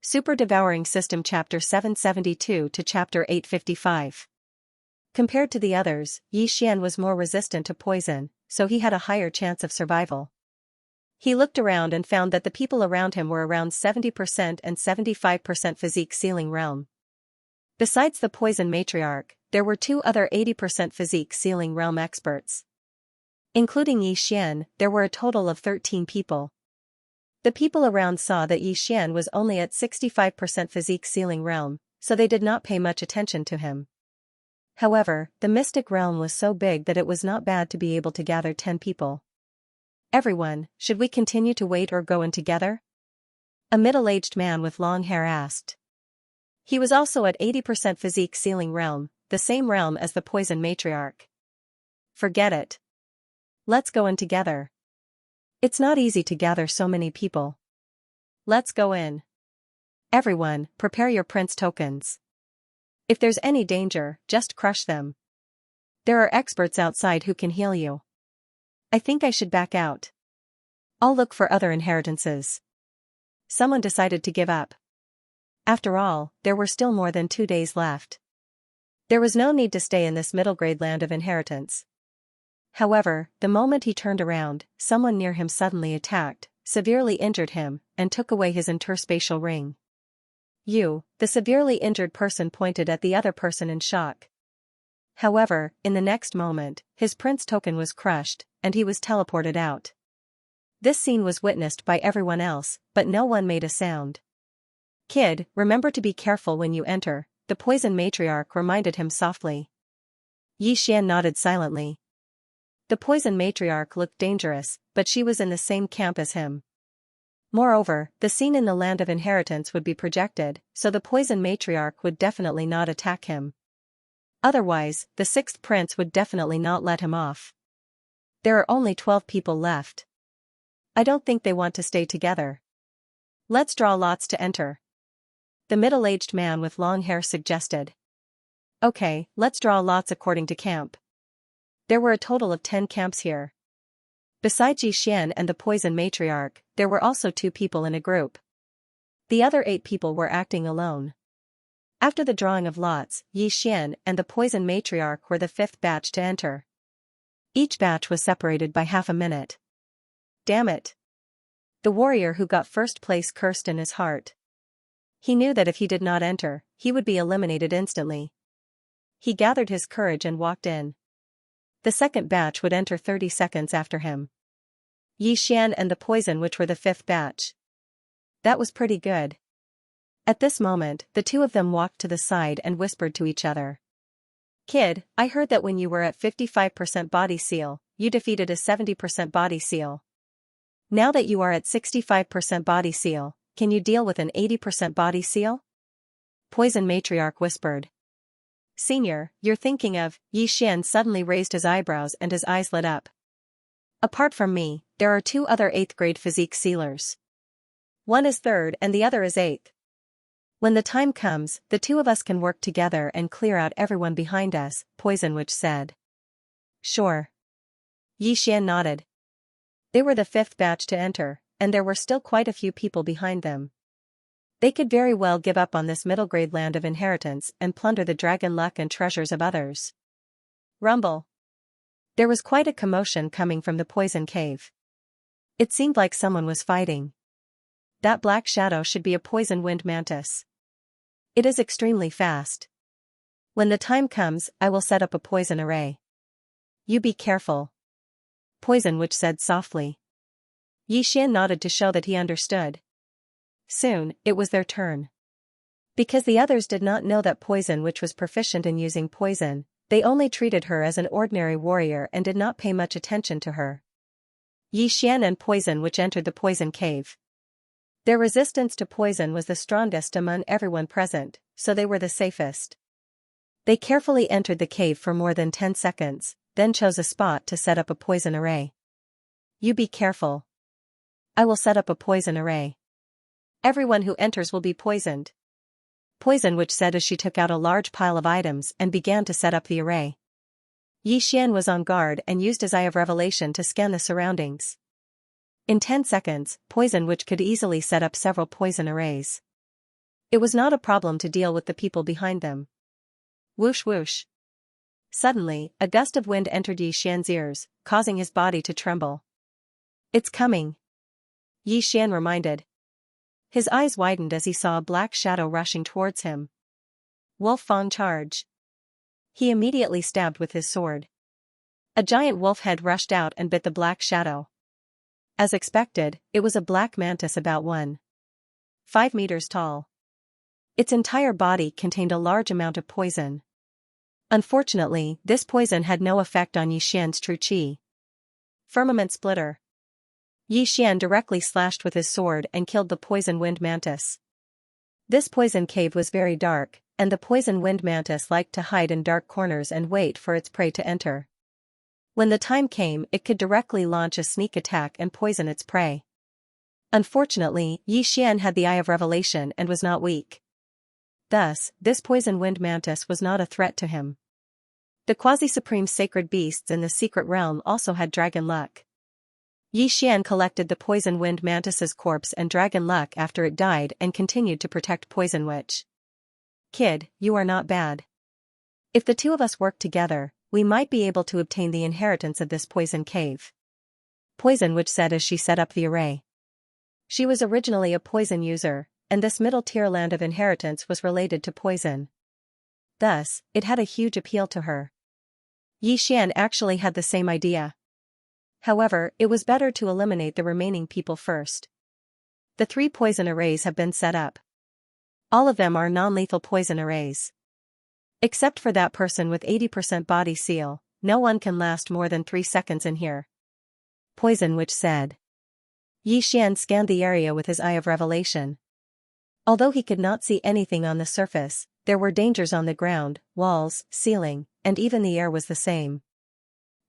Super Devouring System Chapter 772 to Chapter 855. Compared to the others, Xianxia was more resistant to poison, so he had a higher chance of survival. He looked around and found that the people around him were around 70% and 75% physique ceiling realm. Besides the poison matriarch, there were two other 80% physique ceiling realm experts. Including Xianxia, there were a total of 13 people. The people around saw that Xianxia was only at 65% physique ceiling realm, so they did not pay much attention to him. However, the mystic realm was so big that it was not bad to be able to gather 10 people. Everyone, should we continue to wait or go in together? A middle-aged man with long hair asked. He was also at 80% physique ceiling realm, the same realm as the poison matriarch. Forget it. Let's go in together. It's not easy to gather so many people. Let's go in. Everyone, prepare your prince tokens. If there's any danger, just crush them. There are experts outside who can heal you. I think I should back out. I'll look for other inheritances. Someone decided to give up. After all, there were still more than 2 days left. There was no need to stay in this middle-grade land of inheritance. However, the moment he turned around, someone near him suddenly attacked, severely injured him, and took away his interspatial ring. You, the severely injured person, pointed at the other person in shock. However, in the next moment, his prince token was crushed, and he was teleported out. This scene was witnessed by everyone else, but no one made a sound. Kid, remember to be careful when you enter, the poison matriarch reminded him softly. Xianxia nodded silently. The poison matriarch looked dangerous, but she was in the same camp as him. Moreover, the scene in the land of inheritance would be projected, so the poison matriarch would definitely not attack him. Otherwise, the sixth prince would definitely not let him off. There are only 12 people left. I don't think they want to stay together. Let's draw lots to enter. The middle-aged man with long hair suggested. Okay, let's draw lots according to camp. There were a total of 10 camps here. Besides Xianxia and the poison matriarch, there were also 2 people in a group. The other 8 people were acting alone. After the drawing of lots, Xianxia and the poison matriarch were the 5th batch to enter. Each batch was separated by half a minute. Damn it. The warrior who got first place cursed in his heart. He knew that if he did not enter, he would be eliminated instantly. He gathered his courage and walked in. The second batch would enter 30 seconds after him. Xianxia and the poison, which were the 5th batch. That was pretty good. At this moment, the 2 of them walked to the side and whispered to each other. Kid, I heard that when you were at 55% body seal, you defeated a 70% body seal. Now that you are at 65% body seal, can you deal with an 80% body seal? Poison matriarch whispered. Senior, you're thinking of, Xianxia suddenly raised his eyebrows and his eyes lit up. Apart from me, there are 2 other 8th grade physique sealers. One is 3rd and the other is 8th. When the time comes, the 2 of us can work together and clear out everyone behind us, Poison Witch said. Sure. Xianxia nodded. They were the 5th batch to enter, and there were still quite a few people behind them. They could very well give up on this middle-grade land of inheritance and plunder the dragon luck and treasures of others. Rumble. There was quite a commotion coming from the poison cave. It seemed like someone was fighting. That black shadow should be a poison wind mantis. It is extremely fast. When the time comes, I will set up a poison array. You be careful. Poison Witch said softly. Xianxia nodded to show that he understood. Soon, it was their turn. Because the others did not know that Poison Witch was proficient in using poison, they only treated her as an ordinary warrior and did not pay much attention to her. Xianxia and Poison Witch entered the poison cave. Their resistance to poison was the strongest among everyone present, so they were the safest. They carefully entered the cave for more than 10 seconds, then chose a spot to set up a poison array. You be careful. I will set up a poison array. Everyone who enters will be poisoned. Poison Witch said as she took out a large pile of items and began to set up the array. Xianxia was on guard and used his Eye of Revelation to scan the surroundings. In 10 seconds, Poison Witch could easily set up several poison arrays. It was not a problem to deal with the people behind them. Whoosh whoosh. Suddenly, a gust of wind entered Yi Xian's ears, causing his body to tremble. It's coming. Yi Xian reminded. His eyes widened as he saw a black shadow rushing towards him. Wolf Fang charge. He immediately stabbed with his sword. A giant wolf head rushed out and bit the black shadow. As expected, it was a black mantis about 1.5 meters tall. Its entire body contained a large amount of poison. Unfortunately, this poison had no effect on Yi Xian's true qi. Firmament splitter. Yi Xian directly slashed with his sword and killed the poison wind mantis. This poison cave was very dark, and the poison wind mantis liked to hide in dark corners and wait for its prey to enter. When the time came, it could directly launch a sneak attack and poison its prey. Unfortunately, Yi Xian had the Eye of Revelation and was not weak. Thus, this poison wind mantis was not a threat to him. The quasi-supreme sacred beasts in the secret realm also had dragon luck. Yi Xian collected the poison wind mantis's corpse and dragon luck after it died and continued to protect Poison Witch. Kid, you are not bad. If the two of us work together, we might be able to obtain the inheritance of this poison cave. Poison Witch said as she set up the array. She was originally a poison user, and this middle-tier land of inheritance was related to poison. Thus, it had a huge appeal to her. Yi Xian actually had the same idea. However, it was better to eliminate the remaining people first. The 3 poison arrays have been set up. All of them are non-lethal poison arrays. Except for that person with 80% body seal, no one can last more than 3 seconds in here. Poison Witch said. Yi Xian scanned the area with his Eye of Revelation. Although he could not see anything on the surface, there were dangers on the ground, walls, ceiling, and even the air was the same.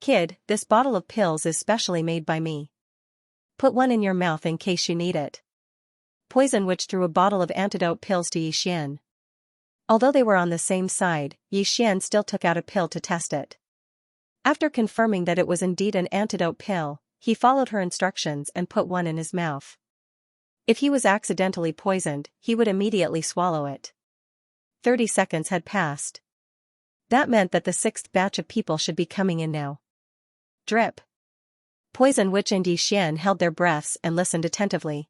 Kid, this bottle of pills is specially made by me. Put one in your mouth in case you need it. Poison Witch threw a bottle of antidote pills to Yi Xian. Although they were on the same side, Yi Xian still took out a pill to test it. After confirming that it was indeed an antidote pill, he followed her instructions and put one in his mouth. If he was accidentally poisoned, he would immediately swallow it. 30 seconds had passed. That meant that the 6th batch of people should be coming in now. Drip. Poison Witch and Yi Xian held their breaths and listened attentively.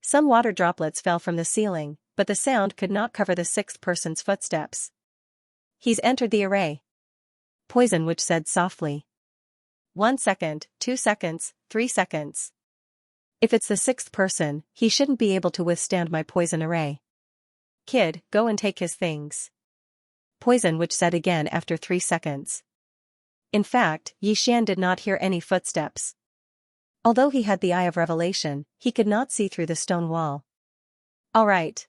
Some water droplets fell from the ceiling, but the sound could not cover the 6th person's footsteps. He's entered the array. Poison Witch said softly. 1 second, 2 seconds, 3 seconds. If it's the 6th person, he shouldn't be able to withstand my poison array. Kid, go and take his things. Poison Witch said again after 3 seconds. In fact, Yi Xian did not hear any footsteps. Although he had the Eye of Revelation, he could not see through the stone wall. All right.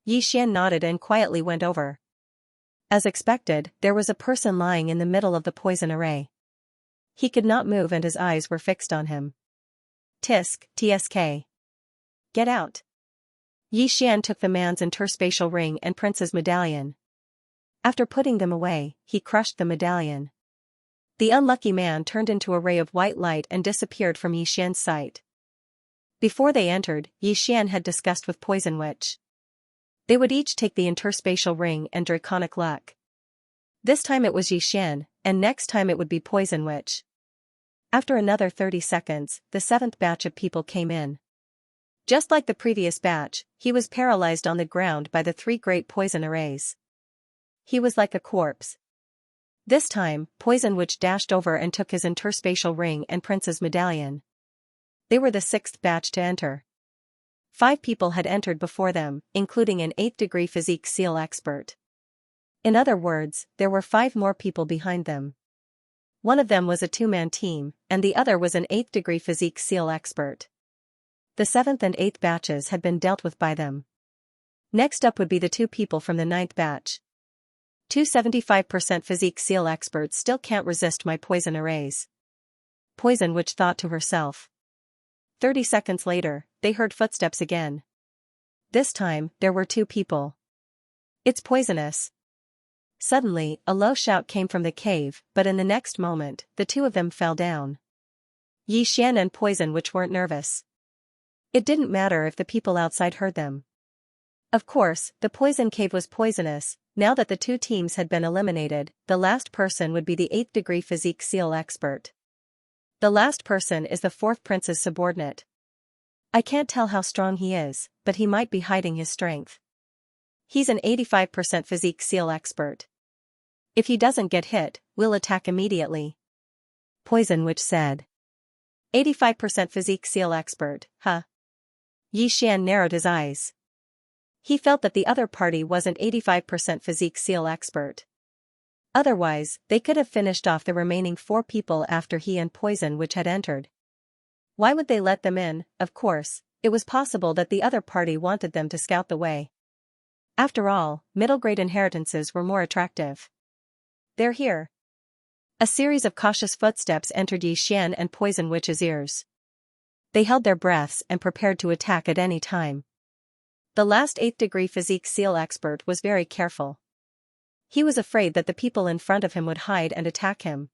Yi Xian nodded and quietly went over. As expected, there was a person lying in the middle of the poison array. He could not move and his eyes were fixed on him. Tisk, TSK. Get out. Yi Xian took the man's interspatial ring and prince's medallion. After putting them away, he crushed the medallion. The unlucky man turned into a ray of white light and disappeared from Yi Xian's sight. Before they entered, Yi Xian had discussed with Poison Witch. They would each take the interspatial ring and draconic luck. This time it was Yi Xian, and next time it would be Poison Witch. After another 30 seconds, the 7th batch of people came in. Just like the previous batch, he was paralyzed on the ground by the 3 great poison arrays. He was like a corpse. This time, Poison Witch dashed over and took his interspatial ring and prince's medallion. They were the 6th batch to enter. 5 people had entered before them, including an 8th degree physique seal expert. In other words, there were 5 more people behind them. One of them was a 2-man team, and the other was an 8th degree physique seal expert. The 7th and 8th batches had been dealt with by them. Next up would be the 2 people from the 9th batch. 275% physique seal experts still can't resist my poison arrays. Poison Witch thought to herself. 30 seconds later, they heard footsteps again. This time, there were 2 people. It's poisonous. Suddenly, a low shout came from the cave, but in the next moment, the 2 of them fell down. Yi Xian and Poison Witch weren't nervous. It didn't matter if the people outside heard them. Of course, the poison cave was poisonous. Now that the two teams had been eliminated, the last person would be the 8th degree physique seal expert. The last person is the 4th prince's subordinate. I can't tell how strong he is, but he might be hiding his strength. He's an 85% physique seal expert. If he doesn't get hit, we'll attack immediately. Poison Witch said. 85% physique seal expert, huh? Xian narrowed his eyes. He felt that the other party wasn't 85% physique seal expert. Otherwise, they could have finished off the remaining 4 people after he and Poison Witch had entered. Why would they let them in? Of course, it was possible that the other party wanted them to scout the way. After all, middle-grade inheritances were more attractive. They're here. A series of cautious footsteps entered Xian and Poison Witch's ears. They held their breaths and prepared to attack at any time. The last 8th degree physique seal expert was very careful. He was afraid that the people in front of him would hide and attack him.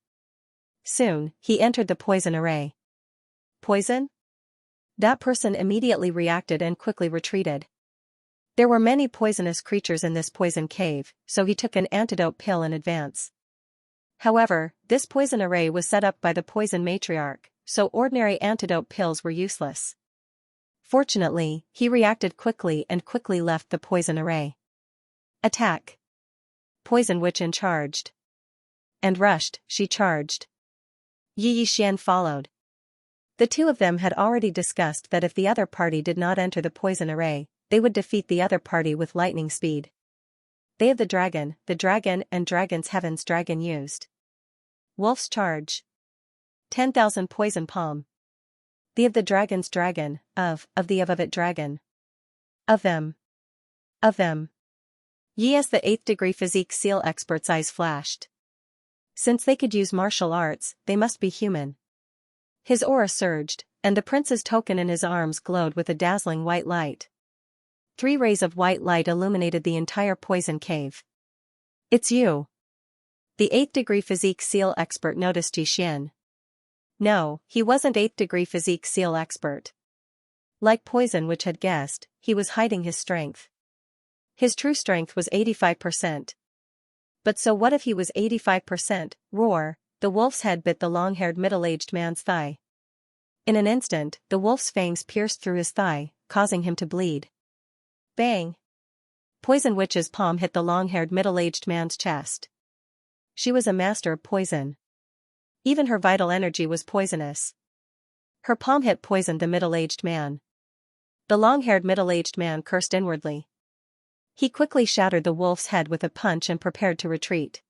Soon, he entered the poison array. Poison? That person immediately reacted and quickly retreated. There were many poisonous creatures in this poison cave, so he took an antidote pill in advance. However, this poison array was set up by the poison matriarch, so ordinary antidote pills were useless. Fortunately, he reacted quickly and quickly left the poison array. Attack! Poison Witch charged. And rushed, she charged. Xian followed. The two of them had already discussed that if the other party did not enter the poison array, they would defeat the other party with lightning speed. They have the dragon and dragon's heaven's dragon used. Wolf's charge. 10,000 poison palm. The dragon's dragon, of it dragon. Of them. Yes, the 8th degree physique seal expert's eyes flashed. Since they could use martial arts, they must be human. His aura surged, and the prince's token in his arms glowed with a dazzling white light. 3 rays of white light illuminated the entire poison cave. It's you. The 8th degree physique seal expert noticed Xian. No, he wasn't 8th degree physique seal expert. Like Poison Witch had guessed, he was hiding his strength. His true strength was 85%. But so what if he was 85%? Roar, the wolf's head bit the long-haired middle-aged man's thigh. In an instant, the wolf's fangs pierced through his thigh, causing him to bleed. Bang! Poison Witch's palm hit the long-haired middle-aged man's chest. She was a master of poison. Even her vital energy was poisonous. Her palm hit poisoned the middle-aged man. The long-haired middle-aged man cursed inwardly. He quickly shattered the wolf's head with a punch and prepared to retreat.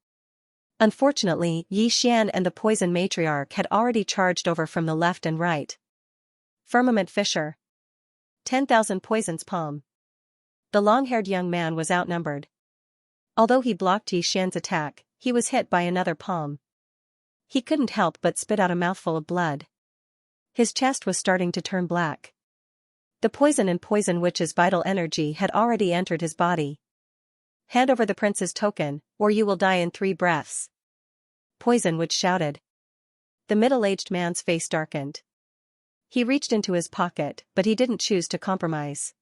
Unfortunately, Xian and the poison matriarch had already charged over from the left and right. Firmament Fissure. 10,000 poisons palm. The long-haired young man was outnumbered. Although he blocked Xian's attack, he was hit by another palm. He couldn't help but spit out a mouthful of blood. His chest was starting to turn black. The poison in Poison Witch's vital energy had already entered his body. Hand over the prince's token, or you will die in 3 breaths. Poison Witch shouted. The middle-aged man's face darkened. He reached into his pocket, but he didn't choose to compromise.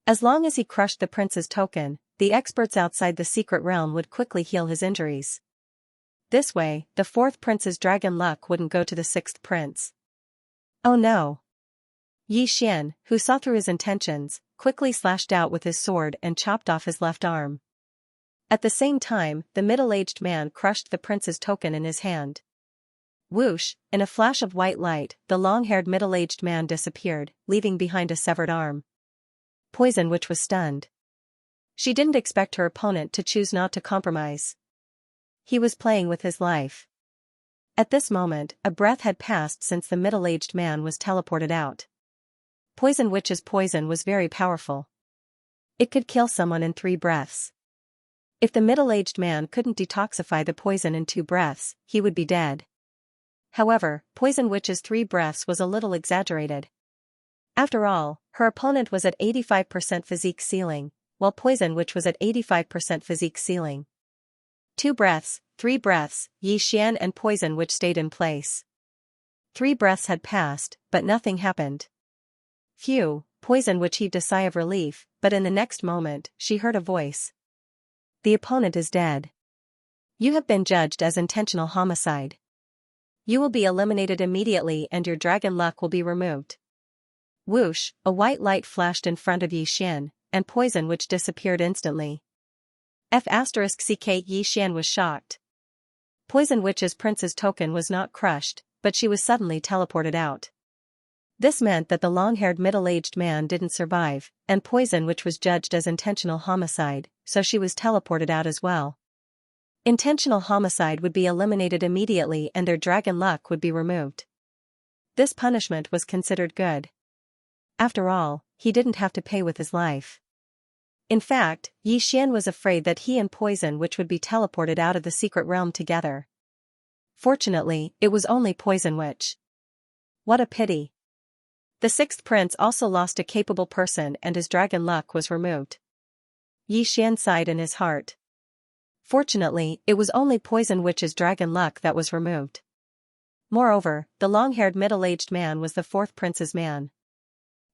As long as he crushed the prince's token, the experts outside the secret realm would quickly heal his injuries. This way, the 4th prince's dragon luck wouldn't go to the 6th prince. Oh no! Xian, who saw through his intentions, quickly slashed out with his sword and chopped off his left arm. At the same time, the middle-aged man crushed the prince's token in his hand. Whoosh, in a flash of white light, the long-haired middle-aged man disappeared, leaving behind a severed arm. Poison Witch was stunned. She didn't expect her opponent to choose not to compromise. He was playing with his life. At this moment, a breath had passed since the middle-aged man was teleported out. Poison Witch's poison was very powerful. It could kill someone in 3 breaths. If the middle-aged man couldn't detoxify the poison in 2 breaths, he would be dead. However, Poison Witch's 3 breaths was a little exaggerated. After all, her opponent was at 85% physique ceiling, while Poison Witch was at 85% physique ceiling. 2 breaths, 3 breaths, Xian and Poison Witch stayed in place. 3 breaths had passed, but nothing happened. Phew, Poison Witch heaved a sigh of relief, but in the next moment, she heard a voice. The opponent is dead. You have been judged as intentional homicide. You will be eliminated immediately and your dragon luck will be removed. Whoosh, a white light flashed in front of Xian, and Poison Witch disappeared instantly. Xian was shocked. Poison Witch's prince's token was not crushed, but she was suddenly teleported out. This meant that the long-haired middle-aged man didn't survive, and Poison Witch was judged as intentional homicide, so she was teleported out as well. Intentional homicide would be eliminated immediately and their dragon luck would be removed. This punishment was considered good. After all, he didn't have to pay with his life. In fact, Xian was afraid that he and Poison Witch would be teleported out of the secret realm together. Fortunately, it was only Poison Witch. What a pity. The sixth prince also lost a capable person and his dragon luck was removed. Xian sighed in his heart. Fortunately, it was only Poison Witch's dragon luck that was removed. Moreover, the long-haired middle-aged man was the fourth prince's man.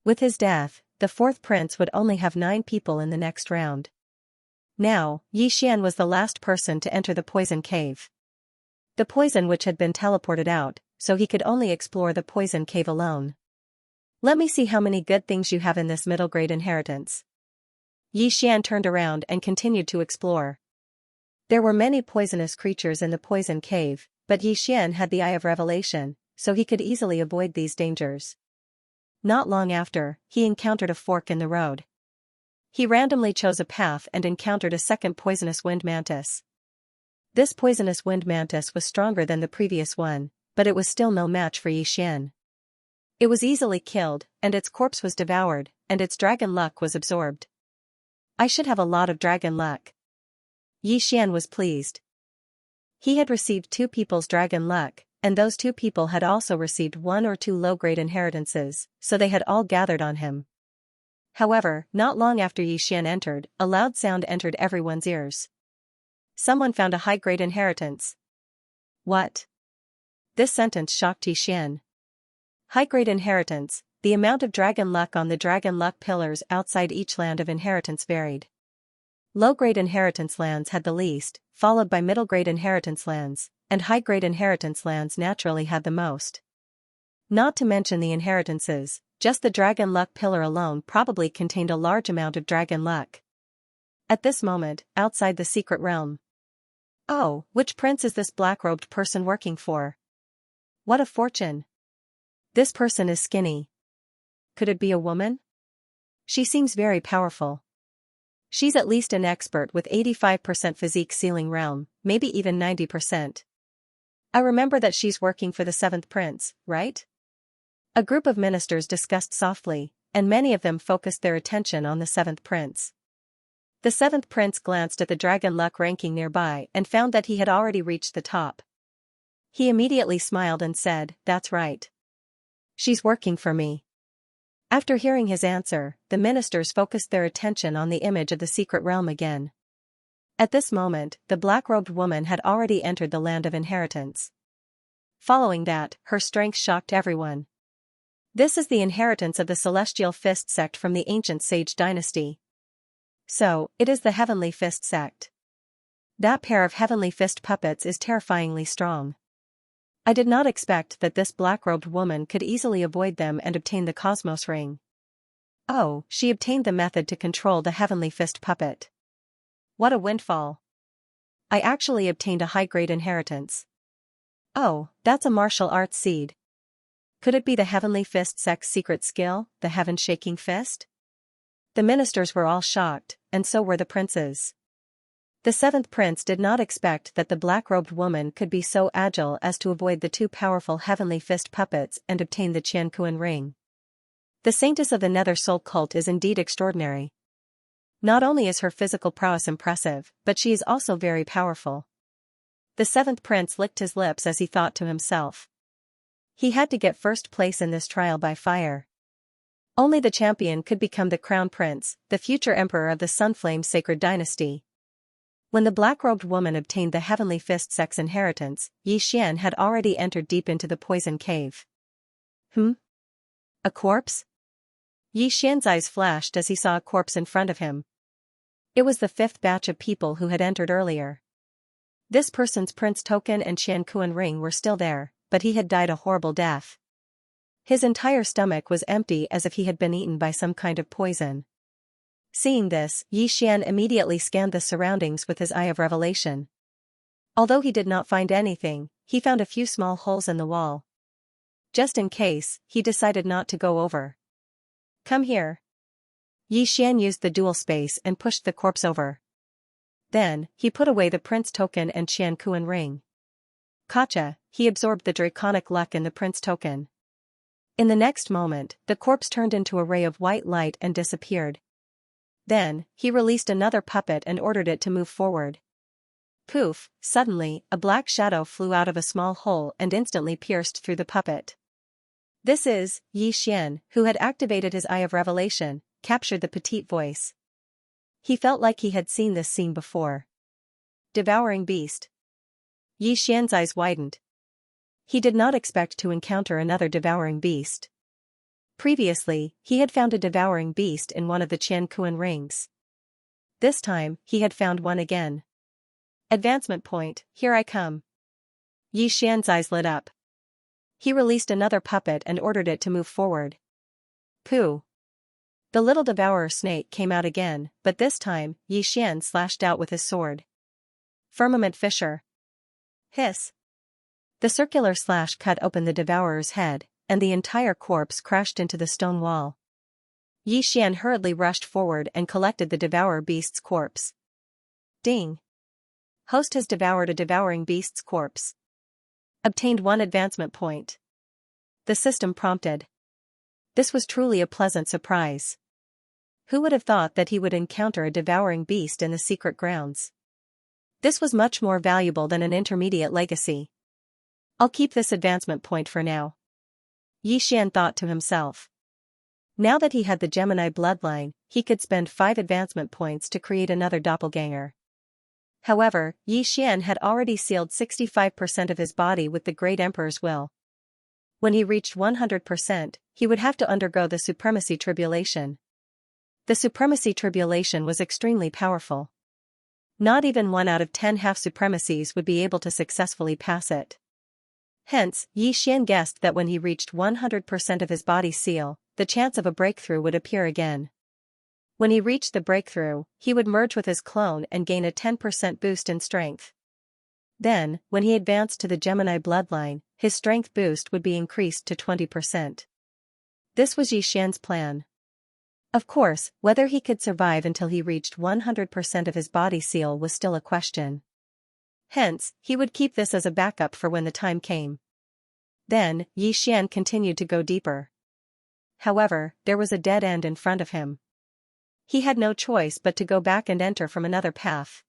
With his death, the fourth prince would only have 9 people in the next round. Now, Xian was the last person to enter the poison cave. The Poison Witch had been teleported out, so he could only explore the poison cave alone. Let me see how many good things you have in this middle-grade inheritance. Xian turned around and continued to explore. There were many poisonous creatures in the poison cave, but Xian had the Eye of Revelation, so he could easily avoid these dangers. Not long after, he encountered a fork in the road. He randomly chose a path and encountered a second poisonous wind mantis. This poisonous wind mantis was stronger than the previous one, but it was still no match for Xian. It was easily killed, and its corpse was devoured, and its dragon luck was absorbed. I should have a lot of dragon luck. Xian was pleased. He had received 2 people's dragon luck, and those 2 people had also received 1 or 2 low-grade inheritances, so they had all gathered on him. However, not long after Xian entered, a loud sound entered everyone's ears. Someone found a high-grade inheritance. What? This sentence shocked Xian. High-grade inheritance, the amount of dragon luck on the dragon luck pillars outside each land of inheritance varied. Low-grade inheritance lands had the least, followed by middle-grade inheritance lands, and high-grade inheritance lands naturally had the most. Not to mention the inheritances, just the dragon luck pillar alone probably contained a large amount of dragon luck. At this moment, outside the secret realm. Oh, which prince is this black-robed person working for? What a fortune. This person is skinny. Could it be a woman? She seems very powerful. She's at least an expert with 85% physique ceiling realm, maybe even 90%. I remember that she's working for the 7th prince, right? A group of ministers discussed softly, and many of them focused their attention on the 7th prince. The 7th prince glanced at the dragon luck ranking nearby and found that he had already reached the top. He immediately smiled and said, "That's right. She's working for me." After hearing his answer, the ministers focused their attention on the image of the secret realm again. At this moment, the black-robed woman had already entered the land of inheritance. Following that, her strength shocked everyone. This is the inheritance of the Celestial Fist sect from the ancient Sage dynasty. So, it is the Heavenly Fist sect. That pair of Heavenly Fist puppets is terrifyingly strong. I did not expect that this black-robed woman could easily avoid them and obtain the Cosmos Ring. Oh, she obtained the method to control the Heavenly Fist puppet. What a windfall. I actually obtained a high-grade inheritance. Oh, that's a martial arts seed. Could it be the Heavenly Fist sect's secret skill, the Heaven-Shaking Fist? The ministers were all shocked, and so were the princes. The 7th prince did not expect that the black-robed woman could be so agile as to avoid the 2 powerful Heavenly Fist puppets and obtain the Qianquan ring. The Saintess of the Nether Soul cult is indeed extraordinary. Not only is her physical prowess impressive, but she is also very powerful. The 7th prince licked his lips as he thought to himself. He had to get first place in this trial by fire. Only the champion could become the crown prince, the future emperor of the Sunflame Sacred Dynasty. When the black-robed woman obtained the Heavenly Fist sect's inheritance, Xian had already entered deep into the poison cave. A corpse? Yi Xian's eyes flashed as he saw a corpse in front of him. It was the fifth batch of people who had entered earlier. This person's prince token and Xianxia ring were still there, but he had died a horrible death. His entire stomach was empty as if he had been eaten by some kind of poison. Seeing this, Yi Xian immediately scanned the surroundings with his eye of revelation. Although he did not find anything, he found a few small holes in the wall. Just in case, he decided not to go over. Come here. Yi Xian used the dual space and pushed the corpse over. Then, he put away the prince token and Xianxia ring. Gotcha, he absorbed the draconic luck in the prince token. In the next moment, the corpse turned into a ray of white light and disappeared. Then, he released another puppet and ordered it to move forward. Poof, suddenly, a black shadow flew out of a small hole and instantly pierced through the puppet. This is, Yi Xian, who had activated his eye of revelation, captured the petite voice. He felt like he had seen this scene before. Devouring beast. Yi Xian's eyes widened. He did not expect to encounter another devouring beast. Previously, he had found a devouring beast in one of the Xianxia rings. This time, he had found one again. Advancement point, here I come. Yi Xian's eyes lit up. He released another puppet and ordered it to move forward. Pooh. The little devourer snake came out again, but this time, Yi Xian slashed out with his sword. Firmament fissure. Hiss. The circular slash cut open the devourer's head, and the entire corpse crashed into the stone wall. Yi Xian hurriedly rushed forward and collected the devourer beast's corpse. Ding. Host has devoured a devouring beast's corpse. Obtained 1 advancement point. The system prompted. This was truly a pleasant surprise. Who would have thought that he would encounter a devouring beast in the secret grounds? This was much more valuable than an intermediate legacy. I'll keep this advancement point for now. Yi Xian thought to himself. Now that he had the Gemini bloodline, he could spend 5 advancement points to create another doppelganger. However, Yi Xian had already sealed 65% of his body with the Great Emperor's will. When he reached 100%, he would have to undergo the Supremacy Tribulation. The Supremacy Tribulation was extremely powerful. Not even 1 out of 10 half-supremacies would be able to successfully pass it. Hence, Yi Xian guessed that when he reached 100% of his body seal, the chance of a breakthrough would appear again. When he reached the breakthrough, he would merge with his clone and gain a 10% boost in strength. Then, when he advanced to the Gemini bloodline, his strength boost would be increased to 20%. This was Yi Xian's plan. Of course, whether he could survive until he reached 100% of his body seal was still a question. Hence, he would keep this as a backup for when the time came. Then, Yi Xian continued to go deeper. However, there was a dead end in front of him. He had no choice but to go back and enter from another path.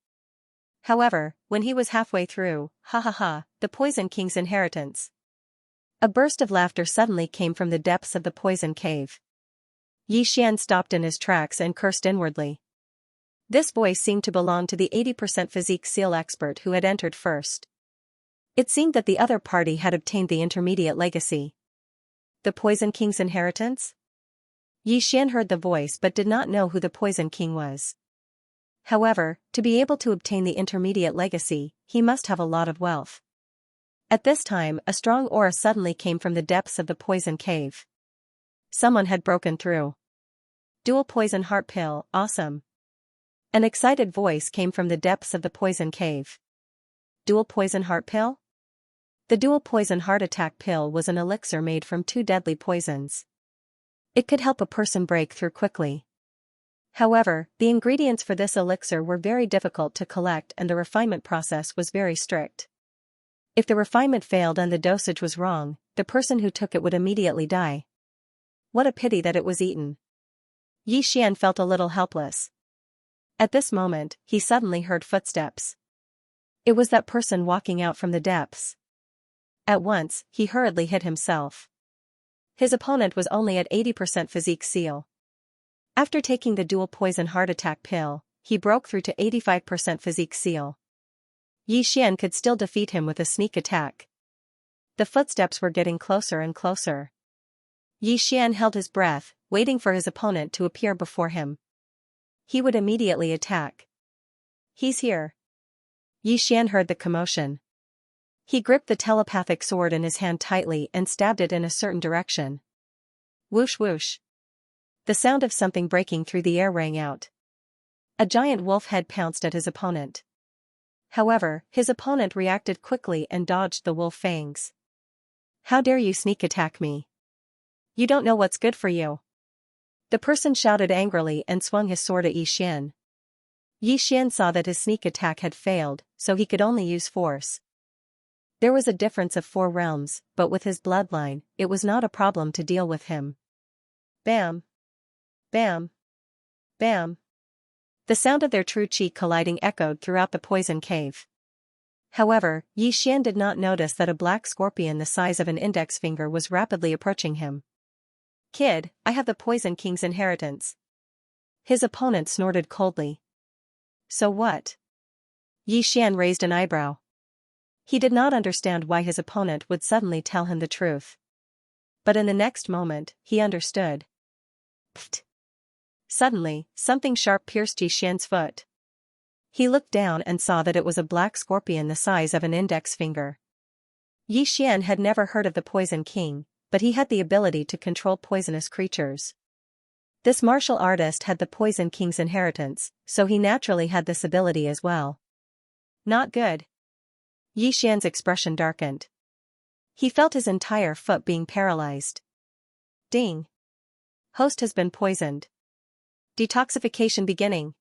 However, when he was halfway through, the Poison King's inheritance. A burst of laughter suddenly came from the depths of the poison cave. Yi Xian stopped in his tracks and cursed inwardly. This voice seemed to belong to the 80% physique seal expert who had entered first. It seemed that the other party had obtained the intermediate legacy. The Poison King's inheritance? Yi Xian heard the voice but did not know who the Poison King was. However, to be able to obtain the intermediate legacy, he must have a lot of wealth. At this time, a strong aura suddenly came from the depths of the poison cave. Someone had broken through. Dual poison heart pill, awesome. An excited voice came from the depths of the poison cave. Dual poison heart pill? The dual poison heart attack pill was an elixir made from 2 deadly poisons. It could help a person break through quickly. However, the ingredients for this elixir were very difficult to collect and the refinement process was very strict. If the refinement failed and the dosage was wrong, the person who took it would immediately die. What a pity that it was eaten. Yi Xian felt a little helpless. At this moment, he suddenly heard footsteps. It was that person walking out from the depths. At once, he hurriedly hit himself. His opponent was only at 80% physique seal. After taking the dual poison heart attack pill, he broke through to 85% physique seal. Yi Xian could still defeat him with a sneak attack. The footsteps were getting closer and closer. Yi Xian held his breath, waiting for his opponent to appear before him. He would immediately attack. He's here. Yi Xian heard the commotion. He gripped the telepathic sword in his hand tightly and stabbed it in a certain direction. Whoosh whoosh. The sound of something breaking through the air rang out. A giant wolf head pounced at his opponent. However, his opponent reacted quickly and dodged the wolf fangs. How dare you sneak attack me? You don't know what's good for you. The person shouted angrily and swung his sword at Yi Xian. Yi Xian saw that his sneak attack had failed, so he could only use force. There was a difference of 4 realms, but with his bloodline, it was not a problem to deal with him. Bam! Bam! Bam! The sound of their true chi colliding echoed throughout the poison cave. However, Yi Xian did not notice that a black scorpion the size of an index finger was rapidly approaching him. Kid, I have the Poison King's inheritance. His opponent snorted coldly. So what? Yi Xian raised an eyebrow. He did not understand why his opponent would suddenly tell him the truth. But in the next moment, he understood. Pfft! Suddenly, something sharp pierced Yi Xian's foot. He looked down and saw that it was a black scorpion the size of an index finger. Yi Xian had never heard of the Poison King, but he had the ability to control poisonous creatures. This martial artist had the Poison King's inheritance, so he naturally had this ability as well. Not good. Yi Xian's expression darkened. He felt his entire foot being paralyzed. Ding! Host has been poisoned. Detoxification beginning.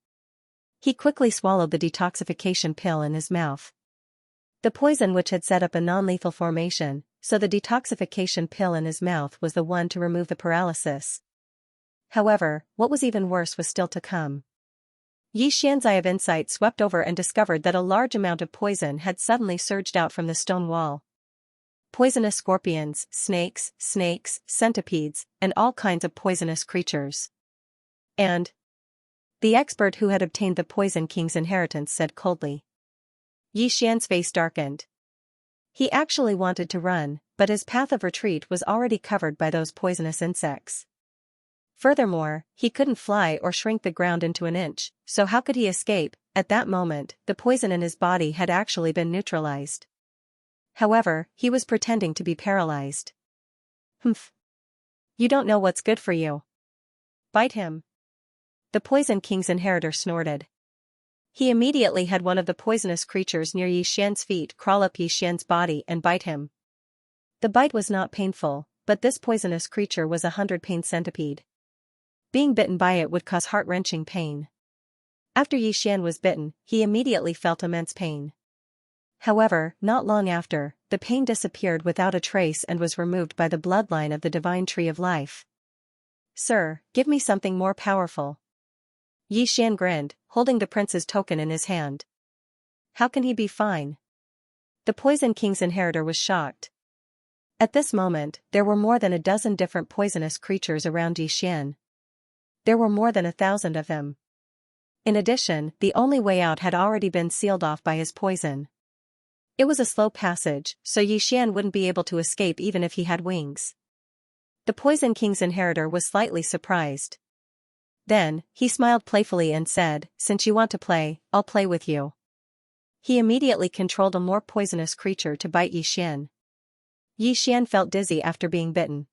He quickly swallowed the detoxification pill in his mouth. The poison which had set up a non-lethal formation, so the detoxification pill in his mouth was the one to remove the paralysis. However, what was even worse was still to come. Yi Xian's eye of insight swept over and discovered that a large amount of poison had suddenly surged out from the stone wall. Poisonous scorpions, snakes, centipedes, and all kinds of poisonous creatures. And the expert who had obtained the Poison King's inheritance said coldly. Yi Xian's face darkened. He actually wanted to run, but his path of retreat was already covered by those poisonous insects. Furthermore, he couldn't fly or shrink the ground into an inch, so how could he escape? At that moment, the poison in his body had actually been neutralized. However, he was pretending to be paralyzed. Humph. You don't know what's good for you. Bite him. The Poison King's inheritor snorted. He immediately had one of the poisonous creatures near Yi Xian's feet crawl up Yi Xian's body and bite him. The bite was not painful, but this poisonous creature was a 100-pain centipede. Being bitten by it would cause heart-wrenching pain. After Yi Xian was bitten, he immediately felt immense pain. However, not long after, the pain disappeared without a trace and was removed by the bloodline of the divine tree of life. Sir, give me something more powerful. Yi Xian grinned, holding the prince's token in his hand. How can he be fine? The Poison King's inheritor was shocked. At this moment, there were more than a dozen different poisonous creatures around Yi Xian. There were more than 1,000 of them. In addition, the only way out had already been sealed off by his poison. It was a slow passage, so Yi Xian wouldn't be able to escape even if he had wings. The Poison King's inheritor was slightly surprised. Then, he smiled playfully and said, "Since you want to play, I'll play with you." He immediately controlled a more poisonous creature to bite Yi Xian. Yi Xian felt dizzy after being bitten.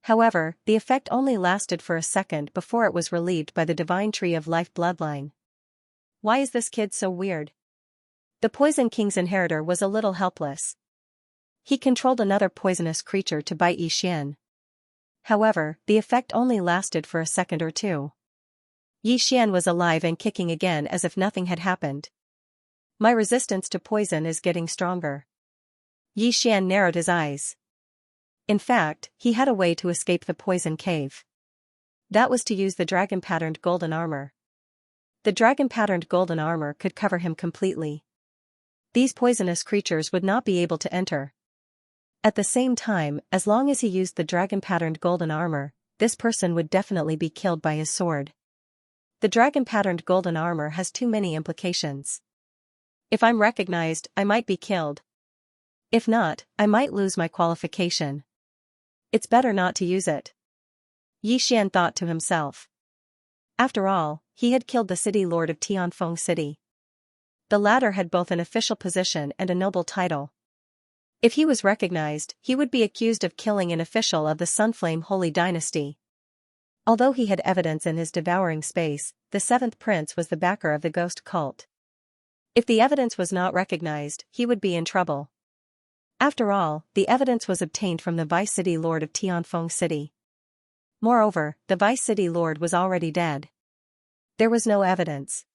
However, the effect only lasted for a second before it was relieved by the divine tree of life bloodline. Why is this kid so weird? The Poison King's inheritor was a little helpless. He controlled another poisonous creature to bite Yi Xian. However, the effect only lasted for a second or two. Yi Xian was alive and kicking again as if nothing had happened. My resistance to poison is getting stronger. Yi Xian narrowed his eyes. In fact, he had a way to escape the poison cave. That was to use the dragon-patterned golden armor. The dragon-patterned golden armor could cover him completely. These poisonous creatures would not be able to enter. At the same time, as long as he used the dragon-patterned golden armor, this person would definitely be killed by his sword. The dragon-patterned golden armor has too many implications. If I'm recognized, I might be killed. If not, I might lose my qualification. It's better not to use it. Yi Xian thought to himself. After all, he had killed the city lord of Tianfeng City. The latter had both an official position and a noble title. If he was recognized, he would be accused of killing an official of the Sunflame Holy Dynasty. Although he had evidence in his devouring space, the seventh prince was the backer of the ghost cult. If the evidence was not recognized, he would be in trouble. After all, the evidence was obtained from the vice city lord of Tianfeng City. Moreover, the vice city lord was already dead. There was no evidence.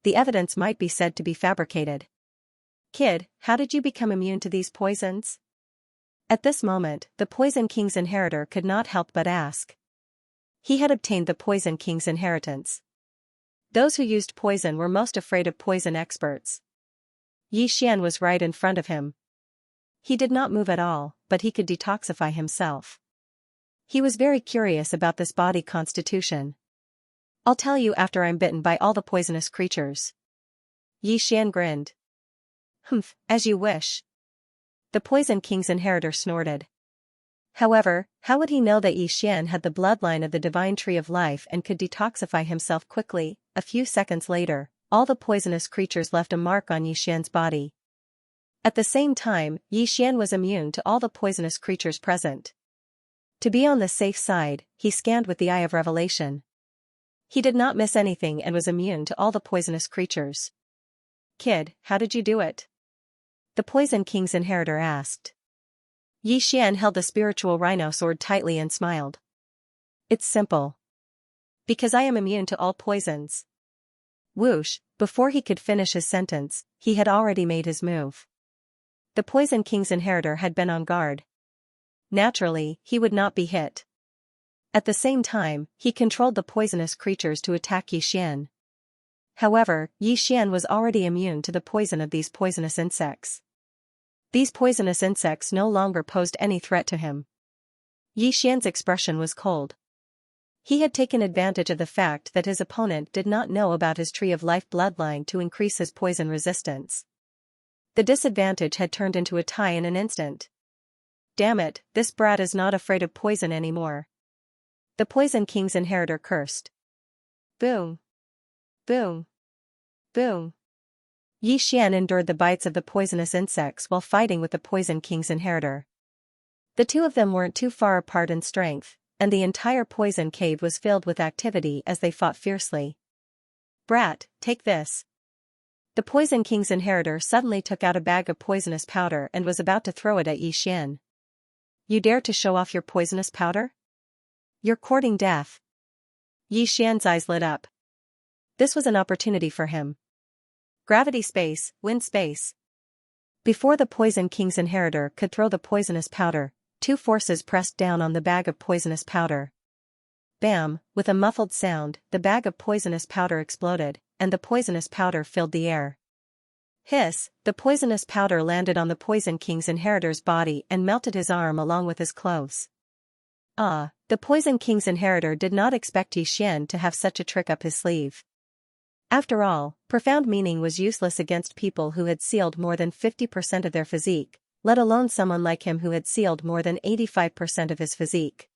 The evidence might be said to be fabricated. Kid, how did you become immune to these poisons? At this moment, the Poison King's inheritor could not help but ask. He had obtained the Poison King's inheritance. Those who used poison were most afraid of poison experts. Yi Xian was right in front of him. He did not move at all, but he could detoxify himself. He was very curious about this body constitution. I'll tell you after I'm bitten by all the poisonous creatures. Yi Xian grinned. Humph, as you wish. The Poison King's inheritor snorted. However, how would he know that Yi Xian had the bloodline of the divine tree of life and could detoxify himself quickly? A few seconds later, all the poisonous creatures left a mark on Yi Xian's body. At the same time, Yi Xian was immune to all the poisonous creatures present. To be on the safe side, he scanned with the eye of revelation. He did not miss anything and was immune to all the poisonous creatures. Kid, how did you do it? The Poison King's inheritor asked. Yi Xian held the spiritual rhino sword tightly and smiled. It's simple. Because I am immune to all poisons. Whoosh, before he could finish his sentence, he had already made his move. The Poison King's inheritor had been on guard. Naturally, he would not be hit. At the same time, he controlled the poisonous creatures to attack Yi Xian. However, Yi Xian was already immune to the poison of these poisonous insects. These poisonous insects no longer posed any threat to him. Yi Xian's expression was cold. He had taken advantage of the fact that his opponent did not know about his tree of life bloodline to increase his poison resistance. The disadvantage had turned into a tie in an instant. Damn it, this brat is not afraid of poison anymore. The Poison King's inheritor cursed. Boom. Boom. Boom. Yi Xian endured the bites of the poisonous insects while fighting with the Poison King's inheritor. The two of them weren't too far apart in strength, and the entire poison cave was filled with activity as they fought fiercely. Brat, take this. The Poison King's inheritor suddenly took out a bag of poisonous powder and was about to throw it at Yi Xian. You dare to show off your poisonous powder? You're courting death. Yi Xian's eyes lit up. This was an opportunity for him. Gravity space, wind space. Before the Poison King's inheritor could throw the poisonous powder, two forces pressed down on the bag of poisonous powder. Bam, with a muffled sound, the bag of poisonous powder exploded, and the poisonous powder filled the air. Hiss, the poisonous powder landed on the Poison King's inheritor's body and melted his arm along with his clothes. The Poison King's inheritor did not expect Yi Xian to have such a trick up his sleeve. After all, profound meaning was useless against people who had sealed more than 50% of their physique, let alone someone like him who had sealed more than 85% of his physique.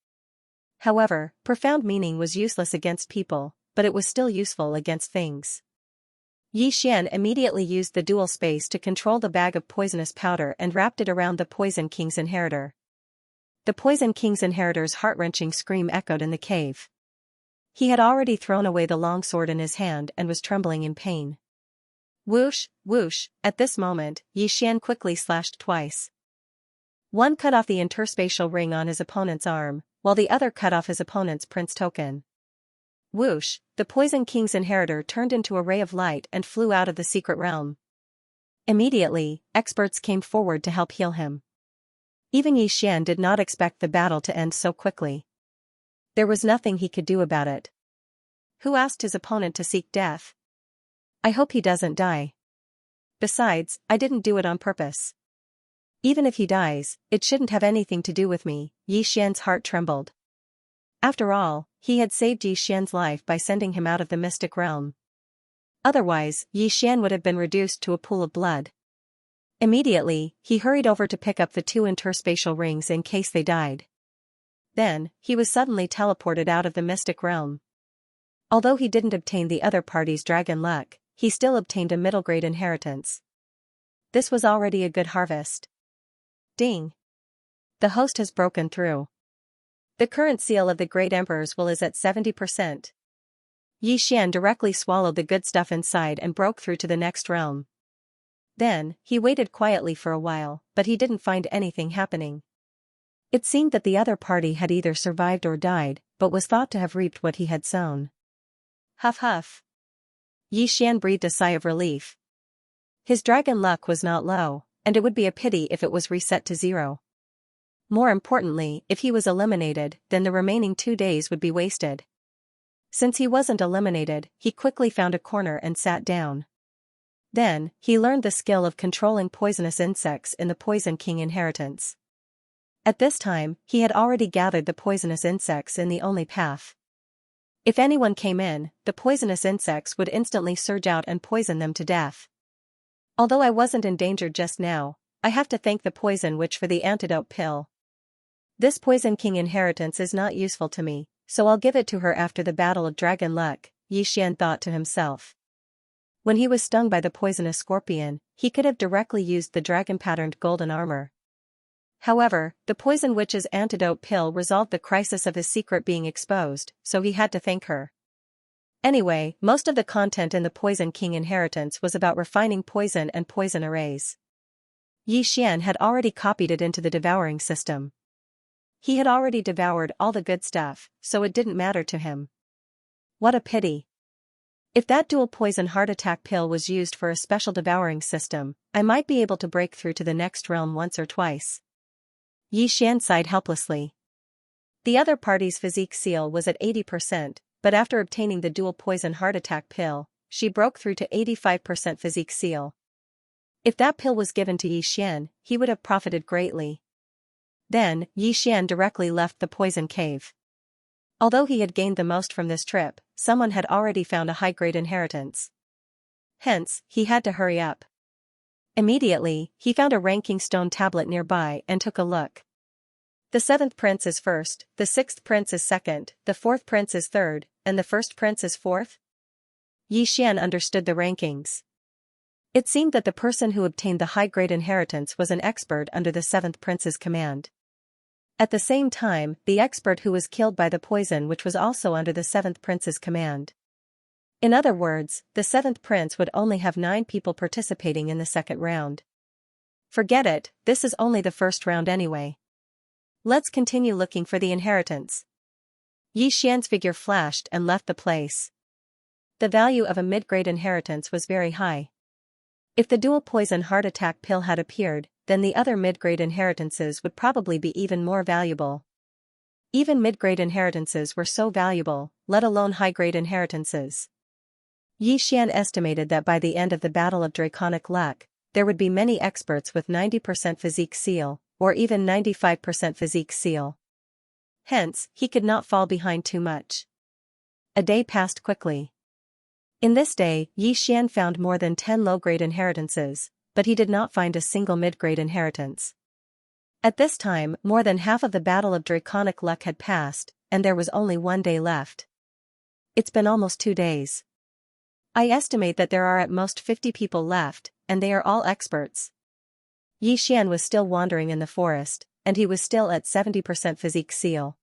However, profound meaning was useless against people, but it was still useful against things. Yi Xian immediately used the dual space to control the bag of poisonous powder and wrapped it around the Poison King's inheritor. The Poison King's inheritor's heart-wrenching scream echoed in the cave. He had already thrown away the long sword in his hand and was trembling in pain. Whoosh, whoosh, at this moment, Yi Xian quickly slashed twice. One cut off the interspatial ring on his opponent's arm, while the other cut off his opponent's prince token. Whoosh, the Poison King's inheritor turned into a ray of light and flew out of the secret realm. Immediately, experts came forward to help heal him. Even Yi Xian did not expect the battle to end so quickly. There was nothing he could do about it. Who asked his opponent to seek death? I hope he doesn't die. Besides, I didn't do it on purpose. Even if he dies, it shouldn't have anything to do with me. Yi Xian's heart trembled. After all, he had saved Yi Xian's life by sending him out of the mystic realm. Otherwise, Yi Xian would have been reduced to a pool of blood. Immediately, he hurried over to pick up the two interspatial rings in case they died. Then, he was suddenly teleported out of the mystic realm. Although he didn't obtain the other party's dragon luck, he still obtained a middle-grade inheritance. This was already a good harvest. Ding! The host has broken through. The current seal of the Great Emperor's will is at 70%. Xian directly swallowed the good stuff inside and broke through to the next realm. Then, he waited quietly for a while, but he didn't find anything happening. It seemed that the other party had either survived or died, but was thought to have reaped what he had sown. Huff huff. Xian breathed a sigh of relief. His dragon luck was not low, and it would be a pity if it was reset to 0. More importantly, if he was eliminated, then the remaining 2 days would be wasted. Since he wasn't eliminated, he quickly found a corner and sat down. Then, he learned the skill of controlling poisonous insects in the Poison King inheritance. At this time, he had already gathered the poisonous insects in the only path. If anyone came in, the poisonous insects would instantly surge out and poison them to death. Although I wasn't endangered just now, I have to thank the Poison Witch for the antidote pill. This Poison King inheritance is not useful to me, so I'll give it to her after the Battle of Dragon Luck, Xian thought to himself. When he was stung by the poisonous scorpion, he could have directly used the dragon-patterned golden armor. However, the Poison Witch's antidote pill resolved the crisis of his secret being exposed, so he had to thank her. Anyway, most of the content in the Poison King inheritance was about refining poison and poison arrays. Xian had already copied it into the Devouring system. He had already devoured all the good stuff, so it didn't matter to him. What a pity. If that dual poison heart attack pill was used for a special Devouring system, I might be able to break through to the next realm once or twice. Xian sighed helplessly. The other party's physique seal was at 80%, but after obtaining the dual poison heart attack pill, she broke through to 85% physique seal. If that pill was given to Xian, he would have profited greatly. Then, Xian directly left the poison cave. Although he had gained the most from this trip, someone had already found a high-grade inheritance. Hence, he had to hurry up. Immediately, he found a ranking stone tablet nearby and took a look. The 7th prince is first, the 6th prince is second, the 4th prince is third, and the 1st prince is fourth? Xian understood the rankings. It seemed that the person who obtained the high-grade inheritance was an expert under the 7th prince's command. At the same time, the expert who was killed by the poison which was also under the 7th prince's command. In other words, the 7th prince would only have 9 people participating in the second round. Forget it, this is only the first round anyway. Let's continue looking for the inheritance. Xian's figure flashed and left the place. The value of a mid-grade inheritance was very high. If the dual poison heart attack pill had appeared, then the other mid-grade inheritances would probably be even more valuable. Even mid-grade inheritances were so valuable, let alone high-grade inheritances. Xian estimated that by the end of the Battle of Draconic Luck, there would be many experts with 90% physique seal, or even 95% physique seal. Hence, he could not fall behind too much. A day passed quickly. In this day, Xian found more than 10 low-grade inheritances, but he did not find a single mid-grade inheritance. At this time, more than half of the Battle of Draconic Luck had passed, and there was only 1 day left. It's been almost 2 days. I estimate that there are at most 50 people left, and they are all experts. Xian was still wandering in the forest, and he was still at 70% physique seal.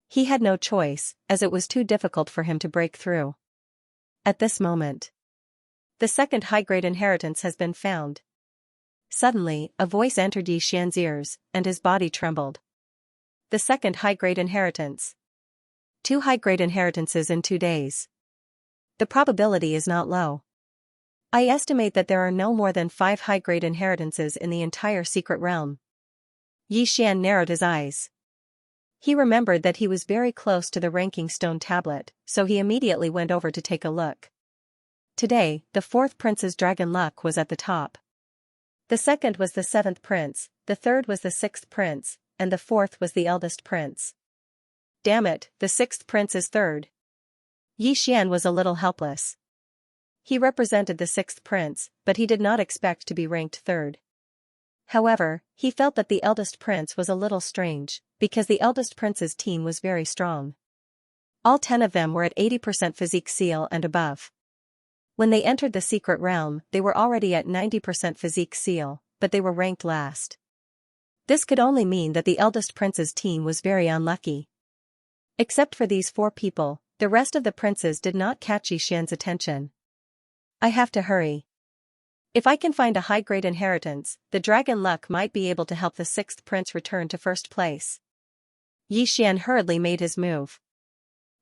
He had no choice, as it was too difficult for him to break through. At this moment, the second high-grade inheritance has been found. Suddenly, a voice entered Xian's ears, and his body trembled. The second high-grade inheritance. 2 high-grade inheritances in 2 days. The probability is not low. I estimate that there are no more than 5 high-grade inheritances in the entire secret realm. Xian narrowed his eyes. He remembered that he was very close to the ranking stone tablet, so he immediately went over to take a look. Today, the 4th prince's dragon luck was at the top. The 2nd was the 7th prince, the 3rd was the 6th prince, and the 4th was the eldest prince. Damn it, the 6th prince is 3rd. Xian was a little helpless. He represented the 6th prince, but he did not expect to be ranked 3rd. However, he felt that the eldest prince was a little strange, because the eldest prince's team was very strong. All 10 of them were at 80% physique seal and above. When they entered the secret realm, they were already at 90% physique seal, but they were ranked last. This could only mean that the eldest prince's team was very unlucky. Except for these 4 people, the rest of the princes did not catch Xian's attention. I have to hurry. If I can find a high-grade inheritance, the dragon luck might be able to help the 6th prince return to first place. Xian hurriedly made his move.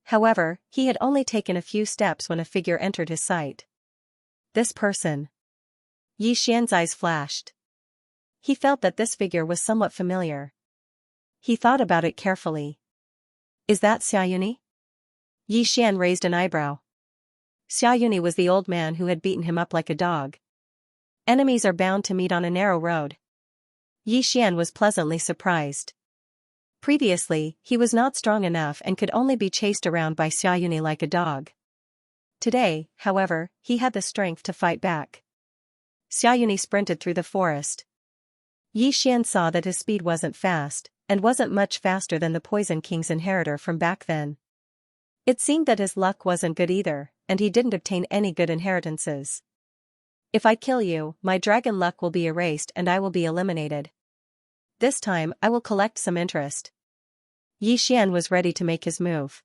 However, he had only taken a few steps when a figure entered his sight. This person. Xian's eyes flashed. He felt that this figure was somewhat familiar. He thought about it carefully. Is that Xiaoyuni? Xian raised an eyebrow. Xiaoyuni was the old man who had beaten him up like a dog. Enemies are bound to meet on a narrow road. Xian was pleasantly surprised. Previously, he was not strong enough and could only be chased around by Xiaoyuni like a dog. Today, however, he had the strength to fight back. Xiaoyuni sprinted through the forest. Xian saw that his speed wasn't fast, and wasn't much faster than the Poison King's inheritor from back then. It seemed that his luck wasn't good either, and he didn't obtain any good inheritances. If I kill you, my dragon luck will be erased and I will be eliminated. This time, I will collect some interest. Xian was ready to make his move.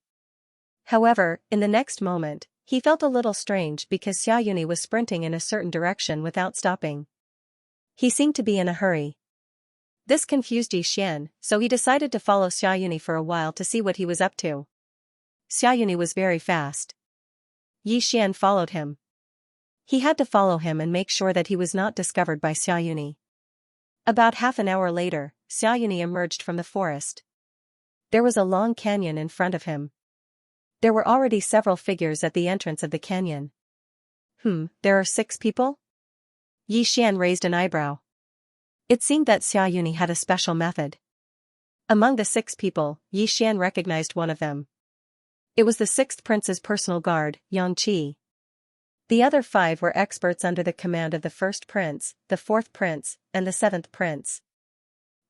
However, in the next moment, he felt a little strange because Xiaoyuni was sprinting in a certain direction without stopping. He seemed to be in a hurry. This confused Xian, so he decided to follow Xiaoyuni for a while to see what he was up to. Xiaoyuni was very fast. Xian followed him. He had to follow him and make sure that he was not discovered by Xiaoyuni. About half an hour later, Xiaoyuni emerged from the forest. There was a long canyon in front of him. There were already several figures at the entrance of the canyon. There are 6 people? Xian raised an eyebrow. It seemed that Xiaoyuni had a special method. Among the 6 people, Xian recognized one of them. It was the 6th prince's personal guard, Xianxia. The other 5 were experts under the command of the 1st prince, the 4th prince, and the 7th prince.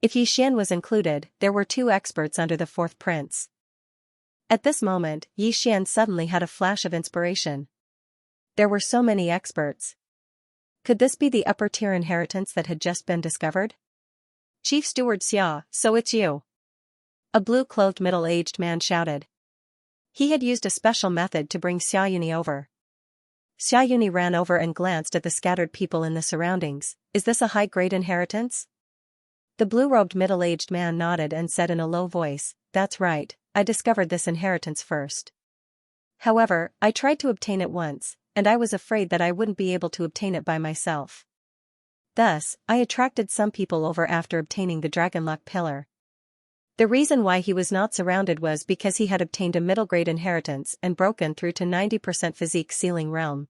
If Xian was included, there were 2 experts under the 4th prince. At this moment, Xian suddenly had a flash of inspiration. There were so many experts. Could this be the upper-tier inheritance that had just been discovered? Chief Steward Xia, so it's you. A blue-clothed middle-aged man shouted. He had used a special method to bring Xiaoyuni over. Xiaoyuni ran over and glanced at the scattered people in the surroundings. Is this a high-grade inheritance? The blue-robed middle-aged man nodded and said in a low voice, that's right, I discovered this inheritance first. However, I tried to obtain it once, and I was afraid that I wouldn't be able to obtain it by myself. Thus, I attracted some people over after obtaining the Dragon Luck Pillar. The reason why he was not surrounded was because he had obtained a middle-grade inheritance and broken through to 90% physique sealing realm.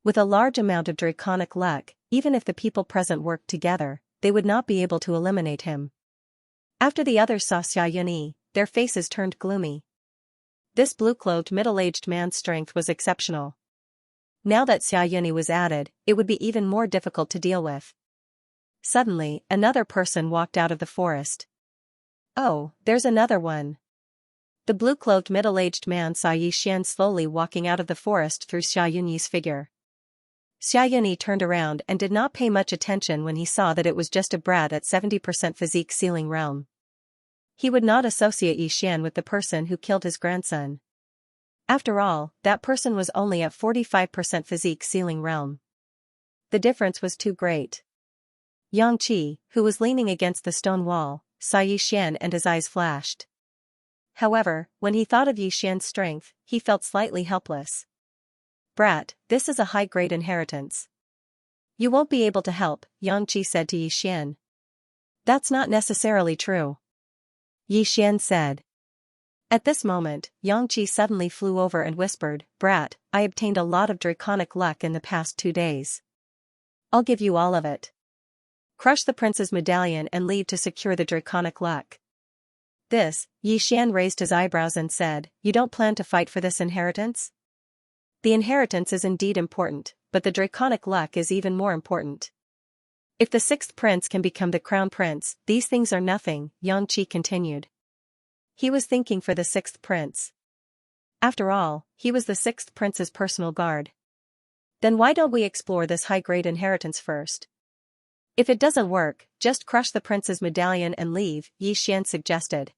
With a large amount of draconic luck, even if the people present worked together, they would not be able to eliminate him. After the others saw Xiaoyuni, their faces turned gloomy. This blue-clothed middle-aged man's strength was exceptional. Now that Xiaoyuni was added, it would be even more difficult to deal with. Suddenly, another person walked out of the forest. Oh, there's another one. The blue-clothed middle-aged man saw Xian slowly walking out of the forest through Xiaoyuni's figure. Xiaoyuni turned around and did not pay much attention when he saw that it was just a brat at 70% physique sealing realm. He would not associate Xian with the person who killed his grandson. After all, that person was only at 45% physique sealing realm. The difference was too great. Xianxia, who was leaning against the stone wall, saw Xian and his eyes flashed. However, when he thought of Xian's strength, he felt slightly helpless. Brat, this is a high-grade inheritance. You won't be able to help, Xianxia said to Xian. That's not necessarily true. Xian said. At this moment, Xianxia suddenly flew over and whispered, Brat, I obtained a lot of draconic luck in the past 2 days. I'll give you all of it. Crush the prince's medallion and leave to secure the draconic luck. This, Xian raised his eyebrows and said, you don't plan to fight for this inheritance? The inheritance is indeed important, but the draconic luck is even more important. If the sixth prince can become the crown prince, these things are nothing, Xianxia continued. He was thinking for the sixth prince. After all, he was the sixth prince's personal guard. Then why don't we explore this high-grade inheritance first? If it doesn't work, just crush the prince's medallion and leave, Xian suggested.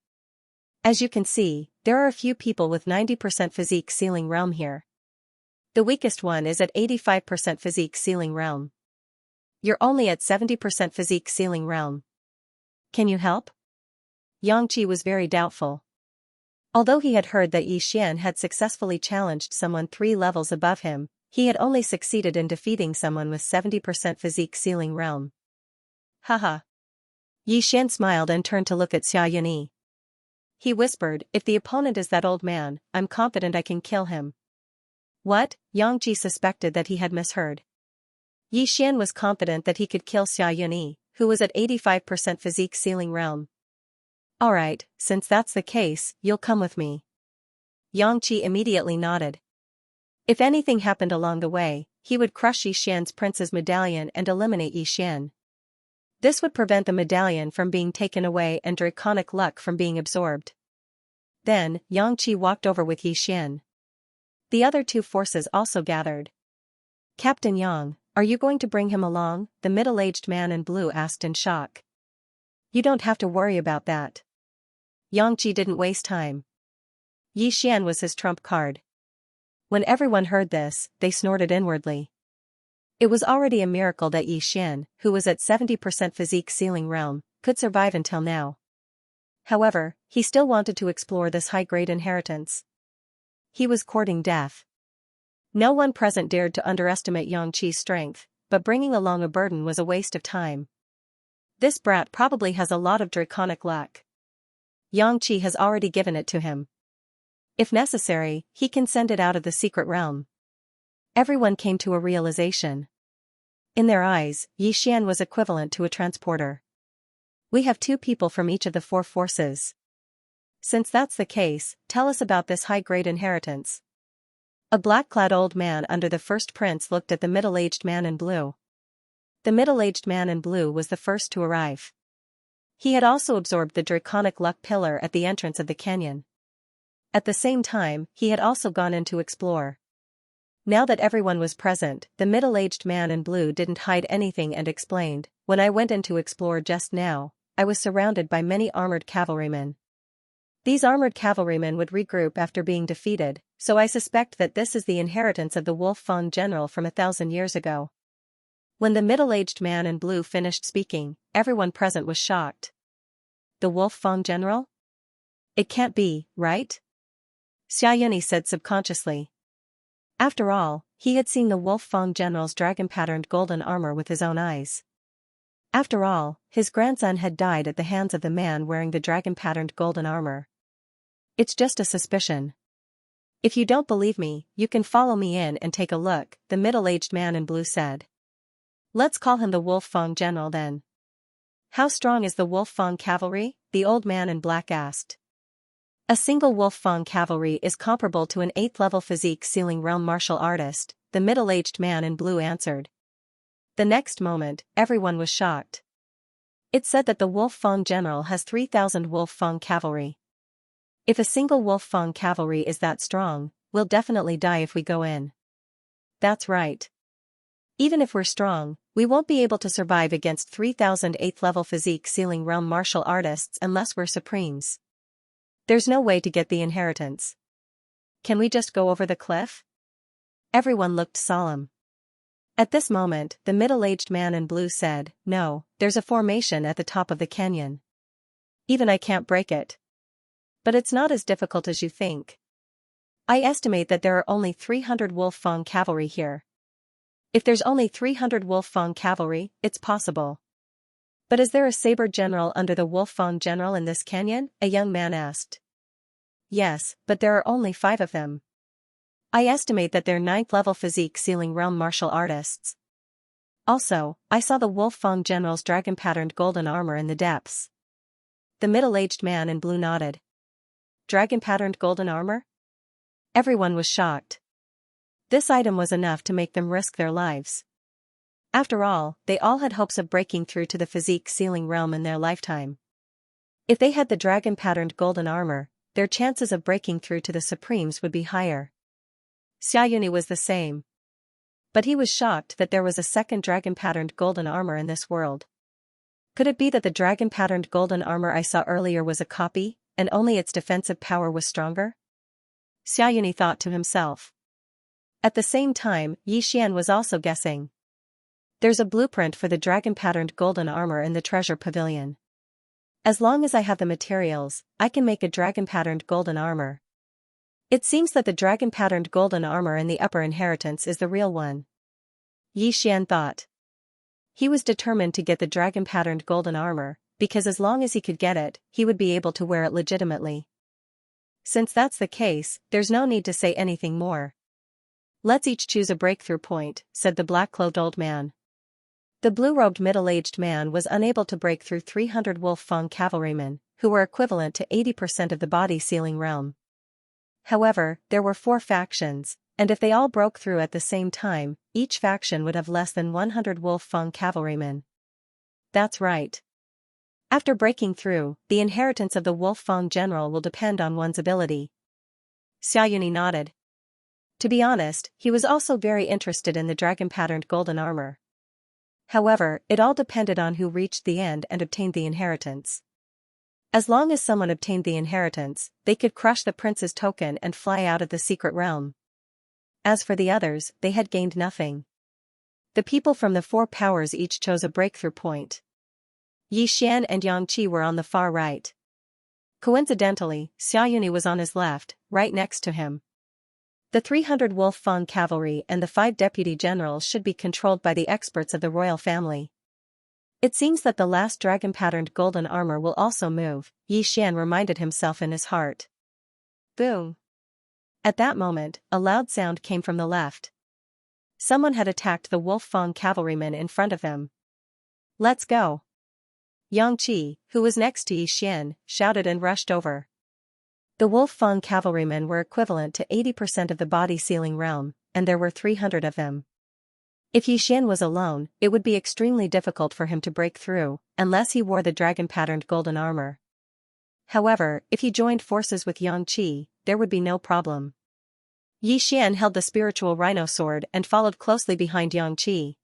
As you can see, there are a few people with 90% physique ceiling realm here. The weakest one is at 85% physique ceiling realm. You're only at 70% physique ceiling realm. Can you help? Xianxia was very doubtful. Although he had heard that Xian had successfully challenged someone 3 levels above him, he had only succeeded in defeating someone with 70% physique ceiling realm. Haha. Xian smiled and turned to look at Xiaoyuni. He whispered, if the opponent is that old man, I'm confident I can kill him. What? Xianxia suspected that he had misheard. Xian was confident that he could kill Xiaoyuni, who was at 85% physique ceiling realm. Alright, since that's the case, you'll come with me. Xianxia immediately nodded. If anything happened along the way, he would crush Xian's prince's medallion and eliminate Xian. This would prevent the medallion from being taken away and draconic luck from being absorbed. Then, Xianxia walked over with Xian. The other 2 forces also gathered. Captain Yang, are you going to bring him along? The middle-aged man in blue asked in shock. You don't have to worry about that. Xianxia didn't waste time. Xian was his trump card. When everyone heard this, they snorted inwardly. It was already a miracle that Xian, who was at 70% physique ceiling realm, could survive until now. However, he still wanted to explore this high-grade inheritance. He was courting death. No one present dared to underestimate Xianxia's strength, but bringing along a burden was a waste of time. This brat probably has a lot of draconic luck. Xianxia has already given it to him. If necessary, he can send it out of the secret realm. Everyone came to a realization. In their eyes, Xian was equivalent to a transporter. We have 2 people from each of the 4 forces. Since that's the case, tell us about this high-grade inheritance. A black-clad old man under the first prince looked at the middle-aged man in blue. The middle-aged man in blue was the first to arrive. He had also absorbed the draconic luck pillar at the entrance of the canyon. At the same time, he had also gone in to explore. Now that everyone was present, the middle-aged man in blue didn't hide anything and explained, when I went in to explore just now, I was surrounded by many armored cavalrymen. These armored cavalrymen would regroup after being defeated, so I suspect that this is the inheritance of the Wolf Fang general from 1,000 years ago. When the middle-aged man in blue finished speaking, everyone present was shocked. The Wolf Fang general? It can't be, right? Xiaoyuni said subconsciously. After all, he had seen the Wolf Fang general's dragon-patterned golden armor with his own eyes. After all, his grandson had died at the hands of the man wearing the dragon-patterned golden armor. It's just a suspicion. If you don't believe me, you can follow me in and take a look, the middle-aged man in blue said. Let's call him the Wolf Fang general then. How strong is the Wolf Fang cavalry? The old man in black asked. A single Wolf Fang cavalry is comparable to an 8th-level physique ceiling realm martial artist, the middle-aged man in blue answered. The next moment, everyone was shocked. It said that the Wolf Fang general has 3,000 Wolf Fang cavalry. If a single Wolf Fang cavalry is that strong, we'll definitely die if we go in. That's right. Even if we're strong, we won't be able to survive against 3,000 8th-level physique ceiling realm martial artists unless we're supremes. There's no way to get the inheritance. Can we just go over the cliff? Everyone looked solemn. At this moment, the middle-aged man in blue said, no, there's a formation at the top of the canyon. Even I can't break it. But it's not as difficult as you think. I estimate that there are only 300 Wolf Fang cavalry here. If there's only 300 Wolf Fang cavalry, it's possible. But is there a saber general under the Wolf Fang general in this canyon? A young man asked. Yes, but there are only 5 of them. I estimate that they're 9th-level physique ceiling realm martial artists. Also, I saw the Wolf Fang general's dragon-patterned golden armor in the depths. The middle-aged man in blue nodded. Dragon-patterned golden armor? Everyone was shocked. This item was enough to make them risk their lives. After all, they all had hopes of breaking through to the physique sealing realm in their lifetime. If they had the dragon-patterned golden armor, their chances of breaking through to the Supremes would be higher. Xiaoyuni was the same. But he was shocked that there was a second dragon-patterned golden armor in this world. Could it be that the dragon-patterned golden armor I saw earlier was a copy, and only its defensive power was stronger? Xiaoyuni thought to himself. At the same time, Yi Xian was also guessing. There's a blueprint for the dragon-patterned golden armor in the treasure pavilion. As long as I have the materials, I can make a dragon-patterned golden armor. It seems that the dragon-patterned golden armor in the upper inheritance is the real one. Yi Xian thought. He was determined to get the dragon-patterned golden armor, because as long as he could get it, he would be able to wear it legitimately. Since that's the case, there's no need to say anything more. Let's each choose a breakthrough point, said the black-clothed old man. The blue-robed middle-aged man was unable to break through 300 Wolf-Fang cavalrymen, who were equivalent to 80% of the body-sealing realm. However, there were 4 factions, and if they all broke through at the same time, each faction would have less than 100 Wolf-Fang cavalrymen. That's right. After breaking through, the inheritance of the Wolf-Fang general will depend on one's ability. Xiaoyuni nodded. To be honest, he was also very interested in the dragon-patterned golden armor. However, it all depended on who reached the end and obtained the inheritance. As long as someone obtained the inheritance, they could crush the prince's token and fly out of the secret realm. As for the others, they had gained nothing. The people from the 4 powers each chose a breakthrough point. Yi Xian and Xianxia were on the far right. Coincidentally, Xiaoyuni was on his left, right next to him. The 300 Wolf-Fang cavalry and the 5 deputy generals should be controlled by the experts of the royal family. It seems that the last dragon-patterned golden armor will also move, Yi Xian reminded himself in his heart. Boom! At that moment, a loud sound came from the left. Someone had attacked the Wolf-Fang cavalrymen in front of them. Let's go! Xianxia, who was next to Yi Xian, shouted and rushed over. The Wolf-Fang cavalrymen were equivalent to 80% of the body-sealing realm, and there were 300 of them. If Yi Xian was alone, it would be extremely difficult for him to break through, unless he wore the dragon-patterned golden armor. However, if he joined forces with Xianxia, there would be no problem. Yi Xian held the spiritual rhino sword and followed closely behind Xianxia.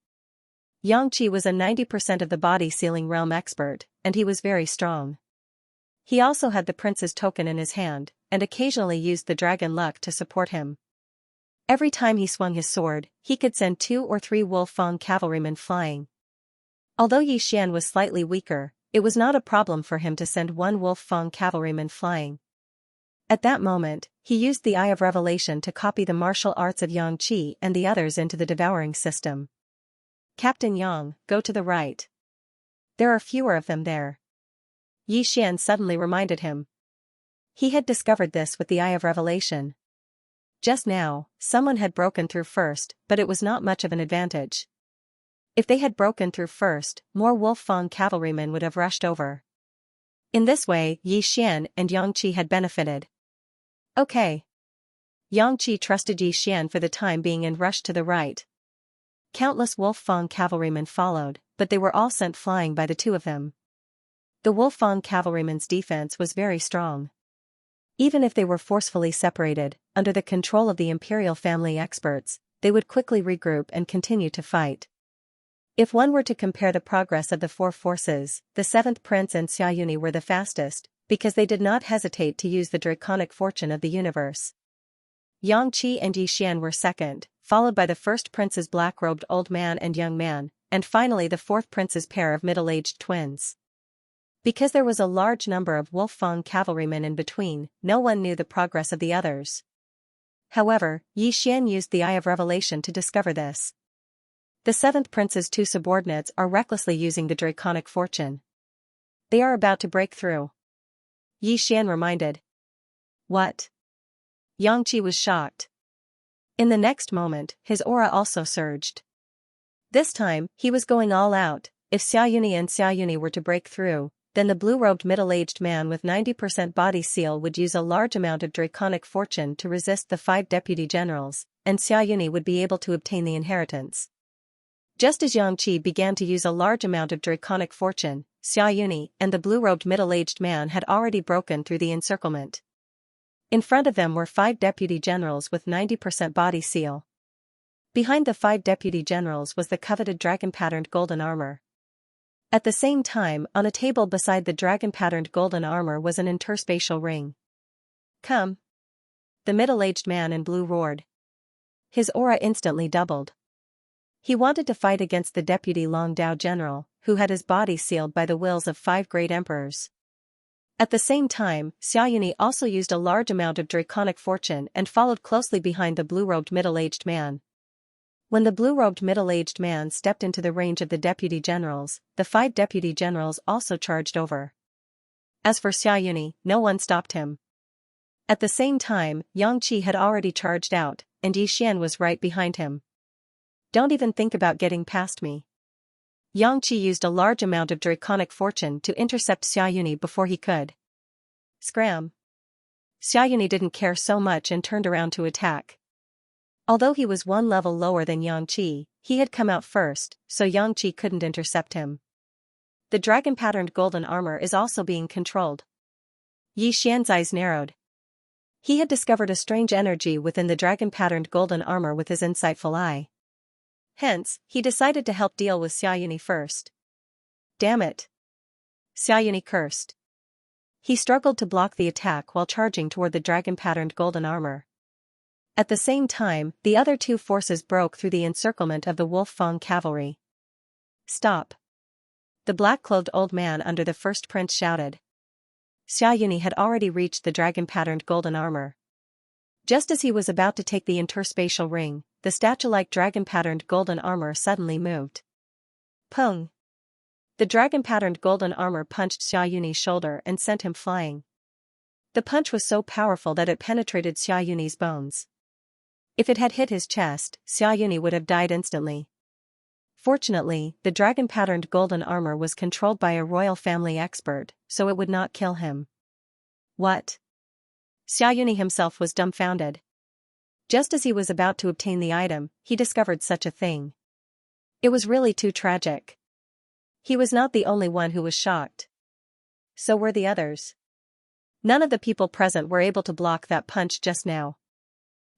Xianxia was a 90% of the body-sealing realm expert, and he was very strong. He also had the prince's token in his hand, and occasionally used the dragon luck to support him. Every time he swung his sword, he could send 2 or 3 Wolf-Fang cavalrymen flying. Although Yi Xian was slightly weaker, it was not a problem for him to send 1 Wolf-Fang cavalryman flying. At that moment, he used the Eye of Revelation to copy the martial arts of Xianxia and the others into the Devouring system. Captain Yang, go to the right. There are fewer of them there. Yi Xian suddenly reminded him. He had discovered this with the Eye of Revelation. Just now, someone had broken through first, but it was not much of an advantage. If they had broken through first, more Wolf-Fang cavalrymen would have rushed over. In this way, Yi Xian and Xianxia had benefited. Okay. Xianxia trusted Yi Xian for the time being and rushed to the right. Countless Wolf-Fang cavalrymen followed, but they were all sent flying by the 2 of them. The Wolf-Fang cavalrymen's defense was very strong. Even if they were forcefully separated, under the control of the imperial family experts, they would quickly regroup and continue to fight. If one were to compare the progress of the 4 forces, the 7th prince and Xiaoyuni were the fastest, because they did not hesitate to use the draconic fortune of the universe. Xianxia and Yi Xian were second, followed by the 1st prince's black-robed old man and young man, and finally the 4th prince's pair of middle-aged twins. Because there was a large number of Wolf-Fang cavalrymen in between, no one knew the progress of the others. However, Yi Xian used the Eye of Revelation to discover this. The 7th prince's 2 subordinates are recklessly using the draconic fortune. They are about to break through. Yi Xian reminded. What? Xianxia was shocked. In the next moment, his aura also surged. This time, he was going all out. If Xiaoyuni were to break through, then the blue-robed middle-aged man with 90% body seal would use a large amount of draconic fortune to resist the 5 deputy generals, and Xiaoyuni would be able to obtain the inheritance. Just as Xianxia began to use a large amount of draconic fortune, Xiaoyuni and the blue-robed middle-aged man had already broken through the encirclement. In front of them were 5 deputy generals with 90% body seal. Behind the 5 deputy generals was the coveted dragon-patterned golden armor. At the same time, on a table beside the dragon-patterned golden armor was an interspatial ring. "Come!" the middle-aged man in blue roared. His aura instantly doubled. He wanted to fight against the deputy Long Dao general, who had his body sealed by the wills of 5 great emperors. At the same time, Xiaoyuni also used a large amount of draconic fortune and followed closely behind the blue-robed middle-aged man. When the blue-robed middle-aged man stepped into the range of the deputy generals, the 5 deputy generals also charged over. As for Xiaoyuni, no one stopped him. At the same time, Xianxia had already charged out, and Yixian was right behind him. "Don't even think about getting past me." Xianxia used a large amount of draconic fortune to intercept Xiaoyuni before he could. Scram! Xiaoyuni didn't care so much and turned around to attack. Although he was 1 level lower than Xianxia, he had come out first, so Xianxia couldn't intercept him. The dragon-patterned golden armor is also being controlled. Yixian's eyes narrowed. He had discovered a strange energy within the dragon-patterned golden armor with his insightful eye. Hence, he decided to help deal with Xiaoyuni first. "Damn it!" Xiaoyuni cursed. He struggled to block the attack while charging toward the dragon-patterned golden armor. At the same time, the other 2 forces broke through the encirclement of the Wolf Fang cavalry. "Stop!" the black-clothed old man under the first prince shouted. Xiaoyuni had already reached the dragon-patterned golden armor. Just as he was about to take the interspatial ring, the statue-like dragon-patterned golden armor suddenly moved. Pung! The dragon-patterned golden armor punched Xiaoyuni's shoulder and sent him flying. The punch was so powerful that it penetrated Xiaoyuni's bones. If it had hit his chest, Xiaoyuni would have died instantly. Fortunately, the dragon-patterned golden armor was controlled by a royal family expert, so it would not kill him. What? Xiaoyuni himself was dumbfounded. Just as he was about to obtain the item, he discovered such a thing. It was really too tragic. He was not the only one who was shocked. So were the others. None of the people present were able to block that punch just now.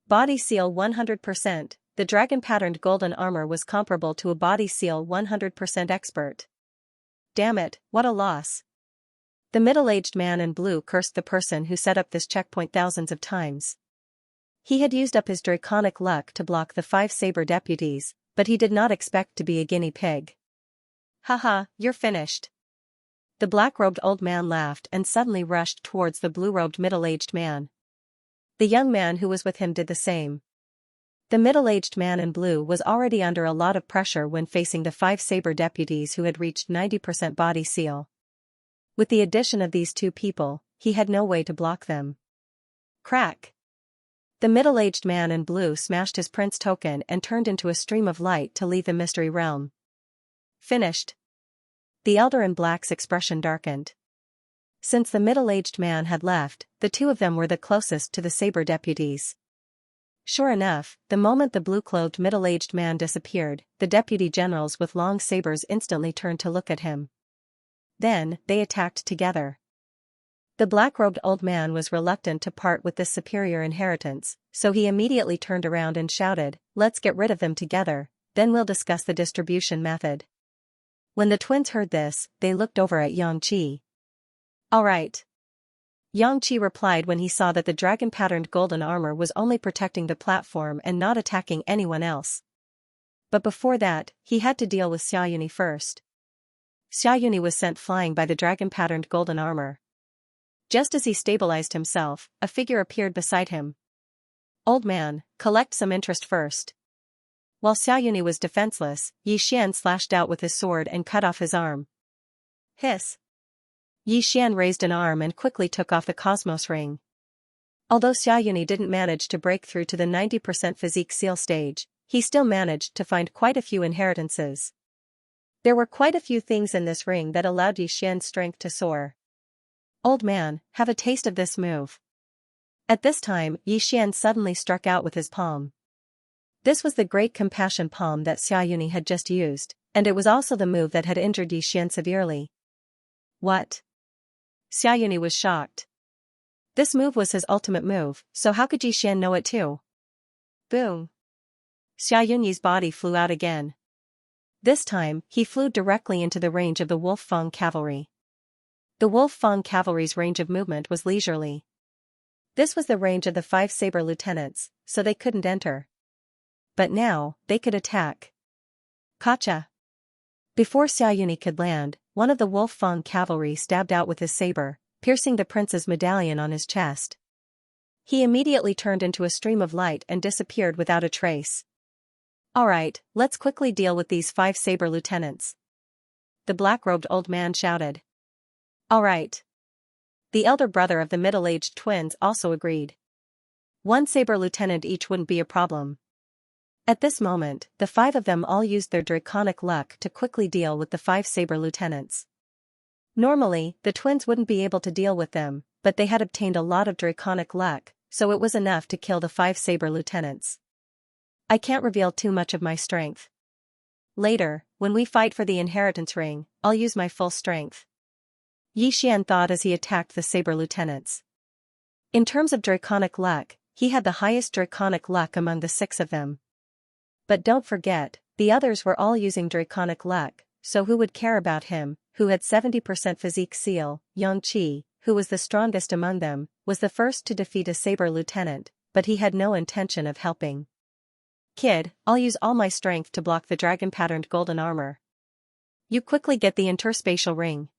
Body seal 100%, the dragon-patterned golden armor was comparable to a body seal 100% expert. Damn it, what a loss. The middle-aged man in blue cursed the person who set up this checkpoint thousands of times. He had used up his draconic luck to block the 5 saber deputies, but he did not expect to be a guinea pig. "Haha, you're finished." The black-robed old man laughed and suddenly rushed towards the blue-robed middle-aged man. The young man who was with him did the same. The middle-aged man in blue was already under a lot of pressure when facing the 5 saber deputies who had reached 90% body seal. With the addition of these 2 people, he had no way to block them. Crack! The middle-aged man in blue smashed his prince token and turned into a stream of light to leave the mystery realm. Finished. The elder in black's expression darkened. Since the middle-aged man had left, the 2 of them were the closest to the saber deputies. Sure enough, the moment the blue-clothed middle-aged man disappeared, the deputy generals with long sabers instantly turned to look at him. Then, they attacked together. The black-robed old man was reluctant to part with this superior inheritance, so he immediately turned around and shouted, "Let's get rid of them together, then we'll discuss the distribution method." When the twins heard this, they looked over at Xianxia. "All right." Xianxia replied when he saw that the dragon-patterned golden armor was only protecting the platform and not attacking anyone else. But before that, he had to deal with Xiaoyuni first. Xiaoyuni was sent flying by the dragon-patterned golden armor. Just as he stabilized himself, a figure appeared beside him. "Old man, collect some interest first." While Xiaoyuni was defenseless, Yixian slashed out with his sword and cut off his arm. Hiss! Yixian raised an arm and quickly took off the Cosmos ring. Although Xiaoyuni didn't manage to break through to the 90% physique seal stage, he still managed to find quite a few inheritances. There were quite a few things in this ring that allowed Yixian's strength to soar. "Old man, have a taste of this move." At this time, Yixian suddenly struck out with his palm. This was the great compassion palm that Xiaoyuni had just used, and it was also the move that had injured Yi Xian severely. What? Xiaoyuni was shocked. This move was his ultimate move, so how could Yi Xian know it too? Boom. Xiaoyuni's body flew out again. This time, he flew directly into the range of the Wolf Fang cavalry. The Wolf Fang cavalry's range of movement was leisurely. This was the range of the 5 saber lieutenants, so they couldn't enter. But now, they could attack. Gotcha! Before Xiaoyuni could land, one of the Wolf Fang cavalry stabbed out with his saber, piercing the prince's medallion on his chest. He immediately turned into a stream of light and disappeared without a trace. Alright, let's quickly deal with these 5 saber lieutenants. The black-robed old man shouted. Alright. The elder brother of the middle-aged twins also agreed. 1 saber lieutenant each wouldn't be a problem. At this moment, the 5 of them all used their draconic luck to quickly deal with the 5 saber lieutenants. Normally, the twins wouldn't be able to deal with them, but they had obtained a lot of draconic luck, so it was enough to kill the 5 saber lieutenants. I can't reveal too much of my strength. Later, when we fight for the inheritance ring, I'll use my full strength. Yi Xian thought as he attacked the saber lieutenants. In terms of draconic luck, he had the highest draconic luck among the 6 of them. But don't forget, the others were all using draconic luck, so who would care about him, who had 70% physique seal? Xianxia, who was the strongest among them, was the first to defeat a saber lieutenant, but he had no intention of helping. Kid, I'll use all my strength to block the dragon-patterned golden armor. You quickly get the interspatial ring.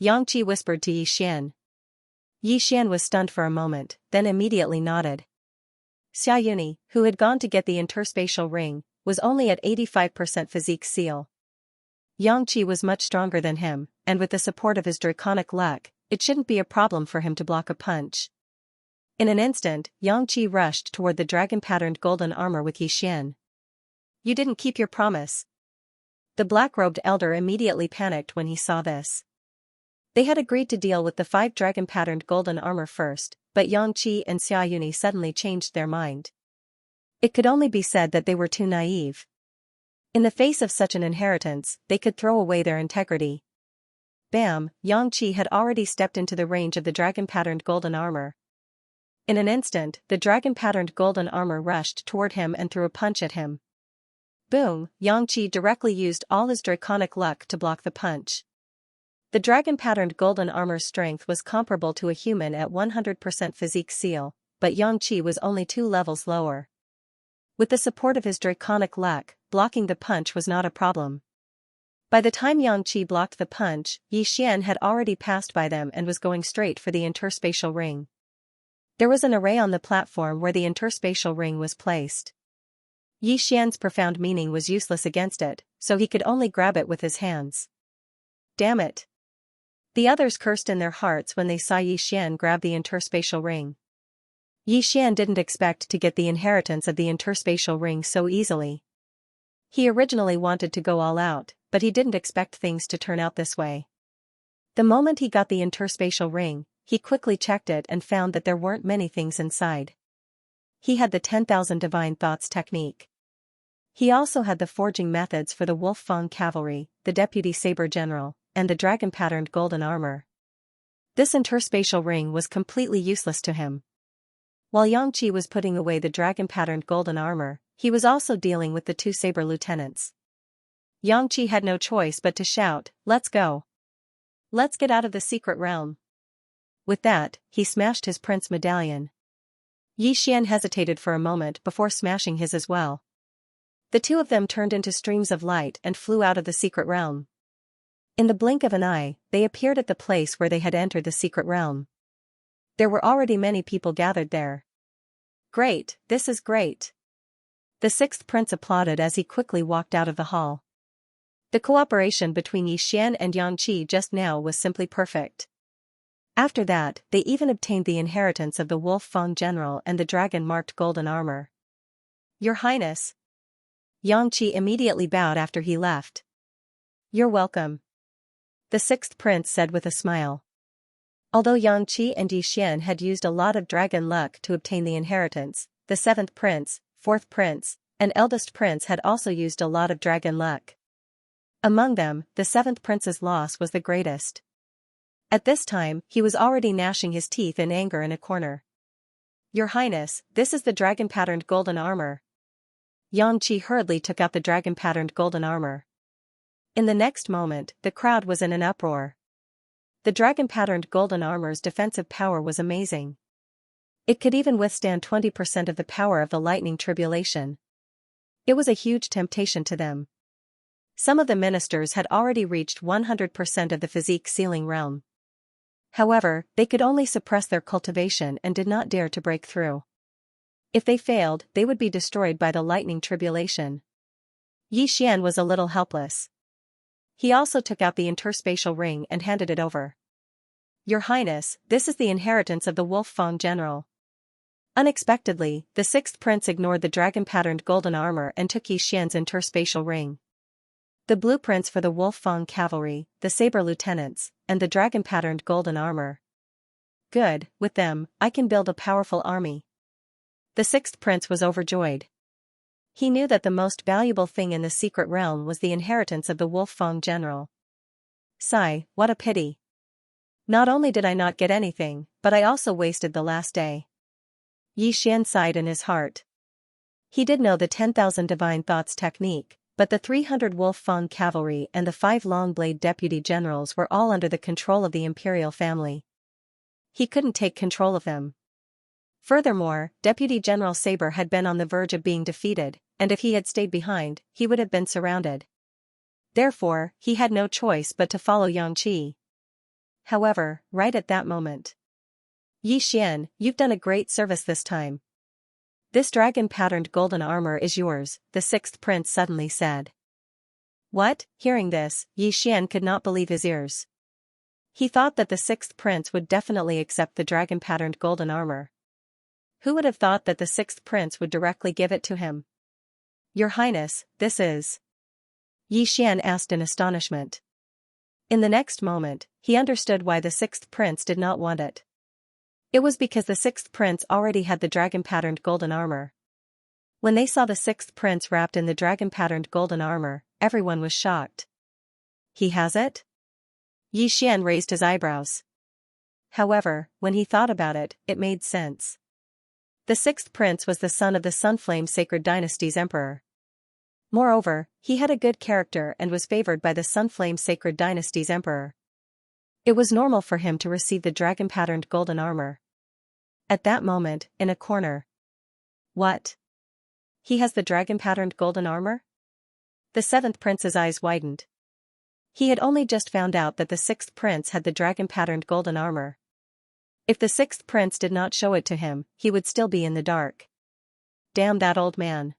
Xianxia whispered to Yi Xian. Yi Xian was stunned for a moment, then immediately nodded. Xiaoyuni, who had gone to get the interspatial ring, was only at 85% physique seal. Xianxia was much stronger than him, and with the support of his draconic luck, it shouldn't be a problem for him to block a punch. In an instant, Xianxia rushed toward the dragon-patterned golden armor with Yi Xian. You didn't keep your promise. The black-robed elder immediately panicked when he saw this. They had agreed to deal with the 5 dragon-patterned golden armor first, but Xianxia and Xiaoyuni suddenly changed their mind. It could only be said that they were too naive. In the face of such an inheritance, they could throw away their integrity. Bam! Xianxia had already stepped into the range of the dragon-patterned golden armor. In an instant, the dragon-patterned golden armor rushed toward him and threw a punch at him. Boom! Xianxia directly used all his draconic luck to block the punch. The dragon-patterned golden armor's strength was comparable to a human at 100% physique seal, but Xianxia was only 2 levels lower. With the support of his draconic luck, blocking the punch was not a problem. By the time Xianxia blocked the punch, Yi Xian had already passed by them and was going straight for the interspatial ring. There was an array on the platform where the interspatial ring was placed. Yi Xian's profound meaning was useless against it, so he could only grab it with his hands. Damn it! The others cursed in their hearts when they saw Yi Xian grab the interspatial ring. Yi Xian didn't expect to get the inheritance of the interspatial ring so easily. He originally wanted to go all out, but he didn't expect things to turn out this way. The moment he got the interspatial ring, he quickly checked it and found that there weren't many things inside. He had the 10,000 divine thoughts technique. He also had the forging methods for the Wolf Fang cavalry, the deputy saber general, and the dragon-patterned golden armor. This interspatial ring was completely useless to him. While Xianxia was putting away the dragon-patterned golden armor, he was also dealing with the 2 saber lieutenants. Xianxia had no choice but to shout, "Let's go! Let's get out of the secret realm!" With that, he smashed his prince medallion. Yi Xian hesitated for a moment before smashing his as well. The 2 of them turned into streams of light and flew out of the secret realm. In the blink of an eye, they appeared at the place where they had entered the secret realm. There were already many people gathered there. Great, this is great! The 6th prince applauded as he quickly walked out of the hall. The cooperation between Yi Xian and Xianxia just now was simply perfect. After that, they even obtained the inheritance of the Wolf Fang general and the dragon-marked golden armor. Your Highness! Xianxia immediately bowed after he left. You're welcome. The 6th prince said with a smile. Although Xianxia and Yi Xian had used a lot of dragon luck to obtain the inheritance, the 7th prince, 4th prince, and eldest prince had also used a lot of dragon luck. Among them, the seventh prince's loss was the greatest. At this time, he was already gnashing his teeth in anger in a corner. "Your Highness, this is the dragon-patterned golden armor." Xianxia hurriedly took out the dragon-patterned golden armor. In the next moment, the crowd was in an uproar. The dragon-patterned golden armor's defensive power was amazing. It could even withstand 20% of the power of the lightning tribulation. It was a huge temptation to them. Some of the ministers had already reached 100% of the physique ceiling realm. However, they could only suppress their cultivation and did not dare to break through. If they failed, they would be destroyed by the lightning tribulation. Xian was a little helpless. He also took out the interspatial ring and handed it over. "Your Highness, this is the inheritance of the Wolf Fang general." Unexpectedly, the sixth prince ignored the dragon-patterned golden armor and took Xian's interspatial ring. The blueprints for the Wolf Fang cavalry, the saber lieutenants, and the dragon-patterned golden armor. Good, with them, I can build a powerful army. The sixth prince was overjoyed. He knew that the most valuable thing in the secret realm was the inheritance of the Wolf Fang general. Sigh, what a pity. Not only did I not get anything, but I also wasted the last day. Xian sighed in his heart. He did know the 10,000 divine thoughts technique, but the 300 Wolf Fang cavalry and the 5 long-blade deputy generals were all under the control of the imperial family. He couldn't take control of them. Furthermore, Deputy General Saber had been on the verge of being defeated, and if he had stayed behind, he would have been surrounded. Therefore, he had no choice but to follow Xianxia. However, right at that moment, "Xian, you've done a great service this time. This dragon-patterned golden armor is yours," the sixth prince suddenly said. What? Hearing this, Xian could not believe his ears. He thought that the sixth prince would definitely accept the dragon-patterned golden armor. Who would have thought that the sixth prince would directly give it to him? "Your Highness, this is..." Xian asked in astonishment. In the next moment, he understood why the sixth prince did not want it. It was because the sixth prince already had the dragon-patterned golden armor. When they saw the sixth prince wrapped in the dragon-patterned golden armor, everyone was shocked. "He has it?" Xian raised his eyebrows. However, when he thought about it, it made sense. The sixth prince was the son of the Sunflame Sacred Dynasty's emperor. Moreover, he had a good character and was favored by the Sunflame Sacred Dynasty's emperor. It was normal for him to receive the dragon-patterned golden armor. At that moment, in a corner. What? He has the dragon-patterned golden armor? The seventh prince's eyes widened. He had only just found out that the sixth prince had the dragon-patterned golden armor. If the sixth prince did not show it to him, he would still be in the dark. Damn that old man.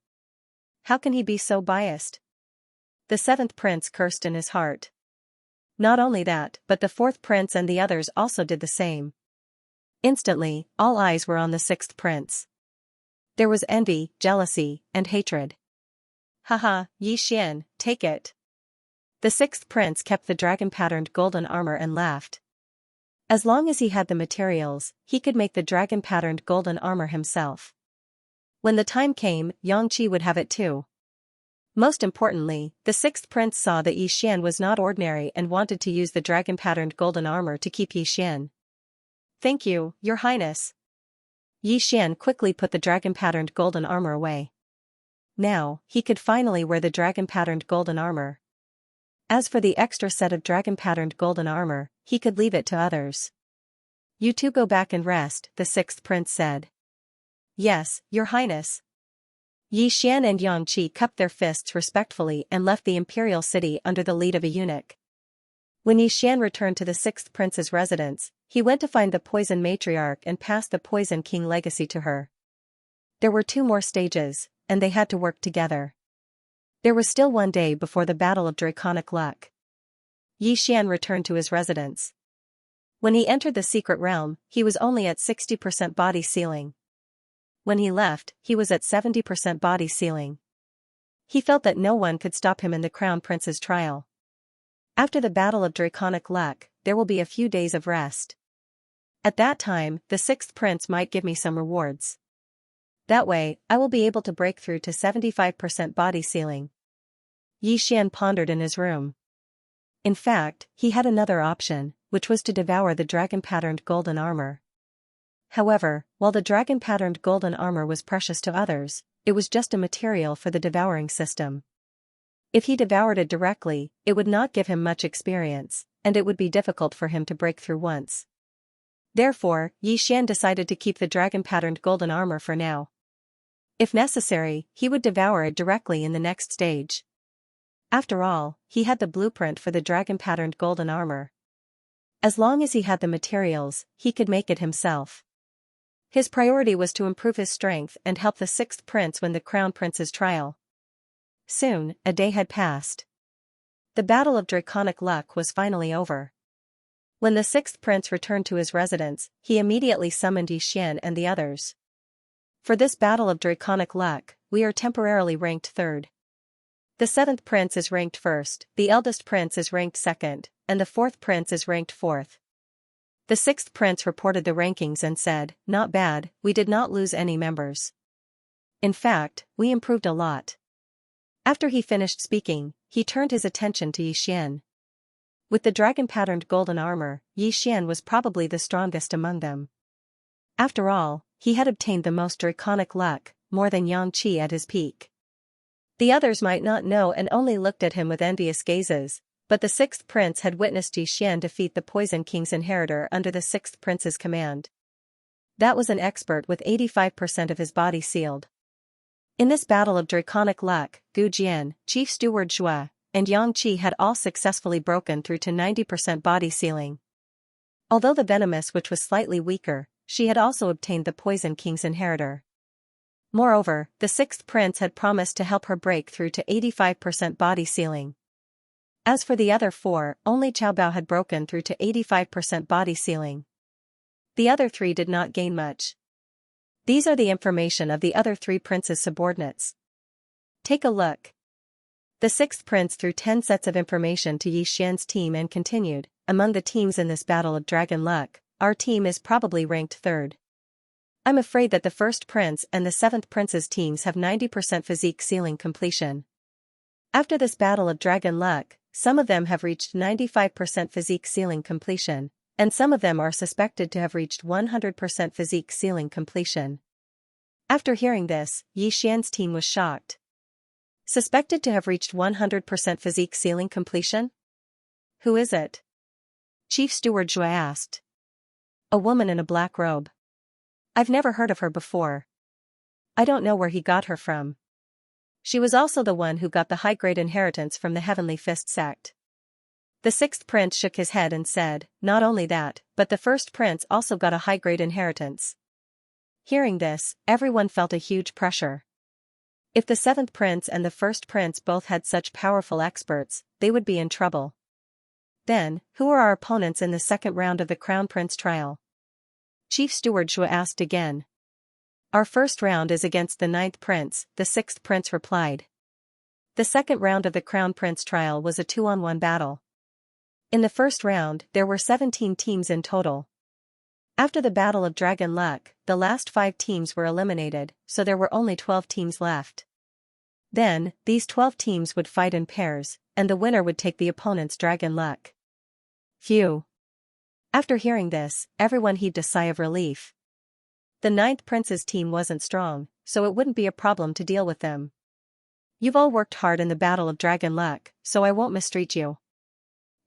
How can he be so biased? The seventh prince cursed in his heart. Not only that, but the fourth prince and the others also did the same. Instantly, all eyes were on the sixth prince. There was envy, jealousy, and hatred. Haha, Xian, take it. The sixth prince kept the dragon-patterned golden armor and laughed. As long as he had the materials, he could make the dragon-patterned golden armor himself. When the time came, Xianxia would have it too. Most importantly, the sixth prince saw that Xian was not ordinary and wanted to use the dragon-patterned golden armor to keep Xian. "Thank you, Your Highness." Xian quickly put the dragon-patterned golden armor away. Now, he could finally wear the dragon-patterned golden armor. As for the extra set of dragon-patterned golden armor, he could leave it to others. "You two go back and rest," the sixth prince said. "Yes, Your Highness." Xian and Xianxia cupped their fists respectfully and left the imperial city under the lead of a eunuch. When Xian returned to the sixth prince's residence, he went to find the poison matriarch and passed the poison king legacy to her. There were 2 more stages, and they had to work together. There was still 1 day before the Battle of Draconic Luck. Xian returned to his residence. When he entered the secret realm, he was only at 60% body sealing. When he left, he was at 70% body sealing. He felt that no one could stop him in the Crown Prince's trial. After the Battle of Draconic Luck, there will be a few days of rest. At that time, the sixth prince might give me some rewards. That way, I will be able to break through to 75% body sealing. Yi Xian pondered in his room. In fact, he had another option, which was to devour the dragon-patterned golden armor. However, while the dragon-patterned golden armor was precious to others, it was just a material for the devouring system. If he devoured it directly, it would not give him much experience, and it would be difficult for him to break through once. Therefore, Yi Xian decided to keep the dragon-patterned golden armor for now. If necessary, he would devour it directly in the next stage. After all, he had the blueprint for the dragon-patterned golden armor. As long as he had the materials, he could make it himself. His priority was to improve his strength and help the sixth prince win the crown prince's trial. Soon, a day had passed. The battle of draconic luck was finally over. When the sixth prince returned to his residence, he immediately summoned Yi Xian and the others. For this battle of draconic luck, we are temporarily ranked third. The seventh prince is ranked first, the eldest prince is ranked second, and the fourth prince is ranked fourth. The sixth prince reported the rankings and said, "Not bad, we did not lose any members. In fact, we improved a lot." After he finished speaking, he turned his attention to Yi Xian. With the dragon-patterned golden armor, Yi Xian was probably the strongest among them. After all, he had obtained the most draconic luck, more than Xianxia at his peak. The others might not know and only looked at him with envious gazes, but the sixth prince had witnessed Yi Xian defeat the Poison King's inheritor under the sixth prince's command. That was an expert with 85% of his body sealed. In this battle of draconic luck, Gu Jian, Chief Steward Zhua, and Yangqi had all successfully broken through to 90% body sealing. Although the venomous witch was slightly weaker, she had also obtained the Poison King's inheritor. Moreover, the sixth prince had promised to help her break through to 85% body sealing. As for the other four, only Cao Bao had broken through to 85% body sealing. The other three did not gain much. These are the information of the other three princes' subordinates. Take a look. The sixth prince threw 10 sets of information to Yi Xian's team and continued, "Among the teams in this battle of dragon luck, our team is probably ranked third. I'm afraid that the first prince and the seventh prince's teams have 90% physique sealing completion. After this battle of dragon luck, some of them have reached 95% physique sealing completion, and some of them are suspected to have reached 100% physique sealing completion." After hearing this, Yi Xian's team was shocked. Suspected to have reached 100% physique sealing completion? Who is it? Chief Steward Zhua asked. A woman in a black robe. I've never heard of her before. I don't know where he got her from. She was also the one who got the high-grade inheritance from the Heavenly Fist sect. The sixth prince shook his head and said, "Not only that, but the first prince also got a high-grade inheritance." Hearing this, everyone felt a huge pressure. If the seventh prince and the first prince both had such powerful experts, they would be in trouble. Then, who are our opponents in the second round of the Crown Prince trial? Chief Steward Zhua asked again. Our first round is against the ninth prince, the sixth prince replied. The second round of the Crown Prince trial was a 2-on-1 battle. In the first round, there were 17 teams in total. After the Battle of Dragon Luck, the last 5 teams were eliminated, so there were only 12 teams left. Then, these 12 teams would fight in pairs, and the winner would take the opponent's Dragon Luck. Phew. After hearing this, everyone heaved a sigh of relief. The ninth prince's team wasn't strong, so it wouldn't be a problem to deal with them. You've all worked hard in the Battle of Dragon Luck, so I won't mistreat you.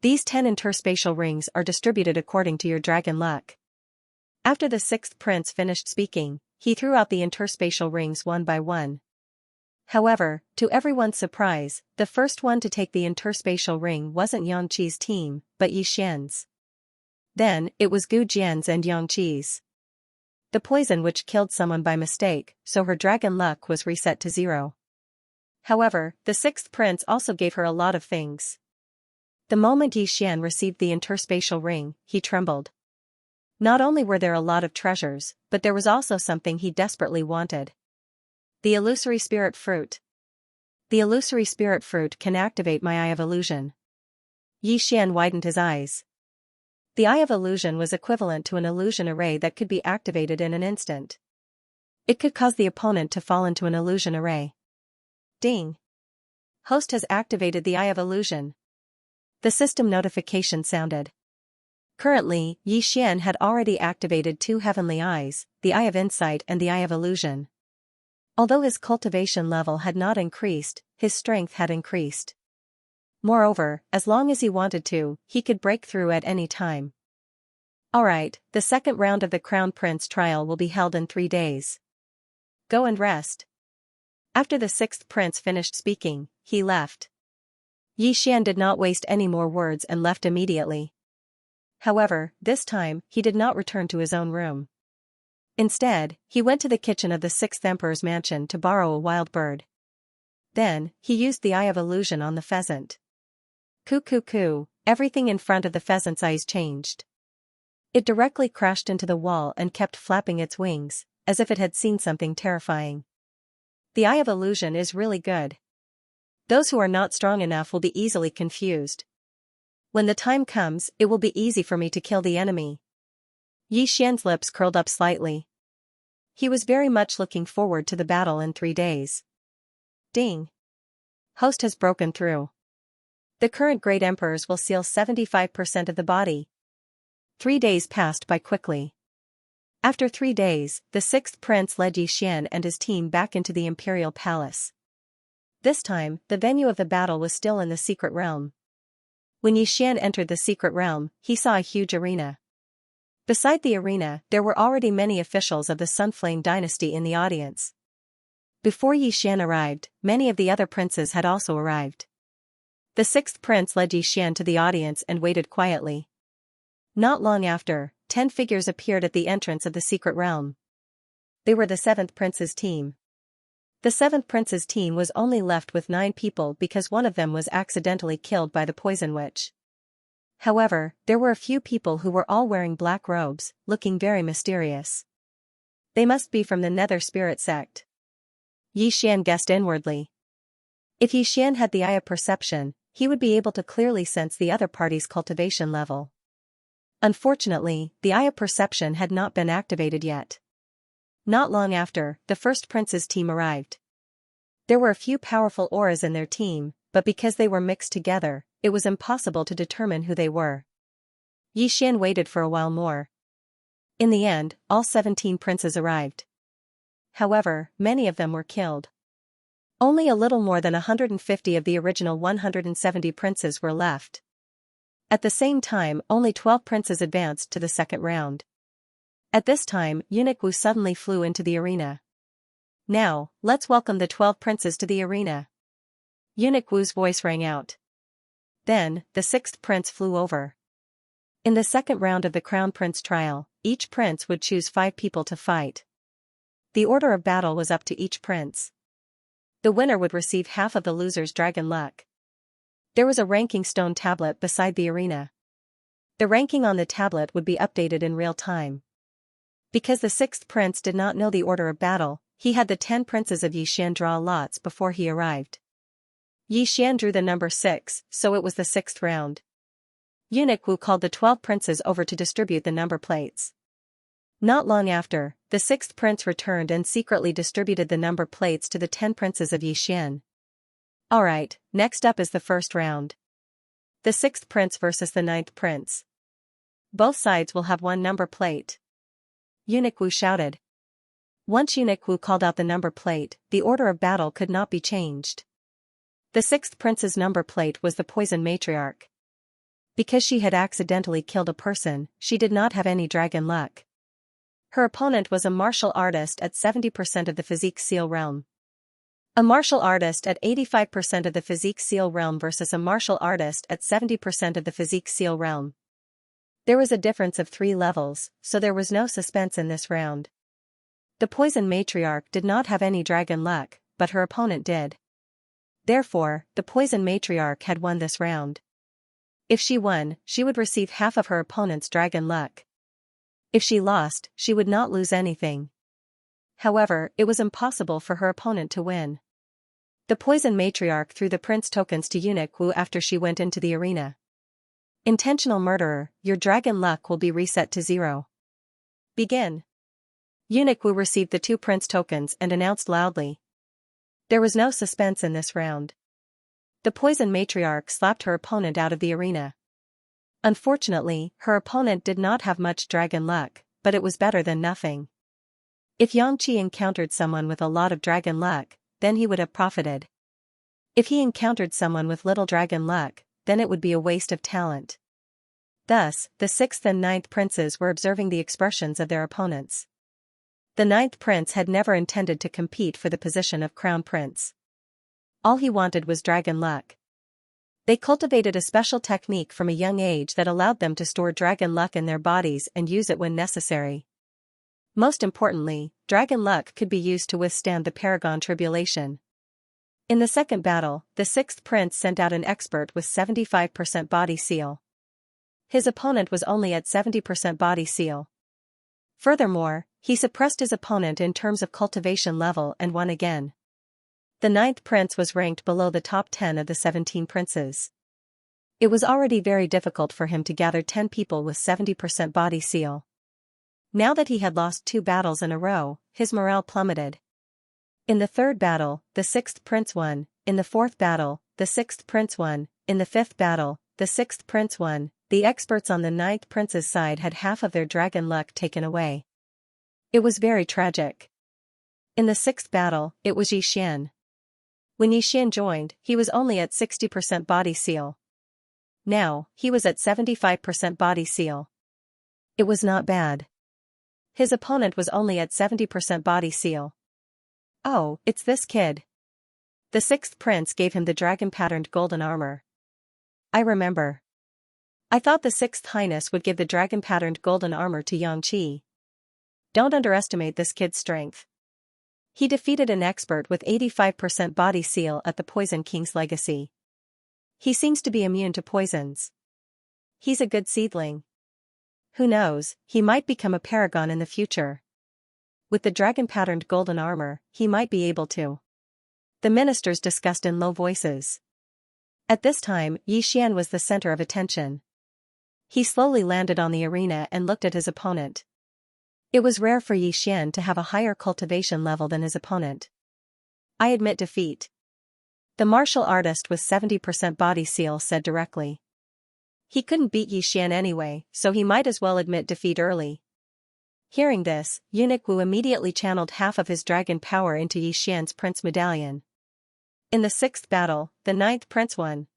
These 10 interspatial rings are distributed according to your Dragon Luck. After the sixth prince finished speaking, he threw out the interspatial rings one by one. However, to everyone's surprise, the first one to take the interspatial ring wasn't Yangqi's team, but Yi Xian's. Then, it was Gu Jian's and Yangqi's. The poison witch killed someone by mistake, so her dragon luck was reset to 0. However, the sixth prince also gave her a lot of things. The moment Yi Xian received the interspatial ring, he trembled. Not only were there a lot of treasures, but there was also something he desperately wanted. The illusory spirit fruit. The illusory spirit fruit can activate my Eye of Illusion. Yi Xian widened his eyes. The Eye of Illusion was equivalent to an illusion array that could be activated in an instant. It could cause the opponent to fall into an illusion array. Ding! Host has activated the Eye of Illusion. The system notification sounded. Currently, Xian had already activated 2 heavenly eyes, the Eye of Insight and the Eye of Illusion. Although his cultivation level had not increased, his strength had increased. Moreover, as long as he wanted to, he could break through at any time. Alright, the second round of the Crown Prince trial will be held in 3 days. Go and rest. After the 6th prince finished speaking, he left. Xian did not waste any more words and left immediately. However, this time, he did not return to his own room. Instead, he went to the kitchen of the 6th emperor's mansion to borrow a wild bird. Then, he used the Eye of Illusion on the pheasant. Coo coo coo, everything in front of the pheasant's eyes changed. It directly crashed into the wall and kept flapping its wings, as if it had seen something terrifying. The Eye of Illusion is really good. Those who are not strong enough will be easily confused. When the time comes, it will be easy for me to kill the enemy. Xian's lips curled up slightly. He was very much looking forward to the battle in 3 days. Ding! Host has broken through. The current great emperors will seal 75% of the body. 3 days passed by quickly. After 3 days, the 6th prince led Xian and his team back into the imperial palace. This time, the venue of the battle was still in the secret realm. When Xian entered the secret realm, he saw a huge arena. Beside the arena, there were already many officials of the Sunflame dynasty in the audience. Before Xian arrived, many of the other princes had also arrived. The 6th prince led Xian to the audience and waited quietly. Not long after, 10 figures appeared at the entrance of the secret realm. They were the 7th prince's team. The 7th prince's team was only left with 9 people because one of them was accidentally killed by the poison witch. However, there were a few people who were all wearing black robes, looking very mysterious. They must be from the Nether Spirit sect. Xian guessed inwardly. If Xian had the Eye of Perception, he would be able to clearly sense the other party's cultivation level. Unfortunately, the Eye of Perception had not been activated yet. Not long after, the 1st prince's team arrived. There were a few powerful auras in their team, but because they were mixed together, it was impossible to determine who they were. Xian waited for a while more. In the end, all 17 princes arrived. However, many of them were killed. Only a little more than 150 of the original 170 princes were left. At the same time, only 12 princes advanced to the second round. At this time, Eunuch Wu suddenly flew into the arena. Now, let's welcome the 12 princes to the arena. Eunuch Wu's voice rang out. Then, the 6th prince flew over. In the second round of the Crown Prince trial, each prince would choose 5 people to fight. The order of battle was up to each prince. The winner would receive half of the loser's dragon luck. There was a ranking stone tablet beside the arena. The ranking on the tablet would be updated in real time. Because the 6th prince did not know the order of battle, he had the 10 princes of Xian draw lots before he arrived. Xian drew the number 6, so it was the 6th round. Eunuch Wu called the 12 princes over to distribute the number plates. Not long after, the 6th prince returned and secretly distributed the number plates to the 10 princes of Xian. Alright, next up is the first round. The 6th prince versus the 9th prince. Both sides will have 1 number plate. Eunuch Wu shouted. Once Eunuch Wu called out the number plate, the order of battle could not be changed. The 6th prince's number plate was the Poison Matriarch. Because she had accidentally killed a person, she did not have any dragon luck. Her opponent was a martial artist at 70% of the physique seal realm. A martial artist at 85% of the physique seal realm versus a martial artist at 70% of the physique seal realm. There was a difference of 3 levels, so there was no suspense in this round. The Poison Matriarch did not have any dragon luck, but her opponent did. Therefore, the Poison Matriarch had won this round. If she won, she would receive half of her opponent's dragon luck. If she lost, she would not lose anything. However, it was impossible for her opponent to win. The Poison Matriarch threw the prince tokens to Eunuch Wu after she went into the arena. Intentional murderer, your dragon luck will be reset to 0. Begin. Eunuch Wu received the 2 prince tokens and announced loudly. There was no suspense in this round. The poison matriarch slapped her opponent out of the arena. Unfortunately, her opponent did not have much dragon luck, but it was better than nothing. If Xianxia encountered someone with a lot of dragon luck, then he would have profited. If he encountered someone with little dragon luck, then it would be a waste of talent. Thus, the 6th and 9th princes were observing the expressions of their opponents. The 9th prince had never intended to compete for the position of crown prince. All he wanted was dragon luck. They cultivated a special technique from a young age that allowed them to store dragon luck in their bodies and use it when necessary. Most importantly, dragon luck could be used to withstand the Paragon Tribulation. In the second battle, the 6th prince sent out an expert with 75% body seal. His opponent was only at 70% body seal. Furthermore, he suppressed his opponent in terms of cultivation level and won again. The 9th prince was ranked below the top 10 of the 17 princes. It was already very difficult for him to gather 10 people with 70% body seal. Now that he had lost 2 battles in a row, his morale plummeted. In the 3rd battle, the 6th prince won. In the 4th battle, the 6th prince won. In the 5th battle, the 6th prince won. The experts on the 9th prince's side had half of their dragon luck taken away. It was very tragic. In the 6th battle, it was Xian. When Xian joined, he was only at 60% body seal. Now, he was at 75% body seal. It was not bad. His opponent was only at 70% body seal. Oh, it's this kid. The 6th prince gave him the dragon-patterned golden armor. I remember. I thought the 6th Highness would give the dragon-patterned golden armor to Xianxia. Don't underestimate this kid's strength. He defeated an expert with 85% body seal at the Poison King's legacy. He seems to be immune to poisons. He's a good seedling. Who knows, he might become a paragon in the future. With the dragon-patterned golden armor, he might be able to. The ministers discussed in low voices. At this time, Xian was the center of attention. He slowly landed on the arena and looked at his opponent. It was rare for Xian to have a higher cultivation level than his opponent. I admit defeat. The martial artist with 70% body seal said directly. He couldn't beat Xian anyway, so he might as well admit defeat early. Hearing this, Eunuch Wu immediately channeled half of his dragon power into Xian's prince medallion. In the 6th battle, the 9th prince won.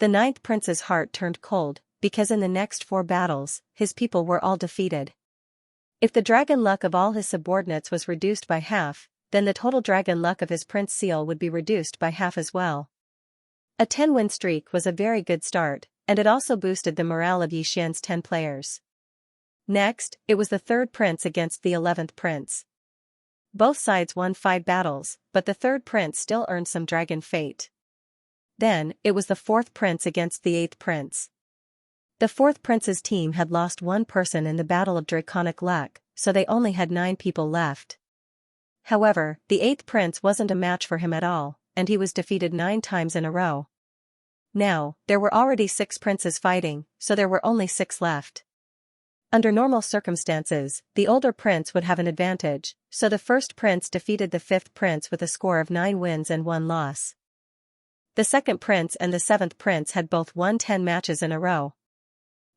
The 9th prince's heart turned cold, because in the next 4 battles, his people were all defeated. If the dragon luck of all his subordinates was reduced by half, then the total dragon luck of his prince seal would be reduced by half as well. A 10-win streak was a very good start, and it also boosted the morale of Xian's 10 players. Next, it was the 3rd prince against the 11th prince. Both sides won 5 battles, but the 3rd prince still earned some dragon fate. Then, it was the 4th prince against the 8th prince. The 4th prince's team had lost 1 person in the Battle of Draconic Luck, so they only had 9 people left. However, the 8th prince wasn't a match for him at all, and he was defeated 9 times in a row. Now, there were already 6 princes fighting, so there were only 6 left. Under normal circumstances, the older prince would have an advantage, so the 1st prince defeated the 5th prince with a score of 9 wins and 1 loss. The 2nd prince and the 7th prince had both won 10 matches in a row.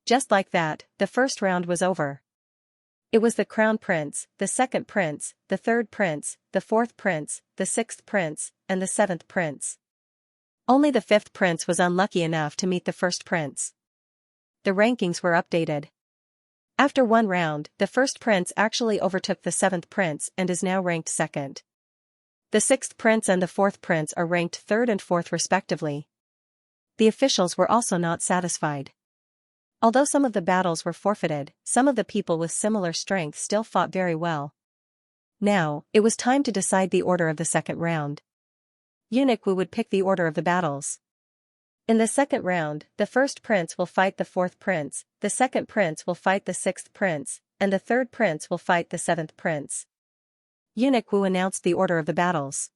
Just like that, the first round was over. It was the crown prince, the 2nd prince, the 3rd prince, the 4th prince, the 6th prince, and the 7th prince. Only the 5th prince was unlucky enough to meet the 1st prince. The rankings were updated. After 1 round, the 1st prince actually overtook the 7th prince and is now ranked 2nd. The 6th prince and the 4th prince are ranked 3rd and 4th respectively. The officials were also not satisfied. Although some of the battles were forfeited, some of the people with similar strength still fought very well. Now, it was time to decide the order of the 2nd round. Eunuch Wu would pick the order of the battles. In the 2nd round, the 1st prince will fight the 4th prince, the 2nd prince will fight the 6th prince, and the 3rd prince will fight the 7th prince. Eunuch Wu announced the order of the battles.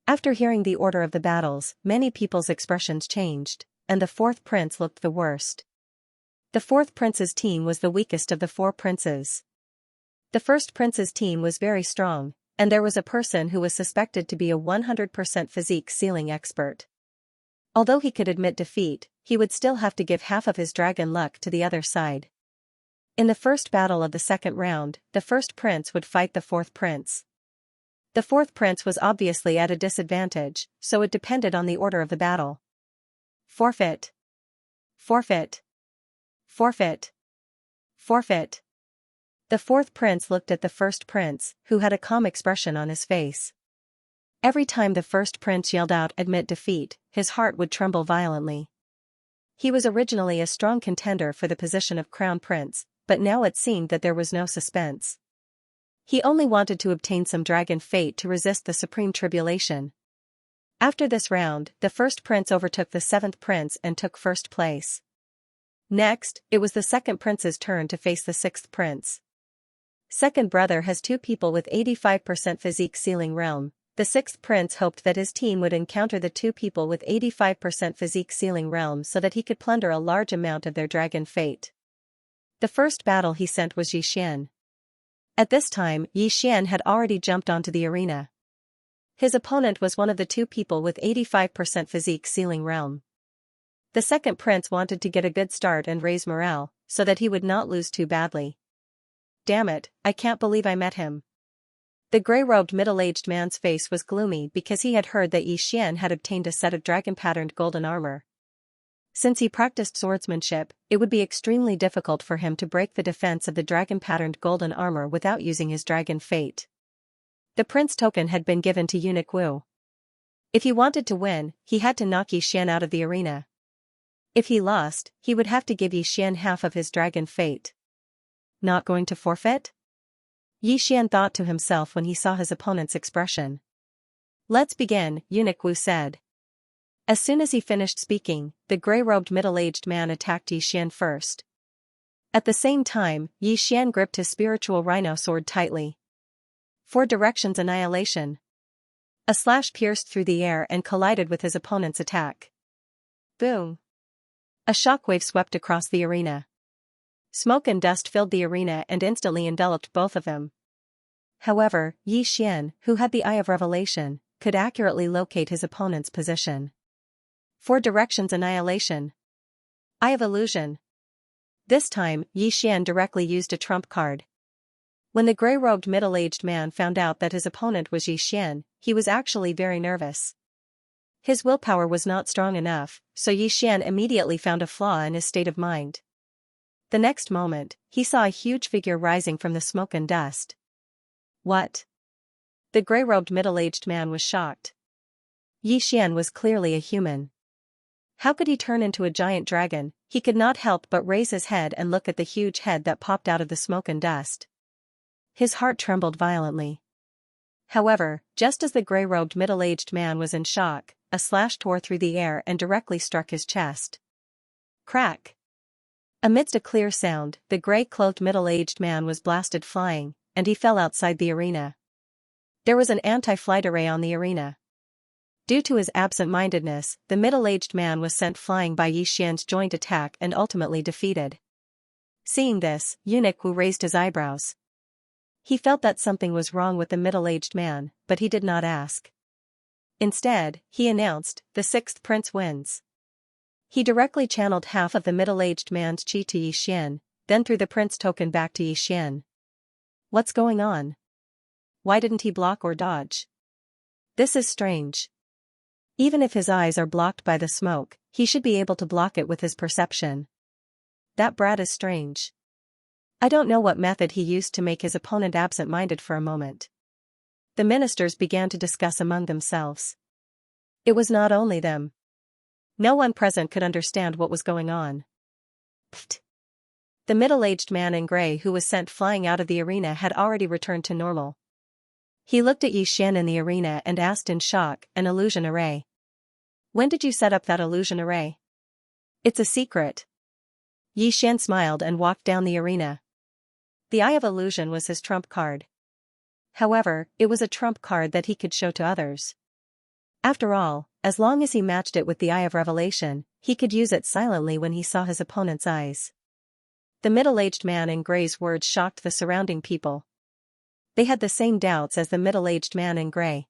After hearing the order of the battles, many people's expressions changed, and the 4th prince looked the worst. The 4th prince's team was the weakest of the 4 princes. The first prince's team was very strong, and there was a person who was suspected to be a 100% physique sealing expert. Although he could admit defeat, he would still have to give half of his dragon luck to the other side. In the first battle of the second round, the first prince would fight the fourth prince. The fourth prince was obviously at a disadvantage, so it depended on the order of the battle. Forfeit. Forfeit. Forfeit. Forfeit. The fourth prince looked at the first prince, who had a calm expression on his face. Every time the first prince yelled out "admit defeat," his heart would tremble violently. He was originally a strong contender for the position of crown prince, but now it seemed that there was no suspense. He only wanted to obtain some dragon fate to resist the supreme tribulation. After this round, the first prince overtook the seventh prince and took first place. Next, it was the second prince's turn to face the sixth prince. Second brother has two people with 85% physique sealing realm. The sixth prince hoped that his team would encounter the two people with 85% physique sealing realm so that he could plunder a large amount of their dragon fate. The first battle he sent was Xianxia. At this time, Xianxia had already jumped onto the arena. His opponent was one of the two people with 85% physique sealing realm. The second prince wanted to get a good start and raise morale, so that he would not lose too badly. Damn it, I can't believe I met him. The grey-robed middle-aged man's face was gloomy because he had heard that Xianxia had obtained a set of dragon-patterned golden armor. Since he practiced swordsmanship, it would be extremely difficult for him to break the defense of the dragon-patterned golden armor without using his dragon fate. The prince token had been given to Eunuch Wu. If he wanted to win, he had to knock Xianxia out of the arena. If he lost, he would have to give Xianxia half of his dragon fate. Not going to forfeit? Xianxia thought to himself when he saw his opponent's expression. Let's begin, Eunuch Wu said. As soon as he finished speaking, the grey-robed middle-aged man attacked Xianxia first. At the same time, Xianxia gripped his spiritual rhino sword tightly. 4 directions annihilation. A slash pierced through the air and collided with his opponent's attack. Boom. A shockwave swept across the arena. Smoke and dust filled the arena and instantly enveloped both of them. However, Xianxia, who had the Eye of Revelation, could accurately locate his opponent's position. 4 directions annihilation. Eye of Illusion. This time, Xianxia directly used a trump card. When the grey-robed middle-aged man found out that his opponent was Xianxia, he was actually very nervous. His willpower was not strong enough, so Xianxia immediately found a flaw in his state of mind. The next moment, he saw a huge figure rising from the smoke and dust. What? The grey-robed middle-aged man was shocked. Xianxia was clearly a human. How could he turn into a giant dragon? He could not help but raise his head and look at the huge head that popped out of the smoke and dust. His heart trembled violently. However, just as the grey-robed middle-aged man was in shock, a slash tore through the air and directly struck his chest. Crack! Amidst a clear sound, the grey-cloaked middle-aged man was blasted flying, and he fell outside the arena. There was an anti-flight array on the arena. Due to his absent-mindedness, the middle-aged man was sent flying by Xianxia's joint attack and ultimately defeated. Seeing this, Eunuch Wu raised his eyebrows. He felt that something was wrong with the middle-aged man, but he did not ask. Instead, he announced, "The sixth prince wins." He directly channeled half of the middle-aged man's chi to Xianxia, then threw the prince token back to Xianxia. What's going on? Why didn't he block or dodge? This is strange. Even if his eyes are blocked by the smoke, he should be able to block it with his perception. That brat is strange. I don't know what method he used to make his opponent absent-minded for a moment. The ministers began to discuss among themselves. It was not only them. No one present could understand what was going on. Pfft. The middle-aged man in grey who was sent flying out of the arena had already returned to normal. He looked at Xianxia in the arena and asked in shock, "An illusion array? When did you set up that illusion array?" "It's a secret." Xianxia smiled and walked down the arena. The Eye of Illusion was his trump card. However, it was a trump card that he could show to others. After all, as long as he matched it with the Eye of Revelation, he could use it silently when he saw his opponent's eyes. The middle-aged man in grey's words shocked the surrounding people. They had the same doubts as the middle-aged man in gray.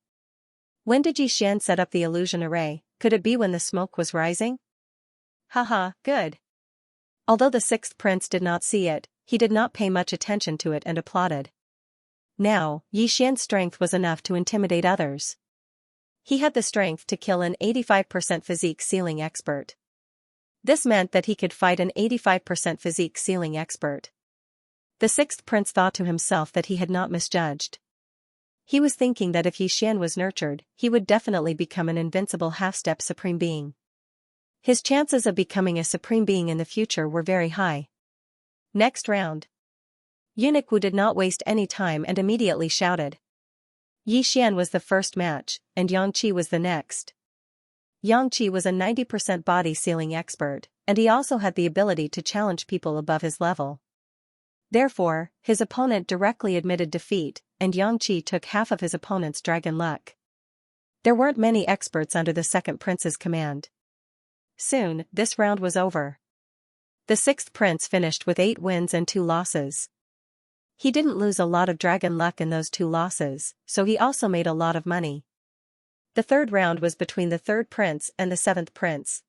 When did Xian set up the illusion array? Could it be when the smoke was rising? Haha, good. Although the sixth prince did not see it, he did not pay much attention to it and applauded. Now, Yi Xian's strength was enough to intimidate others. He had the strength to kill an 85% physique ceiling expert. This meant that he could fight an 85% physique ceiling expert. The sixth prince thought to himself that he had not misjudged. He was thinking that if Yi Xian was nurtured, he would definitely become an invincible half-step supreme being. His chances of becoming a supreme being in the future were very high. Next round. Eunuch Wu did not waste any time and immediately shouted. Yi Xian was the first match, and Xianxia was the next. Xianxia was a 90% body sealing expert, and he also had the ability to challenge people above his level. Therefore, his opponent directly admitted defeat, and Xianxia took half of his opponent's dragon luck. There weren't many experts under the second prince's command. Soon, this round was over. The sixth prince finished with 8 wins and 2 losses. He didn't lose a lot of dragon luck in those 2 losses, so he also made a lot of money. The third round was between the third prince and the seventh prince.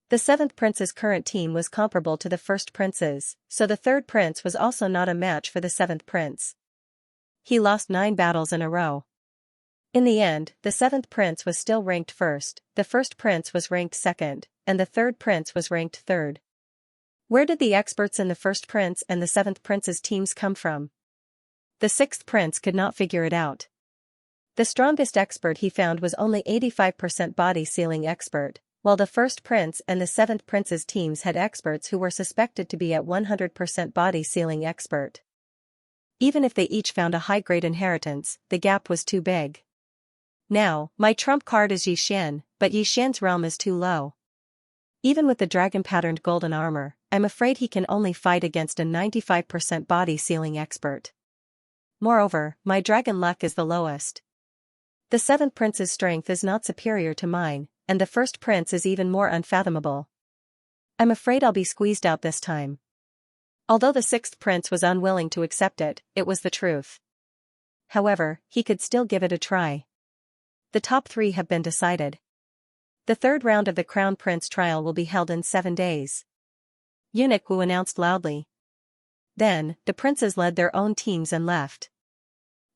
The seventh prince's current team was comparable to the first prince's, so the third prince was also not a match for the seventh prince. He lost 9 battles in a row. In the end, the seventh prince was still ranked first, the first prince was ranked second, and the third prince was ranked third. Where did the experts in the first prince and the seventh prince's teams come from? The sixth prince could not figure it out. The strongest expert he found was only 85% body sealing expert, while the first prince and the seventh prince's teams had experts who were suspected to be at 100% body sealing expert. Even if they each found a high-grade inheritance, the gap was too big. Now, my trump card is Yi Xian, but Yi Xian's realm is too low. Even with the dragon-patterned golden armor, I'm afraid he can only fight against a 95% body sealing expert. Moreover, my dragon luck is the lowest. The seventh prince's strength is not superior to mine, and the first prince is even more unfathomable. I'm afraid I'll be squeezed out this time. Although the sixth prince was unwilling to accept it, it was the truth. However, he could still give it a try. The top 3 have been decided. The third round of the Crown Prince trial will be held in 7 days. Eunuch Wu announced loudly. Then, the princes led their own teams and left.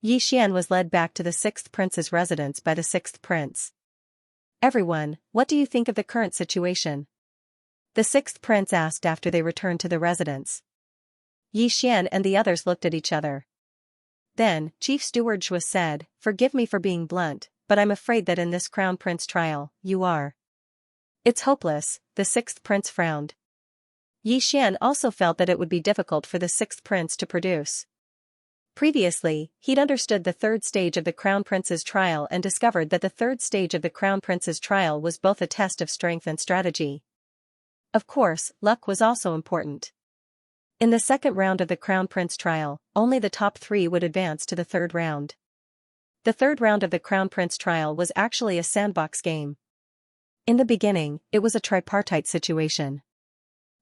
Yi Xian was led back to the sixth prince's residence by the sixth prince. Everyone, what do you think of the current situation? The sixth prince asked after they returned to the residence. Yi Xian and the others looked at each other. Then, Chief Steward Xue said, "Forgive me for being blunt, but I'm afraid that in this Crown Prince trial, you are. It's hopeless," the sixth prince frowned. Yi Xian also felt that it would be difficult for the sixth prince to produce. Previously, he'd understood the third stage of the Crown Prince's trial and discovered that the third stage of the Crown Prince's trial was both a test of strength and strategy. Of course, luck was also important. In the second round of the Crown Prince trial, only the top 3 would advance to the third round. The third round of the Crown Prince trial was actually a sandbox game. In the beginning, it was a tripartite situation.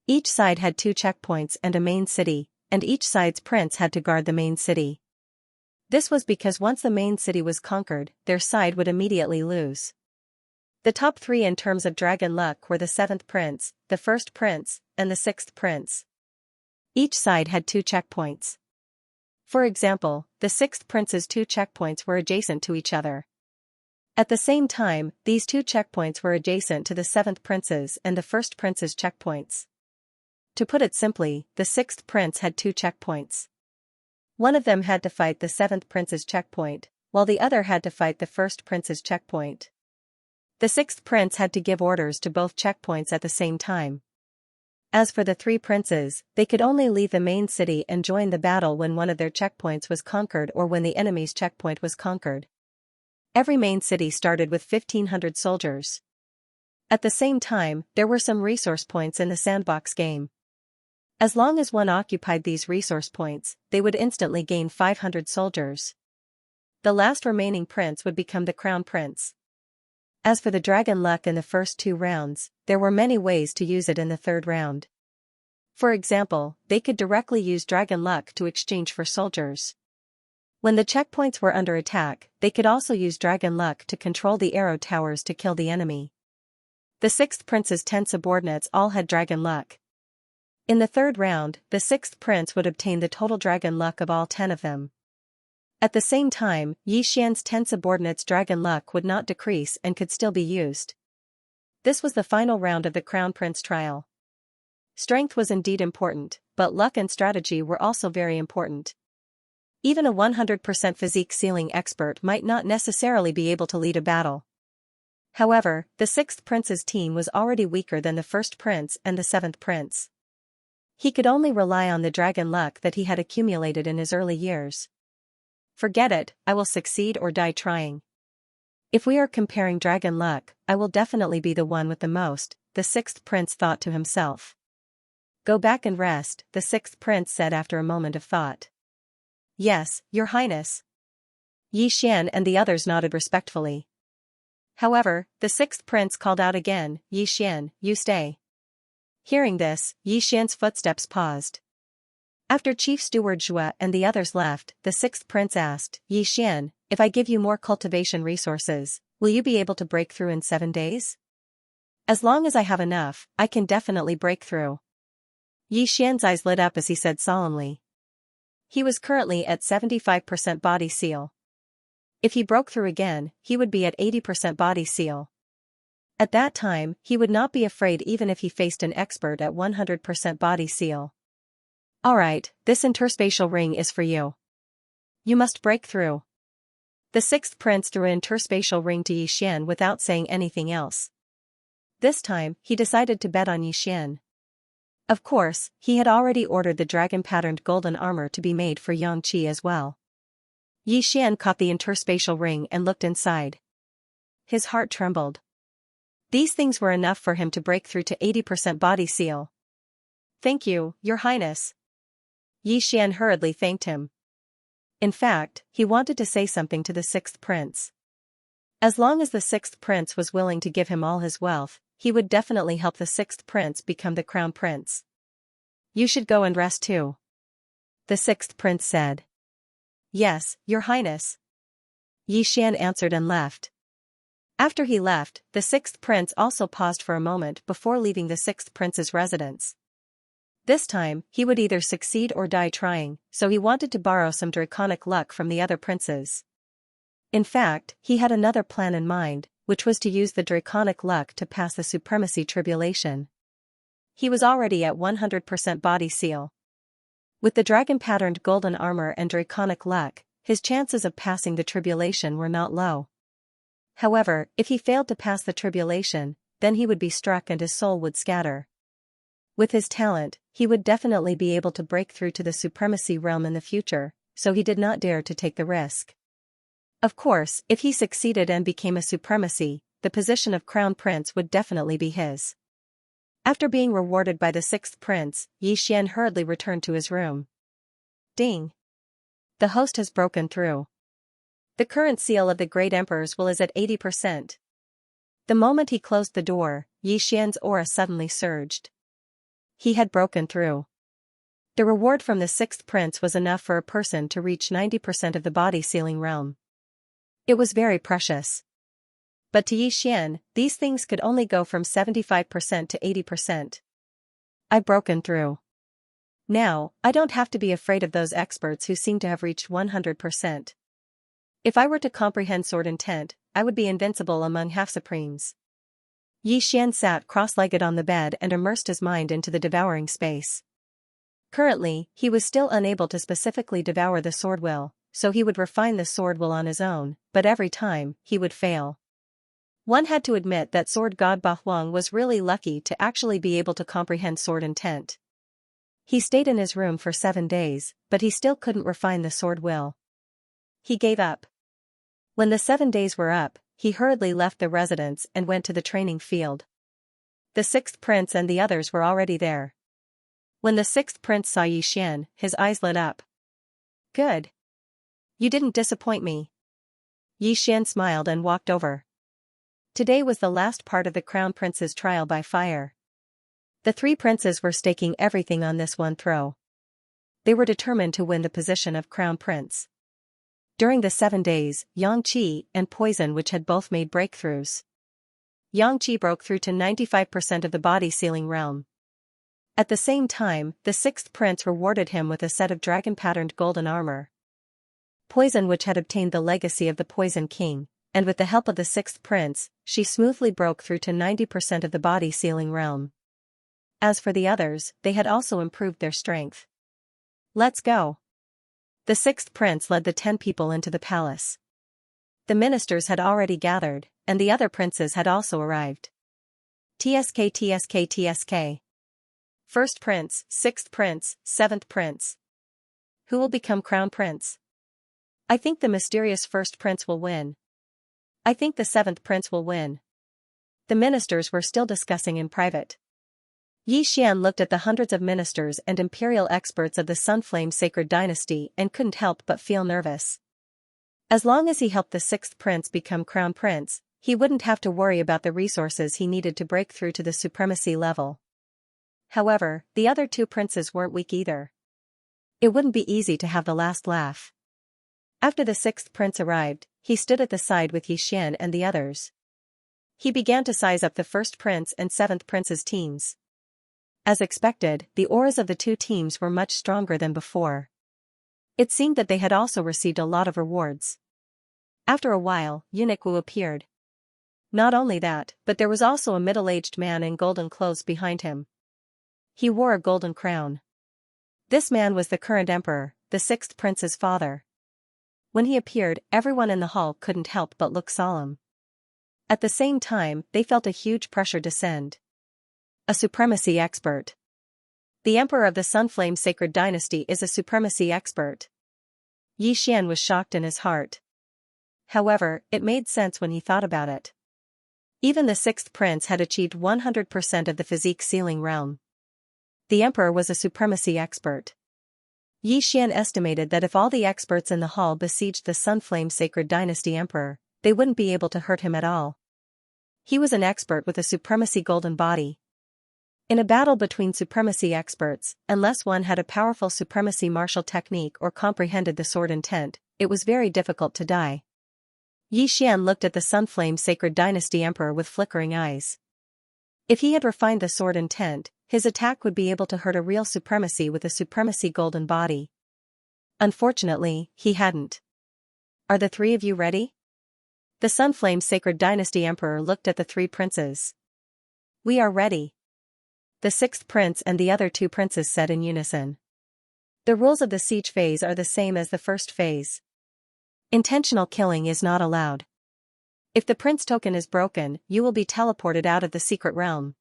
Each side had 2 checkpoints and a main city, and each side's prince had to guard the main city. This was because once the main city was conquered, their side would immediately lose. The top 3 in terms of dragon luck were the seventh prince, the first prince, and the sixth prince. Each side had 2 checkpoints. For example, the sixth prince's 2 checkpoints were adjacent to each other. At the same time, these 2 checkpoints were adjacent to the seventh prince's and the first prince's checkpoints. To put it simply, the sixth prince had 2 checkpoints. One of them had to fight the seventh prince's checkpoint, while the other had to fight the first prince's checkpoint. The sixth prince had to give orders to both checkpoints at the same time. As for the 3 princes, they could only leave the main city and join the battle when one of their checkpoints was conquered or when the enemy's checkpoint was conquered. Every main city started with 1,500 soldiers. At the same time, there were some resource points in the sandbox game. As long as one occupied these resource points, they would instantly gain 500 soldiers. The last remaining prince would become the crown prince. As for the dragon luck in the first 2 rounds, there were many ways to use it in the third round. For example, they could directly use dragon luck to exchange for soldiers. When the checkpoints were under attack, they could also use dragon luck to control the arrow towers to kill the enemy. The sixth prince's 10 subordinates all had dragon luck. In the third round, the sixth prince would obtain the total dragon luck of all 10 of them. At the same time, Xian's 10 subordinates' dragon luck would not decrease and could still be used. This was the final round of the Crown Prince trial. Strength was indeed important, but luck and strategy were also very important. Even a 100% physique ceiling expert might not necessarily be able to lead a battle. However, the sixth prince's team was already weaker than the first prince and the seventh prince. He could only rely on the dragon luck that he had accumulated in his early years. Forget it, I will succeed or die trying. If we are comparing dragon luck, I will definitely be the one with the most, the sixth prince thought to himself. Go back and rest, the sixth prince said after a moment of thought. Yes, your highness. Xian and the others nodded respectfully. However, the sixth prince called out again, Xian, you stay. Hearing this, Xian's footsteps paused. After Chief Steward Zhua and the others left, the sixth prince asked, Xian, if I give you more cultivation resources, will you be able to break through in 7 days? As long as I have enough, I can definitely break through. Xian's eyes lit up as he said solemnly. He was currently at 75% body seal. If he broke through again, he would be at 80% body seal. At that time, he would not be afraid even if he faced an expert at 100% body seal. Alright, this interspatial ring is for you. You must break through. The sixth prince threw an interspatial ring to Xian without saying anything else. This time, he decided to bet on Xian. Of course, he had already ordered the dragon-patterned golden armor to be made for Xianxia as well. Xian caught the interspatial ring and looked inside. His heart trembled. These things were enough for him to break through to 80% body seal. Thank you, your highness. Xian hurriedly thanked him. In fact, he wanted to say something to the sixth prince. As long as the sixth prince was willing to give him all his wealth, he would definitely help the sixth prince become the crown prince. You should go and rest too. The sixth prince said. Yes, your highness. Xian answered and left. After he left, the sixth prince also paused for a moment before leaving the sixth prince's residence. This time, he would either succeed or die trying, so he wanted to borrow some draconic luck from the other princes. In fact, he had another plan in mind, which was to use the draconic luck to pass the supremacy tribulation. He was already at 100% body seal. With the dragon-patterned golden armor and draconic luck, his chances of passing the tribulation were not low. However, if he failed to pass the tribulation, then he would be struck and his soul would scatter. With his talent, he would definitely be able to break through to the supremacy realm in the future, so he did not dare to take the risk. Of course, if he succeeded and became a supremacy, the position of crown prince would definitely be his. After being rewarded by the sixth prince, Xian hurriedly returned to his room. Ding! The host has broken through. The current seal of the Great Emperor's will is at 80%. The moment he closed the door, Xian's aura suddenly surged. He had broken through. The reward from the sixth prince was enough for a person to reach 90% of the body sealing realm. It was very precious. But to Xian, these things could only go from 75% to 80%. I've broken through. Now, I don't have to be afraid of those experts who seem to have reached 100%. If I were to comprehend sword intent, I would be invincible among half-supremes. Xian sat cross-legged on the bed and immersed his mind into the devouring space. Currently, he was still unable to specifically devour the sword will, so he would refine the sword will on his own, but every time, he would fail. One had to admit that sword god Bahuang was really lucky to actually be able to comprehend sword intent. He stayed in his room for 7 days, but he still couldn't refine the sword will. He gave up. When the 7 days were up, he hurriedly left the residence and went to the training field. The sixth prince and the others were already there. When the sixth prince saw Xian, his eyes lit up. Good. You didn't disappoint me. Xian smiled and walked over. Today was the last part of the crown prince's trial by fire. The 3 princes were staking everything on this one throw. They were determined to win the position of crown prince. During the 7 days, Xianxia and Poison which had both made breakthroughs. Xianxia broke through to 95% of the body-sealing realm. At the same time, the 6th prince rewarded him with a set of dragon-patterned golden armor. Poison which had obtained the legacy of the Poison King, and with the help of the 6th prince, she smoothly broke through to 90% of the body-sealing realm. As for the others, they had also improved their strength. Let's go. The 6th prince led the 10 people into the palace. The ministers had already gathered, and the other princes had also arrived. TSK TSK TSK. 1st prince, 6th prince, 7th prince. Who will become crown prince? I think the mysterious 1st prince will win. I think the 7th prince will win. The ministers were still discussing in private. Xian looked at the hundreds of ministers and imperial experts of the Sunflame Sacred Dynasty and couldn't help but feel nervous. As long as he helped the 6th prince become crown prince, he wouldn't have to worry about the resources he needed to break through to the supremacy level. However, the other 2 princes weren't weak either. It wouldn't be easy to have the last laugh. After the 6th prince arrived, he stood at the side with Xian and the others. He began to size up the 1st prince and 7th prince's teams. As expected, the auras of the 2 teams were much stronger than before. It seemed that they had also received a lot of rewards. After a while, Eunuch Wu appeared. Not only that, but there was also a middle-aged man in golden clothes behind him. He wore a golden crown. This man was the current emperor, the 6th prince's father. When he appeared, everyone in the hall couldn't help but look solemn. At the same time, they felt a huge pressure descend. A supremacy expert. The emperor of the Sunflame Sacred Dynasty is a supremacy expert. Xian was shocked in his heart. However, it made sense when he thought about it. Even the 6th prince had achieved 100% of the physique sealing realm. The emperor was a supremacy expert. Xian estimated that if all the experts in the hall besieged the Sunflame Sacred Dynasty emperor, they wouldn't be able to hurt him at all. He was an expert with a supremacy golden body. In a battle between supremacy experts, unless one had a powerful supremacy martial technique or comprehended the sword intent, it was very difficult to die. Xian looked at the Sunflame Sacred Dynasty emperor with flickering eyes. If he had refined the sword intent, his attack would be able to hurt a real supremacy with a supremacy golden body. Unfortunately, he hadn't. Are the 3 of you ready? The Sunflame Sacred Dynasty emperor looked at the 3 princes. We are ready. The 6th prince and the other 2 princes said in unison. The rules of the siege phase are the same as the first phase. Intentional killing is not allowed. If the prince token is broken, you will be teleported out of the secret realm.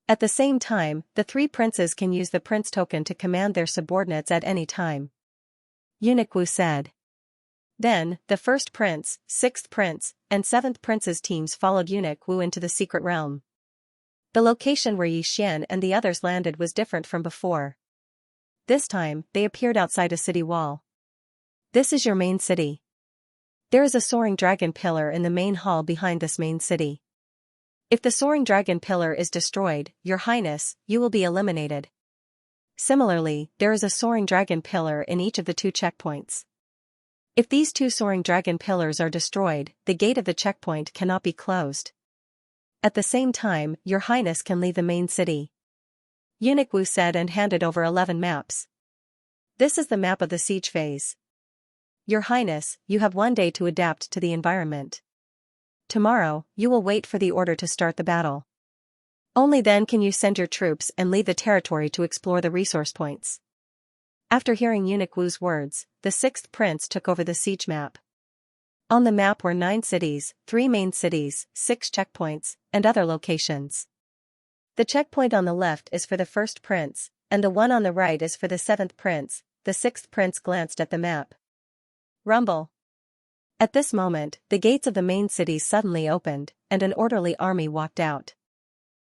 At the same time, the 3 princes can use the prince token to command their subordinates at any time. Eunuch Wu said. Then, the 1st prince, 6th prince, and 7th prince's teams followed Eunuch Wu into the secret realm. The location where Xian and the others landed was different from before. This time, they appeared outside a city wall. This is your main city. There is a soaring dragon pillar in the main hall behind this main city. If the soaring dragon pillar is destroyed, Your Highness, you will be eliminated. Similarly, there is a soaring dragon pillar in each of the 2 checkpoints. If these 2 soaring dragon pillars are destroyed, the gate of the checkpoint cannot be closed. At the same time, Your Highness can leave the main city. Eunuch Wu said and handed over 11 maps. This is the map of the siege phase. Your Highness, you have 1 day to adapt to the environment. Tomorrow, you will wait for the order to start the battle. Only then can you send your troops and leave the territory to explore the resource points. After hearing Eunuch Wu's words, the 6th prince took over the siege map. On the map were 9 cities, 3 main cities, 6 checkpoints, and other locations. The checkpoint on the left is for the 1st prince, and the one on the right is for the 7th prince. The 6th prince glanced at the map. Rumble. At this moment, the gates of the main cities suddenly opened, and an orderly army walked out.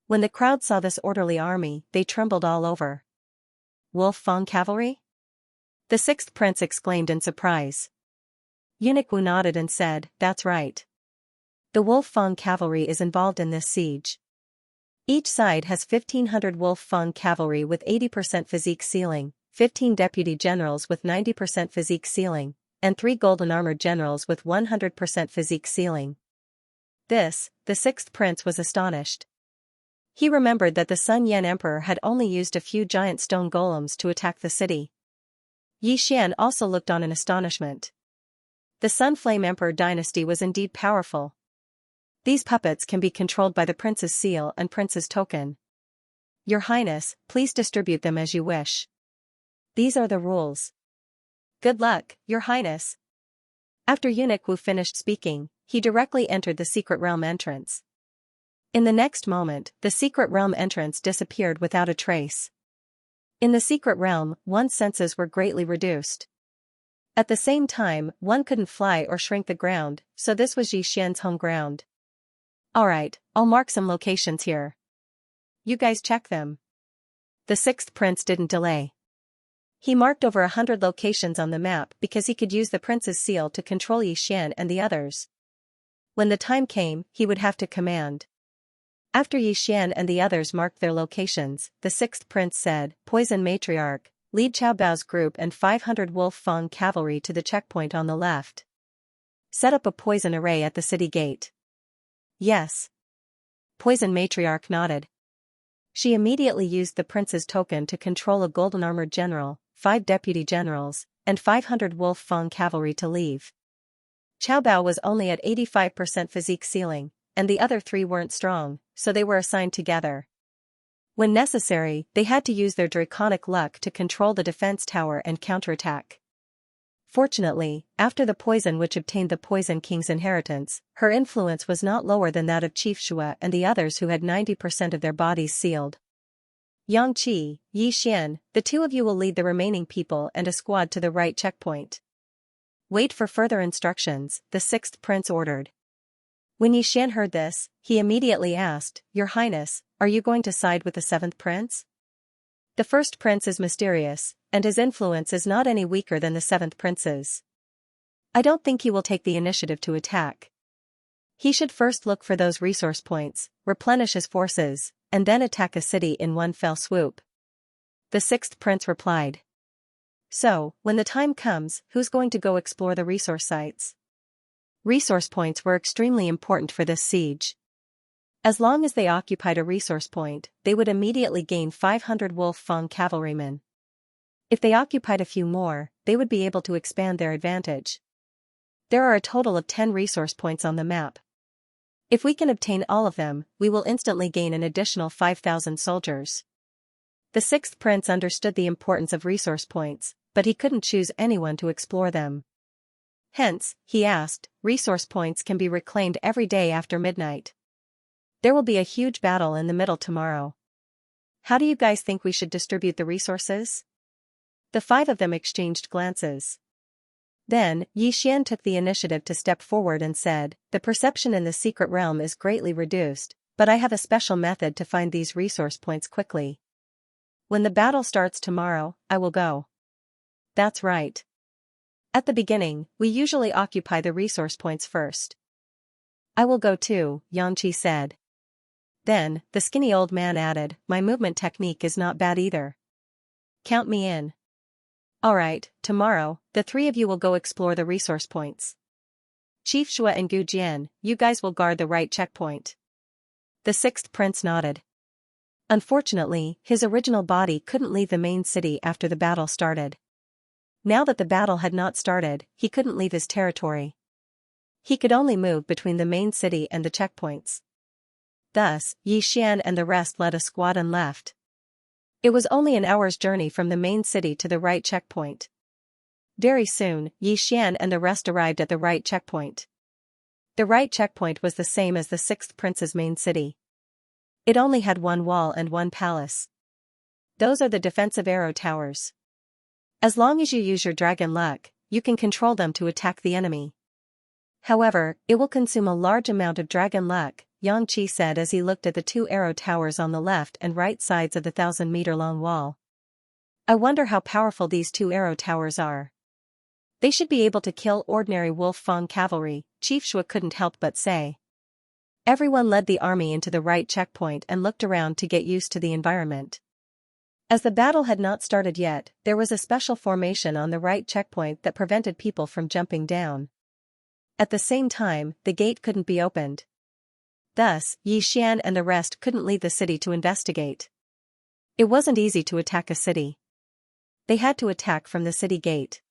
When the crowd saw this orderly army, they trembled all over. Wolf Fang cavalry? The 6th prince exclaimed in surprise. Eunuch Wu nodded and said, that's right. The Wolf Fang cavalry is involved in this siege. Each side has 1,500 Wolf Fang cavalry with 80% physique sealing, 15 deputy generals with 90% physique sealing, and 3 golden armored generals with 100% physique ceiling. This, the sixth prince was astonished. He remembered that the Sun Yan Emperor had only used a few giant stone golems to attack the city. Xian also looked on in astonishment. The Sun Flame Emperor dynasty was indeed powerful. These puppets can be controlled by the prince's seal and prince's token. Your Highness, please distribute them as you wish. These are the rules. Good luck, Your Highness. After Eunuch Wu finished speaking, he directly entered the secret realm entrance. In the next moment, the secret realm entrance disappeared without a trace. In the secret realm, one's senses were greatly reduced. At the same time, one couldn't fly or shrink the ground, so this was Xian's home ground. Alright, I'll mark some locations here. You guys check them. The sixth prince didn't delay. He marked over 100 locations on the map because he could use the prince's seal to control Xian and the others. When the time came, he would have to command. After Xian and the others marked their locations, the sixth prince said, Poison Matriarch, lead Chao Bao's group and 500 Wolf Fang cavalry to the checkpoint on the left. Set up a poison array at the city gate. Yes. Poison Matriarch nodded. She immediately used the prince's token to control a golden armored general, 5 deputy generals, and 500 Wolf Fang cavalry to leave. Chao Bao was only at 85% physique ceiling, and the other 3 weren't strong, so they were assigned together. When necessary, they had to use their draconic luck to control the defense tower and counterattack. Fortunately, after the poison which obtained the Poison King's inheritance, her influence was not lower than that of Chief Shua and the others who had 90% of their bodies sealed. Yang Qi, Yi Xian, the 2 of you will lead the remaining people and a squad to the right checkpoint. Wait for further instructions, the sixth prince ordered. When Yi Xian heard this, he immediately asked, Your Highness, are you going to side with the seventh prince? The first prince is mysterious, and his influence is not any weaker than the seventh prince's. I don't think he will take the initiative to attack. He should first look for those resource points, replenish his forces, and then attack a city in one fell swoop. The sixth prince replied. So, when the time comes, who's going to go explore the resource sites? Resource points were extremely important for this siege. As long as they occupied a resource point, they would immediately gain 500 Wolf Fang cavalrymen. If they occupied a few more, they would be able to expand their advantage. There are a total of 10 resource points on the map. If we can obtain all of them, we will instantly gain an additional 5,000 soldiers. The sixth prince understood the importance of resource points, but he couldn't choose anyone to explore them. Hence, he asked, resource points can be reclaimed every day after midnight. There will be a huge battle in the middle tomorrow. How do you guys think we should distribute the resources? The 5 of them exchanged glances. Then, Yi Xian took the initiative to step forward and said, The perception in the secret realm is greatly reduced, but I have a special method to find these resource points quickly. When the battle starts tomorrow, I will go. That's right. At the beginning, we usually occupy the resource points first. I will go too, Yang Qi said. Then, the skinny old man added, My movement technique is not bad either. Count me in. Alright, tomorrow, the 3 of you will go explore the resource points. Chief Shua and Gu Jian, you guys will guard the right checkpoint. The sixth prince nodded. Unfortunately, his original body couldn't leave the main city after the battle started. Now that the battle had not started, he couldn't leave his territory. He could only move between the main city and the checkpoints. Thus, Yi Xian and the rest led a squad and left. It was only an hour's journey from the main city to the right checkpoint. Very soon, Yi Xian and the rest arrived at the right checkpoint. The right checkpoint was the same as the sixth prince's main city. It only had 1 wall and 1 palace. Those are the defensive arrow towers. As long as you use your dragon luck, you can control them to attack the enemy. However, it will consume a large amount of dragon luck, Yang Qi said as he looked at the 2 arrow towers on the left and right sides of the 1,000-meter-long wall. I wonder how powerful these 2 arrow towers are. They should be able to kill ordinary Wolf Fang cavalry, Chief Shua couldn't help but say. Everyone led the army into the right checkpoint and looked around to get used to the environment. As the battle had not started yet, there was a special formation on the right checkpoint that prevented people from jumping down. At the same time, the gate couldn't be opened. Thus, Xian and the rest couldn't leave the city to investigate. It wasn't easy to attack a city. They had to attack from the city gate.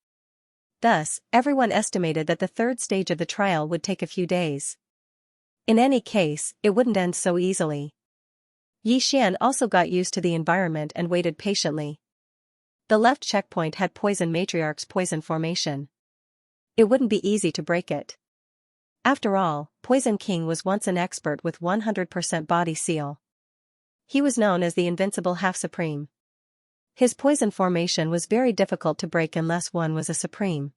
Thus, everyone estimated that the third stage of the trial would take a few days. In any case, it wouldn't end so easily. Xian also got used to the environment and waited patiently. The left checkpoint had Poison Matriarch's poison formation. It wouldn't be easy to break it. After all, Poison King was once an expert with 100% body seal. He was known as the Invincible Half-Supreme. His poison formation was very difficult to break unless one was a supreme.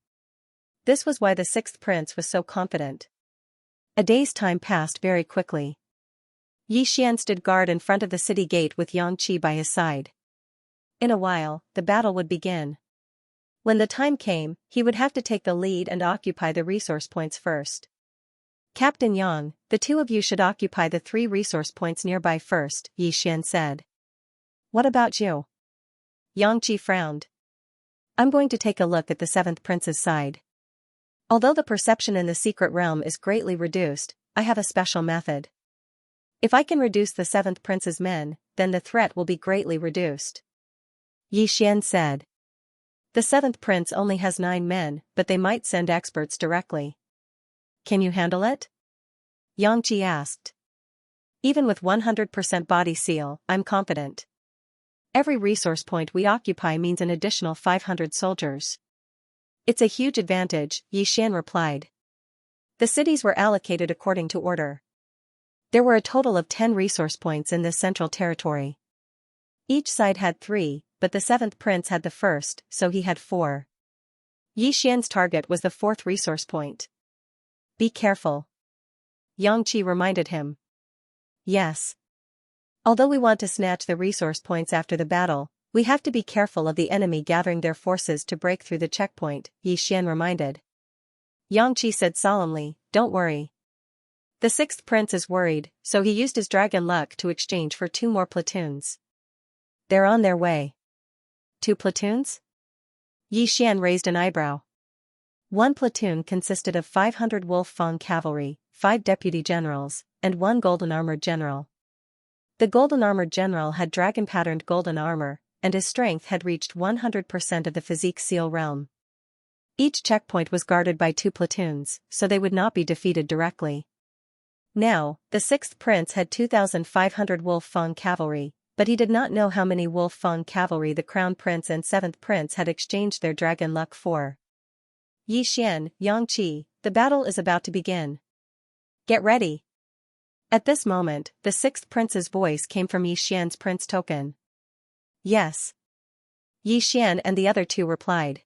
This was why the sixth prince was so confident. A day's time passed very quickly. Xian stood guard in front of the city gate with Xianxia by his side. In a while, the battle would begin. When the time came, he would have to take the lead and occupy the resource points first. Captain Yang, the two of you should occupy the 3 resource points nearby first, Xian said. What about you? Xianxia frowned. I'm going to take a look at the 7th prince's side. Although the perception in the secret realm is greatly reduced, I have a special method. If I can reduce the 7th prince's men, then the threat will be greatly reduced. Xian said. The 7th prince only has 9 men, but they might send experts directly. Can you handle it? Xianxia asked. Even with 100% body seal, I'm confident. Every resource point we occupy means an additional 500 soldiers. It's a huge advantage, Xian replied. The cities were allocated according to order. There were a total of 10 resource points in this central territory. Each side had 3, but the 7th prince had the first, so he had 4. Xian's target was the 4th resource point. Be careful. Xianxia reminded him. Yes. Although we want to snatch the resource points after the battle, we have to be careful of the enemy gathering their forces to break through the checkpoint, Xian reminded. Xianxia said solemnly, don't worry. The 6th prince is worried, so he used his dragon luck to exchange for 2 more platoons. They're on their way. 2 platoons? Xian raised an eyebrow. 1 platoon consisted of 500 Wolf Fang cavalry, 5 deputy generals, and 1 golden-armored general. The golden-armored general had dragon-patterned golden armor, and his strength had reached 100% of the physique seal realm. Each checkpoint was guarded by 2 platoons, so they would not be defeated directly. Now, the 6th prince had 2,500 Wolf Fang cavalry, but he did not know how many Wolf Fang cavalry the Crown Prince and 7th prince had exchanged their dragon luck for. Xian, Xianxia, the battle is about to begin. Get ready. At this moment, the 6th prince's voice came from Xian's prince token. Yes. Xian and the other 2 replied.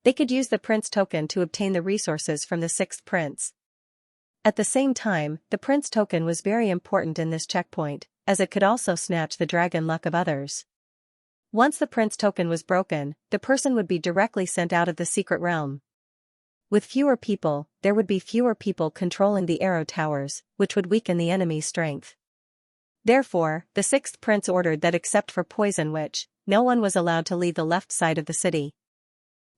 They could use the prince token to obtain the resources from the 6th prince. At the same time, the prince token was very important in this checkpoint, as it could also snatch the dragon luck of others. Once the prince token was broken, the person would be directly sent out of the secret realm. With fewer people, there would be fewer people controlling the arrow towers, which would weaken the enemy's strength. Therefore, the 6th prince ordered that except for Poison Witch, no one was allowed to leave the left side of the city.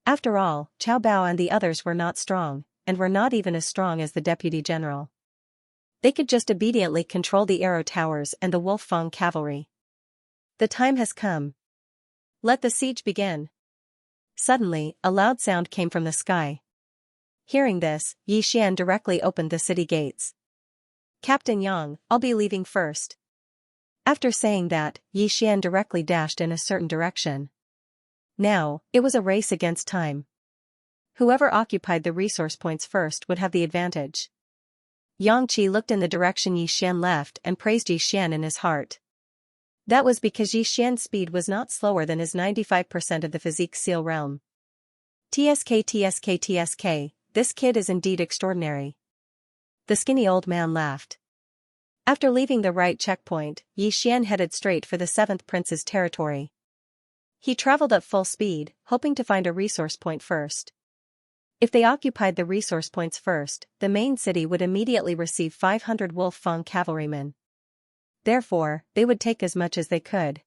After all, Cao Bao and the others were not strong, and were not even as strong as the deputy general. They could just obediently control the arrow towers and the Wolf Fang cavalry. The time has come. Let the siege begin. Suddenly, a loud sound came from the sky. Hearing this, Xian directly opened the city gates. Captain Yang, I'll be leaving first. After saying that, Xian directly dashed in a certain direction. Now, it was a race against time. Whoever occupied the resource points first would have the advantage. Xianxia looked in the direction Xian left and praised Xian in his heart. That was because Xian's speed was not slower than his 95% of the physique seal realm. TSK, this kid is indeed extraordinary. The skinny old man laughed. After leaving the right checkpoint, Xian headed straight for the 7th prince's territory. He traveled at full speed, hoping to find a resource point first. If they occupied the resource points first, the main city would immediately receive 500 Wolf Fang cavalrymen. Therefore, they would take as much as they could.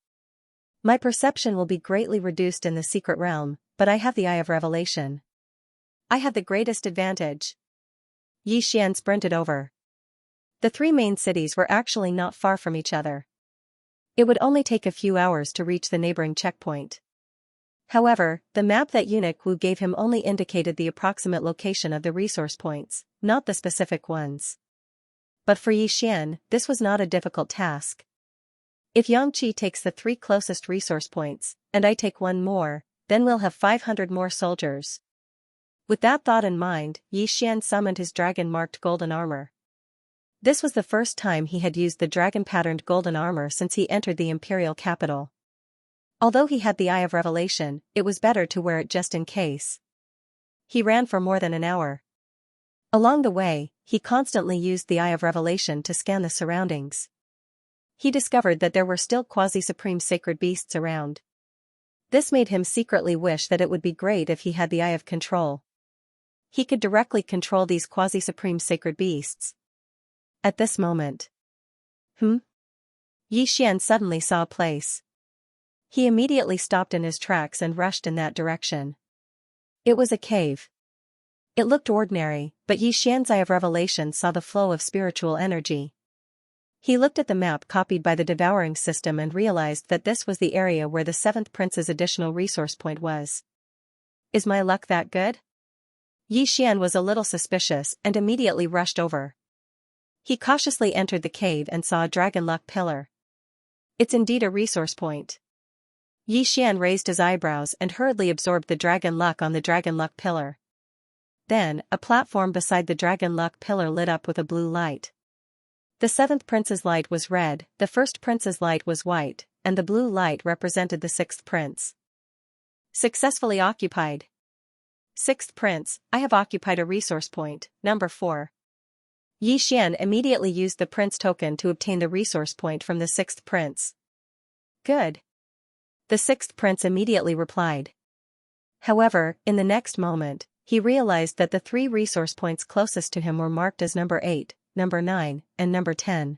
My perception will be greatly reduced in the secret realm, but I have the Eye of Revelation. I have the greatest advantage. Yi Xian sprinted over. The three main cities were actually not far from each other. It would only take a few hours to reach the neighboring checkpoint. However, the map that Eunuch Wu gave him only indicated the approximate location of the resource points, not the specific ones. But for Yi Xian, this was not a difficult task. If Xianxia takes the 3 closest resource points, and I take 1 more, then we'll have 500 more soldiers. With that thought in mind, Yi Xian summoned his dragon-marked golden armor. This was the first time he had used the dragon-patterned golden armor since he entered the imperial capital. Although he had the Eye of Revelation, it was better to wear it just in case. He ran for more than an hour. Along the way, he constantly used the Eye of Revelation to scan the surroundings. He discovered that there were still quasi-supreme sacred beasts around. This made him secretly wish that it would be great if he had the Eye of Control. He could directly control these quasi-supreme sacred beasts. At this moment. Yi Xian suddenly saw a place. He immediately stopped in his tracks and rushed in that direction. It was a cave. It looked ordinary, but Yi Xian's Eye of Revelation saw the flow of spiritual energy. He looked at the map copied by the Devouring system and realized that this was the area where the 7th prince's additional resource point was. Is my luck that good? Yi Xian was a little suspicious and immediately rushed over. He cautiously entered the cave and saw a dragon luck pillar. It's indeed a resource point. Yi Xian raised his eyebrows and hurriedly absorbed the dragon luck on the dragon luck pillar. Then, a platform beside the dragon luck pillar lit up with a blue light. The 7th prince's light was red, the 1st prince's light was white, and the blue light represented the 6th prince. Successfully occupied. 6th prince, I have occupied a resource point, number 4. Yi Xian immediately used the prince token to obtain the resource point from the 6th prince. Good. The 6th prince immediately replied. However, in the next moment, he realized that the 3 resource points closest to him were marked as number 8, number 9, and number 10.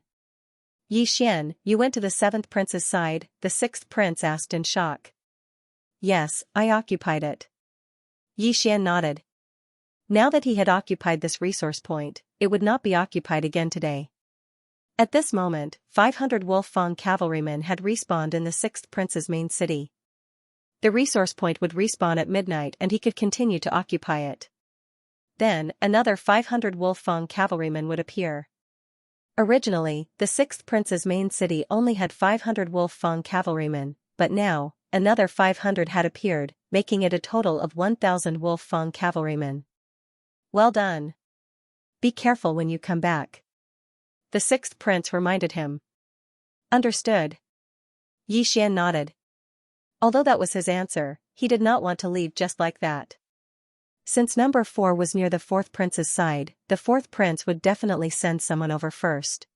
Yi Xian, you went to the 7th prince's side, the 6th prince asked in shock. Yes, I occupied it. Yi Xian nodded. Now that he had occupied this resource point, it would not be occupied again today. At this moment, 500 Wolf-Fang cavalrymen had respawned in the 6th prince's main city. The resource point would respawn at midnight and he could continue to occupy it. Then, another 500 Wolf-Fang cavalrymen would appear. Originally, the 6th prince's main city only had 500 Wolf-Fang cavalrymen, but now, another 500 had appeared, making it a total of 1,000 Wolf-Fang cavalrymen. Well done. Be careful when you come back. The 6th prince reminded him. Understood. Yi Xian nodded. Although that was his answer, he did not want to leave just like that. Since number 4 was near the 4th prince's side, the 4th prince would definitely send someone over first.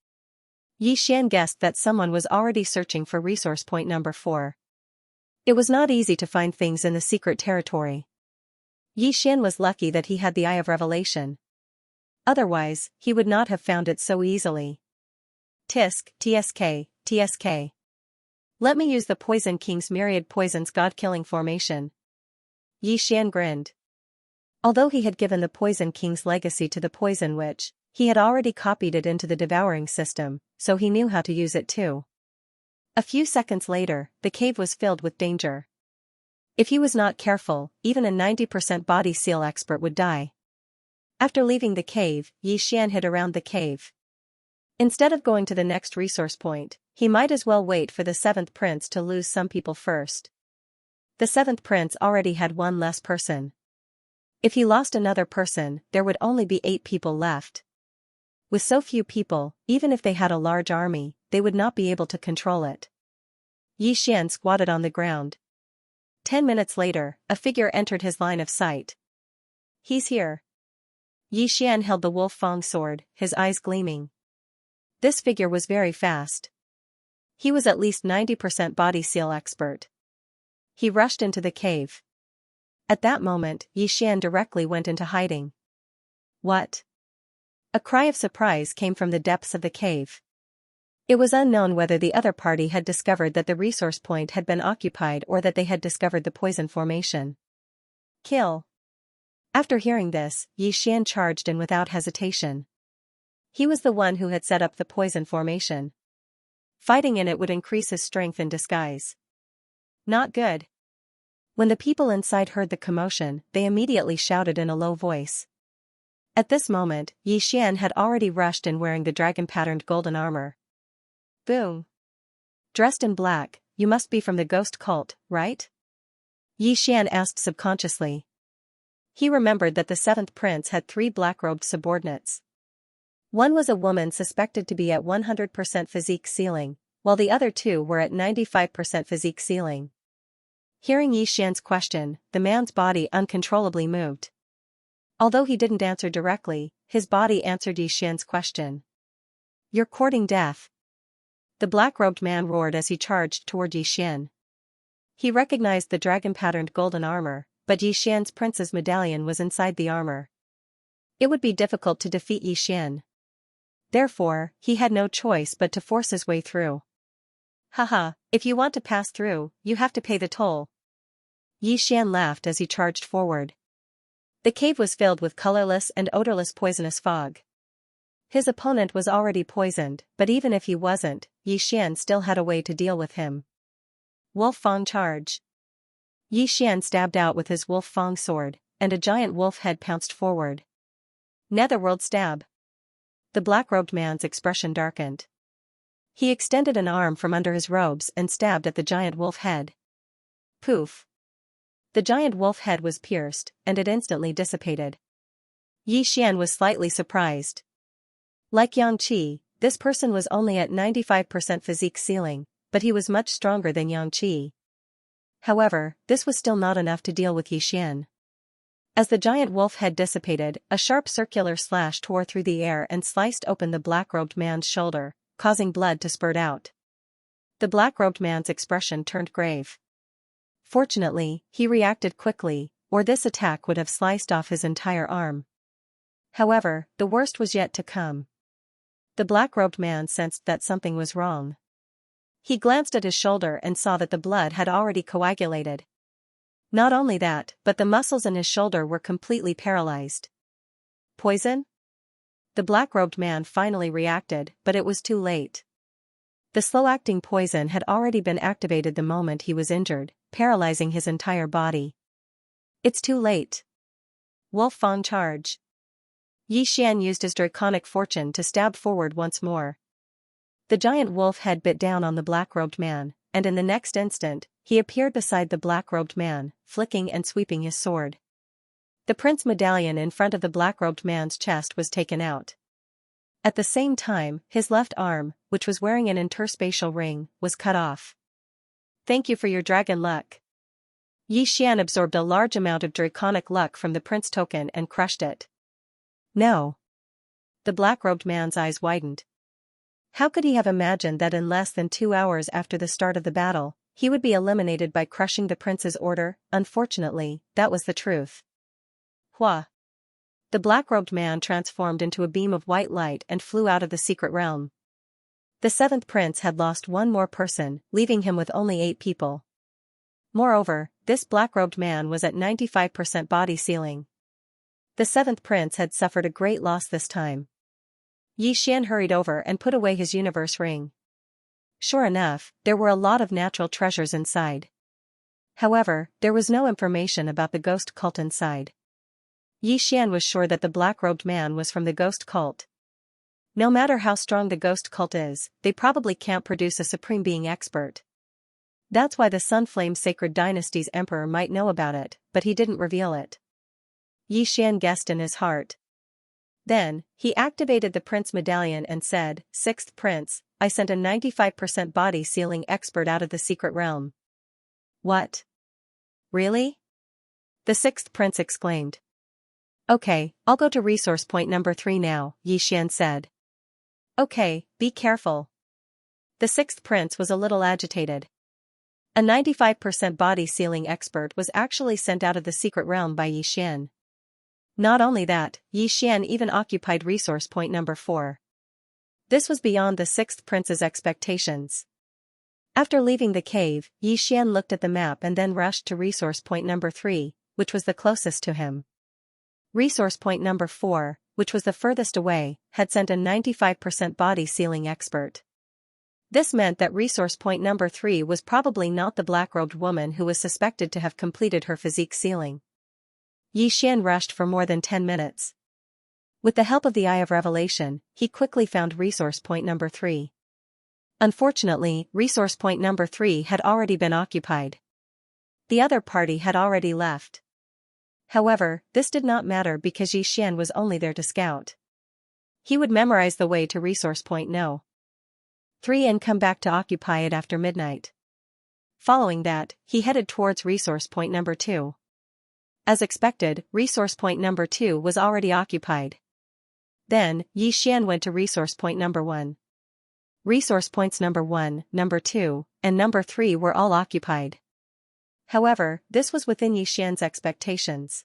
Yi Xian guessed that someone was already searching for resource point number 4. It was not easy to find things in the secret territory. Yi Xian was lucky that he had the Eye of Revelation. Otherwise, he would not have found it so easily. Tisk, TSK, TSK. Let me use the Poison King's myriad poisons god-killing formation. Yi Xian grinned. Although he had given the Poison King's legacy to the Poison Witch, he had already copied it into the Devouring system, so he knew how to use it too. A few seconds later, the cave was filled with danger. If he was not careful, even a 90% body seal expert would die. After leaving the cave, Yi Xian hid around the cave. Instead of going to the next resource point, he might as well wait for the 7th prince to lose some people first. The 7th prince already had 1 less person. If he lost another person, there would only be 8 people left. With so few people, even if they had a large army, they would not be able to control it. Yi Xian squatted on the ground. 10 minutes later, a figure entered his line of sight. He's here. Yi Xian held the Wolf-Fang sword, his eyes gleaming. This figure was very fast. He was at least 90% body seal expert. He rushed into the cave. At that moment, Yi Xian directly went into hiding. What? A cry of surprise came from the depths of the cave. It was unknown whether the other party had discovered that the resource point had been occupied or that they had discovered the poison formation. Kill. After hearing this, Xian charged in without hesitation. He was the one who had set up the poison formation. Fighting in it would increase his strength in disguise. Not good. When the people inside heard the commotion, they immediately shouted in a low voice. At this moment, Xian had already rushed in wearing the dragon-patterned golden armor. Boom. Dressed in black, you must be from the ghost cult, right? Xian asked subconsciously. He remembered that the seventh prince had 3 black-robed subordinates. One was a woman suspected to be at 100% physique ceiling, while the other 2 were at 95% physique ceiling. Hearing Xian's question, the man's body uncontrollably moved. Although he didn't answer directly, his body answered Xian's question. You're courting death. The black-robed man roared as he charged toward Xian. He recognized the dragon-patterned golden armor, but Xian's prince's medallion was inside the armor. It would be difficult to defeat Xian. Therefore, he had no choice but to force his way through. Haha, if you want to pass through, you have to pay the toll. Xian laughed as he charged forward. The cave was filled with colorless and odorless poisonous fog. His opponent was already poisoned, but even if he wasn't, Xian still had a way to deal with him. Wolf Fang charge. Xian stabbed out with his Wolf Fang sword, and a giant wolf head pounced forward. Netherworld stab. The black-robed man's expression darkened. He extended an arm from under his robes and stabbed at the giant wolf head. Poof. The giant wolf head was pierced, and it instantly dissipated. Xian was slightly surprised. Like Yang Qi, this person was only at 95% physique ceiling, but he was much stronger than Yang Qi. However, this was still not enough to deal with Xian. As the giant wolf head dissipated, a sharp circular slash tore through the air and sliced open the black-robed man's shoulder, causing blood to spurt out. The black-robed man's expression turned grave. Fortunately, he reacted quickly, or this attack would have sliced off his entire arm. However, the worst was yet to come. The black-robed man sensed that something was wrong. He glanced at his shoulder and saw that the blood had already coagulated. Not only that, but the muscles in his shoulder were completely paralyzed. Poison? The black-robed man finally reacted, but it was too late. The slow-acting poison had already been activated the moment he was injured, paralyzing his entire body. It's too late. Wolf Fang charge. Xian used his draconic fortune to stab forward once more. The giant wolf head bit down on the black-robed man, and in the next instant, he appeared beside the black-robed man, flicking and sweeping his sword. The prince medallion in front of the black-robed man's chest was taken out. At the same time, his left arm, which was wearing an interspatial ring, was cut off. Thank you for your dragon luck. Xian absorbed a large amount of draconic luck from the prince token and crushed it. No. The black-robed man's eyes widened. How could he have imagined that in less than 2 hours after the start of the battle, he would be eliminated by crushing the prince's order? Unfortunately, that was the truth. Hua. The black-robed man transformed into a beam of white light and flew out of the secret realm. The seventh prince had lost one more person, leaving him with only 8 people. Moreover, this black-robed man was at 95% body ceiling. The seventh prince had suffered a great loss this time. Xian hurried over and put away his universe ring. Sure enough, there were a lot of natural treasures inside. However, there was no information about the ghost cult inside. Xian was sure that the black-robed man was from the ghost cult. No matter how strong the ghost cult is, they probably can't produce a supreme being expert. That's why the Sunflame Sacred Dynasty's emperor might know about it, but he didn't reveal it. Xian guessed in his heart. Then, he activated the prince medallion and said, "Sixth prince, I sent a 95% body sealing expert out of the secret realm." What? Really? The sixth prince exclaimed. Okay, I'll go to resource point number 3 now, Xian said. Okay, be careful. The sixth prince was a little agitated. A 95% body sealing expert was actually sent out of the secret realm by Xian. Not only that, Xian even occupied resource point number 4. This was beyond the sixth prince's expectations. After leaving the cave, Yi Xian looked at the map and then rushed to resource point number 3, which was the closest to him. Resource point number 4, which was the furthest away, had sent a 95% body sealing expert. This meant that resource point number 3 was probably not the black-robed woman who was suspected to have completed her physique sealing. Yi Xian rushed for more than 10 minutes. With the help of the Eye of Revelation, he quickly found resource point number 3. Unfortunately, resource point number 3 had already been occupied. The other party had already left. However, this did not matter because Yi Xian was only there to scout. He would memorize the way to resource point No. 3 and come back to occupy it after midnight. Following that, he headed towards resource point number 2. As expected, resource point number 2 was already occupied. Then, Yi Xian went to resource point number 1. Resource points number 1, number 2, and number 3 were all occupied. However, this was within Yi Xian's expectations.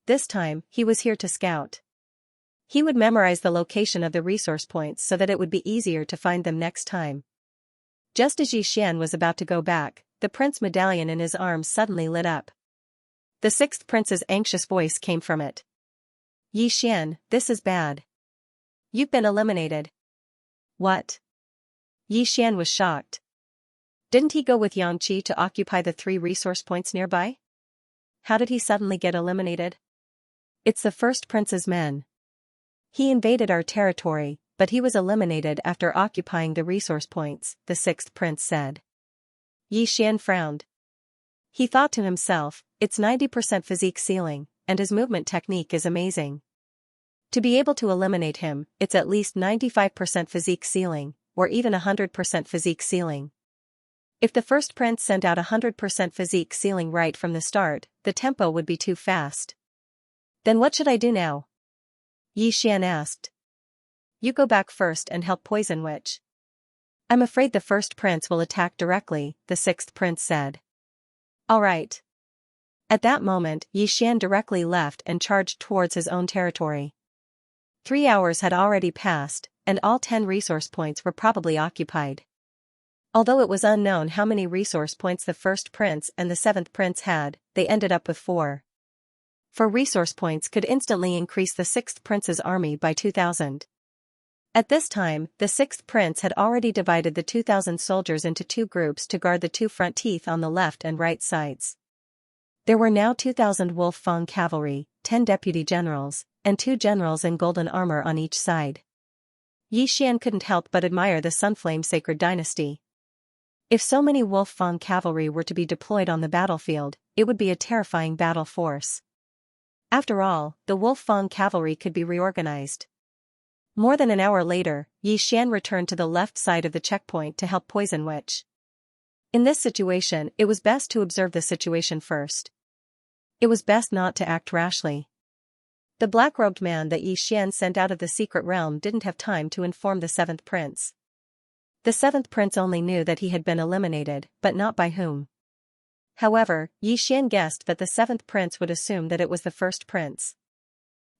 This time, he was here to scout. He would memorize the location of the resource points so that it would be easier to find them next time. Just as Yi Xian was about to go back, the prince medallion in his arms suddenly lit up. The sixth prince's anxious voice came from it. Yi Xian, this is bad. You've been eliminated. What? Yi Xian was shocked. Didn't he go with Xianxia to occupy the 3 resource points nearby? How did he suddenly get eliminated? It's the first prince's men. He invaded our territory, but he was eliminated after occupying the resource points, the sixth prince said. Yi Xian frowned. He thought to himself, it's 90% physique sealing, and his movement technique is amazing. To be able to eliminate him, it's at least 95% physique sealing, or even 100% physique sealing. If the first prince sent out 100% physique sealing right from the start, the tempo would be too fast. Then what should I do now? Yi Xian asked. You go back first and help Poison Witch. I'm afraid the first prince will attack directly, the sixth prince said. All right. At that moment, Yi Xian directly left and charged towards his own territory. 3 hours had already passed, and all 10 resource points were probably occupied. Although it was unknown how many resource points the first prince and the seventh prince had, they ended up with 4. 4 resource points could instantly increase the sixth prince's army by 2,000. At this time, the sixth prince had already divided the 2,000 soldiers into 2 groups to guard the 2 front teeth on the left and right sides. There were now 2,000 Wolf Fang cavalry, 10 deputy generals, and 2 generals in golden armor on each side. Yi Xian couldn't help but admire the Sunflame Sacred Dynasty. If so many Wolf Fang cavalry were to be deployed on the battlefield, it would be a terrifying battle force. After all, the Wolf Fang cavalry could be reorganized. More than an hour later, Yi Xian returned to the left side of the checkpoint to help Poison Witch. In this situation, it was best to observe the situation first. It was best not to act rashly. The black-robed man that Yi Xian sent out of the secret realm didn't have time to inform the seventh prince. The seventh prince only knew that he had been eliminated, but not by whom. However, Yi Xian guessed that the seventh prince would assume that it was the first prince.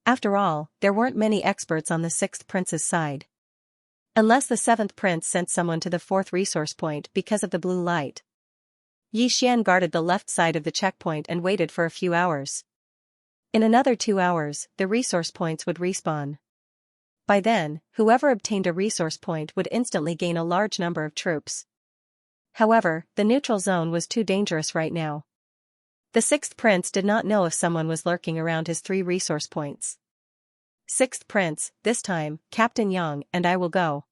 After all, there weren't many experts on the sixth prince's side. Unless the seventh prince sent someone to the 4th resource point because of the blue light. Yi Xian guarded the left side of the checkpoint and waited for a few hours. In another 2 hours, the resource points would respawn. By then, whoever obtained a resource point would instantly gain a large number of troops. However, the neutral zone was too dangerous right now. The sixth prince did not know if someone was lurking around his 3 resource points. Sixth prince, this time, Captain Yang and I will go.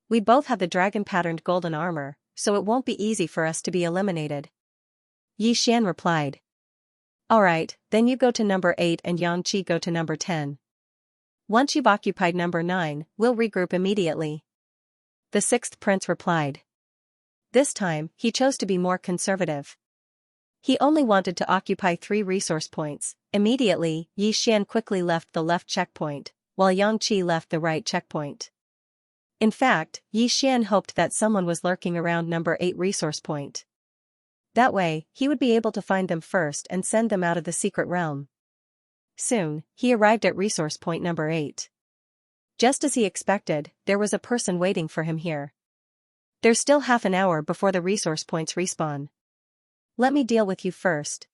We both have the dragon-patterned golden armor, so it won't be easy for us to be eliminated. Yi Xian replied. Alright, then you go to number 8 and Xianxia go to number 10. Once you've occupied number 9, we'll regroup immediately. The sixth prince replied. This time, he chose to be more conservative. He only wanted to occupy 3 resource points. Immediately, Yi Xian quickly left the left checkpoint, while Xianxia left the right checkpoint. In fact, Yi Xian hoped that someone was lurking around number 8 resource point. That way, he would be able to find them first and send them out of the secret realm. Soon, he arrived at resource point number 8. Just as he expected, there was a person waiting for him here. There's still half an hour before the resource points respawn. Let me deal with you first.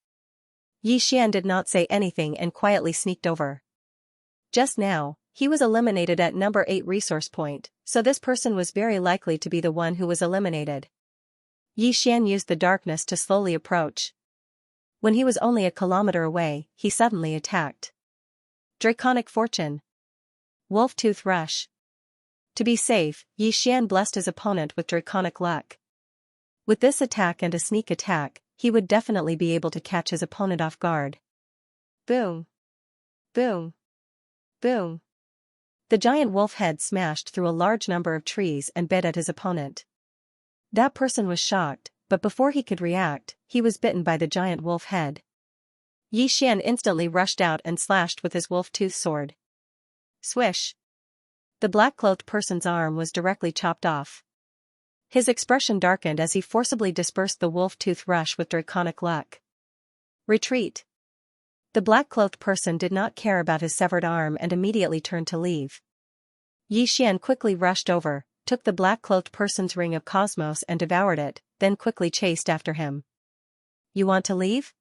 Xian did not say anything and quietly sneaked over. Just now, he was eliminated at number 8 resource point, so this person was very likely to be the one who was eliminated. Xian used the darkness to slowly approach. When he was only a kilometer away, he suddenly attacked. Draconic Fortune. Wolf Tooth Rush. To be safe, Xian blessed his opponent with Draconic Luck. With this attack and a sneak attack, he would definitely be able to catch his opponent off guard. Boom. Boom. Boom. The giant wolf head smashed through a large number of trees and bit at his opponent. That person was shocked, but before he could react, he was bitten by the giant wolf head. Xian instantly rushed out and slashed with his wolf tooth sword. Swish. The black-cloaked person's arm was directly chopped off. His expression darkened as he forcibly dispersed the wolf tooth rush with Draconic Luck. Retreat. The black-cloaked person did not care about his severed arm and immediately turned to leave. Xian quickly rushed over, took the black-cloaked person's ring of cosmos and devoured it, then quickly chased after him. You want to leave?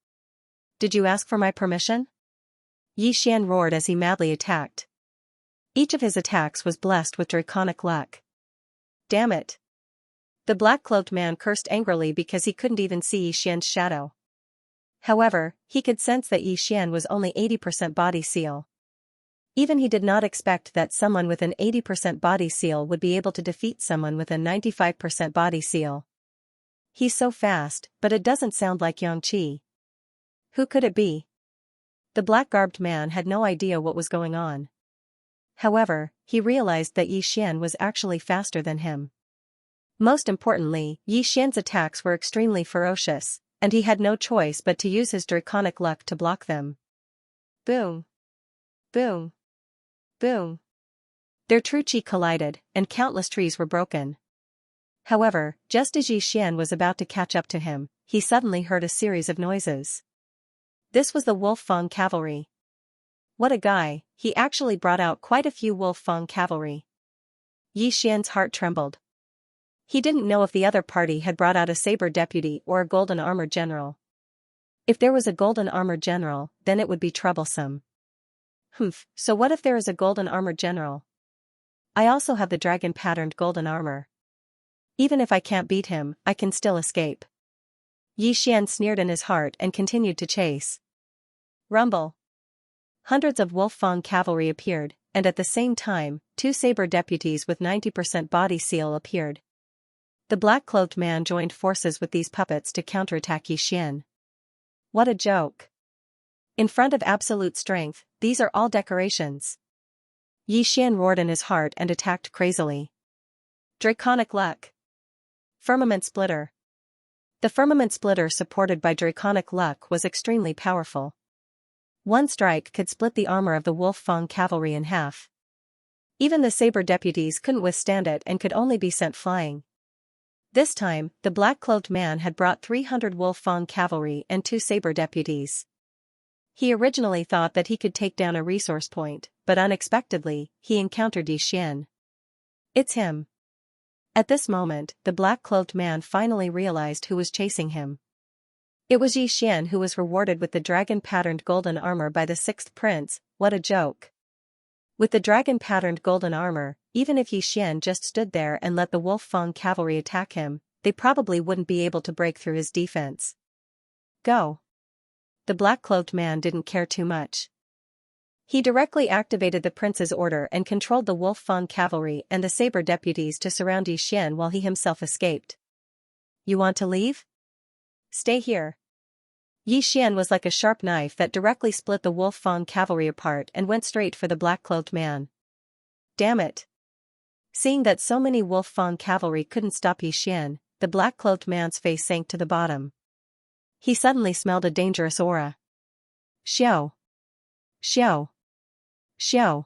Did you ask for my permission? Xian roared as he madly attacked. Each of his attacks was blessed with Draconic Luck. Damn it. The black-cloaked man cursed angrily because he couldn't even see Xian's shadow. However, he could sense that Xian was only 80% body seal. Even he did not expect that someone with an 80% body seal would be able to defeat someone with a 95% body seal. He's so fast, but it doesn't sound like Xianxia. Who could it be? The black-garbed man had no idea what was going on. However, he realized that Xian was actually faster than him. Most importantly, Xian's attacks were extremely ferocious, and he had no choice but to use his Draconic Luck to block them. Boom. Boom. Boom. Their true chi collided, and countless trees were broken. However, just as Xian was about to catch up to him, he suddenly heard a series of noises. This was the Wolf Fang cavalry. What a guy, he actually brought out quite a few Wolf Fang cavalry. Xian's heart trembled. He didn't know if the other party had brought out a saber deputy or a golden armored general. If there was a golden armored general, then it would be troublesome. So what if there is a golden armored general? I also have the dragon-patterned golden armor. Even if I can't beat him, I can still escape. Xian sneered in his heart and continued to chase. Rumble. Hundreds of Wolf Fang cavalry appeared, and at the same time, 2 saber deputies with 90% body seal appeared. The black-cloaked man joined forces with these puppets to counterattack Xian. What a joke. In front of absolute strength, these are all decorations. Xian roared in his heart and attacked crazily. Draconic Luck. Firmament Splitter. The Firmament Splitter supported by Draconic Luck was extremely powerful. One strike could split the armor of the Wolf Fang cavalry in half. Even the saber deputies couldn't withstand it and could only be sent flying. This time, the black-cloaked man had brought 300 Wolf Fang cavalry and 2 saber deputies. He originally thought that he could take down a resource point, but unexpectedly, he encountered Xian. It's him. At this moment, the black-cloaked man finally realized who was chasing him. It was Xian who was rewarded with the dragon-patterned golden armor by the 6th prince. What a joke. With the dragon-patterned golden armor, even if Xian just stood there and let the Wolf Fang cavalry attack him, they probably wouldn't be able to break through his defense. Go. The black-cloaked man didn't care too much. He directly activated the prince's order and controlled the Wolf Fang cavalry and the saber deputies to surround Xian while he himself escaped. You want to leave? Stay here. Xian was like a sharp knife that directly split the Wolf Fang cavalry apart and went straight for the black-cloaked man. Damn it. Seeing that so many Wolf Fang cavalry couldn't stop Xian, the black-cloaked man's face sank to the bottom. He suddenly smelled a dangerous aura. Xiao. Xiao. Xiao.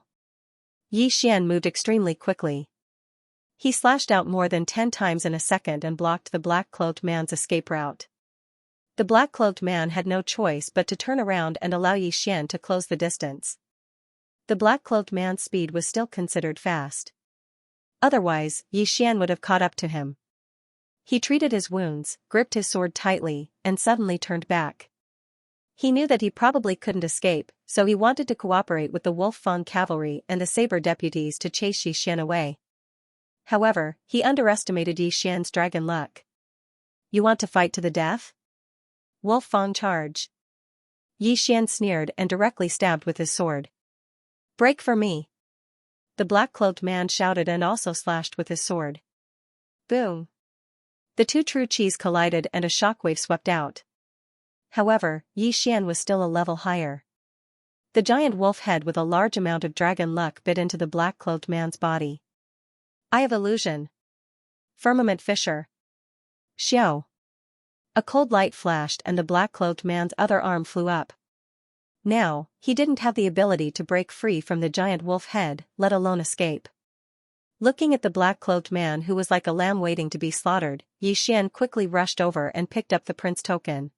Xian moved extremely quickly. He slashed out more than 10 times in a second and blocked the black-cloaked man's escape route. The black-cloaked man had no choice but to turn around and allow Xian to close the distance. The black-cloaked man's speed was still considered fast. Otherwise, Xian would have caught up to him. He treated his wounds, gripped his sword tightly, and suddenly turned back. He knew that he probably couldn't escape, so he wanted to cooperate with the Wolf Fang cavalry and the saber deputies to chase Xian away. However, he underestimated Xian's dragon luck. "You want to fight to the death? Wolf Fang charge." Xian sneered and directly stabbed with his sword. "Break for me!" The black-cloaked man shouted and also slashed with his sword. Boom! The two true chis collided and a shockwave swept out. However, Xian was still a level higher. The giant wolf head with a large amount of dragon luck bit into the black-cloaked man's body. Eye of Illusion. Firmament Fissure. Xiao. A cold light flashed and the black-cloaked man's other arm flew up. Now, he didn't have the ability to break free from the giant wolf head, let alone escape. Looking at the black-cloaked man who was like a lamb waiting to be slaughtered, Xian quickly rushed over and picked up the prince token.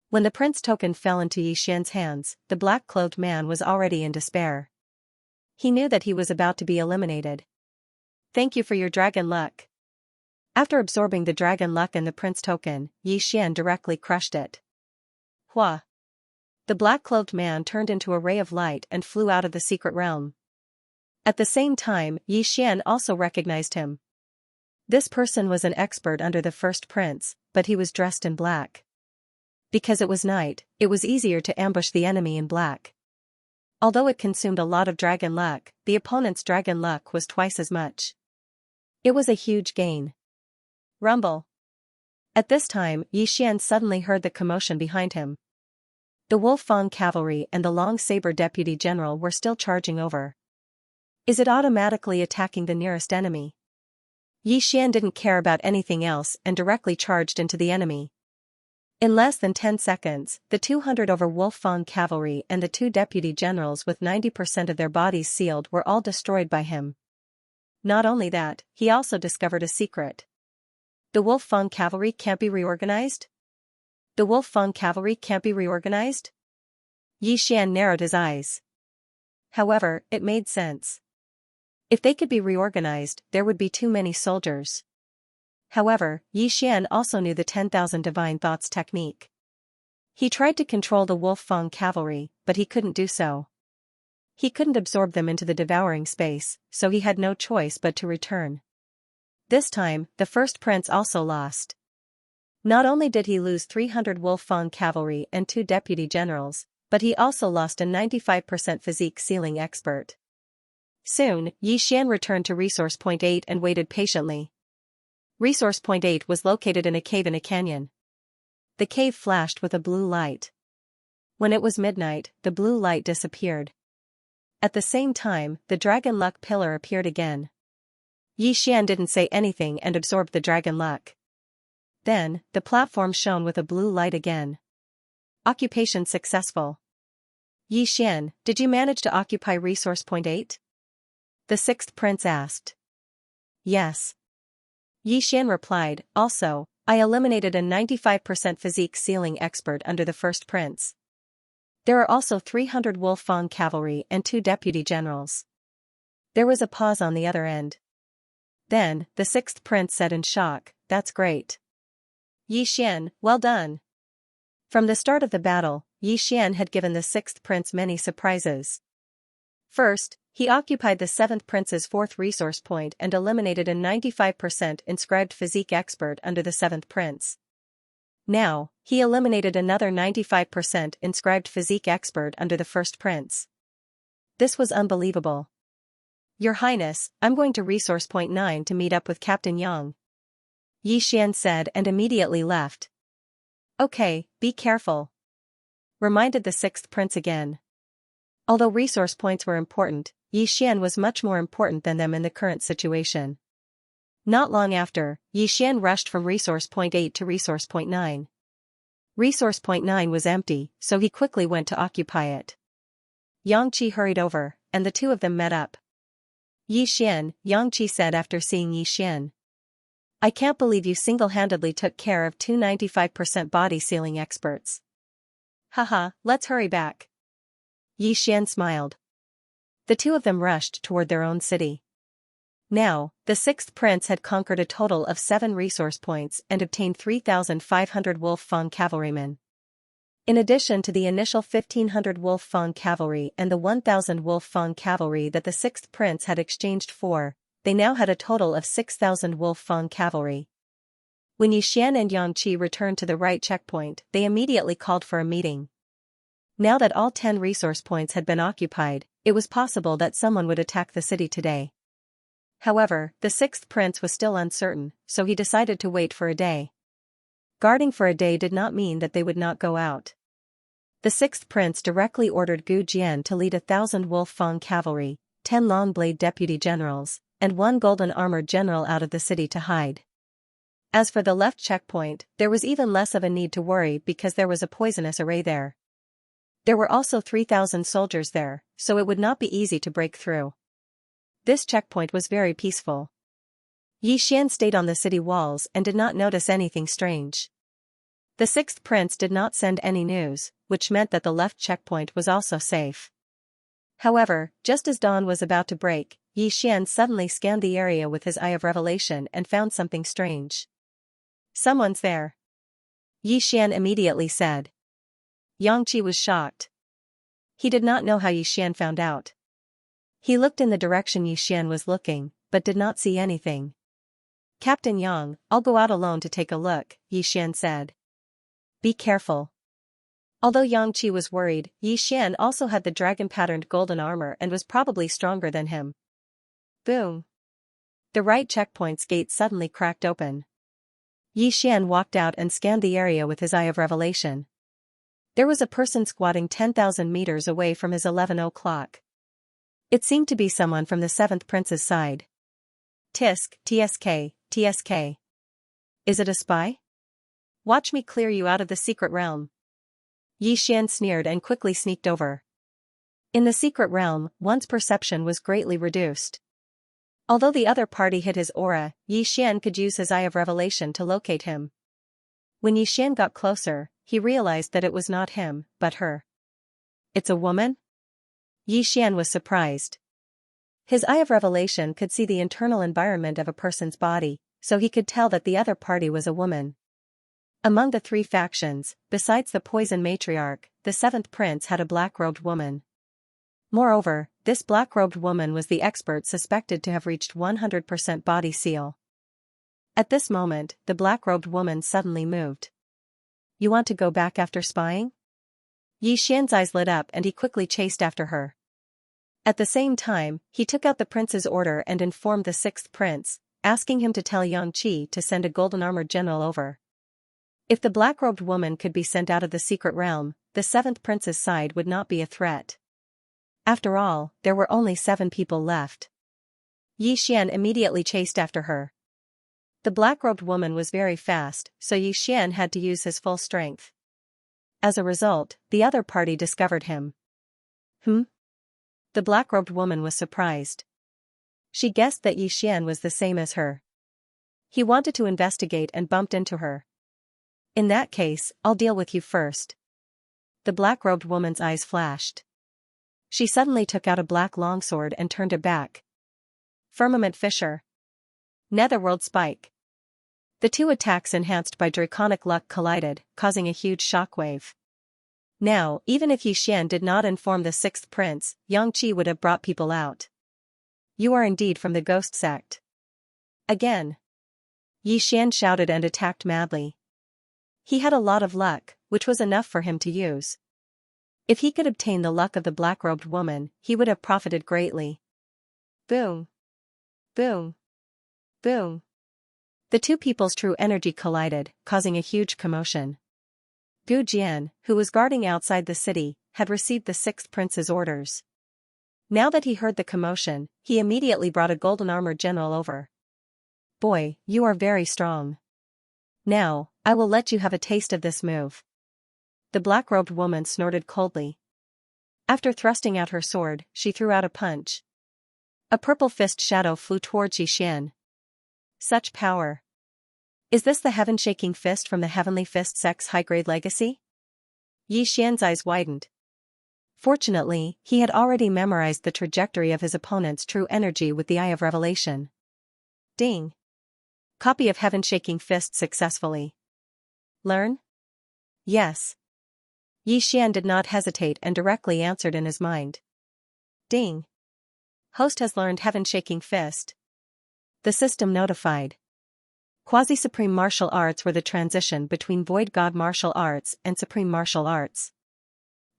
When the prince token fell into Xian's hands, the black-cloaked man was already in despair. He knew that he was about to be eliminated. "Thank you for your dragon luck." After absorbing the dragon luck and the prince token, Xian directly crushed it. Hua! The black-cloaked man turned into a ray of light and flew out of the secret realm. At the same time, Xian also recognized him. This person was an expert under the first prince, but he was dressed in black. Because it was night, it was easier to ambush the enemy in black. Although it consumed a lot of dragon luck, the opponent's dragon luck was twice as much. It was a huge gain. Rumble. At this time, Xian suddenly heard the commotion behind him. The Wolf Fang cavalry and the long saber deputy general were still charging over. Is it automatically attacking the nearest enemy? Xian didn't care about anything else and directly charged into the enemy. In less than 10 seconds, the 200 over Wolf Fang cavalry and the two deputy generals with 90% of their bodies sealed were all destroyed by him. Not only that, he also discovered a secret. The Wolf Fang cavalry can't be reorganized? The Wolf Fang cavalry can't be reorganized? Xian narrowed his eyes. However, it made sense. If they could be reorganized, there would be too many soldiers. However, Xian also knew the 10,000 divine thoughts technique. He tried to control the Wolf Fang cavalry, but he couldn't do so. He couldn't absorb them into the devouring space, so he had no choice but to return. This time, the first prince also lost. Not only did he lose 300 Wolf Fang cavalry and 2 deputy generals, but he also lost a 95% physique sealing expert. Soon, Xian returned to Resource Point 8 and waited patiently. Resource Point 8 was located in a cave in a canyon. The cave flashed with a blue light. When it was midnight, the blue light disappeared. At the same time, the dragon luck pillar appeared again. Xian didn't say anything and absorbed the dragon luck. Then, the platform shone with a blue light again. Occupation successful. Xian, did you manage to occupy Resource Point 8? The sixth prince asked. Yes. Xian replied, also, I eliminated a 95% physique sealing expert under the first prince. There are also 300 Wolf Fang cavalry and 2 deputy generals. There was a pause on the other end. Then, the sixth prince said in shock, that's great. Xian, well done. From the start of the battle, Xian had given the sixth prince many surprises. First, he occupied the 7th prince's 4th resource point and eliminated a 95% inscribed physique expert under the 7th prince. Now, he eliminated another 95% inscribed physique expert under the 1st prince. This was unbelievable. Your Highness, I'm going to Resource Point 9 to meet up with Captain Yang. Xian said and immediately left. Okay, be careful. Reminded the 6th prince again. Although resource points were important, Xian was much more important than them in the current situation. Not long after, Xian rushed from Resource Point 8 to Resource Point 9. Resource Point 9 was empty, so he quickly went to occupy it. Xianxia hurried over, and the two of them met up. Xian, Xianxia said after seeing Xian. I can't believe you single-handedly took care of 2 95% body sealing experts. Haha, let's hurry back. Xian smiled. The two of them rushed toward their own city. Now, the sixth prince had conquered a total of 7 resource points and obtained 3,500 Wolf Fang cavalrymen. In addition to the initial 1,500 Wolf Fang cavalry and the 1,000 Wolf Fang cavalry that the sixth prince had exchanged for, they now had a total of 6,000 Wolf Fang cavalry. When Yixian and Xianxia returned to the right checkpoint, they immediately called for a meeting. Now that all 10 resource points had been occupied, it was possible that someone would attack the city today. However, the sixth prince was still uncertain, so he decided to wait for a day. Guarding for a day did not mean that they would not go out. The sixth prince directly ordered Gu Jian to lead 1,000 Wolf Fang cavalry, 10 long-blade deputy generals, and 1 golden-armored general out of the city to hide. As for the left checkpoint, there was even less of a need to worry because there was a poisonous array there. There were also 3,000 soldiers there, so it would not be easy to break through. This checkpoint was very peaceful. Yixian stayed on the city walls and did not notice anything strange. The sixth prince did not send any news, which meant that the left checkpoint was also safe. However, just as dawn was about to break, Yixian suddenly scanned the area with his eye of revelation and found something strange. "Someone's there," Yixian immediately said. Xianxia was shocked. He did not know how Yixian found out. He looked in the direction Yixian was looking, but did not see anything. "Captain Yang, I'll go out alone to take a look," Yixian said. "Be careful." Although Xianxia was worried, Yixian also had the dragon-patterned golden armor and was probably stronger than him. Boom! The right checkpoint's gate suddenly cracked open. Yixian walked out and scanned the area with his eye of revelation. There was a person squatting 10,000 meters away from his 11 o'clock. It seemed to be someone from the seventh prince's side. "Tisk, TSK, TSK. Is it a spy? Watch me clear you out of the secret realm." Yixian sneered and quickly sneaked over. In the secret realm, one's perception was greatly reduced. Although the other party hid his aura, Yixian could use his eye of revelation to locate him. When Yixian got closer, he realized that it was not him, but her. "It's a woman?" Yixian was surprised. His eye of revelation could see the internal environment of a person's body, so he could tell that the other party was a woman. Among the 3 factions, besides the poison matriarch, the seventh prince had a black-robed woman. Moreover, this black-robed woman was the expert suspected to have reached 100% body seal. At this moment, the black-robed woman suddenly moved. "You want to go back after spying?" Yixian's eyes lit up and he quickly chased after her. At the same time, he took out the prince's order and informed the sixth prince, asking him to tell Xianxia to send a golden-armored general over. If the black-robed woman could be sent out of the secret realm, the seventh prince's side would not be a threat. After all, there were only 7 people left. Yixian immediately chased after her. The black-robed woman was very fast, so Yixian had to use his full strength. As a result, the other party discovered him. The black-robed woman was surprised. She guessed that Yixian was the same as her. He wanted to investigate and bumped into her. "In that case, I'll deal with you first." The black-robed woman's eyes flashed. She suddenly took out a black longsword and turned it back. Firmament Fissure. Netherworld Spike. The 2 attacks enhanced by draconic luck collided, causing a huge shockwave. Now, even if Yixian did not inform the sixth prince, Xianxia would have brought people out. "You are indeed from the ghost sect." Again. Yixian shouted and attacked madly. He had a lot of luck, which was enough for him to use. If he could obtain the luck of the black-robed woman, he would have profited greatly. Boom! Boom! Boom! The 2 people's true energy collided, causing a huge commotion. Gu Jian, who was guarding outside the city, had received the sixth prince's orders. Now that he heard the commotion, he immediately brought a golden-armored general over. "Boy, you are very strong. Now, I will let you have a taste of this move." The black-robed woman snorted coldly. After thrusting out her sword, she threw out a punch. A purple fist shadow flew towards Yixian. Such power! Is this the heaven-shaking fist from the Heavenly Fist sect's high-grade legacy? Yixian's eyes widened. Fortunately, he had already memorized the trajectory of his opponent's true energy with the Eye of Revelation. Ding! Copy of Heaven Shaking Fist successfully. Learn? Yes. Yi Xian did not hesitate and directly answered in his mind. Ding! Host has learned Heaven Shaking Fist. The system notified. Quasi-Supreme Martial Arts were the transition between Void God Martial Arts and Supreme Martial Arts.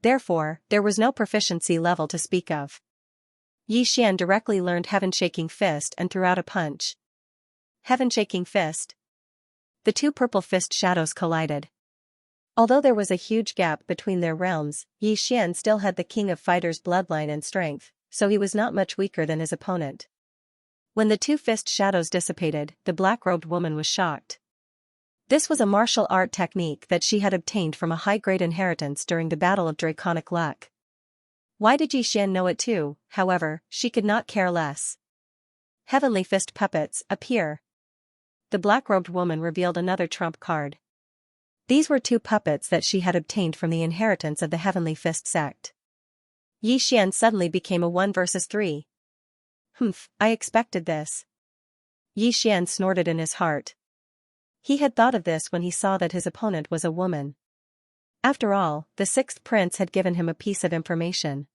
Therefore, there was no proficiency level to speak of. Yi Xian directly learned Heaven Shaking Fist and threw out a punch. Heaven Shaking Fist. The two purple fist shadows collided. Although there was a huge gap between their realms, Yi Xian still had the King of Fighters bloodline and strength, so he was not much weaker than his opponent. When the two fist shadows dissipated, the black-robed woman was shocked. This was a martial art technique that she had obtained from a high-grade inheritance during the Battle of Draconic Luck. Why did Yi Xian know it too? However, she could not care less. Heavenly Fist Puppets, appear. The black-robed woman revealed another trump card. These were two puppets that she had obtained from the inheritance of the Heavenly Fist sect. Yi Xian suddenly became a 1 versus 3. Humph, I expected this. Yi Xian snorted in his heart. He had thought of this when he saw that his opponent was a woman. After all, the sixth prince had given him a piece of information.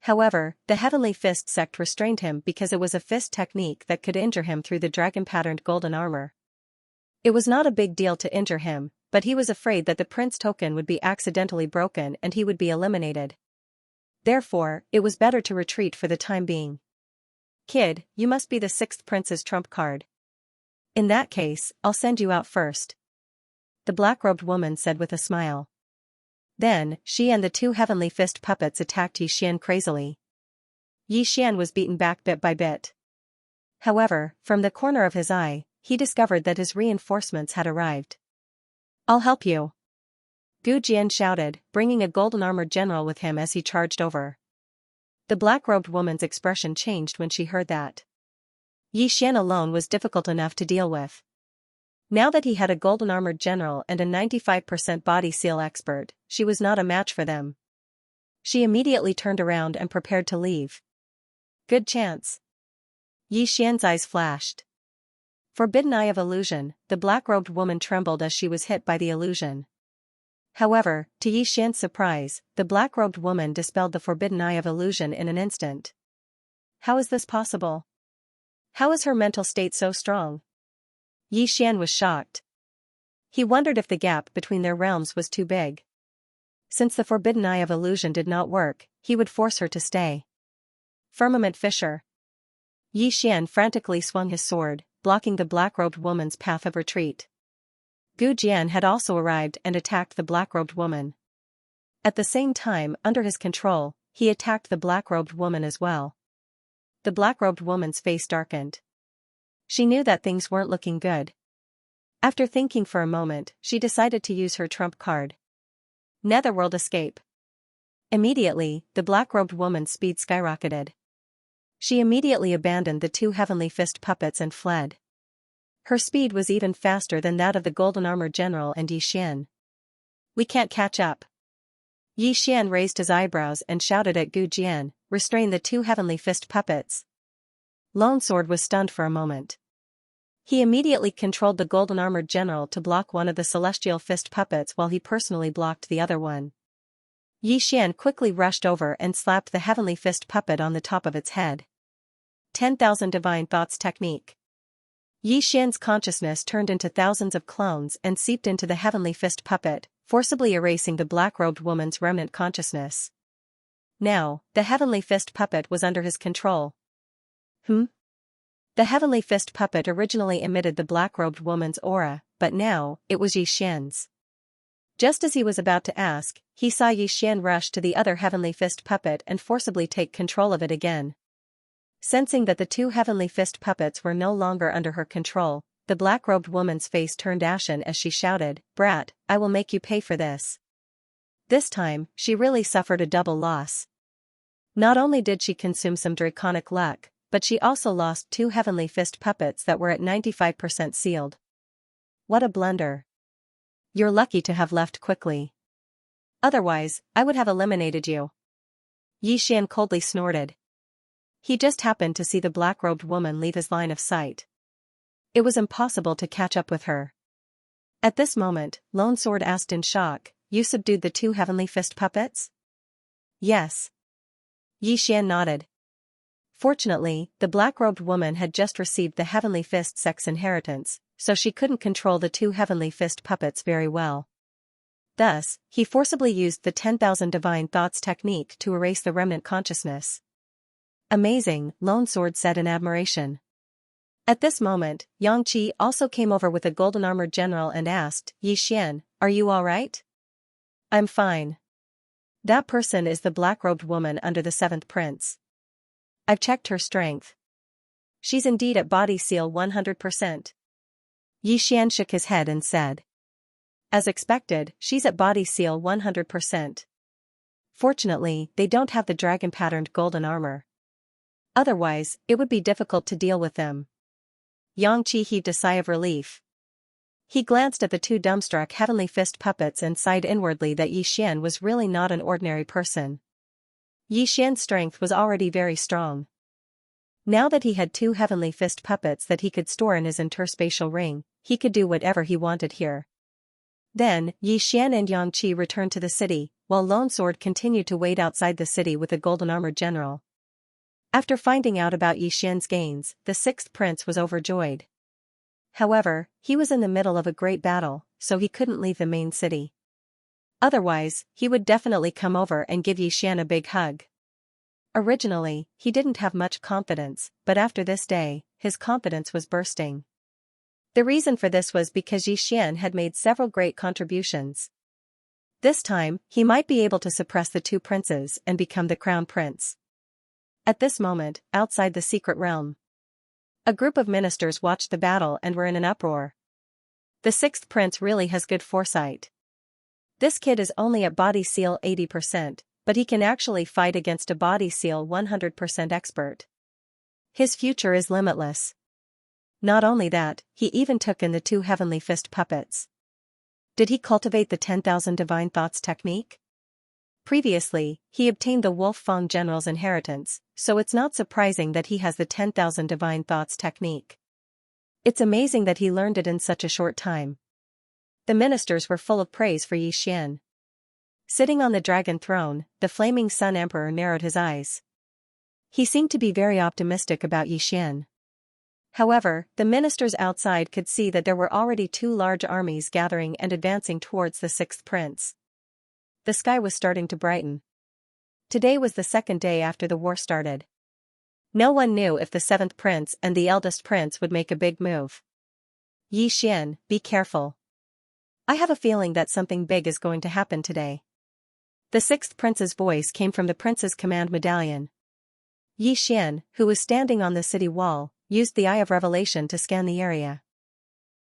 However, the Heavenly Fist sect restrained him because it was a fist technique that could injure him through the dragon-patterned golden armor. It was not a big deal to injure him, but he was afraid that the prince token would be accidentally broken and he would be eliminated. Therefore, it was better to retreat for the time being. Kid, you must be the sixth prince's trump card. In that case, I'll send you out first. The black-robed woman said with a smile. Then, she and the two Heavenly Fist puppets attacked Yi Xian crazily. Yi Xian was beaten back bit by bit. However, from the corner of his eye, he discovered that his reinforcements had arrived. I'll help you. Gu Jian shouted, bringing a golden-armored general with him as he charged over. The black-robed woman's expression changed when she heard that. Yi Xian alone was difficult enough to deal with. Now that he had a golden-armored general and a 95% body seal expert, she was not a match for them. She immediately turned around and prepared to leave. Good chance. Yi Xian's eyes flashed. Forbidden Eye of Illusion, the black-robed woman trembled as she was hit by the illusion. However, to Yi Xian's surprise, the black-robed woman dispelled the Forbidden Eye of Illusion in an instant. How is this possible? How is her mental state so strong? Yi Xian was shocked. He wondered if the gap between their realms was too big. Since the Forbidden Eye of Illusion did not work, he would force her to stay. Firmament Fissure. Yi Xian frantically swung his sword, blocking the black-robed woman's path of retreat. Gu Jian had also arrived and attacked the black-robed woman. At the same time, under his control, he attacked the black-robed woman as well. The black-robed woman's face darkened. She knew that things weren't looking good. After thinking for a moment, she decided to use her trump card. Netherworld Escape. Immediately, the black-robed woman's speed skyrocketed. She immediately abandoned the two Heavenly Fist puppets and fled. Her speed was even faster than that of the Golden Armor General and Yi Xian. We can't catch up. Yi Xian raised his eyebrows and shouted at Gu Jian, restrain the two Heavenly Fist puppets. Lone Sword was stunned for a moment. He immediately controlled the Golden Armored General to block one of the Celestial Fist puppets while he personally blocked the other one. Yi Xian quickly rushed over and slapped the Heavenly Fist puppet on the top of its head. 10,000 Divine Thoughts Technique. Yi Xian's consciousness turned into thousands of clones and seeped into the Heavenly Fist puppet, forcibly erasing the black-robed woman's remnant consciousness. Now, the Heavenly Fist puppet was under his control. The Heavenly Fist puppet originally emitted the black-robed woman's aura, but now, it was Yi Xian's. Just as he was about to ask, he saw Yi Xian rush to the other Heavenly Fist puppet and forcibly take control of it again. Sensing that the two Heavenly Fist puppets were no longer under her control, the black-robed woman's face turned ashen as she shouted, "Brat, I will make you pay for this." This time, she really suffered a double loss. Not only did she consume some draconic luck, but she also lost two Heavenly Fist puppets that were at 95% sealed. What a blunder. You're lucky to have left quickly. Otherwise, I would have eliminated you. Yi Xian coldly snorted. He just happened to see the black-robed woman leave his line of sight. It was impossible to catch up with her. At this moment, Lone Sword asked in shock, "You subdued the two heavenly fist puppets?" "Yes." Yi Xian nodded. Fortunately, the black-robed woman had just received the heavenly fist sex inheritance, so she couldn't control the two heavenly fist puppets very well. Thus, he forcibly used the 10,000 divine thoughts technique to erase the remnant consciousness. "Amazing," Lone Sword said in admiration. At this moment, Xianxia also came over with a golden-armored general and asked, "Yi Xian, are you all right?" "I'm fine. That person is the black-robed woman under the 7th prince. I've checked her strength. She's indeed at body seal 100%. Yi Xian shook his head and said. "As expected, she's at body seal 100%. Fortunately, they don't have the dragon-patterned golden armor. Otherwise, it would be difficult to deal with them." Xianxia heaved a sigh of relief. He glanced at the two dumbstruck heavenly fist puppets and sighed inwardly that Yi Xian was really not an ordinary person. Yi Xian's strength was already very strong. Now that he had two heavenly fist puppets that he could store in his interspatial ring, he could do whatever he wanted here. Then, Yi Xian and Xianxia returned to the city, while Lone Sword continued to wait outside the city with a golden-armored general. After finding out about Yi Xian's gains, the 6th prince was overjoyed. However, he was in the middle of a great battle, so he couldn't leave the main city. Otherwise, he would definitely come over and give Yi Xian a big hug. Originally, he didn't have much confidence, but after this day, his confidence was bursting. The reason for this was because Yi Xian had made several great contributions. This time, he might be able to suppress the two princes and become the crown prince. At this moment, outside the secret realm, a group of ministers watched the battle and were in an uproar. The 6th prince really has good foresight. This kid is only at body seal 80%, but he can actually fight against a body seal 100% expert. His future is limitless. Not only that, he even took in the two heavenly fist puppets. Did he cultivate the 10,000 divine thoughts technique? Previously, he obtained the Wolf Fang general's inheritance, so it's not surprising that he has the 10,000 divine thoughts technique. It's amazing that he learned it in such a short time. The ministers were full of praise for Yi Xian. Sitting on the dragon throne, the flaming sun emperor narrowed his eyes. He seemed to be very optimistic about Yi Xian. However, the ministers outside could see that there were already two large armies gathering and advancing towards the 6th prince. The sky was starting to brighten. Today was the 2nd day after the war started. No one knew if the 7th prince and the eldest prince would make a big move. "Yi Xian, be careful. I have a feeling that something big is going to happen today." The 6th prince's voice came from the prince's command medallion. Yi Xian, who was standing on the city wall, used the Eye of Revelation to scan the area.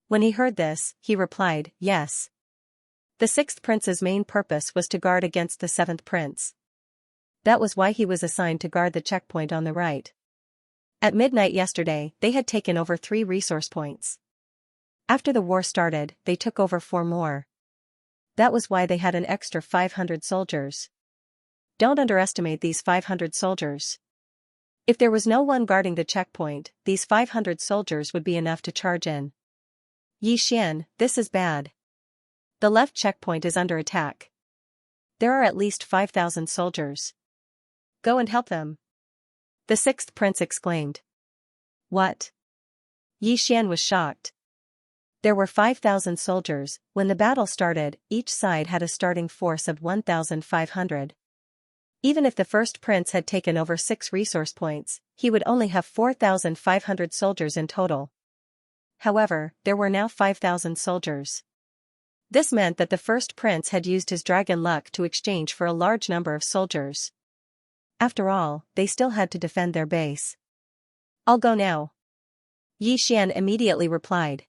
When he heard this, he replied, "Yes." The 6th prince's main purpose was to guard against the 7th prince. That was why he was assigned to guard the checkpoint on the right. At midnight yesterday, they had taken over 3 resource points. After the war started, they took over 4 more. That was why they had an extra 500 soldiers. Don't underestimate these 500 soldiers. If there was no one guarding the checkpoint, these 500 soldiers would be enough to charge in. "Yi Xian, this is bad. The left checkpoint is under attack. There are at least 5,000 soldiers. Go and help them." The 6th prince exclaimed. "What?" Yi Xian was shocked. There were 5,000 soldiers. When the battle started, each side had a starting force of 1,500. Even if the first prince had taken over 6 resource points, he would only have 4,500 soldiers in total. However, there were now 5,000 soldiers. This meant that the first prince had used his dragon luck to exchange for a large number of soldiers. After all, they still had to defend their base. "I'll go now," Yi Xian immediately replied.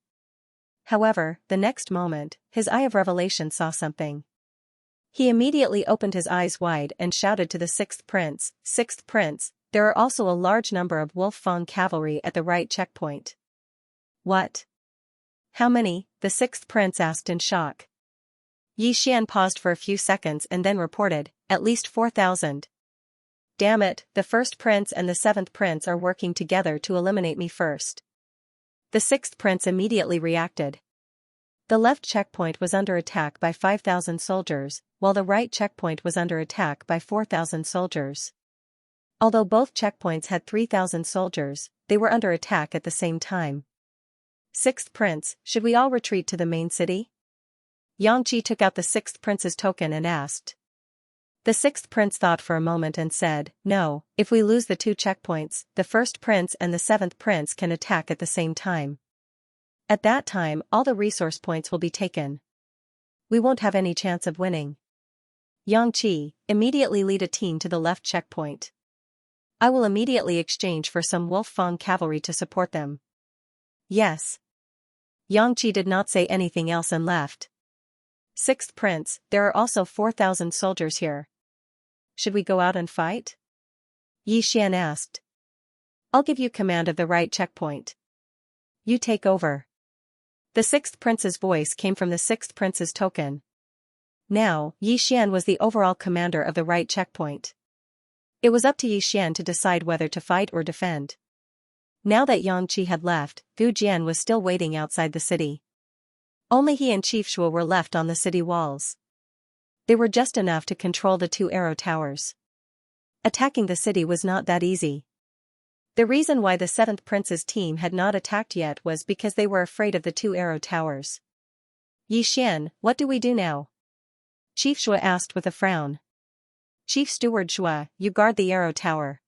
However, the next moment, his Eye of Revelation saw something. He immediately opened his eyes wide and shouted to the 6th prince, "6th prince, there are also a large number of Wolf Fang cavalry at the right checkpoint." "What? How many?" the 6th prince asked in shock. Yi Xian paused for a few seconds and then reported, "At least 4,000. Damn it, the first prince and the seventh prince are working together to eliminate me first. The sixth prince immediately reacted. The left checkpoint was under attack by 5,000 soldiers, while the right checkpoint was under attack by 4,000 soldiers. Although both checkpoints had 3,000 soldiers, they were under attack at the same time. Sixth prince, should we all retreat to the main city? Xianxia took out the sixth prince's token and asked. The sixth prince thought for a moment and said, no, if we lose the two checkpoints, the first prince and the seventh prince can attack at the same time. At that time, all the resource points will be taken. We won't have any chance of winning. Xianxia, immediately lead a team to the left checkpoint. I will immediately exchange for some Wolf-Fang cavalry to support them. Yes. Xianxia did not say anything else and left. Sixth prince, there are also 4,000 soldiers here. Should we go out and fight? Xian asked. I'll give you command of the right checkpoint. You take over. The sixth prince's voice came from the sixth prince's token. Now, Xian was the overall commander of the right checkpoint. It was up to Xian to decide whether to fight or defend. Now that Xianxia had left, Gu Jian was still waiting outside the city. Only he and Chief Shuo were left on the city walls. They were just enough to control the two arrow towers. Attacking the city was not that easy. The reason why the seventh prince's team had not attacked yet was because they were afraid of the two arrow towers. Xian, what do we do now? Chief Shuo asked with a frown. Chief Steward Shuo, you guard the arrow tower.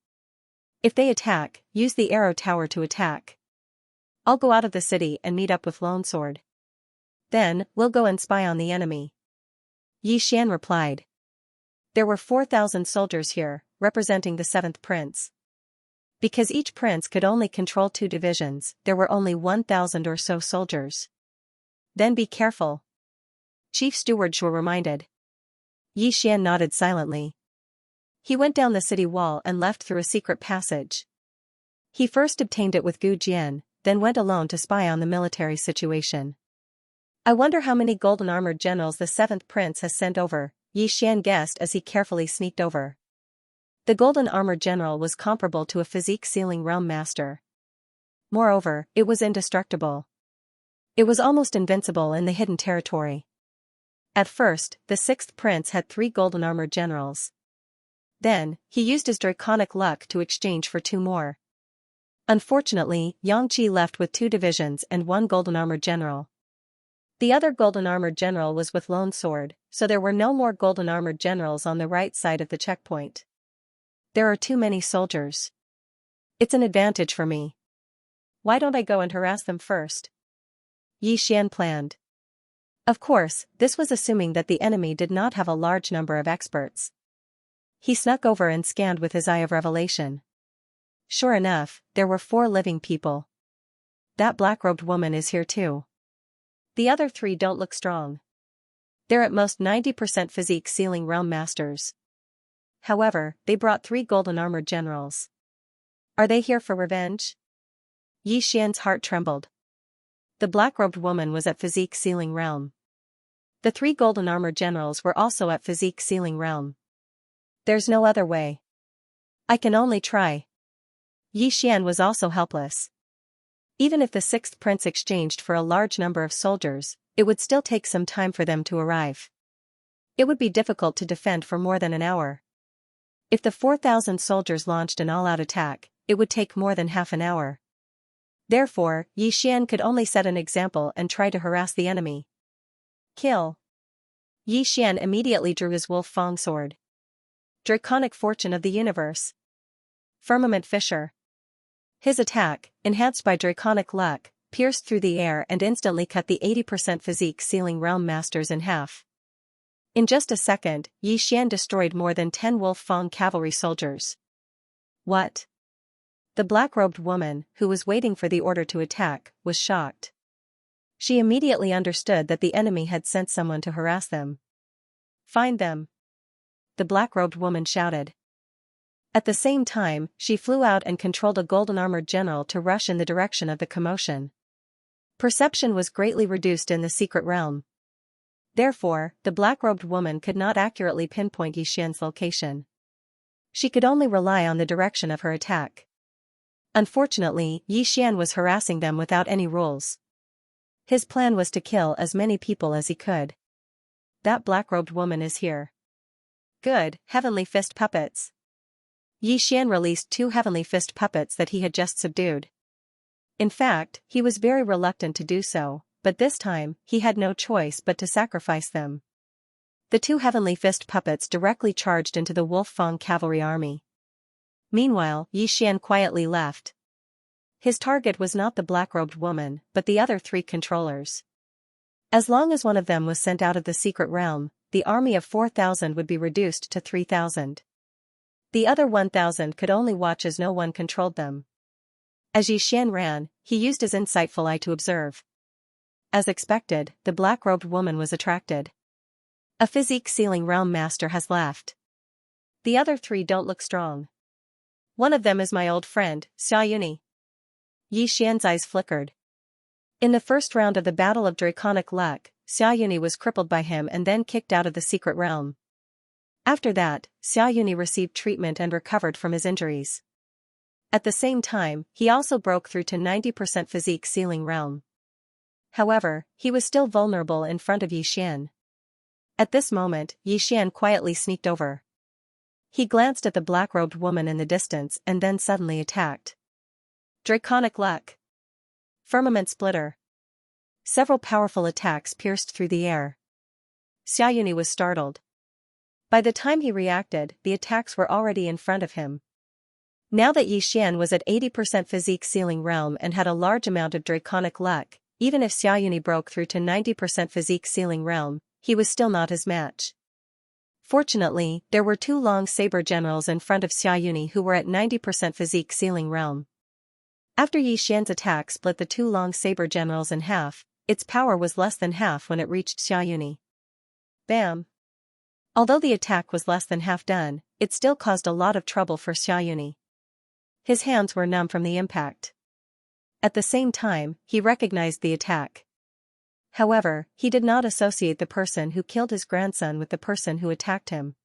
If they attack, use the arrow tower to attack. I'll go out of the city and meet up with Lone Sword. Then, we'll go and spy on the enemy. Xian replied. There were 4,000 soldiers here, representing the seventh prince. Because each prince could only control 2 divisions, there were only 1,000 or so soldiers. Then be careful. Chief Steward Shuo reminded. Xian nodded silently. He went down the city wall and left through a secret passage. He first obtained it with Gu Jian, then went alone to spy on the military situation. I wonder how many golden-armored generals the seventh prince has sent over, Xian guessed as he carefully sneaked over. The golden-armored general was comparable to a physique-sealing realm master. Moreover, it was indestructible. It was almost invincible in the hidden territory. At first, the sixth prince had 3 golden-armored generals. Then, he used his draconic luck to exchange for 2 more. Unfortunately, Xianxia left with 2 divisions and 1 golden-armored general. The other golden-armored general was with Lone Sword, so there were no more golden-armored generals on the right side of the checkpoint. There are too many soldiers. It's an advantage for me. Why don't I go and harass them first? Xian planned. Of course, this was assuming that the enemy did not have a large number of experts. He snuck over and scanned with his eye of revelation. Sure enough, there were 4 living people. That black-robed woman is here too. The other 3 don't look strong. They're at most 90% physique-sealing realm masters. However, they brought 3 golden-armored generals. Are they here for revenge? Xian's heart trembled. The black-robed woman was at physique-sealing realm. The 3 golden-armored generals were also at physique-sealing realm. There's no other way. I can only try. Xian was also helpless. Even if the sixth prince exchanged for a large number of soldiers, it would still take some time for them to arrive. It would be difficult to defend for more than an hour. If the 4,000 soldiers launched an all-out attack, it would take more than half an hour. Therefore, Xian could only set an example and try to harass the enemy. Kill. Xian immediately drew his Wolf-Fang sword. Draconic Fortune of the Universe. Firmament Fissure. His attack, enhanced by draconic luck, pierced through the air and instantly cut the 80% physique-sealing realm masters in half. In just a second, Xian destroyed more than 10 Wolf-Fang cavalry soldiers. What? The black-robed woman, who was waiting for the order to attack, was shocked. She immediately understood that the enemy had sent someone to harass them. Find them. The black-robed woman shouted. At the same time, she flew out and controlled a golden-armored general to rush in the direction of the commotion. Perception was greatly reduced in the secret realm. Therefore, the black-robed woman could not accurately pinpoint Xian's location. She could only rely on the direction of her attack. Unfortunately, Yi Xian was harassing them without any rules. His plan was to kill as many people as he could. That black-robed woman is here. Good, heavenly fist puppets. Yi Xian released 2 heavenly fist puppets that he had just subdued. In fact, he was very reluctant to do so, but this time, he had no choice but to sacrifice them. The 2 heavenly fist puppets directly charged into the Wolf Fang cavalry army. Meanwhile, Yi Xian quietly left. His target was not the black-robed woman, but the other 3 controllers. As long as one of them was sent out of the secret realm, the army of 4,000 would be reduced to 3,000. The other 1,000 could only watch as no one controlled them. As Yi Xian ran, he used his insightful eye to observe. As expected, the black-robed woman was attracted. A physique-sealing realm master has left. The other 3 don't look strong. One of them is my old friend, Xiaoyuni. Yi Xian's eyes flickered. In the first round of the Battle of Draconic Luck, Xiaoyuni was crippled by him and then kicked out of the secret realm. After that, Xiaoyuni received treatment and recovered from his injuries. At the same time, he also broke through to 90% physique-sealing realm. However, he was still vulnerable in front of Yi Xian. At this moment, Yi Xian quietly sneaked over. He glanced at the black-robed woman in the distance and then suddenly attacked. Draconic Luck. Firmament Splitter. Several powerful attacks pierced through the air. Xiaoyuni was startled. By the time he reacted, the attacks were already in front of him. Now that Yi Xian was at 80% physique-sealing realm and had a large amount of Draconic Luck, even if Xiaoyuni broke through to 90% physique-sealing realm, he was still not his match. Fortunately, there were 2 long saber generals in front of Xiaoyuni who were at 90% physique-sealing realm. After Yi Xian's attack split the 2 long saber generals in half, its power was less than half when it reached Xiaoyuni. Bam! Although the attack was less than half done, it still caused a lot of trouble for Xiaoyuni. His hands were numb from the impact. At the same time, he recognized the attack. However, he did not associate the person who killed his grandson with the person who attacked him.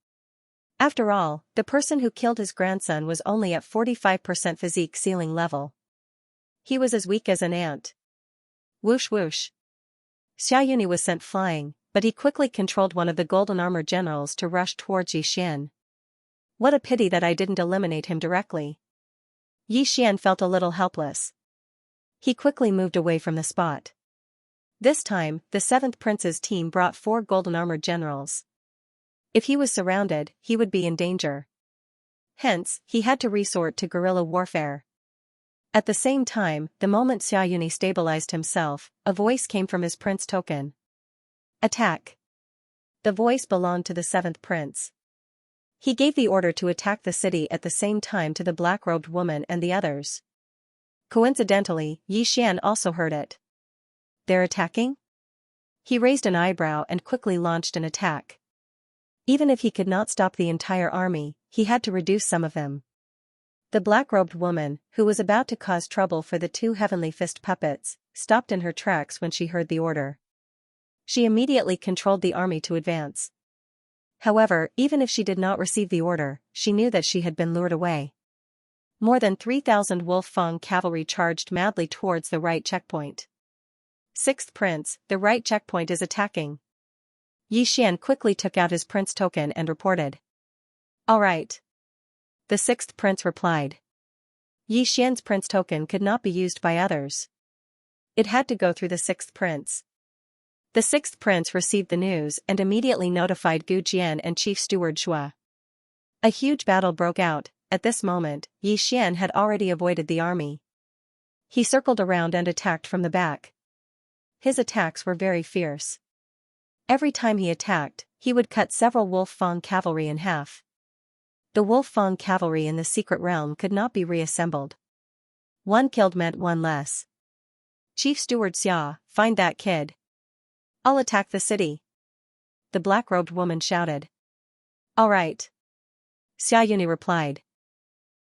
After all, the person who killed his grandson was only at 45% physique-sealing level. He was as weak as an ant. Whoosh whoosh. Xiaoyuni was sent flying, but he quickly controlled one of the golden armor generals to rush towards Yi Xian. What a pity that I didn't eliminate him directly. Yi Xian felt a little helpless. He quickly moved away from the spot. This time, the 7th Prince's team brought 4 golden armor generals. If he was surrounded, he would be in danger. Hence, he had to resort to guerrilla warfare. At the same time, the moment Xiaoyuni stabilized himself, a voice came from his prince token. Attack. The voice belonged to the 7th Prince. He gave the order to attack the city at the same time to the black-robed woman and the others. Coincidentally, Yi Xian also heard it. They're attacking? He raised an eyebrow and quickly launched an attack. Even if he could not stop the entire army, he had to reduce some of them. The black-robed woman, who was about to cause trouble for the 2 heavenly fist puppets, stopped in her tracks when she heard the order. She immediately controlled the army to advance. However, even if she did not receive the order, she knew that she had been lured away. More than 3,000 Wolf Fang cavalry charged madly towards the right checkpoint. 6th Prince, the right checkpoint is attacking. Yi Xian quickly took out his prince token and reported. All right. The 6th Prince replied. Yi Xian's prince token could not be used by others. It had to go through the 6th Prince. The 6th Prince received the news and immediately notified Gu Jian and Chief Steward Xue. A huge battle broke out. At this moment, Yi Xian had already avoided the army. He circled around and attacked from the back. His attacks were very fierce. Every time he attacked, he would cut several Wolf Fang cavalry in half. The Wolf Fang cavalry in the secret realm could not be reassembled. 1 killed meant 1 less. Chief Steward Xia, find that kid. I'll attack the city. The black-robed woman shouted. All right. Xiaoyuni replied.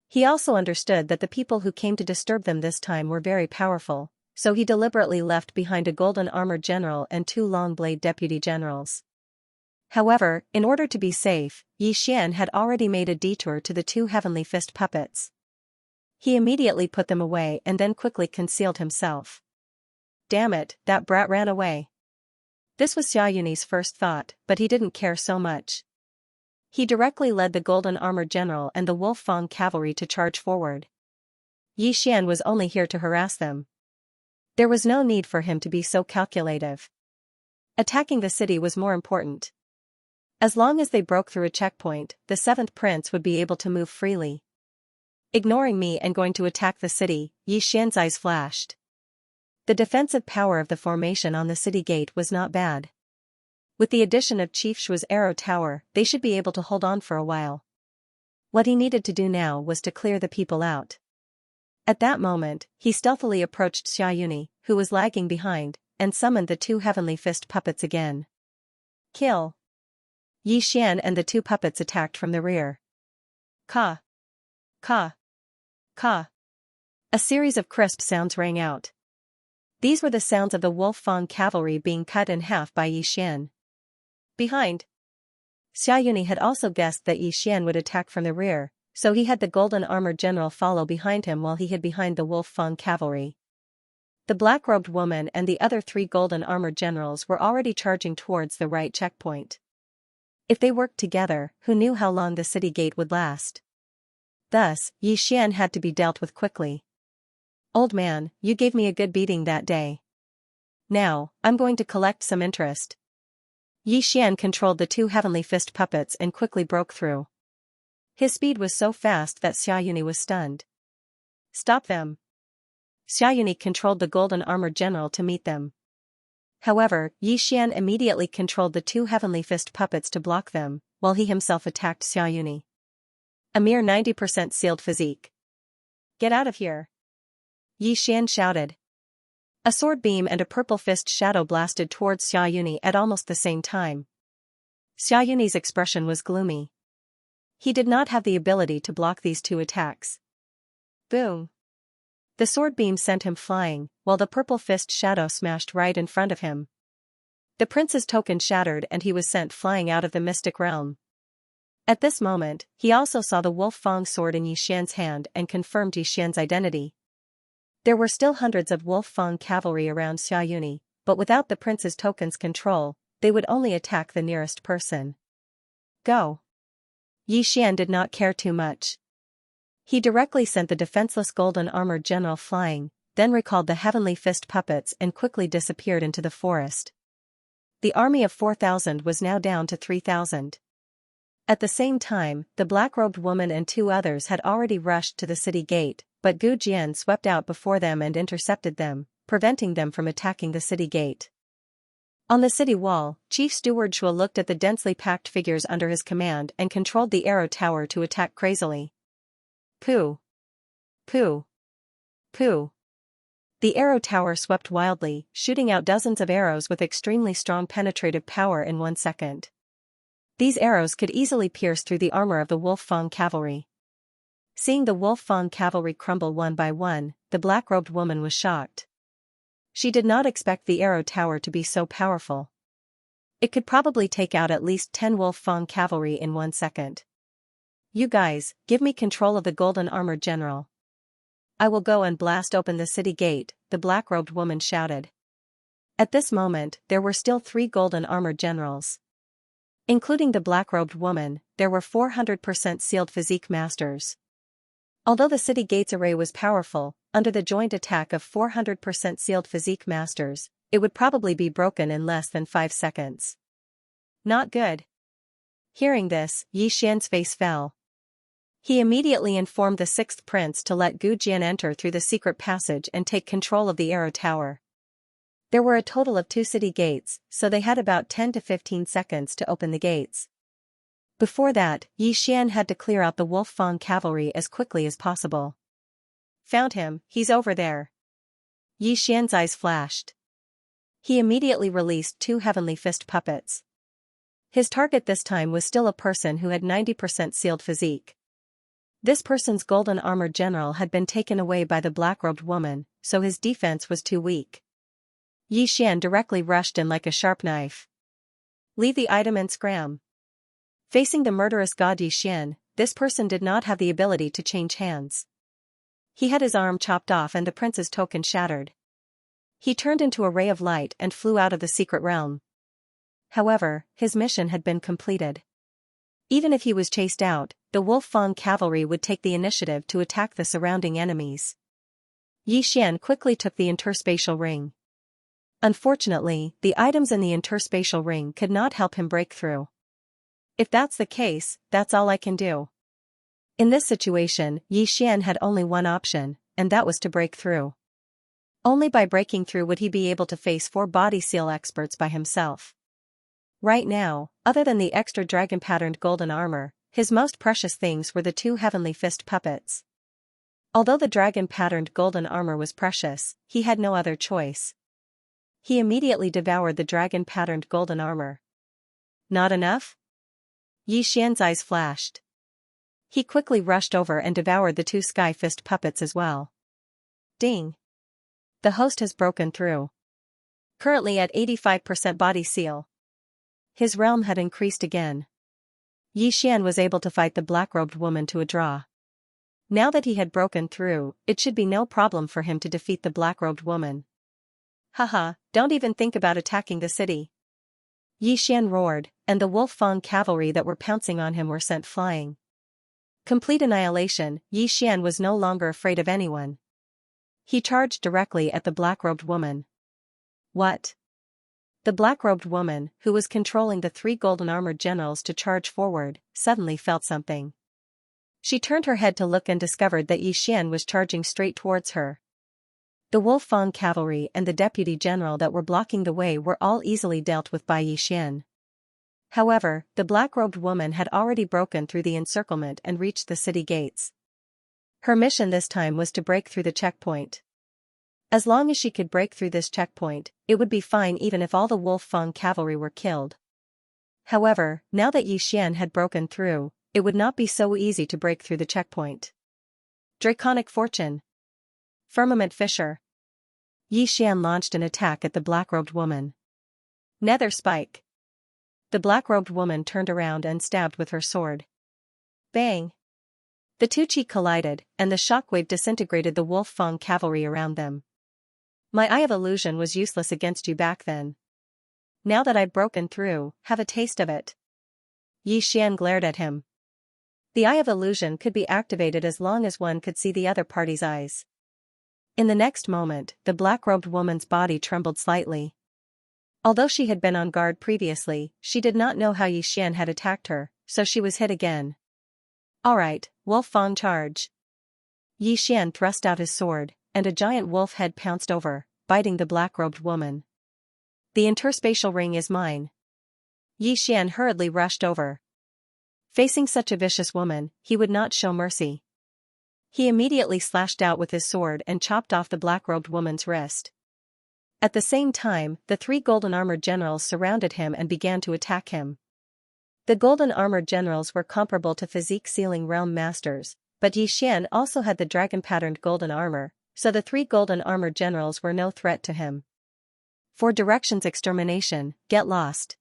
He also understood that the people who came to disturb them this time were very powerful, so he deliberately left behind a golden armored general and 2 long-blade deputy generals. However, in order to be safe, Yi Xian had already made a detour to the two heavenly fist puppets. He immediately put them away and then quickly concealed himself. Damn it, that brat ran away. This was Xiaoyun's first thought, but he didn't care so much. He directly led the golden armored general and the Wolf Fang cavalry to charge forward. Yi Xian was only here to harass them. There was no need for him to be so calculative. Attacking the city was more important. As long as they broke through a checkpoint, the seventh prince would be able to move freely. Ignoring me and going to attack the city, Yi Xian's eyes flashed. The defensive power of the formation on the city gate was not bad. With the addition of Chief Shu's arrow tower, they should be able to hold on for a while. What he needed to do now was to clear the people out. At that moment, he stealthily approached Xiaoyun, who was lagging behind, and summoned the two heavenly fist puppets again. Kill! Yi Xian and the two puppets attacked from the rear. Ka! Ka! Ka! A series of crisp sounds rang out. These were the sounds of the Wolf Fang cavalry being cut in half by Yi Xian. Behind. Xiaoyun had also guessed that Yi Xian would attack from the rear, so he had the golden armored general follow behind him while he hid behind the Wolf Fang cavalry. The black-robed woman and the other three golden armored generals were already charging towards the right checkpoint. If they worked together, who knew how long the city gate would last? Thus, Yi Xian had to be dealt with quickly. Old man, you gave me a good beating that day. Now, I'm going to collect some interest. Yi Xian controlled the two heavenly fist puppets and quickly broke through. His speed was so fast that Xiaoyun was stunned. Stop them! Xiaoyun controlled the golden armored general to meet them. However, Yi Xian immediately controlled the two heavenly fist puppets to block them, while he himself attacked Xiaoyun. A mere 90% sealed physique. Get out of here! Yi Xian shouted. A sword beam and a purple fist shadow blasted towards Xiaoyun at almost the same time. Xiaoyun's expression was gloomy. He did not have the ability to block these two attacks. Boom! The sword beam sent him flying, while the purple fist shadow smashed right in front of him. The prince's token shattered and he was sent flying out of the mystic realm. At this moment, he also saw the Wolf Fang sword in Yi Xian's hand and confirmed Yi Xian's identity. There were still hundreds of Wolf Fang cavalry around Xiaoyun, but without the prince's token's control, they would only attack the nearest person. Go! Yi Xian did not care too much. He directly sent the defenseless golden armored general flying, then recalled the heavenly fist puppets and quickly disappeared into the forest. The army of 4,000 was now down to 3,000. At the same time, the black-robed woman and two others had already rushed to the city gate, but Gu Jian swept out before them and intercepted them, preventing them from attacking the city gate. On the city wall, Chief Steward Shuo looked at the densely packed figures under his command and controlled the arrow tower to attack crazily. Pooh! Pooh! Pooh! The arrow tower swept wildly, shooting out dozens of arrows with extremely strong penetrative power in 1 second. These arrows could easily pierce through the armor of the Wolf Fang cavalry. Seeing the Wolf Fang cavalry crumble one by one, the black-robed woman was shocked. She did not expect the arrow tower to be so powerful. It could probably take out at least 10 Wolf Fang cavalry in 1 second. You guys, give me control of the golden armored general. I will go and blast open the city gate, the black-robed woman shouted. At this moment, there were still 3 golden armored generals. Including the black-robed woman, there were 400% sealed physique masters. Although the city gate's array was powerful, under the joint attack of 400% sealed physique masters, it would probably be broken in less than 5 seconds. Not good. Hearing this, Yi Xian's face fell. He immediately informed the 6th prince to let Gu Jian enter through the secret passage and take control of the arrow tower. There were a total of 2 city gates, so they had about 10 to 15 seconds to open the gates. Before that, Yi Xian had to clear out the Wolf Fang cavalry as quickly as possible. Found him, he's over there. Yi Xian's eyes flashed. He immediately released 2 heavenly fist puppets. His target this time was still a person who had 90% sealed physique. This person's golden armored general had been taken away by the black-robed woman, so his defense was too weak. Yi Xian directly rushed in like a sharp knife. Leave the item and scram. Facing the murderous god Yixian, this person did not have the ability to change hands. He had his arm chopped off and the prince's token shattered. He turned into a ray of light and flew out of the secret realm. However, his mission had been completed. Even if he was chased out, the Wolf Fang cavalry would take the initiative to attack the surrounding enemies. Yixian quickly took the interspatial ring. Unfortunately, the items in the interspatial ring could not help him break through. If that's the case, that's all I can do. In this situation, Yixian had only one option, and that was to break through. Only by breaking through would he be able to face 4 body seal experts by himself. Right now, other than the extra dragon-patterned golden armor, his most precious things were the 2 heavenly fist puppets. Although the dragon-patterned golden armor was precious, he had no other choice. He immediately devoured the dragon-patterned golden armor. Not enough? Yixian's eyes flashed. He quickly rushed over and devoured the 2 sky fist puppets as well. Ding! The host has broken through. Currently at 85% body seal. His realm had increased again. Yixian was able to fight the black-robed woman to a draw. Now that he had broken through, it should be no problem for him to defeat the black-robed woman. Haha, don't even think about attacking the city. Yixian roared, and the Wolf Fang cavalry that were pouncing on him were sent flying. Complete annihilation, Yixian was no longer afraid of anyone. He charged directly at the black-robed woman. What? The black-robed woman, who was controlling the 3 golden-armored generals to charge forward, suddenly felt something. She turned her head to look and discovered that Yixian was charging straight towards her. The Wolf Fang cavalry and the deputy general that were blocking the way were all easily dealt with by Yixian. However, the black-robed woman had already broken through the encirclement and reached the city gates. Her mission this time was to break through the checkpoint. As long as she could break through this checkpoint, it would be fine even if all the Wolf Fang cavalry were killed. However, now that Yixian had broken through, it would not be so easy to break through the checkpoint. Draconic Fortune. Firmament Fissure. Yixian launched an attack at the black-robed woman. Nether Spike. The black-robed woman turned around and stabbed with her sword. Bang! The 2 chi collided, and the shockwave disintegrated the Wolf Fang cavalry around them. My Eye of Illusion was useless against you back then. Now that I've broken through, have a taste of it. Yixian glared at him. The Eye of Illusion could be activated as long as one could see the other party's eyes. In the next moment, the black-robed woman's body trembled slightly. Although she had been on guard previously, she did not know how Yixian had attacked her, so she was hit again. Alright, Wolf Fang charge. Yixian thrust out his sword, and a giant wolf head pounced over, biting the black-robed woman. The interspatial ring is mine. Yixian hurriedly rushed over. Facing such a vicious woman, he would not show mercy. He immediately slashed out with his sword and chopped off the black-robed woman's wrist. At the same time, the 3 golden-armored generals surrounded him and began to attack him. The golden-armored generals were comparable to physique-sealing realm masters, but Yixian also had the dragon-patterned golden armor, so the 3 golden-armored generals were no threat to him. For directions extermination, get lost.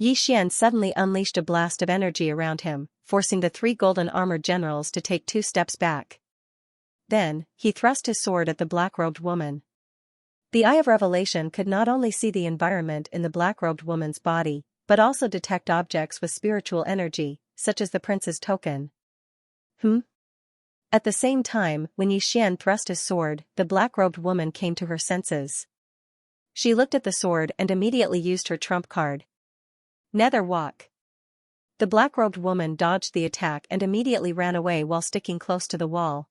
Yixian suddenly unleashed a blast of energy around him, forcing the 3 golden-armored generals to take 2 steps back. Then, he thrust his sword at the black-robed woman. The Eye of Revelation could not only see the environment in the black-robed woman's body, but also detect objects with spiritual energy, such as the prince's token. At the same time, when Yixian thrust his sword, the black-robed woman came to her senses. She looked at the sword and immediately used her trump card. Nether Walk. The black-robed woman dodged the attack and immediately ran away while sticking close to the wall.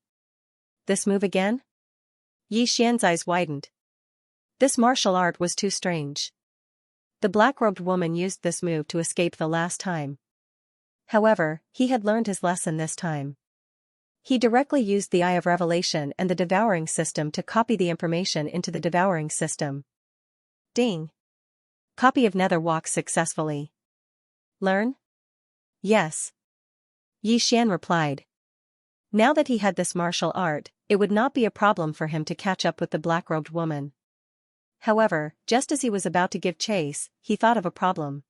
This move again? Yixian's eyes widened. This martial art was too strange. The black-robed woman used this move to escape the last time. However, he had learned his lesson this time. He directly used the Eye of Revelation and the Devouring system to copy the information into the Devouring system. Ding! Copy of Nether Walk successfully. Learn? Yes. Yixian replied. Now that he had this martial art, it would not be a problem for him to catch up with the black-robed woman. However, just as he was about to give chase, he thought of a problem.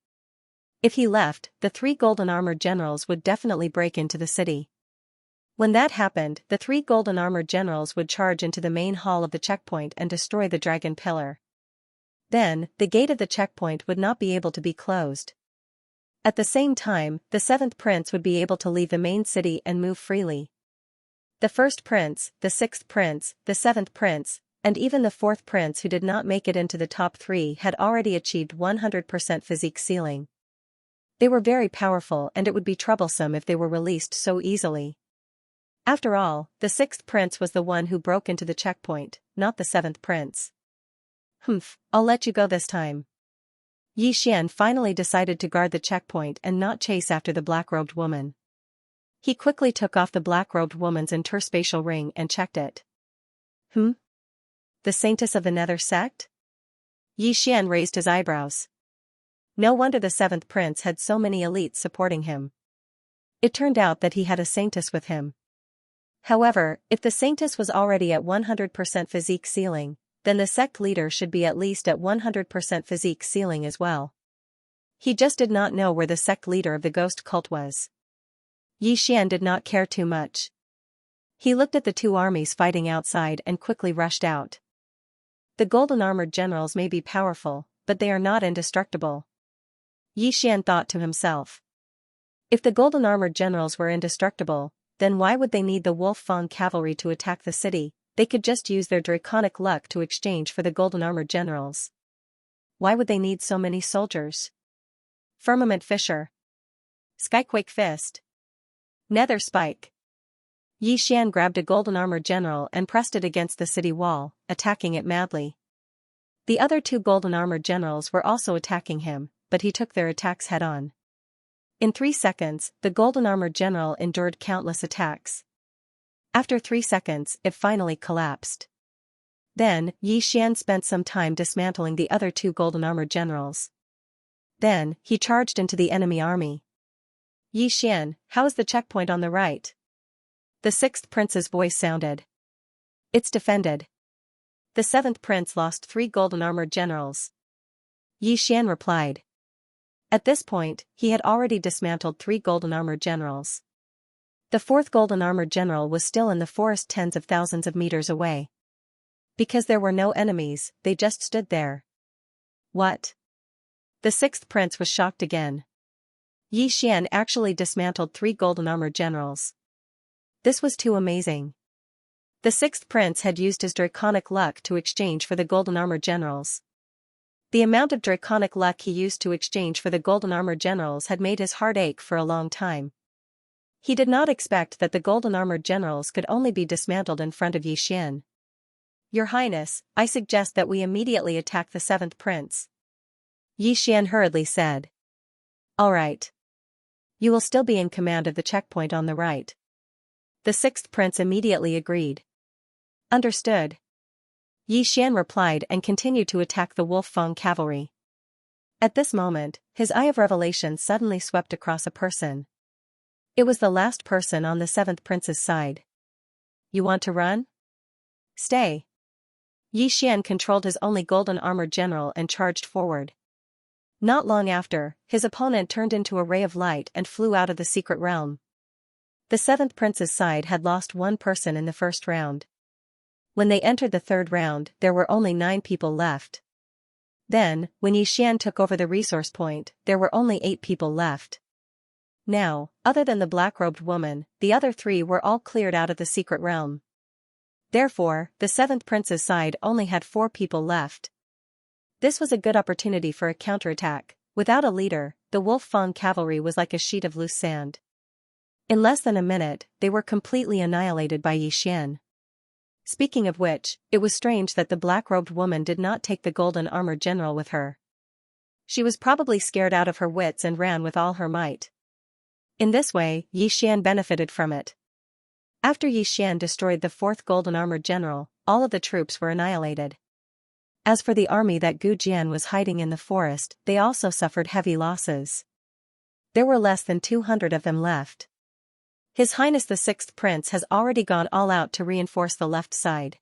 If he left, the 3 golden armored generals would definitely break into the city. When that happened, the 3 golden armored generals would charge into the main hall of the checkpoint and destroy the dragon pillar. Then, the gate of the checkpoint would not be able to be closed. At the same time, the 7th prince would be able to leave the main city and move freely. The 1st prince, the 6th prince, the 7th prince, and even the 4th prince who did not make it into the top 3 had already achieved 100% physique ceiling. They were very powerful, and it would be troublesome if they were released so easily. After all, the 6th prince was the one who broke into the checkpoint, not the 7th prince. I'll let you go this time. Xian finally decided to guard the checkpoint and not chase after the black-robed woman. He quickly took off the black-robed woman's interspatial ring and checked it. The saintess of the Nether sect? Xian raised his eyebrows. No wonder the 7th prince had so many elites supporting him. It turned out that he had a saintess with him. However, if the saintess was already at 100% physique ceiling, then the sect leader should be at least at 100% physique ceiling as well. He just did not know where the sect leader of the ghost cult was. Xian did not care too much. He looked at the 2 armies fighting outside and quickly rushed out. The golden armored generals may be powerful, but they are not indestructible. Xian thought to himself. If the golden armored generals were indestructible, then why would they need the Wolf Fang cavalry to attack the city? They could just use their draconic luck to exchange for the golden armored generals. Why would they need so many soldiers? Firmament Fissure. Skyquake Fist. Nether Spike. Xian grabbed a golden armored general and pressed it against the city wall, attacking it madly. The other 2 golden armored generals were also attacking him, but he took their attacks head-on. In 3 seconds, the golden armored general endured countless attacks. After 3 seconds, it finally collapsed. Then, Xian spent some time dismantling the other 2 golden armored generals. Then, he charged into the enemy army. Xian, how is the checkpoint on the right? The 6th prince's voice sounded. It's defended. The 7th prince lost 3 golden armored generals. Xian replied. At this point, he had already dismantled 3 golden armored generals. The 4th golden armored general was still in the forest tens of thousands of meters away. Because there were no enemies, they just stood there. What? The 6th prince was shocked again. Xian actually dismantled 3 golden armored generals. This was too amazing. The 6th prince had used his draconic luck to exchange for the golden armored generals. The amount of draconic luck he used to exchange for the golden armored generals had made his heart ache for a long time. He did not expect that the golden armored generals could only be dismantled in front of Xian. Your Highness, I suggest that we immediately attack the 7th prince. Xian hurriedly said. All right. You will still be in command of the checkpoint on the right. The 6th prince immediately agreed. Understood. Xian replied and continued to attack the Wolf Fang cavalry. At this moment, his eye of revelation suddenly swept across a person. It was the last person on the 7th prince's side. You want to run? Stay. Xian controlled his only golden armored general and charged forward. Not long after, his opponent turned into a ray of light and flew out of the secret realm. The 7th prince's side had lost 1 person in the first round. When they entered the 3rd round, there were only 9 people left. Then, when Xian took over the resource point, there were only 8 people left. Now, other than the black-robed woman, the other 3 were all cleared out of the secret realm. Therefore, the 7th prince's side only had 4 people left. This was a good opportunity for a counterattack. Without a leader, the Wolf Fang cavalry was like a sheet of loose sand. In less than a minute, they were completely annihilated by Xian. Speaking of which, it was strange that the black-robed woman did not take the golden armored general with her. She was probably scared out of her wits and ran with all her might. In this way, Xian benefited from it. After Xian destroyed the 4th golden armored general, all of the troops were annihilated. As for the army that Gu Jian was hiding in the forest, they also suffered heavy losses. There were less than 200 of them left. His Highness the 6th Prince has already gone all out to reinforce the left side.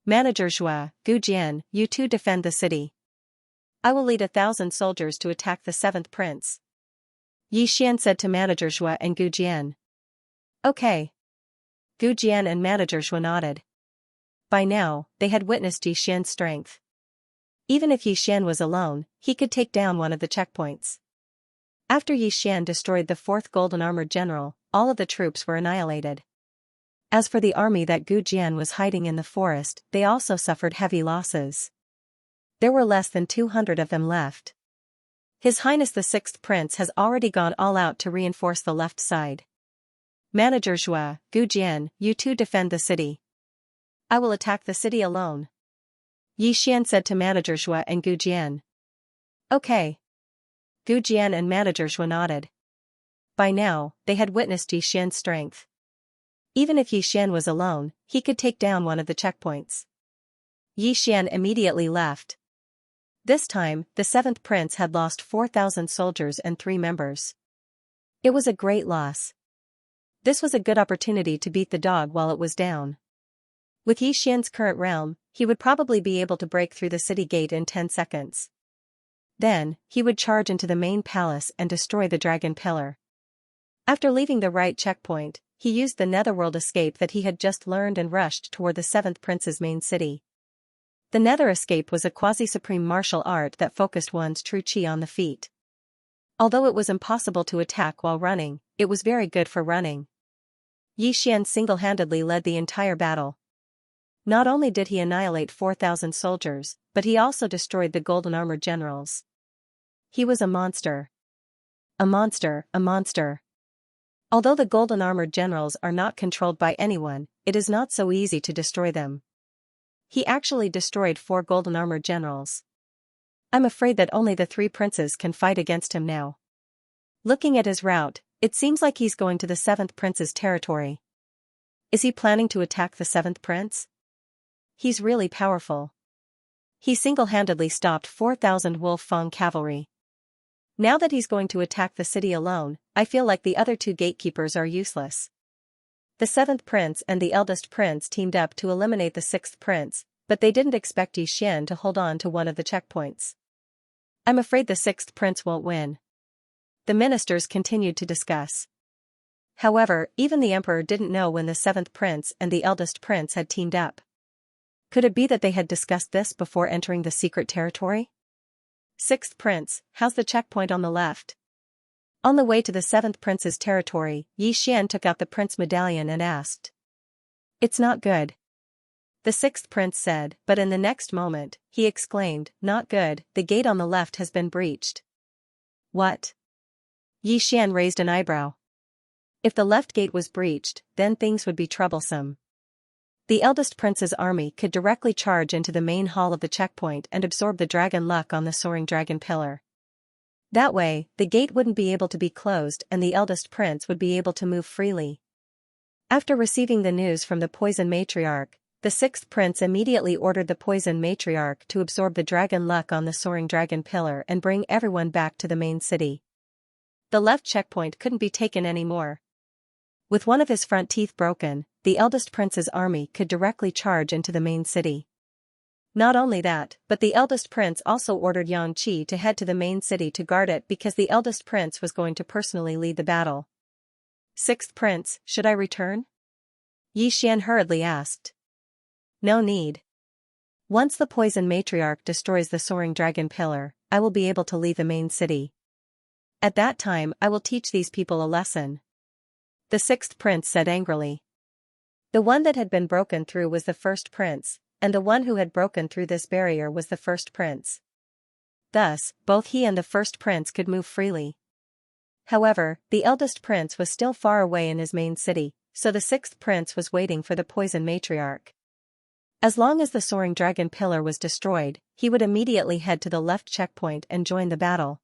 Manager Zhua, Gu Jian, you two defend the city. I will lead 1,000 soldiers to attack the 7th Prince. Yi Xian said to Manager Xue and Gu Jian. Okay. Gu Jian and Manager Xue nodded. By now, they had witnessed Yi Xian's strength. Even if Yi Xian was alone, he could take down one of the checkpoints. After Yi Xian destroyed the 4th golden armored general, all of the troops were annihilated. As for the army that Gu Jian was hiding in the forest, they also suffered heavy losses. There were less than 200 of them left. His Highness the 6th Prince has already gone all out to reinforce the left side. Manager Xue, Gu Jian, you two defend the city. I will attack the city alone. Yi Xian said to Manager Xue and Gu Jian. Okay. Gu Jian and Manager Xue nodded. By now, they had witnessed Yi Xian's strength. Even if Yi Xian was alone, he could take down one of the checkpoints. Yi Xian immediately left. This time, the 7th Prince had lost 4,000 soldiers and 3 members. It was a great loss. This was a good opportunity to beat the dog while it was down. With Yi Xian's current realm, he would probably be able to break through the city gate in 10 seconds. Then, he would charge into the main palace and destroy the dragon pillar. After leaving the right checkpoint, he used the netherworld escape that he had just learned and rushed toward the 7th Prince's main city. The nether escape was a quasi-supreme martial art that focused one's true chi on the feet. Although it was impossible to attack while running, it was very good for running. Yi Xian single-handedly led the entire battle. Not only did he annihilate 4,000 soldiers, but he also destroyed the golden armored generals. He was a monster. A monster, a monster. Although the golden armored generals are not controlled by anyone, it is not so easy to destroy them. He actually destroyed 4 golden armored generals. I'm afraid that only the 3 princes can fight against him now. Looking at his route, it seems like he's going to the 7th Prince's territory. Is he planning to attack the 7th Prince? He's really powerful. He single-handedly stopped 4,000 Wolf Fang cavalry. Now that he's going to attack the city alone, I feel like the other 2 gatekeepers are useless. The 7th Prince and the eldest prince teamed up to eliminate the 6th Prince, but they didn't expect Yi Xian to hold on to one of the checkpoints. I'm afraid the 6th Prince won't win. The ministers continued to discuss. However, even the emperor didn't know when the 7th Prince and the eldest prince had teamed up. Could it be that they had discussed this before entering the secret territory? 6th Prince, how's the checkpoint on the left? On the way to the 7th Prince's territory, Yi Xian took out the Prince medallion and asked. It's not good. The 6th Prince said, but in the next moment, he exclaimed, not good, the gate on the left has been breached. What? Yi Xian raised an eyebrow. If the left gate was breached, then things would be troublesome. The eldest prince's army could directly charge into the main hall of the checkpoint and absorb the dragon luck on the soaring dragon pillar. That way, the gate wouldn't be able to be closed and the eldest prince would be able to move freely. After receiving the news from the poison matriarch, the 6th Prince immediately ordered the poison matriarch to absorb the dragon luck on the soaring dragon pillar and bring everyone back to the main city. The left checkpoint couldn't be taken anymore. With one of his front teeth broken, the eldest prince's army could directly charge into the main city. Not only that, but the eldest prince also ordered Yang Qi to head to the main city to guard it because the eldest prince was going to personally lead the battle. 6th Prince, should I return? Yi Xian hurriedly asked. No need. Once the poison matriarch destroys the soaring dragon pillar, I will be able to leave the main city. At that time I will teach these people a lesson. The 6th Prince said angrily. The one that had been broken through was the 1st Prince, and the one who had broken through this barrier was the 1st Prince. Thus, both he and the 1st Prince could move freely. However, the eldest prince was still far away in his main city, so the 6th Prince was waiting for the poison matriarch. As long as the soaring dragon pillar was destroyed, he would immediately head to the left checkpoint and join the battle.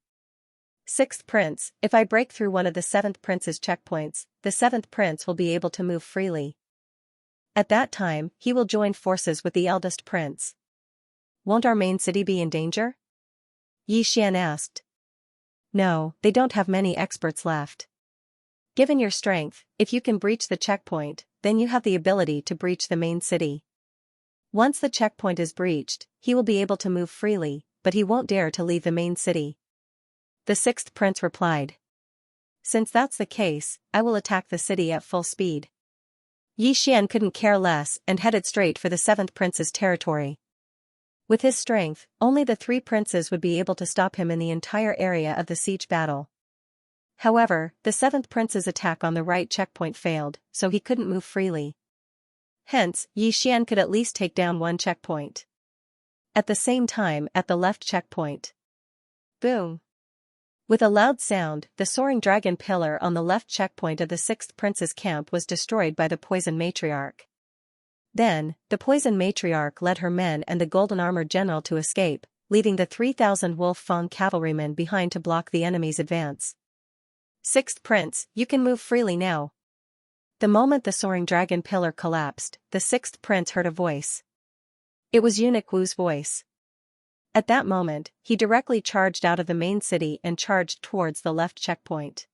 6th Prince, if I break through one of the 7th Prince's checkpoints, the 7th Prince will be able to move freely. At that time, he will join forces with the eldest prince. Won't our main city be in danger? Yi Xian asked. No, they don't have many experts left. Given your strength, if you can breach the checkpoint, then you have the ability to breach the main city. Once the checkpoint is breached, he will be able to move freely, but he won't dare to leave the main city. The 6th Prince replied. Since that's the case, I will attack the city at full speed. Yi Xian couldn't care less and headed straight for the seventh prince's territory. With his strength, only the three princes would be able to stop him in the entire area of the siege battle. However, the seventh prince's attack on the right checkpoint failed, so he couldn't move freely. Hence, Yi Xian could at least take down one checkpoint. At the same time, at the left checkpoint. Boom! With a loud sound, the soaring dragon pillar on the left checkpoint of the sixth prince's camp was destroyed by the poison matriarch. Then, the poison matriarch led her men and the golden-armored general to escape, leaving the 3,000 Wolf Fang cavalrymen behind to block the enemy's advance. Sixth prince, you can move freely now. The moment the soaring dragon pillar collapsed, the sixth prince heard a voice. It was Eunuch Wu's voice. At that moment, he directly charged out of the main city and charged towards the left checkpoint.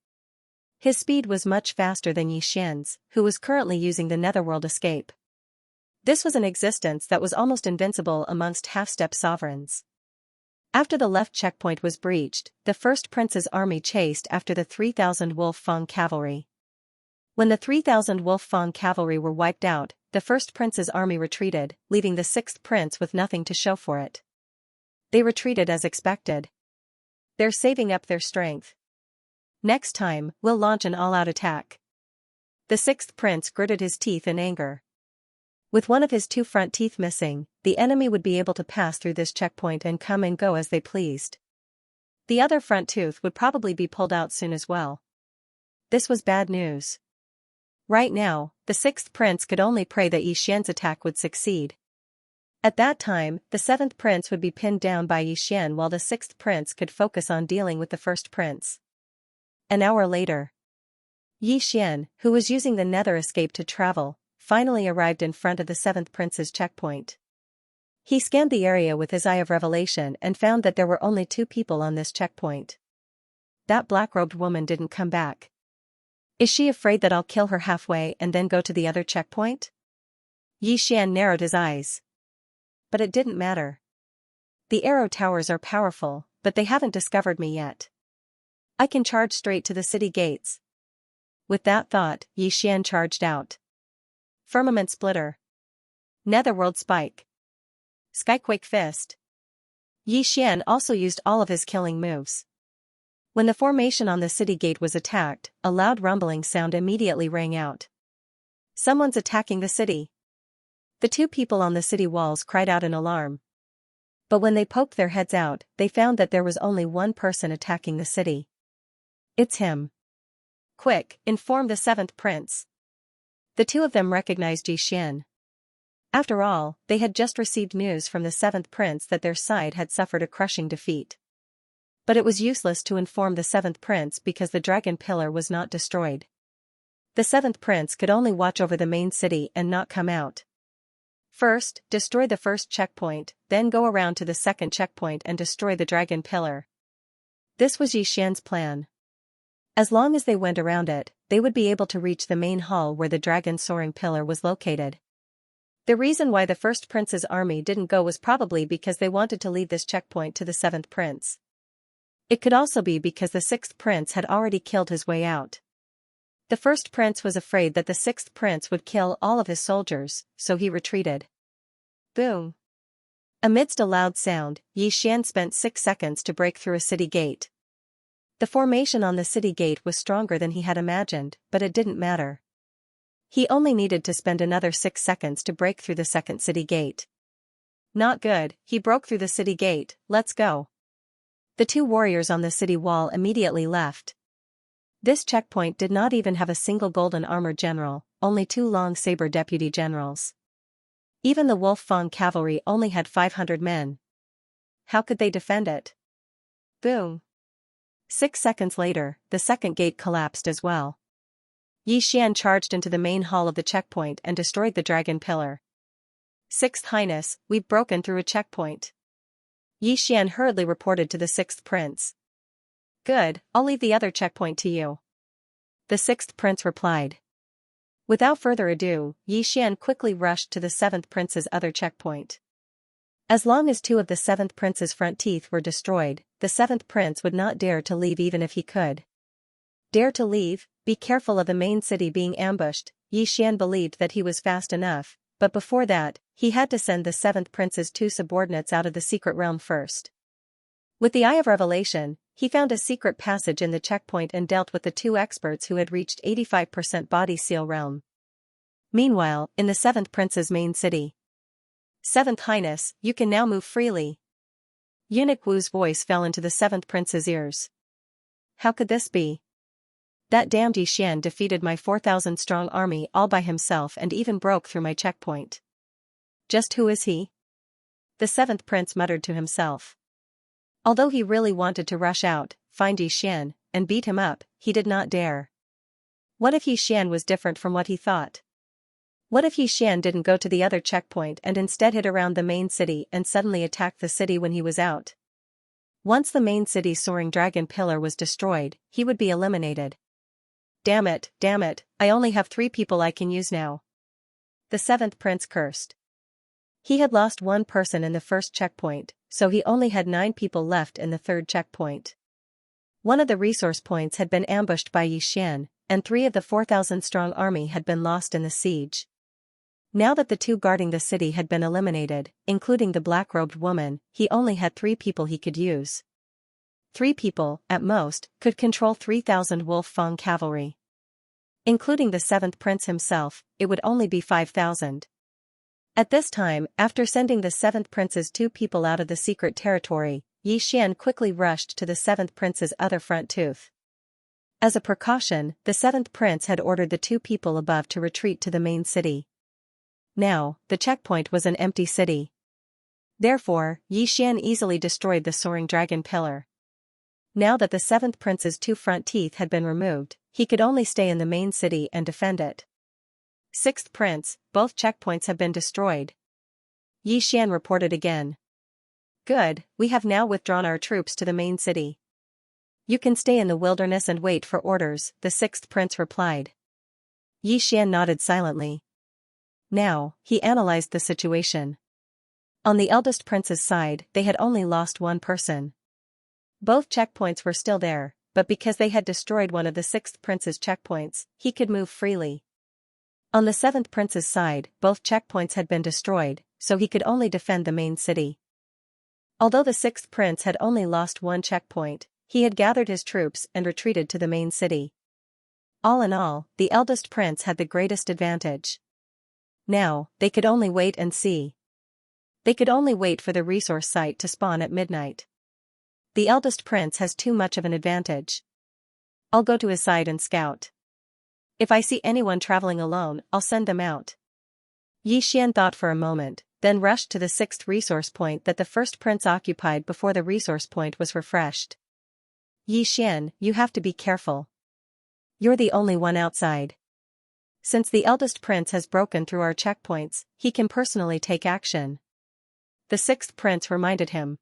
His speed was much faster than Yi Xian's, who was currently using the netherworld escape. This was an existence that was almost invincible amongst half-step sovereigns. After the left checkpoint was breached, the first prince's army chased after the 3,000 Wolf Fang cavalry. When the 3,000 Wolf Fang cavalry were wiped out, the first prince's army retreated, leaving the sixth prince with nothing to show for it. They retreated as expected. They're saving up their strength. Next time, we'll launch an all-out attack. The sixth prince gritted his teeth in anger. With one of his two front teeth missing, the enemy would be able to pass through this checkpoint and come and go as they pleased. The other front tooth would probably be pulled out soon as well. This was bad news. Right now, the sixth prince could only pray that Yi Xian's attack would succeed. At that time, the seventh prince would be pinned down by Yi Xian while the sixth prince could focus on dealing with the first prince. An hour later, Yi Xian, who was using the nether escape to travel, finally arrived in front of the seventh prince's checkpoint. He scanned the area with his eye of revelation and found that there were only two people on this checkpoint. That black-robed woman didn't come back. Is she afraid that I'll kill her halfway and then go to the other checkpoint? Yi Xian narrowed his eyes. But it didn't matter. The arrow towers are powerful, but they haven't discovered me yet. I can charge straight to the city gates. With that thought, Yi Xian charged out. Firmament Splitter. Netherworld Spike. Skyquake Fist. Yi Xian also used all of his killing moves. When the formation on the city gate was attacked, a loud rumbling sound immediately rang out. Someone's attacking the city. The two people on the city walls cried out in alarm. But when they poked their heads out, they found that there was only one person attacking the city. It's him. Quick, inform the seventh prince. The two of them recognized Yi Xian. After all, they had just received news from the seventh prince that their side had suffered a crushing defeat. But it was useless to inform the seventh prince because the dragon pillar was not destroyed. The seventh prince could only watch over the main city and not come out. First, destroy the first checkpoint, then go around to the second checkpoint and destroy the dragon pillar. This was Yi Xian's plan. As long as they went around it, they would be able to reach the main hall where the dragon soaring pillar was located. The reason why the first prince's army didn't go was probably because they wanted to leave this checkpoint to the seventh prince. It could also be because the sixth prince had already killed his way out. The first prince was afraid that the sixth prince would kill all of his soldiers, so he retreated. Boom! Amidst a loud sound, Yi Xian spent 6 seconds to break through a city gate. The formation on the city gate was stronger than he had imagined, but it didn't matter. He only needed to spend another 6 seconds to break through the second city gate. Not good, he broke through the city gate, let's go. The two warriors on the city wall immediately left. This checkpoint did not even have a single golden armored general, only 2 long saber deputy generals. Even the Wolf Fang cavalry only had 500 men. How could they defend it? Boom! 6 seconds later, the second gate collapsed as well. Yi Xian charged into the main hall of the checkpoint and destroyed the dragon pillar. Sixth Highness, we've broken through a checkpoint. Yi Xian hurriedly reported to the sixth prince. Good, I'll leave the other checkpoint to you. The sixth prince replied. Without further ado, Yi Xian quickly rushed to the seventh prince's other checkpoint. As long as 2 of the seventh prince's front teeth were destroyed, the seventh prince would not dare to leave even if he could. Dare to leave, be careful of the main city being ambushed. Yi Xian believed that he was fast enough, but before that, he had to send the 7th prince's 2 subordinates out of the secret realm first. With the Eye of Revelation, he found a secret passage in the checkpoint and dealt with the 2 experts who had reached 85% body seal realm. Meanwhile, in the 7th prince's main city. 7th Highness, you can now move freely. Eunuch Wu's voice fell into the 7th prince's ears. How could this be? That damned Yi Xian defeated my 4,000-strong army all by himself and even broke through my checkpoint. Just who is he? The 7th prince muttered to himself. Although he really wanted to rush out, find Yi Xian, and beat him up, he did not dare. What if Yi Xian was different from what he thought? What if Yi Xian didn't go to the other checkpoint and instead hid around the main city and suddenly attacked the city when he was out? Once the main city's soaring dragon pillar was destroyed, he would be eliminated. Damn it, I only have 3 people I can use now. The 7th prince cursed. He had lost 1 person in the first checkpoint, so he only had 9 people left in the 3rd checkpoint. One of the resource points had been ambushed by Yi Xian, and 3 of the 4,000-strong army had been lost in the siege. Now that the 2 guarding the city had been eliminated, including the black-robed woman, he only had 3 people he could use. 3 people, at most, could control 3,000 Wolf Fang cavalry. Including the 7th prince himself, it would only be 5,000. At this time, after sending the 7th prince's 2 people out of the secret territory, Yi Xian quickly rushed to the 7th prince's other front tooth. As a precaution, the 7th prince had ordered the 2 people above to retreat to the main city. Now, the checkpoint was an empty city. Therefore, Yi Xian easily destroyed the soaring dragon pillar. Now that the 7th prince's 2 front teeth had been removed, he could only stay in the main city and defend it. 6th prince, both checkpoints have been destroyed. Yi Xian reported again. Good, we have now withdrawn our troops to the main city. You can stay in the wilderness and wait for orders, the 6th prince replied. Yi Xian nodded silently. Now, he analyzed the situation. On the eldest prince's side, they had only lost 1 person. Both checkpoints were still there, but because they had destroyed one of the 6th prince's checkpoints, he could move freely. On the 7th prince's side, both checkpoints had been destroyed, so he could only defend the main city. Although the 6th prince had only lost 1 checkpoint, he had gathered his troops and retreated to the main city. All in all, the eldest prince had the greatest advantage. Now, they could only wait and see. They could only wait for the resource site to spawn at midnight. The eldest prince has too much of an advantage. I'll go to his side and scout. If I see anyone traveling alone, I'll send them out. Yi Xian thought for a moment, then rushed to the 6th resource point that the 1st prince occupied before the resource point was refreshed. Yi Xian, you have to be careful. You're the only one outside. Since the eldest prince has broken through our checkpoints, he can personally take action. The 6th prince reminded him.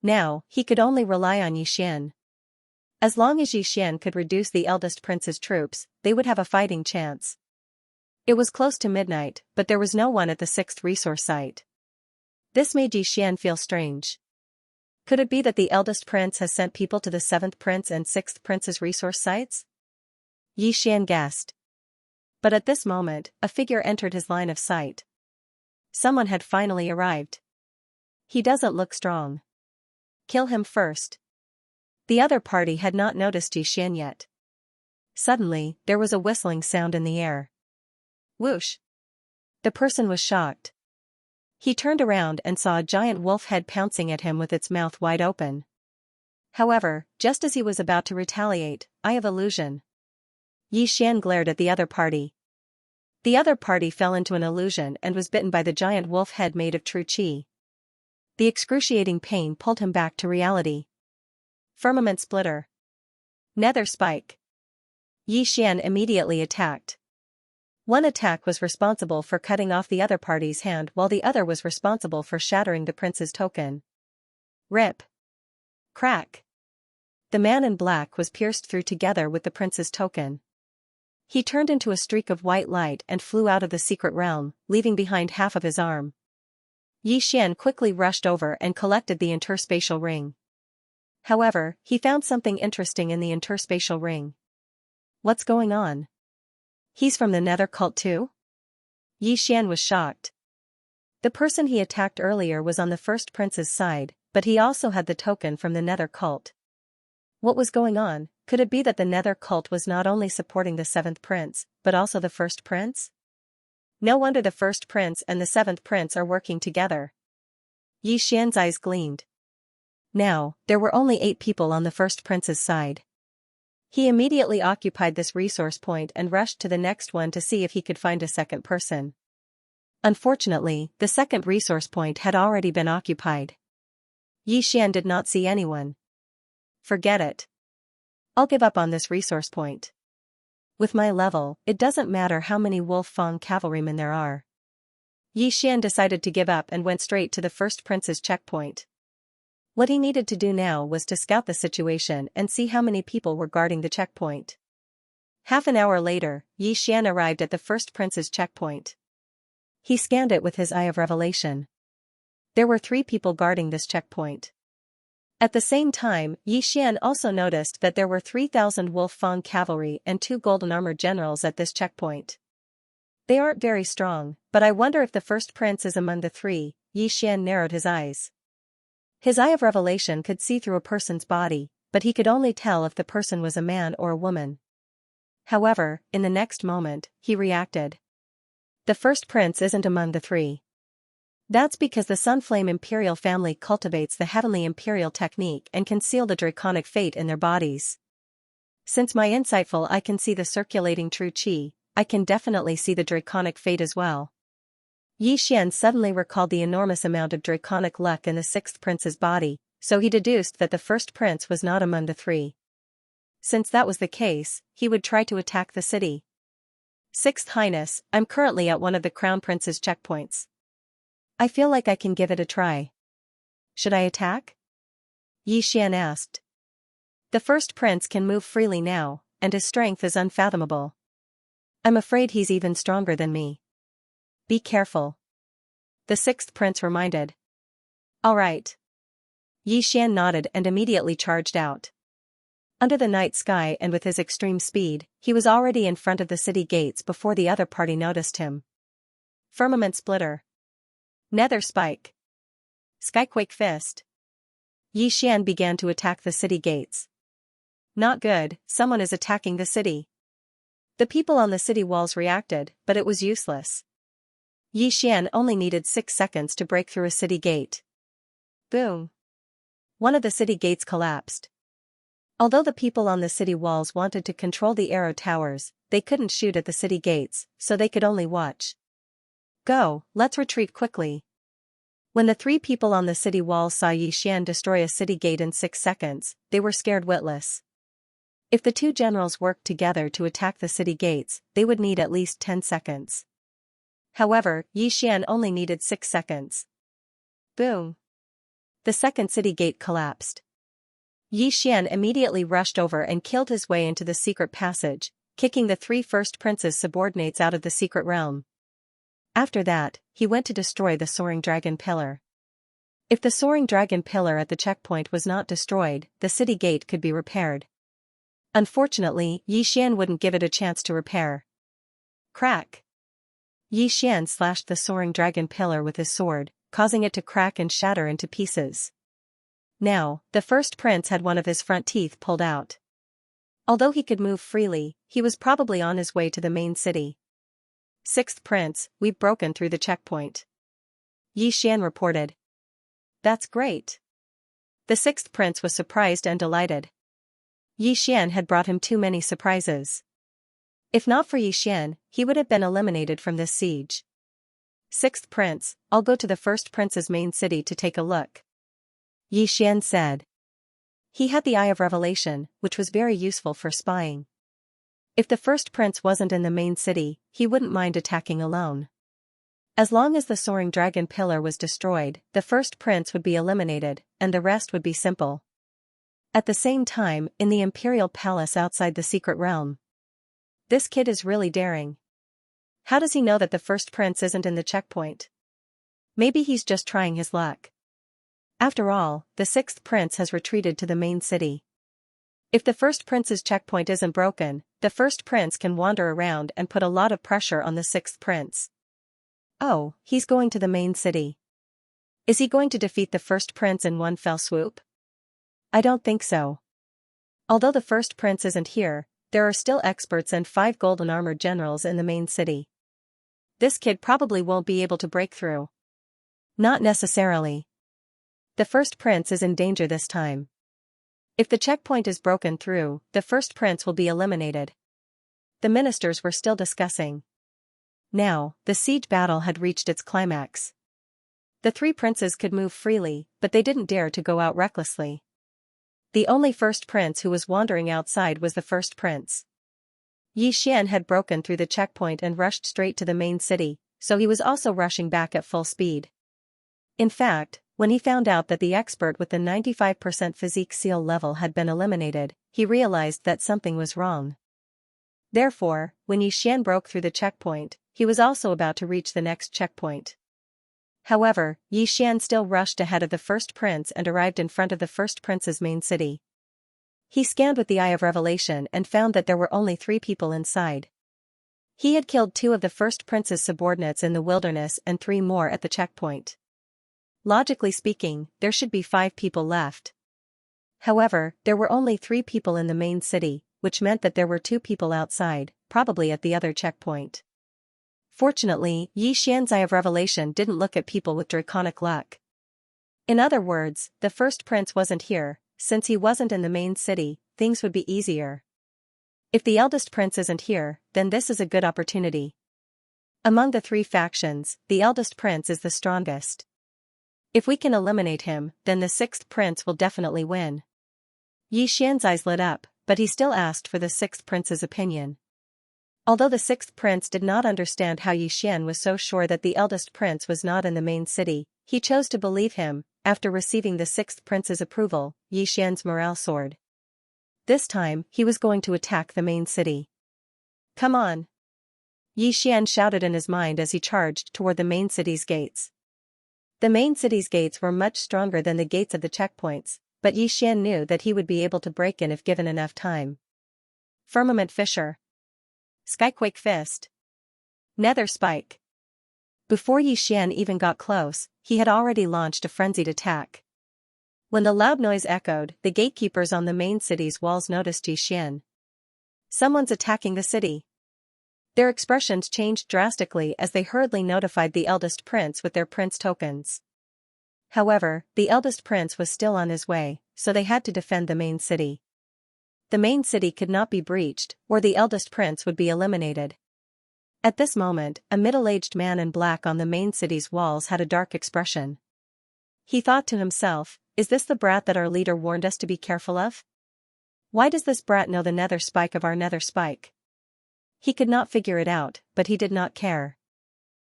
Now, he could only rely on Yi Xian. As long as Yi Xian could reduce the eldest prince's troops, they would have a fighting chance. It was close to midnight, but there was no one at the 6th resource site. This made Yi Xian feel strange. Could it be that the eldest prince has sent people to the 7th prince and 6th prince's resource sites? Yi Xian guessed. But at this moment, a figure entered his line of sight. Someone had finally arrived. He doesn't look strong. Kill him first. The other party had not noticed Yi Xian yet. Suddenly, there was a whistling sound in the air. Whoosh! The person was shocked. He turned around and saw a giant wolf head pouncing at him with its mouth wide open. However, just as he was about to retaliate, Eye of Illusion. Yi Xian glared at the other party. The other party fell into an illusion and was bitten by the giant wolf head made of true qi. The excruciating pain pulled him back to reality. Firmament Splitter. Nether Spike. Yi Xian immediately attacked. One attack was responsible for cutting off the other party's hand while the other was responsible for shattering the prince's token. Rip. Crack. The man in black was pierced through together with the prince's token. He turned into a streak of white light and flew out of the secret realm, leaving behind half of his arm. Yi Xian quickly rushed over and collected the interspatial ring. However, he found something interesting in the interspatial ring. What's going on? He's from the Nether cult too? Xian was shocked. The person he attacked earlier was on the first prince's side, but he also had the token from the Nether cult. What was going on? Could it be that the Nether cult was not only supporting the seventh prince, but also the first prince? No wonder the first prince and the seventh prince are working together. Xian's eyes gleamed. Now, there were only 8 people on the first prince's side. He immediately occupied this resource point and rushed to the next one to see if he could find a second person. Unfortunately, the second resource point had already been occupied. Xian did not see anyone. Forget it. I'll give up on this resource point. With my level, it doesn't matter how many Wolf Fang cavalrymen there are. Xian decided to give up and went straight to the first prince's checkpoint. What he needed to do now was to scout the situation and see how many people were guarding the checkpoint. Half an hour later, Xian arrived at the first prince's checkpoint. He scanned it with his Eye of Revelation. There were 3 people guarding this checkpoint. At the same time, Xian also noticed that there were 3,000 Wolf Fang cavalry and 2 golden armored generals at this checkpoint. They aren't very strong, but I wonder if the first prince is among the 3. Xian narrowed his eyes. His Eye of Revelation could see through a person's body, but he could only tell if the person was a man or a woman. However, in the next moment, he reacted. The first prince isn't among the 3. That's because the Sunflame Imperial family cultivates the Heavenly Imperial technique and can seal the draconic fate in their bodies. Since my insightful eye can see the circulating true chi, I can definitely see the draconic fate as well. Xian suddenly recalled the enormous amount of draconic luck in the 6th prince's body, so he deduced that the first prince was not among the 3. Since that was the case, he would try to attack the city. 6th Highness, I'm currently at one of the Crown Prince's checkpoints. I feel like I can give it a try. Should I attack? Xian asked. The first prince can move freely now, and his strength is unfathomable. I'm afraid he's even stronger than me. Be careful. The 6th prince reminded. All right. Xian nodded and immediately charged out. Under the night sky and with his extreme speed, he was already in front of the city gates before the other party noticed him. Firmament Splitter. Nether Spike. Skyquake Fist. Xian began to attack the city gates. Not good, someone is attacking the city. The people on the city walls reacted, but it was useless. Xian only needed 6 seconds to break through a city gate. Boom. One of the city gates collapsed. Although the people on the city walls wanted to control the arrow towers, they couldn't shoot at the city gates, so they could only watch. Go, let's retreat quickly. When the 3 people on the city walls saw Xian destroy a city gate in 6 seconds, they were scared witless. If the 2 generals worked together to attack the city gates, they would need at least 10 seconds. However, Xian only needed 6 seconds. Boom. The second city gate collapsed. Xian immediately rushed over and killed his way into the secret passage, kicking the 3 first prince's subordinates out of the secret realm. After that, he went to destroy the Soaring Dragon Pillar. If the Soaring Dragon Pillar at the checkpoint was not destroyed, the city gate could be repaired. Unfortunately, Xian wouldn't give it a chance to repair. Crack! Xian slashed the Soaring Dragon Pillar with his sword, causing it to crack and shatter into pieces. Now, the first prince had one of his front teeth pulled out. Although he could move freely, he was probably on his way to the main city. 6th prince, we've broken through the checkpoint. Xian reported. That's great. The 6th prince was surprised and delighted. Xian had brought him too many surprises. If not for Xian, he would have been eliminated from this siege. 6th prince, I'll go to the first prince's main city to take a look. Xian said. He had the Eye of Revelation, which was very useful for spying. If the first prince wasn't in the main city, he wouldn't mind attacking alone. As long as the Soaring Dragon Pillar was destroyed, the first prince would be eliminated, and the rest would be simple. At the same time, in the Imperial Palace outside the Secret Realm. This kid is really daring. How does he know that the first prince isn't in the checkpoint? Maybe he's just trying his luck. After all, the 6th prince has retreated to the main city. If the first prince's checkpoint isn't broken, the first prince can wander around and put a lot of pressure on the sixth prince. Oh, he's going to the main city. Is he going to defeat the first prince in one fell swoop? I don't think so. Although the first prince isn't here, there are still experts and 5 golden armored generals in the main city. This kid probably won't be able to break through. Not necessarily. The first prince is in danger this time. If the checkpoint is broken through, the first prince will be eliminated. The ministers were still discussing. Now, the siege battle had reached its climax. The 3 princes could move freely, but they didn't dare to go out recklessly. The only first prince who was wandering outside was the first prince. Xian had broken through the checkpoint and rushed straight to the main city, so he was also rushing back at full speed. In fact, when he found out that the expert with the 95% physique seal level had been eliminated, he realized that something was wrong. Therefore, when Xian broke through the checkpoint, he was also about to reach the next checkpoint. However, Xian still rushed ahead of the first prince and arrived in front of the first prince's main city. He scanned with the Eye of Revelation and found that there were only 3 people inside. He had killed 2 of the first prince's subordinates in the wilderness and 3 more at the checkpoint. Logically speaking, there should be 5 people left. However, there were only 3 people in the main city, which meant that there were 2 people outside, probably at the other checkpoint. Fortunately, Xian's Eye of Revelation didn't look at people with draconic luck. In other words, the first prince wasn't here. Since he wasn't in the main city, things would be easier. If the eldest prince isn't here, then this is a good opportunity. Among the 3 factions, the eldest prince is the strongest. If we can eliminate him, then the 6th prince will definitely win. Xian's eyes lit up, but he still asked for the 6th prince's opinion. Although the 6th prince did not understand how Xian was so sure that the eldest prince was not in the main city, he chose to believe him. After receiving the 6th prince's approval, Xian's morale soared. This time, he was going to attack the main city. Come on! Xian shouted in his mind as he charged toward the main city's gates. The main city's gates were much stronger than the gates of the checkpoints, but Xian knew that he would be able to break in if given enough time. Firmament Fissure. Skyquake Fist. Nether Spike. Before Xian even got close, he had already launched a frenzied attack. When the loud noise echoed, the gatekeepers on the main city's walls noticed Xian. Someone's attacking the city. Their expressions changed drastically as they hurriedly notified the eldest prince with their prince tokens. However, the eldest prince was still on his way, so they had to defend the main city. The main city could not be breached, or the eldest prince would be eliminated. At this moment, a middle-aged man in black on the main city's walls had a dark expression. He thought to himself, is this the brat that our leader warned us to be careful of? Why does this brat know the nether spike of our nether spike? He could not figure it out, but he did not care.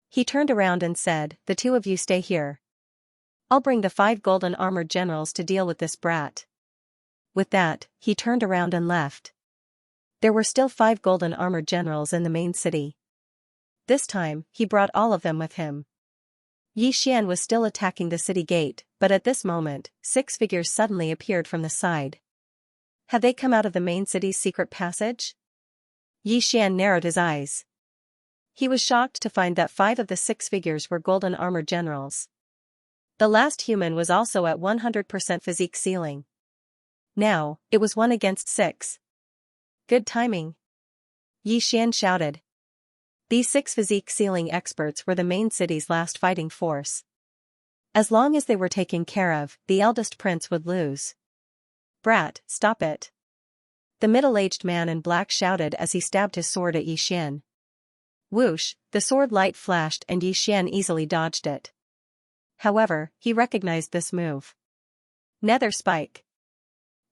He turned around and said, the 2 of you stay here. I'll bring the 5 golden armored generals to deal with this brat. With that, he turned around and left. There were still 5 golden armored generals in the main city. This time, he brought all of them with him. Xian was still attacking the city gate, but at this moment, 6 figures suddenly appeared from the side. Had they come out of the main city's secret passage? Xian narrowed his eyes. He was shocked to find that 5 of the 6 figures were golden armored generals. The last human was also at 100% physique ceiling. Now, it was 1 against 6. Good timing. Xian shouted. These 6 physique ceiling experts were the main city's last fighting force. As long as they were taken care of, the eldest prince would lose. Brat, stop it. The middle-aged man in black shouted as he stabbed his sword at Xian. Whoosh, the sword light flashed and Xian easily dodged it. However, he recognized this move. Nether Spike.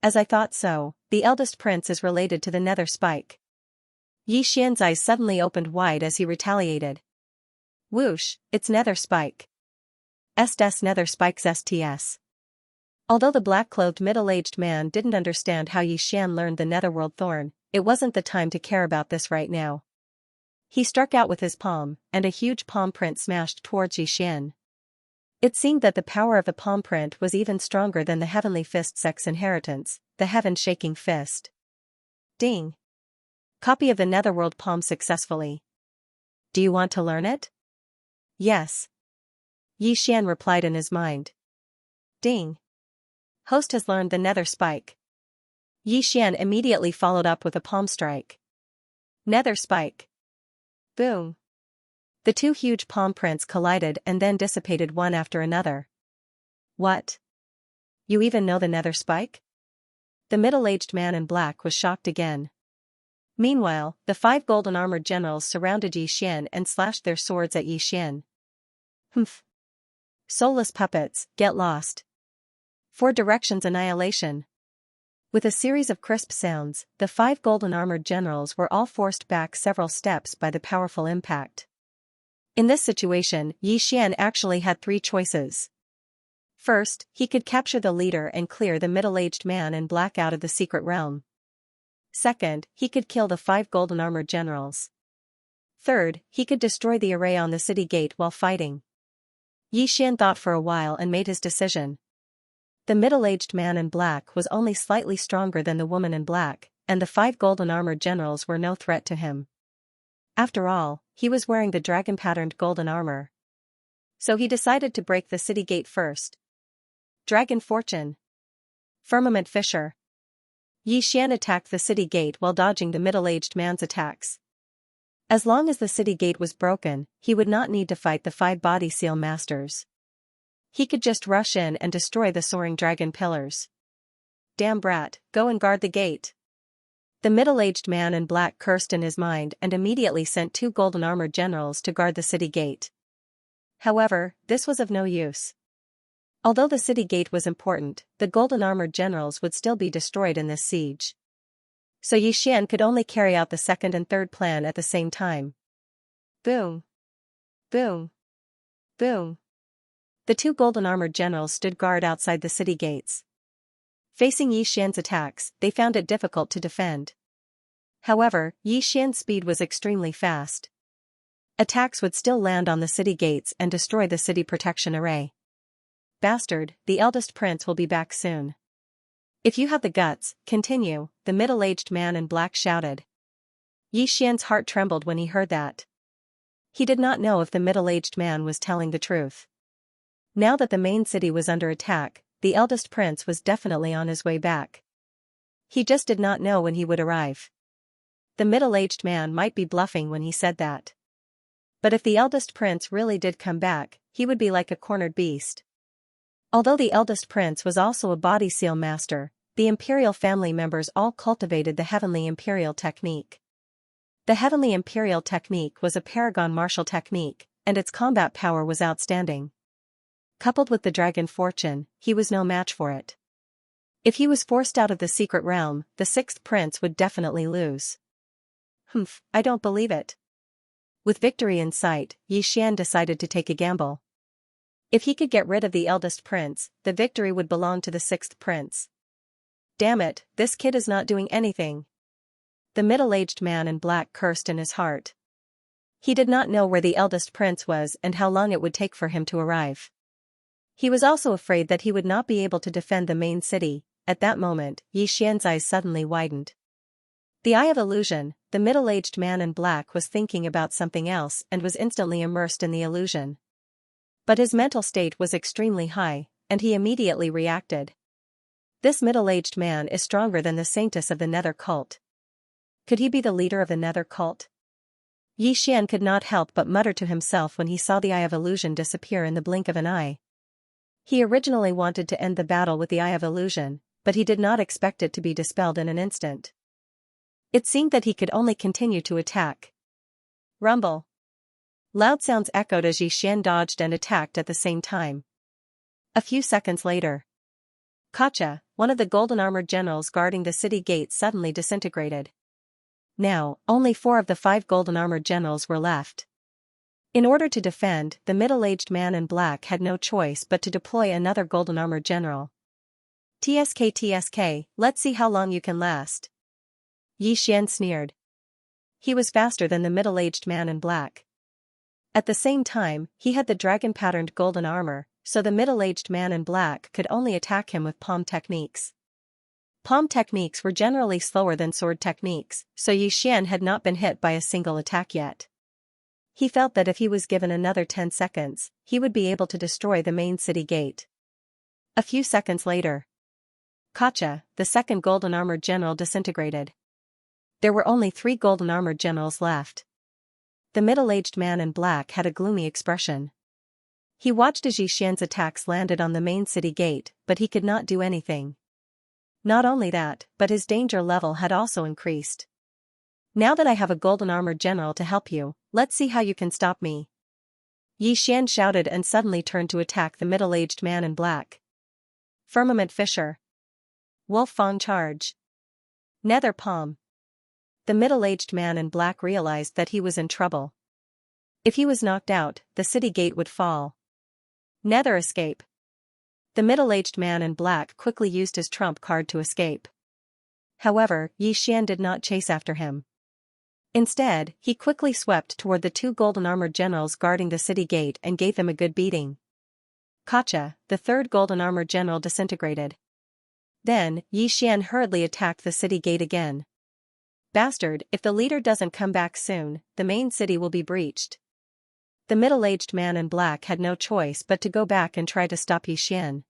As I thought so, the eldest prince is related to the Nether Spike. Xian's eyes suddenly opened wide as he retaliated. Whoosh, it's Nether Spike. Estes Nether Spike's STS. Although the black-clothed middle-aged man didn't understand how Xian learned the Netherworld Thorn, it wasn't the time to care about this right now. He struck out with his palm, and a huge palm print smashed towards Xian. It seemed that the power of the palm print was even stronger than the Heavenly Fist's inheritance, the Heaven-Shaking Fist. Ding! Copy of the Netherworld Palm successfully. Do you want to learn it? Yes. Yi Xian replied in his mind. Ding. Host has learned the Nether Spike. Yi Xian immediately followed up with a palm strike. Nether Spike. Boom. The two huge palm prints collided and then dissipated one after another. What? You even know the Nether Spike? The middle-aged man in black was shocked again. Meanwhile, the 5 golden-armored generals surrounded Yi Xian and slashed their swords at Yi Xian. Humph. Soulless puppets, get lost. 4 directions annihilation. With a series of crisp sounds, the 5 golden-armored generals were all forced back several steps by the powerful impact. In this situation, Yi Xian actually had 3 choices. First, he could capture the leader and clear the middle-aged man in black out of the secret realm. Second, he could kill the 5 golden-armored generals. Third, he could destroy the array on the city gate while fighting. Yi Xian thought for a while and made his decision. The middle-aged man in black was only slightly stronger than the woman in black, and the 5 golden-armored generals were no threat to him. After all, he was wearing the dragon-patterned golden armor. So he decided to break the city gate first. Dragon Fortune. Firmament Fissure. Yi Xian attacked the city gate while dodging the middle-aged man's attacks. As long as the city gate was broken, he would not need to fight the 5 body seal masters. He could just rush in and destroy the soaring dragon pillars. Damn brat, go and guard the gate. The middle-aged man in black cursed in his mind and immediately sent 2 golden-armored generals to guard the city gate. However, this was of no use. Although the city gate was important, the golden-armored generals would still be destroyed in this siege. So Yi Xian could only carry out the second and third plan at the same time. Boom. Boom. Boom. The 2 golden-armored generals stood guard outside the city gates. Facing Yi Xian's attacks, they found it difficult to defend. However, Yi Xian's speed was extremely fast. Attacks would still land on the city gates and destroy the city protection array. Bastard, the eldest prince will be back soon. If you have the guts, continue, the middle-aged man in black shouted. Yi Xian's heart trembled when he heard that. He did not know if the middle-aged man was telling the truth. Now that the main city was under attack, the eldest prince was definitely on his way back. He just did not know when he would arrive. The middle-aged man might be bluffing when he said that. But if the eldest prince really did come back, he would be like a cornered beast. Although the eldest prince was also a body seal master, the imperial family members all cultivated the Heavenly Imperial Technique. The Heavenly Imperial Technique was a paragon martial technique, and its combat power was outstanding. Coupled with the Dragon Fortune, he was no match for it. If he was forced out of the secret realm, the 6th prince would definitely lose. Humph, I don't believe it. With victory in sight, Yi Xian decided to take a gamble. If he could get rid of the eldest prince, the victory would belong to the 6th prince. Damn it, this kid is not doing anything. The middle-aged man in black cursed in his heart. He did not know where the eldest prince was and how long it would take for him to arrive. He was also afraid that he would not be able to defend the main city. At that moment, Yi Xian's eyes suddenly widened. The Eye of Illusion, the middle-aged man in black was thinking about something else and was instantly immersed in the illusion. But his mental state was extremely high, and he immediately reacted. This middle-aged man is stronger than the Sanctus of the Nether cult. Could he be the leader of the Nether cult? Yi Xian could not help but mutter to himself when he saw the Eye of Illusion disappear in the blink of an eye. He originally wanted to end the battle with the Eye of Illusion, but he did not expect it to be dispelled in an instant. It seemed that he could only continue to attack. Rumble. Loud sounds echoed as Yi Xian dodged and attacked at the same time. A few seconds later. Gotcha, one of the golden-armored generals guarding the city gate suddenly disintegrated. Now, only 4 of the 5 golden-armored generals were left. In order to defend, the middle-aged man in black had no choice but to deploy another golden-armored general. TSK, let's see how long you can last. Yi Xian sneered. He was faster than the middle-aged man in black. At the same time, he had the dragon-patterned golden armor, so the middle-aged man in black could only attack him with palm techniques. Palm techniques were generally slower than sword techniques, so Xian had not been hit by a single attack yet. He felt that if he was given another 10 seconds, he would be able to destroy the main city gate. A few seconds later, Xianxia, the second golden armored general, disintegrated. There were only 3 golden armored generals left. The middle-aged man in black had a gloomy expression. He watched as Xian's attacks landed on the main city gate, but he could not do anything. Not only that, but his danger level had also increased. Now that I have a golden armored general to help you, let's see how you can stop me. Xian shouted and suddenly turned to attack the middle-aged man in black. Firmament Fissure. Wolf Fang Charge. Nether Palm. The middle-aged man in black realized that he was in trouble. If he was knocked out, the city gate would fall. Nether Escape. The middle-aged man in black quickly used his trump card to escape. However, Xian did not chase after him. Instead, he quickly swept toward the 2 golden armored generals guarding the city gate and gave them a good beating. Xianxia, the third golden armored general, disintegrated. Then, Xian hurriedly attacked the city gate again. Bastard, if the leader doesn't come back soon, the main city will be breached. The middle-aged man in black had no choice but to go back and try to stop Xian.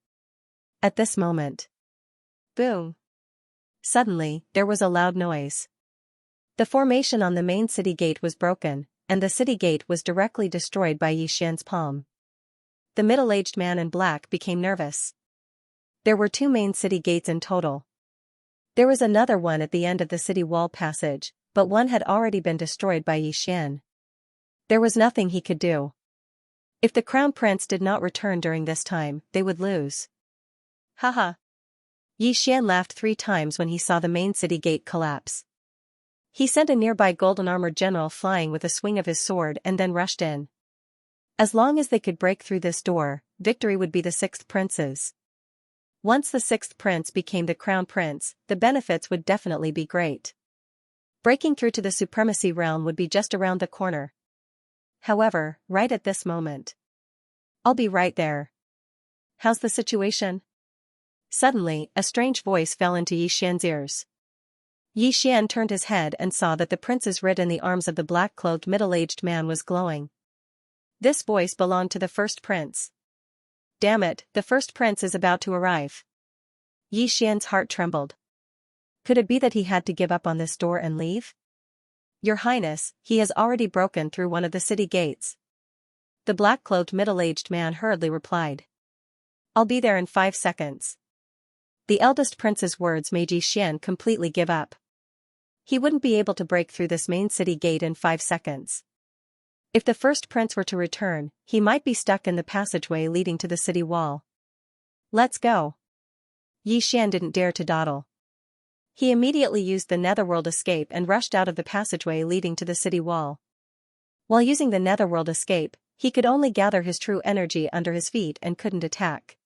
At this moment, boom! Suddenly, there was a loud noise. The formation on the main city gate was broken, and the city gate was directly destroyed by Xian's palm. The middle-aged man in black became nervous. There were 2 main city gates in total. There was another one at the end of the city wall passage, but one had already been destroyed by Xian. There was nothing he could do. If the crown prince did not return during this time, they would lose. Haha. Xian laughed 3 times when he saw the main city gate collapse. He sent a nearby golden armored general flying with a swing of his sword and then rushed in. As long as they could break through this door, victory would be the 6th prince's. Once the 6th prince became the crown prince, the benefits would definitely be great. Breaking through to the supremacy realm would be just around the corner. However, right at this moment, I'll be right there. How's the situation? Suddenly, a strange voice fell into Xian's ears. Xian turned his head and saw that the prince's writ in the arms of the black-clothed middle-aged man was glowing. This voice belonged to the first prince. Damn it, the first prince is about to arrive. Xian's heart trembled. Could it be that he had to give up on this door and leave? Your Highness, he has already broken through one of the city gates. The black-clothed middle-aged man hurriedly replied. I'll be there in 5 seconds. The eldest prince's words made Xian completely give up. He wouldn't be able to break through this main city gate in 5 seconds. If the first prince were to return, he might be stuck in the passageway leading to the city wall. Let's go. Xian didn't dare to dawdle. He immediately used the netherworld escape and rushed out of the passageway leading to the city wall. While using the netherworld escape, he could only gather his true energy under his feet and couldn't attack.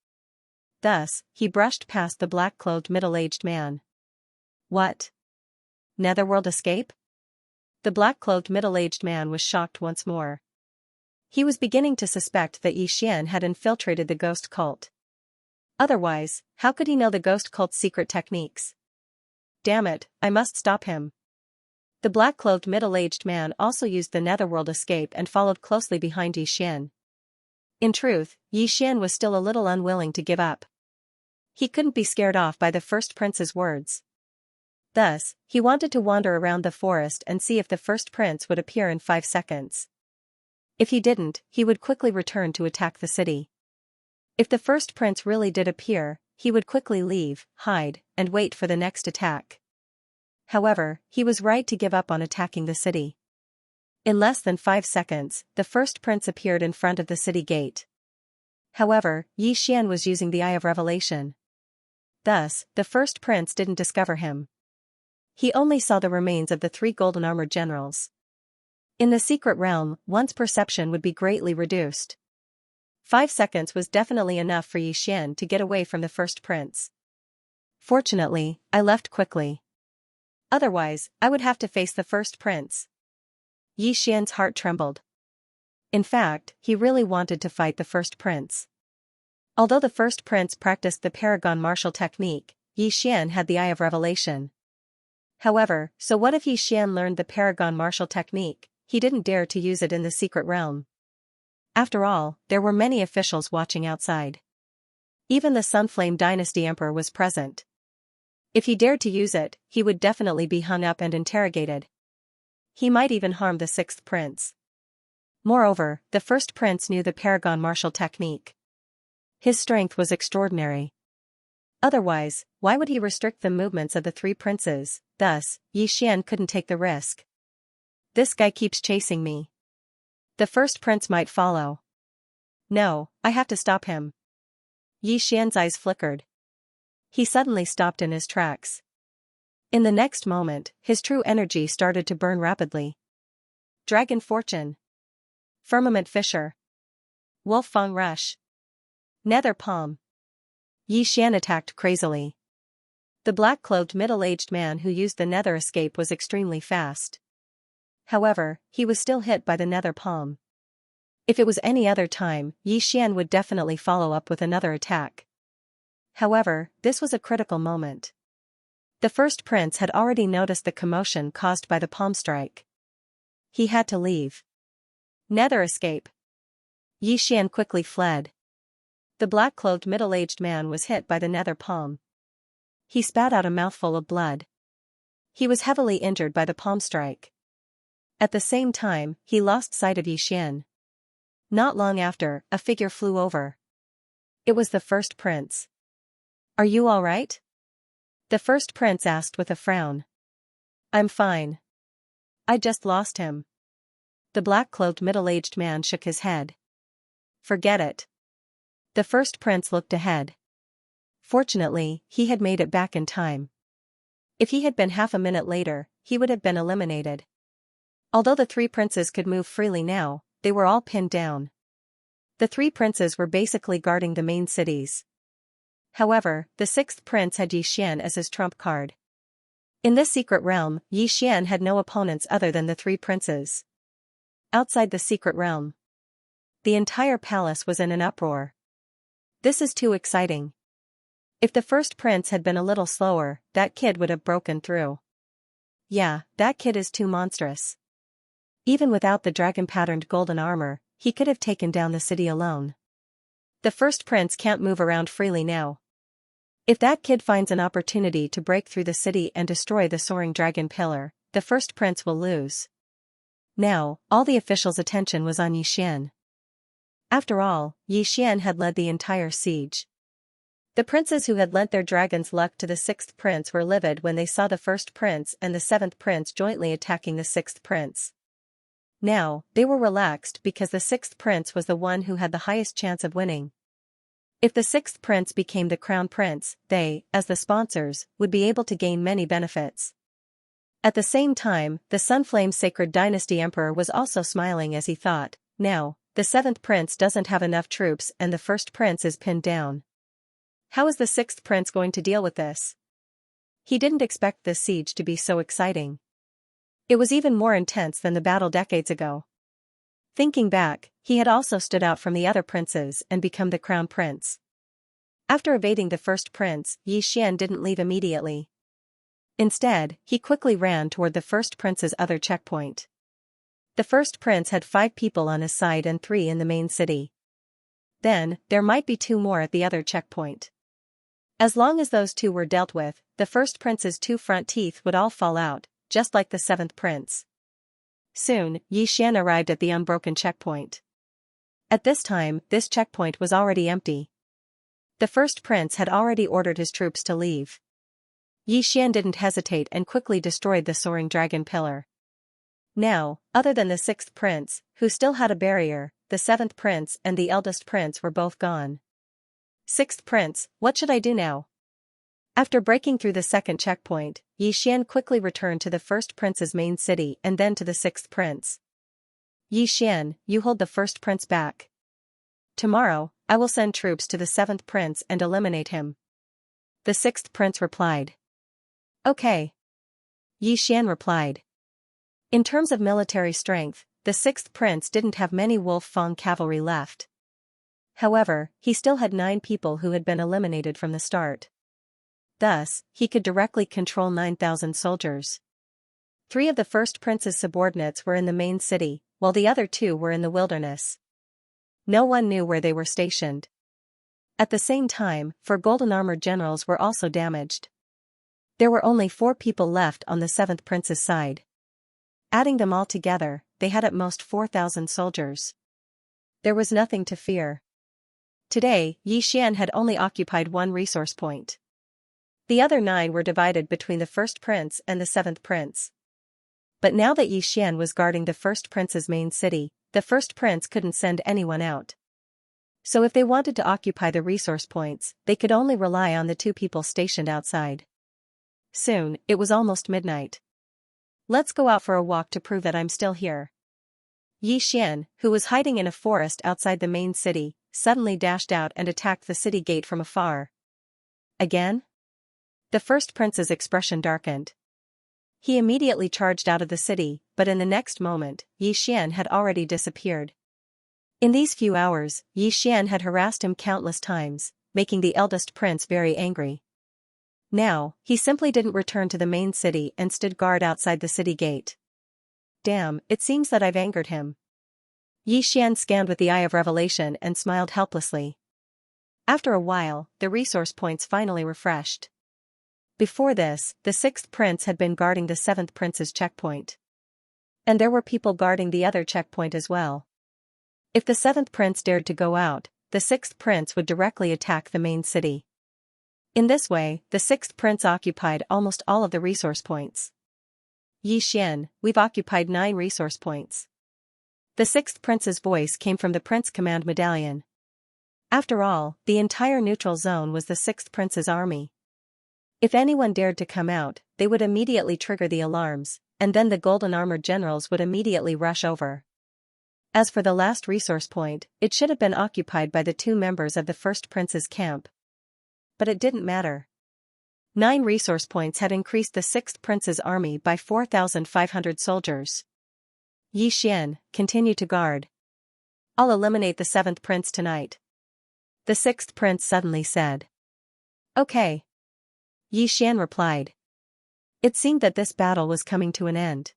Thus, he brushed past the black-clothed middle-aged man. What? Netherworld escape? The black-clothed middle-aged man was shocked once more. He was beginning to suspect that Xian had infiltrated the ghost cult. Otherwise, how could he know the ghost cult's secret techniques? Damn it, I must stop him. The black-clothed middle-aged man also used the netherworld escape and followed closely behind Xian. In truth, Xian was still a little unwilling to give up. He couldn't be scared off by the first prince's words. Thus, he wanted to wander around the forest and see if the first prince would appear in 5 seconds. If he didn't, he would quickly return to attack the city. If the first prince really did appear, he would quickly leave, hide, and wait for the next attack. However, he was right to give up on attacking the city. In less than 5 seconds, the first prince appeared in front of the city gate. However, Xian was using the Eye of Revelation. Thus, the first prince didn't discover him. He only saw the remains of the 3 golden armored generals. In the secret realm, one's perception would be greatly reduced. 5 seconds was definitely enough for Xian to get away from the first prince. Fortunately, I left quickly. Otherwise, I would have to face the first prince. Xian's heart trembled. In fact, he really wanted to fight the first prince. Although the first prince practiced the Paragon martial technique, Yi Xian had the eye of revelation. However, so what if Yi Xian learned the Paragon martial technique? He didn't dare to use it in the secret realm. After all, there were many officials watching outside. Even the Sunflame Dynasty Emperor was present. If he dared to use it, he would definitely be hung up and interrogated. He might even harm the sixth prince. Moreover, the first prince knew the Paragon martial technique. His strength was extraordinary. Otherwise, why would he restrict the movements of the three princes? Thus, Yi Xian couldn't take the risk. This guy keeps chasing me. The first prince might follow. No, I have to stop him. Yi Xian's eyes flickered. He suddenly stopped in his tracks. In the next moment, his true energy started to burn rapidly. Dragon Fortune. Firmament Fissure. Wolf Fang Rush. Nether Palm. Yi Xian attacked crazily. The black-clothed middle-aged man who used the nether escape was extremely fast. However, he was still hit by the nether palm. If it was any other time, Yi Xian would definitely follow up with another attack. However, this was a critical moment. The first prince had already noticed the commotion caused by the palm strike. He had to leave. Nether escape. Yi Xian quickly fled. The black-clothed middle-aged man was hit by the nether palm. He spat out a mouthful of blood. He was heavily injured by the palm strike. At the same time, he lost sight of Yi Xian. Not long after, a figure flew over. It was the first prince. "Are you all right?" The first prince asked with a frown. "I'm fine. I just lost him." The black-clothed middle-aged man shook his head. "Forget it." The first prince looked ahead. Fortunately, he had made it back in time. If he had been half a minute later, he would have been eliminated. Although the three princes could move freely now, they were all pinned down. The three princes were basically guarding the main cities. However, the sixth prince had Yi Xian as his trump card. In this secret realm, Yi Xian had no opponents other than the three princes. Outside the secret realm, the entire palace was in an uproar. This is too exciting. If the first prince had been a little slower, that kid would have broken through. Yeah, that kid is too monstrous. Even without the dragon-patterned golden armor, he could have taken down the city alone. The first prince can't move around freely now. If that kid finds an opportunity to break through the city and destroy the soaring dragon pillar, the first prince will lose. Now, all the officials' attention was on Yi Xian. After all, Yi Xian had led the entire siege. The princes who had lent their dragon's luck to the sixth prince were livid when they saw the first prince and the seventh prince jointly attacking the sixth prince. Now, they were relaxed because the sixth prince was the one who had the highest chance of winning. If the sixth prince became the crown prince, they, as the sponsors, would be able to gain many benefits. At the same time, the Sunflame Sacred Dynasty Emperor was also smiling as he thought, now, the seventh prince doesn't have enough troops and the first prince is pinned down. How is the sixth prince going to deal with this? He didn't expect this siege to be so exciting. It was even more intense than the battle decades ago. Thinking back, he had also stood out from the other princes and become the crown prince. After evading the first prince, Yi Xian didn't leave immediately. Instead, he quickly ran toward the first prince's other checkpoint. The first prince had 5 people on his side and 3 in the main city. Then, there might be 2 more at the other checkpoint. As long as those 2 were dealt with, the first prince's 2 front teeth would all fall out, just like the seventh prince. Soon, Yi Xian arrived at the unbroken checkpoint. At this time, this checkpoint was already empty. The first prince had already ordered his troops to leave. Yi Xian didn't hesitate and quickly destroyed the soaring dragon pillar. Now, other than the sixth prince, who still had a barrier, the seventh prince and the eldest prince were both gone. Sixth prince, what should I do now? After breaking through the second checkpoint, Yi Xian quickly returned to the first prince's main city and then to the sixth prince. Yi Xian, you hold the first prince back. Tomorrow, I will send troops to the seventh prince and eliminate him. The sixth prince replied. Okay. Yi Xian replied. In terms of military strength, the sixth prince didn't have many Wolf Fang cavalry left. However, he still had 9 people who had been eliminated from the start. Thus, he could directly control 9,000 soldiers. 3 of the first prince's subordinates were in the main city, while the other 2 were in the wilderness. No one knew where they were stationed. At the same time, 4 golden-armored generals were also damaged. There were only 4 people left on the 7th prince's side. Adding them all together, they had at most 4,000 soldiers. There was nothing to fear. Today, Xian had only occupied 1 resource point. The other 9 were divided between the 1st prince and the 7th prince. But now that Xian was guarding the 1st prince's main city, the 1st prince couldn't send anyone out. So if they wanted to occupy the resource points, they could only rely on the 2 people stationed outside. Soon, it was almost midnight. Let's go out for a walk to prove that I'm still here. Xian, who was hiding in a forest outside the main city, suddenly dashed out and attacked the city gate from afar. Again? The 1st prince's expression darkened. He immediately charged out of the city, but in the next moment, Xian had already disappeared. In these few hours, Xian had harassed him countless times, making the eldest prince very angry. Now, he simply didn't return to the main city and stood guard outside the city gate. Damn, it seems that I've angered him. Xian scanned with the eye of revelation and smiled helplessly. After a while, the resource points finally refreshed. Before this, the 6th prince had been guarding the 7th prince's checkpoint. And there were people guarding the other checkpoint as well. If the 7th prince dared to go out, the 6th prince would directly attack the main city. In this way, the 6th prince occupied almost all of the resource points. Xian, we've occupied 9 resource points. The 6th prince's voice came from the Prince Command Medallion. After all, the entire neutral zone was the 6th prince's army. If anyone dared to come out, they would immediately trigger the alarms, and then the golden-armored generals would immediately rush over. As for the last resource point, it should have been occupied by the 2 members of the 1st prince's camp. But it didn't matter. 9 resource points had increased the 6th prince's army by 4,500 soldiers. Xian, continue to guard. I'll eliminate the 7th prince tonight. The 6th prince suddenly said. Okay. Xian replied. It seemed that this battle was coming to an end.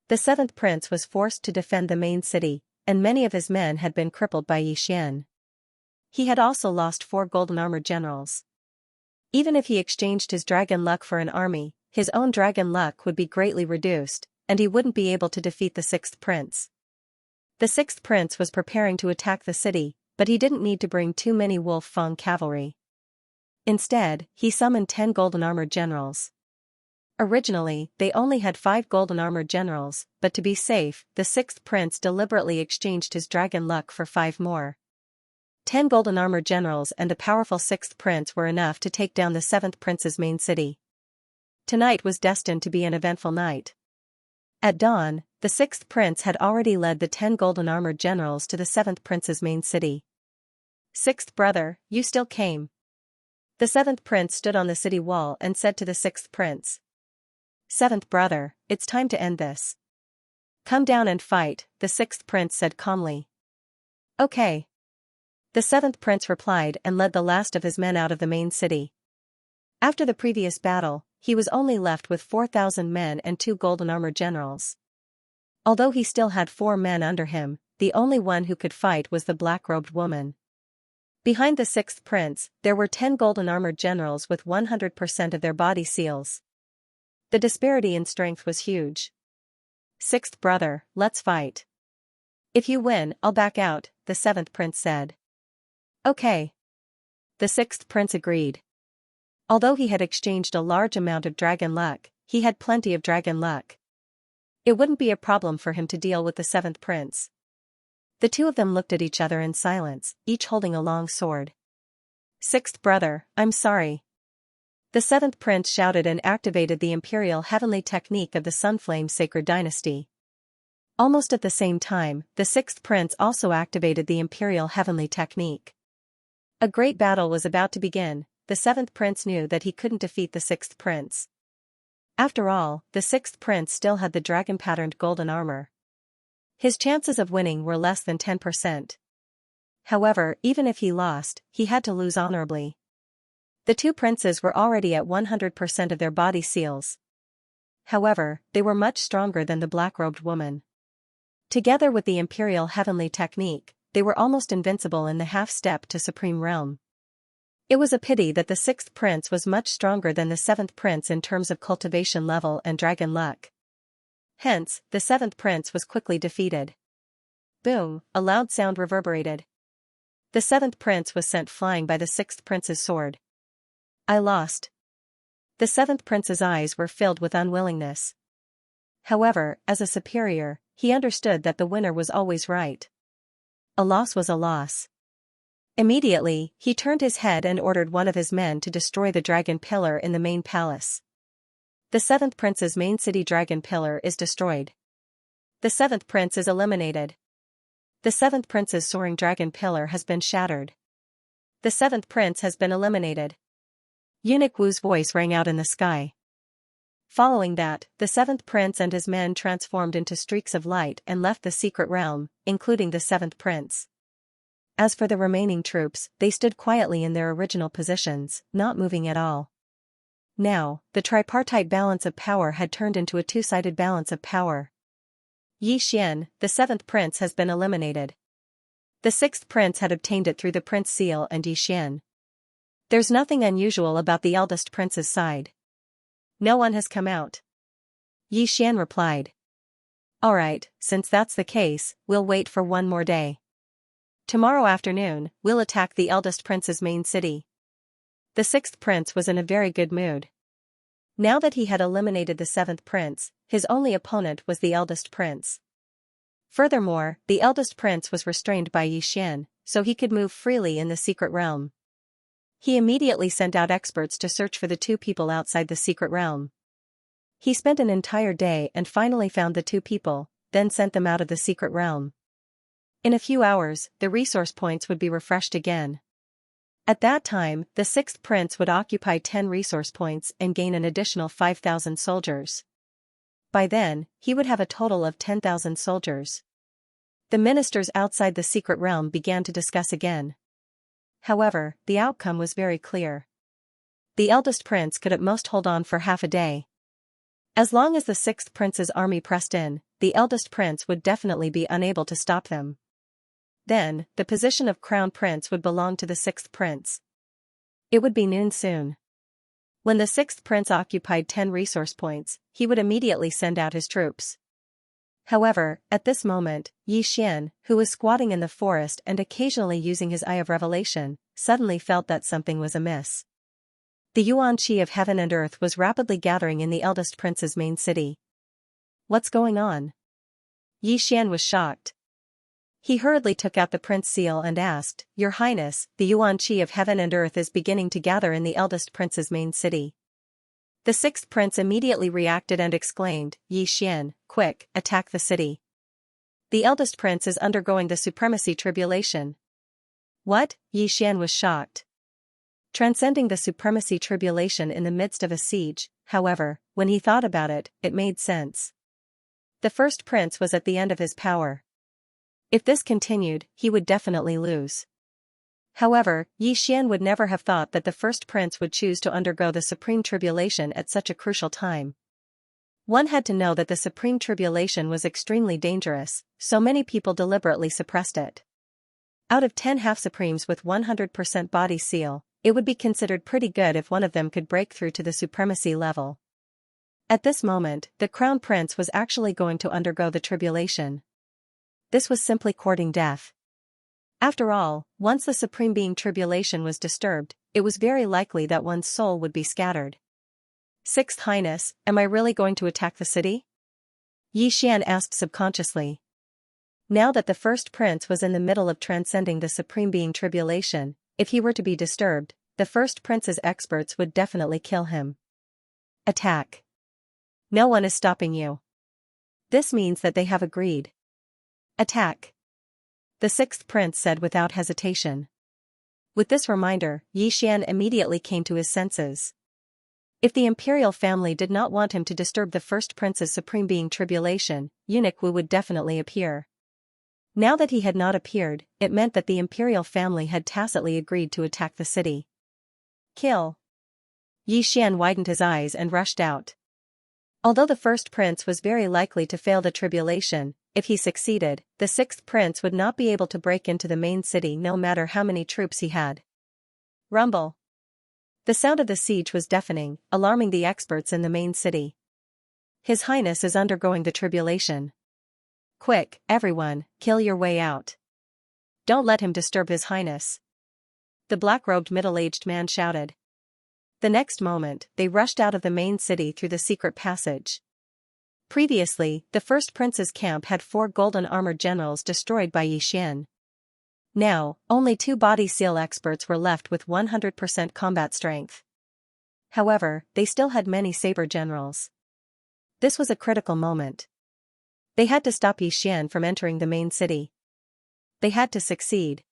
The 7th prince was forced to defend the main city, and many of his men had been crippled by Xian. He had also lost 4 golden-armored generals. Even if he exchanged his dragon luck for an army, his own dragon luck would be greatly reduced, and he wouldn't be able to defeat the 6th prince. The 6th prince was preparing to attack the city, but he didn't need to bring too many Wolf Fang cavalry. Instead, he summoned 10 golden-armored generals. Originally, they only had 5 golden-armored generals, but to be safe, the 6th prince deliberately exchanged his dragon luck for 5 more. 10 golden-armored generals and the powerful 6th prince were enough to take down the 7th prince's main city. Tonight was destined to be an eventful night. At dawn, the 6th prince had already led the 10 golden-armored generals to the 7th prince's main city. 6th brother, you still came. The 7th prince stood on the city wall and said to the 6th prince. 7th brother, it's time to end this. Come down and fight, the 6th prince said calmly. Okay. The 7th prince replied and led the last of his men out of the main city. After the previous battle, he was only left with 4,000 men and 2 golden-armored generals. Although he still had 4 men under him, the only one who could fight was the black-robed woman. Behind the 6th prince, there were 10 golden-armored generals with 100% of their body seals. The disparity in strength was huge. 6th brother, let's fight. If you win, I'll back out, the 7th prince said. Okay. The 6th prince agreed. Although he had exchanged a large amount of dragon luck, he had plenty of dragon luck. It wouldn't be a problem for him to deal with the 7th prince. The 2 of them looked at each other in silence, each holding a long sword. 6th brother, I'm sorry. The 7th prince shouted and activated the imperial heavenly technique of the Sunflame Sacred Dynasty. Almost at the same time, the 6th prince also activated the imperial heavenly technique. A great battle was about to begin. The 7th prince knew that he couldn't defeat the 6th prince. After all, the 6th prince still had the dragon-patterned golden armor. His chances of winning were less than 10%. However, even if he lost, he had to lose honorably. The two princes were already at 100% of their body seals. However, they were much stronger than the black-robed woman. Together with the imperial heavenly technique, they were almost invincible in the half-step to supreme realm. It was a pity that the sixth prince was much stronger than the seventh prince in terms of cultivation level and dragon luck. Hence, the seventh prince was quickly defeated. Boom, a loud sound reverberated. The seventh prince was sent flying by the sixth prince's sword. I lost. The seventh prince's eyes were filled with unwillingness. However, as a superior, he understood that the winner was always right. A loss was a loss. Immediately, he turned his head and ordered one of his men to destroy the dragon pillar in the main palace. The seventh prince's main city dragon pillar is destroyed. The seventh prince is eliminated. The seventh prince's soaring dragon pillar has been shattered. The seventh prince has been eliminated. Eunuch Wu's voice rang out in the sky. Following that, the seventh prince and his men transformed into streaks of light and left the secret realm, including the seventh prince. As for the remaining troops, they stood quietly in their original positions, not moving at all. Now, the tripartite balance of power had turned into a two-sided balance of power. Xian, the seventh prince, has been eliminated. The sixth prince had obtained it through the prince seal and Xian. There's nothing unusual about the eldest prince's side. No one has come out. Xian replied. Alright, since that's the case, we'll wait for one more day. Tomorrow afternoon, we'll attack the eldest prince's main city. The sixth prince was in a very good mood. Now that he had eliminated the seventh prince, his only opponent was the eldest prince. Furthermore, the eldest prince was restrained by Xian, so he could move freely in the secret realm. He immediately sent out experts to search for the two people outside the secret realm. He spent an entire day and finally found the two people, then sent them out of the secret realm. In a few hours, the resource points would be refreshed again. At that time, the sixth prince would occupy 10 resource points and gain an additional 5,000 soldiers. By then, he would have a total of 10,000 soldiers. The ministers outside the secret realm began to discuss again. However, the outcome was very clear. The eldest prince could at most hold on for half a day. As long as the sixth prince's army pressed in, the eldest prince would definitely be unable to stop them. Then, the position of crown prince would belong to the sixth prince. It would be noon soon. When the sixth prince occupied 10 resource points, he would immediately send out his troops. However, at this moment, Xian, who was squatting in the forest and occasionally using his eye of revelation, suddenly felt that something was amiss. The yuan qi of heaven and earth was rapidly gathering in the eldest prince's main city. What's going on? Xian was shocked. He hurriedly took out the prince seal and asked, Your Highness, the yuan qi of heaven and earth is beginning to gather in the eldest prince's main city. The sixth prince immediately reacted and exclaimed, Xian, quick, attack the city. The eldest prince is undergoing the supremacy tribulation. What? Xian was shocked. Transcending the supremacy tribulation in the midst of a siege, however, when he thought about it, it made sense. The first prince was at the end of his power. If this continued, he would definitely lose. However, Xian would never have thought that the first prince would choose to undergo the supreme tribulation at such a crucial time. One had to know that the supreme tribulation was extremely dangerous, so many people deliberately suppressed it. Out of 10 half-supremes with 100% body seal, it would be considered pretty good if one of them could break through to the supremacy level. At this moment, the crown prince was actually going to undergo the tribulation. This was simply courting death. After all, once the supreme being tribulation was disturbed, it was very likely that one's soul would be scattered. Sixth Highness, am I really going to attack the city? Xian asked subconsciously. Now that the first prince was in the middle of transcending the supreme being tribulation, if he were to be disturbed, the first prince's experts would definitely kill him. Attack. No one is stopping you. This means that they have agreed. Attack. The sixth prince said without hesitation. With this reminder, Xian immediately came to his senses. If the imperial family did not want him to disturb the first prince's supreme being tribulation, Eunuch Wu would definitely appear. Now that he had not appeared, it meant that the imperial family had tacitly agreed to attack the city. Kill. Yi Xian widened his eyes and rushed out. Although the first prince was very likely to fail the tribulation, if he succeeded, the sixth prince would not be able to break into the main city no matter how many troops he had. Rumble. The sound of the siege was deafening, alarming the experts in the main city. His Highness is undergoing the tribulation. Quick, everyone, kill your way out. Don't let him disturb His Highness. The black-robed middle-aged man shouted. The next moment, they rushed out of the main city through the secret passage. Previously, the first prince's camp had 4 golden-armored generals destroyed by Yi Xian. Now, only 2 body seal experts were left with 100% combat strength. However, they still had many saber generals. This was a critical moment. They had to stop Yi Xian from entering the main city. They had to succeed.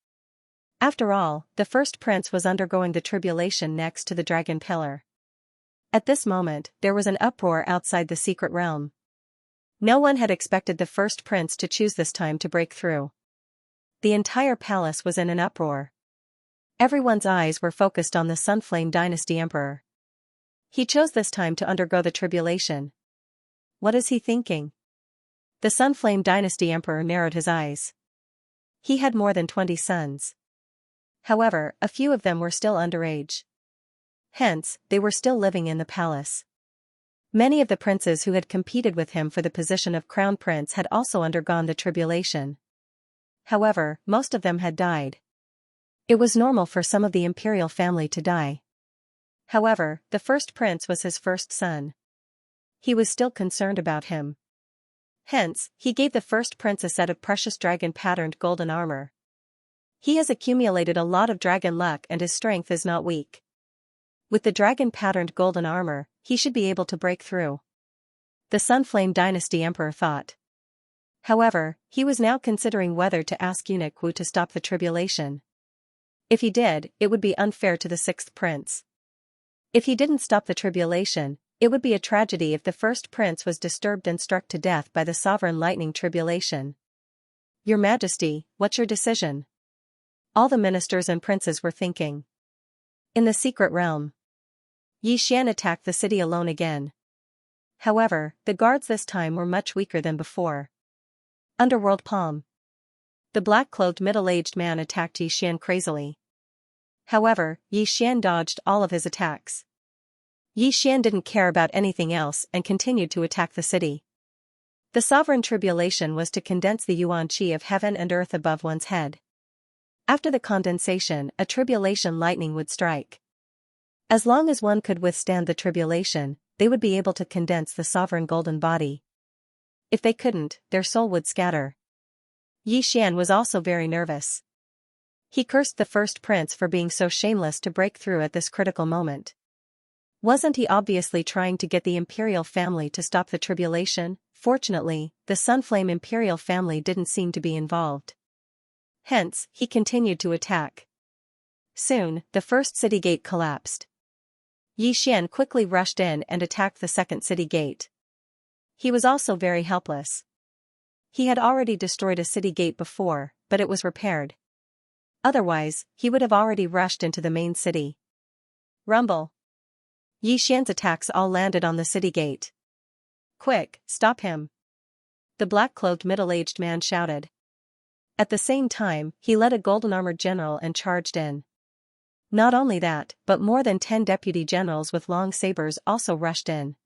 After all, the first prince was undergoing the tribulation next to the dragon pillar. At this moment, there was an uproar outside the secret realm. No one had expected the first prince to choose this time to break through. The entire palace was in an uproar. Everyone's eyes were focused on the Sunflame Dynasty Emperor. He chose this time to undergo the tribulation. What is he thinking? The Sunflame Dynasty Emperor narrowed his eyes. He had more than 20 sons. However, a few of them were still underage. Hence, they were still living in the palace. Many of the princes who had competed with him for the position of crown prince had also undergone the tribulation. However, most of them had died. It was normal for some of the imperial family to die. However, the first prince was his first son. He was still concerned about him. Hence, he gave the first prince a set of precious dragon-patterned golden armor. He has accumulated a lot of dragon luck and his strength is not weak. With the dragon-patterned golden armor, he should be able to break through. The Sunflame Dynasty Emperor thought. However, he was now considering whether to ask Eunuch Wu to stop the tribulation. If he did, it would be unfair to the sixth prince. If he didn't stop the tribulation, it would be a tragedy if the first prince was disturbed and struck to death by the sovereign lightning tribulation. Your Majesty, what's your decision? All the ministers and princes were thinking. In the secret realm, Yi Xian attacked the city alone again. However, the guards this time were much weaker than before. Underworld Palm. The black-clothed middle-aged man attacked Yi Xian crazily. However, Yi Xian dodged all of his attacks. Yi Xian didn't care about anything else and continued to attack the city. The sovereign tribulation was to condense the yuan qi of heaven and earth above one's head. After the condensation, a tribulation lightning would strike. As long as one could withstand the tribulation, they would be able to condense the sovereign golden body. If they couldn't, their soul would scatter. Yi Xian was also very nervous. He cursed the first prince for being so shameless to break through at this critical moment. Wasn't he obviously trying to get the imperial family to stop the tribulation? Fortunately, the Sunflame imperial family didn't seem to be involved. Hence, he continued to attack. Soon, the first city gate collapsed. Yi Xian quickly rushed in and attacked the second city gate. He was also very helpless. He had already destroyed a city gate before, but it was repaired. Otherwise, he would have already rushed into the main city. Rumble. Yi Xian's attacks all landed on the city gate. Quick, stop him. The black-clothed middle-aged man shouted. At the same time, he led a golden-armored general and charged in. Not only that, but more than 10 deputy generals with long sabers also rushed in.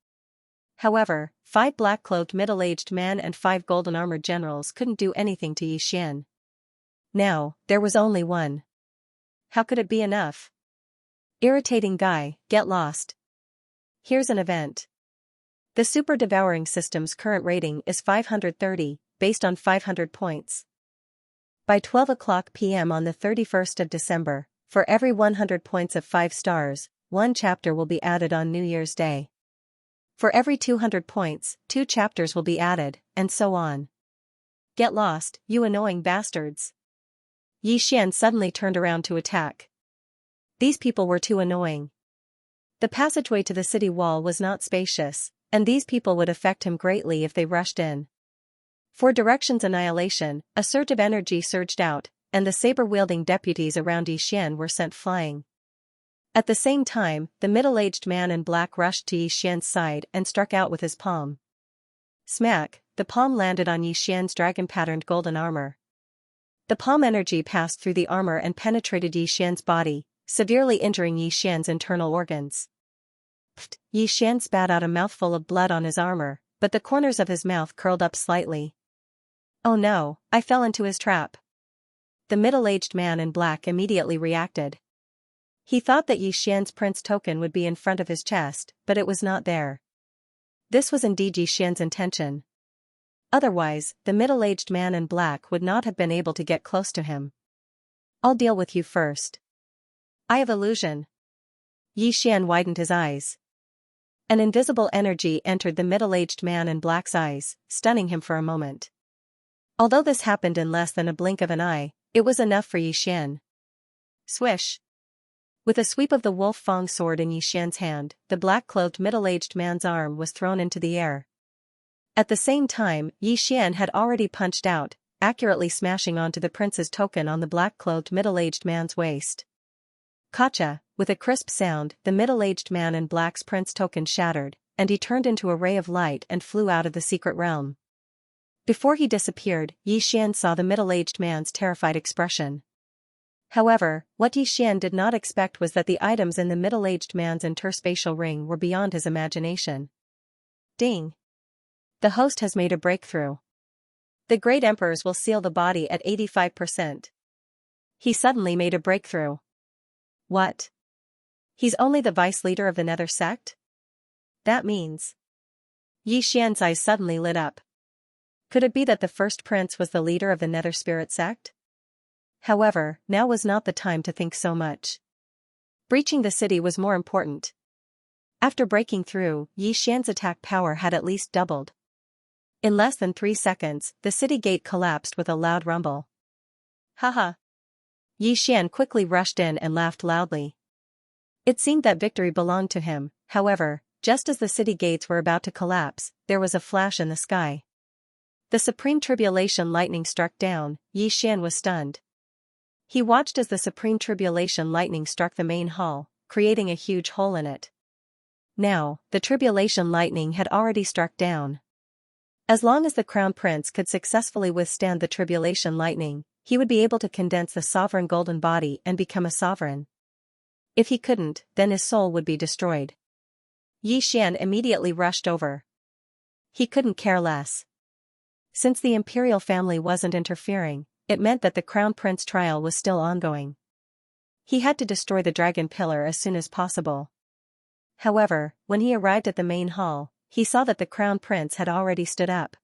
However, 5 black-clothed middle-aged men and 5 golden-armored generals couldn't do anything to Yi Xian. Now, there was only one. How could it be enough? Irritating guy, get lost. Here's an event. The Super Devouring system's current rating is 530, based on 500 points. By 12 p.m. on the 31st of December, for every 100 points of 5 stars, 1 chapter will be added on New Year's Day. For every 200 points, 2 chapters will be added, and so on. Get lost, you annoying bastards. Yi Xian suddenly turned around to attack. These people were too annoying. The passageway to the city wall was not spacious, and these people would affect him greatly if they rushed in. For Direction's annihilation, a surge of energy surged out, and the saber-wielding deputies around Yi Xian were sent flying. At the same time, the middle-aged man in black rushed to Xian's side and struck out with his palm. Smack, the palm landed on Xian's dragon-patterned golden armor. The palm energy passed through the armor and penetrated Xian's body, severely injuring Xian's internal organs. Pfft, Xian spat out a mouthful of blood on his armor, but the corners of his mouth curled up slightly. Oh no, I fell into his trap. The middle-aged man in black immediately reacted. He thought that Xian's prince token would be in front of his chest, but it was not there. This was indeed Xian's intention. Otherwise, the middle-aged man in black would not have been able to get close to him. I'll deal with you first. I have illusion. Xian widened his eyes. An invisible energy entered the middle-aged man in black's eyes, stunning him for a moment. Although this happened in less than a blink of an eye, it was enough for Xian. Swish. With a sweep of the wolf fang sword in Xian's hand, the black-clothed middle-aged man's arm was thrown into the air. At the same time, Xian had already punched out, accurately smashing onto the prince's token on the black-clothed middle-aged man's waist. Gotcha! With a crisp sound, the middle-aged man in black's prince token shattered, and he turned into a ray of light and flew out of the secret realm. Before he disappeared, Xian saw the middle-aged man's terrified expression. However, what Xian did not expect was that the items in the middle-aged man's interspatial ring were beyond his imagination. Ding! The host has made a breakthrough. The great emperors will seal the body at 85%. He suddenly made a breakthrough. What? He's only the vice leader of the Nether sect? That means... Xian's eyes suddenly lit up. Could it be that the first prince was the leader of the Nether spirit sect? However, now was not the time to think so much. Breaching the city was more important. After breaking through, Xian's attack power had at least doubled. In less than 3 seconds, the city gate collapsed with a loud rumble. Haha! Xian quickly rushed in and laughed loudly. It seemed that victory belonged to him. However, just as the city gates were about to collapse, there was a flash in the sky. The supreme tribulation lightning struck down. Xian was stunned. He watched as the supreme tribulation lightning struck the main hall, creating a huge hole in it. Now, the tribulation lightning had already struck down. As long as the crown prince could successfully withstand the tribulation lightning, he would be able to condense the sovereign golden body and become a sovereign. If he couldn't, then his soul would be destroyed. Xian immediately rushed over. He couldn't care less. Since the imperial family wasn't interfering, it meant that the crown prince trial was still ongoing. He had to destroy the dragon pillar as soon as possible. However, when he arrived at the main hall, he saw that the crown prince had already stood up.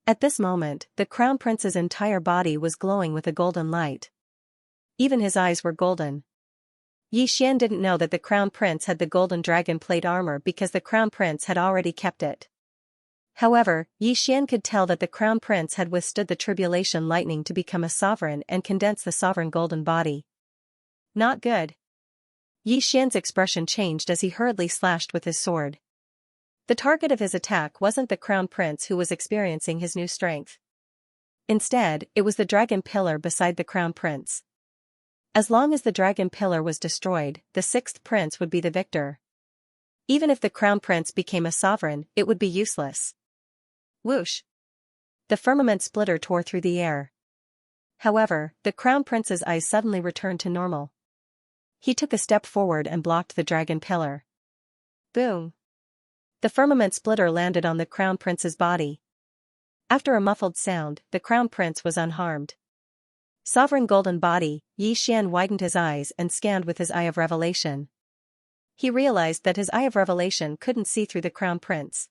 At this moment, the crown prince's entire body was glowing with a golden light. Even his eyes were golden. Xian didn't know that the crown prince had the golden dragon plate armor because the crown prince had already kept it. However, Xian could tell that the crown prince had withstood the tribulation lightning to become a sovereign and condense the sovereign golden body. Not good. Xian's expression changed as he hurriedly slashed with his sword. The target of his attack wasn't the crown prince who was experiencing his new strength. Instead, it was the dragon pillar beside the crown prince. As long as the dragon pillar was destroyed, the sixth prince would be the victor. Even if the crown prince became a sovereign, it would be useless. Whoosh! The firmament splitter tore through the air. However, the crown prince's eyes suddenly returned to normal. He took a step forward and blocked the dragon pillar. Boom! The firmament splitter landed on the crown prince's body. After a muffled sound, the crown prince was unharmed. Sovereign golden body, Xian widened his eyes and scanned with his eye of revelation. He realized that his eye of revelation couldn't see through the crown prince.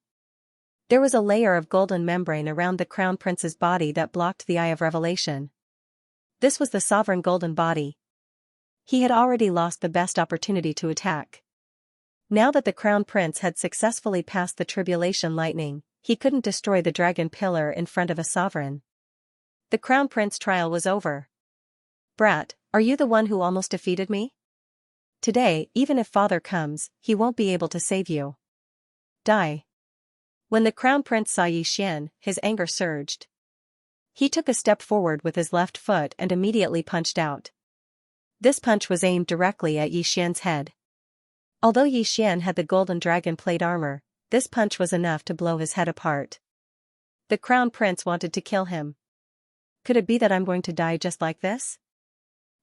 There was a layer of golden membrane around the crown prince's body that blocked the eye of revelation. This was the sovereign golden body. He had already lost the best opportunity to attack. Now that the crown prince had successfully passed the tribulation lightning, he couldn't destroy the dragon pillar in front of a sovereign. The crown prince trial was over. Brat, are you the one who almost defeated me? Today, even if father comes, he won't be able to save you. Die. When the crown prince saw Xian, his anger surged. He took a step forward with his left foot and immediately punched out. This punch was aimed directly at Xian's head. Although Yi Xian had the golden dragon plate armor, this punch was enough to blow his head apart. The crown prince wanted to kill him. Could it be that I'm going to die just like this?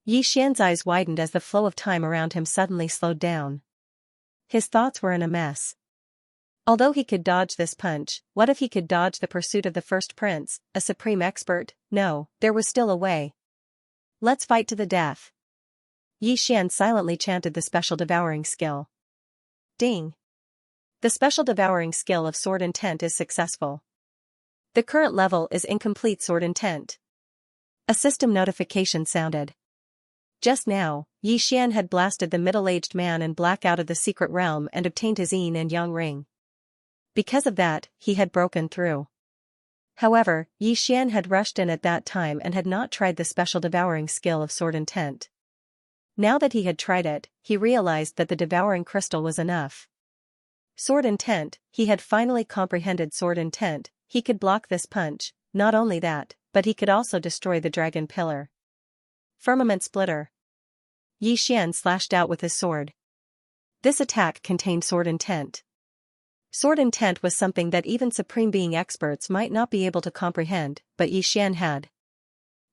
Yi Xian's eyes widened as the flow of time around him suddenly slowed down. His thoughts were in a mess. Although he could dodge this punch, what if he could dodge the pursuit of the first prince, a supreme expert? No, there was still a way. Let's fight to the death. Yi Xian silently chanted the special devouring skill. Ding! The special devouring skill of sword intent is successful. The current level is incomplete sword intent. A system notification sounded. Just now, Yi Xian had blasted the middle-aged man in black out of the secret realm and obtained his yin and yang ring. Because of that, he had broken through. However, Yi Xian had rushed in at that time and had not tried the special devouring skill of sword intent. Now that he had tried it, he realized that the devouring crystal was enough. Sword intent, he had finally comprehended sword intent, he could block this punch, not only that, but he could also destroy the dragon pillar. Firmament splitter. Yi Xian slashed out with his sword. This attack contained sword intent. Sword intent was something that even supreme being experts might not be able to comprehend, but Yi Xian had.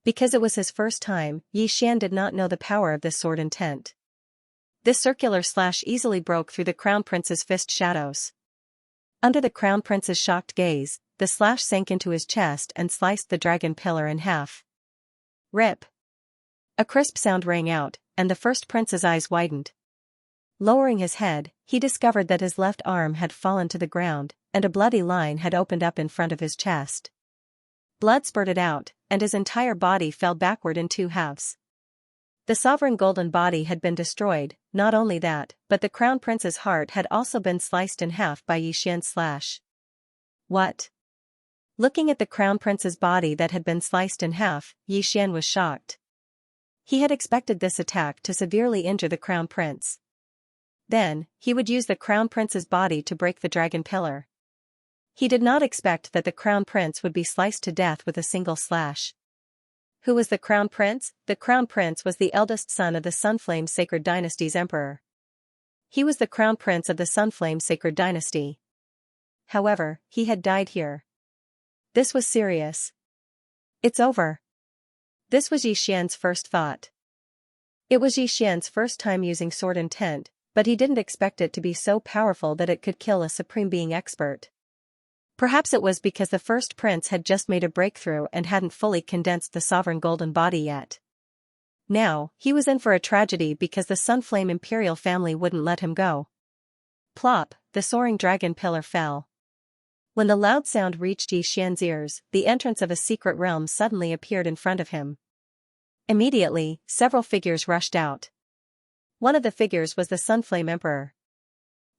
Because it was his first time, Yi Xian did not know the power of this sword intent. This circular slash easily broke through the crown prince's fist shadows. Under the crown prince's shocked gaze, the slash sank into his chest and sliced the dragon pillar in half. Rip! A crisp sound rang out, and the first prince's eyes widened. Lowering his head, he discovered that his left arm had fallen to the ground, and a bloody line had opened up in front of his chest. Blood spurted out, and his entire body fell backward in two halves. The sovereign golden body had been destroyed, not only that, but the crown prince's heart had also been sliced in half by Yi Xian's slash. What? Looking at the crown prince's body that had been sliced in half, Yi Xian was shocked. He had expected this attack to severely injure the crown prince. Then, he would use the crown prince's body to break the dragon pillar. He did not expect that the crown prince would be sliced to death with a single slash. Who was the crown prince? The crown prince was the eldest son of the Sunflame Sacred Dynasty's emperor. He was the crown prince of the Sunflame Sacred Dynasty. However, he had died here. This was serious. It's over. This was Yi Xian's first thought. It was Yi Xian's first time using sword intent, but he didn't expect it to be so powerful that it could kill a supreme being expert. Perhaps it was because the first prince had just made a breakthrough and hadn't fully condensed the sovereign golden body yet. Now, he was in for a tragedy because the Sunflame Imperial family wouldn't let him go. Plop, the soaring dragon pillar fell. When the loud sound reached Yi Xian's ears, the entrance of a secret realm suddenly appeared in front of him. Immediately, several figures rushed out. One of the figures was the Sunflame Emperor.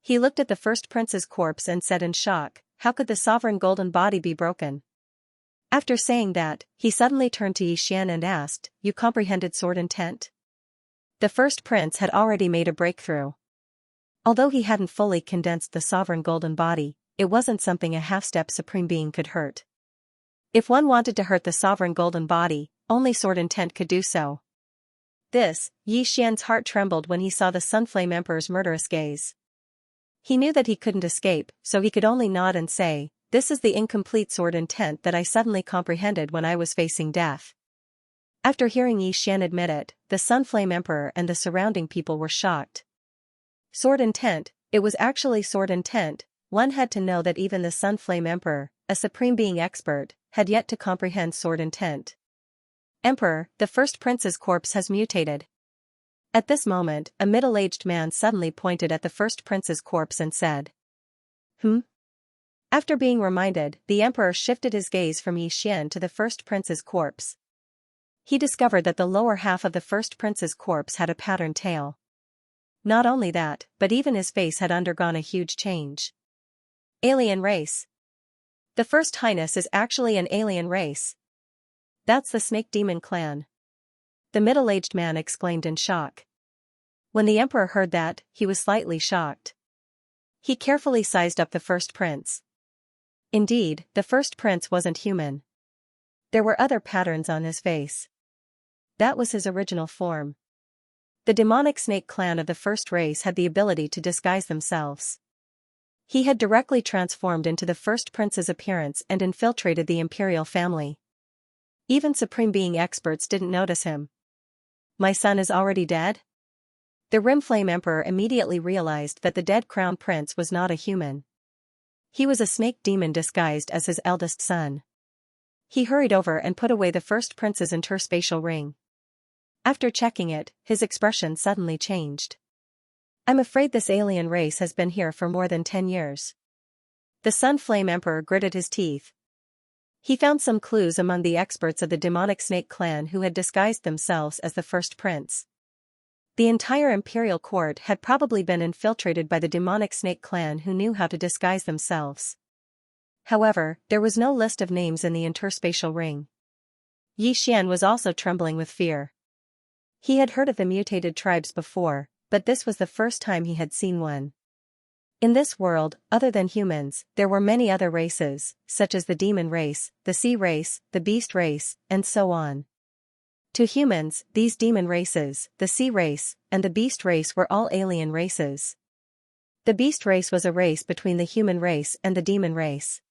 He looked at the first prince's corpse and said in shock, "How could the sovereign golden body be broken?" After saying that, he suddenly turned to Yi Xian and asked, "You comprehended sword intent?" The first prince had already made a breakthrough. Although he hadn't fully condensed the sovereign golden body, it wasn't something a half-step supreme being could hurt. If one wanted to hurt the sovereign golden body, only sword intent could do so. Yi Xian's heart trembled when he saw the Sunflame Emperor's murderous gaze. He knew that he couldn't escape, so he could only nod and say, "This is the incomplete sword intent that I suddenly comprehended when I was facing death." After hearing Yi Xian admit it, the Sunflame Emperor and the surrounding people were shocked. Sword intent, it was actually sword intent. One had to know that even the Sunflame Emperor, a supreme being expert, had yet to comprehend sword intent. "Emperor, the first prince's corpse has mutated." At this moment, a middle-aged man suddenly pointed at the first prince's corpse and said, After being reminded, the emperor shifted his gaze from Yi Xian to the first prince's corpse. He discovered that the lower half of the first prince's corpse had a patterned tail. Not only that, but even his face had undergone a huge change. Alien race. The First Highness is actually an alien race. That's the Snake Demon clan. The middle-aged man exclaimed in shock. When the emperor heard that, he was slightly shocked. He carefully sized up the first prince. Indeed, the first prince wasn't human. There were other patterns on his face. That was his original form. The demonic snake clan of the first race had the ability to disguise themselves. He had directly transformed into the first prince's appearance and infiltrated the imperial family. Even Supreme Being experts didn't notice him. My son is already dead? The Rimflame Emperor immediately realized that the dead crown prince was not a human. He was a snake demon disguised as his eldest son. He hurried over and put away the first prince's interspatial ring. After checking it, his expression suddenly changed. I'm afraid this alien race has been here for more than 10 years. The Sunflame Emperor gritted his teeth. He found some clues among the experts of the demonic snake clan who had disguised themselves as the first prince. The entire imperial court had probably been infiltrated by the demonic snake clan who knew how to disguise themselves. However, there was no list of names in the interspatial ring. Xian was also trembling with fear. He had heard of the mutated tribes before, but this was the first time he had seen one. In this world, other than humans, there were many other races, such as the demon race, the sea race, the beast race, and so on. To humans, these demon races, the sea race, and the beast race were all alien races. The beast race was a race between the human race and the demon race.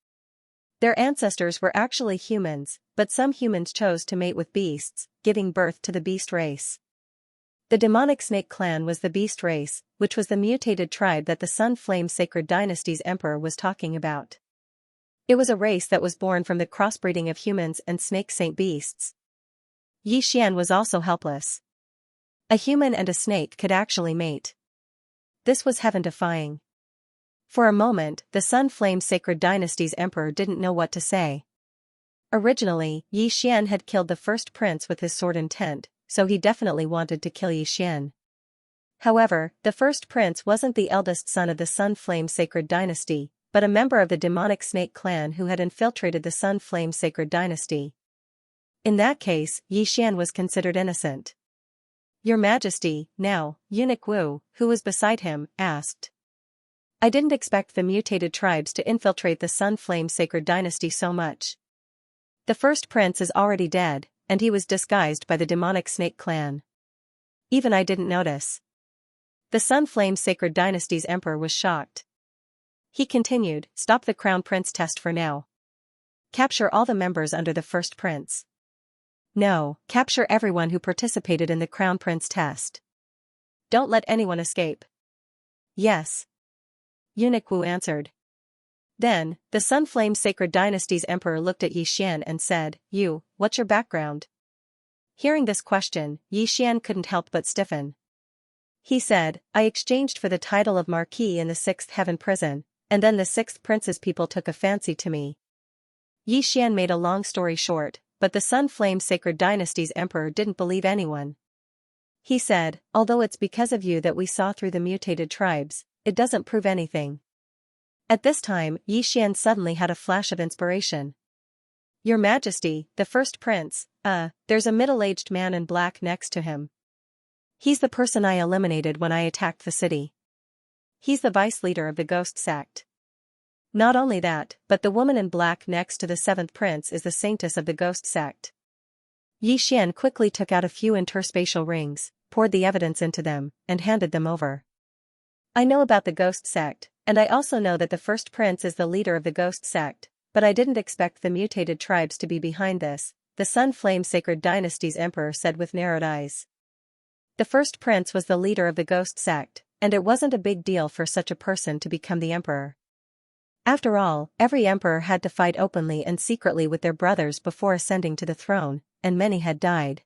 Their ancestors were actually humans, but some humans chose to mate with beasts, giving birth to the beast race. The demonic snake clan was the beast race, which was the mutated tribe that the Sun Flame Sacred Dynasty's emperor was talking about. It was a race that was born from the crossbreeding of humans and snake saint beasts. Xian was also helpless. A human and a snake could actually mate. This was heaven-defying. For a moment, the Sun Flame Sacred Dynasty's emperor didn't know what to say. Originally, Xian had killed the first prince with his sword intent, so he definitely wanted to kill Xian. However, the first prince wasn't the eldest son of the Sun Flame Sacred Dynasty, but a member of the demonic snake clan who had infiltrated the Sun Flame Sacred Dynasty. In that case, Xian was considered innocent. Your Majesty, now, Eunuch Wu, who was beside him, asked. I didn't expect the mutated tribes to infiltrate the Sun Flame Sacred Dynasty so much. The first prince is already dead, and he was disguised by the demonic snake clan. Even I didn't notice. The Sun Flame Sacred Dynasty's emperor was shocked. He continued, stop the crown prince test for now. Capture all the members under the first prince. No, capture everyone who participated in the crown prince test. Don't let anyone escape. Yes. Eunuch Wu answered. Then, the Sunflame Sacred Dynasty's emperor looked at Xian and said, You, what's your background? Hearing this question, Xian couldn't help but stiffen. He said, I exchanged for the title of Marquis in the 6th Heaven prison, and then the 6th Prince's people took a fancy to me. Xian made a long story short, but the Sunflame Sacred Dynasty's emperor didn't believe anyone. He said, although it's because of you that we saw through the mutated tribes, it doesn't prove anything. At this time, Xian suddenly had a flash of inspiration. Your Majesty, the first prince, there's a middle-aged man in black next to him. He's the person I eliminated when I attacked the city. He's the vice leader of the ghost sect. Not only that, but the woman in black next to the 7th prince is the saintess of the ghost sect. Xian quickly took out a few interspatial rings, poured the evidence into them, and handed them over. I know about the ghost sect, and I also know that the first prince is the leader of the ghost sect, but I didn't expect the mutated tribes to be behind this, the Sun Flame Sacred Dynasty's emperor said with narrowed eyes. The first prince was the leader of the ghost sect, and it wasn't a big deal for such a person to become the emperor. After all, every emperor had to fight openly and secretly with their brothers before ascending to the throne, and many had died.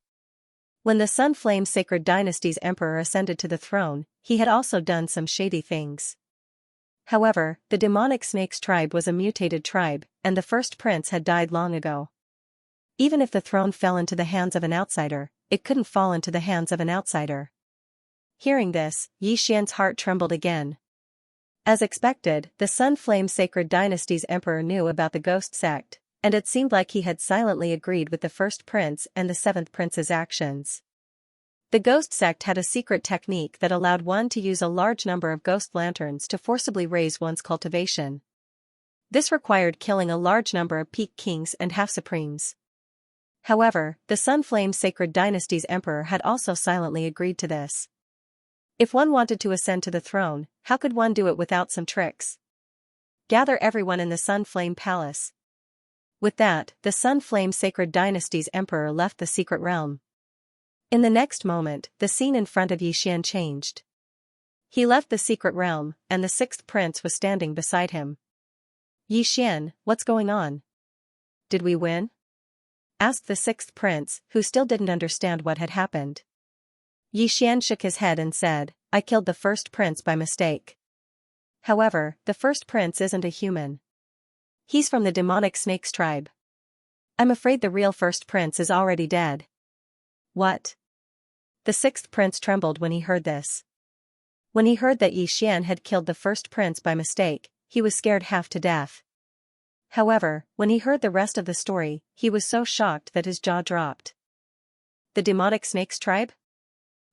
When the Sun Flame Sacred Dynasty's emperor ascended to the throne, he had also done some shady things. However, the demonic snake's tribe was a mutated tribe, and the first prince had died long ago. Even if the throne fell into the hands of an outsider, it couldn't fall into the hands of an outsider. Hearing this, Xian's heart trembled again. As expected, the Sun Flame Sacred Dynasty's emperor knew about the ghost sect, and it seemed like he had silently agreed with the first prince and the 7th prince's actions. The ghost sect had a secret technique that allowed one to use a large number of ghost lanterns to forcibly raise one's cultivation. This required killing a large number of peak kings and half-supremes. However, the Sun Flame Sacred Dynasty's emperor had also silently agreed to this. If one wanted to ascend to the throne, how could one do it without some tricks? Gather everyone in the Sun Flame Palace. With that, the Sun Flame Sacred Dynasty's emperor left the secret realm. In the next moment, the scene in front of Yixian changed. He left the secret realm, and the sixth prince was standing beside him. Yixian, what's going on? Did we win? Asked the sixth prince, who still didn't understand what had happened. Yixian shook his head and said, I killed the first prince by mistake. However, the first prince isn't a human. He's from the demonic snake's tribe. I'm afraid the real first prince is already dead. What? The sixth prince trembled when he heard this. When he heard that Yixian had killed the first prince by mistake, he was scared half to death. However, when he heard the rest of the story, he was so shocked that his jaw dropped. The demonic snake's tribe?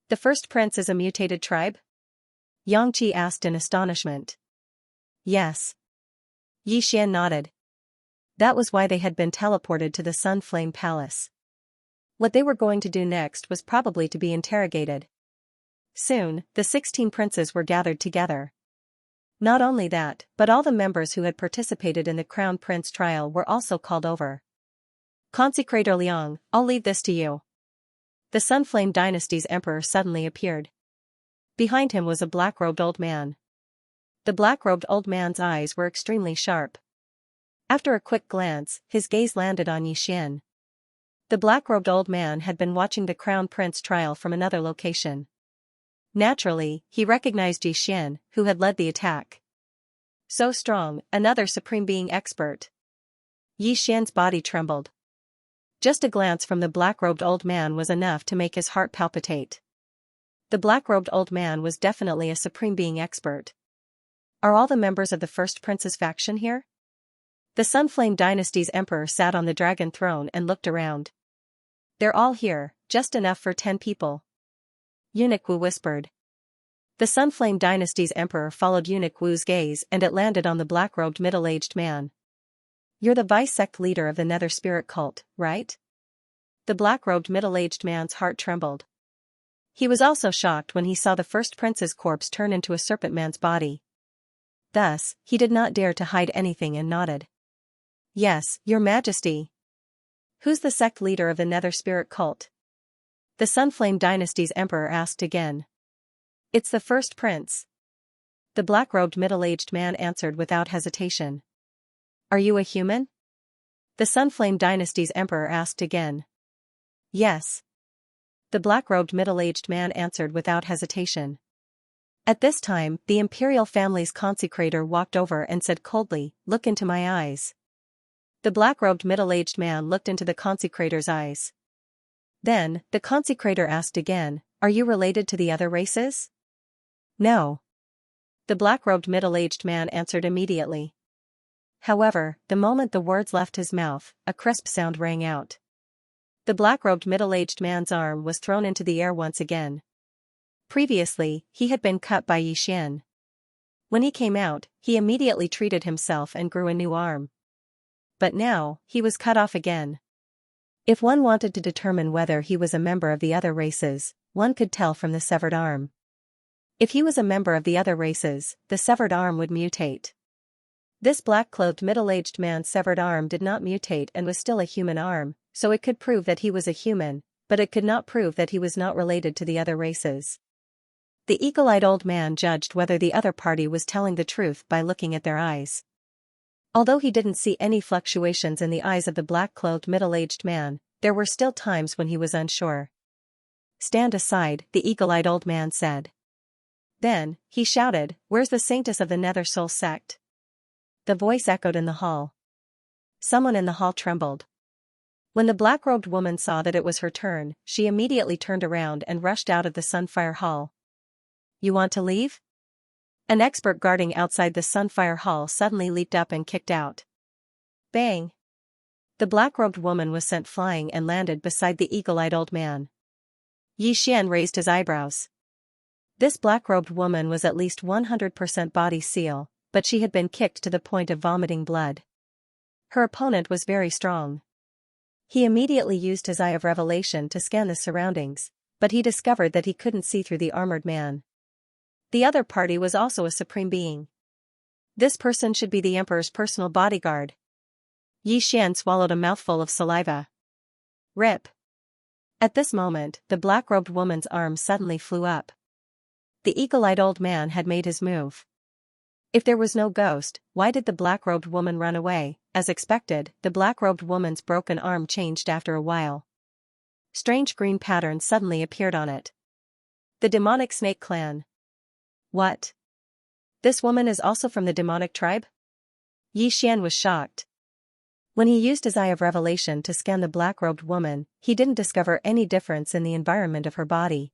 The first prince is a mutated tribe? Xianxia asked in astonishment. Yes. Yixian nodded. That was why they had been teleported to the Sun Flame Palace. What they were going to do next was probably to be interrogated. Soon, the 16 princes were gathered together. Not only that, but all the members who had participated in the Crown Prince trial were also called over. Consecrator Liang, I'll leave this to you. The Sunflame Dynasty's emperor suddenly appeared. Behind him was a black-robed old man. The black-robed old man's eyes were extremely sharp. After a quick glance, his gaze landed on Yixian. The black-robed old man had been watching the Crown Prince trial from another location. Naturally, he recognized Yixian, who had led the attack. So strong, another Supreme Being expert. Yixian's body trembled. Just a glance from the black-robed old man was enough to make his heart palpitate. The black-robed old man was definitely a Supreme Being expert. Are all the members of the First Prince's faction here? The Sunflame Dynasty's emperor sat on the dragon throne and looked around. They're all here, just enough for 10 people. Eunuch Wu whispered. The Sunflame Dynasty's emperor followed Eunuch Wu's gaze and it landed on the black-robed middle-aged man. You're the vice-sect leader of the Nether Spirit cult, right? The black-robed middle-aged man's heart trembled. He was also shocked when he saw the first prince's corpse turn into a serpent man's body. Thus, he did not dare to hide anything and nodded. Yes, your majesty. Who's the sect leader of the Nether Spirit cult? The Sunflame Dynasty's emperor asked again. It's the first prince. The black-robed middle-aged man answered without hesitation. Are you a human? The Sunflame Dynasty's emperor asked again. Yes. The black-robed middle-aged man answered without hesitation. At this time, the imperial family's consecrator walked over and said coldly, "Look into my eyes." The black-robed middle-aged man looked into the consecrator's eyes. Then, the consecrator asked again, "Are you related to the other races?" "No." The black-robed middle-aged man answered immediately. However, the moment the words left his mouth, a crisp sound rang out. The black-robed middle-aged man's arm was thrown into the air once again. Previously, he had been cut by Yixian. When he came out, he immediately treated himself and grew a new arm. But now, he was cut off again. If one wanted to determine whether he was a member of the other races, one could tell from the severed arm. If he was a member of the other races, the severed arm would mutate. This black-clothed middle-aged man's severed arm did not mutate and was still a human arm, so it could prove that he was a human, but it could not prove that he was not related to the other races. The eagle-eyed old man judged whether the other party was telling the truth by looking at their eyes. Although he didn't see any fluctuations in the eyes of the black-clothed middle-aged man, there were still times when he was unsure. "Stand aside," the eagle-eyed old man said. Then, he shouted, "Where's the saintess of the Nether Soul sect?" The voice echoed in the hall. Someone in the hall trembled. When the black-robed woman saw that it was her turn, she immediately turned around and rushed out of the Sunfire Hall. "You want to leave?" An expert guarding outside the Sunfire Hall suddenly leaped up and kicked out. Bang! The black-robed woman was sent flying and landed beside the eagle-eyed old man. Yixian raised his eyebrows. This black-robed woman was at least 100% body seal, but she had been kicked to the point of vomiting blood. Her opponent was very strong. He immediately used his Eye of Revelation to scan the surroundings, but he discovered that he couldn't see through the armored man. The other party was also a supreme being. This person should be the emperor's personal bodyguard. Xian swallowed a mouthful of saliva. Rip. At this moment, the black-robed woman's arm suddenly flew up. The eagle-eyed old man had made his move. If there was no ghost, why did the black-robed woman run away? As expected, the black-robed woman's broken arm changed after a while. Strange green patterns suddenly appeared on it. The demonic snake clan. What? This woman is also from the demonic tribe? Xian was shocked. When he used his eye of revelation to scan the black-robed woman, he didn't discover any difference in the environment of her body.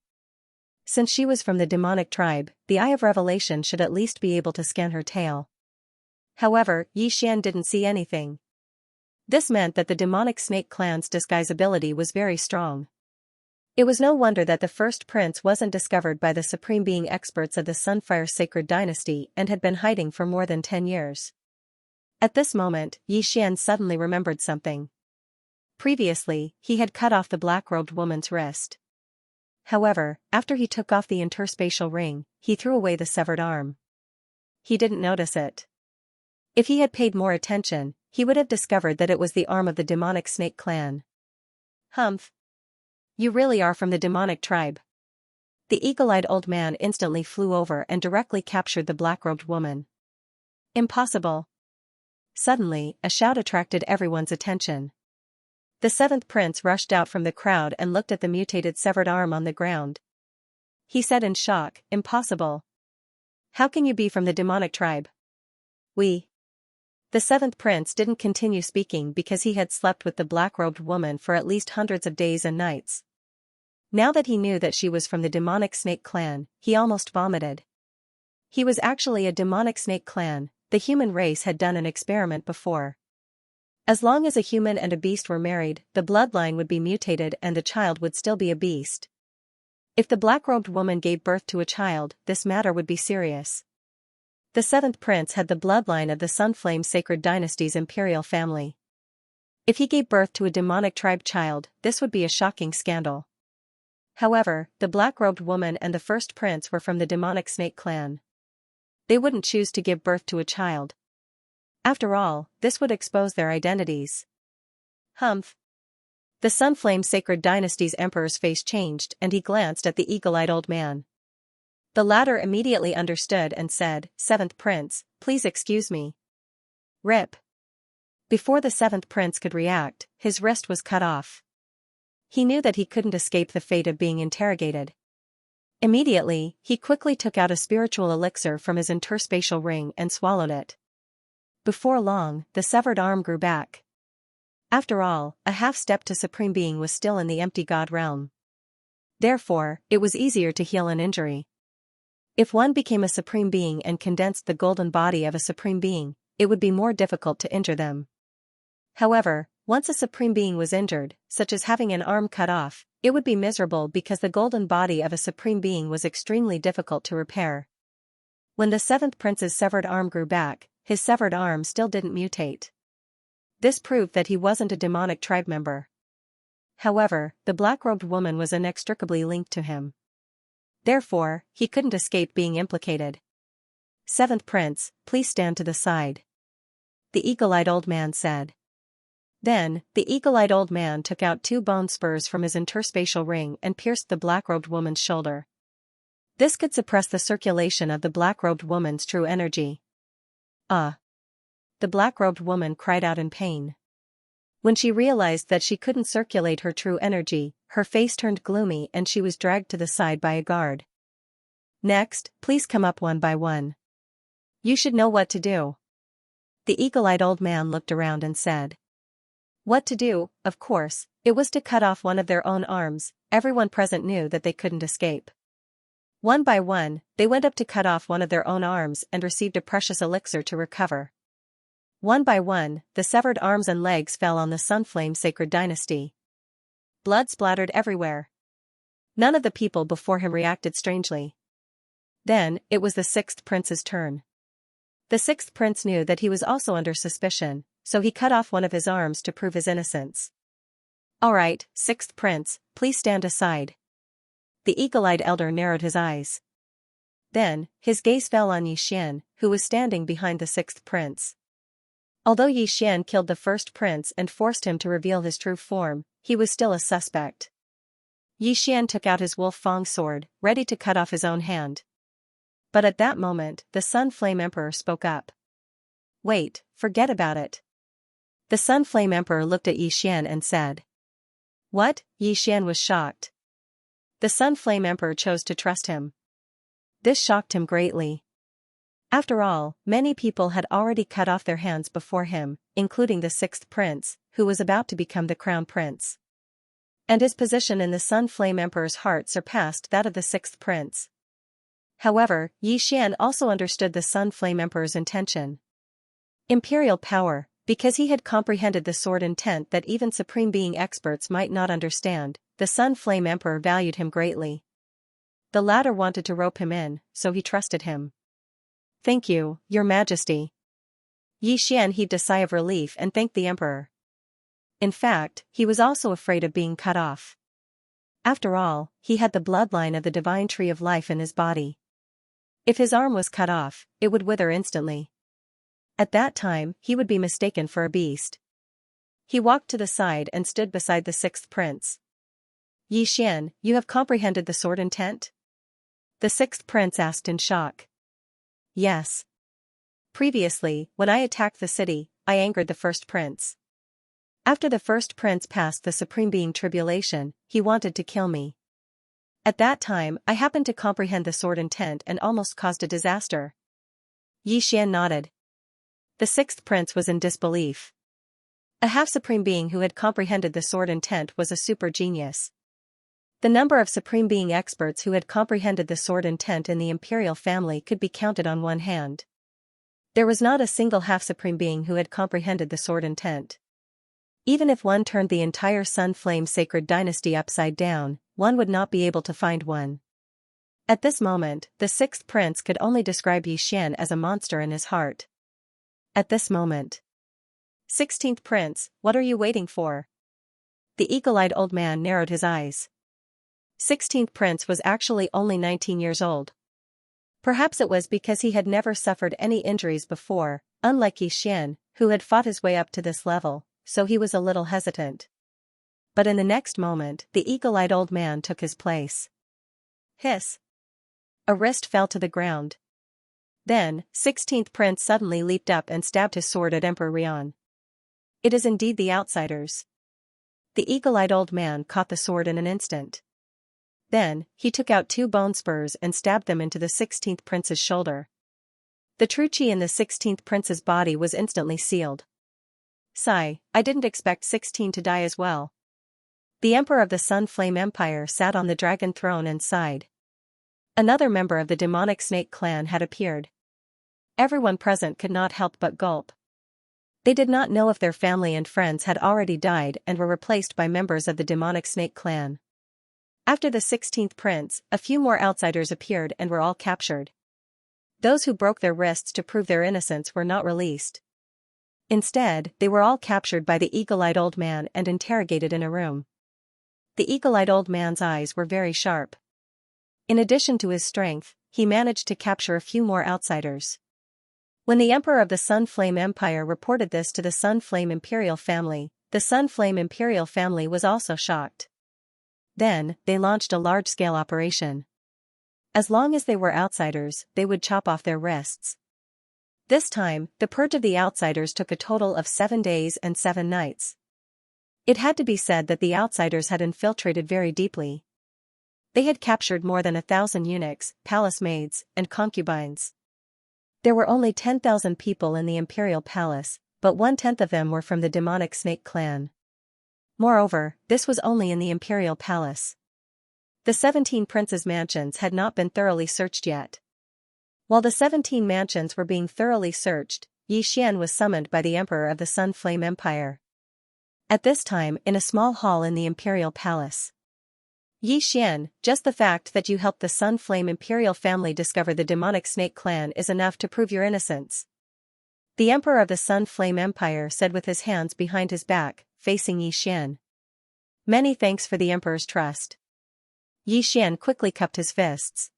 Since she was from the demonic tribe, the eye of revelation should at least be able to scan her tail. However, Xian didn't see anything. This meant that the demonic snake clan's disguise ability was very strong. It was no wonder that the first prince wasn't discovered by the supreme being experts of the Sunfire Sacred Dynasty and had been hiding for more than 10 years. At this moment, Xian suddenly remembered something. Previously, he had cut off the black-robed woman's wrist. However, after he took off the interspatial ring, he threw away the severed arm. He didn't notice it. If he had paid more attention, he would have discovered that it was the arm of the demonic snake clan. Humph. You really are from the demonic tribe. The eagle-eyed old man instantly flew over and directly captured the black-robed woman. Impossible. Suddenly, a shout attracted everyone's attention. The seventh prince rushed out from the crowd and looked at the mutated severed arm on the ground. He said in shock, "Impossible. How can you be from the demonic tribe?" The seventh prince didn't continue speaking because he had slept with the black-robed woman for at least hundreds of days and nights. Now that he knew that she was from the demonic snake clan, he almost vomited. He was actually a demonic snake clan. The human race had done an experiment before. As long as a human and a beast were married, the bloodline would be mutated and the child would still be a beast. If the black-robed woman gave birth to a child, this matter would be serious. The seventh prince had the bloodline of the Sunflame Sacred Dynasty's imperial family. If he gave birth to a demonic tribe child, this would be a shocking scandal. However, the black-robed woman and the first prince were from the demonic snake clan. They wouldn't choose to give birth to a child. After all, this would expose their identities. Humph. The Sunflame Sacred Dynasty's emperor's face changed and he glanced at the eagle-eyed old man. The latter immediately understood and said, "Seventh prince, please excuse me." Rip. Before the seventh prince could react, his wrist was cut off. He knew that he couldn't escape the fate of being interrogated. Immediately, he quickly took out a spiritual elixir from his interspatial ring and swallowed it. Before long, the severed arm grew back. After all, a half-step to supreme being was still in the empty god realm. Therefore, it was easier to heal an injury. If one became a supreme being and condensed the golden body of a supreme being, it would be more difficult to injure them. However, once a supreme being was injured, such as having an arm cut off, it would be miserable because the golden body of a supreme being was extremely difficult to repair. When the seventh prince's severed arm grew back, his severed arm still didn't mutate. This proved that he wasn't a demonic tribe member. However, the black-robed woman was inextricably linked to him. Therefore, he couldn't escape being implicated. "Seventh prince, please stand to the side," the eagle-eyed old man said. Then, the eagle-eyed old man took out 2 bone spurs from his interspatial ring and pierced the black-robed woman's shoulder. This could suppress the circulation of the black-robed woman's true energy. The black-robed woman cried out in pain. When she realized that she couldn't circulate her true energy, her face turned gloomy and she was dragged to the side by a guard. "Next, please come up one by one. You should know what to do." The eagle-eyed old man looked around and said. What to do? Of course, it was to cut off one of their own arms. Everyone present knew that they couldn't escape. One by one, they went up to cut off one of their own arms and received a precious elixir to recover. One by one, the severed arms and legs fell on the Sunflame Sacred Dynasty. Blood splattered everywhere. None of the people before him reacted strangely. Then, it was the sixth prince's turn. The sixth prince knew that he was also under suspicion, so he cut off one of his arms to prove his innocence. "All right, sixth prince, please stand aside." The eagle-eyed elder narrowed his eyes. Then, his gaze fell on Yi Xian, who was standing behind the sixth prince. Although Yi Xian killed the first prince and forced him to reveal his true form, he was still a suspect. Yi Xian took out his wolf fang sword, ready to cut off his own hand. But at that moment, the Sun Flame Emperor spoke up. "Wait, forget about it." The Sun Flame Emperor looked at Yi Xian and said. "What?" Yi Xian was shocked. The Sun Flame Emperor chose to trust him. This shocked him greatly. After all, many people had already cut off their hands before him, including the sixth prince, who was about to become the crown prince. And his position in the Sun Flame Emperor's heart surpassed that of the sixth prince. However, Yi Xian also understood the Sun Flame Emperor's intention. Imperial power, because he had comprehended the sword intent that even Supreme Being experts might not understand, the Sun Flame Emperor valued him greatly. The latter wanted to rope him in, so he trusted him. "Thank you, Your Majesty." Yi Xian heaved a sigh of relief and thanked the emperor. In fact, he was also afraid of being cut off. After all, he had the bloodline of the divine tree of life in his body. If his arm was cut off, it would wither instantly. At that time, he would be mistaken for a beast. He walked to the side and stood beside the sixth prince. "Yi Xian, you have comprehended the sword intent?" The sixth prince asked in shock. "Yes. Previously, when I attacked the city, I angered the first prince. After the first prince passed the Supreme Being tribulation, he wanted to kill me. At that time, I happened to comprehend the sword intent and almost caused a disaster." Yi Xian nodded. The sixth prince was in disbelief. A half-supreme being who had comprehended the sword intent was a super genius. The number of Supreme Being experts who had comprehended the sword intent in the imperial family could be counted on one hand. There was not a single half-supreme being who had comprehended the sword intent. Even if one turned the entire Sun Flame sacred dynasty upside down, one would not be able to find one. At this moment, the sixth prince could only describe Yi Xian as a monster in his heart. At this moment. "16th prince, what are you waiting for?" The eagle-eyed old man narrowed his eyes. 16th prince was actually only 19 years old. Perhaps it was because he had never suffered any injuries before, unlike Yi Xian, who had fought his way up to this level, so he was a little hesitant. But in the next moment, the eagle-eyed old man took his place. Hiss! A wrist fell to the ground. Then, 16th prince suddenly leaped up and stabbed his sword at Emperor Rian. "It is indeed the outsiders." The eagle-eyed old man caught the sword in an instant. Then, he took out 2 bone spurs and stabbed them into the 16th prince's shoulder. The true chi in the 16th prince's body was instantly sealed. Sigh, I didn't expect 16 to die as well. The emperor of the Sun Flame Empire sat on the dragon throne and sighed. Another member of the demonic snake clan had appeared. Everyone present could not help but gulp. They did not know if their family and friends had already died and were replaced by members of the demonic snake clan. After the 16th prince, a few more outsiders appeared and were all captured. Those who broke their wrists to prove their innocence were not released. Instead, they were all captured by the eagle-eyed old man and interrogated in a room. The eagle-eyed old man's eyes were very sharp. In addition to his strength, he managed to capture a few more outsiders. When the emperor of the Sun Flame Empire reported this to the Sun Flame Imperial family, the Sun Flame Imperial family was also shocked. Then, they launched a large-scale operation. As long as they were outsiders, they would chop off their wrists. This time, the purge of the outsiders took a total of 7 days and 7 nights. It had to be said that the outsiders had infiltrated very deeply. They had captured more than 1,000 eunuchs, palace maids, and concubines. There were only 10,000 people in the imperial palace, but 1/10 of them were from the demonic snake clan. Moreover, this was only in the imperial palace. The 17 princes' mansions had not been thoroughly searched yet. While the 17 mansions were being thoroughly searched, Yi Xian was summoned by the emperor of the Sun Flame Empire. At this time, in a small hall in the imperial palace. "Yi Xian, just the fact that you helped the Sun Flame Imperial family discover the demonic snake clan is enough to prove your innocence," the emperor of the Sun Flame Empire said with his hands behind his back, facing Yi Xian. "Many thanks for the emperor's trust." Yi Xian quickly cupped his fists.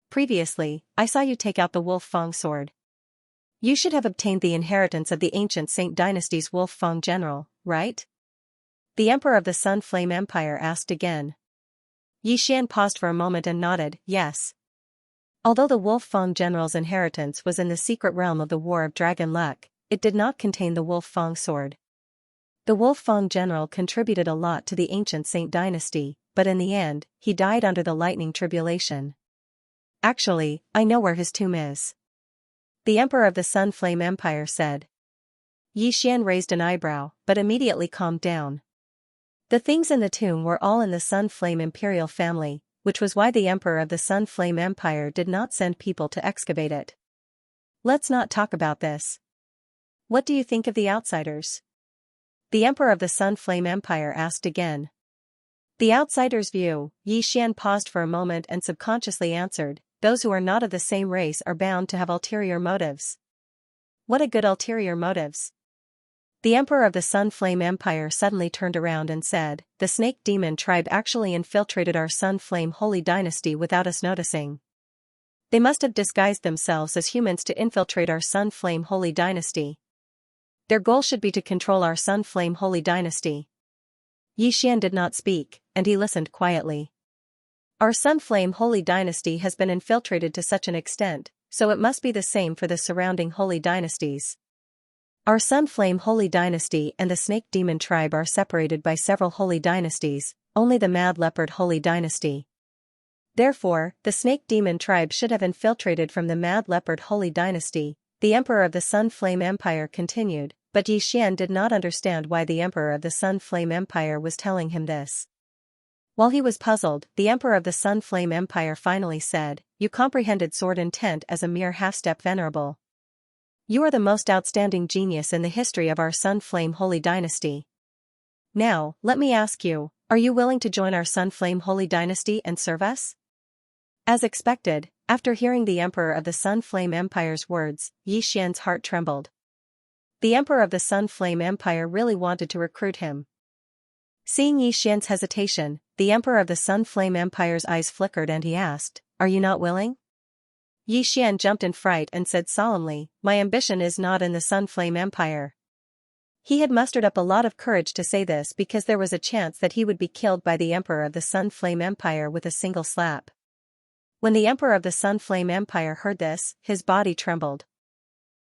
Previously, I saw you take out the Wolf Fang sword. You should have obtained the inheritance of the ancient Saint Dynasty's Wolf Fang general, right? The Emperor of the Sun Flame Empire asked again. Yi Xian paused for a moment and nodded, yes. Although the Wolf Fang general's inheritance was in the secret realm of the War of Dragon Luck, it did not contain the Wolf Fang sword. The Wolf Fang general contributed a lot to the ancient Saint Dynasty, but in the end, he died under the lightning tribulation. Actually, I know where his tomb is. The Emperor of the Sun Flame Empire said. Yi Xian raised an eyebrow, but immediately calmed down. The things in the tomb were all in the Sun Flame Imperial family, which was why the Emperor of the Sun Flame Empire did not send people to excavate it. Let's not talk about this. What do you think of the outsiders? The Emperor of the Sun Flame Empire asked again. The outsider's view, Yi Xian paused for a moment and subconsciously answered, those who are not of the same race are bound to have ulterior motives. What a good ulterior motives. The Emperor of the Sun Flame Empire suddenly turned around and said, the Snake Demon tribe actually infiltrated our Sun Flame Holy Dynasty without us noticing. They must have disguised themselves as humans to infiltrate our Sun Flame Holy Dynasty. Their goal should be to control our Sun Flame Holy Dynasty. Yi Xian did not speak, and he listened quietly. Our Sun Flame Holy Dynasty has been infiltrated to such an extent, so it must be the same for the surrounding holy dynasties. Our Sun Flame Holy Dynasty and the Snake Demon tribe are separated by several holy dynasties, only the Mad Leopard Holy Dynasty. Therefore, the Snake Demon tribe should have infiltrated from the Mad Leopard Holy Dynasty, the Emperor of the Sun Flame Empire continued, but Yi Xian did not understand why the Emperor of the Sun Flame Empire was telling him this. While he was puzzled, the Emperor of the Sun Flame Empire finally said, you comprehended sword intent as a mere half-step venerable. You are the most outstanding genius in the history of our Sun Flame Holy Dynasty. Now, let me ask you, are you willing to join our Sun Flame Holy Dynasty and serve us? As expected, after hearing the Emperor of the Sun Flame Empire's words, Yi Xian's heart trembled. The Emperor of the Sun Flame Empire really wanted to recruit him. Seeing Yi Xian's hesitation, the Emperor of the Sun Flame Empire's eyes flickered and he asked, are you not willing? Yi Xian jumped in fright and said solemnly, my ambition is not in the Sun Flame Empire. He had mustered up a lot of courage to say this because there was a chance that he would be killed by the Emperor of the Sun Flame Empire with a single slap. When the Emperor of the Sun Flame Empire heard this, his body trembled.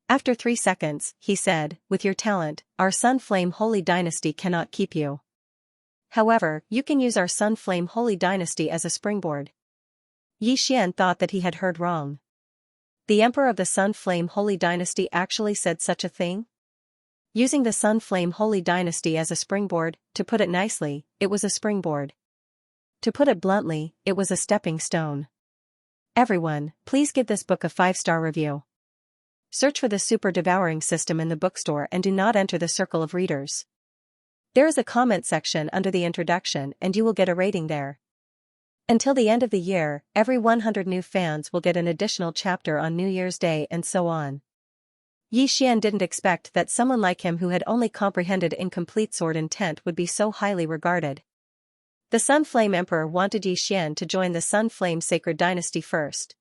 After 3 seconds, he said, with your talent, our Sun Flame Holy Dynasty cannot keep you. However, you can use our Sun Flame Holy Dynasty as a springboard. Yi Xian thought that he had heard wrong. The Emperor of the Sun Flame Holy Dynasty actually said such a thing? Using the Sun Flame Holy Dynasty as a springboard, to put it nicely, it was a springboard. To put it bluntly, it was a stepping stone. Everyone, please give this book a 5-star review. Search for the Super Devouring system in the bookstore and do not enter the circle of readers. There is a comment section under the introduction and you will get a rating there. Until the end of the year, every 100 new fans will get an additional chapter on New Year's Day and so on. Yi Xian didn't expect that someone like him who had only comprehended incomplete sword intent would be so highly regarded. The Sun Flame Emperor wanted Yi Xian to join the Sun Flame Sacred Dynasty first.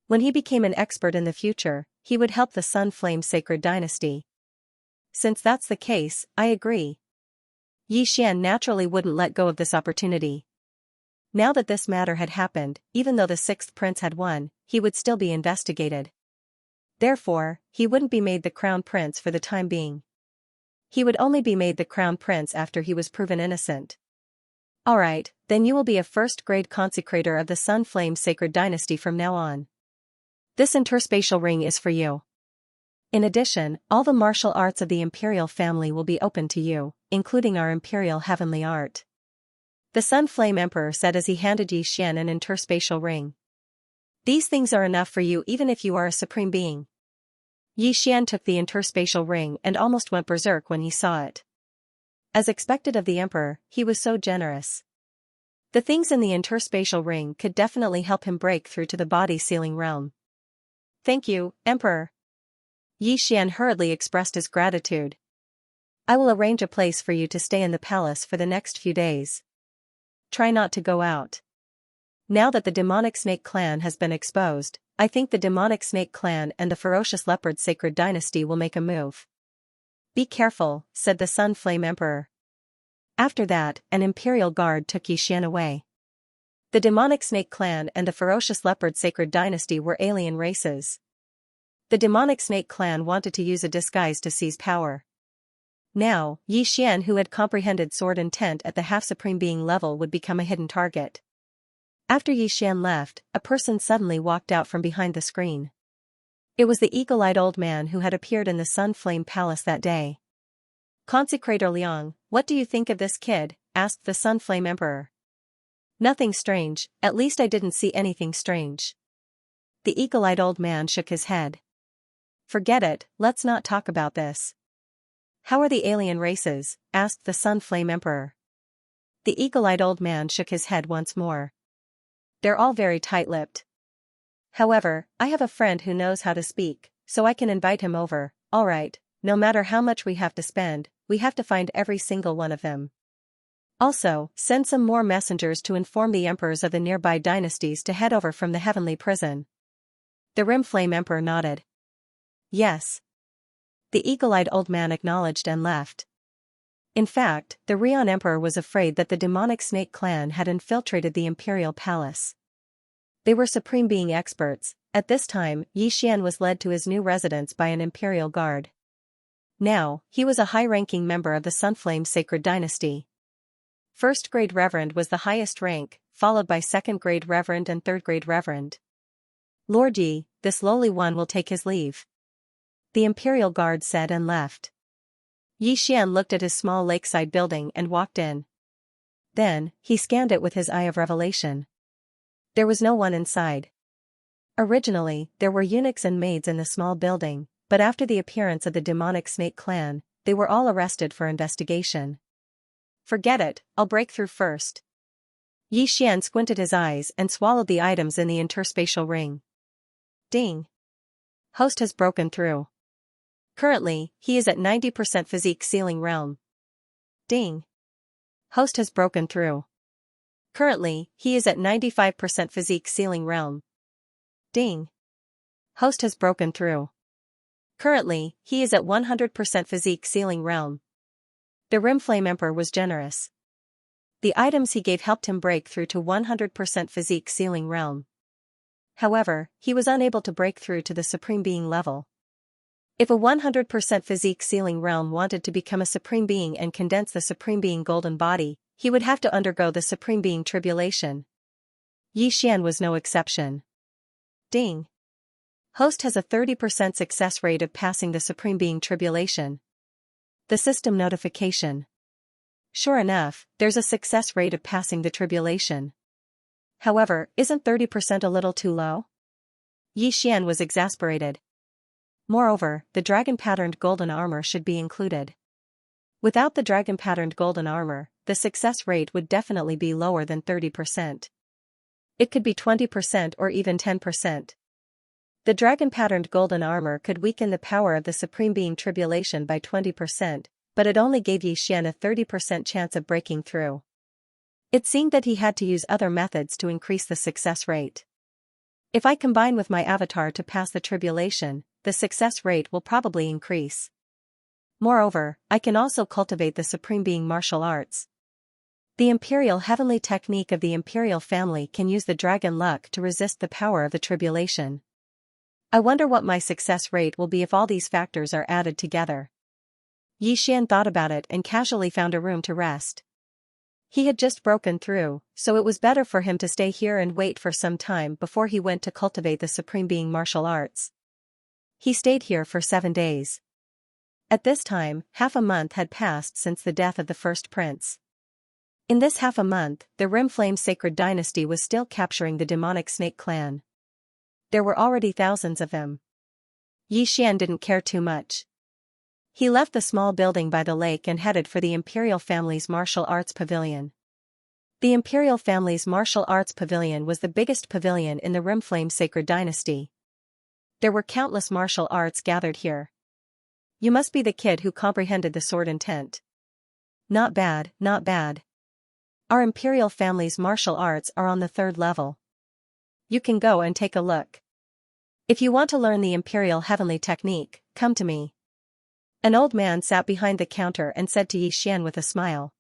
When he became an expert in the future, he would help the Sun Flame Sacred Dynasty. Since that's the case, I agree. Yi Xian naturally wouldn't let go of this opportunity. Now that this matter had happened, even though the 6th prince had won, he would still be investigated. Therefore, he wouldn't be made the crown prince for the time being. He would only be made the crown prince after he was proven innocent. Alright, then you will be a first-grade consecrator of the Sun Flame Sacred Dynasty from now on. This interspatial ring is for you. In addition, all the martial arts of the Imperial family will be open to you, including our Imperial Heavenly Art. The Sun Flame Emperor said as he handed Yi Xian an interspatial ring. These things are enough for you even if you are a supreme being. Yi Xian took the interspatial ring and almost went berserk when he saw it. As expected of the Emperor, he was so generous. The things in the interspatial ring could definitely help him break through to the body-sealing realm. Thank you, Emperor. Yi Xian hurriedly expressed his gratitude. I will arrange a place for you to stay in the palace for the next few days. Try not to go out. Now that the demonic snake clan has been exposed, I think the demonic snake clan and the ferocious leopard sacred dynasty will make a move. Be careful, said the Sun Flame Emperor. After that, an imperial guard took Xian away. The demonic snake clan and the ferocious leopard sacred dynasty were alien races. The demonic snake clan wanted to use a disguise to seize power. Now, Xian, who had comprehended sword intent at the half-supreme being level, would become a hidden target. After Xian left, a person suddenly walked out from behind the screen. It was the eagle-eyed old man who had appeared in the Sun Flame Palace that day. Consecrator Liang, what do you think of this kid? Asked the Sun Flame Emperor. Nothing strange, at least I didn't see anything strange. The eagle-eyed old man shook his head. Forget it, let's not talk about this. How are the alien races? Asked the Sun Flame Emperor. The eagle-eyed old man shook his head once more. They're all very tight-lipped. However, I have a friend who knows how to speak, so I can invite him over. All right, no matter how much we have to spend, we have to find every single one of them. Also, send some more messengers to inform the emperors of the nearby dynasties to head over from the heavenly prison. The Rim Flame Emperor nodded. Yes. The eagle-eyed old man acknowledged and left. In fact, the Rion Emperor was afraid that the demonic snake clan had infiltrated the imperial palace. They were supreme being experts. At this time, Xian was led to his new residence by an imperial guard. Now, he was a high-ranking member of the Sunflame Sacred Dynasty. First-grade Reverend was the highest rank, followed by second-grade Reverend and third-grade Reverend. Lord Yi, this lowly one will take his leave. The imperial guard said and left. Xian looked at his small lakeside building and walked in. Then, he scanned it with his eye of revelation. There was no one inside. Originally, there were eunuchs and maids in the small building, but after the appearance of the demonic snake clan, they were all arrested for investigation. Forget it, I'll break through first. Xian squinted his eyes and swallowed the items in the interspatial ring. Ding. Host has broken through. Currently, he is at 90% physique ceiling realm. Ding. Host has broken through. Currently, he is at 95% physique ceiling realm. Ding. Host has broken through. Currently, he is at 100% physique ceiling realm. The Rimflame Emperor was generous. The items he gave helped him break through to 100% physique ceiling realm. However, he was unable to break through to the Supreme Being level. If a 100% physique ceiling realm wanted to become a Supreme Being and condense the Supreme Being golden body, he would have to undergo the Supreme Being tribulation. Xian was no exception. Ding. Host has a 30% success rate of passing the Supreme Being tribulation. The system notification. Sure enough, there's a success rate of passing the tribulation. However, isn't 30% a little too low? Xian was exasperated. Moreover, the dragon-patterned golden armor should be included. Without the dragon-patterned golden armor, the success rate would definitely be lower than 30%. It could be 20% or even 10%. The dragon-patterned golden armor could weaken the power of the Supreme Being tribulation by 20%, but it only gave Xian a 30% chance of breaking through. It seemed that he had to use other methods to increase the success rate. If I combine with my avatar to pass the tribulation, the success rate will probably increase. Moreover, I can also cultivate the Supreme Being martial arts. The Imperial Heavenly Technique of the Imperial family can use the dragon luck to resist the power of the tribulation. I wonder what my success rate will be if all these factors are added together. Xian thought about it and casually found a room to rest. He had just broken through, so it was better for him to stay here and wait for some time before he went to cultivate the Supreme Being martial arts. He stayed here for 7 days. At this time, half a month had passed since the death of the first prince. In this half a month, the Rimflame Sacred Dynasty was still capturing the demonic snake clan. There were already thousands of them. Xian didn't care too much. He left the small building by the lake and headed for the Imperial family's martial arts pavilion. The Imperial family's martial arts pavilion was the biggest pavilion in the Rimflame Sacred Dynasty. There were countless martial arts gathered here. You must be the kid who comprehended the sword intent. Not bad, not bad. Our imperial family's martial arts are on the 3rd level. You can go and take a look. If you want to learn the imperial heavenly technique, come to me. An old man sat behind the counter and said to Xian with a smile.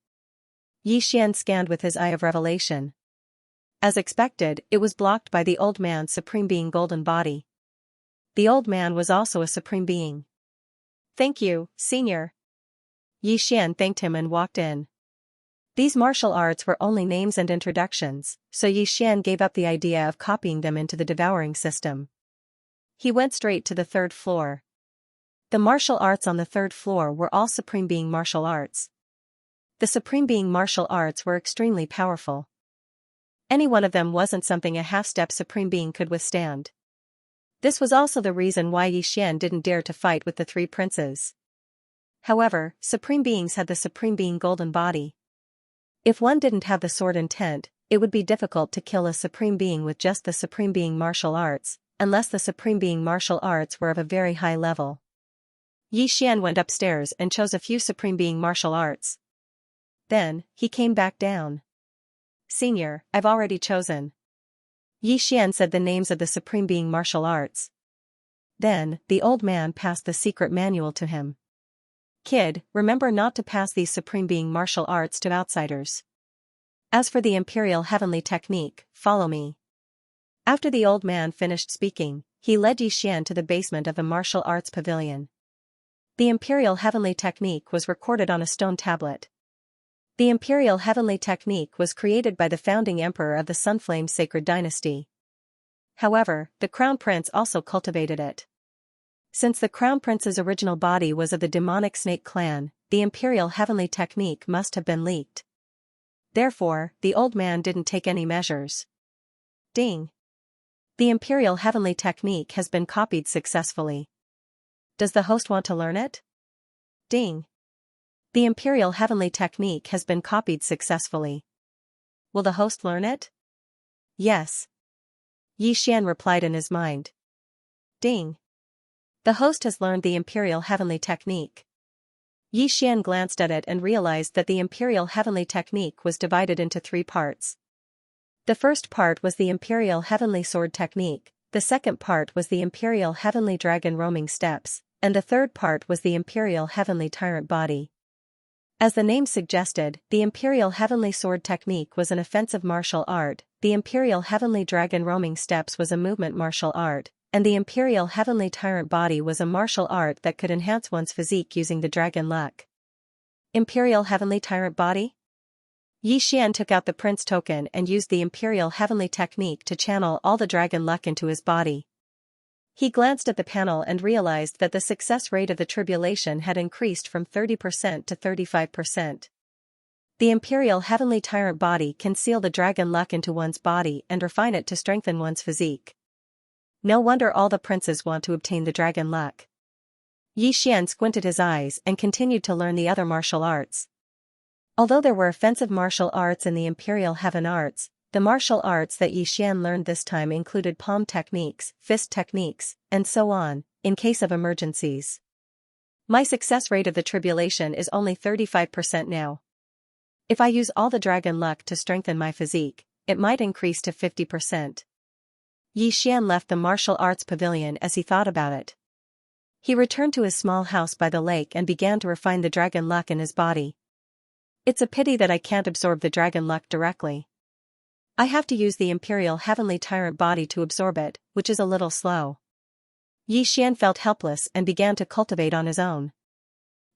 Xian scanned with his eye of revelation. As expected, it was blocked by the old man's supreme being golden body. The old man was also a supreme being. Thank you, senior. Xian thanked him and walked in. These martial arts were only names and introductions, so Xian gave up the idea of copying them into the devouring system. He went straight to the 3rd floor. The martial arts on the 3rd floor were all supreme being martial arts. The supreme being martial arts were extremely powerful. Any one of them wasn't something a half-step supreme being could withstand. This was also the reason why Xian didn't dare to fight with the 3 princes. However, supreme beings had the supreme being golden body. If one didn't have the sword intent, it would be difficult to kill a supreme being with just the supreme being martial arts, unless the supreme being martial arts were of a very high level. Xian went upstairs and chose a few supreme being martial arts. Then, he came back down. Senior, I've already chosen. Xian said the names of the supreme being martial arts. Then, the old man passed the secret manual to him. Kid, remember not to pass these supreme being martial arts to outsiders. As for the imperial heavenly technique, follow me. After the old man finished speaking, he led Xian to the basement of the martial arts pavilion. The imperial heavenly technique was recorded on a stone tablet. The imperial heavenly technique was created by the founding emperor of the Sunflame Sacred Dynasty. However, the crown prince also cultivated it. Since the crown prince's original body was of the demonic snake clan, the imperial heavenly technique must have been leaked. Therefore, the old man didn't take any measures. Ding! The imperial heavenly technique has been copied successfully. Does the host want to learn it? Ding! The imperial heavenly technique has been copied successfully. Will the host learn it? Yes. Xian replied in his mind. Ding! The host has learned the imperial heavenly technique. Xian glanced at it and realized that the imperial heavenly technique was divided into 3 parts. The first part was the imperial heavenly sword technique, the second part was the imperial heavenly dragon roaming steps, and the third part was the imperial heavenly tyrant body. As the name suggested, the imperial heavenly sword technique was an offensive martial art, the imperial heavenly dragon roaming steps was a movement martial art, and the imperial heavenly tyrant body was a martial art that could enhance one's physique using the dragon luck. Imperial heavenly tyrant body? Xian took out the prince token and used the imperial heavenly technique to channel all the dragon luck into his body. He glanced at the panel and realized that the success rate of the tribulation had increased from 30% to 35%. The imperial heavenly tyrant body can seal the dragon luck into one's body and refine it to strengthen one's physique. No wonder all the princes want to obtain the dragon luck. Xian squinted his eyes and continued to learn the other martial arts. Although there were offensive martial arts in the imperial heaven arts, the martial arts that Xian learned this time included palm techniques, fist techniques, and so on, in case of emergencies. My success rate of the tribulation is only 35% now. If I use all the dragon luck to strengthen my physique, it might increase to 50%. Xian left the martial arts pavilion as he thought about it. He returned to his small house by the lake and began to refine the dragon luck in his body. It's a pity that I can't absorb the dragon luck directly. I have to use the imperial heavenly tyrant body to absorb it, which is a little slow. Xian felt helpless and began to cultivate on his own.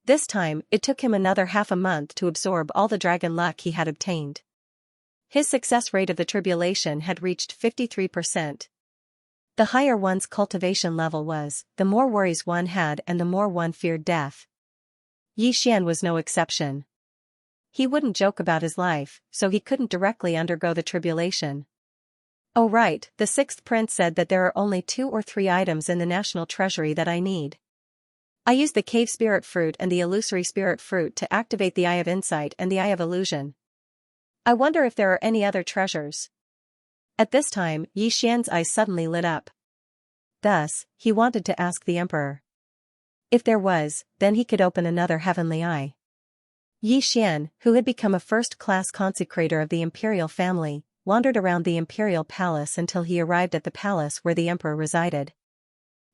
This time, it took him another half a month to absorb all the dragon luck he had obtained. His success rate of the tribulation had reached 53%. The higher one's cultivation level was, the more worries one had and the more one feared death. Xian was no exception. He wouldn't joke about his life, so he couldn't directly undergo the tribulation. Oh right, the 6th prince said that there are only 2 or 3 items in the national treasury that I need. I used the cave spirit fruit and the illusory spirit fruit to activate the Eye of Insight and the Eye of Illusion. I wonder if there are any other treasures. At this time, Xian's eyes suddenly lit up. Thus, he wanted to ask the emperor. If there was, then he could open another heavenly eye. Yi Xian, who had become a first-class consecrator of the imperial family, wandered around the imperial palace until he arrived at the palace where the emperor resided.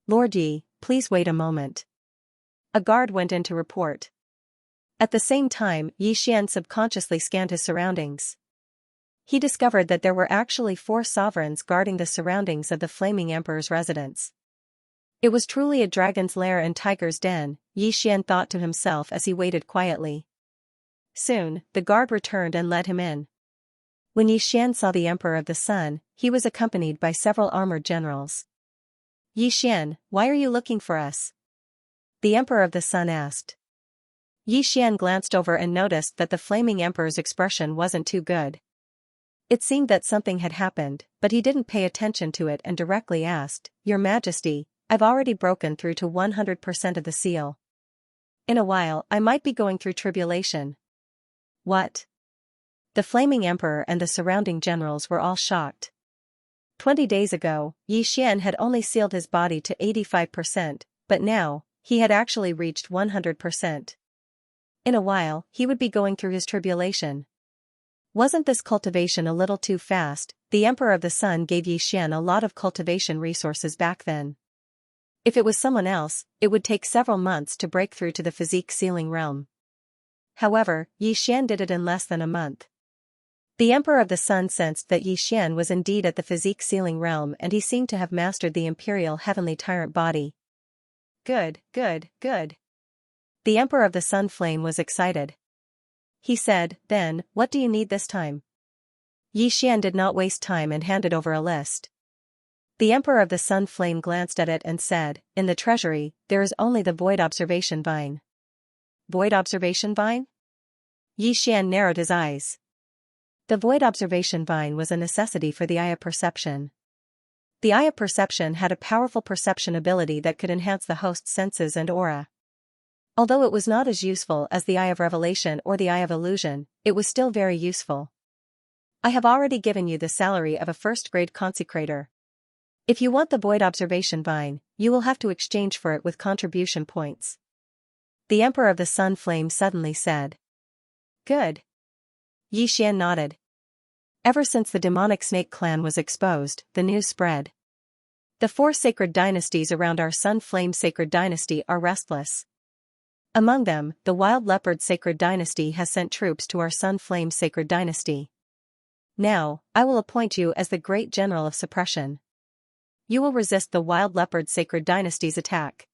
"Lord Yi, please wait a moment." A guard went in to report. At the same time, Yi Xian subconsciously scanned his surroundings. He discovered that there were actually 4 sovereigns guarding the surroundings of the flaming emperor's residence. It was truly a dragon's lair and tiger's den, Yi Xian thought to himself as he waited quietly. Soon, the guard returned and let him in. When Yi Xian saw the Emperor of the Sun, he was accompanied by several armored generals. "Yi Xian, why are you looking for us?" the Emperor of the Sun asked. Yi Xian glanced over and noticed that the flaming emperor's expression wasn't too good. It seemed that something had happened, but he didn't pay attention to it and directly asked, "Your Majesty, I've already broken through to 100% of the seal. In a while I might be going through tribulation." "What?" The flaming emperor and the surrounding generals were all shocked. 20 days ago, Yi Xian had only sealed his body to 85%, but now, he had actually reached 100%. In a while, he would be going through his tribulation. Wasn't this cultivation a little too fast? The Emperor of the Sun gave Yi Xian a lot of cultivation resources back then. If it was someone else, it would take several months to break through to the physique sealing realm. However, Yi Xian did it in less than a month. The Emperor of the Sun sensed that Yi Xian was indeed at the physique sealing realm and he seemed to have mastered the imperial heavenly tyrant body. Good, good, good. The Emperor of the Sun Flame was excited. He said, "Then, what do you need this time?" Yi Xian did not waste time and handed over a list. The Emperor of the Sun Flame glanced at it and said, "In the treasury, there is only the Void Observation Vine." Void Observation Vine? Yi Xian narrowed his eyes. The Void Observation Vine was a necessity for the Eye of Perception. The Eye of Perception had a powerful perception ability that could enhance the host's senses and aura. Although it was not as useful as the Eye of Revelation or the Eye of Illusion, it was still very useful. "I have already given you the salary of a first-grade consecrator. If you want the Void Observation Vine, you will have to exchange for it with contribution points." The Emperor of the Sun Flame suddenly said. "Good." Yi Xian nodded. Ever since the demonic snake clan was exposed, the news spread. The 4 sacred dynasties around our Sun Flame Sacred Dynasty are restless. Among them, the Wild Leopard Sacred Dynasty has sent troops to our Sun Flame Sacred Dynasty. Now, I will appoint you as the Great General of Suppression. You will resist the Wild Leopard Sacred Dynasty's attack."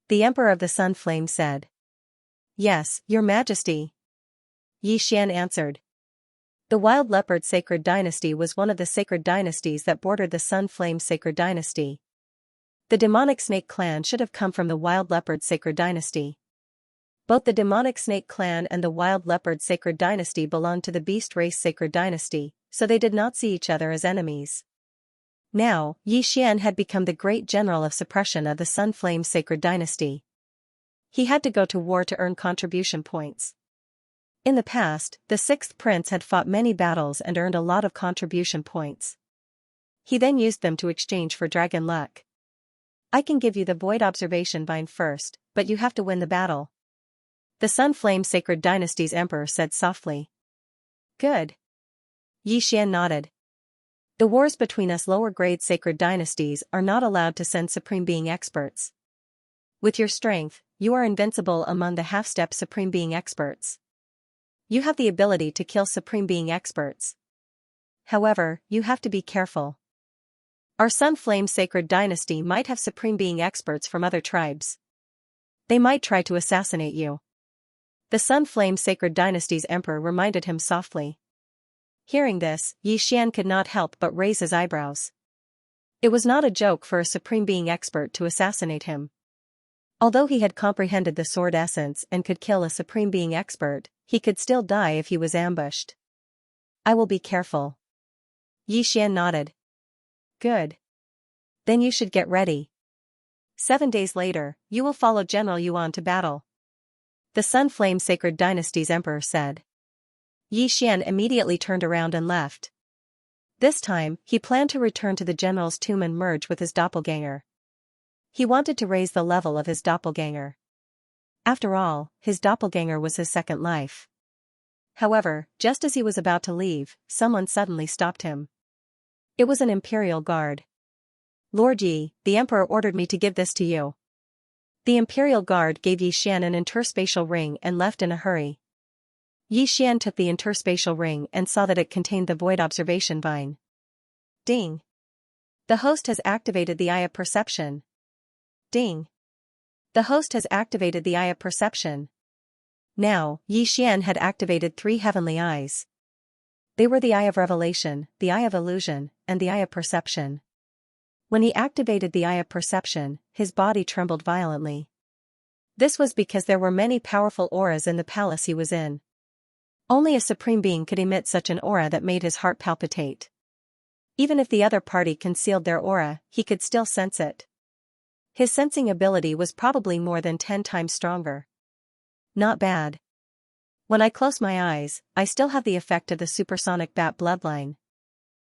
The Emperor of the Sun Flame said. "Yes, Your Majesty." Yi Xian answered. The Wild Leopard Sacred Dynasty was one of the sacred dynasties that bordered the Sun Flame Sacred Dynasty. The demonic snake clan should have come from the Wild Leopard Sacred Dynasty. Both the demonic snake clan and the Wild Leopard Sacred Dynasty belonged to the Beast Race Sacred Dynasty, so they did not see each other as enemies. Now, Yi Xian had become the Great General of Suppression of the Sun Flame Sacred Dynasty. He had to go to war to earn contribution points. In the past, the 6th Prince had fought many battles and earned a lot of contribution points. He then used them to exchange for dragon luck. "I can give you the Void Observation Vine first, but you have to win the battle," the Sun Flame Sacred Dynasty's Emperor said softly. "Good." Yi Xian nodded. The wars between us lower-grade sacred dynasties are not allowed to send Supreme Being experts. With your strength, you are invincible among the half-step Supreme Being experts. You have the ability to kill Supreme Being experts. However, you have to be careful. Our Sun Flame Sacred Dynasty might have Supreme Being experts from other tribes. They might try to assassinate you." The Sun Flame Sacred Dynasty's Emperor reminded him softly. Hearing this, Yi Xian could not help but raise his eyebrows. It was not a joke for a Supreme Being expert to assassinate him. Although he had comprehended the sword essence and could kill a Supreme Being expert, he could still die if he was ambushed. "I will be careful." Yi Xian nodded. "Good. Then you should get ready. 7 days later, you will follow General Yuan to battle," the Sun Flame Sacred Dynasty's Emperor said. Yi Xian immediately turned around and left. This time, he planned to return to the general's tomb and merge with his doppelganger. He wanted to raise the level of his doppelganger. After all, his doppelganger was his second life. However, just as he was about to leave, someone suddenly stopped him. It was an imperial guard. "Lord Yi, the emperor ordered me to give this to you." The imperial guard gave Yi Xian an interspatial ring and left in a hurry. Yi Xian took the interspatial ring and saw that it contained the void observation vine. Ding! The host has activated the eye of perception. Ding! The host has activated the eye of perception. Now, Yi Xian had activated 3 heavenly eyes. They were the eye of revelation, the eye of illusion, and the eye of perception. When he activated the eye of perception, his body trembled violently. This was because there were many powerful auras in the palace he was in. Only a supreme being could emit such an aura that made his heart palpitate. Even if the other party concealed their aura, he could still sense it. His sensing ability was probably more than 10 times stronger. Not bad. When I close my eyes, I still have the effect of the supersonic bat bloodline.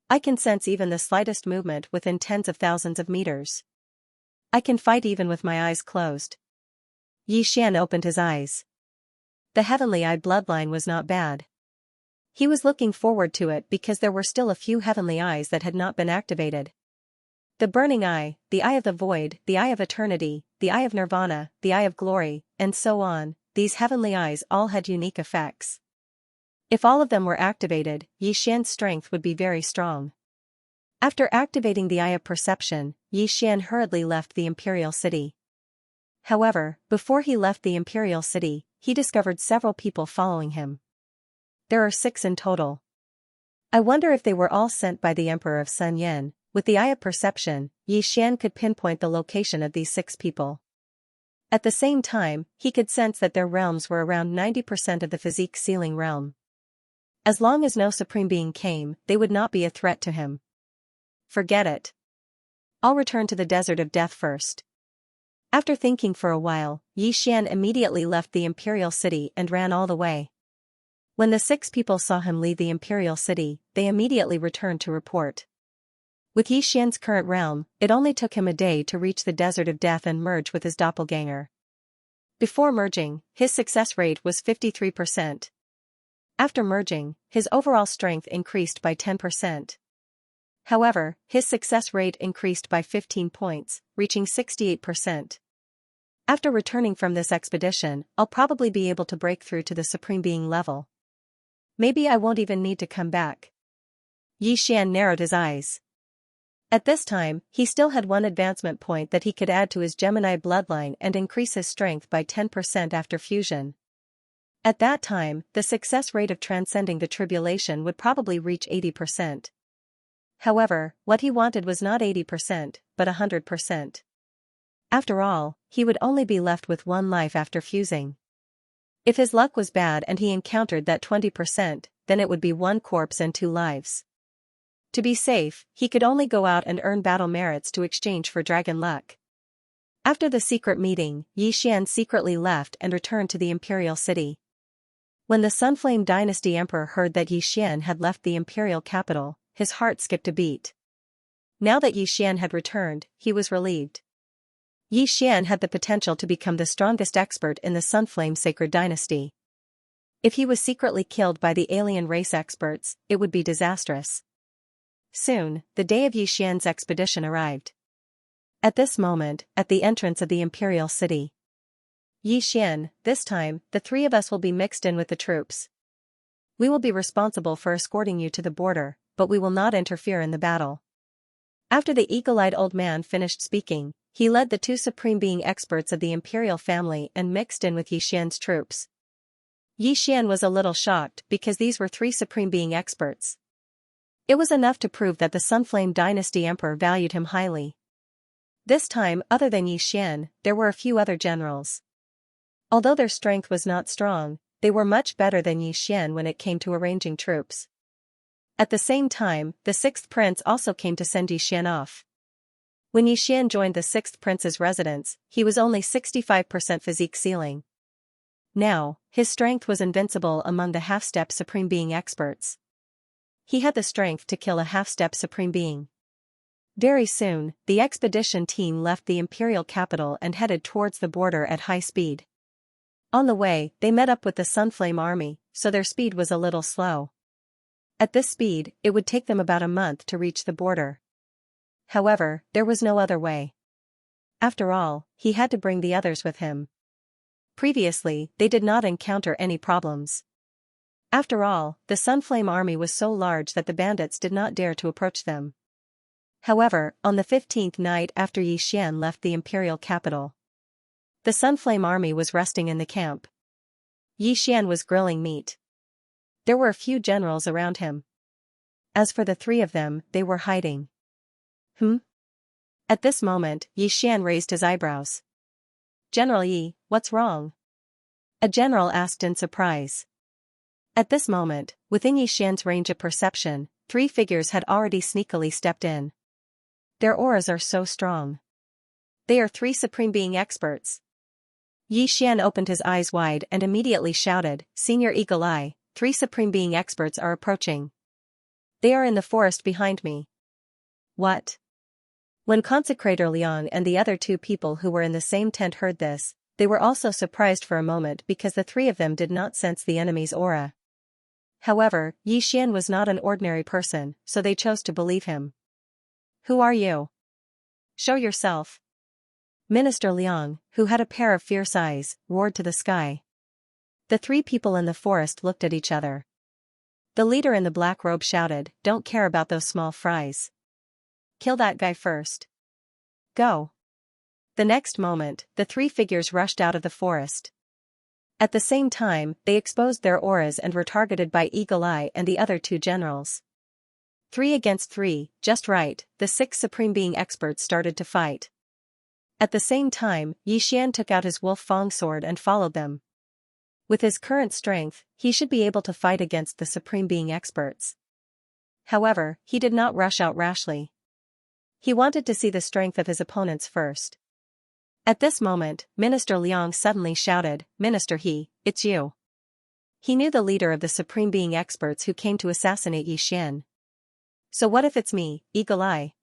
I can sense even the slightest movement within tens of thousands of meters. I can fight even with my eyes closed. Yi Xian opened his eyes. The heavenly eye bloodline was not bad. He was looking forward to it because there were still a few heavenly eyes that had not been activated. The burning eye, the eye of the void, the eye of eternity, the eye of nirvana, the eye of glory, and so on, these heavenly eyes all had unique effects. If all of them were activated, Yi Xian's strength would be very strong. After activating the eye of perception, Yi Xian hurriedly left the imperial city. However, before he left the imperial city, he discovered several people following him. There are 6 in total. I wonder if they were all sent by the Emperor of Sun Yen. With the eye of perception, Yi Xian could pinpoint the location of these 6 people. At the same time, he could sense that their realms were around 90% of the physique ceiling realm. As long as no supreme being came, they would not be a threat to him. Forget it. I'll return to the desert of death first. After thinking for a while, Yi Xian immediately left the imperial city and ran all the way. When the 6 people saw him leave the imperial city, they immediately returned to report. With Yi Xian's current realm, it only took him a day to reach the desert of death and merge with his doppelganger. Before merging, his success rate was 53%. After merging, his overall strength increased by 10%. However, his success rate increased by 15 points, reaching 68%. After returning from this expedition, I'll probably be able to break through to the Supreme Being level. Maybe I won't even need to come back. Yi Xian narrowed his eyes. At this time, he still had one advancement point that he could add to his Gemini bloodline and increase his strength by 10% after fusion. At that time, the success rate of transcending the tribulation would probably reach 80%. However, what he wanted was not 80%, but 100%. After all, he would only be left with 1 life after fusing. If his luck was bad and he encountered that 20%, then it would be 1 corpse and 2 lives. To be safe, he could only go out and earn battle merits to exchange for dragon luck. After the secret meeting, Yi Xian secretly left and returned to the imperial city. When the Sunflame Dynasty Emperor heard that Yi Xian had left the imperial capital, his heart skipped a beat. Now that Yi Xian had returned, he was relieved. Yi Xian had the potential to become the strongest expert in the Sunflame Sacred Dynasty. If he was secretly killed by the alien race experts, it would be disastrous. Soon, the day of Yi Xian's expedition arrived. At this moment, at the entrance of the imperial city. Yi Xian, this time, the 3 of us will be mixed in with the troops. We will be responsible for escorting you to the border, but we will not interfere in the battle. After the eagle-eyed old man finished speaking, he led the 2 supreme being experts of the imperial family and mixed in with Yi Xian's troops. Yi Xian was a little shocked because these were 3 supreme being experts. It was enough to prove that the Sunflame Dynasty Emperor valued him highly. This time, other than Yi Xian, there were a few other generals. Although their strength was not strong, they were much better than Yi Xian when it came to arranging troops. At the same time, the 6th prince also came to send Yi Xian off. When Yi Xian joined the 6th prince's residence, he was only 65% physique ceiling. Now, his strength was invincible among the half-step supreme being experts. He had the strength to kill a half-step supreme being. Very soon, the expedition team left the imperial capital and headed towards the border at high speed. On the way, they met up with the Sunflame army, so their speed was a little slow. At this speed, it would take them about a month to reach the border. However, there was no other way. After all, he had to bring the others with him. Previously, they did not encounter any problems. After all, the Sunflame army was so large that the bandits did not dare to approach them. However, on the 15th night after Xian left the imperial capital, the Sunflame army was resting in the camp. Xian was grilling meat. There were a few generals around him. As for the three of them, they were hiding. At this moment, Xian raised his eyebrows. "General Yi, what's wrong?" a general asked in surprise. At this moment, within Xian's range of perception, three figures had already sneakily stepped in. Their auras are so strong. They are three Supreme Being experts. Xian opened his eyes wide and immediately shouted, "Senior Eagle Eye, three Supreme Being experts are approaching. They are in the forest behind me." What? When Consecrator Liang and the other two people who were in the same tent heard this, they were also surprised for a moment because the three of them did not sense the enemy's aura. However, Xian was not an ordinary person, so they chose to believe him. "Who are you? Show yourself." Minister Liang, who had a pair of fierce eyes, roared to the sky. The three people in the forest looked at each other. The leader in the black robe shouted, "Don't care about those small fries. Kill that guy first. Go." The next moment, the three figures rushed out of the forest. At the same time, they exposed their auras and were targeted by Eagle Eye and the other two generals. 3 against 3, just right, the 6 Supreme Being experts started to fight. At the same time, Xian took out his Wolf Fang sword and followed them. With his current strength, he should be able to fight against the Supreme Being experts. However, he did not rush out rashly. He wanted to see the strength of his opponents first. At this moment, Minister Liang suddenly shouted, "Minister He, it's you." He knew the leader of the Supreme Being experts who came to assassinate Xian. "So what if it's me, Eagle Eye?"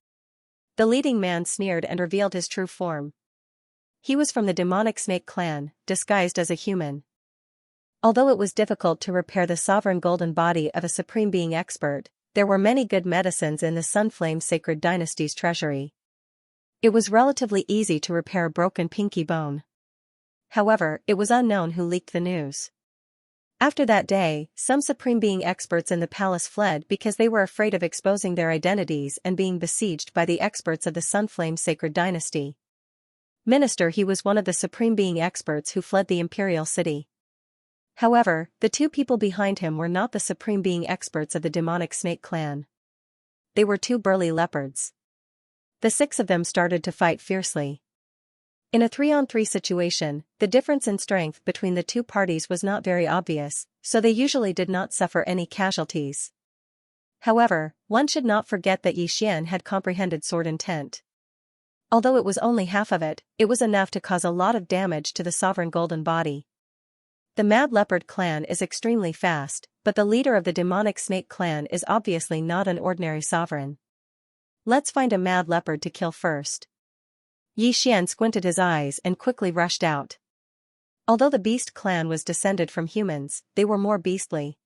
The leading man sneered and revealed his true form. He was from the demonic snake clan, disguised as a human. Although it was difficult to repair the sovereign golden body of a Supreme Being expert, there were many good medicines in the Sunflame Sacred Dynasty's treasury. It was relatively easy to repair a broken pinky bone. However, it was unknown who leaked the news. After that day, some Supreme Being experts in the palace fled because they were afraid of exposing their identities and being besieged by the experts of the Sunflame Sacred Dynasty. Minister He was one of the Supreme Being experts who fled the imperial city. However, the two people behind him were not the Supreme Being experts of the demonic snake clan. They were two burly leopards. The 6 of them started to fight fiercely. In a 3-on-3 situation, the difference in strength between the two parties was not very obvious, so they usually did not suffer any casualties. However, one should not forget that Xian had comprehended sword intent. Although it was only half of it, it was enough to cause a lot of damage to the sovereign golden body. The Mad Leopard clan is extremely fast, but the leader of the demonic snake clan is obviously not an ordinary sovereign. Let's find a mad leopard to kill first. Xian squinted his eyes and quickly rushed out. Although the beast clan was descended from humans, they were more beastly.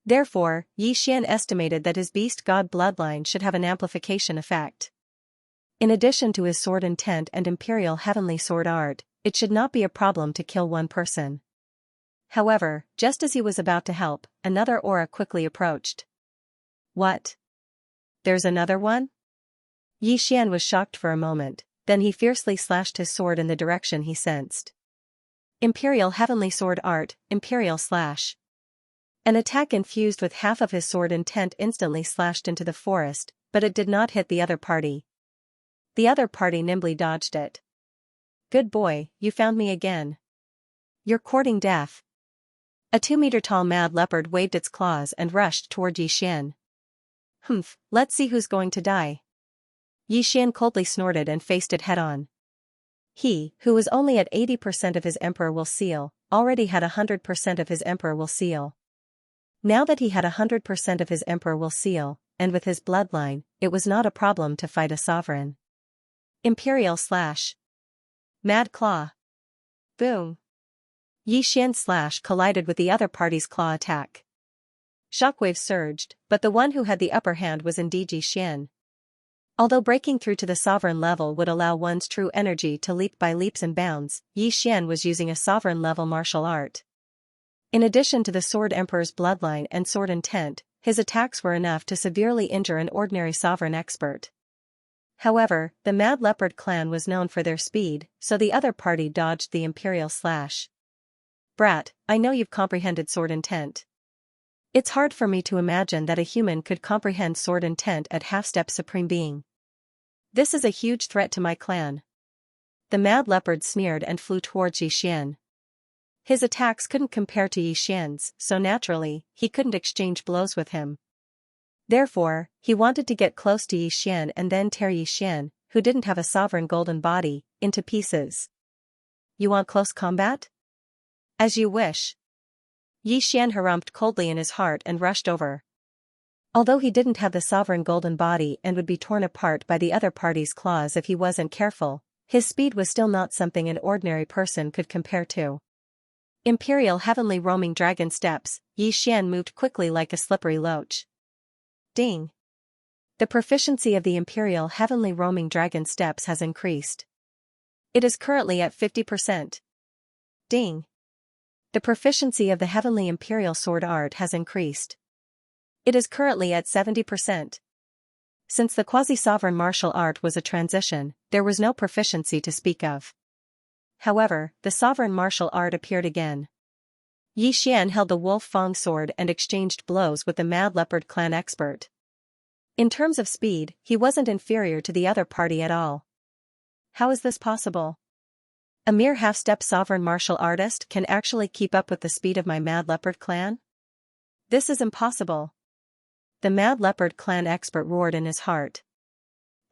Therefore, Xian estimated that his beast god bloodline should have an amplification effect. In addition to his sword intent and imperial heavenly sword art, it should not be a problem to kill one person. However, just as he was about to help, another aura quickly approached. What? There's another one? Xian was shocked for a moment, then he fiercely slashed his sword in the direction he sensed. Imperial Heavenly Sword Art, Imperial Slash. An attack infused with half of his sword intent instantly slashed into the forest, but it did not hit the other party. The other party nimbly dodged it. "Good boy, you found me again. You're courting death." A 2-meter-tall mad leopard waved its claws and rushed toward Xian. Let's see who's going to die." Xian coldly snorted and faced it head-on. He, who was only at 80% of his Emperor Will Seal, already had 100% of his Emperor Will Seal. Now that he had 100% of his Emperor Will Seal, and with his bloodline, it was not a problem to fight a sovereign. Imperial Slash. Mad Claw. Boom. Yi Xian's slash collided with the other party's claw attack. Shockwaves surged, but the one who had the upper hand was indeed Yi Xian. Although breaking through to the sovereign level would allow one's true energy to leap by leaps and bounds, Yi Xian was using a sovereign-level martial art. In addition to the Sword Emperor's bloodline and sword intent, his attacks were enough to severely injure an ordinary sovereign expert. However, the Mad Leopard clan was known for their speed, so the other party dodged the Imperial slash. Brat, I know you've comprehended sword intent. It's hard for me to imagine that a human could comprehend sword intent at half-step Supreme Being. This is a huge threat to my clan. The Mad Leopard sneered and flew towards Yi Xian. His attacks couldn't compare to Yi Xian's, so naturally, he couldn't exchange blows with him. Therefore, he wanted to get close to Yi Xian and then tear Yi Xian, who didn't have a sovereign golden body, into pieces. You want close combat? As you wish. Yi Xian harumphed coldly in his heart and rushed over. Although he didn't have the sovereign golden body and would be torn apart by the other party's claws if he wasn't careful, his speed was still not something an ordinary person could compare to. Imperial Heavenly Roaming Dragon Steps, Yi Xian moved quickly like a slippery loach. Ding! The proficiency of the Imperial Heavenly Roaming Dragon Steps has increased. It is currently at 50%. Ding! The proficiency of the Heavenly Imperial Sword Art has increased. It is currently at 70%. Since the quasi-sovereign martial art was a transition, there was no proficiency to speak of. However, the sovereign martial art appeared again. Yi Xian held the Wolf Fang sword and exchanged blows with the Mad Leopard clan expert. In terms of speed, he wasn't inferior to the other party at all. How is this possible? A mere half-step sovereign martial artist can actually keep up with the speed of my Mad Leopard clan? This is impossible. The Mad Leopard clan expert roared in his heart.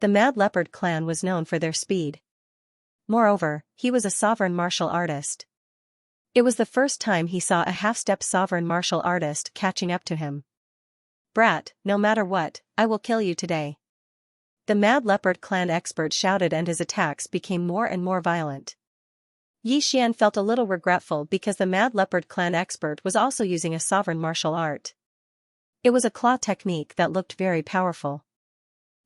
The Mad Leopard clan was known for their speed. Moreover, he was a sovereign martial artist. It was the first time he saw a half-step sovereign martial artist catching up to him. Brat, no matter what, I will kill you today. The Mad Leopard clan expert shouted and his attacks became more and more violent. Yi Xian felt a little regretful because the Mad Leopard clan expert was also using a sovereign martial art. It was a claw technique that looked very powerful.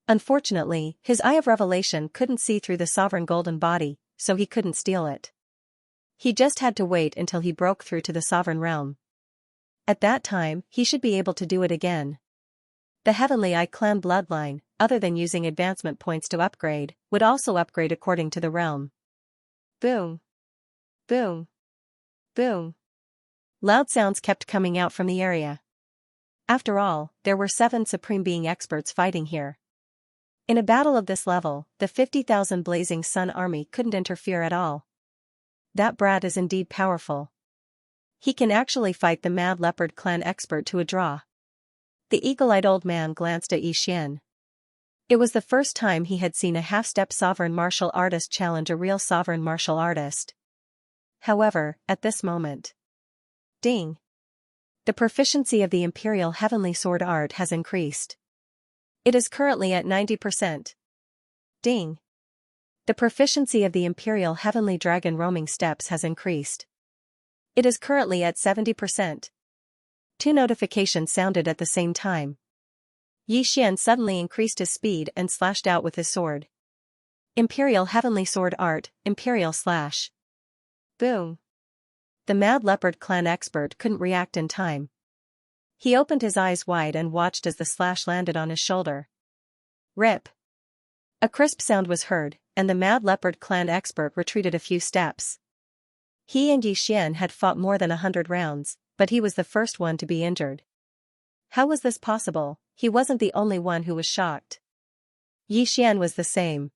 Unfortunately, his Eye of Revelation couldn't see through the sovereign golden body, so he couldn't steal it. He just had to wait until he broke through to the sovereign realm. At that time, he should be able to do it again. The Heavenly Eye clan bloodline, other than using advancement points to upgrade, would also upgrade according to the realm. Boom. Boom. Boom. Loud sounds kept coming out from the area. After all, there were 7 Supreme Being experts fighting here. In a battle of this level, the 50,000 Blazing Sun army couldn't interfere at all. That brat is indeed powerful. He can actually fight the Mad Leopard clan expert to a draw. The eagle-eyed old man glanced at Yi Xian. It was the first time he had seen a half-step sovereign martial artist challenge a real sovereign martial artist. However, at this moment. Ding! The proficiency of the Imperial Heavenly Sword Art has increased. It is currently at 90%. Ding! The proficiency of the Imperial Heavenly Dragon Roaming Steps has increased. It is currently at 70%. 2 notifications sounded at the same time. Yi Xian suddenly increased his speed and slashed out with his sword. Imperial Heavenly Sword Art, Imperial Slash. Boom. The Mad Leopard clan expert couldn't react in time. He opened his eyes wide and watched as the slash landed on his shoulder. Rip. A crisp sound was heard, and the Mad Leopard clan expert retreated a few steps. He and Yi Xian had fought more than 100 rounds, but he was the first one to be injured. How was this possible? He wasn't the only one who was shocked. Yi Xian was the same.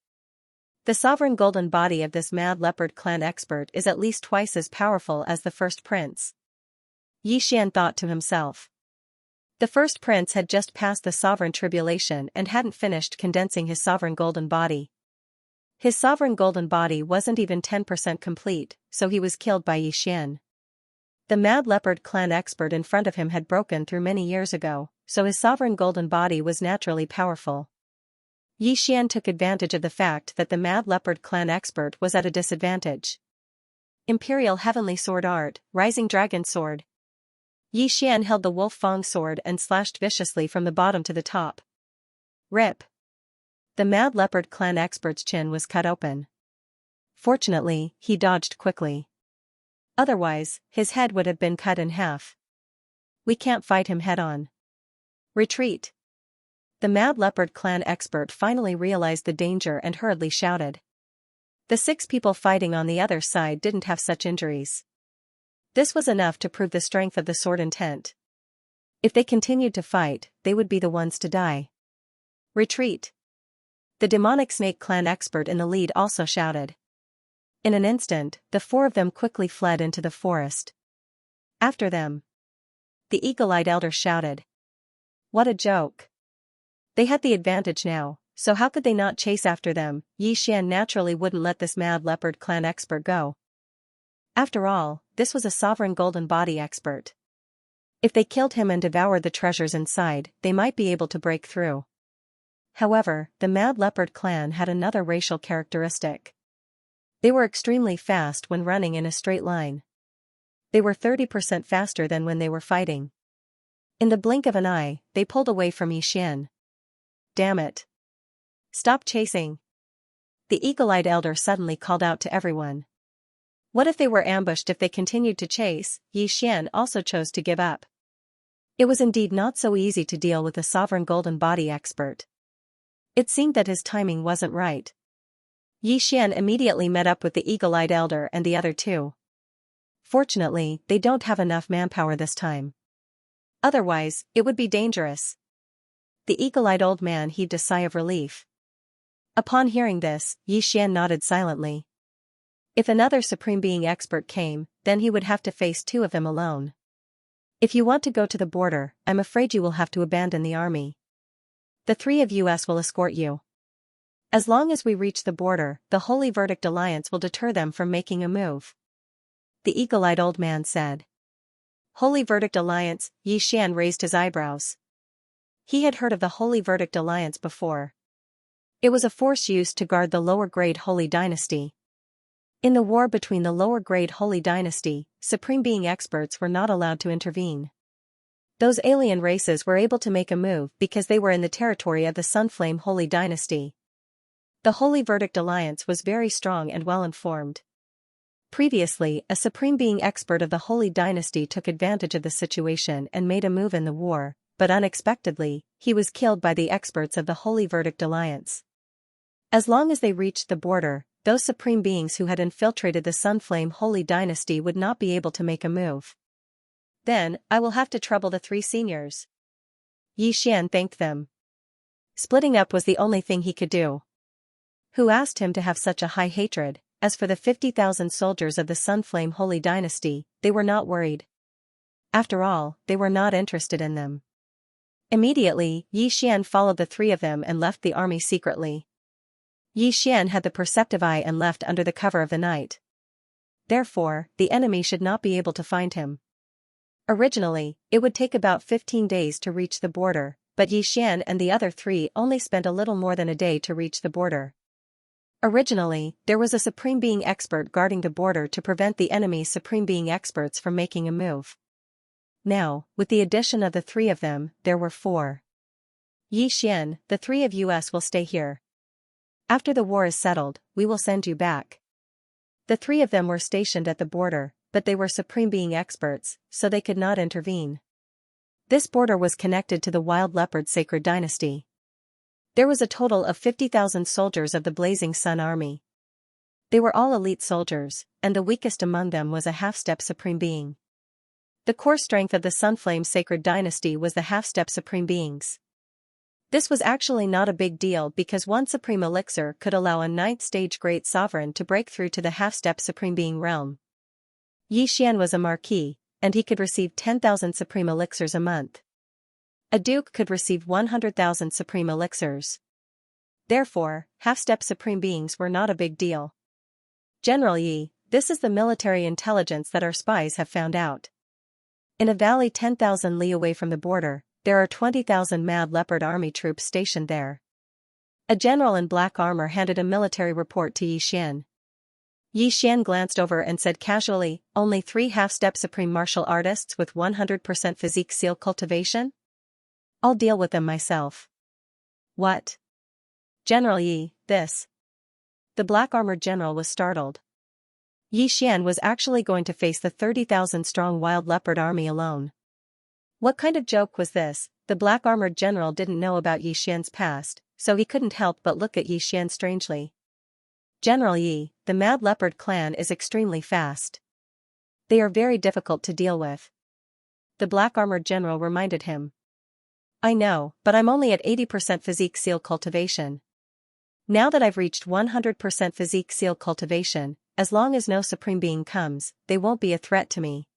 The sovereign golden body of this Mad Leopard clan expert is at least twice as powerful as the first prince. Yi Xian thought to himself. The first prince had just passed the sovereign tribulation and hadn't finished condensing his sovereign golden body. His sovereign golden body wasn't even 10% complete, so he was killed by Yi Xian. The Mad Leopard clan expert in front of him had broken through many years ago, so his sovereign golden body was naturally powerful. Yi Xian took advantage of the fact that the Mad Leopard clan expert was at a disadvantage. Imperial Heavenly Sword Art, Rising Dragon Sword. Yi Xian held the Wolf Fang sword and slashed viciously from the bottom to the top. Rip. The Mad Leopard clan expert's chin was cut open. Fortunately, he dodged quickly. Otherwise, his head would have been cut in half. We can't fight him head-on. Retreat. The Mad Leopard clan expert finally realized the danger and hurriedly shouted. The 6 people fighting on the other side didn't have such injuries. This was enough to prove the strength of the sword intent. If they continued to fight, they would be the ones to die. Retreat. The demonic snake clan expert in the lead also shouted. In an instant, the 4 of them quickly fled into the forest. After them. The eagle-eyed elder shouted. What a joke. They had the advantage now, so how could they not chase after them? Yi Xian naturally wouldn't let this Mad Leopard clan expert go. After all, this was a sovereign golden body expert. If they killed him and devoured the treasures inside, they might be able to break through. However, the Mad Leopard clan had another racial characteristic. They were extremely fast when running in a straight line. They were 30% faster than when they were fighting. In the blink of an eye, they pulled away from Yi Xian. Damn it. Stop chasing. The eagle-eyed elder suddenly called out to everyone. What if they were ambushed? If they continued to chase, Yi Xian also chose to give up. It was indeed not so easy to deal with a sovereign golden body expert. It seemed that his timing wasn't right. Yi Xian immediately met up with the eagle-eyed elder and the other 2. Fortunately, they don't have enough manpower this time. Otherwise, it would be dangerous. The eagle-eyed old man heaved a sigh of relief. Upon hearing this, Yi Xian nodded silently. If another Supreme Being expert came, then he would have to face 2 of them alone. If you want to go to the border, I'm afraid you will have to abandon the army. The 3 of us will escort you. As long as we reach the border, the Holy Verdict Alliance will deter them from making a move. The eagle-eyed old man said. Holy Verdict Alliance, Yi Xian raised his eyebrows. He had heard of the Holy Verdict Alliance before. It was a force used to guard the lower-grade Holy Dynasty. In the war between the lower-grade Holy Dynasty, Supreme Being experts were not allowed to intervene. Those alien races were able to make a move because they were in the territory of the Sunflame Holy Dynasty. The Holy Verdict Alliance was very strong and well-informed. Previously, a Supreme Being expert of the Holy Dynasty took advantage of the situation and made a move in the war, but unexpectedly, he was killed by the experts of the Holy Verdict Alliance. As long as they reached the border, those Supreme Beings who had infiltrated the Sunflame Holy Dynasty would not be able to make a move. Then, I will have to trouble the 3 seniors. Yi Xian thanked them. Splitting up was the only thing he could do. Who asked him to have such a high hatred? As for the 50,000 soldiers of the Sunflame Holy Dynasty, they were not worried. After all, they were not interested in them. Immediately, Yi Xian followed the 3 of them and left the army secretly. Yi Xian had the perceptive eye and left under the cover of the night. Therefore, the enemy should not be able to find him. Originally, it would take about 15 days to reach the border, but Yi Xian and the other 3 only spent a little more than a day to reach the border. Originally, there was a Supreme Being expert guarding the border to prevent the enemy's Supreme Being experts from making a move. Now, with the addition of the 3 of them, there were 4. Yi Xian, the 3 of us will stay here. After the war is settled, we will send you back. The 3 of them were stationed at the border, but they were Supreme Being experts, so they could not intervene. This border was connected to the Wild Leopard Sacred Dynasty. There was a total of 50,000 soldiers of the Blazing Sun Army. They were all elite soldiers, and the weakest among them was a half-step Supreme Being. The core strength of the Sunflame Sacred Dynasty was the half-step Supreme Beings. This was actually not a big deal because one Supreme Elixir could allow a 9th stage Great Sovereign to break through to the half-step Supreme Being realm. Yi Xian was a marquis, and he could receive 10,000 Supreme Elixirs a month. A duke could receive 100,000 Supreme Elixirs. Therefore, half-step Supreme Beings were not a big deal. General Yi, this is the military intelligence that our spies have found out. In a valley 10,000 li away from the border, there are 20,000 Mad Leopard army troops stationed there. A general in black armor handed a military report to Yi Xian. Yi Xian glanced over and said casually, only 3 half-step supreme martial artists with 100% physique seal cultivation? I'll deal with them myself. What? General Yi, this. The black-armored general was startled. Yi Xian was actually going to face the 30,000-strong wild leopard army alone. What kind of joke was this? The black-armored general didn't know about Yi Xian's past, so he couldn't help but look at Yi Xian strangely. General Yi, the Mad Leopard clan is extremely fast. They are very difficult to deal with. The black-armored general reminded him. I know, but I'm only at 80% physique seal cultivation. Now that I've reached 100% physique seal cultivation, as long as no supreme being comes, they won't be a threat to me.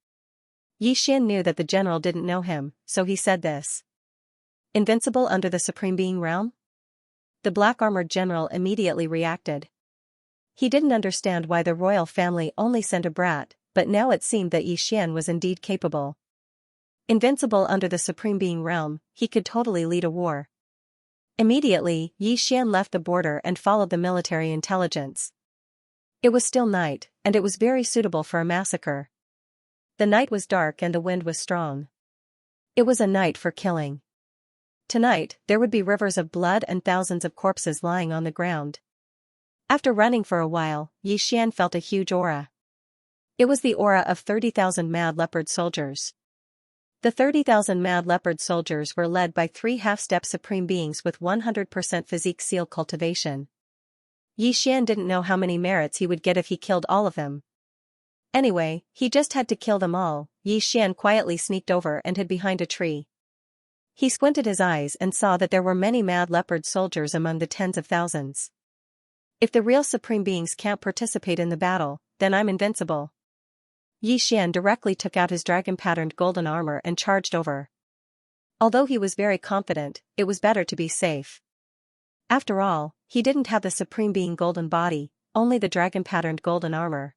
Yi Xian knew that the general didn't know him, so he said this. Invincible under the supreme being realm? The black-armored general immediately reacted. He didn't understand why the royal family only sent a brat, but now it seemed that Yi Xian was indeed capable. Invincible under the supreme being realm, he could totally lead a war. Immediately, Yi Xian left the border and followed the military intelligence. It was still night, and it was very suitable for a massacre. The night was dark and the wind was strong. It was a night for killing. Tonight, there would be rivers of blood and thousands of corpses lying on the ground. After running for a while, Yi Xian felt a huge aura. It was the aura of 30,000 mad leopard soldiers. The 30,000 mad leopard soldiers were led by 3 half-step supreme beings with 100% physique seal cultivation. Yi Xian didn't know how many merits he would get if he killed all of them. Anyway, he just had to kill them all. Yi Xian quietly sneaked over and hid behind a tree. He squinted his eyes and saw that there were many mad leopard soldiers among the tens of thousands. If the real supreme beings can't participate in the battle, then I'm invincible. Yi Xian directly took out his dragon-patterned golden armor and charged over. Although he was very confident, it was better to be safe. After all, he didn't have the supreme being golden body, only the dragon-patterned golden armor.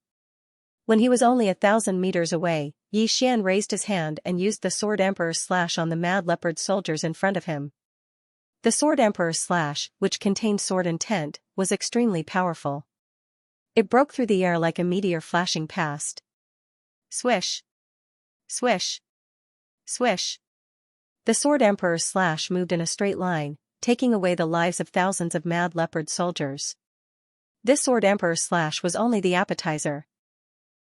When he was only 1,000 meters away, Yi Xian raised his hand and used the Sword Emperor's slash on the mad leopard soldiers in front of him. The Sword Emperor's slash, which contained sword intent, was extremely powerful. It broke through the air like a meteor flashing past. Swish! Swish! Swish! The Sword Emperor's slash moved in a straight line, taking away the lives of thousands of mad leopard soldiers. This Sword Emperor's slash was only the appetizer.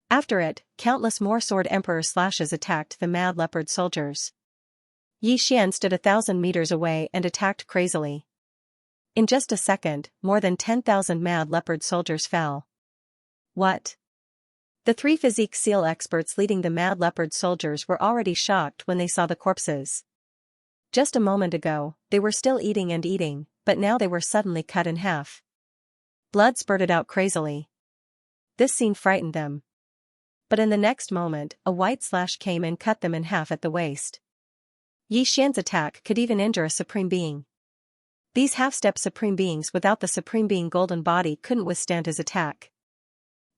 After it, countless more Sword Emperor slashes attacked the mad leopard soldiers. Yi Xian stood 1,000 meters away and attacked crazily. In just a second, more than 10,000 mad leopard soldiers fell. What? The 3 physique seal experts leading the mad leopard soldiers were already shocked when they saw the corpses. Just a moment ago, they were still eating and eating, but now they were suddenly cut in half. Blood spurted out crazily. This scene frightened them. But in the next moment, a white slash came and cut them in half at the waist. Yi Xian's attack could even injure a supreme being. These half-step supreme beings without the supreme being golden body couldn't withstand his attack.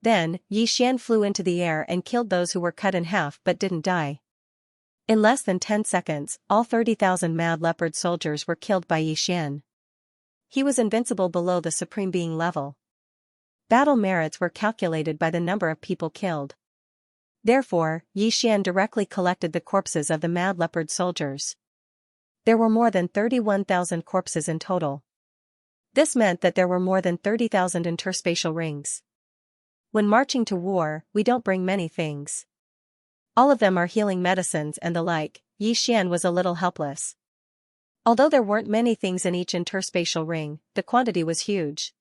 Then, Yi Xian flew into the air and killed those who were cut in half but didn't die. In less than 10 seconds, all 30,000 mad leopard soldiers were killed by Yi Xian. He was invincible below the supreme being level. Battle merits were calculated by the number of people killed. Therefore, Yi Xian directly collected the corpses of the mad leopard soldiers. There were more than 31,000 corpses in total. This meant that there were more than 30,000 interspatial rings. When marching to war, we don't bring many things. All of them are healing medicines and the like. Yi Xian was a little helpless. Although there weren't many things in each interspatial ring, the quantity was huge.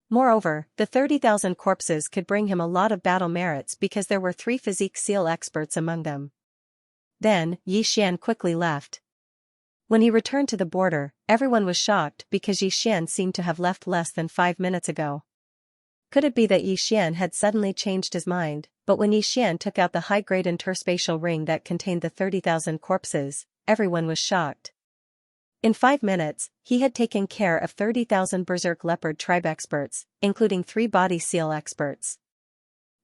Moreover, the 30,000 corpses could bring him a lot of battle merits because there were 3 physique seal experts among them. Then, Yi Xian quickly left. When he returned to the border, everyone was shocked because Yi Xian seemed to have left less than 5 minutes ago. Could it be that Yi Xian had suddenly changed his mind? But when Yi Xian took out the high-grade interspatial ring that contained the 30,000 corpses, everyone was shocked. In 5 minutes, he had taken care of 30,000 Berserk Leopard tribe experts, including 3 body seal experts.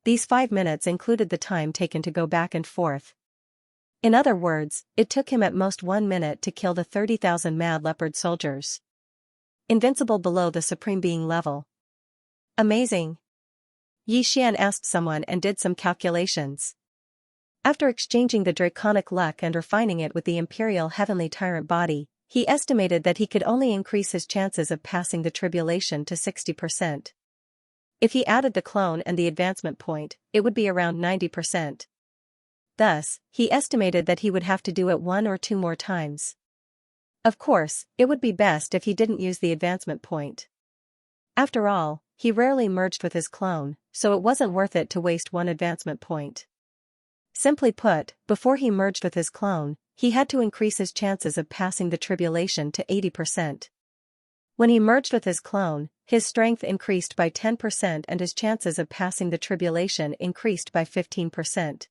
These 5 minutes included the time taken to go back and forth. In other words, it took him at most 1 minute to kill the 30,000 mad leopard soldiers. Invincible below the supreme being level. Amazing. Yi Xian asked someone and did some calculations. After exchanging the draconic luck and refining it with the imperial heavenly tyrant body, he estimated that he could only increase his chances of passing the tribulation to 60%. If he added the clone and the advancement point, it would be around 90%. Thus, he estimated that he would have to do it 1 or 2 more times. Of course, it would be best if he didn't use the advancement point. After all, he rarely merged with his clone, so it wasn't worth it to waste 1 advancement point. Simply put, before he merged with his clone, he had to increase his chances of passing the tribulation to 80%. When he merged with his clone, his strength increased by 10% and his chances of passing the tribulation increased by 15%.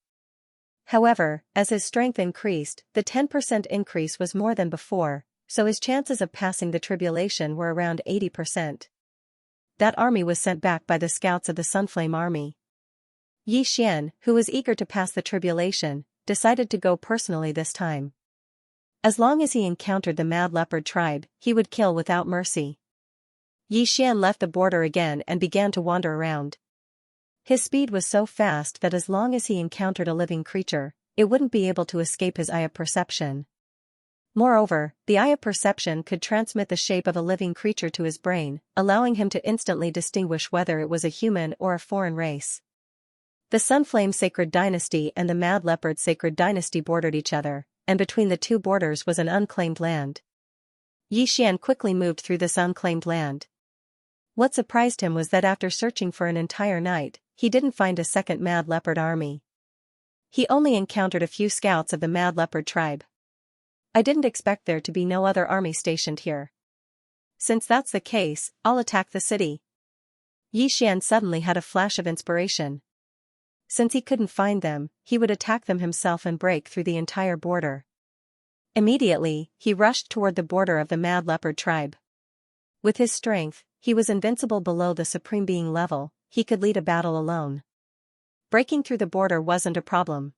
However, as his strength increased, the 10% increase was more than before, so his chances of passing the tribulation were around 80%. That army was sent back by the scouts of the Sunflame army. Yi Xian, who was eager to pass the tribulation, decided to go personally this time. As long as he encountered the Mad Leopard tribe, he would kill without mercy. Yi Xian left the border again and began to wander around. His speed was so fast that as long as he encountered a living creature, it wouldn't be able to escape his eye of perception. Moreover, the eye of perception could transmit the shape of a living creature to his brain, allowing him to instantly distinguish whether it was a human or a foreign race. The Sunflame Sacred Dynasty and the Mad Leopard Sacred Dynasty bordered each other, and between the two borders was an unclaimed land. Yi Xian quickly moved through this unclaimed land. What surprised him was that after searching for an entire night, he didn't find a second Mad Leopard army. He only encountered a few scouts of the Mad Leopard tribe. I didn't expect there to be no other army stationed here. Since that's the case, I'll attack the city. Yi Xian suddenly had a flash of inspiration. Since he couldn't find them, he would attack them himself and break through the entire border. Immediately, he rushed toward the border of the Mad Leopard tribe. With his strength, he was invincible below the Supreme Being level, he could lead a battle alone. Breaking through the border wasn't a problem.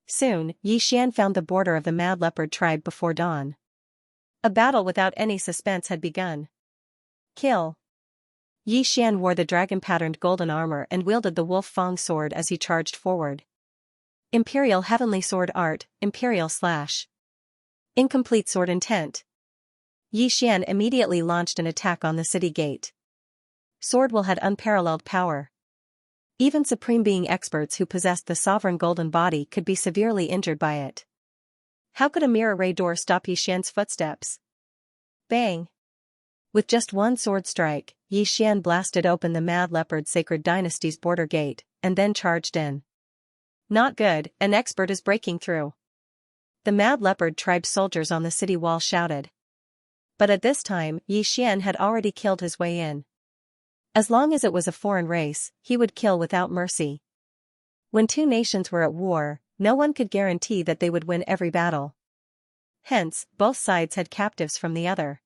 Soon, Yi Xian found the border of the Mad Leopard tribe before dawn. A battle without any suspense had begun. Kill! Yi Xian wore the dragon-patterned golden armor and wielded the Wolf Fang sword as he charged forward. Imperial Heavenly Sword Art, Imperial Slash. Incomplete Sword Intent. Yi Xian immediately launched an attack on the city gate. Sword Will had unparalleled power. Even Supreme Being experts who possessed the sovereign golden body could be severely injured by it. How could a mirror ray door stop Yi Xian's footsteps? Bang! With just one sword strike, Yi Xian blasted open the Mad Leopard Sacred Dynasty's border gate, and then charged in. Not good, an expert is breaking through. The Mad Leopard tribe soldiers on the city wall shouted. But at this time, Yi Xian had already killed his way in. As long as it was a foreign race, he would kill without mercy. When two nations were at war, no one could guarantee that they would win every battle. Hence, both sides had captives from the other.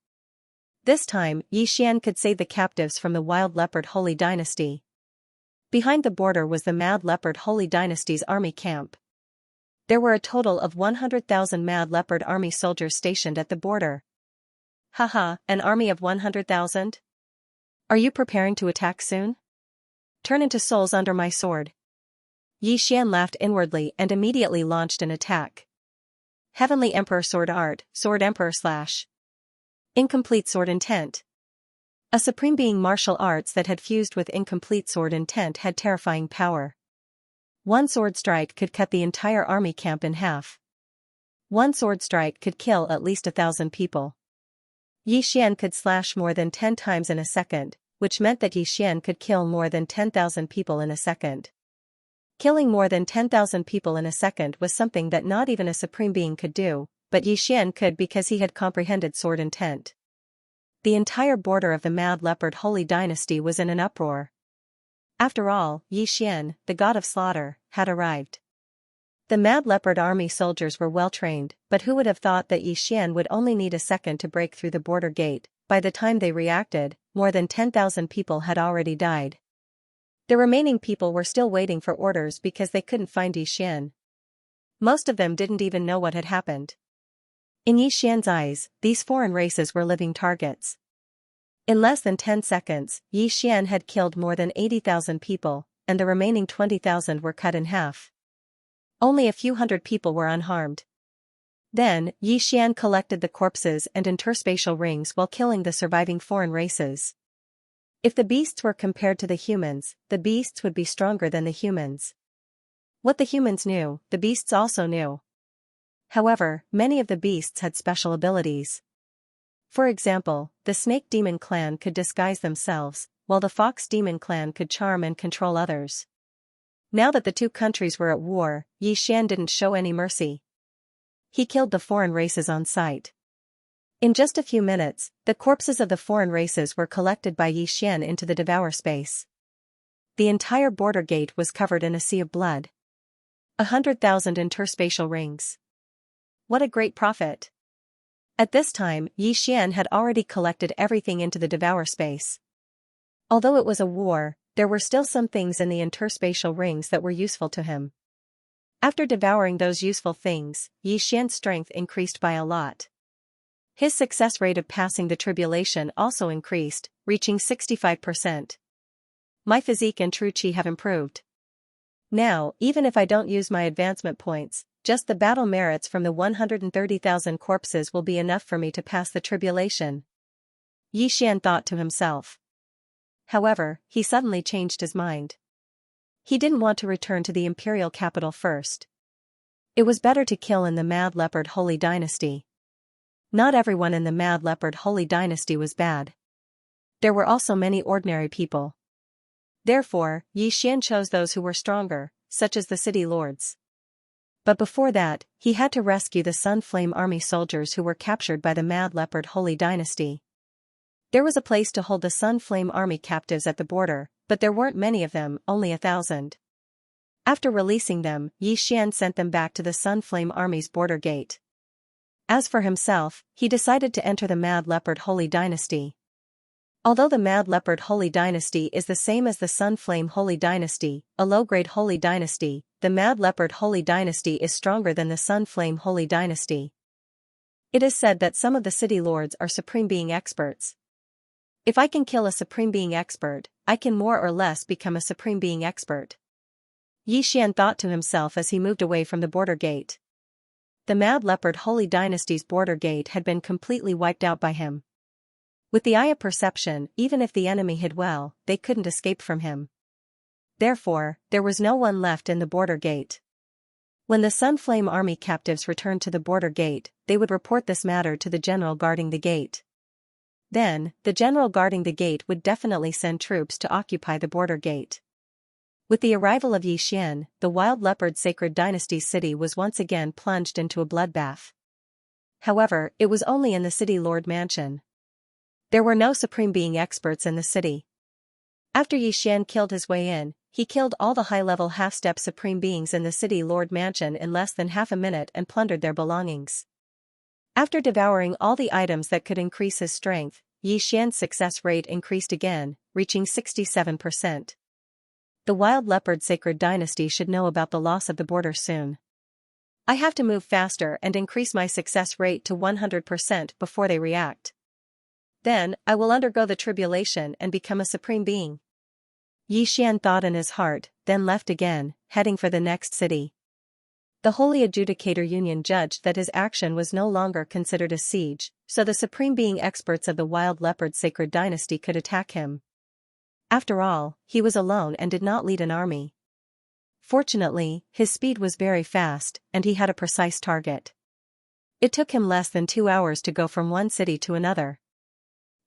This time, Yi Xian could save the captives from the Wild Leopard Holy Dynasty. Behind the border was the Mad Leopard Holy Dynasty's army camp. There were a total of 100,000 Mad Leopard army soldiers stationed at the border. Haha, an army of 100,000? Are you preparing to attack soon? Turn into souls under my sword. Yi Xian laughed inwardly and immediately launched an attack. Heavenly Emperor Sword Art, Sword Emperor Slash. Incomplete Sword Intent. A Supreme Being martial arts that had fused with incomplete sword intent had terrifying power. One sword strike could cut the entire army camp in half. One sword strike could kill at least 1,000 people. Yi Xian could slash more than 10 times in a second, which meant that Yi Xian could kill more than 10,000 people in a second. Killing more than 10,000 people in a second was something that not even a Supreme Being could do, but Yi Xian could because he had comprehended sword intent. The entire border of the Mad Leopard Holy Dynasty was in an uproar. After all, Yi Xian, the god of slaughter, had arrived. The Mad Leopard army soldiers were well trained, but who would have thought that Yi Xian would only need a second to break through the border gate? By the time they reacted, more than 10,000 people had already died. The remaining people were still waiting for orders because they couldn't find Yi Xian. Most of them didn't even know what had happened. In Yi Xian's eyes, these foreign races were living targets. In less than 10 seconds, Xian had killed more than 80,000 people, and the remaining 20,000 were cut in half. Only a few hundred people were unharmed. Then, Xian collected the corpses and interspatial rings while killing the surviving foreign races. If the beasts were compared to the humans, the beasts would be stronger than the humans. What the humans knew, the beasts also knew. However, many of the beasts had special abilities. For example, the snake demon clan could disguise themselves, while the fox demon clan could charm and control others. Now that the two countries were at war, Xian didn't show any mercy. He killed the foreign races on sight. In just a few minutes, the corpses of the foreign races were collected by Xian into the Devour space. The entire border gate was covered in a sea of blood. 100,000 interspatial rings. What a great profit! At this time, Xian had already collected everything into the Devour space. Although it was a war, there were still some things in the interspatial rings that were useful to him. After devouring those useful things, Xian's strength increased by a lot. His success rate of passing the tribulation also increased, reaching 65%. My physique and true chi have improved. Now, even if I don't use my advancement points, just the battle merits from the 130,000 corpses will be enough for me to pass the tribulation. Xian thought to himself. However, he suddenly changed his mind. He didn't want to return to the imperial capital first. It was better to kill in the Mad Leopard Holy Dynasty. Not everyone in the Mad Leopard Holy Dynasty was bad. There were also many ordinary people. Therefore, Xian chose those who were stronger, such as the city lords. But before that, he had to rescue the Sun Flame Army soldiers who were captured by the Mad Leopard Holy Dynasty. There was a place to hold the Sun Flame Army captives at the border, but there weren't many of them, only 1,000. After releasing them, Xian sent them back to the Sun Flame Army's border gate. As for himself, he decided to enter the Mad Leopard Holy Dynasty. Although the Mad Leopard Holy Dynasty is the same as the Sun Flame Holy Dynasty, a low-grade Holy Dynasty, the Mad Leopard Holy Dynasty is stronger than the Sun Flame Holy Dynasty. It is said that some of the city lords are Supreme Being experts. If I can kill a Supreme Being expert, I can more or less become a Supreme Being expert. Xian thought to himself as he moved away from the border gate. The Mad Leopard Holy Dynasty's border gate had been completely wiped out by him. With the eye of perception, even if the enemy hid well, they couldn't escape from him. Therefore, there was no one left in the border gate. When the Sunflame Army captives returned to the border gate, they would report this matter to the general guarding the gate. Then, the general guarding the gate would definitely send troops to occupy the border gate. With the arrival of Xian, the Wild Leopard Sacred Dynasty city was once again plunged into a bloodbath. However, it was only in the city lord mansion. There were no Supreme Being experts in the city. After Xian killed his way in, he killed all the high-level half-step Supreme Beings in the city lord mansion in less than half a minute and plundered their belongings. After devouring all the items that could increase his strength, Xian's success rate increased again, reaching 67%. The Wild Leopard Sacred Dynasty should know about the loss of the border soon. I have to move faster and increase my success rate to 100% before they react. Then, I will undergo the tribulation and become a Supreme Being. Xian thought in his heart, then left again, heading for the next city. The Holy Adjudicator Union judged that his action was no longer considered a siege, so the Supreme Being experts of the Wild Leopard Sacred Dynasty could attack him. After all, he was alone and did not lead an army. Fortunately, his speed was very fast, and he had a precise target. It took him less than 2 hours to go from one city to another.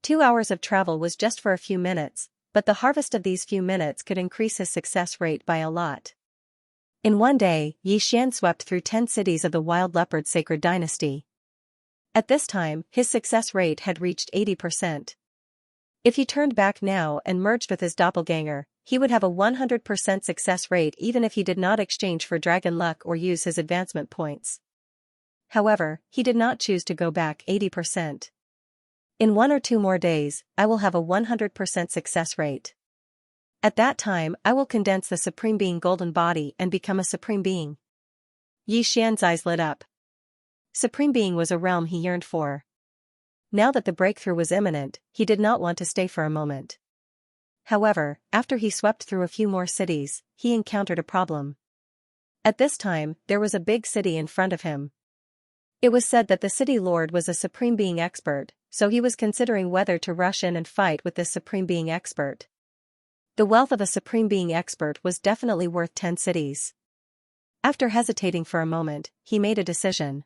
2 hours of travel was just for a few minutes, but the harvest of these few minutes could increase his success rate by a lot. In one day, Xian swept through 10 cities of the Wild Leopard Sacred Dynasty. At this time, his success rate had reached 80%. If he turned back now and merged with his doppelganger, he would have a 100% success rate even if he did not exchange for dragon luck or use his advancement points. However, he did not choose to go back 80%. In 1 or 2 more days, I will have a 100% success rate. At that time, I will condense the Supreme Being golden body and become a Supreme Being. Xian's eyes lit up. Supreme Being was a realm he yearned for. Now that the breakthrough was imminent, he did not want to stay for a moment. However, after he swept through a few more cities, he encountered a problem. At this time, there was a big city in front of him. It was said that the city lord was a supreme being expert, so he was considering whether to rush in and fight with this supreme being expert. The wealth of a supreme being expert was definitely worth 10 cities. After hesitating for a moment, he made a decision.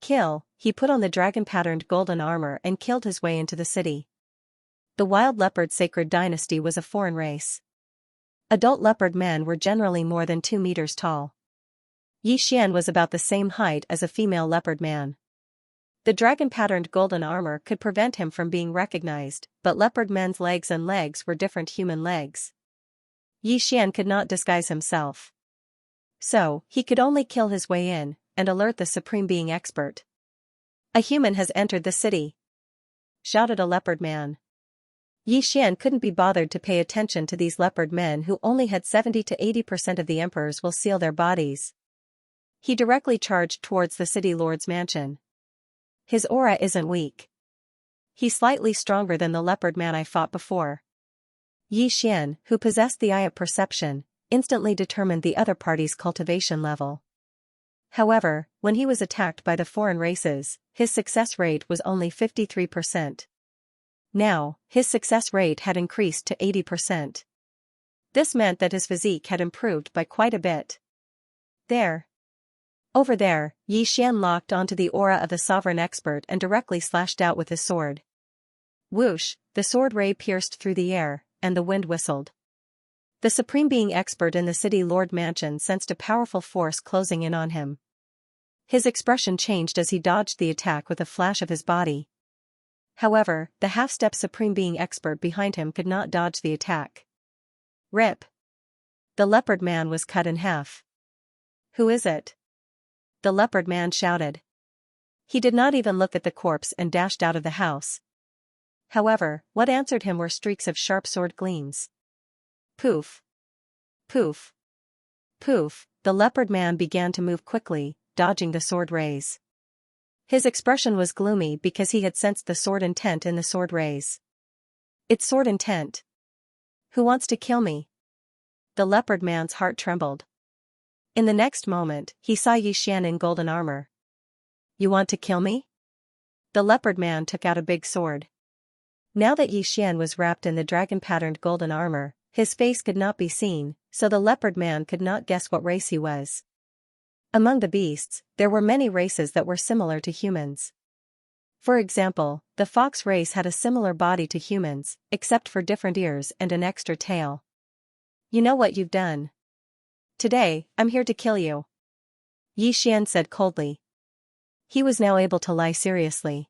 Kill. He put on the dragon-patterned golden armor and killed his way into the city. The wild leopard sacred dynasty was a foreign race. Adult leopard men were generally more than 2 meters tall. Xian was about the same height as a female leopard man. The dragon-patterned golden armor could prevent him from being recognized, but leopard men's legs and legs were different human legs. Xian could not disguise himself. So, he could only kill his way in, and alert the supreme being expert. "A human has entered the city!" shouted a leopard man. Xian couldn't be bothered to pay attention to these leopard men who only had 70 to 80% of the emperors will seal their bodies. He directly charged towards the city lord's mansion. His aura isn't weak. He's slightly stronger than the leopard man I fought before. Xian, who possessed the eye of perception, instantly determined the other party's cultivation level. However, when he was attacked by the foreign races, his success rate was only 53%. Now, his success rate had increased to 80%. This meant that his physique had improved by quite a bit. There. Over there, Xian locked onto the aura of the sovereign expert and directly slashed out with his sword. Whoosh, the sword ray pierced through the air, and the wind whistled. The supreme being expert in the city lord mansion sensed a powerful force closing in on him. His expression changed as he dodged the attack with a flash of his body. However, the half-step supreme being expert behind him could not dodge the attack. Rip. The leopard man was cut in half. "Who is it?" the leopard man shouted. He did not even look at the corpse and dashed out of the house. However, what answered him were streaks of sharp sword gleams. Poof. Poof. Poof, the leopard man began to move quickly, dodging the sword rays. His expression was gloomy because he had sensed the sword intent in the sword rays. "It's sword intent. Who wants to kill me?" The leopard man's heart trembled. In the next moment, he saw Xian in golden armor. "You want to kill me?" The leopard man took out a big sword. Now that Xian was wrapped in the dragon-patterned golden armor, his face could not be seen, so the leopard man could not guess what race he was. Among the beasts, there were many races that were similar to humans. For example, the fox race had a similar body to humans, except for different ears and an extra tail. "You know what you've done. Today, I'm here to kill you," Xian said coldly. He was now able to lie seriously.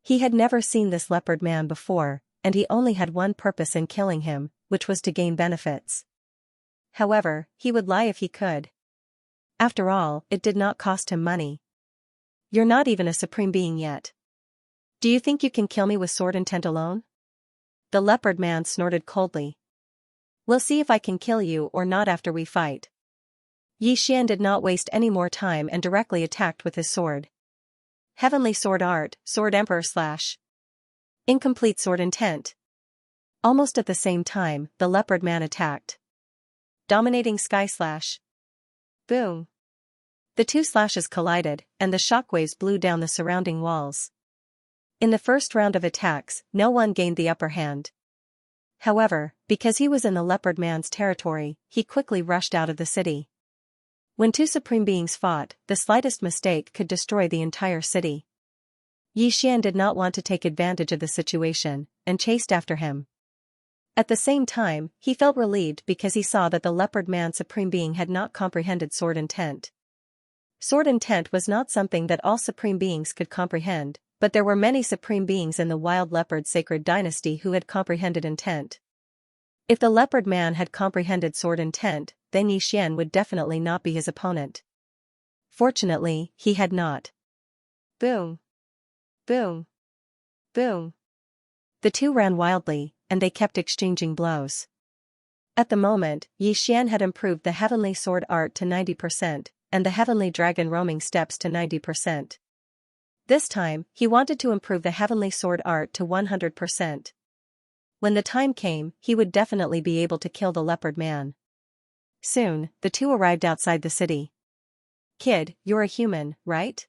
He had never seen this leopard man before, and he only had one purpose in killing him, which was to gain benefits. However, he would lie if he could. After all, it did not cost him money. "You're not even a supreme being yet. Do you think you can kill me with sword intent alone?" The leopard man snorted coldly. "We'll see if I can kill you or not after we fight." Xian did not waste any more time and directly attacked with his sword. Heavenly Sword Art, Sword Emperor / Incomplete Sword Intent. Almost at the same time, the leopard man attacked. Dominating Sky Slash. Boom. The two slashes collided, and the shockwaves blew down the surrounding walls. In the first round of attacks, no one gained the upper hand. However, because he was in the leopard man's territory, he quickly rushed out of the city. When two supreme beings fought, the slightest mistake could destroy the entire city. Xian did not want to take advantage of the situation, and chased after him. At the same time, he felt relieved because he saw that the leopard man supreme being had not comprehended sword intent. Sword intent was not something that all supreme beings could comprehend, but there were many supreme beings in the wild leopard sacred dynasty who had comprehended intent. If the leopard man had comprehended sword intent, then Xian would definitely not be his opponent. Fortunately, he had not. Boom. Boom. Boom. The two ran wildly, and they kept exchanging blows. At the moment, Xian had improved the Heavenly Sword Art to 90%, and the Heavenly Dragon Roaming Steps to 90%. This time, he wanted to improve the heavenly sword art to 100%. When the time came, he would definitely be able to kill the leopard man. Soon, the two arrived outside the city. "Kid, you're a human, right?"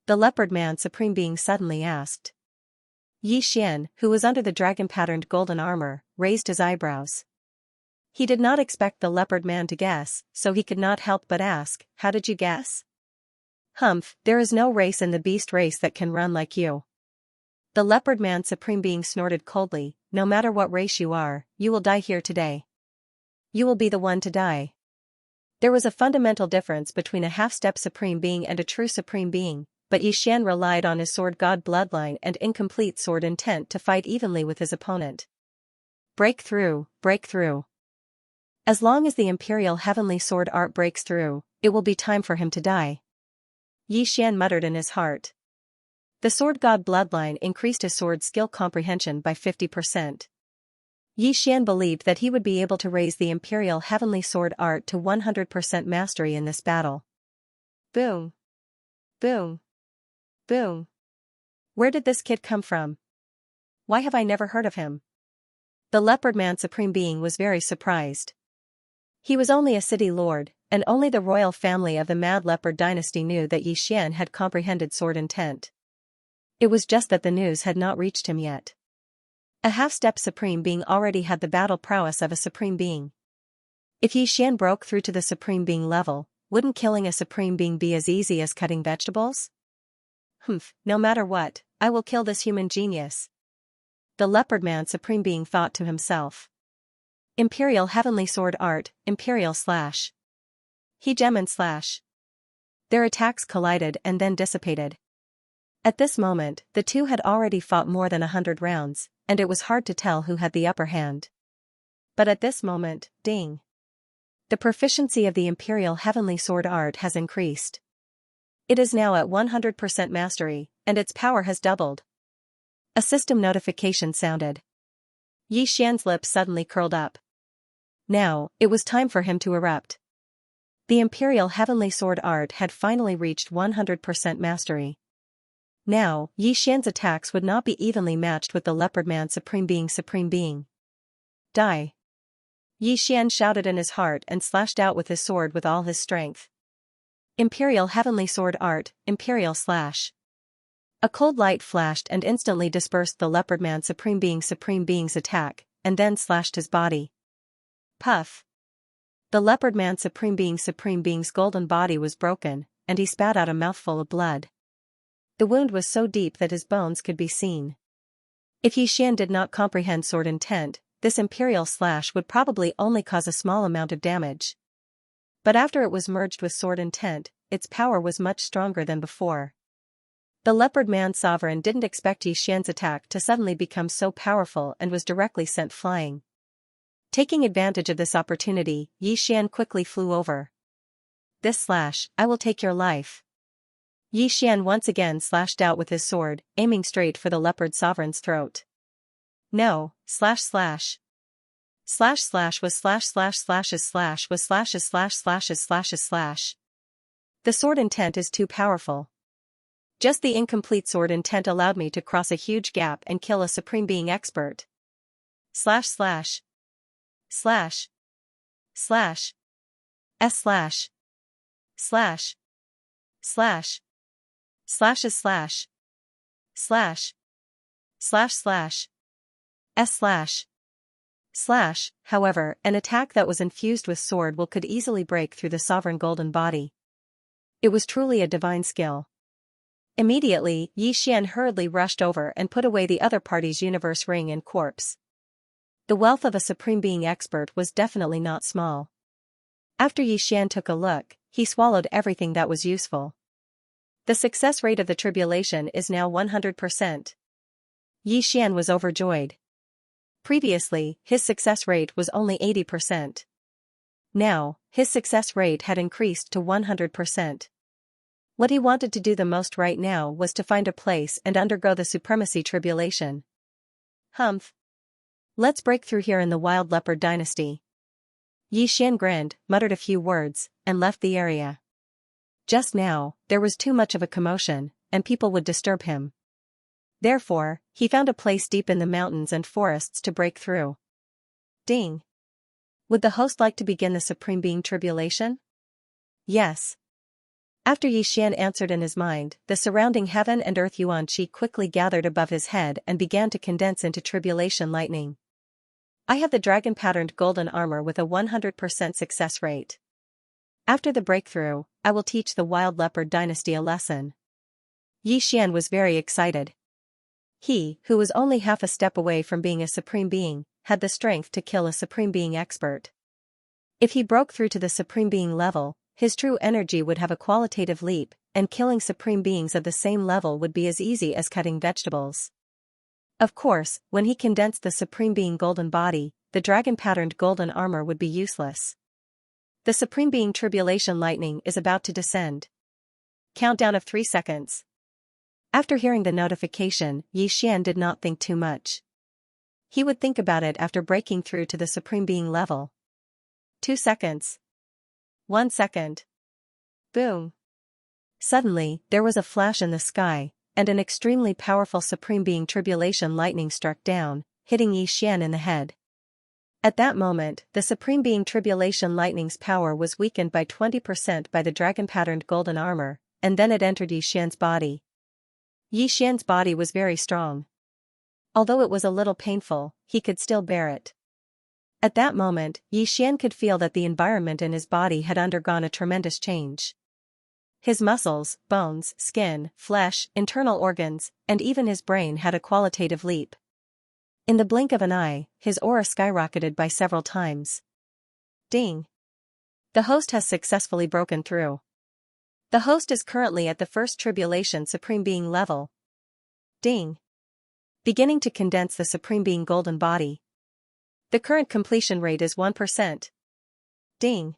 the leopard man supreme being suddenly asked. Xian, who was under the dragon-patterned golden armor, raised his eyebrows. He did not expect the leopard man to guess, so he could not help but ask, "How did you guess?" "Humph, there is no race in the beast race that can run like you." The leopard man supreme being snorted coldly, "No matter what race you are, you will die here today. You will be the one to die." There was a fundamental difference between a half-step supreme being and a true supreme being, but Xian relied on his sword god bloodline and incomplete sword intent to fight evenly with his opponent. Break through, break through. As long as the imperial heavenly sword art breaks through, it will be time for him to die. Xian muttered in his heart. The sword god bloodline increased his sword skill comprehension by 50%. Xian believed that he would be able to raise the imperial heavenly sword art to 100% mastery in this battle. Boom. Boom. Boom. Where did this kid come from? Why have I never heard of him? The leopard man supreme being was very surprised. He was only a city lord, and only the royal family of the Mad Leopard dynasty knew that Xian had comprehended sword intent. It was just that the news had not reached him yet. A half-step supreme being already had the battle prowess of a supreme being. If Xian broke through to the supreme being level, wouldn't killing a supreme being be as easy as cutting vegetables? "Humph, no matter what, I will kill this human genius," the leopard man supreme being thought to himself. Imperial heavenly sword art, imperial slash. He gem and slash. Their attacks collided and then dissipated. At this moment, the two had already fought more than 100 rounds, and it was hard to tell who had the upper hand. But at this moment, ding. The proficiency of the imperial heavenly sword art has increased. It is now at 100% mastery, and its power has doubled. A system notification sounded. Xian's lips suddenly curled up. Now, it was time for him to erupt. The imperial heavenly sword art had finally reached 100% mastery. Now, Xian's attacks would not be evenly matched with the leopard man supreme being. Die. Xian shouted in his heart and slashed out with his sword with all his strength. Imperial heavenly sword art, imperial slash. A cold light flashed and instantly dispersed the leopard man supreme being's attack, and then slashed his body. Puff. The leopard man supreme being's golden body was broken, and he spat out a mouthful of blood. The wound was so deep that his bones could be seen. If Xian did not comprehend sword intent, this imperial slash would probably only cause a small amount of damage. But after it was merged with sword intent, its power was much stronger than before. The leopard man sovereign didn't expect Xian's attack to suddenly become so powerful and was directly sent flying. Taking advantage of this opportunity, Xian quickly flew over. "This slash, I will take your life." Xian once again slashed out with his sword, aiming straight for the leopard sovereign's throat. No, slash slash. Slash slash was slash slash slashes slash was slashes slash slashes slashes slash. The sword intent is too powerful. Just the incomplete sword intent allowed me to cross a huge gap and kill a supreme being expert. Slash slash. Slash. Slash. S slash. Slash. Slash. Slashes slash. Slash. Slash slash. S slash. Slash, however, an attack that was infused with sword will could easily break through the sovereign golden body. It was truly a divine skill. Immediately, Xian hurriedly rushed over and put away the other party's universe ring and corpse. The wealth of a supreme being expert was definitely not small. After Xian took a look, he swallowed everything that was useful. The success rate of the tribulation is now 100%. Xian was overjoyed. Previously, his success rate was only 80%. Now, his success rate had increased to 100%. What he wanted to do the most right now was to find a place and undergo the supremacy tribulation. Humph. Let's break through here in the Wild Leopard dynasty. Xian grinned, muttered a few words, and left the area. Just now, there was too much of a commotion, and people would disturb him. Therefore, he found a place deep in the mountains and forests to break through. Ding. Would the host like to begin the Supreme Being tribulation? Yes. After Yi Xian answered in his mind, the surrounding heaven and earth Yuan-Chi quickly gathered above his head and began to condense into tribulation lightning. I have the dragon-patterned golden armor with a 100% success rate. After the breakthrough, I will teach the wild leopard dynasty a lesson. Yi Xian was very excited. He, who was only half a step away from being a Supreme Being, had the strength to kill a Supreme Being expert. If he broke through to the Supreme Being level, his true energy would have a qualitative leap, and killing Supreme Beings of the same level would be as easy as cutting vegetables. Of course, when he condensed the Supreme Being golden body, the dragon-patterned golden armor would be useless. The Supreme Being tribulation lightning is about to descend. Countdown of 3 seconds. After hearing the notification, Yi Xian did not think too much. He would think about it after breaking through to the Supreme Being level. 2 seconds. 1 second. Boom. Suddenly, there was a flash in the sky, and an extremely powerful Supreme Being tribulation lightning struck down, hitting Yi Xian in the head. At that moment, the Supreme Being tribulation lightning's power was weakened by 20% by the dragon-patterned golden armor, and then it entered Yi Xian's body. Yi Xian's body was very strong. Although it was a little painful, he could still bear it. At that moment, Yi Xian could feel that the environment in his body had undergone a tremendous change. His muscles, bones, skin, flesh, internal organs, and even his brain had a qualitative leap. In the blink of an eye, his aura skyrocketed by several times. Ding. The host has successfully broken through. The host is currently at the first tribulation Supreme Being level. Ding. Beginning to condense the Supreme Being golden body. The current completion rate is 1%. Ding.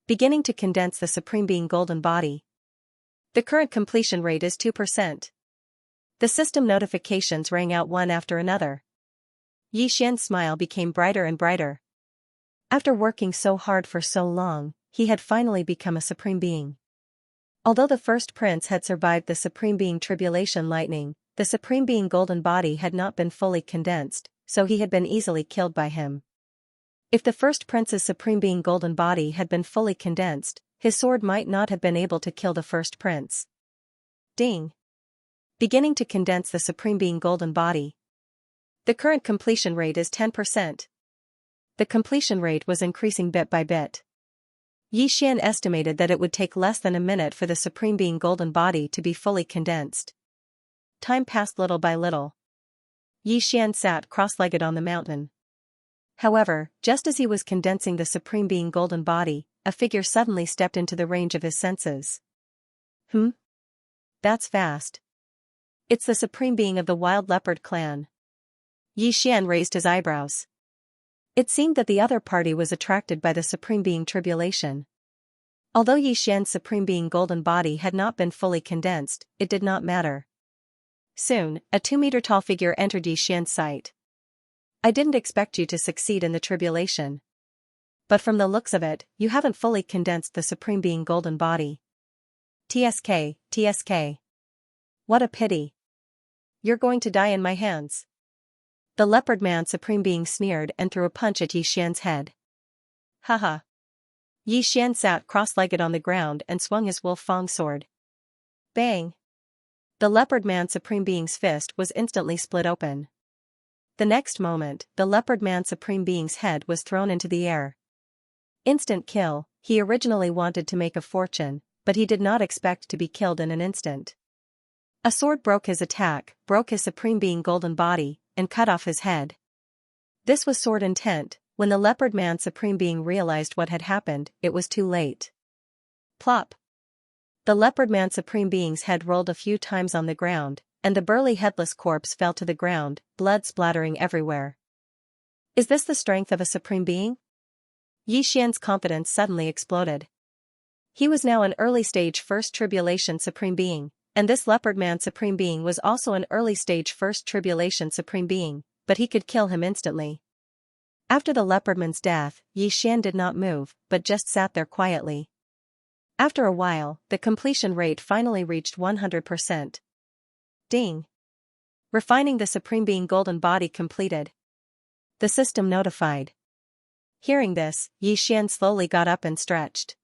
Beginning to condense the Supreme Being golden body. The current completion rate is 2%. The system notifications rang out one after another. Yi Xian's smile became brighter and brighter. After working so hard for so long, he had finally become a Supreme Being. Although the first prince had survived the Supreme Being tribulation lightning, the Supreme Being golden body had not been fully condensed, so he had been easily killed by him. If the first prince's Supreme Being golden body had been fully condensed, his sword might not have been able to kill the first prince. Ding. Beginning to condense the Supreme Being golden body. The current completion rate is 10%. The completion rate was increasing bit by bit. Yi Xian estimated that it would take less than a minute for the Supreme Being golden body to be fully condensed. Time passed little by little. Yi Xian sat cross-legged on the mountain. However, just as he was condensing the Supreme Being golden body, a figure suddenly stepped into the range of his senses. That's fast. It's the Supreme Being of the Wild Leopard clan. Yi Xian raised his eyebrows. It seemed that the other party was attracted by the Supreme Being tribulation. Although Yi Xian's Supreme Being golden body had not been fully condensed, it did not matter. Soon, a 2-meter-tall figure entered Yi Xian's sight. I didn't expect you to succeed in the tribulation. But from the looks of it, you haven't fully condensed the Supreme Being golden body. TSK, TSK. What a pity. You're going to die in my hands. The leopard man Supreme Being sneered and threw a punch at Yi Xian's head. Haha. Yi Xian sat cross-legged on the ground and swung his wolf fang sword. Bang. The leopard man Supreme Being's fist was instantly split open. The next moment, the leopard man Supreme Being's head was thrown into the air. Instant kill. He originally wanted to make a fortune, but he did not expect to be killed in an instant. A sword broke his attack, broke his Supreme Being golden body, and cut off his head. This was sword intent. When the leopard man Supreme Being realized what had happened, it was too late. Plop. The leopard man Supreme Being's head rolled a few times on the ground, and the burly headless corpse fell to the ground, blood splattering everywhere. Is this the strength of a Supreme Being? Yi Xian's confidence suddenly exploded. He was now an early-stage First Tribulation Supreme Being, and this leopard man Supreme Being was also an early-stage First Tribulation Supreme Being, but he could kill him instantly. After the leopardman's death, Yi Xian did not move, but just sat there quietly. After a while, the completion rate finally reached 100%. Ding! Refining the Supreme Being Golden Body completed. The system notified. Hearing this, Xian slowly got up and stretched.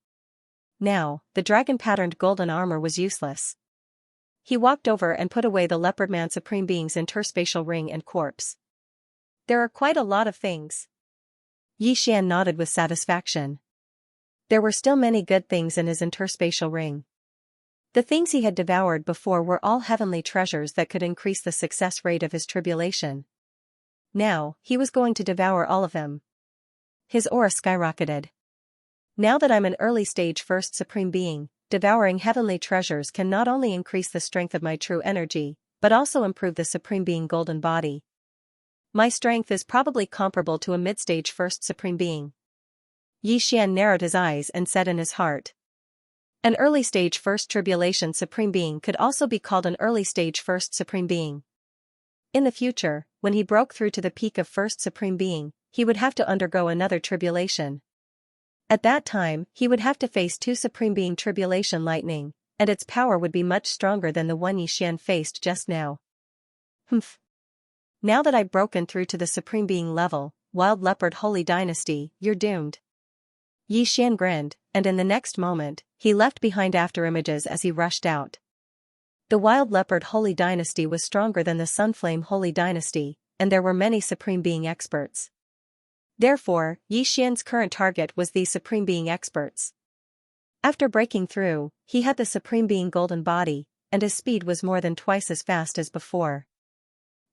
Now, the dragon-patterned golden armor was useless. He walked over and put away the Leopard Man Supreme Being's interspatial ring and corpse. There are quite a lot of things. Xian nodded with satisfaction. There were still many good things in his interspatial ring. The things he had devoured before were all heavenly treasures that could increase the success rate of his tribulation. Now, he was going to devour all of them. His aura skyrocketed. Now that I'm an early-stage first Supreme Being, devouring heavenly treasures can not only increase the strength of my true energy, but also improve the Supreme Being Golden Body. My strength is probably comparable to a mid-stage first Supreme Being. Xian narrowed his eyes and said in his heart. An early-stage first tribulation Supreme Being could also be called an early-stage first Supreme Being. In the future, when he broke through to the peak of first Supreme Being, he would have to undergo another tribulation. At that time, he would have to face two Supreme Being tribulation lightning, and its power would be much stronger than the one Xian faced just now. Humph. Now that I've broken through to the Supreme Being level, Wild Leopard Holy Dynasty, you're doomed. Xian grinned, and in the next moment, he left behind afterimages as he rushed out. The Wild Leopard Holy Dynasty was stronger than the Sunflame Holy Dynasty, and there were many Supreme Being experts. Therefore, Xian's current target was the Supreme Being experts. After breaking through, he had the Supreme Being Golden Body, and his speed was more than twice as fast as before.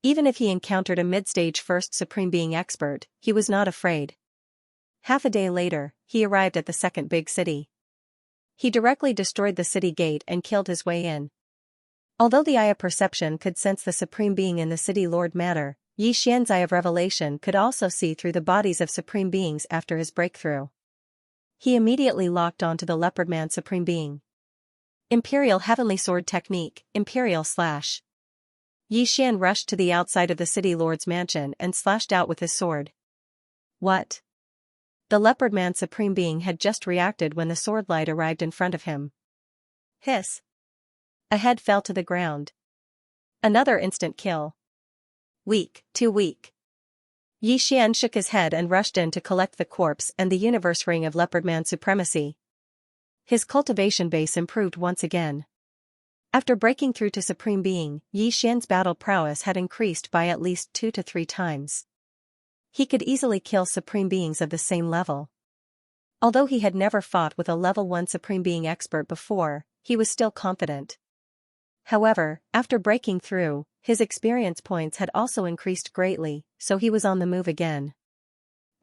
Even if he encountered a mid-stage first Supreme Being expert, he was not afraid. Half a day later, he arrived at the second big city. He directly destroyed the city gate and killed his way in. Although the eye of perception could sense the Supreme Being in the city Lord matter, Xian's eye of revelation could also see through the bodies of Supreme Beings after his breakthrough. He immediately locked onto the Leopard Man Supreme Being. Imperial Heavenly Sword Technique, Imperial Slash. Xian rushed to the outside of the city lord's mansion and slashed out with his sword. What? The Leopard Man Supreme Being had just reacted when the sword light arrived in front of him. Hiss. A head fell to the ground. Another instant kill. Weak, too weak. Xian shook his head and rushed in to collect the corpse and the universe ring of Leopard Man supremacy. His cultivation base improved once again. After breaking through to Supreme Being, Xian's battle prowess had increased by at least 2 to 3 times. He could easily kill Supreme Beings of the same level. Although he had never fought with a level 1 Supreme Being expert before, he was still confident. However, after breaking through, his experience points had also increased greatly, so he was on the move again.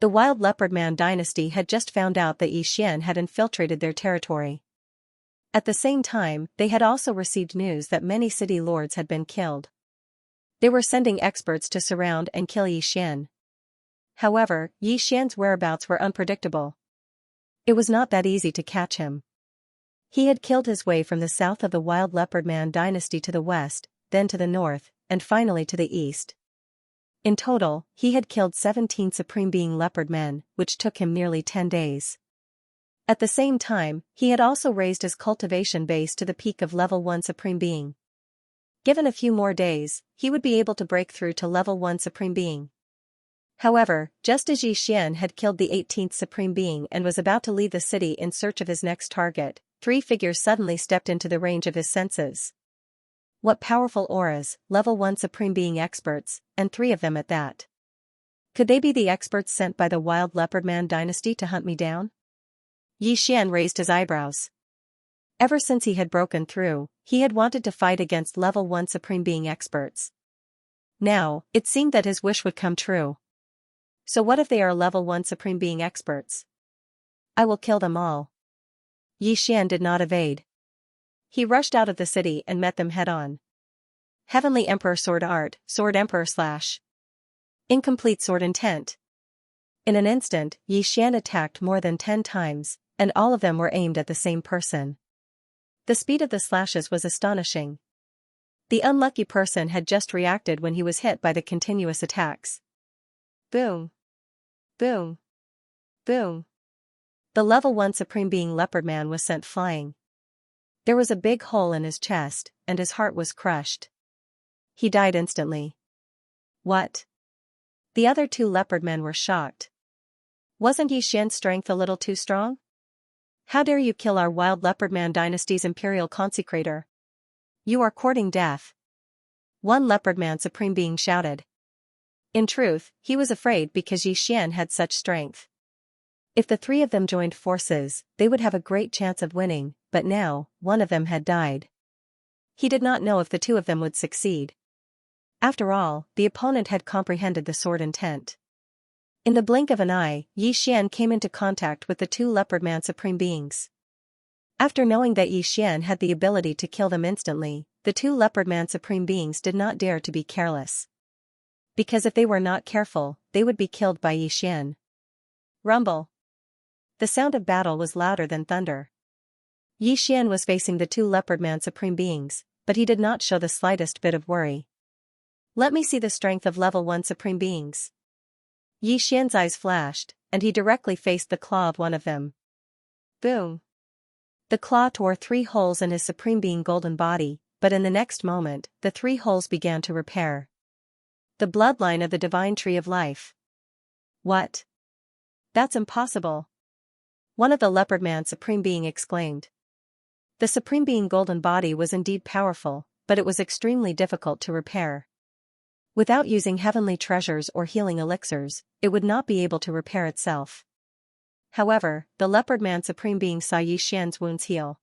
The Wild Leopard Man dynasty had just found out that Xian had infiltrated their territory. At the same time, they had also received news that many city lords had been killed. They were sending experts to surround and kill Xian. However, Xian's whereabouts were unpredictable. It was not that easy to catch him. He had killed his way from the south of the Wild Leopard Man dynasty to the west, then to the north, and finally to the east. In total, he had killed 17 Supreme Being Leopard Men, which took him nearly 10 days. At the same time, he had also raised his cultivation base to the peak of level 1 Supreme Being. Given a few more days, he would be able to break through to level 1 Supreme Being. However, just as Xian had killed the 18th Supreme Being and was about to leave the city in search of his next target, 3 figures suddenly stepped into the range of his senses. What powerful auras, level 1 Supreme Being experts, and 3 of them at that. Could they be the experts sent by the Wild Leopard Man dynasty to hunt me down? Xian raised his eyebrows. Ever since he had broken through, he had wanted to fight against level 1 Supreme Being experts. Now, it seemed that his wish would come true. So what if they are level 1 Supreme Being experts? I will kill them all. Xian did not evade. He rushed out of the city and met them head-on. Heavenly Emperor Sword Art, Sword Emperor Slash. Incomplete Sword Intent. In an instant, Xian attacked more than 10 times, and all of them were aimed at the same person. The speed of the slashes was astonishing. The unlucky person had just reacted when he was hit by the continuous attacks. Boom. Boom. Boom. The level 1 Supreme Being Leopard Man was sent flying. There was a big hole in his chest, and his heart was crushed. He died instantly. What? The other two leopard men were shocked. Wasn't Xian's strength a little too strong? How dare you kill our wild leopard man dynasty's imperial consecrator? You are courting death. One leopard man Supreme Being shouted. In truth, he was afraid because Xian had such strength. If the three of them joined forces, they would have a great chance of winning, but now, one of them had died. He did not know if the two of them would succeed. After all, the opponent had comprehended the sword intent. In the blink of an eye, Xian came into contact with the two leopard man Supreme Beings. After knowing that Xian had the ability to kill them instantly, the two leopard man Supreme Beings did not dare to be careless. Because if they were not careful, they would be killed by Xian. Rumble. The sound of battle was louder than thunder. Xian was facing the two leopard man Supreme Beings, but he did not show the slightest bit of worry. Let me see the strength of level 1 Supreme Beings. Xian's eyes flashed, and he directly faced the claw of one of them. Boom! The claw tore 3 holes in his Supreme Being golden body, but in the next moment, the 3 holes began to repair. The bloodline of the divine tree of life. What? That's impossible. One of the leopard man Supreme Being exclaimed. The Supreme Being golden body was indeed powerful, but it was extremely difficult to repair. Without using heavenly treasures or healing elixirs, it would not be able to repair itself. However, the leopard man Supreme Being saw Xian's wounds heal.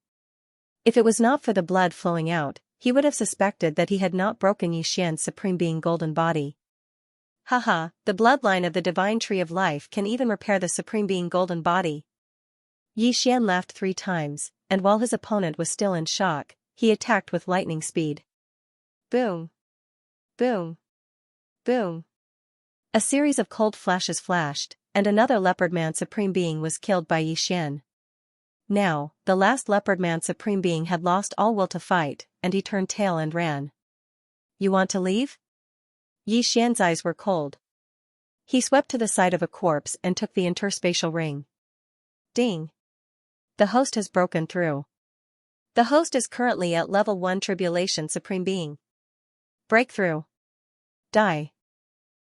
If it was not for the blood flowing out, he would have suspected that he had not broken Xian's Supreme Being golden body. Haha, the bloodline of the divine tree of life can even repair the Supreme Being golden body. Xian laughed 3 times, and while his opponent was still in shock, he attacked with lightning speed. Boom! Boom! Boom! A series of cold flashes flashed, and another leopard man Supreme Being was killed by Xian. Now, the last leopard man Supreme Being had lost all will to fight, and he turned tail and ran. You want to leave? Xian's eyes were cold. He swept to the side of a corpse and took the interspatial ring. Ding! The host has broken through. The host is currently at level 1 Tribulation Supreme Being. Breakthrough. Die.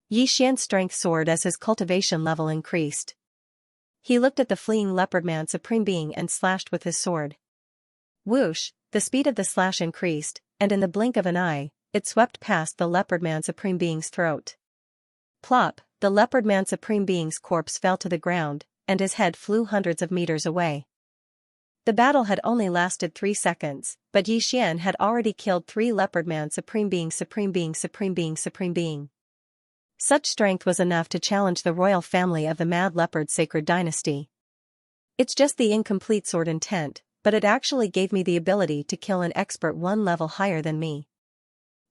Xian's strength soared as his cultivation level increased. He looked at the fleeing leopard man Supreme Being and slashed with his sword. Whoosh, the speed of the slash increased, and in the blink of an eye, it swept past the leopard man Supreme Being's throat. Plop, the leopard man Supreme Being's corpse fell to the ground, and his head flew hundreds of meters away. The battle had only lasted 3 seconds, but Xian had already killed 3 leopard man Supreme Being Supreme Being Supreme Being Supreme Being. Such strength was enough to challenge the royal family of the Mad Leopard Sacred Dynasty. It's just the incomplete sword intent, but it actually gave me the ability to kill an expert 1 level higher than me.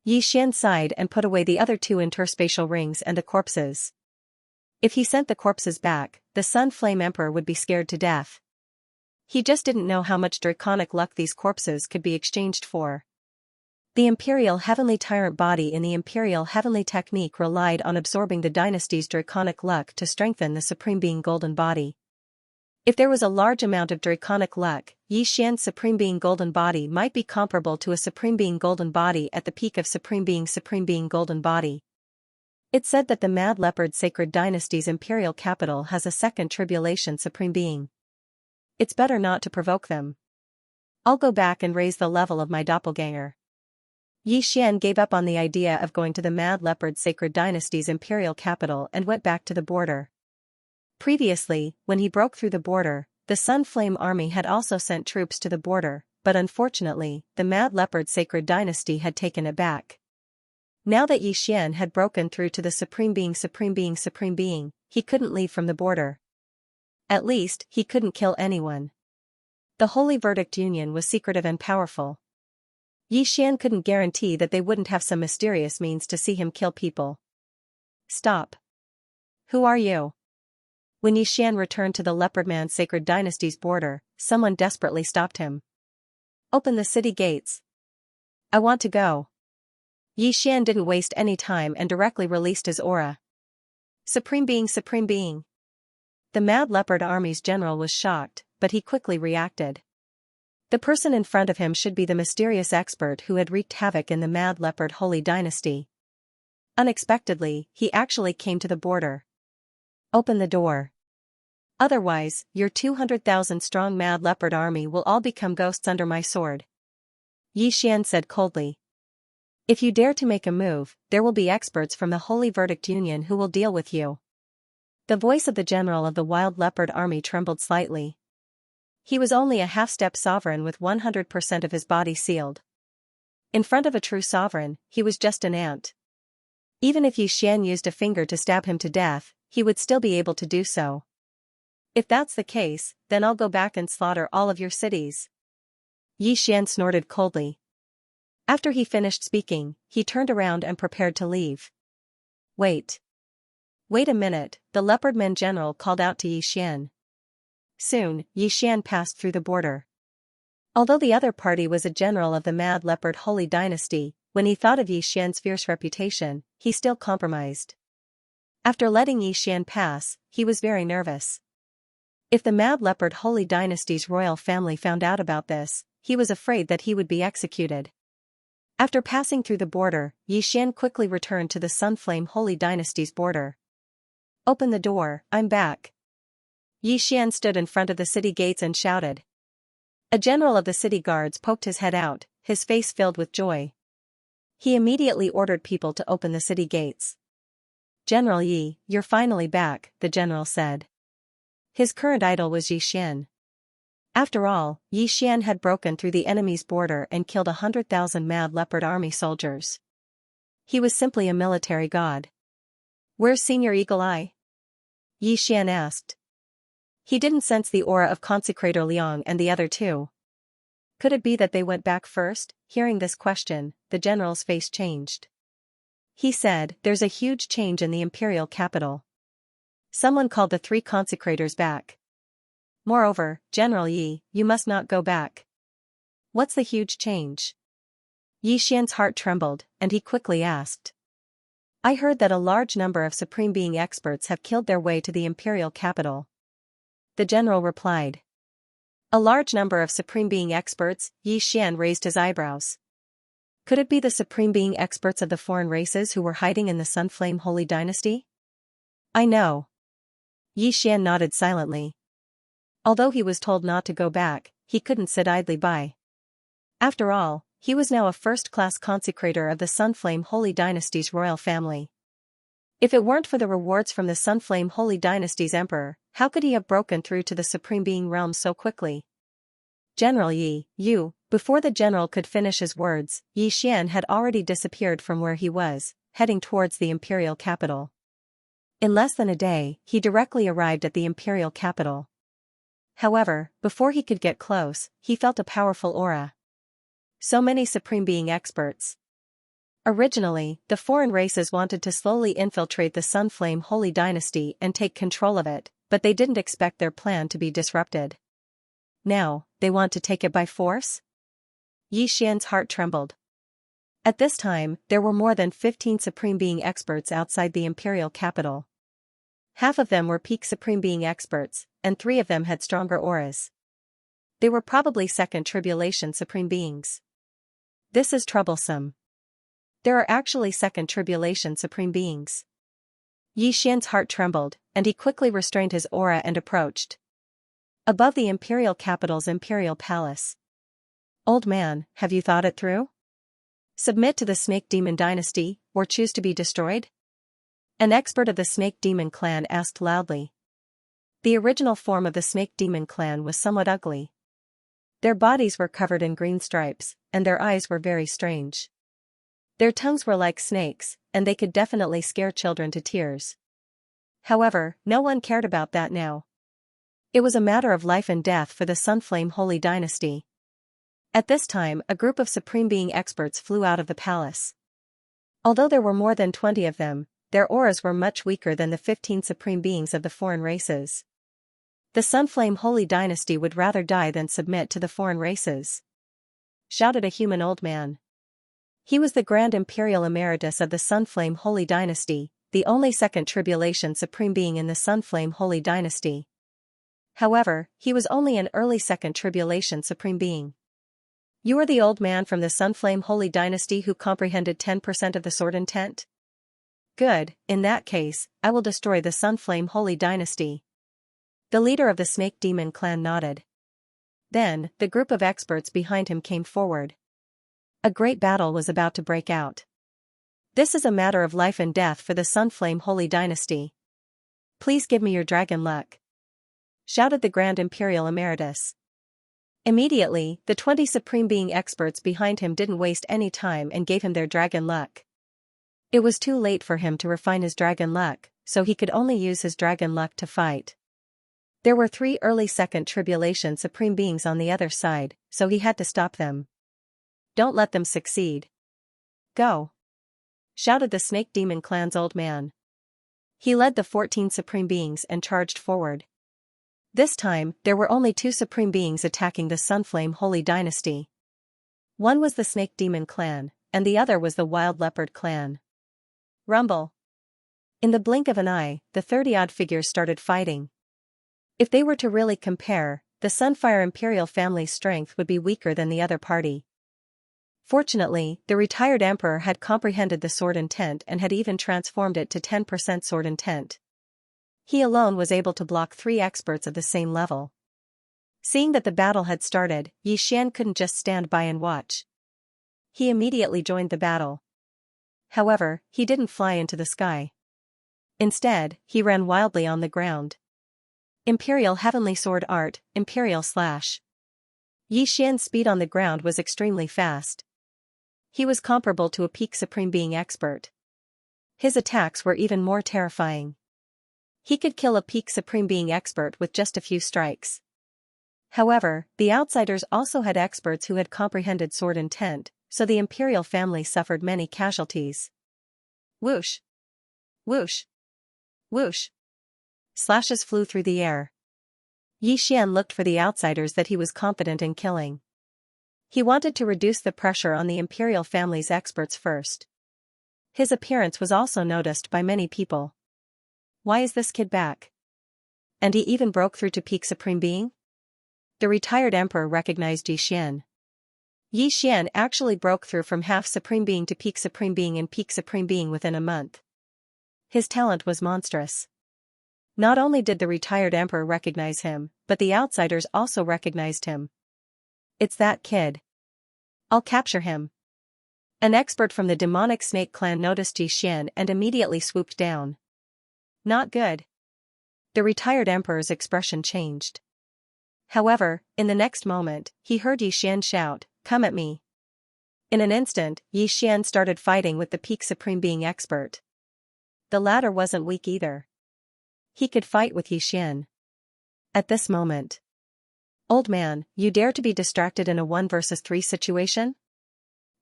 Xian sighed and put away the other 2 interspatial rings and the corpses. If he sent the corpses back, the Sun Flame Emperor would be scared to death. He just didn't know how much draconic luck these corpses could be exchanged for. The Imperial Heavenly Tyrant body in the Imperial Heavenly Technique relied on absorbing the dynasty's draconic luck to strengthen the Supreme Being golden body. If there was a large amount of draconic luck, Xian's Supreme Being golden body might be comparable to a Supreme Being golden body at the peak of Supreme Being golden body. It's said that the Mad Leopard Sacred Dynasty's imperial capital has a second tribulation Supreme Being. It's better not to provoke them. I'll go back and raise the level of my doppelganger. Xian gave up on the idea of going to the Mad Leopard Sacred Dynasty's imperial capital and went back to the border. Previously, when he broke through the border, the Sun Flame Army had also sent troops to the border, but unfortunately, the Mad Leopard Sacred Dynasty had taken it back. Now that Xian had broken through to the Supreme Being, he couldn't leave from the border. At least, he couldn't kill anyone. The Holy Verdict Union was secretive and powerful. Xian couldn't guarantee that they wouldn't have some mysterious means to see him kill people. Stop. Who are you? When Xian returned to the Leopard Man Sacred Dynasty's border, someone desperately stopped him. Open the city gates. I want to go. Xian didn't waste any time and directly released his aura. Supreme Being. The Mad Leopard Army's general was shocked, but he quickly reacted. The person in front of him should be the mysterious expert who had wreaked havoc in the Mad Leopard Holy Dynasty. Unexpectedly, he actually came to the border. Open the door. Otherwise, your 200,000-strong Mad Leopard army will all become ghosts under my sword. Xian said coldly. If you dare to make a move, there will be experts from the Holy Verdict Union who will deal with you. The voice of the general of the Wild Leopard army trembled slightly. He was only a half-step sovereign with 100% of his body sealed. In front of a true sovereign, he was just an ant. Even if Xian used a finger to stab him to death, he would still be able to do so. If that's the case, then I'll go back and slaughter all of your cities. Xian snorted coldly. After he finished speaking, he turned around and prepared to leave. Wait. Wait a minute, the Leopardman general called out to Xian. Soon, Xian passed through the border. Although the other party was a general of the Mad Leopard Holy Dynasty, when he thought of Xian's fierce reputation, he still compromised. After letting Xian pass, he was very nervous. If the Mad Leopard Holy Dynasty's royal family found out about this, he was afraid that he would be executed. After passing through the border, Xian quickly returned to the Sunflame Holy Dynasty's border. Open the door, I'm back. Xian stood in front of the city gates and shouted. A general of the city guards poked his head out, his face filled with joy. He immediately ordered people to open the city gates. General Yi, you're finally back, the general said. His current idol was Xian. After all, Xian had broken through the enemy's border and killed 100,000 Mad Leopard Army soldiers. He was simply a military god. Where's Senior Eagle Eye? Xian asked. He didn't sense the aura of Consecrator Liang and the other two. Could it be that they went back first? Hearing this question, the general's face changed. He said, there's a huge change in the imperial capital. Someone called the 3 consecrators back. Moreover, General Yi, you must not go back. What's the huge change? Xian's heart trembled, and he quickly asked. I heard that a large number of Supreme Being experts have killed their way to the imperial capital. The general replied. A large number of Supreme Being experts? Xian raised his eyebrows. Could it be the Supreme Being experts of the foreign races who were hiding in the Sunflame Holy Dynasty? I know. Xian nodded silently. Although he was told not to go back, he couldn't sit idly by. After all, he was now a first-class consecrator of the Sunflame Holy Dynasty's royal family. If it weren't for the rewards from the Sunflame Holy Dynasty's emperor, how could he have broken through to the Supreme Being realm so quickly? General Yi, you. Before the general could finish his words, Xian had already disappeared from where he was, heading towards the imperial capital. In less than a day, he directly arrived at the imperial capital. However, before he could get close, he felt a powerful aura. So many Supreme Being experts. Originally, the foreign races wanted to slowly infiltrate the Sunflame Holy Dynasty and take control of it, but they didn't expect their plan to be disrupted. Now, they want to take it by force? Xian's heart trembled. At this time, there were more than 15 Supreme Being experts outside the imperial capital. Half of them were peak Supreme Being experts, and 3 of them had stronger auras. They were probably second tribulation Supreme Beings. This is troublesome. There are actually second tribulation Supreme Beings. Xian's heart trembled, and he quickly restrained his aura and approached. Above the imperial capital's imperial palace. Old man, have you thought it through? Submit to the Snake Demon Dynasty, or choose to be destroyed? An expert of the Snake Demon clan asked loudly. The original form of the Snake Demon clan was somewhat ugly. Their bodies were covered in green stripes, and their eyes were very strange. Their tongues were like snakes, and they could definitely scare children to tears. However, no one cared about that now. It was a matter of life and death for the Sunflame Holy Dynasty. At this time, a group of Supreme Being experts flew out of the palace. Although there were more than 20 of them, their auras were much weaker than the 15 Supreme Beings of the foreign races. The Sunflame Holy Dynasty would rather die than submit to the foreign races. Shouted a human old man. He was the Grand Imperial Emeritus of the Sunflame Holy Dynasty, the only second tribulation supreme being in the Sunflame Holy Dynasty. However, he was only an early second tribulation supreme being. You are the old man from the Sunflame Holy Dynasty who comprehended 10% of the sword intent? Good, in that case, I will destroy the Sunflame Holy Dynasty. The leader of the Snake Demon clan nodded. Then, the group of experts behind him came forward. A great battle was about to break out. This is a matter of life and death for the Sunflame Holy Dynasty. Please give me your dragon luck, shouted the Grand Imperial Emeritus. Immediately, the 20 Supreme Being experts behind him didn't waste any time and gave him their dragon luck. It was too late for him to refine his dragon luck, so he could only use his dragon luck to fight. There were 3 early second tribulation supreme beings on the other side, so he had to stop them. Don't let them succeed. Go! Shouted the Snake Demon clan's old man. He led the 14 supreme beings and charged forward. This time, there were only 2 supreme beings attacking the Sunflame Holy Dynasty. One was the Snake Demon clan, and the other was the Wild Leopard clan. Rumble! In the blink of an eye, the 30-odd figures started fighting. If they were to really compare, the Sunfire Imperial family's strength would be weaker than the other party. Fortunately, the retired emperor had comprehended the sword intent and had even transformed it to 10% sword intent. He alone was able to block 3 experts of the same level. Seeing that the battle had started, Xian couldn't just stand by and watch. He immediately joined the battle. However, he didn't fly into the sky. Instead, he ran wildly on the ground. Imperial Heavenly Sword Art, Imperial Slash. Xian's speed on the ground was extremely fast. He was comparable to a peak Supreme Being expert. His attacks were even more terrifying. He could kill a peak Supreme Being expert with just a few strikes. However, the outsiders also had experts who had comprehended sword intent, so the Imperial family suffered many casualties. Whoosh! Whoosh! Whoosh! Slashes flew through the air. Xian looked for the outsiders that he was confident in killing. He wanted to reduce the pressure on the Imperial family's experts first. His appearance was also noticed by many people. Why is this kid back? And he even broke through to peak Supreme Being? The retired emperor recognized Xian. Xian actually broke through from half Supreme Being to peak Supreme Being and peak Supreme Being within a month. His talent was monstrous. Not only did the retired emperor recognize him, but the outsiders also recognized him. It's that kid. I'll capture him. An expert from the demonic snake clan noticed Xian and immediately swooped down. Not good. The retired emperor's expression changed. However, in the next moment, he heard Xian shout, "Come at me." In an instant, Xian started fighting with the peak Supreme Being expert. The latter wasn't weak either. He could fight with Xian. At this moment, "Old man, you dare to be distracted in a 1 versus 3 situation?"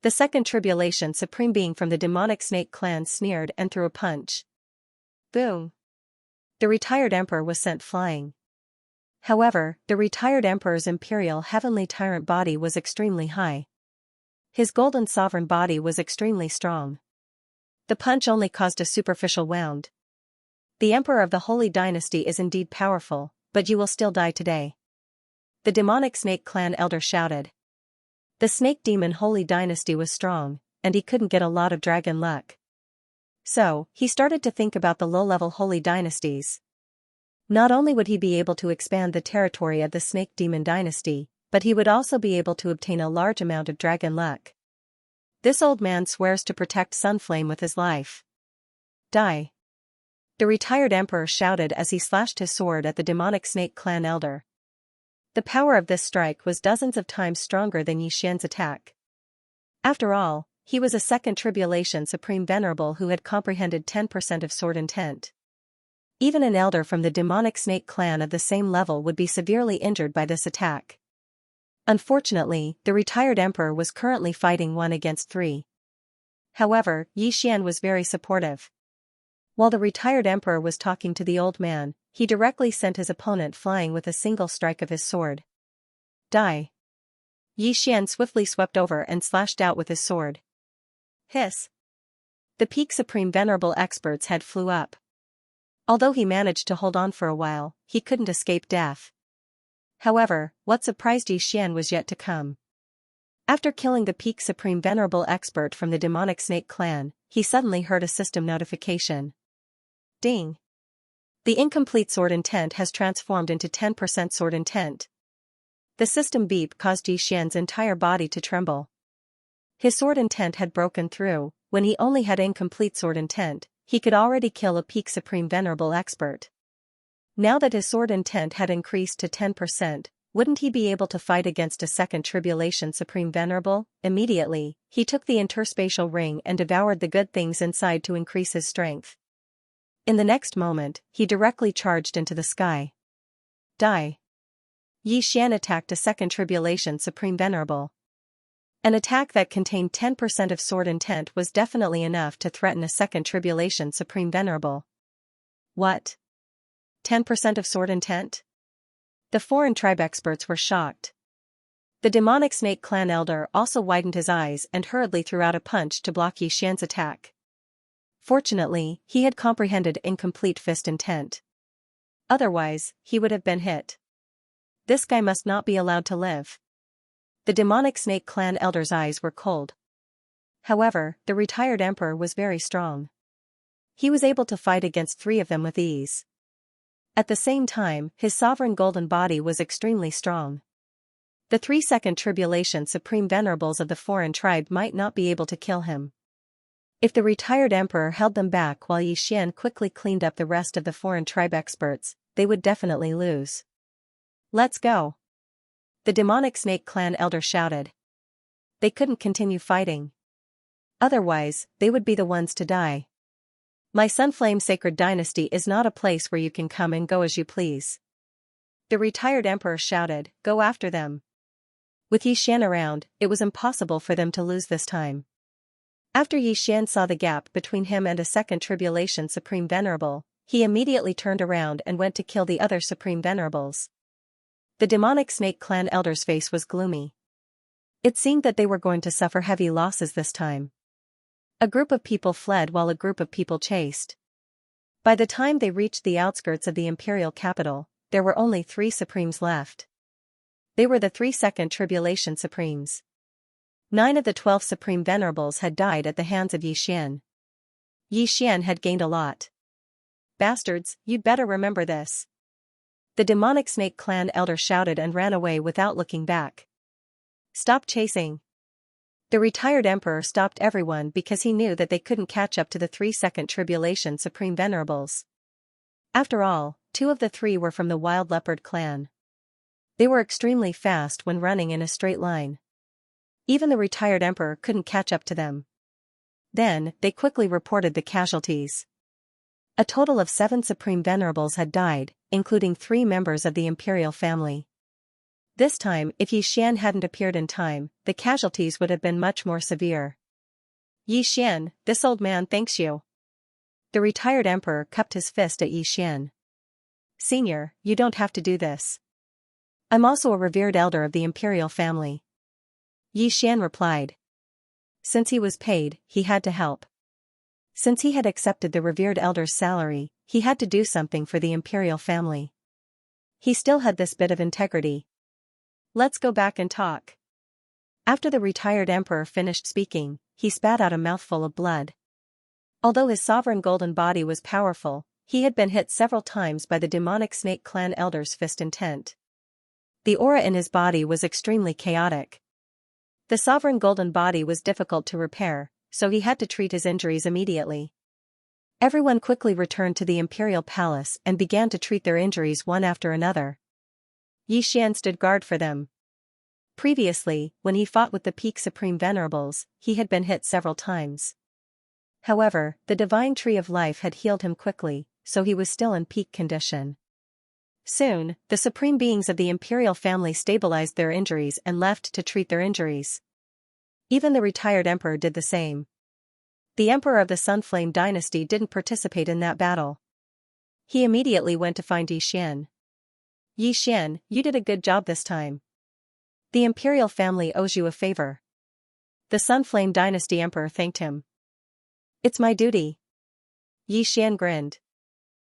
The second tribulation Supreme Being from the demonic snake clan sneered and threw a punch. Boom! The retired emperor was sent flying. However, the retired emperor's imperial heavenly tyrant body was extremely high. His golden sovereign body was extremely strong. The punch only caused a superficial wound. The emperor of the Holy Dynasty is indeed powerful, but you will still die today. The demonic snake clan elder shouted. The snake demon Holy Dynasty was strong, and he couldn't get a lot of dragon luck. So, he started to think about the low-level Holy Dynasties. Not only would he be able to expand the territory of the Snake Demon Dynasty, but he would also be able to obtain a large amount of dragon luck. This old man swears to protect Sunflame with his life. Die! The retired emperor shouted as he slashed his sword at the demonic snake clan elder. The power of this strike was dozens of times stronger than Xian's attack. After all, he was a second tribulation supreme venerable who had comprehended 10% of sword intent. Even an elder from the demonic snake clan of the same level would be severely injured by this attack. Unfortunately, the retired emperor was currently fighting 1 against 3. However, Xian was very supportive. While the retired emperor was talking to the old man, he directly sent his opponent flying with a single strike of his sword. Die! Xian swiftly swept over and slashed out with his sword. Hiss! The peak Supreme Venerable Expert's head flew up. Although he managed to hold on for a while, he couldn't escape death. However, what surprised Xian was yet to come. After killing the peak Supreme Venerable Expert from the demonic snake clan, he suddenly heard a system notification. Ding! The incomplete sword intent has transformed into 10% sword intent. The system beep caused Xian's entire body to tremble. His sword intent had broken through. When he only had incomplete sword intent, he could already kill a peak Supreme Venerable Expert. Now that his sword intent had increased to 10%, wouldn't he be able to fight against a second Tribulation Supreme Venerable? Immediately, he took the interspatial ring and devoured the good things inside to increase his strength. In the next moment, he directly charged into the sky. Die! Xian attacked a second Tribulation Supreme Venerable. An attack that contained 10% of sword intent was definitely enough to threaten a second Tribulation Supreme Venerable. What? 10% of sword intent? The foreign tribe experts were shocked. The demonic snake clan elder also widened his eyes and hurriedly threw out a punch to block Xian's attack. Fortunately, he had comprehended incomplete fist intent. Otherwise, he would have been hit. This guy must not be allowed to live. The demonic snake clan elder's eyes were cold. However, the retired emperor was very strong. He was able to fight against 3 of them with ease. At the same time, his sovereign golden body was extremely strong. The 3 second Tribulation Supreme Venerables of the foreign tribe might not be able to kill him. If the retired emperor held them back while Xian quickly cleaned up the rest of the foreign tribe experts, they would definitely lose. Let's go! The demonic snake clan elder shouted. They couldn't continue fighting. Otherwise, they would be the ones to die. My Sunflame Sacred Dynasty is not a place where you can come and go as you please. The retired emperor shouted, go after them. With Xian around, it was impossible for them to lose this time. After Xian saw the gap between him and a second Tribulation Supreme Venerable, he immediately turned around and went to kill the other Supreme Venerables. The demonic snake clan elder's face was gloomy. It seemed that they were going to suffer heavy losses this time. A group of people fled while a group of people chased. By the time they reached the outskirts of the imperial capital, there were only 3 Supremes left. They were the 3 second Tribulation Supremes. 9 of the 12 Supreme Venerables had died at the hands of Xian. Xian had gained a lot. Bastards, you'd better remember this. The demonic snake clan elder shouted and ran away without looking back. Stop chasing. The retired emperor stopped everyone because he knew that they couldn't catch up to the 3 second Tribulation Supreme Venerables. After all, 2 of the 3 were from the Wild Leopard clan. They were extremely fast when running in a straight line. Even the retired emperor couldn't catch up to them. Then, they quickly reported the casualties. A total of 7 Supreme Venerables had died, including 3 members of the imperial family. This time, if Xian hadn't appeared in time, the casualties would have been much more severe. Xian, this old man thanks you. The retired emperor cupped his fist at Xian. Senior, you don't have to do this. I'm also a revered elder of the imperial family. Xian replied. Since he was paid, he had to help. Since he had accepted the revered elder's salary, he had to do something for the imperial family. He still had this bit of integrity. Let's go back and talk. After the retired emperor finished speaking, he spat out a mouthful of blood. Although his sovereign golden body was powerful, he had been hit several times by the demonic snake clan elder's fist intent. The aura in his body was extremely chaotic. The sovereign golden body was difficult to repair, so he had to treat his injuries immediately. Everyone quickly returned to the imperial palace and began to treat their injuries one after another. Xian stood guard for them. Previously, when he fought with the peak Supreme Venerables, he had been hit several times. However, the divine tree of life had healed him quickly, so he was still in peak condition. Soon, the supreme beings of the imperial family stabilized their injuries and left to treat their injuries. Even the retired emperor did the same. The emperor of the Sunflame dynasty didn't participate in that battle. He immediately went to find Xian. Xian, you did a good job this time. The imperial family owes you a favor. The Sunflame dynasty emperor thanked him. It's my duty. Yi Xian grinned.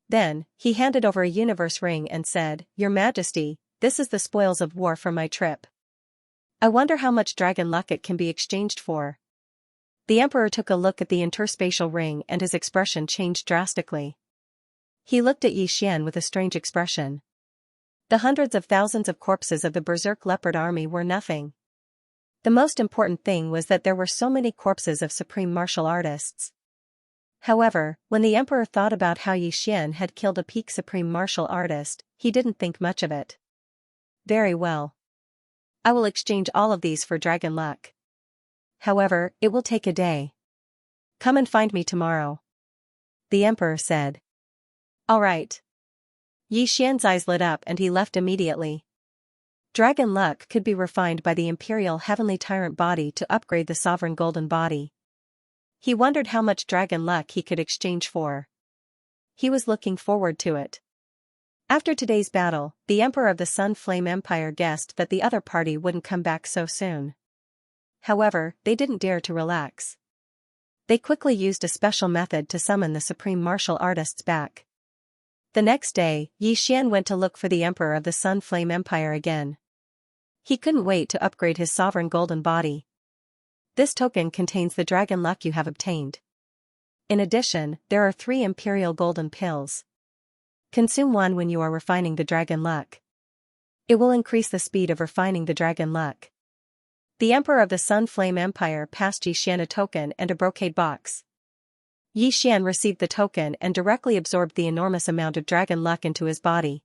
Then, he handed over a universe ring and said, Your Majesty, this is the spoils of war from my trip. I wonder how much dragon luck it can be exchanged for. The emperor took a look at the interspatial ring and his expression changed drastically. He looked at Yi Xian with a strange expression. The hundreds of thousands of corpses of the berserk leopard army were nothing. The most important thing was that there were so many corpses of supreme martial artists. However, when the emperor thought about how Yi Xian had killed a peak supreme martial artist, he didn't think much of it. Very well. I will exchange all of these for dragon luck. However, it will take a day. Come and find me tomorrow. The emperor said. All right. Yi Xian's eyes lit up and he left immediately. Dragon luck could be refined by the imperial heavenly tyrant body to upgrade the sovereign golden body. He wondered how much dragon luck he could exchange for. He was looking forward to it. After today's battle, the Emperor of the Sun Flame Empire guessed that the other party wouldn't come back so soon. However, they didn't dare to relax. They quickly used a special method to summon the supreme martial artists back. The next day, Yi Xian went to look for the Emperor of the Sun Flame Empire again. He couldn't wait to upgrade his sovereign golden body. This token contains the dragon luck you have obtained. In addition, there are 3 imperial golden pills. Consume one when you are refining the dragon luck. It will increase the speed of refining the dragon luck. The Emperor of the Sun Flame Empire passed Yi Xian a token and a brocade box. Yi Xian received the token and directly absorbed the enormous amount of dragon luck into his body.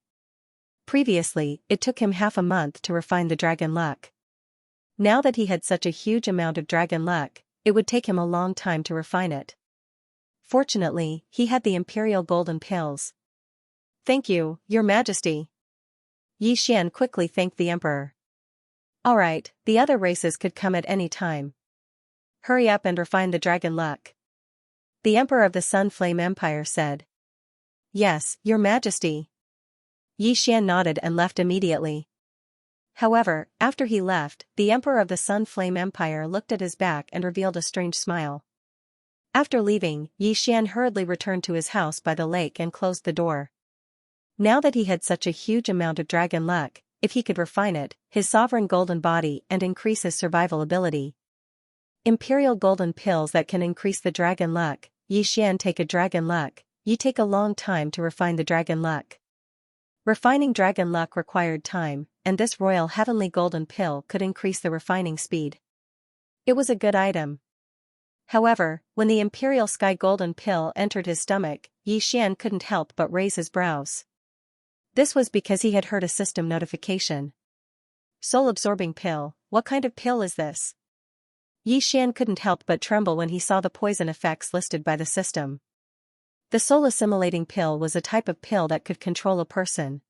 Previously, it took him half a month to refine the dragon luck. Now that he had such a huge amount of dragon luck, it would take him a long time to refine it. Fortunately, he had the imperial golden pills. Thank you, Your Majesty. Yi Xian quickly thanked the emperor. Alright, the other races could come at any time. Hurry up and refine the dragon luck. The Emperor of the Sun Flame Empire said. Yes, Your Majesty. Yi Xian nodded and left immediately. However, after he left, the Emperor of the Sun Flame Empire looked at his back and revealed a strange smile. After leaving, Yi Xian hurriedly returned to his house by the lake and closed the door. Now that he had such a huge amount of dragon luck, if he could refine it, his sovereign golden body and increase his survival ability. Imperial golden pills that can increase the dragon luck. Yi Xian take a dragon luck. You take a long time to refine the dragon luck. Refining dragon luck required time, and this royal heavenly golden pill could increase the refining speed. It was a good item. However, when the imperial sky golden pill entered his stomach, Yi Xian couldn't help but raise his brows. This was because he had heard a system notification. Soul-absorbing pill, what kind of pill is this? Yi Xian couldn't help but tremble when he saw the poison effects listed by the system. The soul-assimilating pill was a type of pill that could control a person.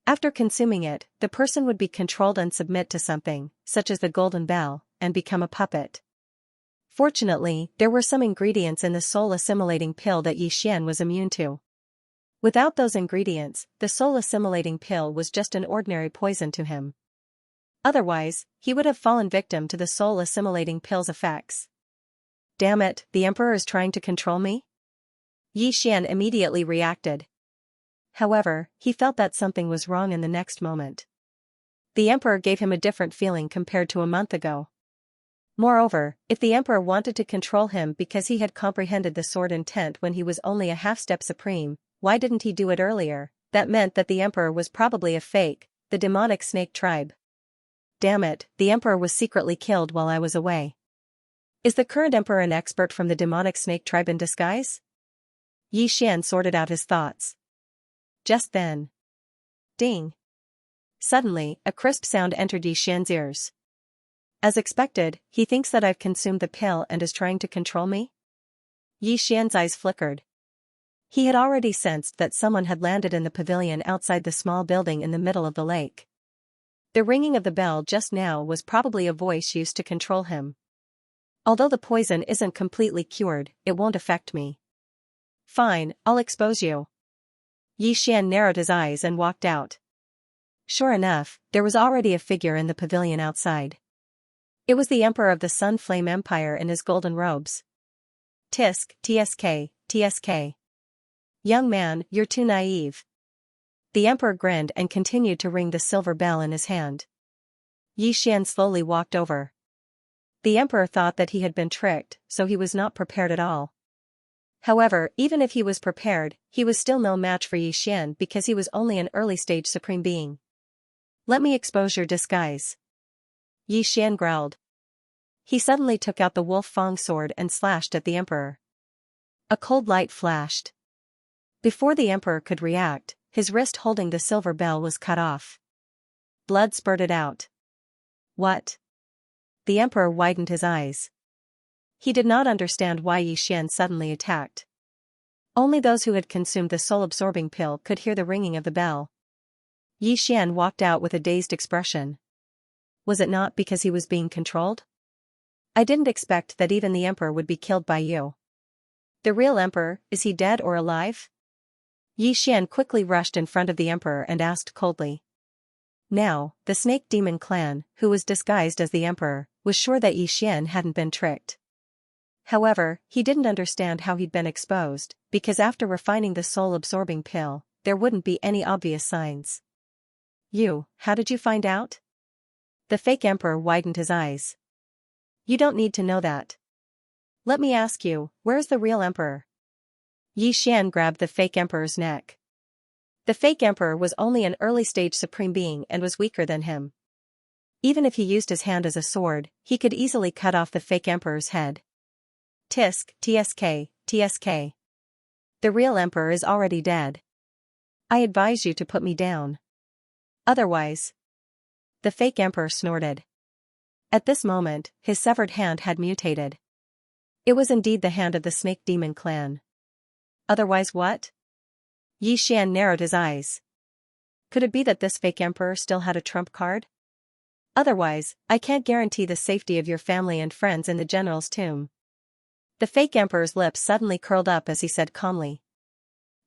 After consuming it, the person would be controlled and submit to something, such as the golden bell, and become a puppet. Fortunately, there were some ingredients in the soul-assimilating pill that Yi Xian was immune to. Without those ingredients, the soul-assimilating pill was just an ordinary poison to him. Otherwise, he would have fallen victim to the soul-assimilating pill's effects. Damn it, the Emperor is trying to control me? Yi Xian immediately reacted. However, he felt that something was wrong in the next moment. The Emperor gave him a different feeling compared to a month ago. Moreover, if the Emperor wanted to control him because he had comprehended the sword intent when he was only a half-step supreme, why didn't he do it earlier? That meant that the Emperor was probably a fake, the demonic snake tribe. Damn it, the Emperor was secretly killed while I was away. Is the current Emperor an expert from the demonic snake tribe in disguise? Yi Xian sorted out his thoughts. Just then. Ding. Suddenly, a crisp sound entered Yi Xian's ears. As expected, he thinks that I've consumed the pill and is trying to control me? Yi Xian's eyes flickered. He had already sensed that someone had landed in the pavilion outside the small building in the middle of the lake. The ringing of the bell just now was probably a voice used to control him. Although the poison isn't completely cured, it won't affect me. Fine, I'll expose you. Yi Xian narrowed his eyes and walked out. Sure enough, there was already a figure in the pavilion outside. It was the Emperor of the Sun Flame Empire in his golden robes. Tsk. Young man, you're too naive. The emperor grinned and continued to ring the silver bell in his hand. Yi Xian slowly walked over. The emperor thought that he had been tricked, so he was not prepared at all. However, even if he was prepared, he was still no match for Yi Xian because he was only an early-stage supreme being. Let me expose your disguise. Yi Xian growled. He suddenly took out the wolf fang sword and slashed at the emperor. A cold light flashed. Before the emperor could react, his wrist holding the silver bell was cut off. Blood spurted out. What? The emperor widened his eyes. He did not understand why Yi Xian suddenly attacked. Only those who had consumed the soul-absorbing pill could hear the ringing of the bell. Yi Xian walked out with a dazed expression. Was it not because he was being controlled? I didn't expect that even the emperor would be killed by you. The real emperor, is he dead or alive? Yi Xian quickly rushed in front of the emperor and asked coldly. Now, the snake demon clan, who was disguised as the emperor, was sure that Yi Xian hadn't been tricked. However, he didn't understand how he'd been exposed, because after refining the soul-absorbing pill, there wouldn't be any obvious signs. How did you find out? The fake emperor widened his eyes. You don't need to know that. Let me ask you, where's the real emperor? Yi Xian grabbed the fake emperor's neck. The fake emperor was only an early-stage supreme being and was weaker than him. Even if he used his hand as a sword, he could easily cut off the fake emperor's head. Tsk. The real emperor is already dead. I advise you to put me down. Otherwise. The fake emperor snorted. At this moment, his severed hand had mutated. It was indeed the hand of the snake demon clan. Otherwise what? Yi Xian narrowed his eyes. Could it be that this fake emperor still had a trump card? Otherwise, I can't guarantee the safety of your family and friends in the general's tomb. The fake emperor's lips suddenly curled up as he said calmly.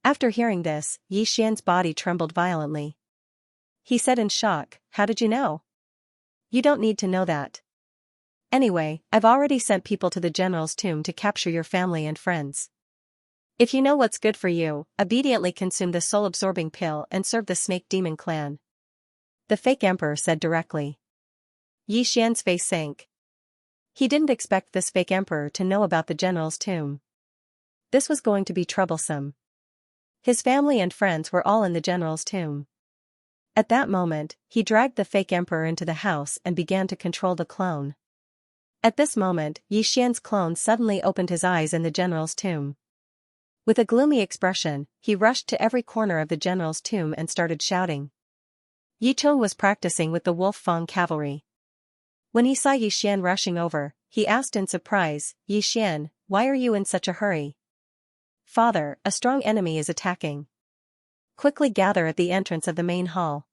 After hearing this, Yi Xian's body trembled violently. He said in shock, how did you know? You don't need to know that. Anyway, I've already sent people to the general's tomb to capture your family and friends. If you know what's good for you, obediently consume the soul-absorbing pill and serve the snake demon clan. The fake emperor said directly. Yi Xian's face sank. He didn't expect this fake emperor to know about the general's tomb. This was going to be troublesome. His family and friends were all in the general's tomb. At that moment, he dragged the fake emperor into the house and began to control the clone. At this moment, Yi Xian's clone suddenly opened his eyes in the general's tomb. With a gloomy expression, he rushed to every corner of the general's tomb and started shouting. Yi Chong was practicing with the Wolf Fang cavalry. When he saw Yi Xian rushing over, he asked in surprise, Yi Xian, why are you in such a hurry? Father, a strong enemy is attacking. Quickly gather at the entrance of the main hall.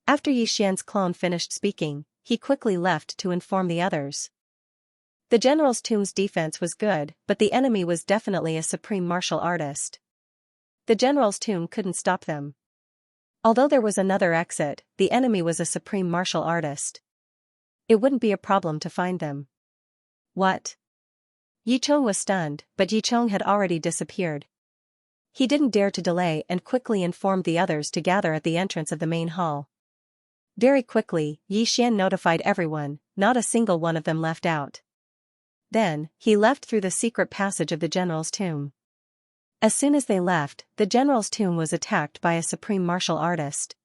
After Yi Xian's clone finished speaking, he quickly left to inform the others. The general's tomb's defense was good, but the enemy was definitely a supreme martial artist. The general's tomb couldn't stop them. Although there was another exit, the enemy was a supreme martial artist. It wouldn't be a problem to find them. What? Yi Chong was stunned, but Yi Chong had already disappeared. He didn't dare to delay and quickly informed the others to gather at the entrance of the main hall. Very quickly, Yi Xian notified everyone, not a single one of them left out. Then, he left through the secret passage of the general's tomb. As soon as they left, the general's tomb was attacked by a supreme martial artist.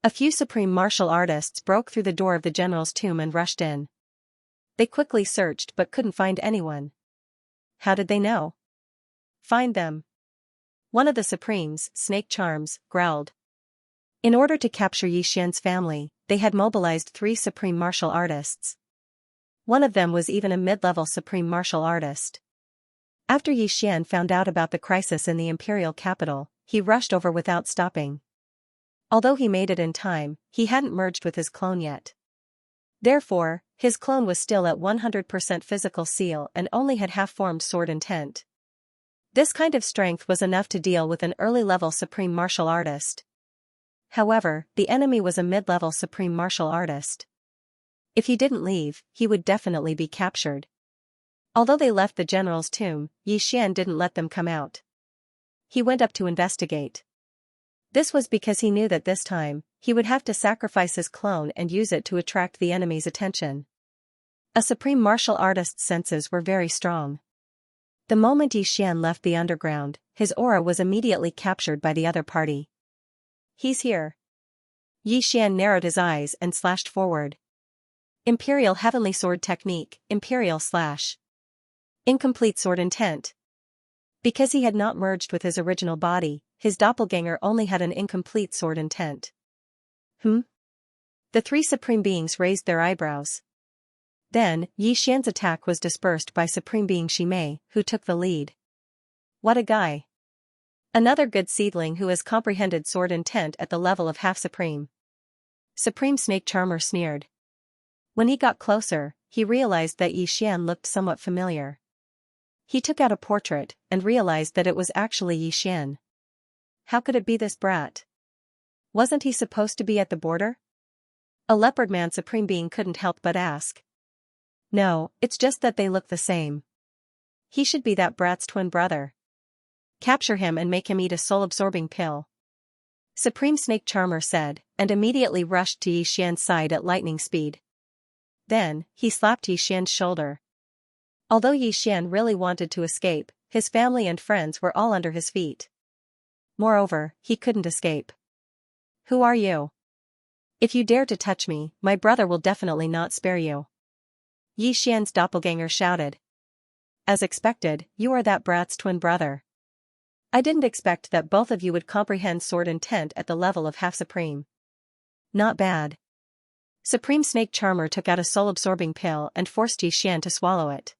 A few supreme martial artists broke through the door of the general's tomb and rushed in. They quickly searched but couldn't find anyone. How did they know? Find them. One of the supremes, Snake Charms, growled. In order to capture Yi Xian's family, they had mobilized 3 supreme martial artists. One of them was even a mid-level supreme martial artist. After Yi Xian found out about the crisis in the imperial capital, he rushed over without stopping. Although he made it in time, he hadn't merged with his clone yet. Therefore, his clone was still at 100% physical seal and only had half-formed sword intent. This kind of strength was enough to deal with an early-level supreme martial artist. However, the enemy was a mid-level supreme martial artist. If he didn't leave, he would definitely be captured. Although they left the general's tomb, Xian didn't let them come out. He went up to investigate. This was because he knew that this time, he would have to sacrifice his clone and use it to attract the enemy's attention. A supreme martial artist's senses were very strong. The moment Xian left the underground, his aura was immediately captured by the other party. He's here. Xian narrowed his eyes and slashed forward. Imperial Heavenly Sword Technique, Imperial Slash. Incomplete sword intent. Because he had not merged with his original body, his doppelganger only had an incomplete sword intent. The three supreme beings raised their eyebrows. Then, Xian's attack was dispersed by Supreme Being Shimei, who took the lead. What a guy. Another good seedling who has comprehended sword intent at the level of half-supreme. Supreme Snake Charmer sneered. When he got closer, he realized that Xian looked somewhat familiar. He took out a portrait, and realized that it was actually Xian. How could it be this brat? Wasn't he supposed to be at the border? A leopard man Supreme Being couldn't help but ask. No, it's just that they look the same. He should be that brat's twin brother. Capture him and make him eat a soul-absorbing pill. Supreme Snake Charmer said, and immediately rushed to Xian's side at lightning speed. Then, he slapped Xian's shoulder. Although Xian really wanted to escape, his family and friends were all under his feet. Moreover, he couldn't escape. Who are you? If you dare to touch me, my brother will definitely not spare you. Xian's doppelganger shouted. As expected, you are that brat's twin brother. I didn't expect that both of you would comprehend sword intent at the level of half-supreme. Not bad. Supreme Snake Charmer took out a soul-absorbing pill and forced Xian to swallow it.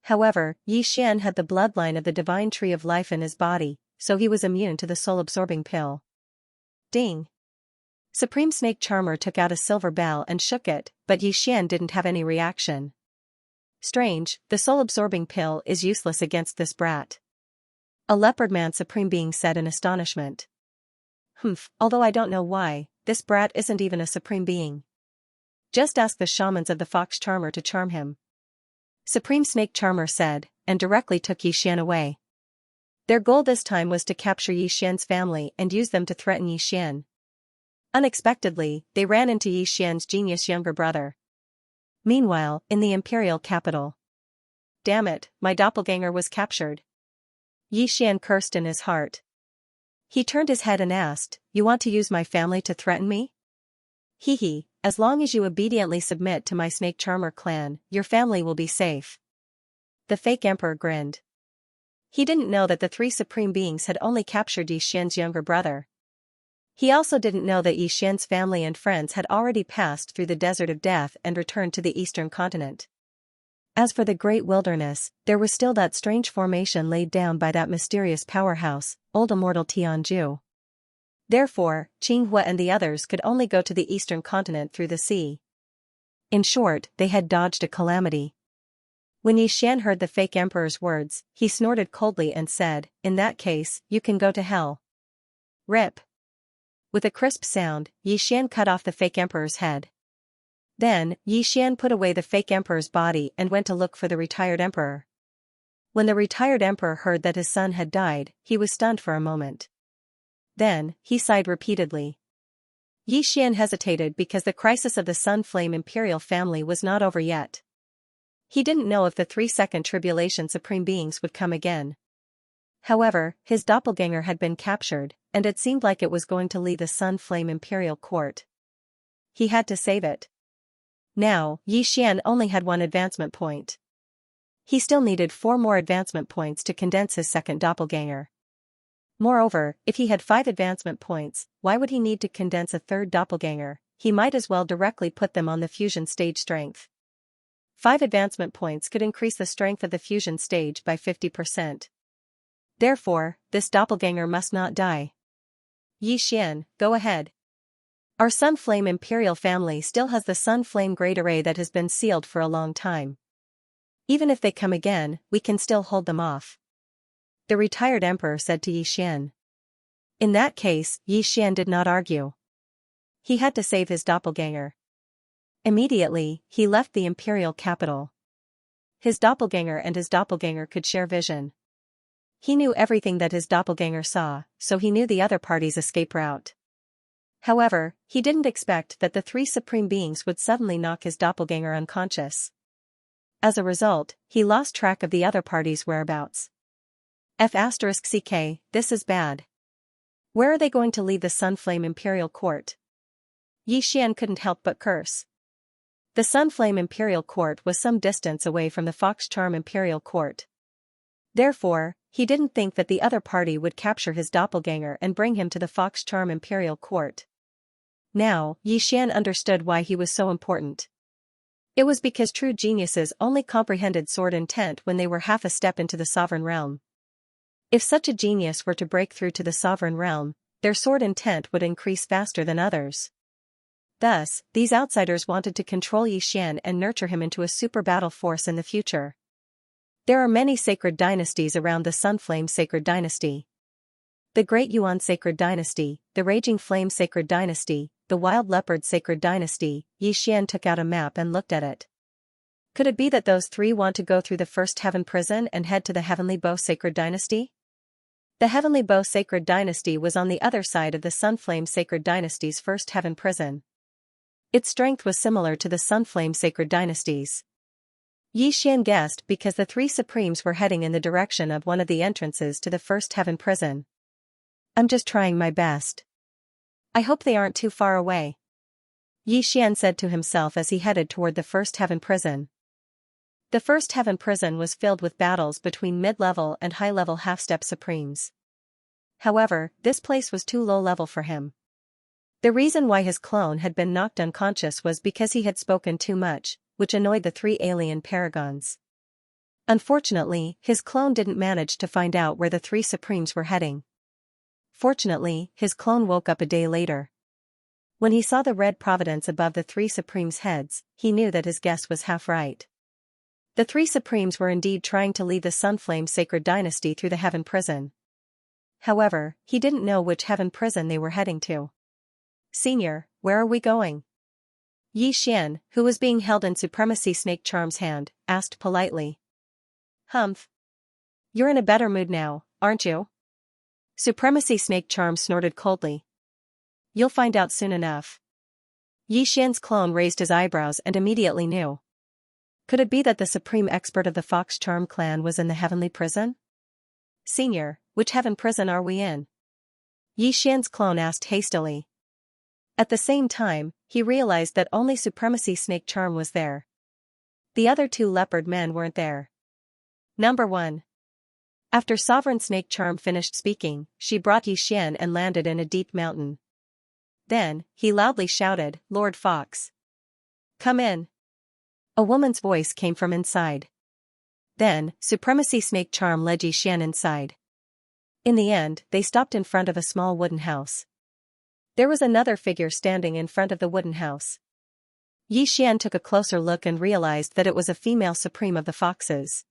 However, Xian had the bloodline of the divine tree of life in his body, so he was immune to the soul-absorbing pill. Ding! Supreme Snake Charmer took out a silver bell and shook it, but Xian didn't have any reaction. Strange, the soul-absorbing pill is useless against this brat. A leopard man Supreme Being said in astonishment. Although I don't know why, this brat isn't even a Supreme Being. Just ask the shamans of the Fox Charmer to charm him. Supreme Snake Charmer said, and directly took Xian away. Their goal this time was to capture Xian's family and use them to threaten Xian. Unexpectedly, they ran into Xian's genius younger brother. Meanwhile, in the imperial capital. Damn it, my doppelganger was captured. Xian cursed in his heart. He turned his head and asked, "You want to use my family to threaten me?" Hee, as long as you obediently submit to my Snake Charmer clan, your family will be safe. The fake emperor grinned. He didn't know that the three supreme beings had only captured Xian's younger brother. He also didn't know that Xian's family and friends had already passed through the desert of death and returned to the eastern continent. As for the great wilderness, there was still that strange formation laid down by that mysterious powerhouse, old immortal Tianju. Therefore, Qinghua and the others could only go to the eastern continent through the sea. In short, they had dodged a calamity. When Xian heard the fake emperor's words, he snorted coldly and said, "In that case, you can go to hell." Rip. With a crisp sound, Xian cut off the fake emperor's head. Then, Xian put away the fake emperor's body and went to look for the retired emperor. When the retired emperor heard that his son had died, he was stunned for a moment. Then, he sighed repeatedly. Xian hesitated because the crisis of the Sun Flame imperial family was not over yet. He didn't know if the 3-second tribulation supreme beings would come again. However, his doppelganger had been captured, and it seemed like it was going to leave the Sun Flame imperial court. He had to save it. Now, Xian only had 1 advancement point. He still needed 4 more advancement points to condense his second doppelganger. Moreover, if he had 5 advancement points, why would he need to condense a third doppelganger? He might as well directly put them on the fusion stage strength. 5 advancement points could increase the strength of the fusion stage by 50%. Therefore, this doppelganger must not die. Xian, go ahead. Our Sun Flame Imperial family still has the Sun Flame Great Array that has been sealed for a long time. Even if they come again, we can still hold them off. The retired emperor said to Xian. In that case, Xian did not argue. He had to save his doppelganger. Immediately, he left the imperial capital. his doppelganger and his doppelganger could share vision. He knew everything that his doppelganger saw, so he knew the other party's escape route. However, he didn't expect that the three supreme beings would suddenly knock his doppelganger unconscious. As a result, he lost track of the other party's whereabouts. F***CK, this is bad. Where are they going to leave the Sunflame Imperial Court? Yi Xian couldn't help but curse. The Sunflame Imperial Court was some distance away from the Fox Charm Imperial Court. Therefore, he didn't think that the other party would capture his doppelganger and bring him to the Fox Charm Imperial Court. Now, Yi Xian understood why he was so important. It was because true geniuses only comprehended sword intent when they were half a step into the sovereign realm. If such a genius were to break through to the sovereign realm, their sword intent would increase faster than others. Thus, these outsiders wanted to control Yi Xian and nurture him into a super battle force in the future. There are many sacred dynasties around the Sunflame Sacred Dynasty. The Great Yuan Sacred Dynasty, the Raging Flame Sacred Dynasty, the Wild Leopard Sacred Dynasty. Yi Xian took out a map and looked at it. Could it be that those three want to go through the First Heaven Prison and head to the Heavenly Bow Sacred Dynasty? The Heavenly Bow Sacred Dynasty was on the other side of the Sunflame Sacred Dynasty's First Heaven Prison. Its strength was similar to the Sunflame Sacred Dynasty's. Yi Xian guessed because the three Supremes were heading in the direction of one of the entrances to the First Heaven Prison. I'm just trying my best. I hope they aren't too far away. Yi Xian said to himself as he headed toward the First Heaven Prison. The First Heaven Prison was filled with battles between mid-level and high-level half-step Supremes. However, this place was too low-level for him. The reason why his clone had been knocked unconscious was because he had spoken too much, which annoyed the three alien paragons. Unfortunately, his clone didn't manage to find out where the three Supremes were heading. Fortunately, his clone woke up a day later. When he saw the red providence above the three Supremes' heads, he knew that his guess was half right. The three Supremes were indeed trying to leave the Sunflame Sacred Dynasty through the Heaven Prison. However, he didn't know which Heaven Prison they were heading to. Senior, where are we going? Yi Xian, who was being held in Supremacy Snake Charm's hand, asked politely. Humph. You're in a better mood now, aren't you? Supremacy Snake Charm snorted coldly. You'll find out soon enough. Yi Xian's clone raised his eyebrows and immediately knew. Could it be that the supreme expert of the Fox Charm clan was in the Heavenly Prison? Senior, which Heaven Prison are we in? Yi Xian's clone asked hastily. At the same time, he realized that only Supremacy Snake Charm was there. The other two leopard men weren't there. Number 1. After Sovereign Snake Charm finished speaking, she brought Yi Xian and landed in a deep mountain. Then, he loudly shouted, Lord Fox. Come in. A woman's voice came from inside. Then, Supremacy Snake Charm led Yi Xian inside. In the end, they stopped in front of a small wooden house. There was another figure standing in front of the wooden house. Yi Xian took a closer look and realized that it was a female supreme of the foxes.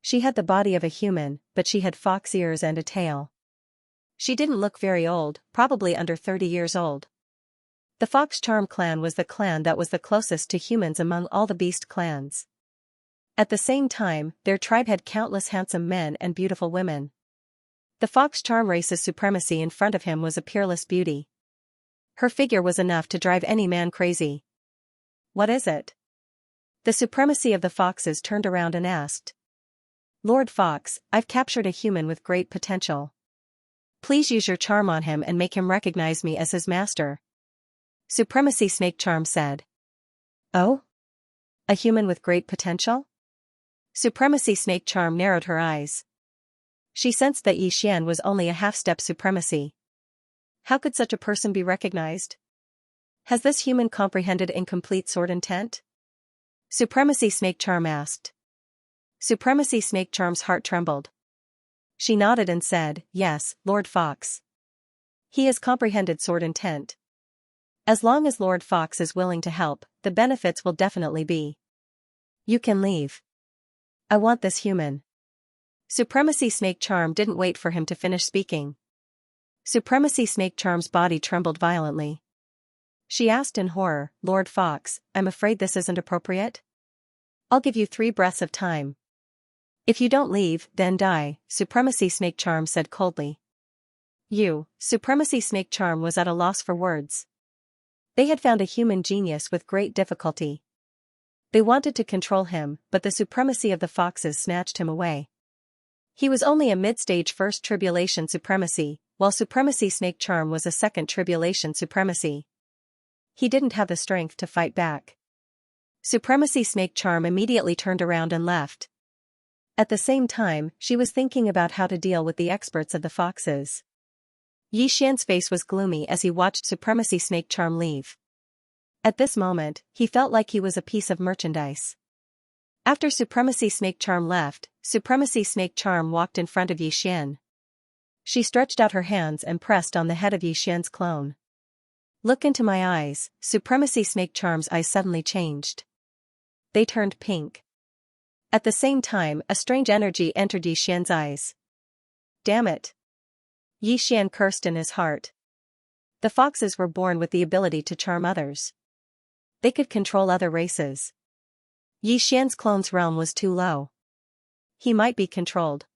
She had the body of a human, but she had fox ears and a tail. She didn't look very old, probably under 30 years old. The Fox Charm clan was the clan that was the closest to humans among all the beast clans. At the same time, their tribe had countless handsome men and beautiful women. The Fox Charm race's supremacy in front of him was a peerless beauty. Her figure was enough to drive any man crazy. What is it? The supremacy of the foxes turned around and asked. Lord Fox, I've captured a human with great potential. Please use your charm on him and make him recognize me as his master. Supremacy Snake Charm said. Oh? A human with great potential? Supremacy Snake Charm narrowed her eyes. She sensed that Yi Xian was only a half-step supremacy. How could such a person be recognized? Has this human comprehended incomplete sword intent? Supremacy Snake Charm asked. Supremacy Snake Charm's heart trembled. She nodded and said, Yes, Lord Fox. He has comprehended sword intent. As long as Lord Fox is willing to help, the benefits will definitely be. You can leave. I want this human. Supremacy Snake Charm didn't wait for him to finish speaking. Supremacy Snake Charm's body trembled violently. She asked in horror, Lord Fox, I'm afraid this isn't appropriate? I'll give you 3 breaths of time. If you don't leave, then die, Supremacy Snake Charm said coldly. Supremacy Snake Charm was at a loss for words. They had found a human genius with great difficulty. They wanted to control him, but the supremacy of the foxes snatched him away. He was only a mid-stage first tribulation supremacy, while Supremacy Snake Charm was a second tribulation supremacy. He didn't have the strength to fight back. Supremacy Snake Charm immediately turned around and left. At the same time, she was thinking about how to deal with the experts of the foxes. Xianxia's face was gloomy as he watched Supremacy Snake Charm leave. At this moment, he felt like he was a piece of merchandise. After Supremacy Snake Charm left, Supremacy Snake Charm walked in front of Xianxia. She stretched out her hands and pressed on the head of Xianxia's clone. Look into my eyes. Supremacy Snake Charm's eyes suddenly changed. They turned pink. At the same time, a strange energy entered Xianxia's eyes. Damn it! Xianxia cursed in his heart. The foxes were born with the ability to charm others. They could control other races. Xianxia's clone's realm was too low. He might be controlled.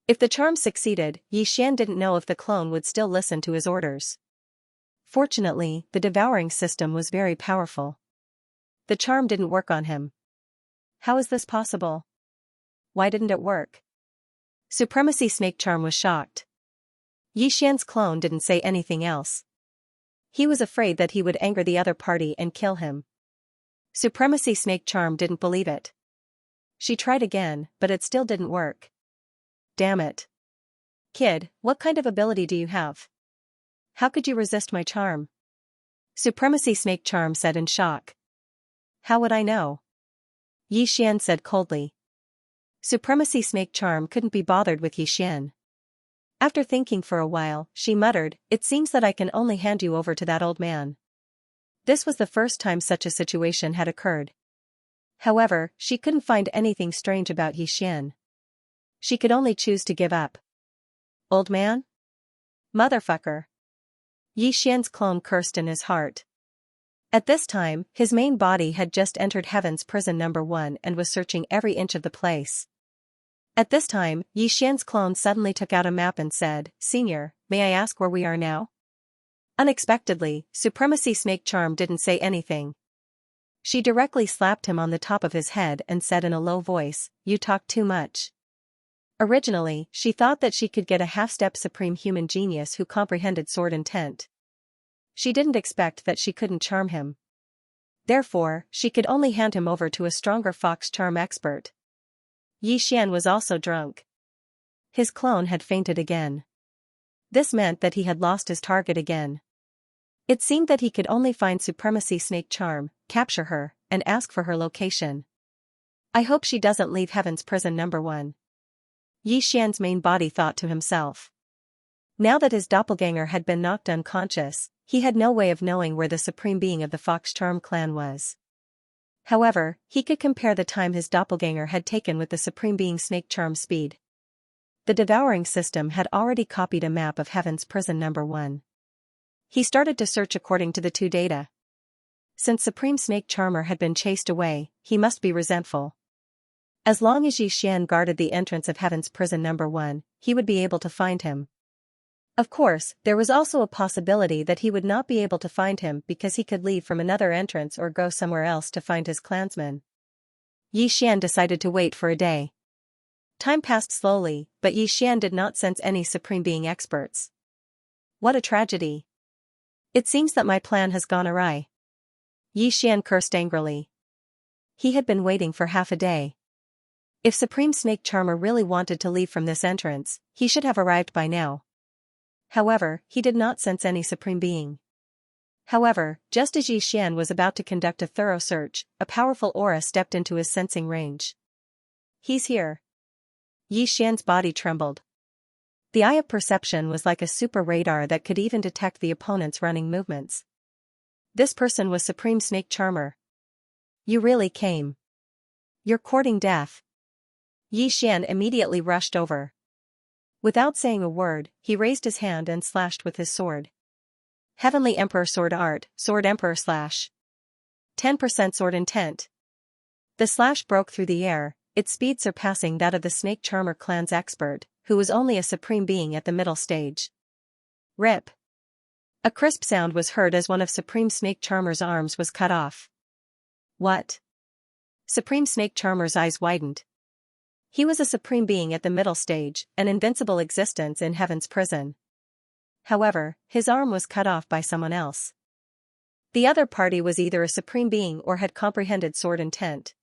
If the charm succeeded, Xianxia didn't know if the clone would still listen to his orders. Fortunately, the devouring system was very powerful. The charm didn't work on him. How is this possible? Why didn't it work? Supremacy Snake Charm was shocked. Xianxia's clone didn't say anything else. He was afraid that he would anger the other party and kill him. Supremacy Snake Charm didn't believe it. She tried again, but it still didn't work. Damn it. Kid, what kind of ability do you have? How could you resist my charm? Supremacy Snake Charm said in shock. How would I know? Xianxia said coldly. Supremacy Snake Charm couldn't be bothered with Xianxia. After thinking for a while, she muttered, "It seems that I can only hand you over to that old man." This was the first time such a situation had occurred. However, she couldn't find anything strange about Xianxia. She could only choose to give up. Old man? Motherfucker. Xianxia's clone cursed in his heart. At this time, his main body had just entered Heaven's Prison number 1 and was searching every inch of the place. At this time, Xianxia's clone suddenly took out a map and said, "Senior, may I ask where we are now?" Unexpectedly, Supremacy Snake Charm didn't say anything. She directly slapped him on the top of his head and said in a low voice, "You talk too much." Originally, she thought that she could get a half-step supreme human genius who comprehended sword intent. She didn't expect that she couldn't charm him. Therefore, she could only hand him over to a stronger fox charm expert. Xianxia was also drunk. His clone had fainted again. This meant that he had lost his target again. It seemed that he could only find Supremacy Snake Charm, capture her, and ask for her location. I hope she doesn't leave Heaven's Prison number 1. Xianxia's main body thought to himself. Now that his doppelganger had been knocked unconscious, he had no way of knowing where the supreme being of the Fox Charm clan was. However, he could compare the time his doppelganger had taken with the supreme being Snake Charm's speed. The devouring system had already copied a map of Heaven's Prison number 1. He started to search according to the 2 data. Since Supreme Snake Charmer had been chased away, he must be resentful. As long as Xianxia guarded the entrance of Heaven's Prison number 1, he would be able to find him. Of course, there was also a possibility that he would not be able to find him because he could leave from another entrance or go somewhere else to find his clansmen. Xianxia decided to wait for a day. Time passed slowly, but Xianxia did not sense any supreme being experts. What a tragedy. It seems that my plan has gone awry. Xianxia cursed angrily. He had been waiting for half a day. If Supreme Snake Charmer really wanted to leave from this entrance, he should have arrived by now. However, he did not sense any supreme being. However, just as Xianxia was about to conduct a thorough search, a powerful aura stepped into his sensing range. He's here. Xianxia's body trembled. The eye of perception was like a super radar that could even detect the opponent's running movements. This person was Supreme Snake Charmer. You really came. You're courting death. Xianxia immediately rushed over. Without saying a word, he raised his hand and slashed with his sword. Heavenly Emperor Sword Art, Sword Emperor slash. 10% sword intent. The slash broke through the air, its speed surpassing that of the Snake Charmer clan's expert, who was only a supreme being at the middle stage. Rip. A crisp sound was heard as one of Supreme Snake Charmer's arms was cut off. What? Supreme Snake Charmer's eyes widened. He was a supreme being at the middle stage, an invincible existence in Heaven's prison. However, his arm was cut off by someone else. The other party was either a supreme being or had comprehended sword intent.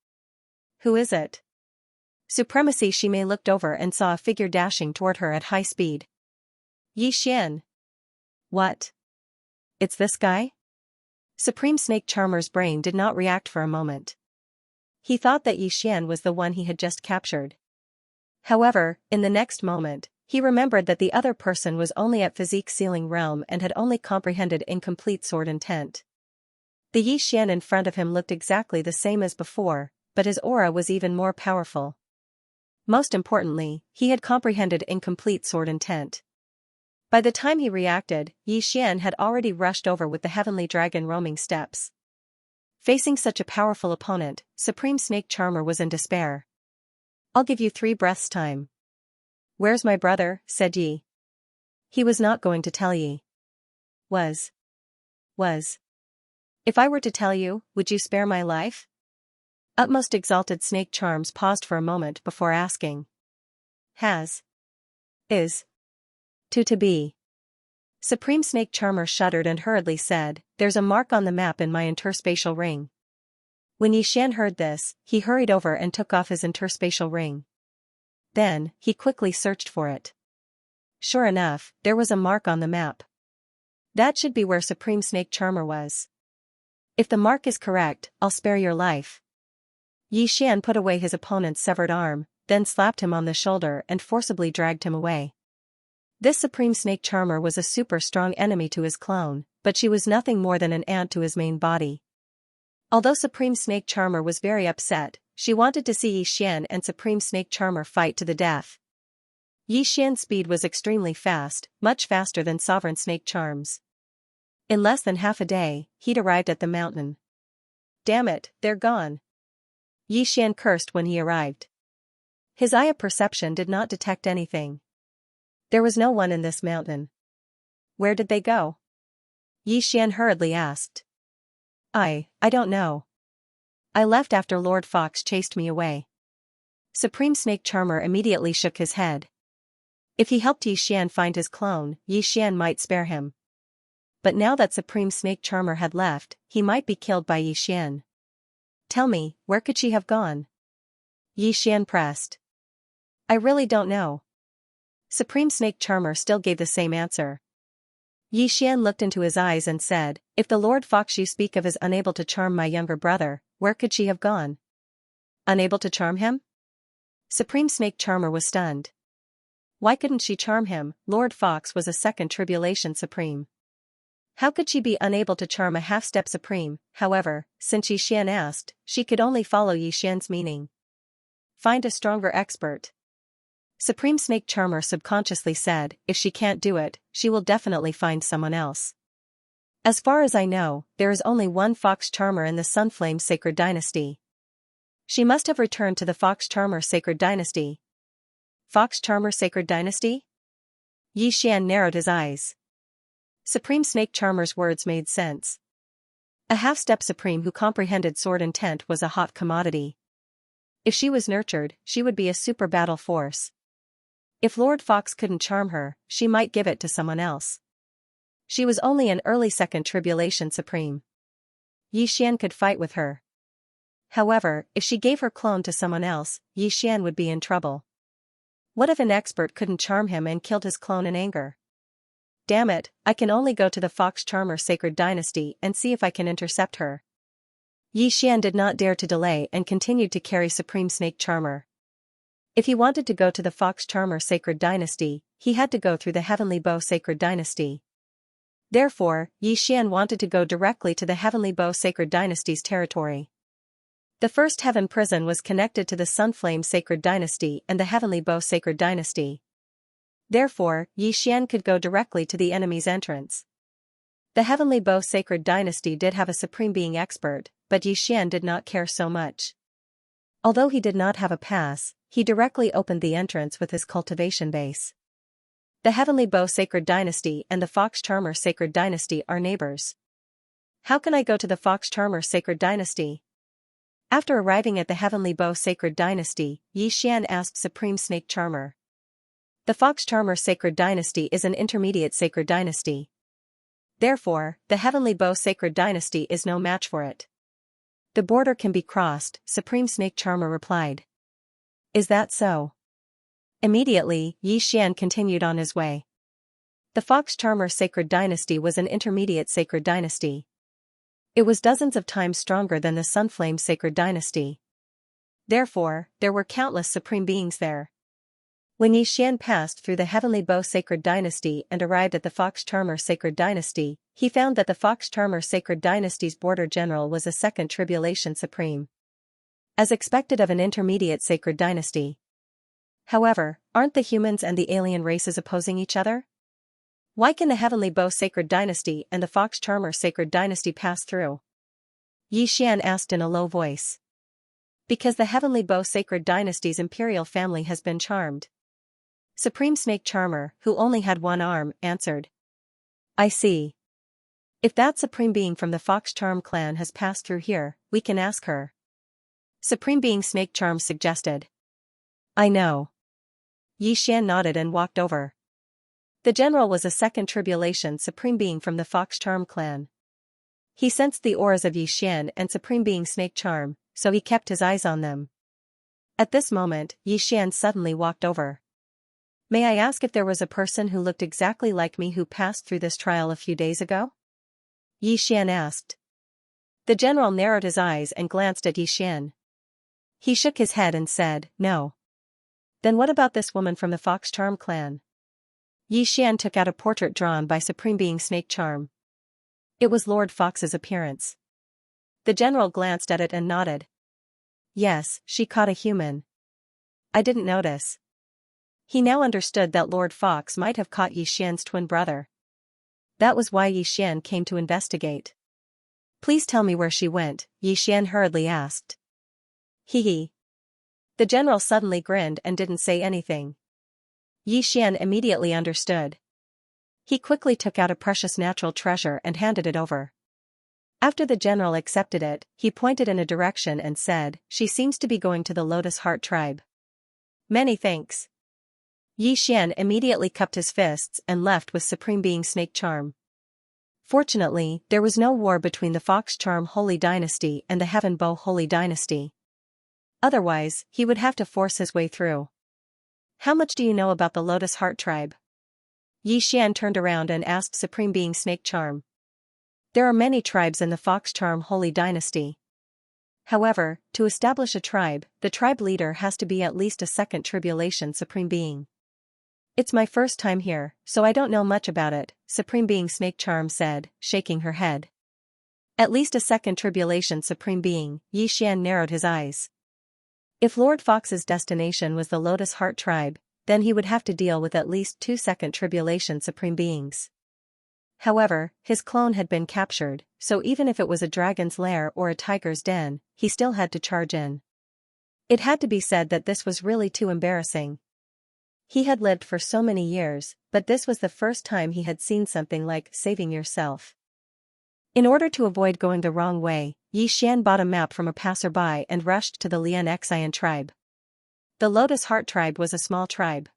Who is it? Supremacy Shimei looked over and saw a figure dashing toward her at high speed. Yi Xian. What? It's this guy? Supreme Snake Charmer's brain did not react for a moment. He thought that Yi Xian was the one he had just captured. However, in the next moment, he remembered that the other person was only at physique ceiling realm and had only comprehended incomplete sword intent. The Yi Xian in front of him looked exactly the same as before, but his aura was even more powerful. Most importantly, he had comprehended incomplete sword intent. By the time he reacted, Yi Xian had already rushed over with the heavenly dragon roaming steps. Facing such a powerful opponent, Supreme Snake Charmer was in despair. I'll give you 3 breaths time. Where's my brother? Said Yi. He was not going to tell Yi. Was. If I were to tell you, would you spare my life? Utmost exalted Snake Charms paused for a moment before asking. Is. To be. Supreme Snake Charmer shuddered and hurriedly said, there's a mark on the map in my interspatial ring. When Yi Xian heard this, he hurried over and took off his interspatial ring. Then, he quickly searched for it. Sure enough, there was a mark on the map. That should be where Supreme Snake Charmer was. If the mark is correct, I'll spare your life. Yi Xian put away his opponent's severed arm, then slapped him on the shoulder and forcibly dragged him away. This Supreme Snake Charmer was a super strong enemy to his clone, but she was nothing more than an ant to his main body. Although Supreme Snake Charmer was very upset, she wanted to see Yi Xian and Supreme Snake Charmer fight to the death. Yi Xian's speed was extremely fast, much faster than Sovereign Snake Charm's. In less than half a day, he'd arrived at the mountain. Damn it, they're gone. Yi Xian cursed when he arrived. His eye of perception did not detect anything. There was no one in this mountain. Where did they go? Yi Xian hurriedly asked. I don't know. I left after Lord Fox chased me away. Supreme Snake Charmer immediately shook his head. If he helped Yi Xian find his clone, Yi Xian might spare him. But now that Supreme Snake Charmer had left, he might be killed by Yi Xian. Tell me, where could she have gone? Yi Xian pressed. I really don't know. Supreme Snake Charmer still gave the same answer. Yi Xian looked into his eyes and said, if the Lord Fox you speak of is unable to charm my younger brother, where could she have gone? Unable to charm him? Supreme Snake Charmer was stunned. Why couldn't she charm him? Lord Fox was a second Tribulation Supreme. How could she be unable to charm a half-step Supreme? However, since Yi Xian asked, she could only follow Yi Xian's meaning. Find a stronger expert. Supreme Snake Charmer subconsciously said, if she can't do it, she will definitely find someone else. As far as I know, there is only one Fox Charmer in the Sunflame Sacred Dynasty. She must have returned to the Fox Charmer Sacred Dynasty. Fox Charmer Sacred Dynasty? Yi Xian narrowed his eyes. Supreme Snake Charmer's words made sense. A half-step Supreme who comprehended sword intent was a hot commodity. If she was nurtured, she would be a super battle force. If Lord Fox couldn't charm her, she might give it to someone else. She was only an early second Tribulation Supreme. Yi Xian could fight with her. However, if she gave her clone to someone else, Yi Xian would be in trouble. What if an expert couldn't charm him and killed his clone in anger? Damn it, I can only go to the Fox Charmer Sacred Dynasty and see if I can intercept her. Yi Xian did not dare to delay and continued to carry Supreme Snake Charmer. If he wanted to go to the Fox Charmer Sacred Dynasty, he had to go through the Heavenly Bow Sacred Dynasty. Therefore, Yi Xian wanted to go directly to the Heavenly Bow Sacred Dynasty's territory. The first Heaven Prison was connected to the Sunflame Sacred Dynasty and the Heavenly Bow Sacred Dynasty. Therefore, Yi Xian could go directly to the enemy's entrance. The Heavenly Bow Sacred Dynasty did have a Supreme Being expert, but Yi Xian did not care so much. Although he did not have a pass, he directly opened the entrance with his cultivation base. The Heavenly Bow Sacred Dynasty and the Fox Charmer Sacred Dynasty are neighbors. How can I go to the Fox Charmer Sacred Dynasty? After arriving at the Heavenly Bow Sacred Dynasty, Xian asked Supreme Snake Charmer. The Fox Charmer Sacred Dynasty is an intermediate sacred dynasty. Therefore, the Heavenly Bow Sacred Dynasty is no match for it. The border can be crossed, Supreme Snake Charmer replied. Is that so? Immediately, Xian continued on his way. The Fox Charmer Sacred Dynasty was an intermediate sacred dynasty. It was dozens of times stronger than the Sunflame Sacred Dynasty. Therefore, there were countless supreme beings there. When Xian passed through the Heavenly Bow Sacred Dynasty and arrived at the Fox Charmer Sacred Dynasty, he found that the Fox Charmer Sacred Dynasty's border general was a second Tribulation Supreme. As expected of an intermediate sacred dynasty. However, aren't the humans and the alien races opposing each other? Why can the Heavenly Bow Sacred Dynasty and the Fox Charmer Sacred Dynasty pass through? Xian asked in a low voice. Because the Heavenly Bow Sacred Dynasty's imperial family has been charmed. Supreme Snake Charmer, who only had one arm, answered. I see. If that supreme being from the Fox Charm clan has passed through here, we can ask her. Supreme Being Snake Charm suggested. I know. Xian nodded and walked over. The general was a second Tribulation Supreme Being from the Fox Charm clan. He sensed the auras of Xian and Supreme Being Snake Charm, so he kept his eyes on them. At this moment, Xian suddenly walked over. May I ask if there was a person who looked exactly like me who passed through this trial a few days ago? Xian asked. The general narrowed his eyes and glanced at Xian. He shook his head and said, no. Then what about this woman from the Fox Charm clan? Xian took out a portrait drawn by Supreme Being Snake Charm. It was Lord Fox's appearance. The general glanced at it and nodded. Yes, she caught a human. I didn't notice. He now understood that Lord Fox might have caught Xian's twin brother. That was why Xian came to investigate. Please tell me where she went, Xian hurriedly asked. Hee. The general suddenly grinned and didn't say anything. Xian immediately understood. He quickly took out a precious natural treasure and handed it over. After the general accepted it, he pointed in a direction and said, she seems to be going to the Lotus Heart tribe. Many thanks. Xian immediately cupped his fists and left with Supreme Being Snake Charm. Fortunately, there was no war between the Fox Charm Holy Dynasty and the Heaven Bow Holy Dynasty. Otherwise, he would have to force his way through. How much do you know about the Lotus Heart tribe? Xian turned around and asked Supreme Being Snake Charm. There are many tribes in the Fox Charm Holy Dynasty. However, to establish a tribe, the tribe leader has to be at least a second Tribulation Supreme Being. It's my first time here, so I don't know much about it, Supreme Being Snake Charm said, shaking her head. At least a second Tribulation Supreme Being, Xian narrowed his eyes. If Lord Fox's destination was the Lotus Heart tribe, then he would have to deal with at least 2 second Tribulation Supreme Beings. However, his clone had been captured, so even if it was a dragon's lair or a tiger's den, he still had to charge in. It had to be said that this was really too embarrassing. He had lived for so many years, but this was the first time he had seen something like saving yourself. In order to avoid going the wrong way, Xian bought a map from a passerby and rushed to the Xianxia tribe. The Lotus Heart tribe was a small tribe.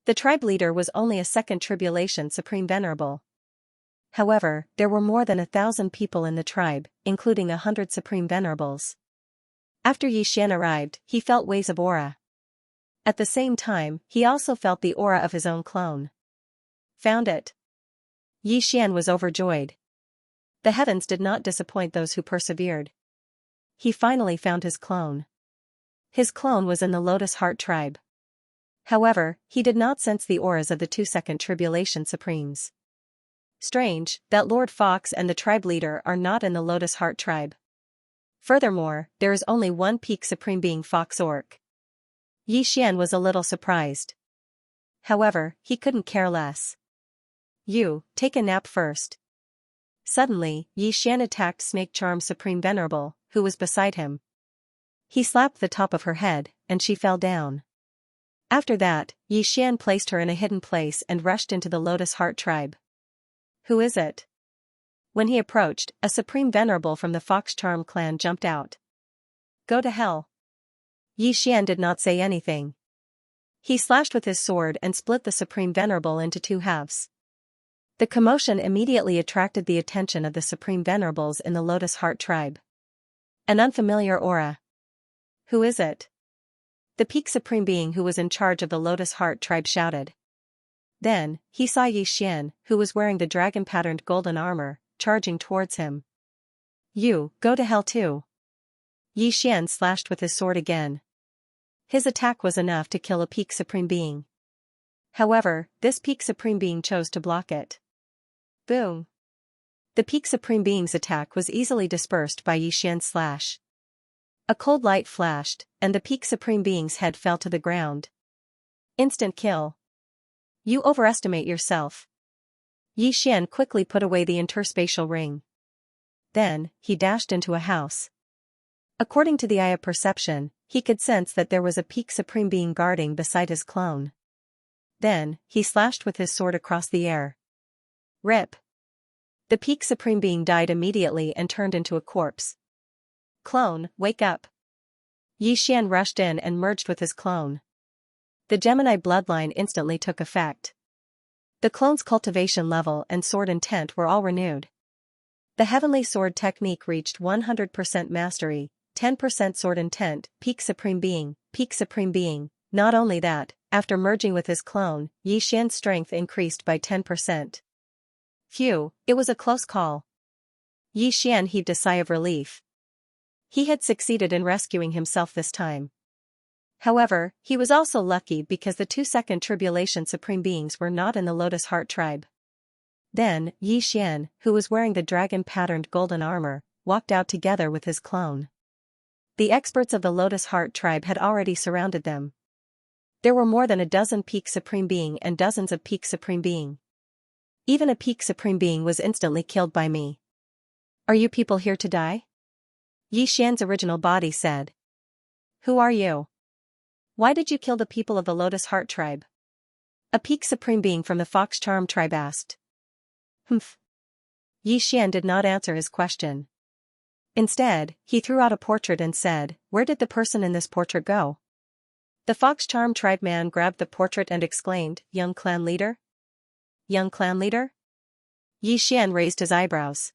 The tribe leader was only a second Tribulation Supreme Venerable. However, there were more than 1,000 people in the tribe, including 100 Supreme Venerables. After Xian arrived, he felt waves of aura. At the same time, he also felt the aura of his own clone. Found it. Xian was overjoyed. The heavens did not disappoint those who persevered. He finally found his clone. His clone was in the Lotus Heart tribe. However, he did not sense the auras of the 2 second Tribulation Supremes. Strange, that Lord Fox and the tribe leader are not in the Lotus Heart tribe. Furthermore, there is only one peak Supreme Being Fox Orc. Xian was a little surprised. However, he couldn't care less. You, take a nap first. Suddenly, Xian attacked Snake Charm Supreme Venerable, who was beside him. He slapped the top of her head, and she fell down. After that, Xian placed her in a hidden place and rushed into the Lotus Heart tribe. "Who is it?" When he approached, a supreme venerable from the Fox Charm clan jumped out. "Go to hell." Xian did not say anything. He slashed with his sword and split the supreme venerable into two halves. The commotion immediately attracted the attention of the supreme venerables in the Lotus Heart tribe. An unfamiliar aura. "Who is it?" The peak supreme being who was in charge of the Lotus Heart tribe shouted. Then, he saw Xian, who was wearing the dragon-patterned golden armor, charging towards him. "You, go to hell too." Xian slashed with his sword again. His attack was enough to kill a peak supreme being. However, this peak supreme being chose to block it. Boom! The peak supreme being's attack was easily dispersed by Xian's slash. A cold light flashed, and the peak supreme being's head fell to the ground. Instant kill. "You overestimate yourself." Xian quickly put away the interspatial ring. Then, he dashed into a house. According to the eye of perception, he could sense that there was a peak supreme being guarding beside his clone. Then, he slashed with his sword across the air. Rip! The peak supreme being died immediately and turned into a corpse. "Clone, wake up." Xian rushed in and merged with his clone. The Gemini bloodline instantly took effect. The clone's cultivation level and sword intent were all renewed. The heavenly sword technique reached 100% mastery, 10% sword intent, peak supreme being, peak supreme being. Not only that, after merging with his clone, Xian's strength increased by 10%. Phew, it was a close call. Xian heaved a sigh of relief. He had succeeded in rescuing himself this time. However, he was also lucky because the two second tribulation supreme beings were not in the Lotus Heart tribe. Then, Xian, who was wearing the dragon-patterned golden armor, walked out together with his clone. The experts of the Lotus Heart tribe had already surrounded them. There were more than a dozen peak supreme being and dozens of peak supreme being. Even a peak supreme being was instantly killed by me. "Are you people here to die?" Xian's original body said. "Who are you? Why did you kill the people of the Lotus Heart tribe?" A peak supreme being from the Fox Charm tribe asked. Humph. Xian did not answer his question. Instead, he threw out a portrait and said, "Where did the person in this portrait go?" The Fox Charm tribe man grabbed the portrait and exclaimed, "Young clan leader?" "Young clan leader?" Xian raised his eyebrows.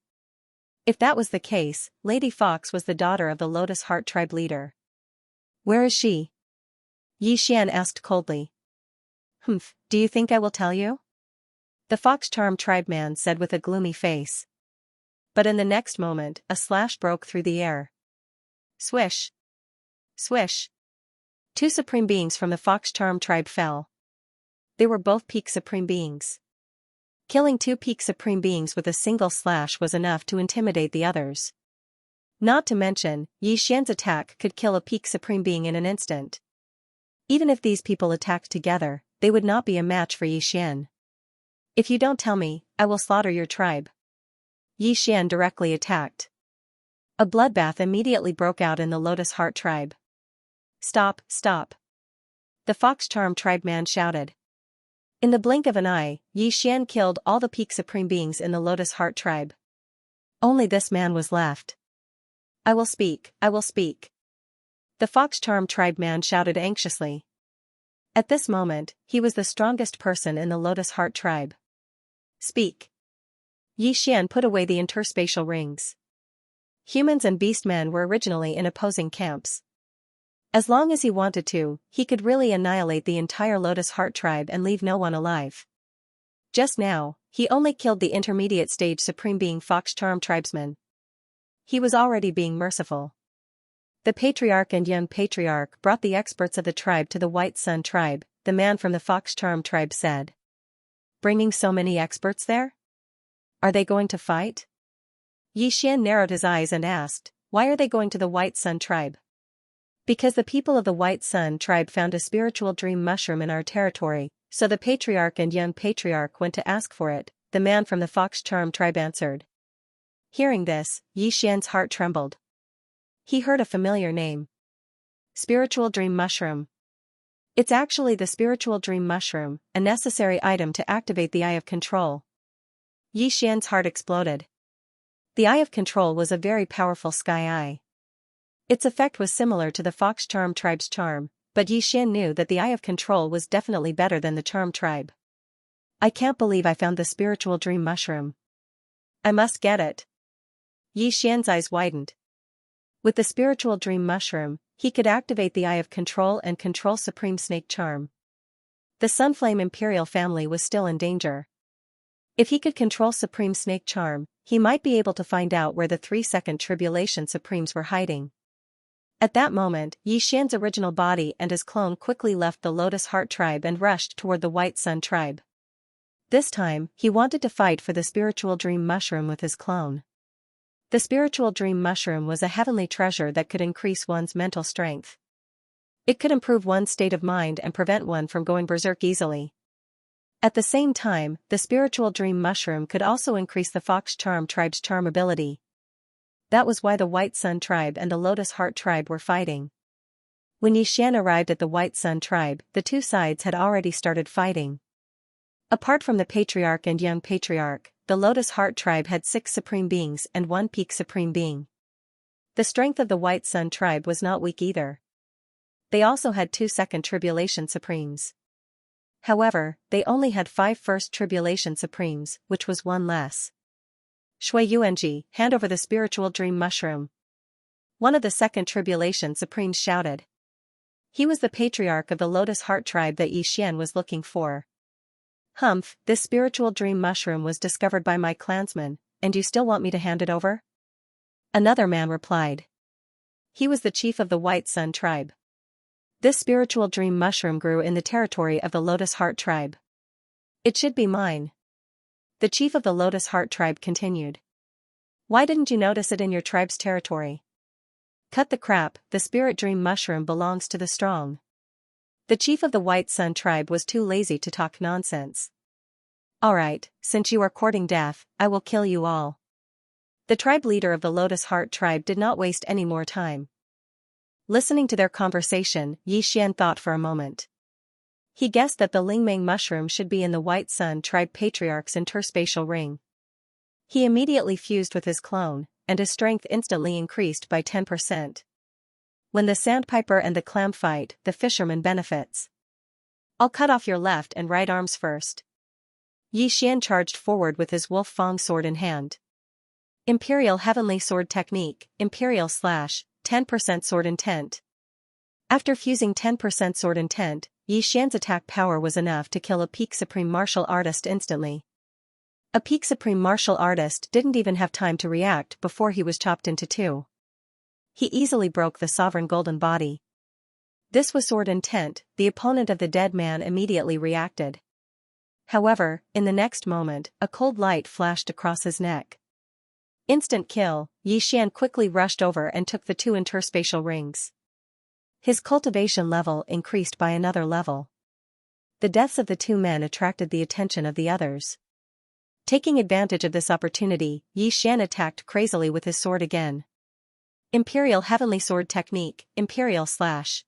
If that was the case, Lady Fox was the daughter of the Lotus Heart tribe leader. "Where is she?" Xian asked coldly. "Humph, do you think I will tell you?" The Fox Charm tribe man said with a gloomy face. But in the next moment, a slash broke through the air. Swish! Swish! Two supreme beings from the Fox Charm tribe fell. They were both peak supreme beings. Killing two peak supreme beings with a single slash was enough to intimidate the others. Not to mention, Xian's attack could kill a peak supreme being in an instant. Even if these people attacked together, they would not be a match for Xian. "If you don't tell me, I will slaughter your tribe." Xian directly attacked. A bloodbath immediately broke out in the Lotus Heart tribe. "Stop, stop!" The Fox Charm tribe man shouted. In the blink of an eye, Xian killed all the peak supreme beings in the Lotus Heart tribe. Only this man was left. "I will speak, I will speak." The Fox Charm tribe man shouted anxiously. At this moment, he was the strongest person in the Lotus Heart tribe. "Speak." Xian put away the interspatial rings. Humans and beastmen were originally in opposing camps. As long as he wanted to, he could really annihilate the entire Lotus Heart tribe and leave no one alive. Just now, he only killed the intermediate stage supreme being Fox Charm tribesman. He was already being merciful. The patriarch and young patriarch brought the experts of the tribe to the White Sun tribe, the man from the Fox Charm tribe said. "Bringing so many experts there? Are they going to fight?" Xian narrowed his eyes and asked, "Why are they going to the White Sun tribe?" "Because the people of the White Sun tribe found a spiritual dream mushroom in our territory, so the patriarch and young patriarch went to ask for it," the man from the Fox Charm tribe answered. Hearing this, Xian's heart trembled. He heard a familiar name. Spiritual Dream Mushroom. It's actually the spiritual dream mushroom, a necessary item to activate the Eye of Control. Yi Xian's heart exploded. The Eye of Control was a very powerful sky eye. Its effect was similar to the Fox Charm tribe's charm, but Yi Xian knew that the Eye of Control was definitely better than the Charm tribe. I can't believe I found the spiritual dream mushroom. I must get it. Yi Xian's eyes widened. With the spiritual dream mushroom, he could activate the Eye of Control and control Supreme Snake Charm. The Sunflame Imperial family was still in danger. If he could control Supreme Snake Charm, he might be able to find out where the 3-second Tribulation Supremes were hiding. At that moment, Yi Xian's original body and his clone quickly left the Lotus Heart tribe and rushed toward the White Sun tribe. This time, he wanted to fight for the spiritual dream mushroom with his clone. The spiritual dream mushroom was a heavenly treasure that could increase one's mental strength. It could improve one's state of mind and prevent one from going berserk easily. At the same time, the spiritual dream mushroom could also increase the Fox Charm tribe's charm ability. That was why the White Sun tribe and the Lotus Heart tribe were fighting. When Yi Xian arrived at the White Sun tribe, the two sides had already started fighting. Apart from the Patriarch and Young Patriarch, the Lotus Heart tribe had 6 Supreme Beings and 1 Peak Supreme Being. The strength of the White Sun tribe was not weak either. They also had 2 Second Tribulation Supremes. However, they only had 5 First Tribulation Supremes, which was 1 less. Shui Yuanji, hand over the spiritual dream mushroom. One of the Second Tribulation Supremes shouted. He was the Patriarch of the Lotus Heart tribe that Yi Xian was looking for. Humph, this spiritual dream mushroom was discovered by my clansmen, and you still want me to hand it over? Another man replied. He was the chief of the White Sun tribe. This spiritual dream mushroom grew in the territory of the Lotus Heart tribe. It should be mine. The chief of the Lotus Heart tribe continued. Why didn't you notice it in your tribe's territory? Cut the crap, the spirit dream mushroom belongs to the strong. The chief of the White Sun tribe was too lazy to talk nonsense. Alright, since you are courting death, I will kill you all. The tribe leader of the Lotus Heart tribe did not waste any more time. Listening to their conversation, Yi Xian thought for a moment. He guessed that the Lingmeng mushroom should be in the White Sun tribe Patriarch's interspatial ring. He immediately fused with his clone, and his strength instantly increased by 10%. When the Sandpiper and the Clam fight, the fisherman benefits. I'll cut off your left and right arms first. Yi Xian charged forward with his Wolf Fang sword in hand. Imperial Heavenly Sword Technique, Imperial Slash, 10% Sword Intent. After fusing 10% Sword Intent, Yi Xian's attack power was enough to kill a Peak Supreme Martial Artist instantly. A Peak Supreme Martial Artist didn't even have time to react before he was chopped into 2. He easily broke the Sovereign Golden Body. This was Sword Intent, the opponent of the dead man immediately reacted. However, in the next moment, a cold light flashed across his neck. Instant kill, Yi Xian quickly rushed over and took the 2 interspatial rings. His cultivation level increased by another level. The deaths of the 2 men attracted the attention of the others. Taking advantage of this opportunity, Yi Xian attacked crazily with his sword again. Imperial Heavenly Sword Technique, Imperial Slash.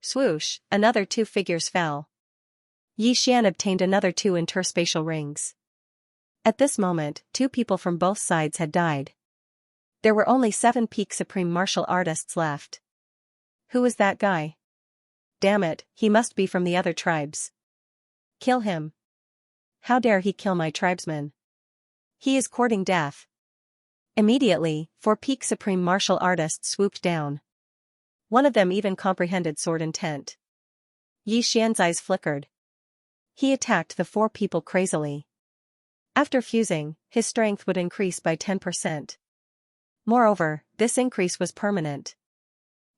Swoosh, another 2 figures fell. Yi Xian obtained another 2 interspatial rings. At this moment, 2 people from both sides had died. There were only 7 Peak Supreme Martial Artists left. Who was that guy? Damn it, he must be from the other tribes. Kill him. How dare he kill my tribesman? He is courting death. Immediately, 4 Peak Supreme Martial Artists swooped down. One of them even comprehended Sword Intent. Yi Xian's eyes flickered. He attacked the 4 people crazily. After fusing, his strength would increase by 10%. Moreover, this increase was permanent.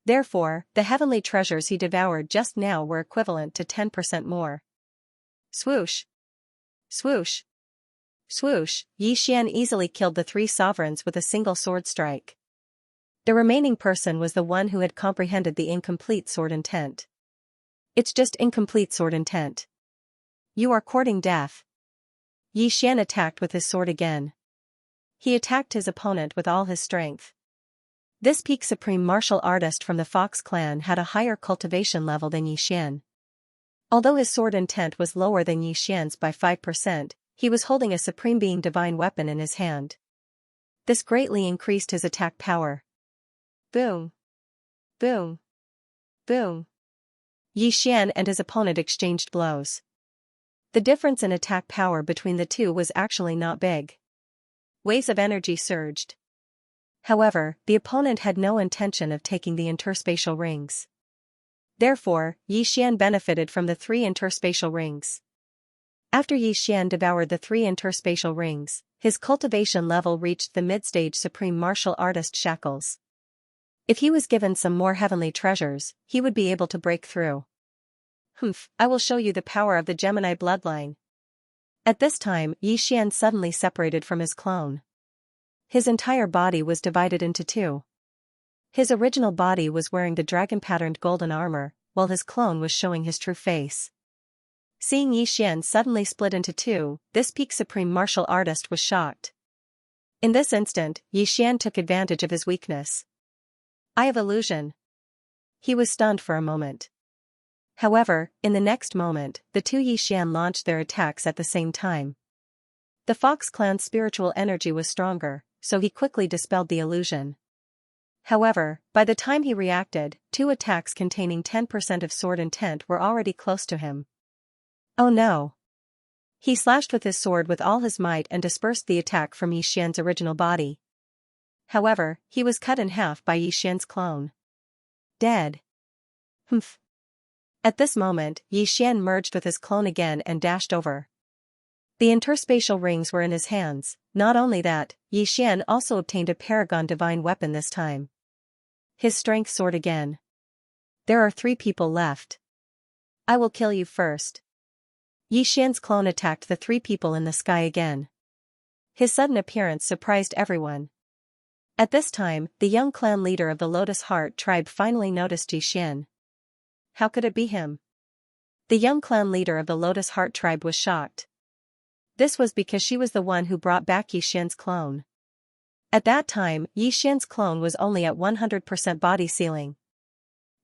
Therefore, the heavenly treasures he devoured just now were equivalent to 10% more. Swoosh! Swoosh! Swoosh! Yi Xian easily killed the 3 sovereigns with a single sword strike. The remaining person was the one who had comprehended the incomplete Sword Intent. It's just incomplete Sword Intent. You are courting death. Yi Xian attacked with his sword again. He attacked his opponent with all his strength. This peak supreme martial artist from the Fox clan had a higher cultivation level than Xian. Although his sword intent was lower than Xian's by 5%, he was holding a supreme being divine weapon in his hand. This greatly increased his attack power. Boom. Boom. Boom. Xian and his opponent exchanged blows. The difference in attack power between the two was actually not big. Waves of energy surged. However, the opponent had no intention of taking the interspatial rings. Therefore, Xian benefited from the 3 interspatial rings. After Xian devoured the 3 interspatial rings, his cultivation level reached the mid-stage supreme martial artist shackles. If he was given some more heavenly treasures, he would be able to break through. I will show you the power of the Gemini bloodline. At this time, Xian suddenly separated from his clone. His entire body was divided into 2. His original body was wearing the dragon-patterned golden armor, while his clone was showing his true face. Seeing Xian suddenly split into 2, this peak supreme martial artist was shocked. In this instant, Xian took advantage of his weakness. Eye of illusion. He was stunned for a moment. However, in the next moment, the 2 Xian launched their attacks at the same time. The Fox clan's spiritual energy was stronger, so he quickly dispelled the illusion. However, by the time he reacted, 2 attacks containing 10% of sword intent were already close to him. Oh no! He slashed with his sword with all his might and dispersed the attack from Xian's original body. However, he was cut in half by Xian's clone. Dead. At this moment, Xian merged with his clone again and dashed over. The interspatial rings were in his hands. Not only that, Xian also obtained a paragon divine weapon this time. His strength soared again. There are 3 people left. I will kill you first. Xian's clone attacked the 3 people in the sky again. His sudden appearance surprised everyone. At this time, the young clan leader of the Lotus Heart tribe finally noticed Xian. How could it be him? The young clan leader of the Lotus Heart tribe was shocked. This was because she was the one who brought back Xian's clone. At that time, Xian's clone was only at 100% body sealing.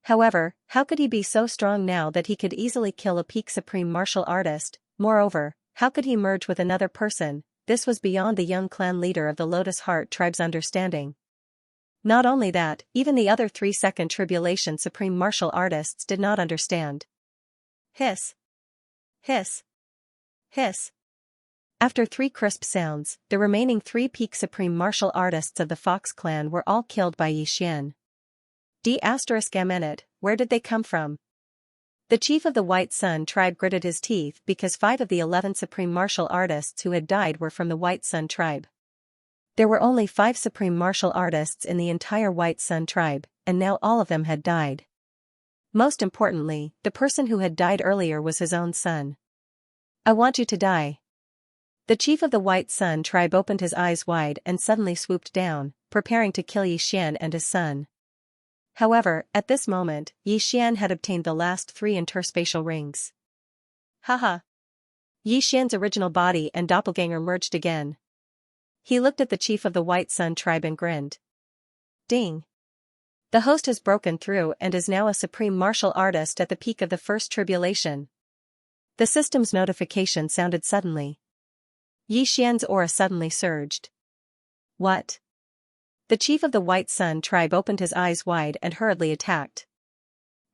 However, how could he be so strong now that he could easily kill a peak supreme martial artist? Moreover, how could he merge with another person? This was beyond the young clan leader of the Lotus Heart tribe's understanding. Not only that, even the other 3 second tribulation supreme martial artists did not understand. Hiss. Hiss. Hiss. After 3 crisp sounds, the remaining 3 peak supreme martial artists of the Fox clan were all killed by Xian. D***, where did they come from? The chief of the White Sun tribe gritted his teeth because 5 of the 11 supreme martial artists who had died were from the White Sun tribe. There were only 5 supreme martial artists in the entire White Sun tribe, and now all of them had died. Most importantly, the person who had died earlier was his own son. I want you to die. The chief of the White Sun tribe opened his eyes wide and suddenly swooped down, preparing to kill Xian and his son. However, at this moment, Xian had obtained the last 3 interspatial rings. Haha! Xian's original body and doppelganger merged again. He looked at the chief of the White Sun tribe and grinned. Ding! The host has broken through and is now a supreme martial artist at the peak of the first tribulation. The system's notification sounded suddenly. Xian's aura suddenly surged. What? The chief of the White Sun tribe opened his eyes wide and hurriedly attacked.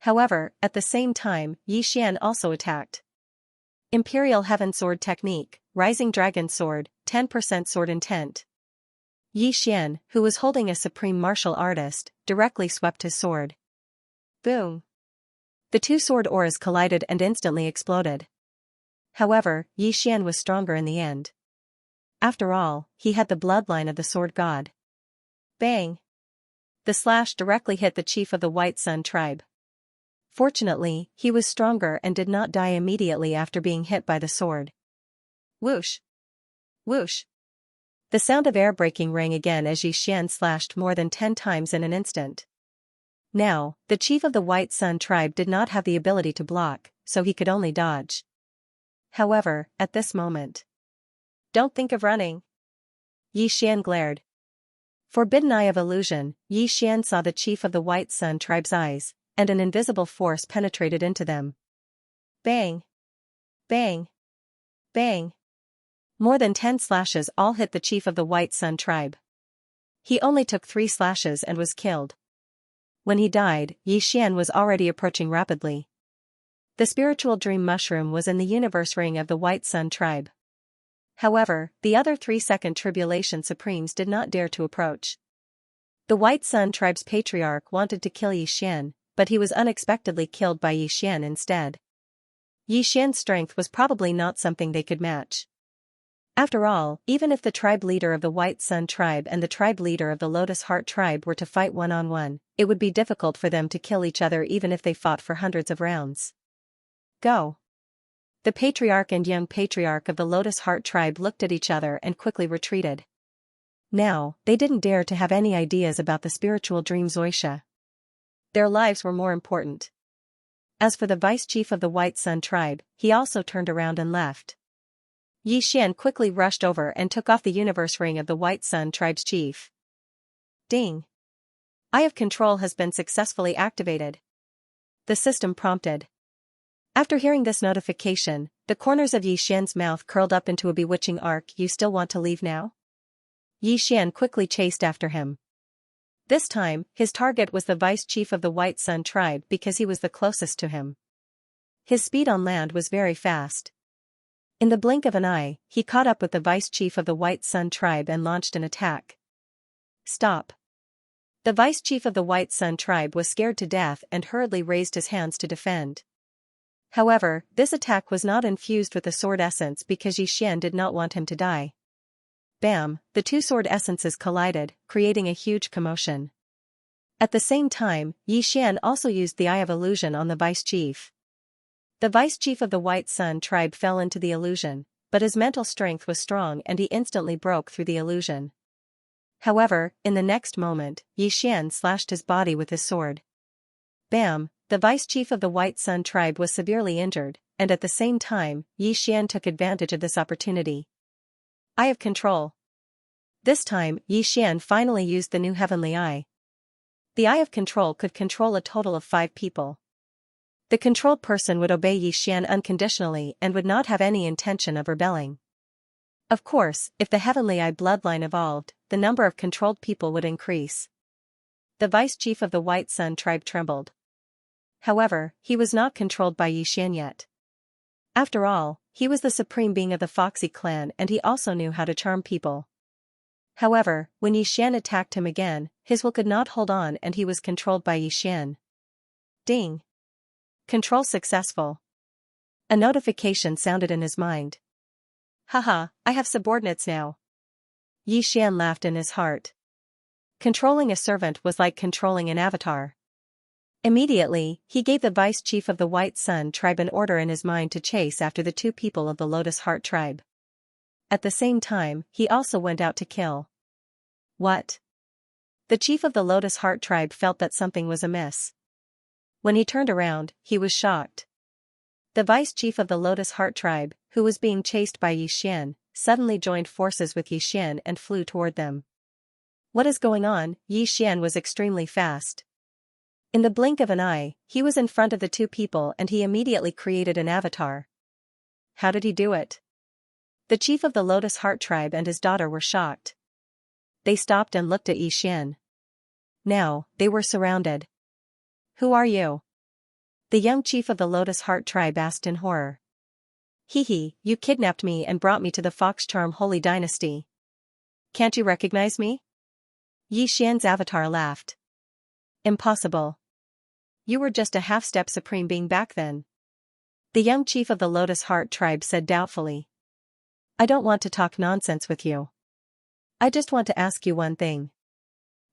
However, at the same time, Xian also attacked. Imperial Heaven Sword Technique, Rising Dragon Sword, 10% sword intent. Xian, who was holding a supreme martial artist, directly swept his sword. Boom! The 2 sword auras collided and instantly exploded. However, Xian was stronger in the end. After all, he had the bloodline of the sword god. Bang! The slash directly hit the chief of the White Sun tribe. Fortunately, he was stronger and did not die immediately after being hit by the sword. Whoosh! Whoosh! The sound of air breaking rang again as Xian slashed more than 10 times in an instant. Now, the chief of the White Sun tribe did not have the ability to block, so he could only dodge. However, at this moment, don't think of running. Xian glared. Forbidden Eye of Illusion. Yi Xian saw the chief of the White Sun tribe's eyes, and an invisible force penetrated into them. Bang! Bang! Bang! More than 10 slashes all hit the chief of the White Sun tribe. He only took 3 slashes and was killed. When he died, Yi Xian was already approaching rapidly. The spiritual dream mushroom was in the universe ring of the White Sun tribe. However, the other 3 second tribulation supremes did not dare to approach. The White Sun tribe's patriarch wanted to kill Yi Xian, but he was unexpectedly killed by Yi Xian instead. Yi Xian's strength was probably not something they could match. After all, even if the tribe leader of the White Sun tribe and the tribe leader of the Lotus Heart tribe were to fight one-on-one, it would be difficult for them to kill each other even if they fought for hundreds of rounds. Go! The patriarch and young patriarch of the Lotus Heart tribe looked at each other and quickly retreated. Now, they didn't dare to have any ideas about the spiritual dream Xianxia. Their lives were more important. As for the vice chief of the White Sun tribe, he also turned around and left. Yi Xian quickly rushed over and took off the universe ring of the White Sun tribe's chief. Ding! Eye of Control has been successfully activated. The system prompted. After hearing this notification, the corners of Yi Xian's mouth curled up into a bewitching arc. You still want to leave now? Yi Xian quickly chased after him. This time, his target was the vice chief of the White Sun tribe because he was the closest to him. His speed on land was very fast. In the blink of an eye, he caught up with the vice chief of the White Sun tribe and launched an attack. Stop! The vice chief of the White Sun tribe was scared to death and hurriedly raised his hands to defend. However, this attack was not infused with the sword essence because Yi Xian did not want him to die. Bam! The 2 sword essences collided, creating a huge commotion. At the same time, Yi Xian also used the Eye of Illusion on the vice chief. The vice chief of the White Sun tribe fell into the illusion, but his mental strength was strong and he instantly broke through the illusion. However, in the next moment, Yi Xian slashed his body with his sword. Bam! The vice chief of the White Sun tribe was severely injured, and at the same time, Yi Xian took advantage of this opportunity. Eye of Control. This time, Yi Xian finally used the new heavenly eye. The Eye of Control could control a total of 5 people. The controlled person would obey Yi Xian unconditionally and would not have any intention of rebelling. Of course, if the heavenly eye bloodline evolved, the number of controlled people would increase. The vice chief of the White Sun tribe trembled. However, he was not controlled by Yi Xian yet. After all, he was the supreme being of the Foxy clan and he also knew how to charm people. However, when Yi Xian attacked him again, his will could not hold on and he was controlled by Yi Xian. Ding! Control successful. A notification sounded in his mind. Haha, I have subordinates now. Yi Xian laughed in his heart. Controlling a servant was like controlling an avatar. Immediately, he gave the vice chief of the White Sun tribe an order in his mind to chase after the 2 people of the Lotus Heart tribe. At the same time, he also went out to kill. What? The chief of the Lotus Heart tribe felt that something was amiss. When he turned around, he was shocked. The vice chief of the Lotus Heart tribe, who was being chased by Yi Xian, suddenly joined forces with Yi Xian and flew toward them. What is going on? Yi Xian was extremely fast. In the blink of an eye, he was in front of the 2 people and he immediately created an avatar. How did he do it? The chief of the Lotus Heart tribe and his daughter were shocked. They stopped and looked at Yi Xian. Now, they were surrounded. Who are you? The young chief of the Lotus Heart tribe asked in horror. Hee, you kidnapped me and brought me to the Fox Charm Holy Dynasty. Can't you recognize me? Yi Xian's avatar laughed. Impossible. You were just a half-step supreme being back then. The young chief of the Lotus Heart tribe said doubtfully. I don't want to talk nonsense with you. I just want to ask you one thing.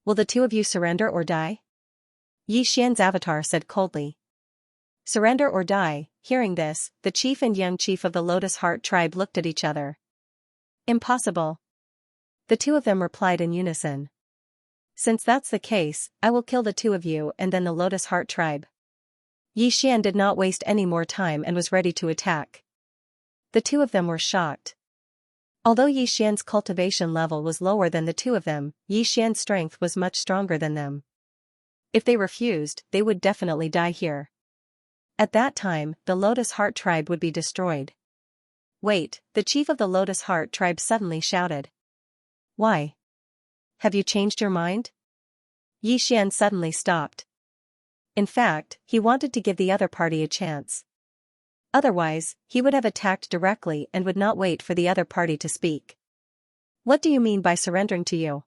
Will the 2 of you surrender or die? Yi Xian's avatar said coldly. Surrender or die. Hearing this, the chief and young chief of the Lotus Heart tribe looked at each other. Impossible. The 2 of them replied in unison. Since that's the case, I will kill the 2 of you and then the Lotus Heart tribe. Yi Xian did not waste any more time and was ready to attack. The 2 of them were shocked. Although Yi Xian's cultivation level was lower than the two of them, Yi Xian's strength was much stronger than them. If they refused, they would definitely die here. At that time, the Lotus Heart tribe would be destroyed. Wait, the chief of the Lotus Heart tribe suddenly shouted. Why? Have you changed your mind? Yi Xian suddenly stopped. In fact, he wanted to give the other party a chance. Otherwise, he would have attacked directly and would not wait for the other party to speak. What do you mean by surrendering to you?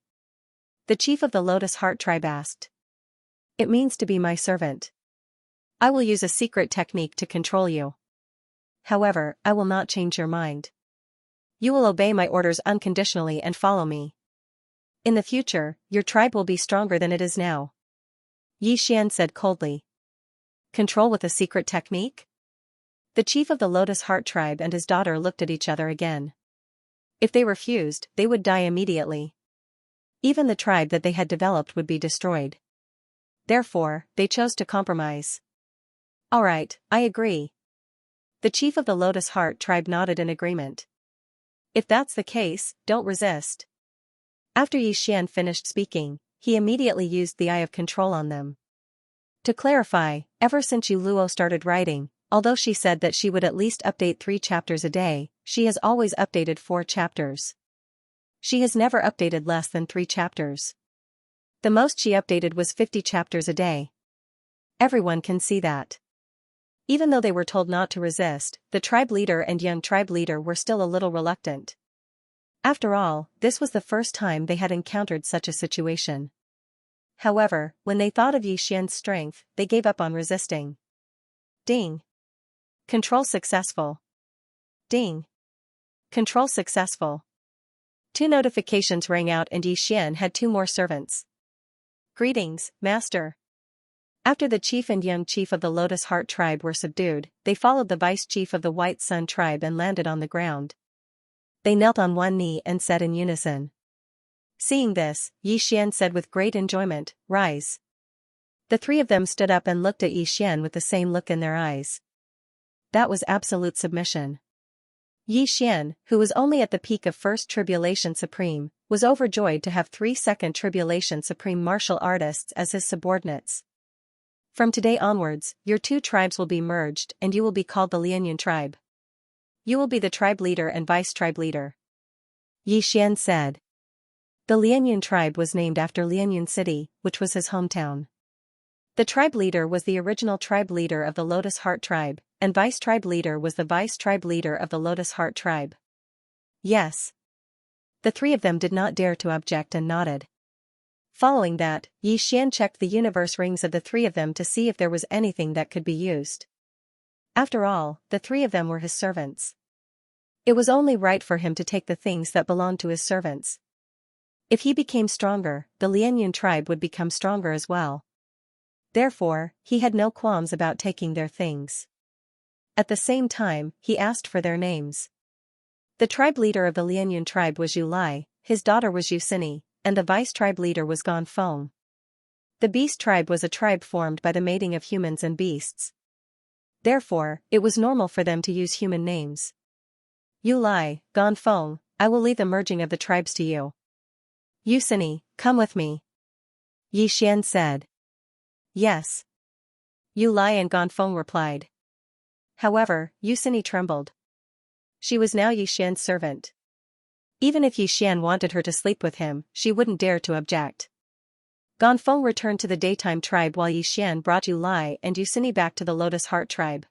The chief of the Lotus Heart tribe asked. It means to be my servant. I will use a secret technique to control you. However, I will not change your mind. You will obey my orders unconditionally and follow me. In the future, your tribe will be stronger than it is now. Yi Xian said coldly. Control with a secret technique? The chief of the Lotus Heart tribe and his daughter looked at each other again. If they refused, they would die immediately. Even the tribe that they had developed would be destroyed. Therefore, they chose to compromise. All right, I agree. The chief of the Lotus Heart tribe nodded in agreement. If that's the case, don't resist. After Yi Xian finished speaking, he immediately used the Eye of Control on them. To clarify, ever since Yu Luo started writing, although she said that she would at least update 3 chapters a day, she has always updated 4 chapters. She has never updated less than 3 chapters. The most she updated was 50 chapters a day. Everyone can see that. Even though they were told not to resist, the tribe leader and young tribe leader were still a little reluctant. After all, this was the first time they had encountered such a situation. However, when they thought of Yi Xian's strength, they gave up on resisting. Ding. Control successful. Ding. Control successful. 2 notifications rang out and Yi Xian had 2 more servants. Greetings, Master. After the chief and young chief of the Lotus Heart tribe were subdued, they followed the vice chief of the White Sun tribe and landed on the ground. They knelt on one knee and said in unison. Seeing this, Yi Xian said with great enjoyment, Rise. The 3 of them stood up and looked at Yi Xian with the same look in their eyes. That was absolute submission. Yi Xian, who was only at the peak of First Tribulation Supreme, was overjoyed to have 3 Second Tribulation Supreme martial artists as his subordinates. From today onwards, your 2 tribes will be merged and you will be called the Lianyan tribe. You will be the tribe leader and vice tribe leader. Yi Xian said. The Lianyan tribe was named after Lianyan City, which was his hometown. The tribe leader was the original tribe leader of the Lotus Heart tribe, and vice tribe leader was the vice tribe leader of the Lotus Heart tribe. Yes. The 3 of them did not dare to object and nodded. Following that, Yi Xian checked the universe rings of the 3 of them to see if there was anything that could be used. After all, the 3 of them were his servants. It was only right for him to take the things that belonged to his servants. If he became stronger, the Lianyan tribe would become stronger as well. Therefore, he had no qualms about taking their things. At the same time, he asked for their names. The tribe leader of the Lianyan tribe was Yu Lai, his daughter was Yu Sini, and the vice tribe leader was Gan Feng. The beast tribe was a tribe formed by the mating of humans and beasts. Therefore, it was normal for them to use human names. Yu Lai, Gan Feng, I will leave the merging of the tribes to you. Yu Sini, come with me. Yi Xian said. Yes. Yu Lai and Gan Feng replied. However, Yu Sini trembled. She was now Yi Xian's servant. Even if Yi Xian wanted her to sleep with him, she wouldn't dare to object. Gan Feng returned to the daytime tribe while Yi Xian brought Yu Lai and Yu Sini back to the Lotus Heart tribe.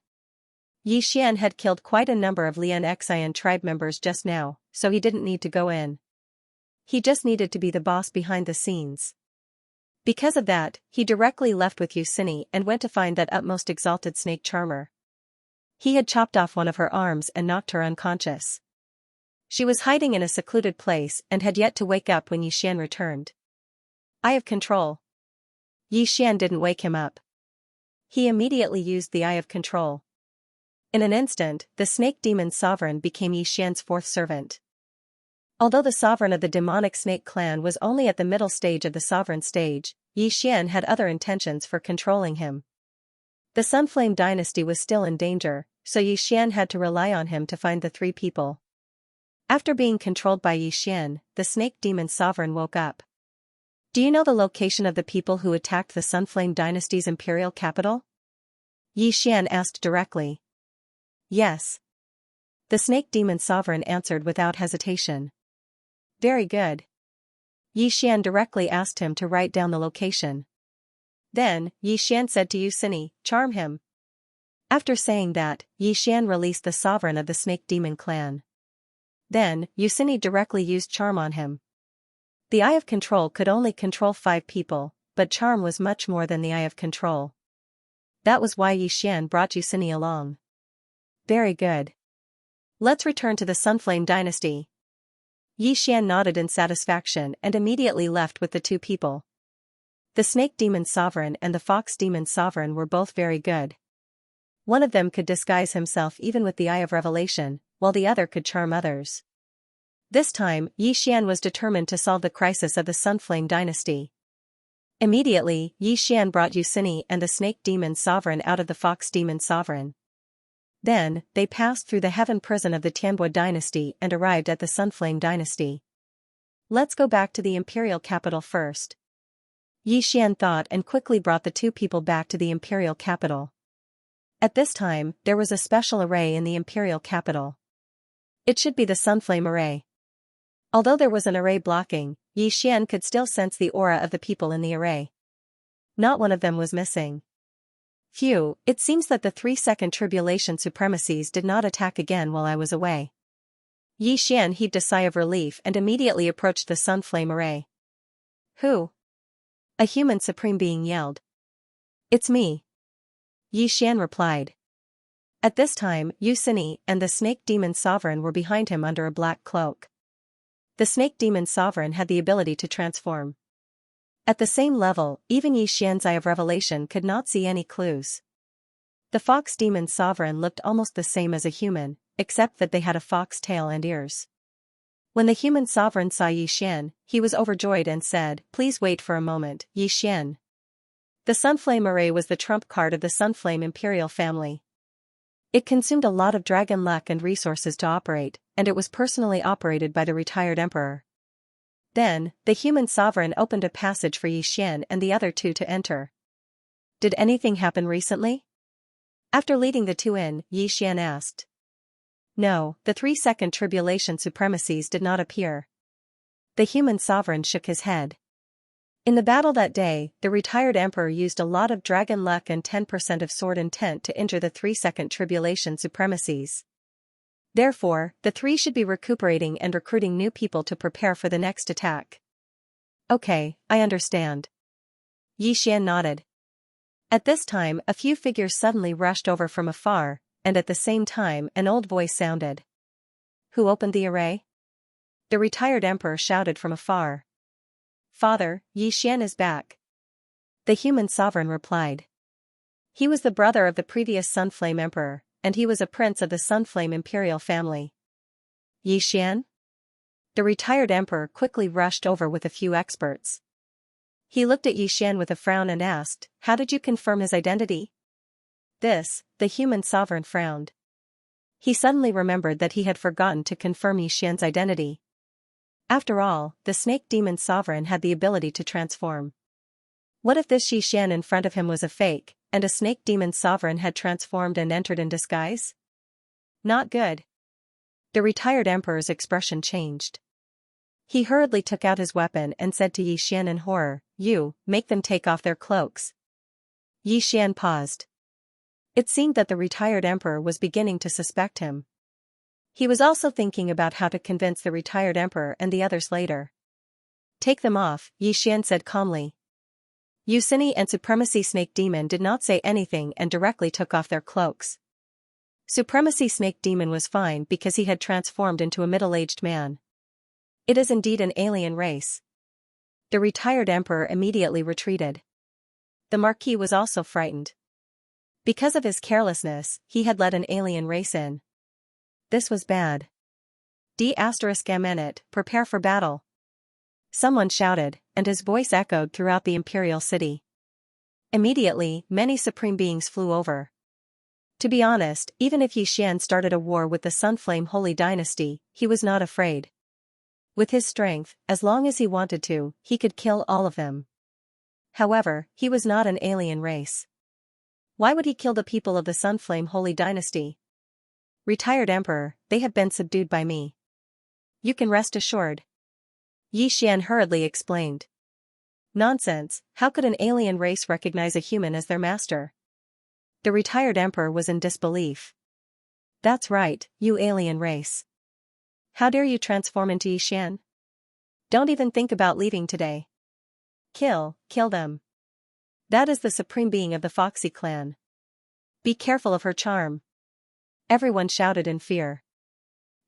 Yi Xian had killed quite a number of Xianxia tribe members just now, so he didn't need to go in. He just needed to be the boss behind the scenes. Because of that, he directly left with Yu Sini and went to find that utmost exalted snake charmer. He had chopped off one of her arms and knocked her unconscious. She was hiding in a secluded place and had yet to wake up when Yi Xian returned. Eye of Control. Yi Xian didn't wake him up. He immediately used the Eye of Control. In an instant, the snake demon sovereign became Yi Xian's 4th servant. Although the sovereign of the demonic snake clan was only at the middle stage of the sovereign stage, Yi Xian had other intentions for controlling him. The Sunflame dynasty was still in danger, so Yi Xian had to rely on him to find the 3 people. After being controlled by Xian, the snake demon sovereign woke up. Do you know the location of the people who attacked the Sunflame dynasty's imperial capital? Xian asked directly. Yes. The snake demon sovereign answered without hesitation. Very good. Xian directly asked him to write down the location. Then, Xian said to Yu, charm him. After saying that, Xian released the sovereign of the snake demon clan. Then, Yu directly used charm on him. The Eye of Control could only control 5 people, but charm was much more than the Eye of Control. That was why Xian brought Yu along. Very good. Let's return to the Sunflame dynasty. Xian nodded in satisfaction and immediately left with the 2 people. The Snake Demon Sovereign and the Fox Demon Sovereign were both very good. One of them could disguise himself even with the Eye of Revelation, while the other could charm others. This time, Xian was determined to solve the crisis of the Sunflame dynasty. Immediately, Xian brought Yu and the Snake Demon Sovereign out of the Fox Demon Sovereign. Then, they passed through the Heaven Prison of the Tianbo dynasty and arrived at the Sunflame dynasty. Let's go back to the imperial capital first. Xian thought and quickly brought the 2 people back to the imperial capital. At this time, there was a special array in the imperial capital. It should be the Sunflame array. Although there was an array blocking, Xian could still sense the aura of the people in the array. Not one of them was missing. Phew, it seems that the 3-second tribulation supremacies did not attack again while I was away. Xian heaved a sigh of relief and immediately approached the Sunflame array. Who? A human supreme being yelled. It's me. Xian replied. At this time, Yu and the Snake Demon Sovereign were behind him under a black cloak. The Snake Demon Sovereign had the ability to transform. At the same level, even Xian's Eye of Revelation could not see any clues. The Fox Demon Sovereign looked almost the same as a human, except that they had a fox tail and ears. When the human sovereign saw Xian, he was overjoyed and said, "Please wait for a moment, Xian." The Sunflame array was the trump card of the Sunflame imperial family. It consumed a lot of dragon luck and resources to operate, and it was personally operated by the retired emperor. Then, the human sovereign opened a passage for Xian and the other 2 to enter. Did anything happen recently? After leading the 2 in, Xian asked. No, the 3-second tribulation supremacies did not appear. The human sovereign shook his head. In the battle that day, the retired emperor used a lot of dragon luck and 10% of sword intent to injure the 3-second tribulation supremacies. Therefore, the 3 should be recuperating and recruiting new people to prepare for the next attack. Okay, I understand. Xian nodded. At this time, a few figures suddenly rushed over from afar, and at the same time an old voice sounded. Who opened the array? The retired emperor shouted from afar. Father, Xian is back. The human sovereign replied. He was the brother of the previous Sunflame emperor, and he was a prince of the Sunflame imperial family. Xian? The retired emperor quickly rushed over with a few experts. He looked at Xian with a frown and asked, "How did you confirm his identity?" The human sovereign frowned. He suddenly remembered that he had forgotten to confirm Xian's identity. After all, the Snake Demon Sovereign had the ability to transform. What if this Xian in front of him was a fake, and a Snake Demon Sovereign had transformed and entered in disguise? Not good. The retired emperor's expression changed. He hurriedly took out his weapon and said to Xian in horror, "You, make them take off their cloaks." Xian paused. It seemed that the retired emperor was beginning to suspect him. He was also thinking about how to convince the retired emperor and the others later. Take them off, Xian said calmly. Yu and Supremacy Snake Demon did not say anything and directly took off their cloaks. Supremacy Snake Demon was fine because he had transformed into a middle-aged man. It is indeed an alien race. The retired emperor immediately retreated. The Marquis was also frightened. Because of his carelessness, he had let an alien race in. This was bad. D***, prepare for battle. Someone shouted, and his voice echoed throughout the imperial city. Immediately, many supreme beings flew over. To be honest, even if Yi Xian started a war with the Sunflame Holy Dynasty, he was not afraid. With his strength, as long as he wanted to, he could kill all of them. However, he was not an alien race. Why would he kill the people of the Sunflame Holy Dynasty? Retired Emperor, they have been subdued by me. You can rest assured. Yi Xian hurriedly explained. Nonsense, how could an alien race recognize a human as their master? The retired emperor was in disbelief. That's right, you alien race. How dare you transform into Yi Xian? Don't even think about leaving today. Kill them. That is the supreme being of the Foxy clan. Be careful of her charm. Everyone shouted in fear.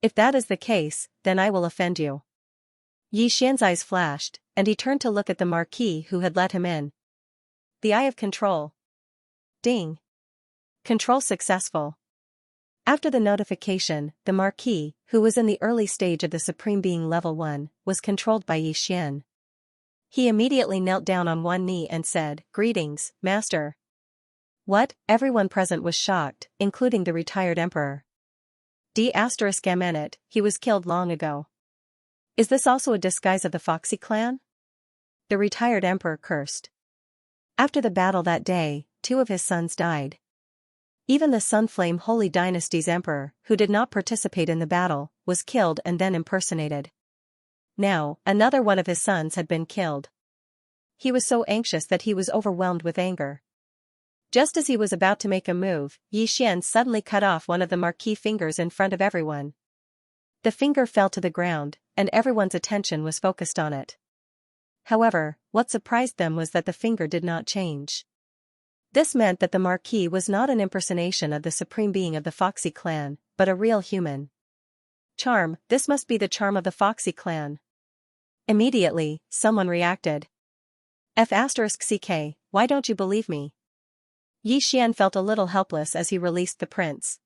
If that is the case, then I will offend you. Yi Xian's eyes flashed, and he turned to look at the Marquis who had let him in. The Eye of Control. Ding. Control successful. After the notification, the Marquis, who was in the early stage of the Supreme Being Level 1, was controlled by Yi Xian. He immediately knelt down on one knee and said, "Greetings, Master." What? Everyone present was shocked, including the retired emperor. D***it, he was killed long ago. Is this also a disguise of the Foxy clan? The retired emperor cursed. After the battle that day, 2 of his sons died. Even the Sunflame Holy Dynasty's emperor, who did not participate in the battle, was killed and then impersonated. Now, another one of his sons had been killed. He was so anxious that he was overwhelmed with anger. Just as he was about to make a move, Yi Xian suddenly cut off one of the Marquis fingers in front of everyone. The finger fell to the ground, and everyone's attention was focused on it. However, what surprised them was that the finger did not change. This meant that the Marquis was not an impersonation of the supreme being of the Foxy clan, but a real human. Charm, this must be the charm of the Foxy clan. Immediately, someone reacted. F***ck, why don't you believe me? Yi Xian felt a little helpless as he released the prince.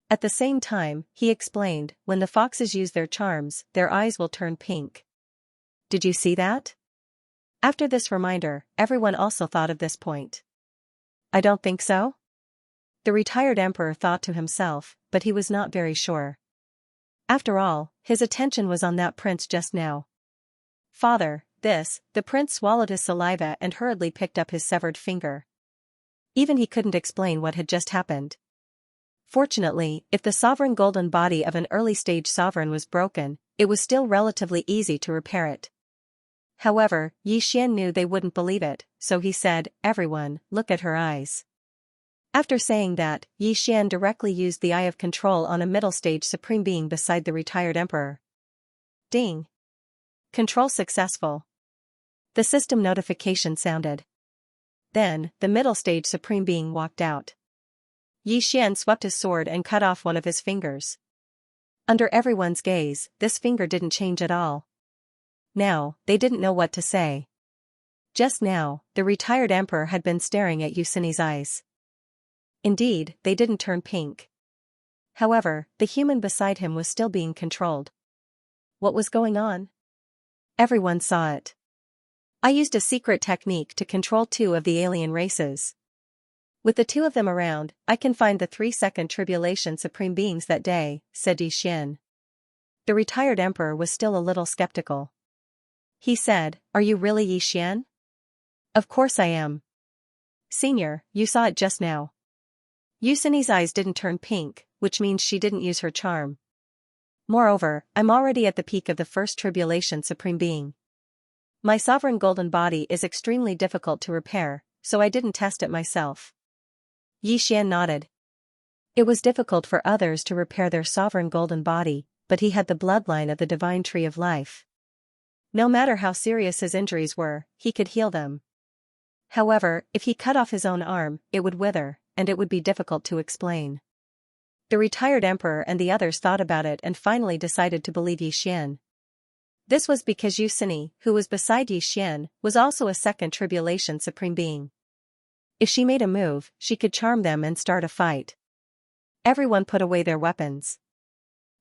At the same time, he explained, when the foxes use their charms, their eyes will turn pink. Did you see that? After this reminder, everyone also thought of this point. I don't think so? The retired emperor thought to himself, but he was not very sure. After all, his attention was on that prince just now. Father, the prince swallowed his saliva and hurriedly picked up his severed finger. Even he couldn't explain what had just happened. Fortunately, if the sovereign golden body of an early-stage sovereign was broken, it was still relatively easy to repair it. However, Yi Xian knew they wouldn't believe it, so he said, "Everyone, look at her eyes." After saying that, Yi Xian directly used the Eye of Control on a middle-stage supreme being beside the retired emperor. Ding. Control successful. The system notification sounded. Then, the middle-stage supreme being walked out. Yi Xian swept his sword and cut off one of his fingers. Under everyone's gaze, this finger didn't change at all. Now, they didn't know what to say. Just now, the retired emperor had been staring at Yusini's eyes. Indeed, they didn't turn pink. However, the human beside him was still being controlled. What was going on? Everyone saw it. I used a secret technique to control 2 of the alien races. With the 2 of them around, I confined the 3-second tribulation supreme beings that day, said Yi Xian. The retired emperor was still a little skeptical. He said, "Are you really Yi Xian?" "Of course I am. Senior, you saw it just now." Yusini's eyes didn't turn pink, which means she didn't use her charm. Moreover, I'm already at the peak of the first tribulation supreme being. My sovereign golden body is extremely difficult to repair, so I didn't test it myself. Yi Xian nodded. It was difficult for others to repair their sovereign golden body, but he had the bloodline of the divine tree of life. No matter how serious his injuries were, he could heal them. However, if he cut off his own arm, it would wither, and it would be difficult to explain. The retired emperor and the others thought about it and finally decided to believe Yi Xian. This was because Yusini, who was beside Yi Xian, was also a second tribulation supreme being. If she made a move, she could charm them and start a fight. Everyone put away their weapons.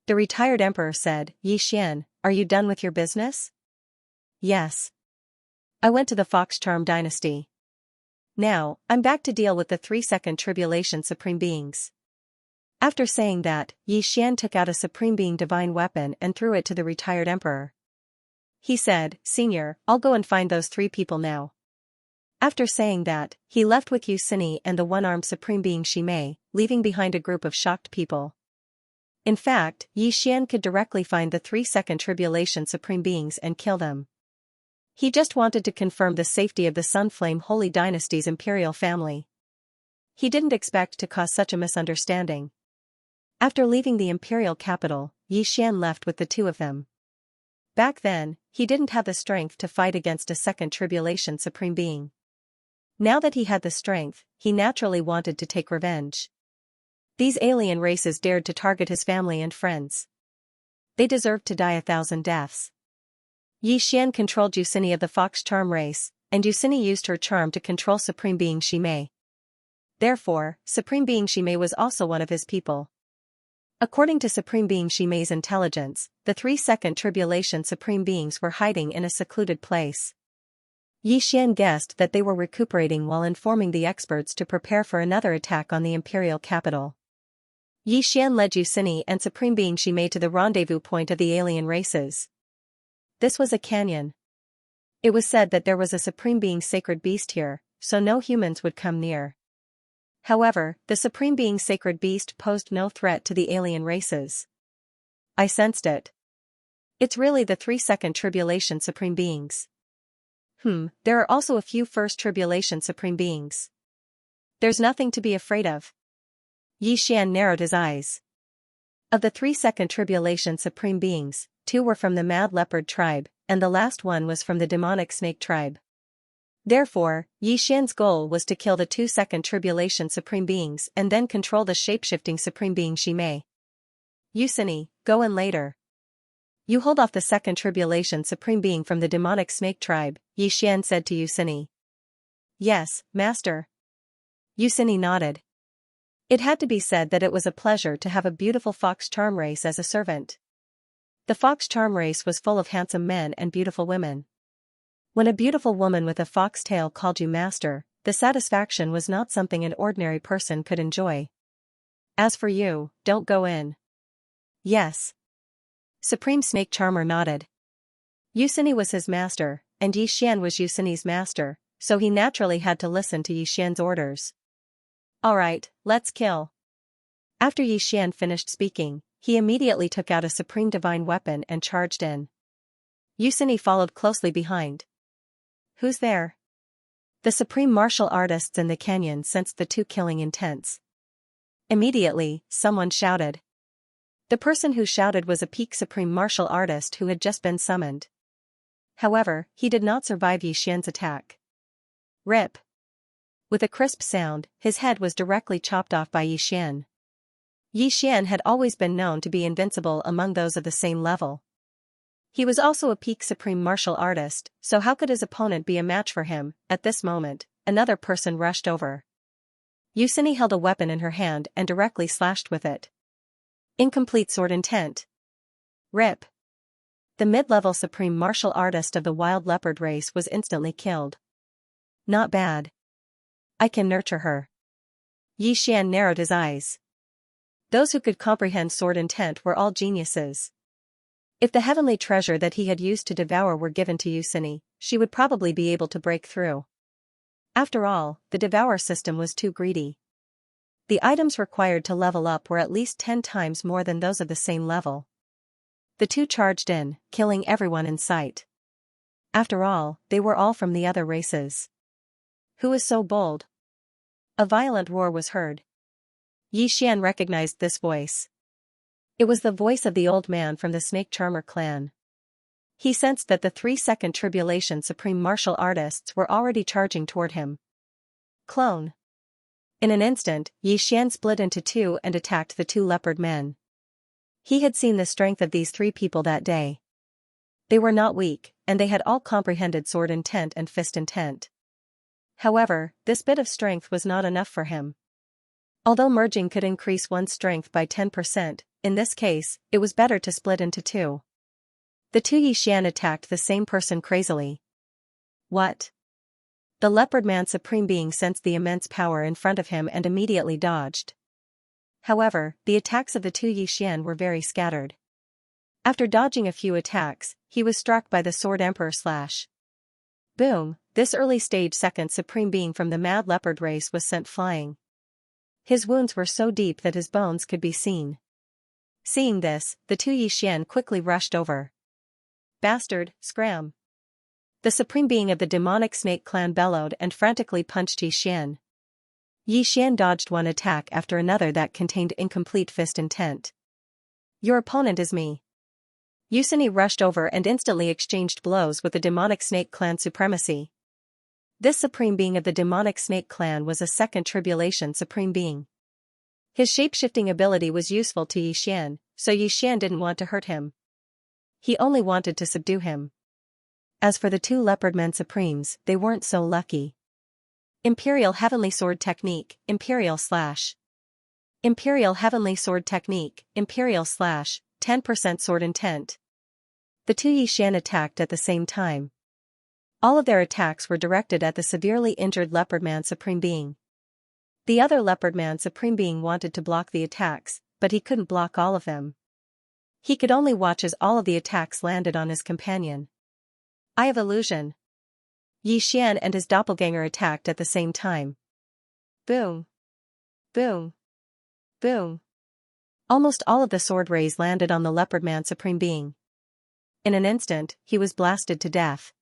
The retired emperor said, "Yi Xian, are you done with your business?" "Yes. I went to the Fox Charm Dynasty. Now, I'm back to deal with the 3-second tribulation supreme beings. After saying that, Yi Xian took out a supreme being divine weapon and threw it to the retired emperor. He said, "Senior, I'll go and find those 3 people now." After saying that, he left with Yu Cini and the one-armed supreme being Shimei, leaving behind a group of shocked people. In fact, Yi Xian could directly find the 3-second tribulation supreme beings and kill them. He just wanted to confirm the safety of the Sunflame Holy Dynasty's imperial family. He didn't expect to cause such a misunderstanding. After leaving the imperial capital, Yi Xian left with the 2 of them. Back then, he didn't have the strength to fight against a second tribulation supreme being. Now that he had the strength, he naturally wanted to take revenge. These alien races dared to target his family and friends. They deserved to die 1,000 deaths. Yi Xian controlled Yu Cini of the Fox Charm race, and Yu Cini used her charm to control Supreme Being Shimei. Therefore, Supreme Being Shimei was also one of his people. According to Supreme Being Shimei's intelligence, the 3-second tribulation supreme beings were hiding in a secluded place. Yi Xian guessed that they were recuperating while informing the experts to prepare for another attack on the imperial capital. Yi Xian led Yu Cini and Supreme Being Shimei to the rendezvous point of the alien races. This was a canyon. It was said that there was a Supreme Being sacred beast here, so no humans would come near. However, the Supreme Being sacred beast posed no threat to the alien races. I sensed it. It's really the 3-second tribulation supreme beings. There are also a few first tribulation supreme beings. There's nothing to be afraid of. Yi Xian narrowed his eyes. Of the 3-second tribulation supreme beings, 2 were from the Mad Leopard tribe, and the last one was from the demonic snake tribe. Therefore, Yi Xian's goal was to kill the 2-second tribulation supreme beings and then control the shapeshifting supreme being Shimei. Yu Cini, go in later. You hold off the 2nd tribulation supreme being from the demonic snake tribe, Yi Xian said to Yu Cini. Yes, master. Yu Cini nodded. It had to be said that it was a pleasure to have a beautiful fox charm race as a servant. The fox charm race was full of handsome men and beautiful women. When a beautiful woman with a fox tail called you master, the satisfaction was not something an ordinary person could enjoy. As for you, don't go in. Yes. Supreme Snake Charmer nodded. Yu Cini was his master, and Yi Xian was Yu Cini's master, so he naturally had to listen to Yi Xian's orders. Alright, let's kill. After Yi Xian finished speaking, he immediately took out a supreme divine weapon and charged in. Yu Cini followed closely behind. Who's there? The supreme martial artists in the canyon sensed the 2 killing intents. Immediately, someone shouted. The person who shouted was a peak supreme martial artist who had just been summoned. However, he did not survive Yi Xian's attack. Rip. With a crisp sound, his head was directly chopped off by Yi Xian. Yi Xian had always been known to be invincible among those of the same level. He was also a peak supreme martial artist, so how could his opponent be a match for him? At this moment, another person rushed over. Yu Cini held a weapon in her hand and directly slashed with it. Incomplete sword intent. Rip. The mid-level supreme martial artist of the wild leopard race was instantly killed. Not bad. I can nurture her. Yi Xian narrowed his eyes. Those who could comprehend sword intent were all geniuses. If the heavenly treasure that he had used to devour were given to Yu Cini, she would probably be able to break through. After all, the devour system was too greedy. The items required to level up were at least 10 times more than those of the same level. The 2 charged in, killing everyone in sight. After all, they were all from the other races. Who is so bold? A violent roar was heard. Yi Xian recognized this voice. It was the voice of the old man from the Snake Charmer clan. He sensed that the 3-second tribulation supreme martial artists were already charging toward him. Clone. In an instant, Yi Xian split into 2 and attacked the 2 leopard men. He had seen the strength of these 3 people that day. They were not weak, and they had all comprehended sword intent and fist intent. However, this bit of strength was not enough for him. Although merging could increase one's strength by 10%, in this case, it was better to split into 2. The 2 Yi Xian attacked the same person crazily. What? The leopard man supreme being sensed the immense power in front of him and immediately dodged. However, the attacks of the two Yixian were very scattered. After dodging a few attacks, he was struck by the sword emperor slash. Boom, this early stage second supreme being from the mad leopard race was sent flying. His wounds were so deep that his bones could be seen. Seeing this, the two Yixian quickly rushed over. Bastard, scram! The supreme being of the demonic snake clan bellowed and frantically punched Yixian. Yixian dodged one attack after another that contained incomplete fist intent. Your opponent is me. Yusini rushed over and instantly exchanged blows with the demonic snake clan supremacy. This supreme being of the demonic snake clan was a second tribulation supreme being. His shape-shifting ability was useful to Yixian, so Yixian didn't want to hurt him. He only wanted to subdue him. As for the two leopard men supremes, they weren't so lucky. Imperial Heavenly Sword Technique, Imperial slash. Imperial Heavenly Sword Technique, Imperial slash, 10% sword intent. The two Yixian attacked at the same time. All of their attacks were directed at the severely injured leopard man supreme being. The other leopard man supreme being wanted to block the attacks, but he couldn't block all of them. He could only watch as all of the attacks landed on his companion. Eye of Illusion. Yixian and his doppelganger attacked at the same time. Boom. Boom. Boom. Almost all of the sword rays landed on the leopard man supreme being. In an instant, he was blasted to death.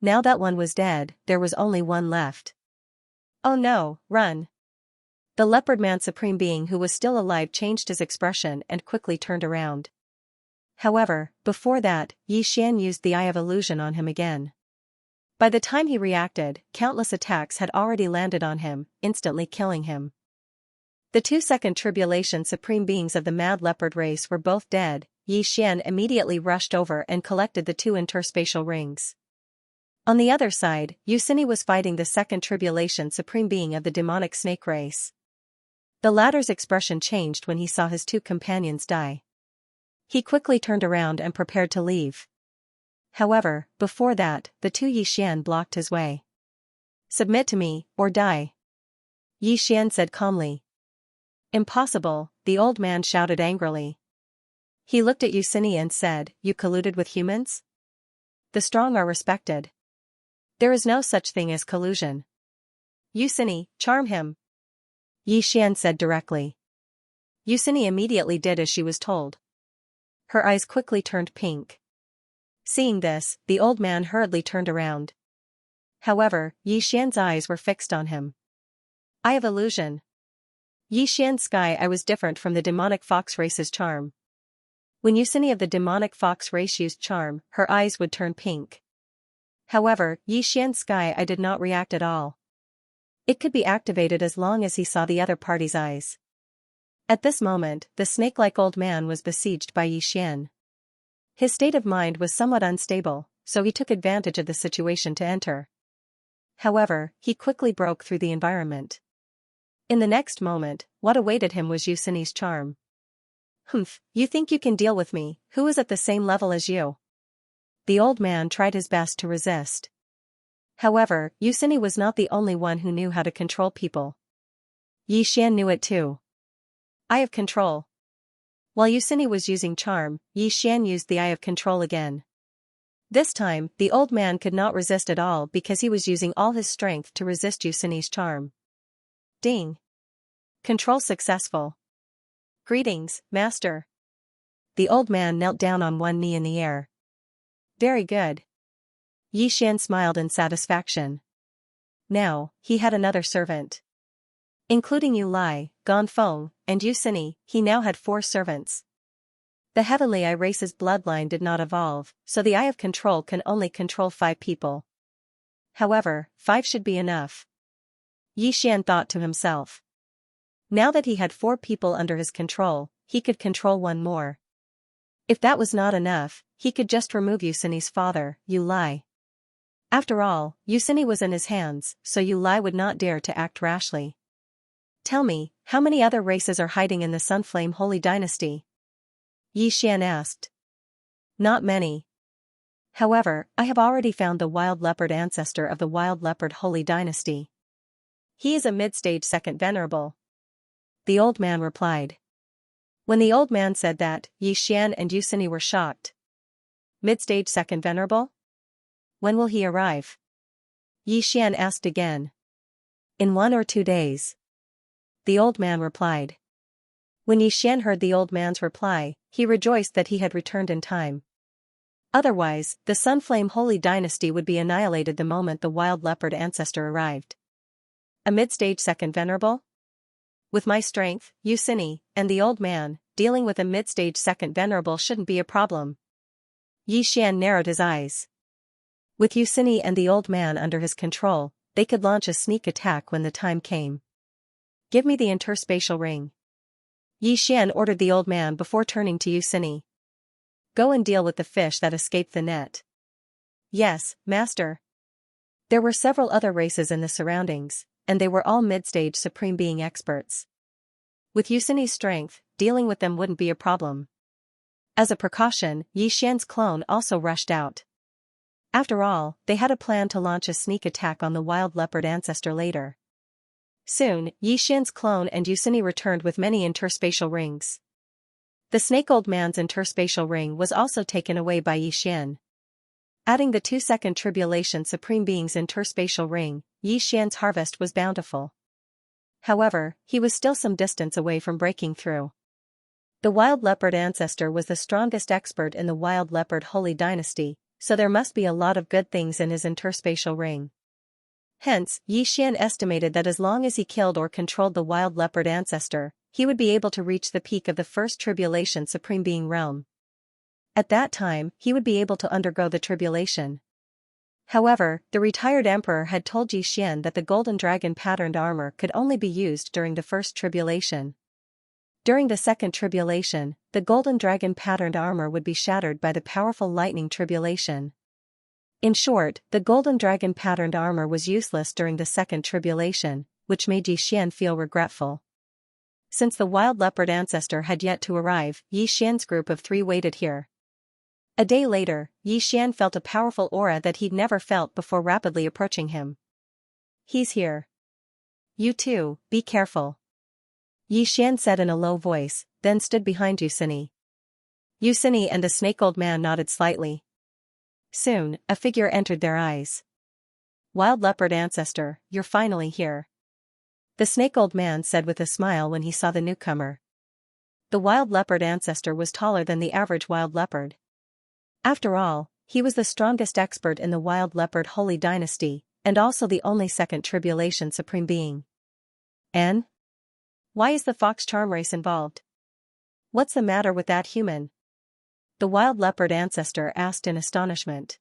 Now that one was dead, there was only one left. Oh no, run! The leopard man supreme being who was still alive changed his expression and quickly turned around. However, before that, Yixian used the Eye of Illusion on him again. By the time he reacted, countless attacks had already landed on him, instantly killing him. The two second tribulation supreme beings of the mad leopard race were both dead. Yixian immediately rushed over and collected the two interspatial rings. On the other side, Yusini was fighting the second tribulation supreme being of the demonic snake race. The latter's expression changed when he saw his two companions die. He quickly turned around and prepared to leave. However, before that, the two Yixian blocked his way. Submit to me, or die. Yixian said calmly. Impossible, the old man shouted angrily. He looked at Yusini and said, You colluded with humans? The strong are respected. There is no such thing as collusion. Yusini, charm him. Yixian said directly. Yusini immediately did as she was told. Her eyes quickly turned pink. Seeing this, the old man hurriedly turned around. However, Yixian's eyes were fixed on him. Eye of Illusion. Yixian's sky eye was different from the demonic fox race's charm. When Yusini of the demonic fox race used charm, her eyes would turn pink. However, Yixian's sky eye did not react at all. It could be activated as long as he saw the other party's eyes. At this moment, the snake-like old man was besieged by Yixian. His state of mind was somewhat unstable, so he took advantage of the situation to enter. However, he quickly broke through the environment. In the next moment, what awaited him was Yusini's charm. Humph, you think you can deal with me, who is at the same level as you? The old man tried his best to resist. However, Yusini was not the only one who knew how to control people. Yixian knew it too. Eye of Control. While Yusini was using charm, Yixian used the Eye of Control again. This time, the old man could not resist at all because he was using all his strength to resist Yusini's charm. Ding. Control successful. Greetings, master. The old man knelt down on one knee in the air. Very good. Yixian smiled in satisfaction. Now, he had another servant. Including Yu Lai, Ganfeng, and Yusini, he now had 4 servants. The Heavenly Eye race's bloodline did not evolve, so the Eye of Control can only control 5 people. However, 5 should be enough. Yixian thought to himself. Now that he had 4 people under his control, he could control 1 more. If that was not enough, he could just remove Yusini's father, Yu Lai. After all, Yusini was in his hands, so Yu Lai would not dare to act rashly. Tell me, how many other races are hiding in the Sunflame Holy Dynasty? Yixian asked. Not many. However, I have already found the wild leopard ancestor of the wild leopard holy dynasty. He is a mid-stage second venerable. The old man replied. When the old man said that, Xian and Yusini were shocked. Mid-stage second venerable? When will he arrive? Xian asked again. In 1 or 2 days. The old man replied. When Xian heard the old man's reply, he rejoiced that he had returned in time. Otherwise, the Sunflame Holy Dynasty would be annihilated the moment the wild leopard ancestor arrived. A mid-stage second venerable? With my strength, Yusini, and the old man, dealing with a mid-stage second venerable shouldn't be a problem. Xian narrowed his eyes. With Yusini and the old man under his control, they could launch a sneak attack when the time came. Give me the interspatial ring. Xian ordered the old man before turning to Yusini. Go and deal with the fish that escaped the net. Yes, master. There were several other races in the surroundings, and they were all mid-stage supreme being experts. With Yusini's strength, dealing with them wouldn't be a problem. As a precaution, Xian's clone also rushed out. After all, they had a plan to launch a sneak attack on the wild leopard ancestor later. Soon, Xian's clone and Yusini returned with many interspatial rings. The snake old man's interspatial ring was also taken away by Xian. Adding the 2-second tribulation supreme being's interspatial ring, Xian's harvest was bountiful. However, he was still some distance away from breaking through. The wild leopard ancestor was the strongest expert in the wild leopard holy dynasty, so there must be a lot of good things in his interspatial ring. Hence, Xian estimated that as long as he killed or controlled the wild leopard ancestor, he would be able to reach the peak of the first tribulation supreme being realm. At that time, he would be able to undergo the tribulation. However, the retired emperor had told Xian that the golden dragon patterned armor could only be used during the first tribulation. During the second tribulation, the golden dragon patterned armor would be shattered by the powerful lightning tribulation. In short, the golden dragon patterned armor was useless during the second tribulation, which made Xian feel regretful. Since the wild leopard ancestor had yet to arrive, Xian's group of 3 waited here. A day later, Xian felt a powerful aura that he'd never felt before rapidly approaching him. He's here. You too, be careful. Xian said in a low voice, then stood behind Yusini. Yusini and the snake old man nodded slightly. Soon, a figure entered their eyes. Wild leopard ancestor, you're finally here. The snake old man said with a smile when he saw the newcomer. The wild leopard ancestor was taller than the average wild leopard. After all, he was the strongest expert in the wild leopard holy dynasty, and also the only second tribulation supreme being. And? Why is the fox charm race involved? What's the matter with that human? The wild leopard ancestor asked in astonishment.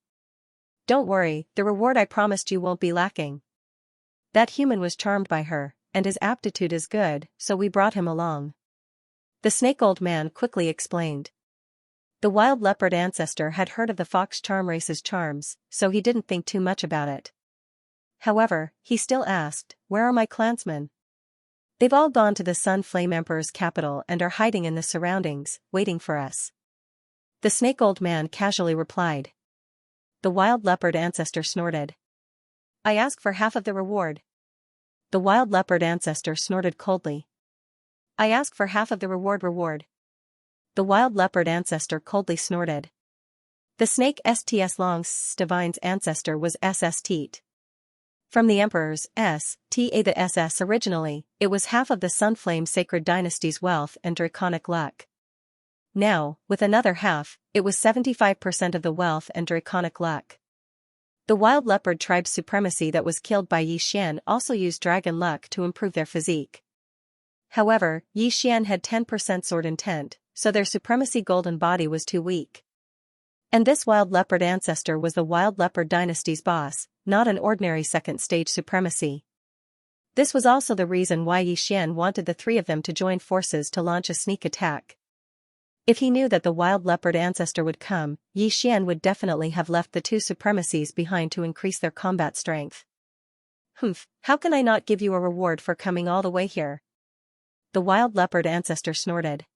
Don't worry, the reward I promised you won't be lacking. That human was charmed by her, and his aptitude is good, so we brought him along. The snake old man quickly explained. The wild leopard ancestor had heard of the fox charm race's charms, so he didn't think too much about it. However, he still asked, where are my clansmen? They've all gone to the Sun Flame Emperor's capital and are hiding in the surroundings, waiting for us. The snake old man casually replied. The wild leopard ancestor snorted. I ask for half of the reward. The wild leopard ancestor snorted coldly. I ask for half of the reward. The wild leopard ancestor coldly snorted. The snake STS Long's divine's ancestor was SS Teat. From the Emperor's S.T.A. the SS originally, it was half of the Sunflame Sacred Dynasty's wealth and draconic luck. Now, with another half, it was 75% of the wealth and draconic luck. The wild leopard tribe's supremacy that was killed by Xian also used dragon luck to improve their physique. However, Xian had 10% sword intent, so their supremacy golden body was too weak. And this wild leopard ancestor was the wild leopard dynasty's boss, not an ordinary second-stage supremacy. This was also the reason why Xian wanted the 3 of them to join forces to launch a sneak attack. If he knew that the wild leopard ancestor would come, Xian would definitely have left the 2 supremacies behind to increase their combat strength. How can I not give you a reward for coming all the way here? The wild leopard ancestor snorted.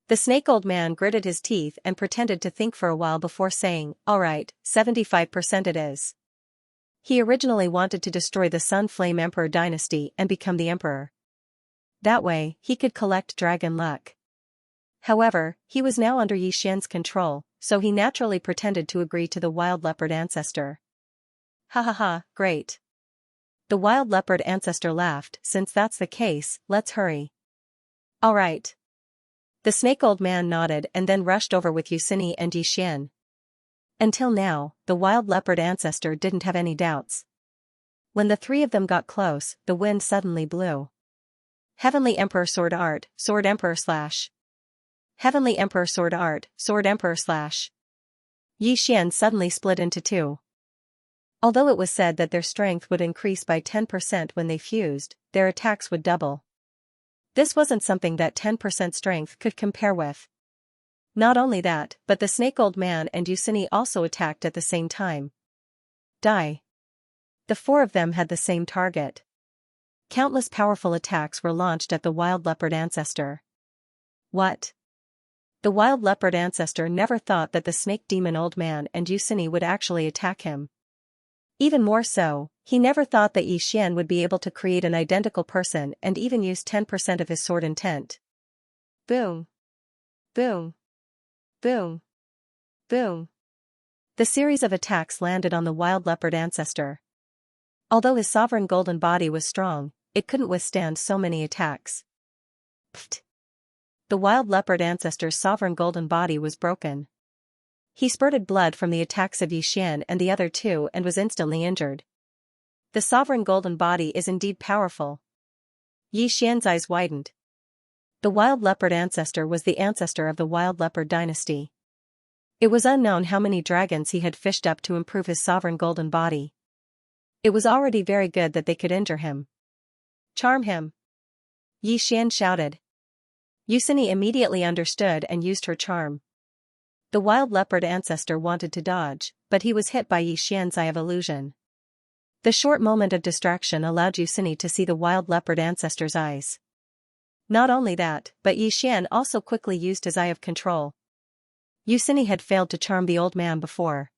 The snake old man gritted his teeth and pretended to think for a while before saying, "Alright, 75% it is." He originally wanted to destroy the Sun Flame Emperor dynasty and become the emperor. That way, he could collect dragon luck. However, he was now under Xian's control, so he naturally pretended to agree to the wild leopard ancestor. Ha ha ha, great. The wild leopard ancestor laughed. Since that's the case, let's hurry. Alright. The snake old man nodded and then rushed over with Yusini and Xian. Until now, the wild leopard ancestor didn't have any doubts. When the three of them got close, the wind suddenly blew. Heavenly Emperor Sword Art, Sword Emperor / Heavenly Emperor Sword Art, Sword Emperor / Xian suddenly split into two. Although it was said that their strength would increase by 10% when they fused, their attacks would double. This wasn't something that 10% strength could compare with. Not only that, but the snake old man and Yusini also attacked at the same time. Die. The four of them had the same target. Countless powerful attacks were launched at the wild leopard ancestor. What? The wild leopard ancestor never thought that the snake demon old man and Yusini would actually attack him. Even more so, he never thought that Xian would be able to create an identical person and even use 10% of his sword intent. Boom. Boom. Boom. Boom. The series of attacks landed on the wild leopard ancestor. Although his sovereign golden body was strong, it couldn't withstand so many attacks. Pfft. The wild leopard ancestor's sovereign golden body was broken. He spurted blood from the attacks of Xian and the other two and was instantly injured. The sovereign golden body is indeed powerful. Xian's eyes widened. The wild leopard ancestor was the ancestor of the wild leopard dynasty. It was unknown how many dragons he had fished up to improve his sovereign golden body. It was already very good that they could injure him. Charm him. Xian shouted. Yusini immediately understood and used her charm. The wild leopard ancestor wanted to dodge, but he was hit by Xian's eye of illusion. The short moment of distraction allowed Yusini to see the wild leopard ancestor's eyes. Not only that, but Xian also quickly used his eye of control. Yusini had failed to charm the old man before.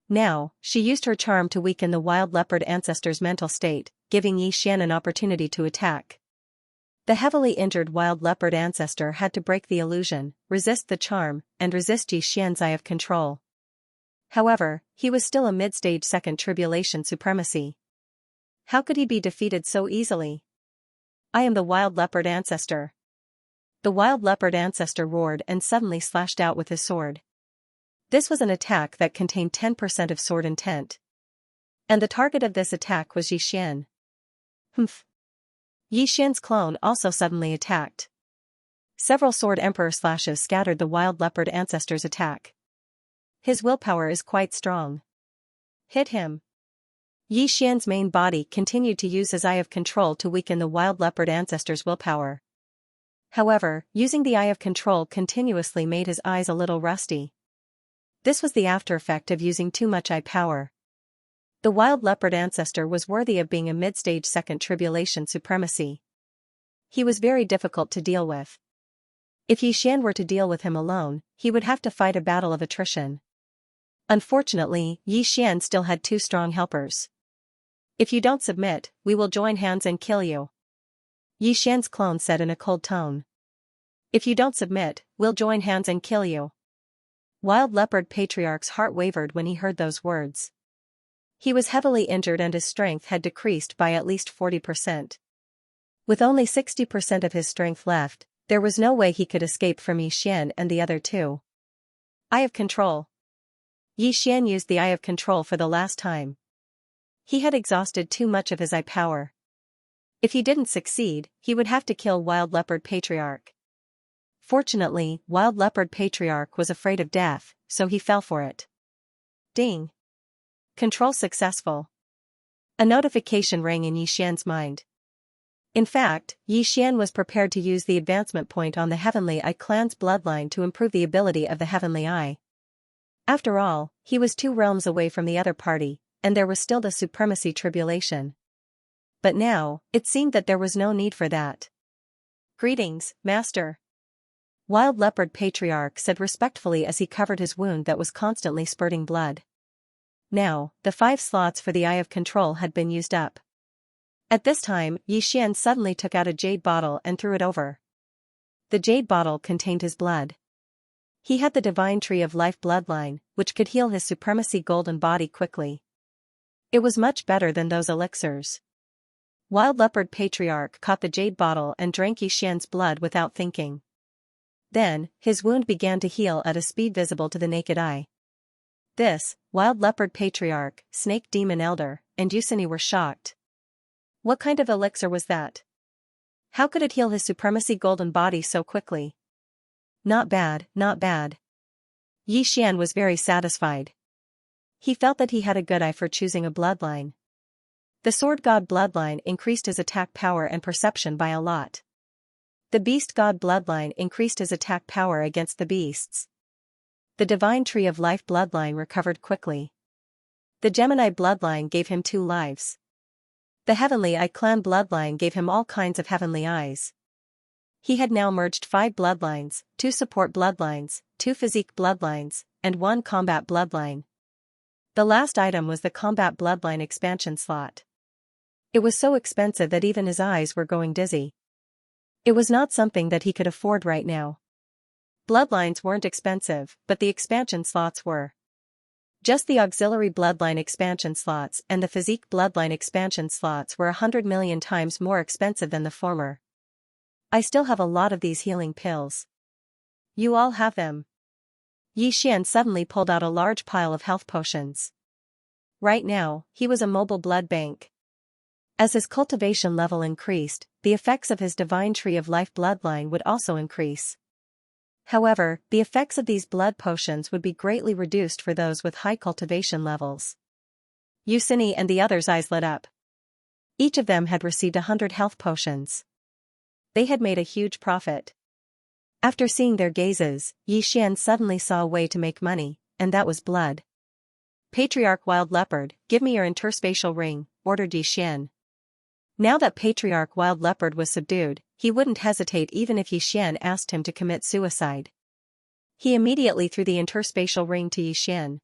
Now, she used her charm to weaken the wild leopard ancestor's mental state, giving Xian an opportunity to attack. The heavily injured wild leopard ancestor had to break the illusion, resist the charm, and resist Xian's eye of control. However, he was still a mid-stage second tribulation supremacy. How could he be defeated so easily? I am the wild leopard ancestor. The wild leopard ancestor roared and suddenly slashed out with his sword. This was an attack that contained 10% of sword intent. And the target of this attack was Xian. Humph. Xian's clone also suddenly attacked. Several sword emperor slashes scattered the wild leopard ancestor's attack. His willpower is quite strong. Hit him. Xian's main body continued to use his eye of control to weaken the wild leopard ancestor's willpower. However, using the eye of control continuously made his eyes a little rusty. This was the after effect of using too much eye power. The wild leopard ancestor was worthy of being a mid-stage second tribulation supremacy. He was very difficult to deal with. If Xian were to deal with him alone, he would have to fight a battle of attrition. Unfortunately, Xian still had two strong helpers. If you don't submit, we will join hands and kill you. Xian's clone said in a cold tone. If you don't submit, we'll join hands and kill you. Wild leopard patriarch's heart wavered when he heard those words. He was heavily injured and his strength had decreased by at least 40%. With only 60% of his strength left, there was no way he could escape from Xian and the other two. Eye of control. Xian used the eye of control for the last time. He had exhausted too much of his eye power. If he didn't succeed, he would have to kill Wild Leopard Patriarch. Fortunately, Wild Leopard Patriarch was afraid of death, so he fell for it. Ding. Control successful. A notification rang in Xian's mind. In fact, Xian was prepared to use the advancement point on the Heavenly Eye clan's bloodline to improve the ability of the Heavenly Eye. After all, he was 2 realms away from the other party, and there was still the supremacy tribulation. But now, it seemed that there was no need for that. Greetings, Master. Wild Leopard Patriarch said respectfully as he covered his wound that was constantly spurting blood. Now, the 5 slots for the Eye of Control had been used up. At this time, Xian suddenly took out a jade bottle and threw it over. The jade bottle contained his blood. He had the Divine Tree of Life bloodline, which could heal his supremacy golden body quickly. It was much better than those elixirs. Wild Leopard Patriarch caught the jade bottle and drank Xian's blood without thinking. Then, his wound began to heal at a speed visible to the naked eye. This, Wild Leopard Patriarch, Snake Demon Elder, and Yusini were shocked. What kind of elixir was that? How could it heal his supremacy golden body so quickly? Not bad, not bad. Xian was very satisfied. He felt that he had a good eye for choosing a bloodline. The Sword God bloodline increased his attack power and perception by a lot. The Beast God bloodline increased his attack power against the beasts. The Divine Tree of Life bloodline recovered quickly. The Gemini bloodline gave him 2 lives. The Heavenly Eye clan bloodline gave him all kinds of heavenly eyes. He had now merged 5 bloodlines, 2 support bloodlines, 2 physique bloodlines, and 1 combat bloodline. The last item was the combat bloodline expansion slot. It was so expensive that even his eyes were going dizzy. It was not something that he could afford right now. Bloodlines weren't expensive, but the expansion slots were. Just the auxiliary bloodline expansion slots and the physique bloodline expansion slots were 100 million times more expensive than the former. I still have a lot of these healing pills. You all have them. Xian suddenly pulled out a large pile of health potions. Right now, he was a mobile blood bank. As his cultivation level increased, the effects of his Divine Tree of Life bloodline would also increase. However, the effects of these blood potions would be greatly reduced for those with high cultivation levels. Yusini and the others' eyes lit up. Each of them had received 100 health potions. They had made a huge profit. After seeing their gazes, Xian suddenly saw a way to make money, and that was blood. Patriarch Wild Leopard, give me your interspatial ring, ordered Xian. Now that Patriarch Wild Leopard was subdued, he wouldn't hesitate even if Xian asked him to commit suicide. He immediately threw the interspatial ring to Xian.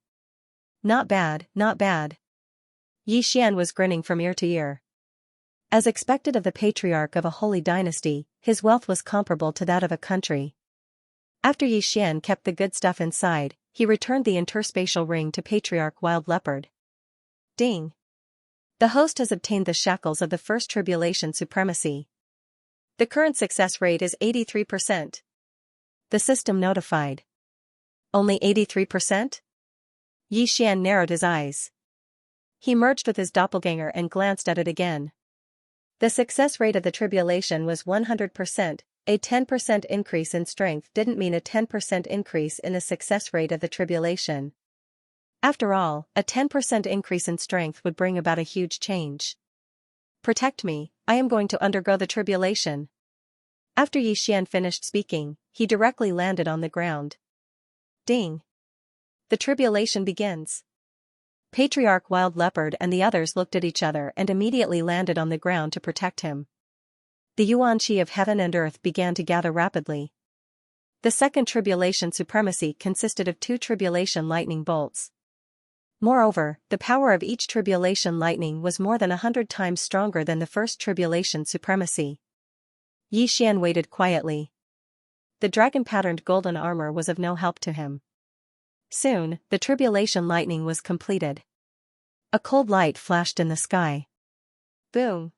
Not bad, not bad. Xian was grinning from ear to ear. As expected of the patriarch of a holy dynasty, his wealth was comparable to that of a country. After Xian kept the good stuff inside, he returned the interspatial ring to Patriarch Wild Leopard. Ding! The host has obtained the shackles of the First Tribulation supremacy. The current success rate is 83%. The system notified. Only 83%? Xian narrowed his eyes. He merged with his doppelganger and glanced at it again. The success rate of the tribulation was 100%, a 10% increase in strength didn't mean a 10% increase in the success rate of the tribulation. After all, a 10% increase in strength would bring about a huge change. Protect me, I am going to undergo the tribulation. After Xian finished speaking, he directly landed on the ground. Ding! The tribulation begins. Patriarch Wild Leopard and the others looked at each other and immediately landed on the ground to protect him. The Xianxia of heaven and earth began to gather rapidly. The second tribulation supremacy consisted of 2 tribulation lightning bolts. Moreover, the power of each tribulation lightning was more than 100 times stronger than the first tribulation supremacy. Xian waited quietly. The dragon-patterned golden armor was of no help to him. Soon, the tribulation lightning was completed. A cold light flashed in the sky. Boom!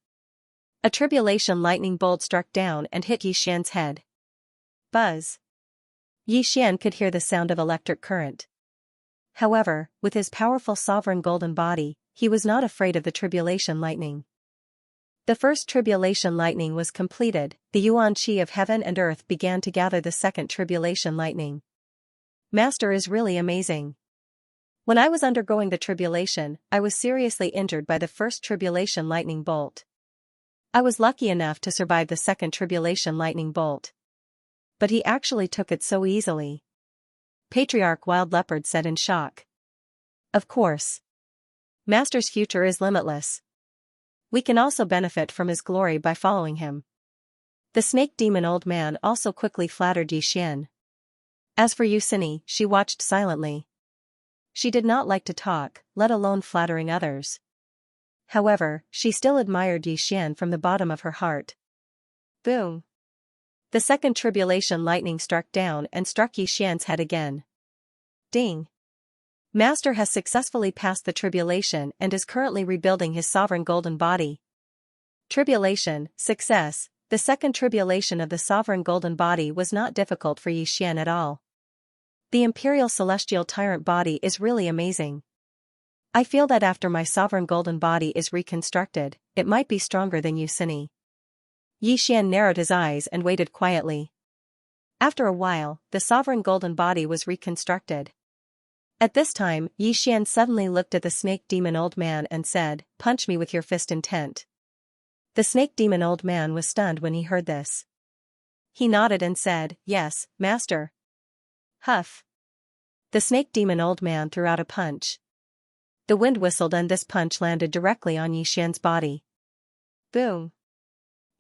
A tribulation lightning bolt struck down and hit Xian's head. Buzz! Xian could hear the sound of electric current. However, with his powerful sovereign golden body, he was not afraid of the tribulation lightning. The first tribulation lightning was completed, the Xianxia of heaven and earth began to gather the second tribulation lightning. Master is really amazing. When I was undergoing the tribulation, I was seriously injured by the first tribulation lightning bolt. I was lucky enough to survive the second tribulation lightning bolt. But he actually took it so easily. Patriarch Wild Leopard said in shock. Of course. Master's future is limitless. We can also benefit from his glory by following him. The snake demon old man also quickly flattered Yixian. As for Yusini, she watched silently. She did not like to talk, let alone flattering others. However, she still admired Yixian from the bottom of her heart. Boom! The second tribulation lightning struck down and struck Yixian's head again. Ding! Master has successfully passed the tribulation and is currently rebuilding his sovereign golden body. Tribulation, success. The second tribulation of the sovereign golden body was not difficult for Yixian at all. The imperial celestial tyrant body is really amazing. I feel that after my sovereign golden body is reconstructed, it might be stronger than Yusini. Yixian narrowed his eyes and waited quietly. After a while, the sovereign golden body was reconstructed. At this time, Yixian suddenly looked at the snake demon old man and said, "Punch me with your fist intent." The snake demon old man was stunned when he heard this. He nodded and said, "Yes, master." Huff. The snake demon old man threw out a punch. The wind whistled and this punch landed directly on Yixian's body. Boom.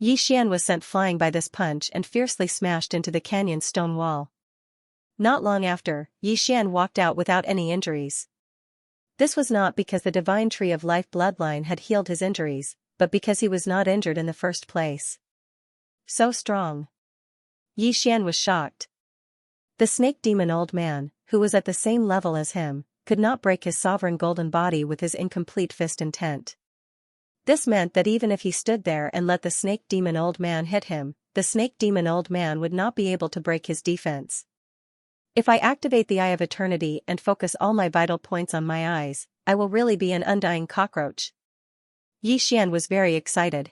Yixian was sent flying by this punch and fiercely smashed into the canyon's stone wall. Not long after, Yixian walked out without any injuries. This was not because the divine tree of life bloodline had healed his injuries, but because he was not injured in the first place. So strong. Yixian was shocked. The snake demon old man, who was at the same level as him, could not break his sovereign golden body with his incomplete fist intent. This meant that even if he stood there and let the snake demon old man hit him, the snake demon old man would not be able to break his defense. If I activate the Eye of Eternity and focus all my vital points on my eyes, I will really be an undying cockroach. Yixian was very excited.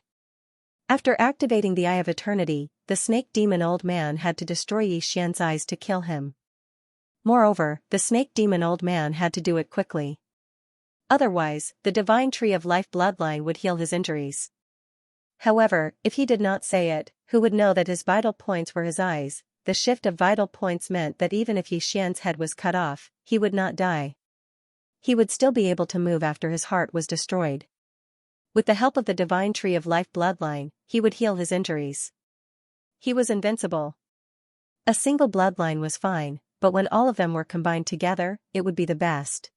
After activating the Eye of Eternity, the snake demon old man had to destroy Yixian's eyes to kill him. Moreover, the snake demon old man had to do it quickly. Otherwise, the divine tree of life bloodline would heal his injuries. However, if he did not say it, who would know that his vital points were his eyes? The shift of vital points meant that even if Yixian's head was cut off, he would not die. He would still be able to move after his heart was destroyed. With the help of the divine tree of life bloodline, he would heal his injuries. He was invincible. A single bloodline was fine, but when all of them were combined together, it would be the best.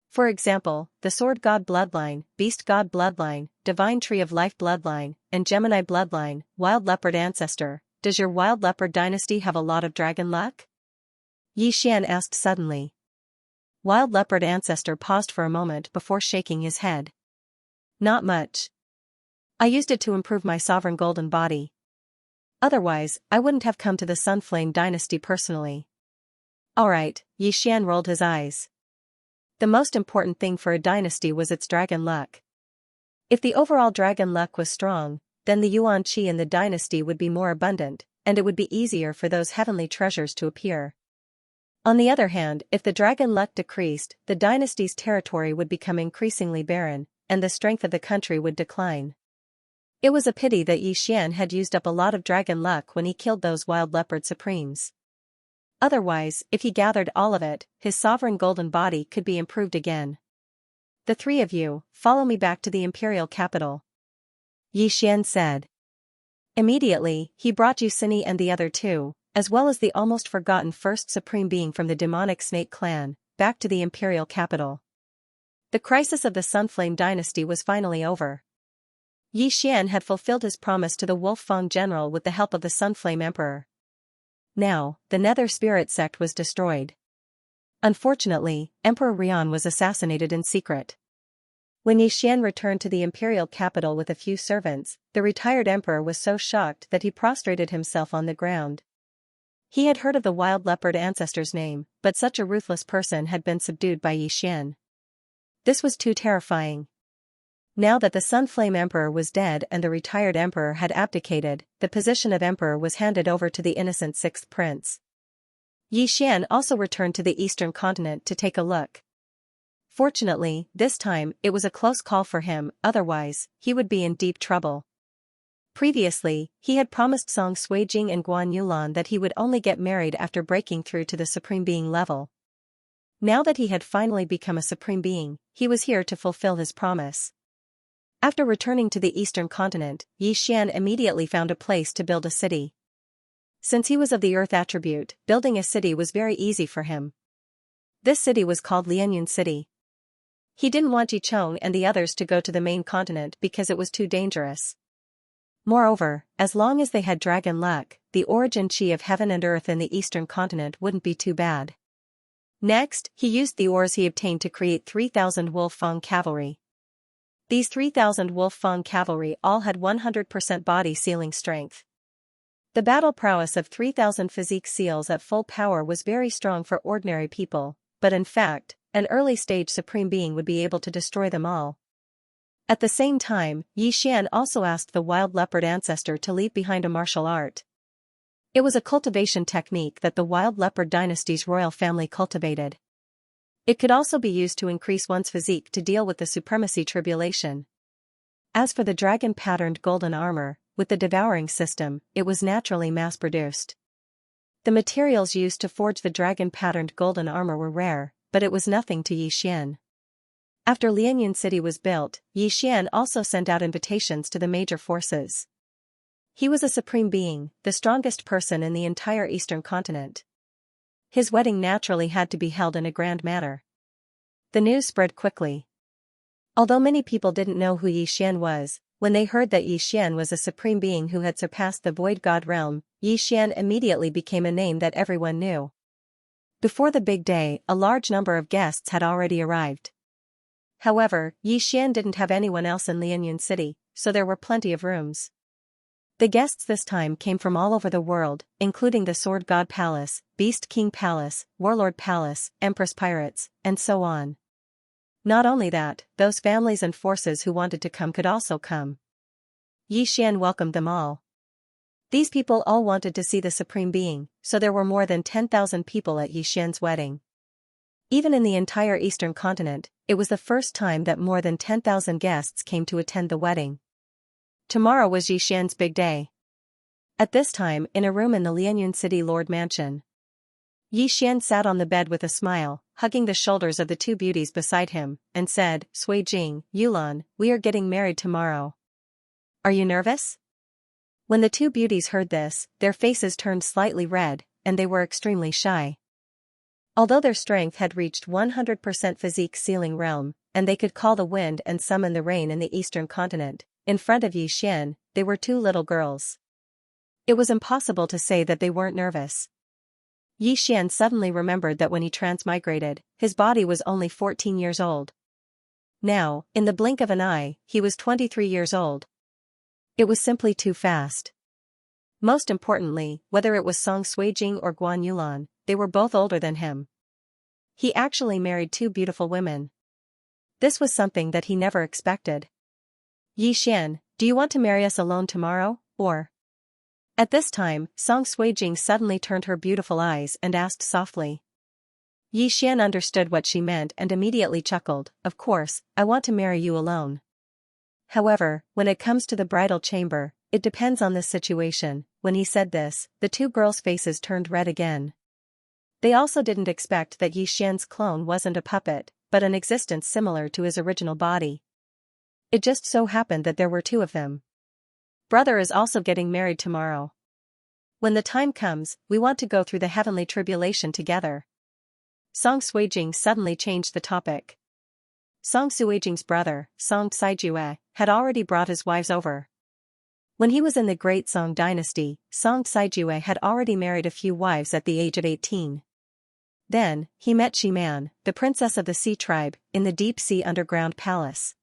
For example, the Sword God bloodline, Beast God bloodline, Divine Tree of Life bloodline, and Gemini bloodline, Wild Leopard ancestor. Does your Wild Leopard dynasty have a lot of dragon luck? Yixian asked suddenly. Wild Leopard ancestor paused for a moment before shaking his head. Not much. I used it to improve my sovereign golden body. Otherwise, I wouldn't have come to the Sunflame dynasty personally. Alright, Yixian rolled his eyes. The most important thing for a dynasty was its dragon luck. If the overall dragon luck was strong, then the yuan qi in the dynasty would be more abundant, and it would be easier for those heavenly treasures to appear. On the other hand, if the dragon luck decreased, the dynasty's territory would become increasingly barren, and the strength of the country would decline. It was a pity that Yixian had used up a lot of dragon luck when he killed those wild leopard supremes. Otherwise, if he gathered all of it, his sovereign golden body could be improved again. The three of you, follow me back to the imperial capital. Yixian said. Immediately, he brought Yusini and the other two, as well as the almost forgotten first supreme being from the demonic snake clan, back to the imperial capital. The crisis of the Sunflame dynasty was finally over. Yixian had fulfilled his promise to the Wolf-Fang general with the help of the Sunflame emperor. Now, the Nether Spirit sect was destroyed. Unfortunately, Emperor Rian was assassinated in secret. When Yixian returned to the imperial capital with a few servants, the retired emperor was so shocked that he prostrated himself on the ground. He had heard of the wild leopard ancestor's name, but such a ruthless person had been subdued by Yixian. This was too terrifying. Now that the Sunflame Emperor was dead and the retired emperor had abdicated, the position of emperor was handed over to the innocent sixth prince. Yixian also returned to the eastern continent to take a look. Fortunately, this time, it was a close call for him, otherwise, he would be in deep trouble. Previously, he had promised Song Suijing and Guan Yulan that he would only get married after breaking through to the Supreme Being level. Now that he had finally become a Supreme Being, he was here to fulfill his promise. After returning to the eastern continent, Xian immediately found a place to build a city. Since he was of the earth attribute, building a city was very easy for him. This city was called Lianyun City. He didn't want Yicheng and the others to go to the main continent because it was too dangerous. Moreover, as long as they had dragon luck, the origin chi of heaven and earth in the eastern continent wouldn't be too bad. Next, he used the ores he obtained to create 3,000 Wolf Fang cavalry. These 3,000 Wolf Fang cavalry all had 100% body sealing strength. The battle prowess of 3,000 physique seals at full power was very strong for ordinary people, but in fact, an early-stage supreme being would be able to destroy them all. At the same time, Xian also asked the wild leopard ancestor to leave behind a martial art. It was a cultivation technique that the wild leopard dynasty's royal family cultivated. It could also be used to increase one's physique to deal with the supremacy tribulation. As for the dragon-patterned golden armor, with the Devouring system, it was naturally mass-produced. The materials used to forge the dragon-patterned golden armor were rare, but it was nothing to Xian. After Lianyun City was built, Xian also sent out invitations to the major forces. He was a supreme being, the strongest person in the entire eastern continent. His wedding naturally had to be held in a grand manner. The news spread quickly. Although many people didn't know who Xian was, when they heard that Xian was a supreme being who had surpassed the void god realm, Xian immediately became a name that everyone knew. Before the big day, a large number of guests had already arrived. However, Xian didn't have anyone else in Lianyun City, so there were plenty of rooms. The guests this time came from all over the world, including the Sword God Palace, Beast King Palace, Warlord Palace, Empress Pirates, and so on. Not only that, those families and forces who wanted to come could also come. Xian welcomed them all. These people all wanted to see the Supreme Being, so there were more than 10,000 people at Xian's wedding. Even in the entire eastern continent, it was the first time that more than 10,000 guests came to attend the wedding. Tomorrow was Xian's big day. At this time, in a room in the Lianyun City Lord Mansion, Xian sat on the bed with a smile, hugging the shoulders of the two beauties beside him, and said, "Sui Jing, Yulan, we are getting married tomorrow. Are you nervous?" When the two beauties heard this, their faces turned slightly red, and they were extremely shy. Although their strength had reached 100% physique sealing realm, and they could call the wind and summon the rain in the eastern continent, in front of Xian, they were two little girls. It was impossible to say that they weren't nervous. Xian suddenly remembered that when he transmigrated, his body was only 14 years old. Now, in the blink of an eye, he was 23 years old. It was simply too fast. Most importantly, whether it was Song Suijing or Guan Yulan, they were both older than him. He actually married two beautiful women. This was something that he never expected. "Xian, do you want to marry us alone tomorrow, or?" At this time, Song Suijing suddenly turned her beautiful eyes and asked softly. Xian understood what she meant and immediately chuckled, "Of course, I want to marry you alone. However, when it comes to the bridal chamber, it depends on the situation." When he said this, the two girls' faces turned red again. They also didn't expect that Xian's clone wasn't a puppet, but an existence similar to his original body. It just so happened that there were two of them. "Brother is also getting married tomorrow. When the time comes, we want to go through the heavenly tribulation together." Song Suijing suddenly changed the topic. Song Suijing's brother, Song Saijue, had already brought his wives over. When he was in the Great Song dynasty, Song Saijue had already married a few wives at the age of 18. Then, he met Shiman, the princess of the Sea tribe, in the deep sea underground palace.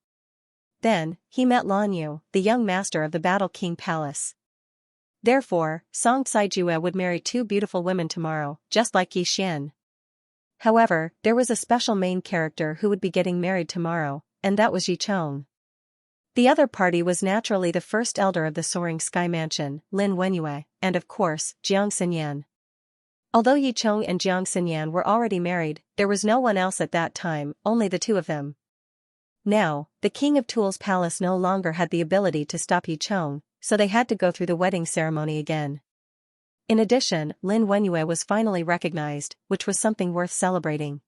Then, he met Lanyu, the young master of the Battle King Palace. Therefore, Song Saijue would marry two beautiful women tomorrow, just like Xian. However, there was a special main character who would be getting married tomorrow, and that was Yicheng. The other party was naturally the first elder of the Soaring Sky Mansion, Lin Wenyue, and of course, Jiang Xinyan. Although Yicheng and Jiang Xinyan were already married, there was no one else at that time, only the two of them. Now, the King of Tule's palace no longer had the ability to stop Yicheng, so they had to go through the wedding ceremony again. In addition, Lin Wenyue was finally recognized, which was something worth celebrating.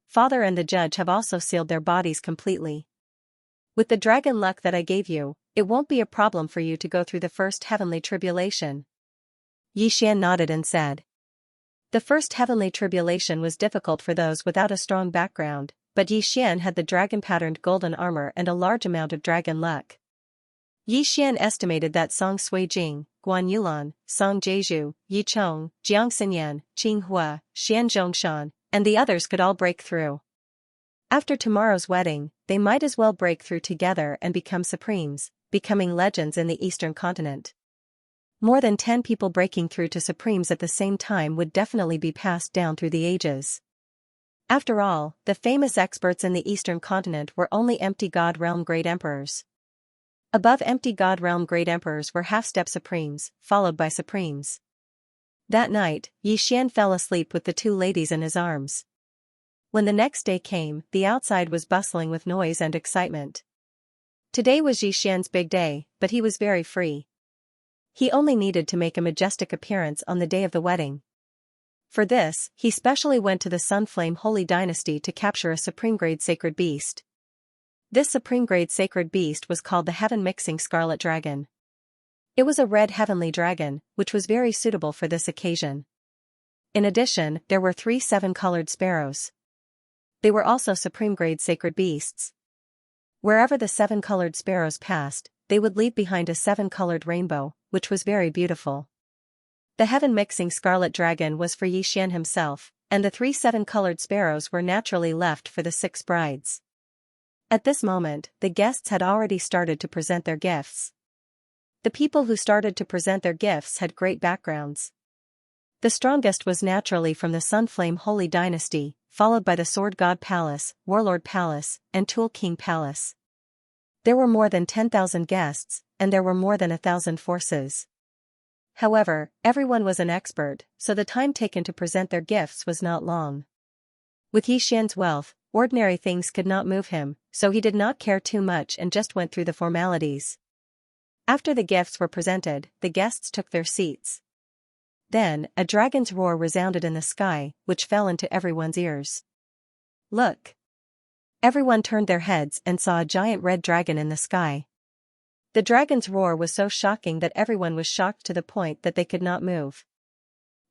Father and the judge have also sealed their bodies completely. With the dragon luck that I gave you, it won't be a problem for you to go through the first heavenly tribulation. Xian nodded and said. The first heavenly tribulation was difficult for those without a strong background, but Xian had the dragon-patterned golden armor and a large amount of dragon luck. Xian estimated that Song Suijing, Guan Yulan, Song Jeju, Yichong, Jiang Xinyan, Qing Hua, Xian Zhongshan, and the others could all break through. After tomorrow's wedding, they might as well break through together and become supremes, becoming legends in the Eastern continent. More than 10 people breaking through to supremes at the same time would definitely be passed down through the ages. After all, the famous experts in the Eastern continent were only empty God Realm Great Emperors. Above empty God Realm Great Emperors were half-step supremes, followed by supremes. That night, Xian fell asleep with the two ladies in his arms. When the next day came, the outside was bustling with noise and excitement. Today was Xian's big day, but he was very free. He only needed to make a majestic appearance on the day of the wedding. For this, he specially went to the Sunflame Holy Dynasty to capture a supreme-grade sacred beast. This supreme-grade sacred beast was called the Heaven-Mixing Scarlet Dragon. It was a red heavenly dragon, which was very suitable for this occasion. In addition, there were 3 7-colored sparrows. They were also supreme-grade sacred beasts. Wherever the 7-colored sparrows passed, they would leave behind a 7-colored rainbow, which was very beautiful. The heaven-mixing scarlet dragon was for Xian himself, and the 3 7-colored sparrows were naturally left for the 6 brides. At this moment, the guests had already started to present their gifts. The people who started to present their gifts had great backgrounds. The strongest was naturally from the Sunflame Holy Dynasty, followed by the Sword God Palace, Warlord Palace, and Tool King Palace. There were more than 10,000 guests, and there were more than 1,000 forces. However, everyone was an expert, so the time taken to present their gifts was not long. With Xian's wealth, ordinary things could not move him, so he did not care too much and just went through the formalities. After the gifts were presented, the guests took their seats. Then, a dragon's roar resounded in the sky, which fell into everyone's ears. Look! Everyone turned their heads and saw a giant red dragon in the sky. The dragon's roar was so shocking that everyone was shocked to the point that they could not move.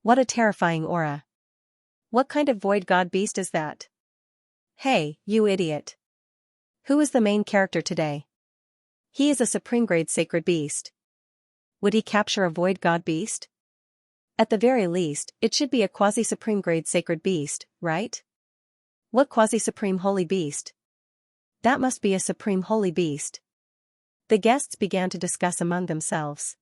What a terrifying aura! What kind of void god beast is that? Hey, you idiot! Who is the main character today? He is a supreme-grade sacred beast. Would he capture a void god beast? At the very least, it should be a quasi-supreme-grade sacred beast, right? What quasi-supreme holy beast? That must be a supreme holy beast. The guests began to discuss among themselves.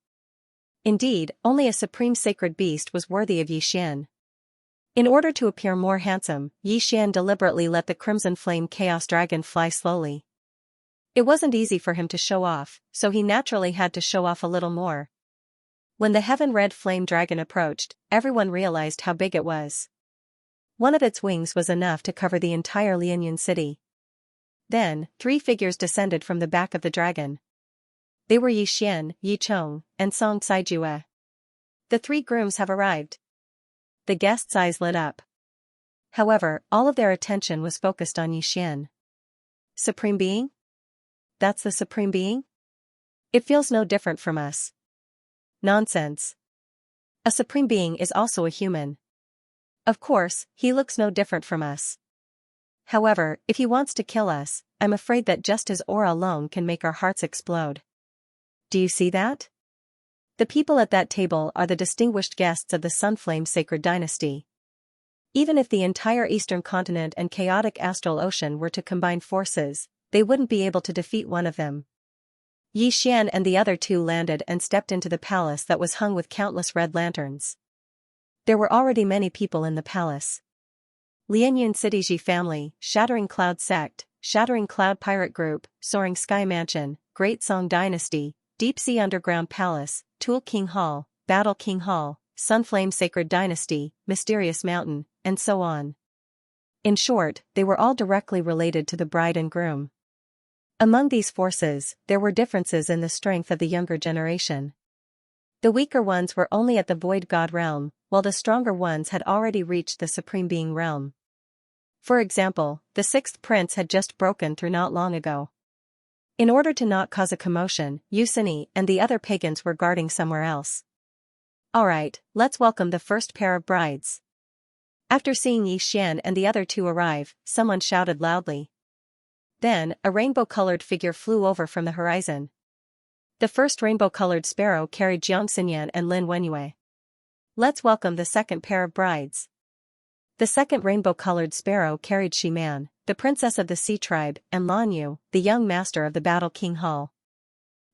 Indeed, only a supreme sacred beast was worthy of Xian. In order to appear more handsome, Xian deliberately let the crimson flame chaos dragon fly slowly. It wasn't easy for him to show off, so he naturally had to show off a little more. When the heaven-red flame dragon approached, everyone realized how big it was. One of its wings was enough to cover the entire Lianyan city. Then, 3 figures descended from the back of the dragon. They were Xian, Yichong, and Song Saijue. The 3 grooms have arrived. The guests' eyes lit up. However, all of their attention was focused on Xian. Supreme Being? That's the Supreme Being? It feels no different from us. Nonsense. A Supreme Being is also a human. Of course, he looks no different from us. However, if he wants to kill us, I'm afraid that just his aura alone can make our hearts explode. Do you see that? The people at that table are the distinguished guests of the Sunflame Sacred Dynasty. Even if the entire Eastern continent and chaotic astral ocean were to combine forces, they wouldn't be able to defeat one of them. Xian and the other 2 landed and stepped into the palace that was hung with countless red lanterns. There were already many people in the palace. Lianyan City Ji family, Shattering Cloud Sect, Shattering Cloud Pirate Group, Soaring Sky Mansion, Great Song Dynasty, Deep Sea Underground Palace, Tool King Hall, Battle King Hall, Sunflame Sacred Dynasty, Mysterious Mountain, and so on. In short, they were all directly related to the bride and groom. Among these forces, there were differences in the strength of the younger generation. The weaker ones were only at the Void God realm, while the stronger ones had already reached the Supreme Being realm. For example, the 6th prince had just broken through not long ago. In order to not cause a commotion, Yusini and the other pagans were guarding somewhere else. Alright, let's welcome the first pair of brides. After seeing Yi Xian and the other two arrive, someone shouted loudly. Then, a rainbow-colored figure flew over from the horizon. The first rainbow-colored sparrow carried Xianxia and Lin Wenyue. Let's welcome the second pair of brides. The second rainbow-colored sparrow carried Shiman, the princess of the Sea Tribe, and Lan Yu, the young master of the Battle King Hall.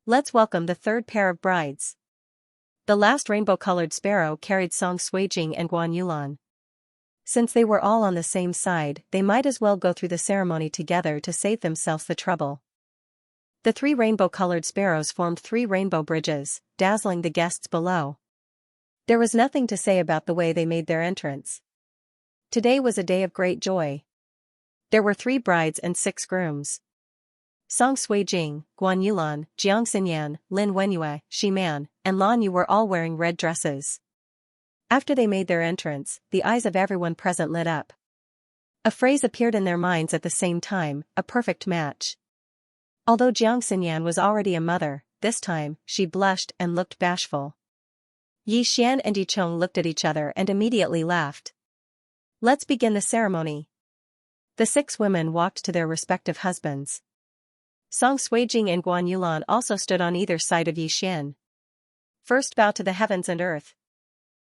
Let's welcome the third pair of brides. The last rainbow-colored sparrow carried Song Suijing and Guan Yulan. Since they were all on the same side, they might as well go through the ceremony together to save themselves the trouble. The three rainbow-colored sparrows formed three rainbow bridges, dazzling the guests below. There was nothing to say about the way they made their entrance. Today was a day of great joy. There were 3 brides and 6 grooms. Song Suijing, Guan Yulan, Xianxia, Lin Wenyue, Shiman, and Lan Yu were all wearing red dresses. After they made their entrance, the eyes of everyone present lit up. A phrase appeared in their minds at the same time, a perfect match. Although Xianxia was already a mother, this time, she blushed and looked bashful. Yi Xian and Yi Chong looked at each other and immediately laughed. Let's begin the ceremony. The 6 women walked to their respective husbands. Song Suijing and Guan Yulan also stood on either side of Yi Xian. First bow to the heavens and earth.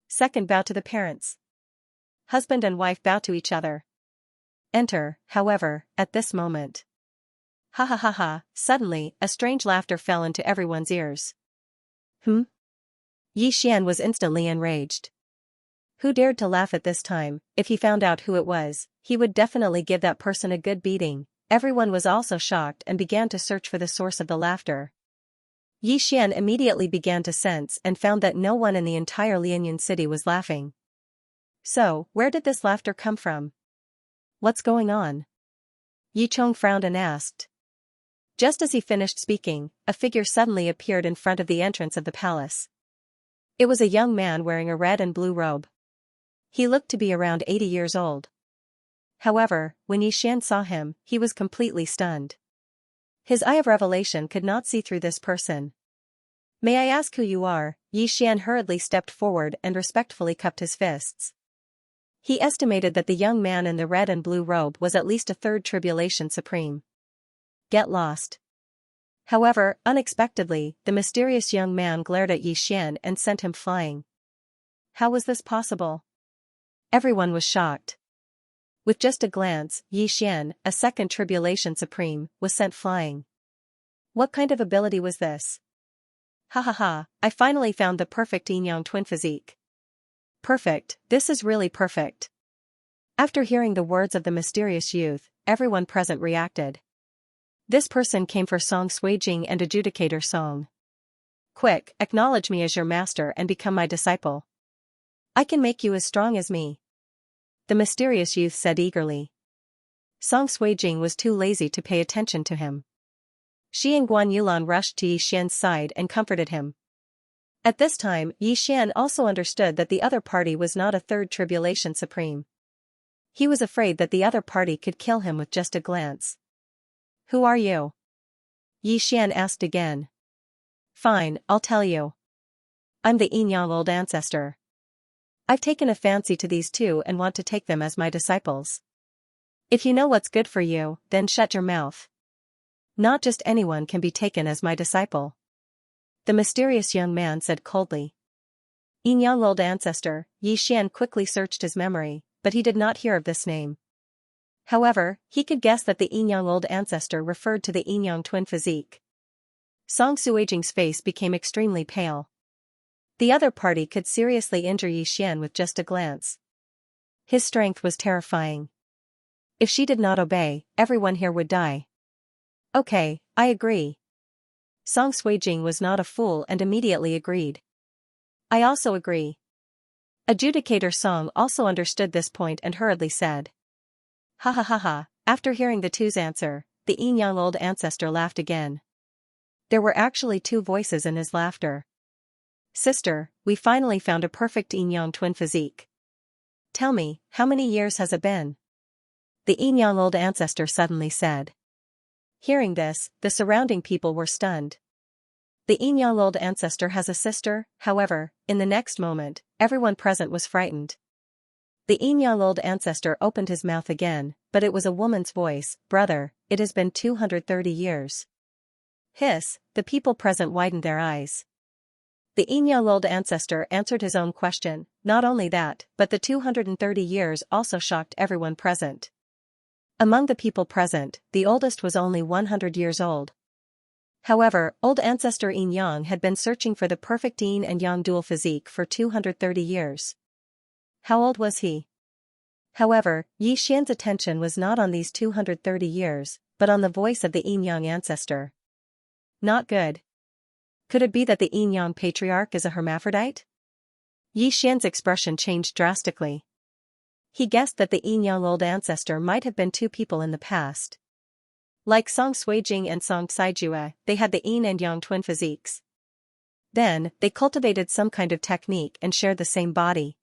Second bow to the parents. Husband and wife bow to each other. Enter, however, at this moment. Ha ha ha ha, suddenly, a strange laughter fell into everyone's ears. Yi Xian was instantly enraged. Who dared to laugh at this time? If he found out who it was, he would definitely give that person a good beating. Everyone was also shocked and began to search for the source of the laughter. Yi Xian immediately began to sense and found that no one in the entire Lianyan city was laughing. So, where did this laughter come from? What's going on? Yi Chong frowned and asked. Just as he finished speaking, a figure suddenly appeared in front of the entrance of the palace. It was a young man wearing a red and blue robe. He looked to be around 80 years old. However, when Yi Xian saw him, he was completely stunned. His eye of revelation could not see through this person. May I ask who you are? Yi Xian hurriedly stepped forward and respectfully cupped his fists. He estimated that the young man in the red and blue robe was at least a 3rd tribulation supreme. Get lost. However, unexpectedly, the mysterious young man glared at Yi Xian and sent him flying. How was this possible? Everyone was shocked. With just a glance, Yi Xian, a 2nd tribulation supreme, was sent flying. What kind of ability was this? Ha ha ha, I finally found the perfect yin-yang twin physique. Perfect, this is really perfect. After hearing the words of the mysterious youth, everyone present reacted. This person came for Song Suijing and Adjudicator Song. Quick, acknowledge me as your master and become my disciple. I can make you as strong as me. The mysterious youth said eagerly. Song Suijing was too lazy to pay attention to him. She and Guan Yulan rushed to Yi Xian's side and comforted him. At this time, Yi Xian also understood that the other party was not a 3rd tribulation supreme. He was afraid that the other party could kill him with just a glance. Who are you? Yi Xian asked again. Fine, I'll tell you. I'm the yin-yang old ancestor. I've taken a fancy to these 2 and want to take them as my disciples. If you know what's good for you, then shut your mouth. Not just anyone can be taken as my disciple. The mysterious young man said coldly. Yin-yang old ancestor, Yi Xian quickly searched his memory, but he did not hear of this name. However, he could guess that the yin-yang old ancestor referred to the yin-yang twin physique. Song Suijing's face became extremely pale. The other party could seriously injure Yi Xian with just a glance. His strength was terrifying. If she did not obey, everyone here would die. Okay, I agree. Song Suijing was not a fool and immediately agreed. I also agree. Adjudicator Song also understood this point and hurriedly said. Ha ha ha ha, after hearing the 2's answer, the yin-yang old ancestor laughed again. There were actually 2 voices in his laughter. Sister, we finally found a perfect yin-yang twin physique. Tell me, how many years has it been? The yin-yang old ancestor suddenly said. Hearing this, the surrounding people were stunned. The Yinyang old ancestor has a sister. However, in the next moment, everyone present was frightened. The Yinyang old ancestor opened his mouth again, but it was a woman's voice. Brother, it has been 230 years. Hiss, the people present widened their eyes. The Yinyang old ancestor answered his own question. Not only that, but the 230 years also shocked everyone present. Among the people present, the oldest was only 100 years old. However, old ancestor Yinyang had been searching for the perfect yin and yang dual physique for 230 years. How old was he? However, Yi Xian's attention was not on these 230 years, but on the voice of the Yinyang ancestor. Not good. Could it be that the Yinyang patriarch is a hermaphrodite? Yi Xian's expression changed drastically. He guessed that the Yinyang old ancestor might have been two people in the past. Like Song Suijing and Song Saijue, they had the yin and yang twin physiques. Then, they cultivated some kind of technique and shared the same body.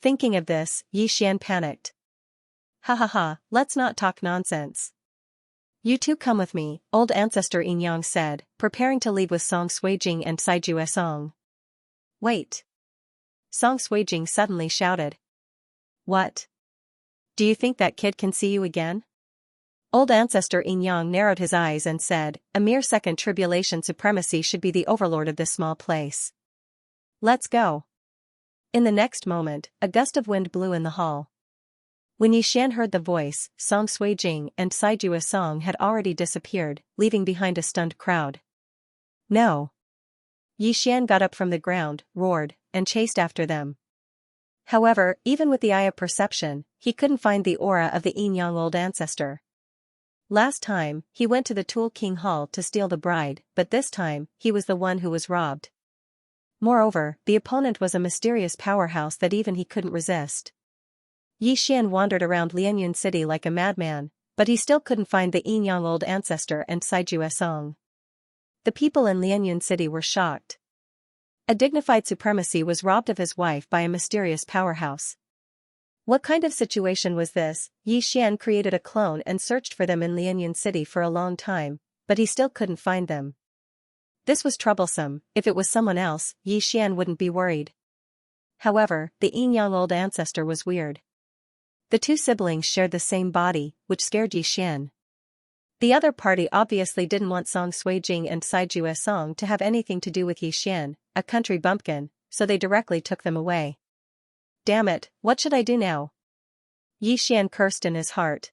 Thinking of this, Yi Xian panicked. Ha ha ha, let's not talk nonsense. You two come with me, old ancestor Yinyang said, preparing to leave with Song Suijing and Saijue Song. Wait. Song Suijing suddenly shouted. What? Do you think that kid can see you again? Old ancestor Yinyang narrowed his eyes and said, a mere second tribulation supremacy should be the overlord of this small place. Let's go. In the next moment, a gust of wind blew in the hall. When Yi Xian heard the voice, Song Suijing and Saijue Song had already disappeared, leaving behind a stunned crowd. No. Yi Xian got up from the ground, roared, and chased after them. However, even with the eye of perception, he couldn't find the aura of the Yinyang old ancestor. Last time, he went to the Tool King Hall to steal the bride, but this time, he was the one who was robbed. Moreover, the opponent was a mysterious powerhouse that even he couldn't resist. Yi Xian wandered around Lianyun City like a madman, but he still couldn't find the Yinyang old ancestor and Saijue Song. The people in Lianyun City were shocked. A dignified supremacy was robbed of his wife by a mysterious powerhouse. What kind of situation was this? Yi Xian created a clone and searched for them in Lianyun City for a long time, but he still couldn't find them. This was troublesome. If it was someone else, Yi Xian wouldn't be worried. However, the Yinyang old ancestor was weird. The two siblings shared the same body, which scared Yi Xian. The other party obviously didn't want Song Suijing and Saijue Song to have anything to do with Yi Xian, a country bumpkin, so they directly took them away. Damn it, what should I do now? Yi Xian cursed in his heart.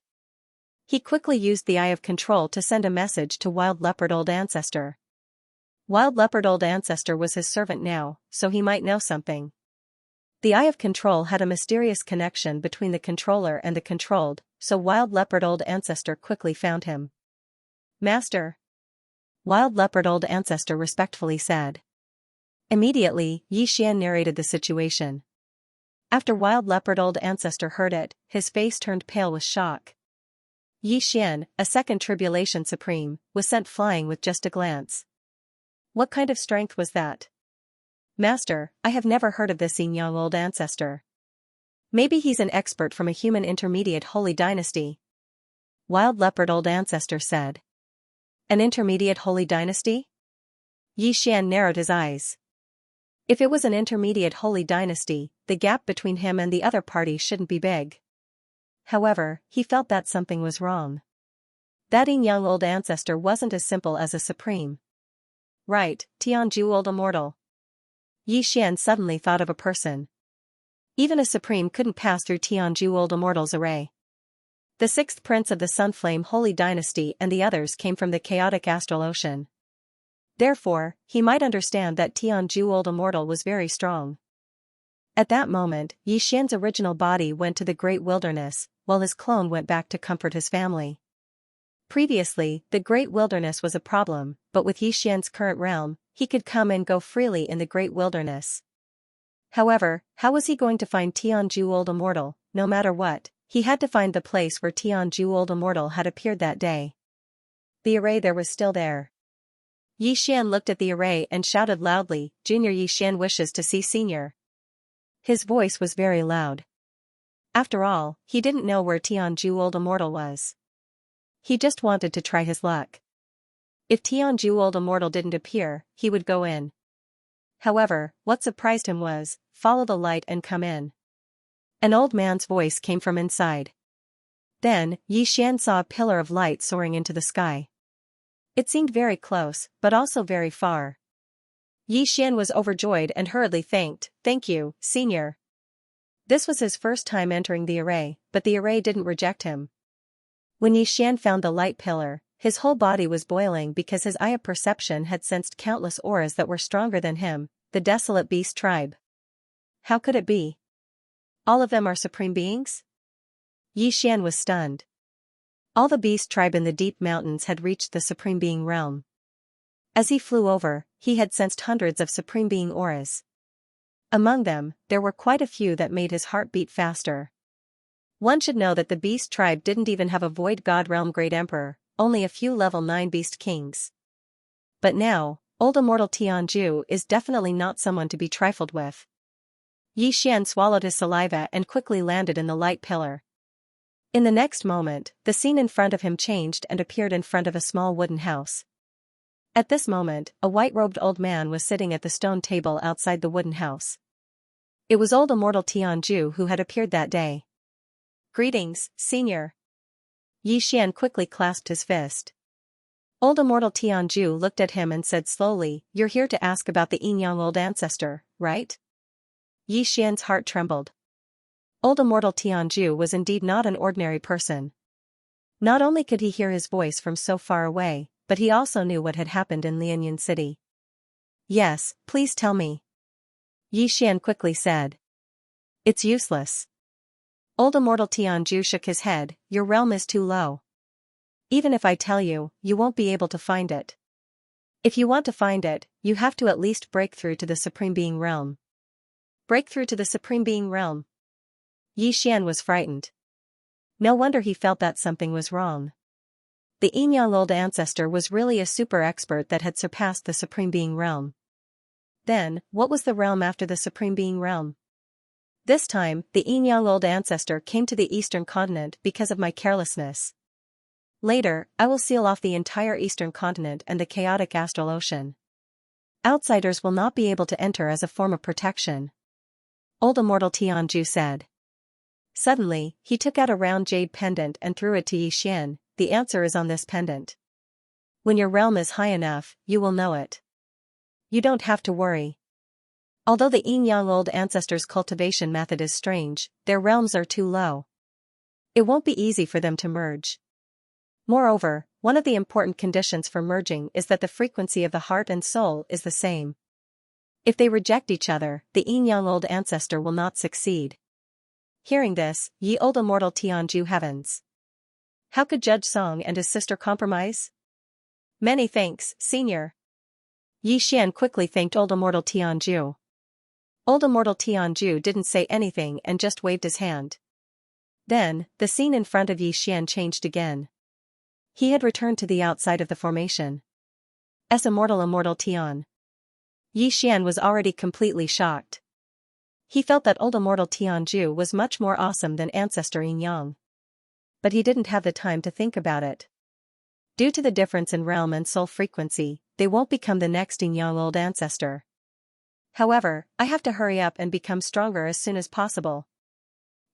He quickly used the Eye of Control to send a message to Wild Leopard Old Ancestor. Wild Leopard Old Ancestor was his servant now, so he might know something. The Eye of Control had a mysterious connection between the controller and the controlled, so Wild Leopard Old Ancestor quickly found him. Master. Wild Leopard Old Ancestor respectfully said. Immediately, Yi Xian narrated the situation. After Wild Leopard Old Ancestor heard it, his face turned pale with shock. Yi Xian, a second tribulation supreme, was sent flying with just a glance. What kind of strength was that? Master, I have never heard of this Yinyang old ancestor. Maybe he's an expert from a human intermediate holy dynasty. Wild Leopard Old Ancestor said. An intermediate holy dynasty? Yi Xian narrowed his eyes. If it was an intermediate holy dynasty, the gap between him and the other party shouldn't be big. However, he felt that something was wrong. That Yinyang old ancestor wasn't as simple as a supreme. Right, Tianju old immortal. Yi Xian suddenly thought of a person. Even a supreme couldn't pass through Tianju old immortal's array. The sixth prince of the Sunflame holy dynasty and the others came from the chaotic astral ocean. Therefore, he might understand that Tianju old immortal was very strong. At that moment, Yi Xian's original body went to the great wilderness, while his clone went back to comfort his family. Previously, the great wilderness was a problem, but with Yi Xian's current realm, he could come and go freely in the great wilderness. However, how was he going to find Tianju old immortal? No matter what, he had to find the place where Tianju old immortal had appeared that day. The array there was still there. Yi Xian looked at the array and shouted loudly, Junior Yi Xian wishes to see Senior. His voice was very loud. After all, he didn't know where Tianju old immortal was. He just wanted to try his luck. If Tianju Old Immortal didn't appear, he would go in. However, what surprised him was, follow the light and come in. An old man's voice came from inside. Then, Yixian saw a pillar of light soaring into the sky. It seemed very close, but also very far. Yixian was overjoyed and hurriedly "Thank you, senior." This was his first time entering the array, but the array didn't reject him. When Yixian found the light pillar, his whole body was boiling because his eye of perception had sensed countless auras that were stronger than him, the desolate beast tribe. How could it be? All of them are supreme beings? Yixian was stunned. All the beast tribe in the deep mountains had reached the supreme being realm. As he flew over, he had sensed hundreds of supreme being auras. Among them, there were quite a few that made his heart beat faster. One should know that the beast tribe didn't even have a void god realm great emperor, only a few level 9 beast kings. But now, old immortal Tianju is definitely not someone to be trifled with. Yixian swallowed his saliva and quickly landed in the light pillar. In the next moment, the scene in front of him changed and appeared in front of a small wooden house. At this moment, a white-robed old man was sitting at the stone table outside the wooden house. It was old immortal Tianju who had appeared that day. "Greetings, senior." Yixian quickly clasped his fist. Old immortal Tianju looked at him and said slowly, "You're here to ask about the Yin-Yang old ancestor, right?" Yixian's heart trembled. Old immortal Tianju was indeed not an ordinary person. Not only could he hear his voice from so far away, but he also knew what had happened in Lianyan City. "Yes, please tell me." Yixian quickly said. "It's useless." Old immortal Tianju shook his head, "Your realm is too low. Even if I tell you, you won't be able to find it. If you want to find it, you have to at least break through to the Supreme Being realm." Break through to the Supreme Being realm? Yixian was frightened. No wonder he felt that something was wrong. The Yin-Yang old ancestor was really a super expert that had surpassed the Supreme Being realm. Then, what was the realm after the Supreme Being realm? This time, the Yin-Yang old ancestor came to the eastern continent because of my carelessness. Later, I will seal off the entire eastern continent and the chaotic astral ocean. Outsiders will not be able to enter as a form of protection. Old immortal Tianju said. Suddenly, he took out a round jade pendant and threw it to Yixian. "The answer is on this pendant. When your realm is high enough, you will know it. You don't have to worry." Although the Yin-Yang old ancestors' cultivation method is strange, their realms are too low. It won't be easy for them to merge. Moreover, one of the important conditions for merging is that the frequency of the heart and soul is the same. If they reject each other, the Yin-Yang old ancestor will not succeed. Hearing this, ye old immortal Tianju heavens. How could Judge Song and his sister compromise? "Many thanks, senior." Yixian quickly thanked old immortal Tianju. Old immortal Tianju didn't say anything and just waved his hand. Then, the scene in front of Yixian changed again. He had returned to the outside of the formation. As immortal Tian. Yixian was already completely shocked. He felt that old immortal Tianju was much more awesome than ancestor Yin-Yang. But he didn't have the time to think about it. Due to the difference in realm and soul frequency, they won't become the next Yin-Yang old ancestor. However, I have to hurry up and become stronger as soon as possible.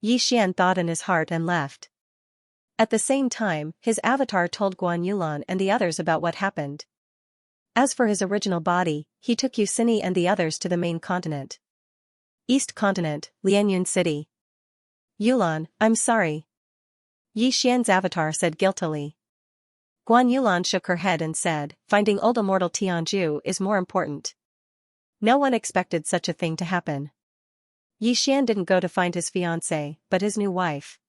Yixian thought in his heart and left. At the same time, his avatar told Guan Yulan and the others about what happened. As for his original body, he took Yusini and the others to the main continent. East Continent, Lianyun City. "Yulan, I'm sorry." Yixian's avatar said guiltily. Guan Yulan shook her head and said, "Finding old immortal Tianju is more important." No one expected such a thing to happen. Yixian didn't go to find his fiancée, but his new wife.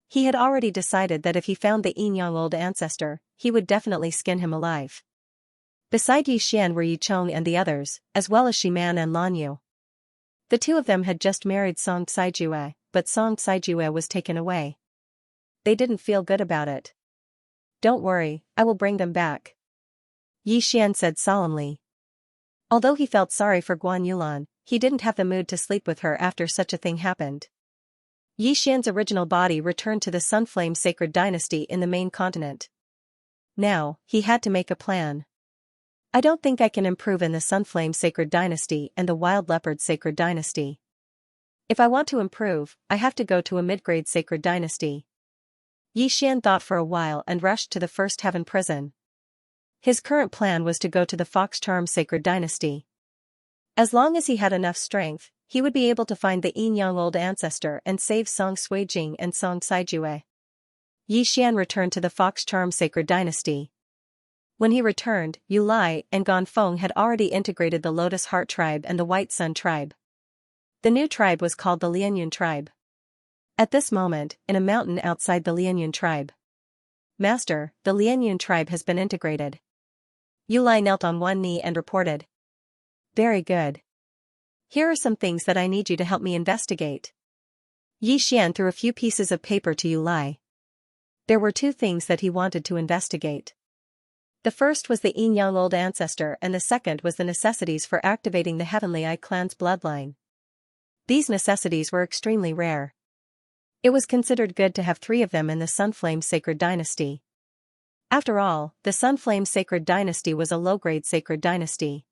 He had already decided that if he found the Yin-Yang old ancestor, he would definitely skin him alive. Beside Yixian were Yichong and the others, as well as Shiman and Lanyu. The two of them had just married Song Saijue, but Song Saijue was taken away. They didn't feel good about it. "Don't worry, I will bring them back," Yixian said solemnly. Although he felt sorry for Guan Yulan, he didn't have the mood to sleep with her after such a thing happened. Yi Xian's original body returned to the Sunflame Sacred Dynasty in the main continent. Now, he had to make a plan. I don't think I can improve in the Sunflame Sacred Dynasty and the Wild Leopard Sacred Dynasty. If I want to improve, I have to go to a mid-grade Sacred Dynasty. Yi Xian thought for a while and rushed to the First Heaven prison. His current plan was to go to the Fox Charm Sacred Dynasty. As long as he had enough strength, he would be able to find the Yin Yang Old Ancestor and save Song Suijing and Song Saijue. Yi Xian returned to the Fox Charm Sacred Dynasty. When he returned, Yu Lai and Ganfeng had already integrated the Lotus Heart tribe and the White Sun tribe. The new tribe was called the Lianyun tribe. At this moment, in a mountain outside the Lianyun tribe. Master, the Lianyun tribe has been integrated. Yu Lai knelt on one knee and reported. Very good. Here are some things that I need you to help me investigate. Yi Xian threw a few pieces of paper to Yu Lai. There were two things that he wanted to investigate. The first was the Yin Yang Old Ancestor and the second was the necessities for activating the Heavenly Eye clan's bloodline. These necessities were extremely rare. It was considered good to have 3 of them in the Sunflame Sacred Dynasty. After all, the Sunflame Sacred Dynasty was a low-grade sacred dynasty.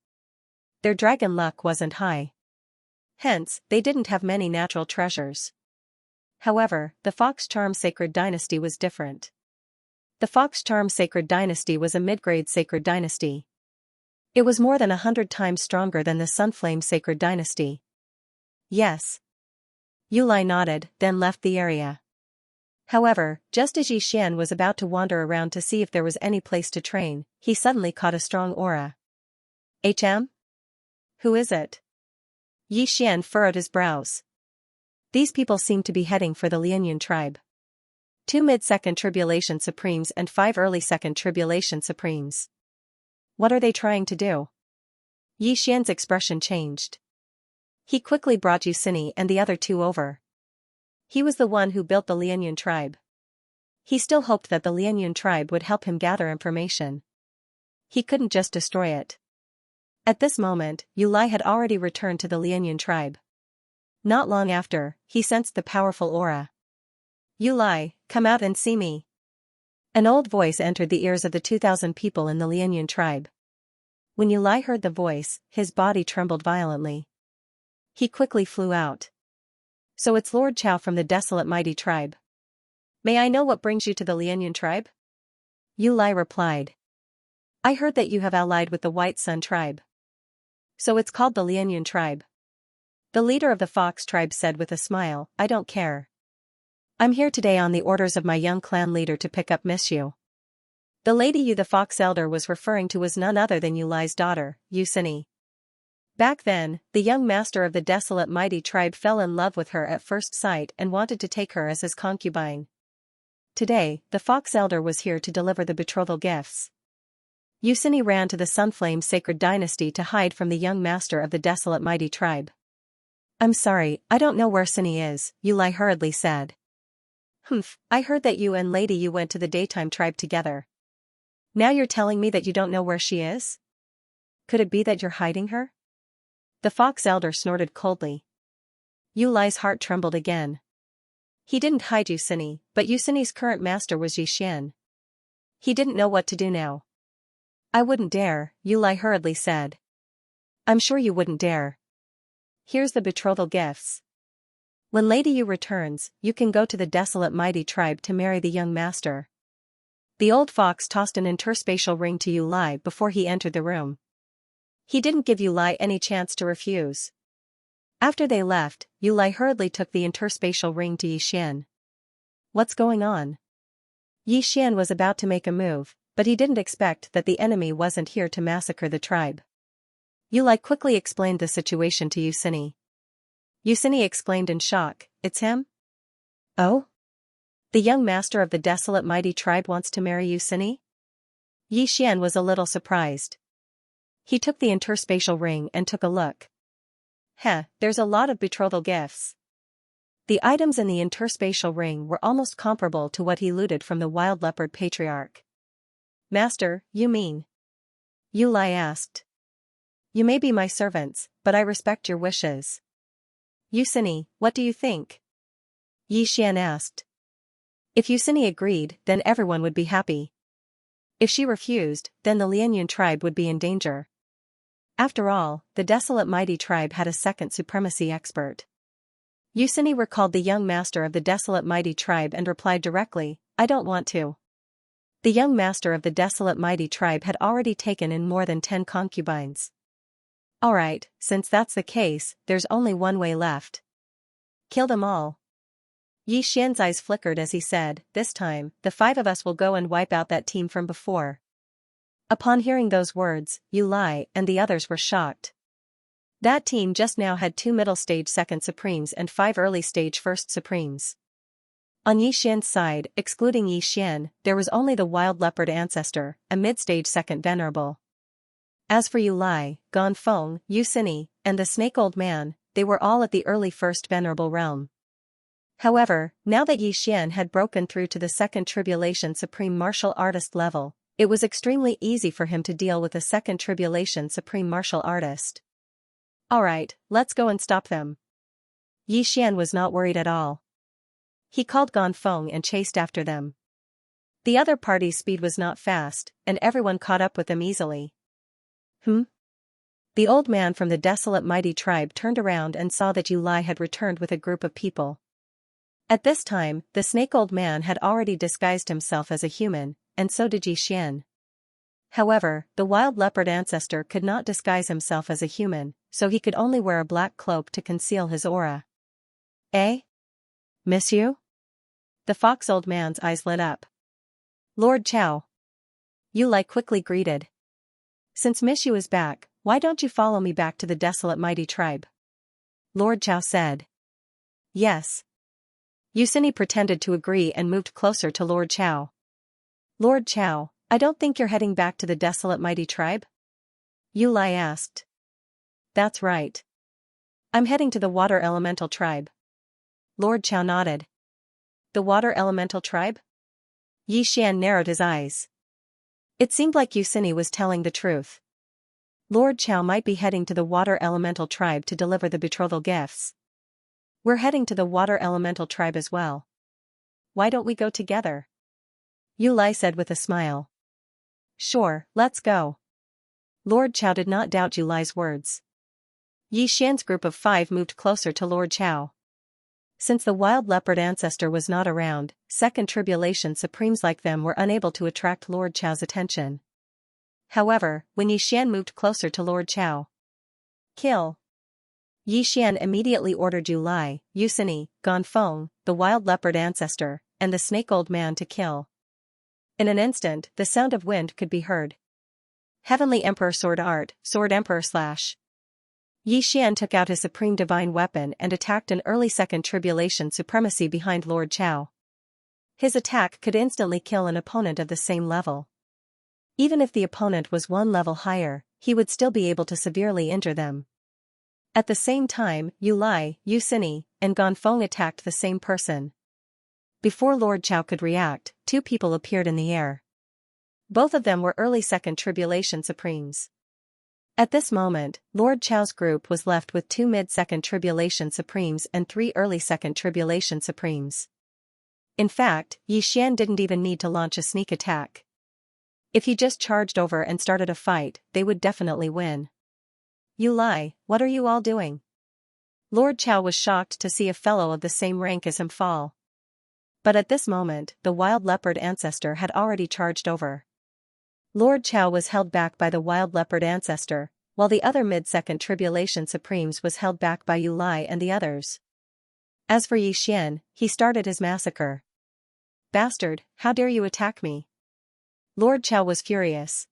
Their dragon luck wasn't high. Hence, they didn't have many natural treasures. However, the Fox Charm Sacred Dynasty was different. The Fox Charm Sacred Dynasty was a mid-grade sacred dynasty. It was more than 100 times stronger than the Sunflame Sacred Dynasty. Yes. Yu Lai nodded, then left the area. However, just as Yi Xian was about to wander around to see if there was any place to train, he suddenly caught a strong aura. Who is it? Yi Xian furrowed his brows. These people seem to be heading for the Lianyun tribe. 2 mid-second tribulation supremes and 5 early-second tribulation supremes. What are they trying to do? Yi Xian's expression changed. He quickly brought Yusini and the other 2 over. He was the one who built the Lianyun tribe. He still hoped that the Lianyun tribe would help him gather information. He couldn't just destroy it. At this moment, Yu Lai had already returned to the Lianyun tribe. Not long after, he sensed the powerful aura. Yu Lai, come out and see me. An old voice entered the ears of the 2,000 people in the Lianyun tribe. When Yu Lai heard the voice, his body trembled violently. He quickly flew out. So it's Lord Chao from the desolate mighty tribe. May I know what brings you to the Lianyun tribe? Yu Lai replied. I heard that you have allied with the White Sun tribe. So it's called the Lianyun tribe. The leader of the Fox tribe said with a smile, I don't care. I'm here today on the orders of my young clan leader to pick up Miss Yu. The lady Yu the Fox Elder was referring to was none other than Yu Lai's daughter, Yusini. Back then, the young master of the desolate mighty tribe fell in love with her at first sight and wanted to take her as his concubine. Today, the Fox Elder was here to deliver the betrothal gifts. Yusini ran to the Sunflame Sacred Dynasty to hide from the young master of the desolate mighty tribe. I'm sorry, I don't know where Sini is, Yu Lai hurriedly said. I heard that you and Lady Yu went to the Daytime tribe together. Now you're telling me that you don't know where she is? Could it be that you're hiding her? The Fox Elder snorted coldly. Yu Lai's heart trembled again. He didn't hide Yusini, but Yusini's current master was Yi Xian. He didn't know what to do now. I wouldn't dare, Yu Lai hurriedly said. I'm sure you wouldn't dare. Here's the betrothal gifts. When Lady Yu returns, you can go to the desolate mighty tribe to marry the young master. The old fox tossed an interspatial ring to Yu Lai before he entered the room. He didn't give Yu Lai any chance to refuse. After they left, Yu Lai hurriedly took the interspatial ring to Yi Xian. What's going on? Yi Xian was about to make a move, but he didn't expect that the enemy wasn't here to massacre the tribe. Yu Lai quickly explained the situation to Yusini. Yusini exclaimed in shock, It's him? Oh? The young master of the desolate mighty tribe wants to marry Yusini? Yi Xian was a little surprised. He took the interspatial ring and took a look. There's a lot of betrothal gifts. The items in the interspatial ring were almost comparable to what he looted from the Wild Leopard Patriarch. Master, you mean? Yu Lai asked. You may be my servants, but I respect your wishes. Yusini, what do you think? Yi Xian asked. If Yusini agreed, then everyone would be happy. If she refused, then the Lianyun tribe would be in danger. After all, the desolate mighty tribe had a second supremacy expert. Yusini recalled the young master of the desolate mighty tribe and replied directly, I don't want to. The young master of the desolate mighty tribe had already taken in more than 10 concubines. Alright, since that's the case, there's only one way left. Kill them all. Yi Xian's eyes flickered as he said, this time, the 5 of us will go and wipe out that team from before. Upon hearing those words, Yu Lai and the others were shocked. That team just now had 2 middle-stage second supremes and 5 early-stage first supremes. On Yi Xian's side, excluding Yi Xian, there was only the wild leopard ancestor, a mid-stage second venerable. As for Yu Lai, Gan Feng, Yusini, and the snake old man, they were all at the early first venerable realm. However, now that Yi Xian had broken through to the second tribulation supreme martial artist level, it was extremely easy for him to deal with a second tribulation supreme martial artist. Alright, let's go and stop them. Yi Xian was not worried at all. He called Gan Feng and chased after them. The other party's speed was not fast, and everyone caught up with them easily. The old man from the desolate mighty tribe turned around and saw that Yu Lai had returned with a group of people. At this time, the snake old man had already disguised himself as a human, and so did Yi Xian. However, the wild leopard ancestor could not disguise himself as a human, so he could only wear a black cloak to conceal his aura. Eh? Miss you? The fox old man's eyes lit up. Lord Chow. Yu Lai quickly greeted. Since Miss Yu is back, why don't you follow me back to the desolate mighty tribe? Lord Chow said. Yes. Yusini pretended to agree and moved closer to Lord Chow. Lord Chow, I don't think you're heading back to the desolate mighty tribe? Yu Lai asked. That's right. I'm heading to the water elemental tribe. Lord Chow nodded. The water elemental tribe? Yi Xian narrowed his eyes. It seemed like Yusini was telling the truth. Lord Chow might be heading to the water elemental tribe to deliver the betrothal gifts. We're heading to the water elemental tribe as well. Why don't we go together? Yu Lai said with a smile. Sure, let's go. Lord Chow did not doubt Yu Lai's words. Yi Xian's group of 5 moved closer to Lord Chow. Since the wild leopard ancestor was not around, second tribulation supremes like them were unable to attract Lord Chow's attention. However, when Yi Xian moved closer to Lord Chow, kill. Yi Xian immediately ordered Yu Lai, Yusini, Gan Feng, the wild leopard ancestor, and the snake old man to kill. In an instant, the sound of wind could be heard. Heavenly Emperor Sword Art, Sword Emperor / Yi Xian took out his supreme divine weapon and attacked an early second tribulation supremacy behind Lord Chow. His attack could instantly kill an opponent of the same level. Even if the opponent was 1 level higher, he would still be able to severely injure them. At the same time, Yu Lai, Yusini, and Gan Feng attacked the same person. Before Lord Chow could react, 2 people appeared in the air. Both of them were early second tribulation supremes. At this moment, Lord Chow's group was left with 2 mid-second tribulation supremes and 3 early second tribulation supremes. In fact, Yi Xian didn't even need to launch a sneak attack. If he just charged over and started a fight, they would definitely win. Yu Lai, what are you all doing? Lord Chow was shocked to see a fellow of the same rank as him fall. But at this moment, the wild leopard ancestor had already charged over. Lord Chow was held back by the wild leopard ancestor, while the other mid-second tribulation supremes was held back by Yu Lai and the others. As for Yi Xian, he started his massacre. Bastard, how dare you attack me? Lord Chow was furious.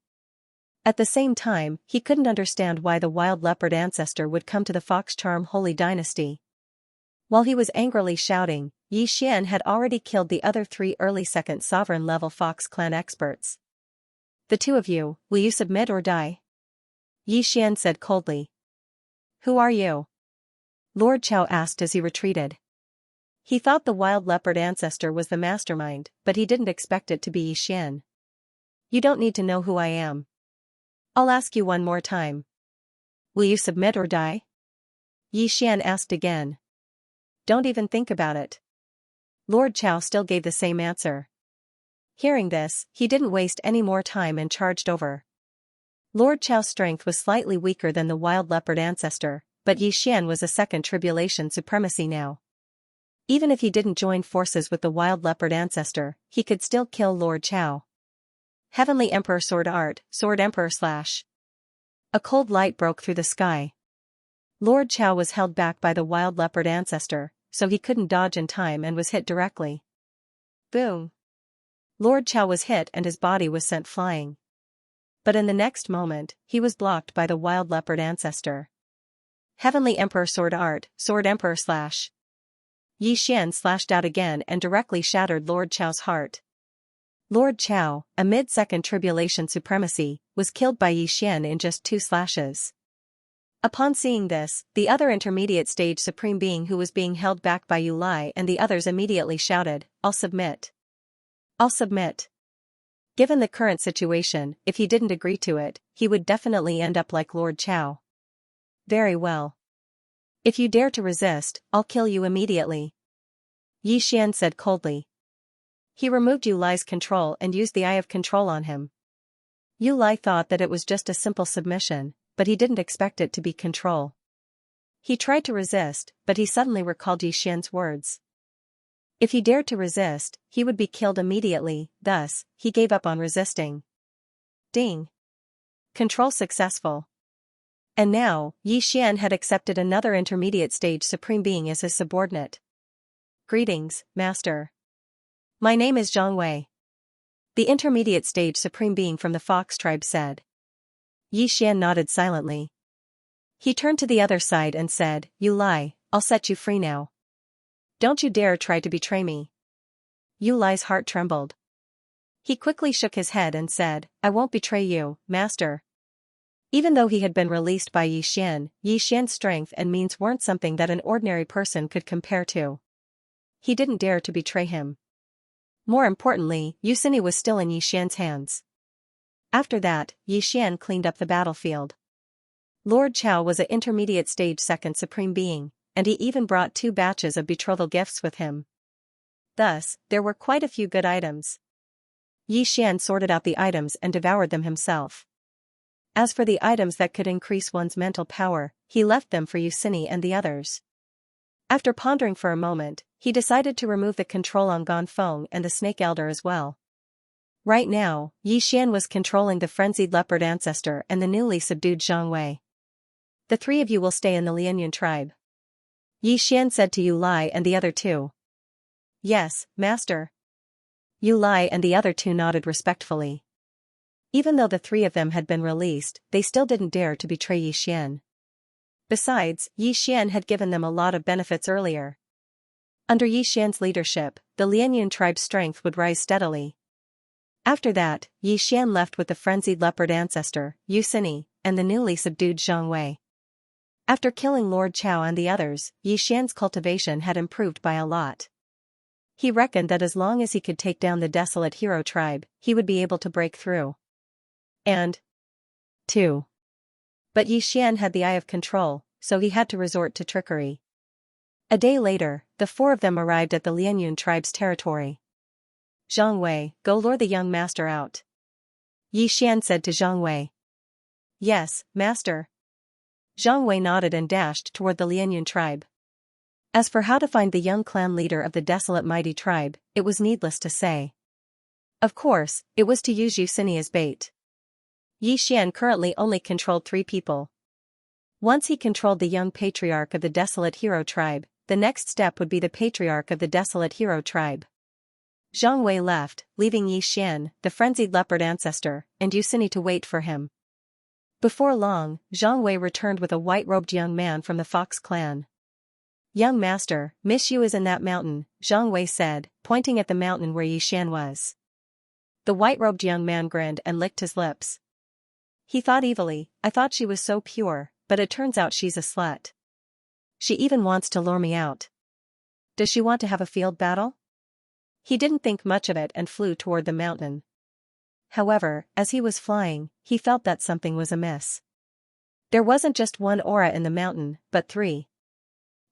At the same time, he couldn't understand why the wild leopard ancestor would come to the Fox Charm Holy Dynasty. While he was angrily shouting, Yi Xian had already killed the other 3 early second sovereign level Fox clan experts. The 2 of you, will you submit or die? Yi Xian said coldly. Who are you? Lord Chow asked as he retreated. He thought the wild leopard ancestor was the mastermind, but he didn't expect it to be Yi Xian. You don't need to know who I am. I'll ask you one more time. Will you submit or die? Yi Xian asked again. Don't even think about it. Lord Chao still gave the same answer. Hearing this, he didn't waste any more time and charged over. Lord Chao's strength was slightly weaker than the wild leopard ancestor, but Yi Xian was a second tribulation supremacy now. Even if he didn't join forces with the wild leopard ancestor, he could still kill Lord Chao. Heavenly Emperor Sword Art, Sword Emperor / A cold light broke through the sky. Lord Chao was held back by the wild leopard ancestor, so he couldn't dodge in time and was hit directly. Boom! Lord Chao was hit and his body was sent flying. But in the next moment, he was blocked by the wild leopard ancestor. Heavenly Emperor Sword Art, Sword Emperor / Yi Xian slashed out again and directly shattered Lord Chao's heart. Lord Chao, amid second tribulation supremacy, was killed by Yi Xian in just 2 slashes. Upon seeing this, the other intermediate stage supreme being who was being held back by Yu Lai and the others immediately shouted, "I'll submit. I'll submit." Given the current situation, if he didn't agree to it, he would definitely end up like Lord Chao. Very well. If you dare to resist, I'll kill you immediately. Yi Xian said coldly. He removed Yu Lai's control and used the Eye of Control on him. Yu Lai thought that it was just a simple submission, but he didn't expect it to be control. He tried to resist, but he suddenly recalled Yi Xian's words. If he dared to resist, he would be killed immediately, thus, he gave up on resisting. Ding! Control successful. And now, Yi Xian had accepted another intermediate stage supreme being as his subordinate. Greetings, Master. My name is Zhang Wei. The intermediate stage supreme being from the Fox tribe said. Yi Xian nodded silently. He turned to the other side and said, "Yu Lai, I'll set you free now. Don't you dare try to betray me." Yu Lai's heart trembled. He quickly shook his head and said, "I won't betray you, Master." Even though he had been released by Yi Xian's strength and means weren't something that an ordinary person could compare to. He didn't dare to betray him. More importantly, Yusini was still in Yi Xian's hands. After that, Yi Xian cleaned up the battlefield. Lord Chao was an intermediate stage second supreme being, and he even brought 2 batches of betrothal gifts with him. Thus, there were quite a few good items. Yi Xian sorted out the items and devoured them himself. As for the items that could increase one's mental power, he left them for Yusini and the others. After pondering for a moment, he decided to remove the control on Ganfeng and the Snake Elder as well. Right now, Yi Xian was controlling the frenzied leopard ancestor and the newly subdued Zhang Wei. The 3 of you will stay in the Lianyun tribe. Yi Xian said to Yu Lai and the other 2. Yes, Master. Yu Lai and the other 2 nodded respectfully. Even though the 3 of them had been released, they still didn't dare to betray Yi Xian. Besides, Yi Xian had given them a lot of benefits earlier. Under Yi Xian's leadership, the Lianyun tribe's strength would rise steadily. After that, Yi Xian left with the frenzied leopard ancestor, Yusini, and the newly subdued Zhang Wei. After killing Lord Chao and the others, Yi Xian's cultivation had improved by a lot. He reckoned that as long as he could take down the desolate hero tribe, he would be able to break through. And 2. But Yi Xian had the Eye of Control, so he had to resort to trickery. A day later, the 4 of them arrived at the Lianyun tribe's territory. Zhang Wei, go lure the young master out. Yi Xian said to Zhang Wei. Yes, Master. Zhang Wei nodded and dashed toward the Lianyun tribe. As for how to find the young clan leader of the desolate mighty tribe, it was needless to say. Of course, it was to use Yusini as bait. Yi Xian currently only controlled 3 people. Once he controlled the young patriarch of the desolate hero tribe, the next step would be the patriarch of the desolate hero tribe. Zhang Wei left, leaving Yi Xian, the frenzied leopard ancestor, and Yusini to wait for him. Before long, Zhang Wei returned with a white-robed young man from the Fox clan. Young master, Miss Yu is in that mountain, Zhang Wei said, pointing at the mountain where Yi Xian was. The white-robed young man grinned and licked his lips. He thought evilly, I thought she was so pure, but it turns out she's a slut. She even wants to lure me out. Does she want to have a field battle? He didn't think much of it and flew toward the mountain. However, as he was flying, he felt that something was amiss. There wasn't just one aura in the mountain, but 3.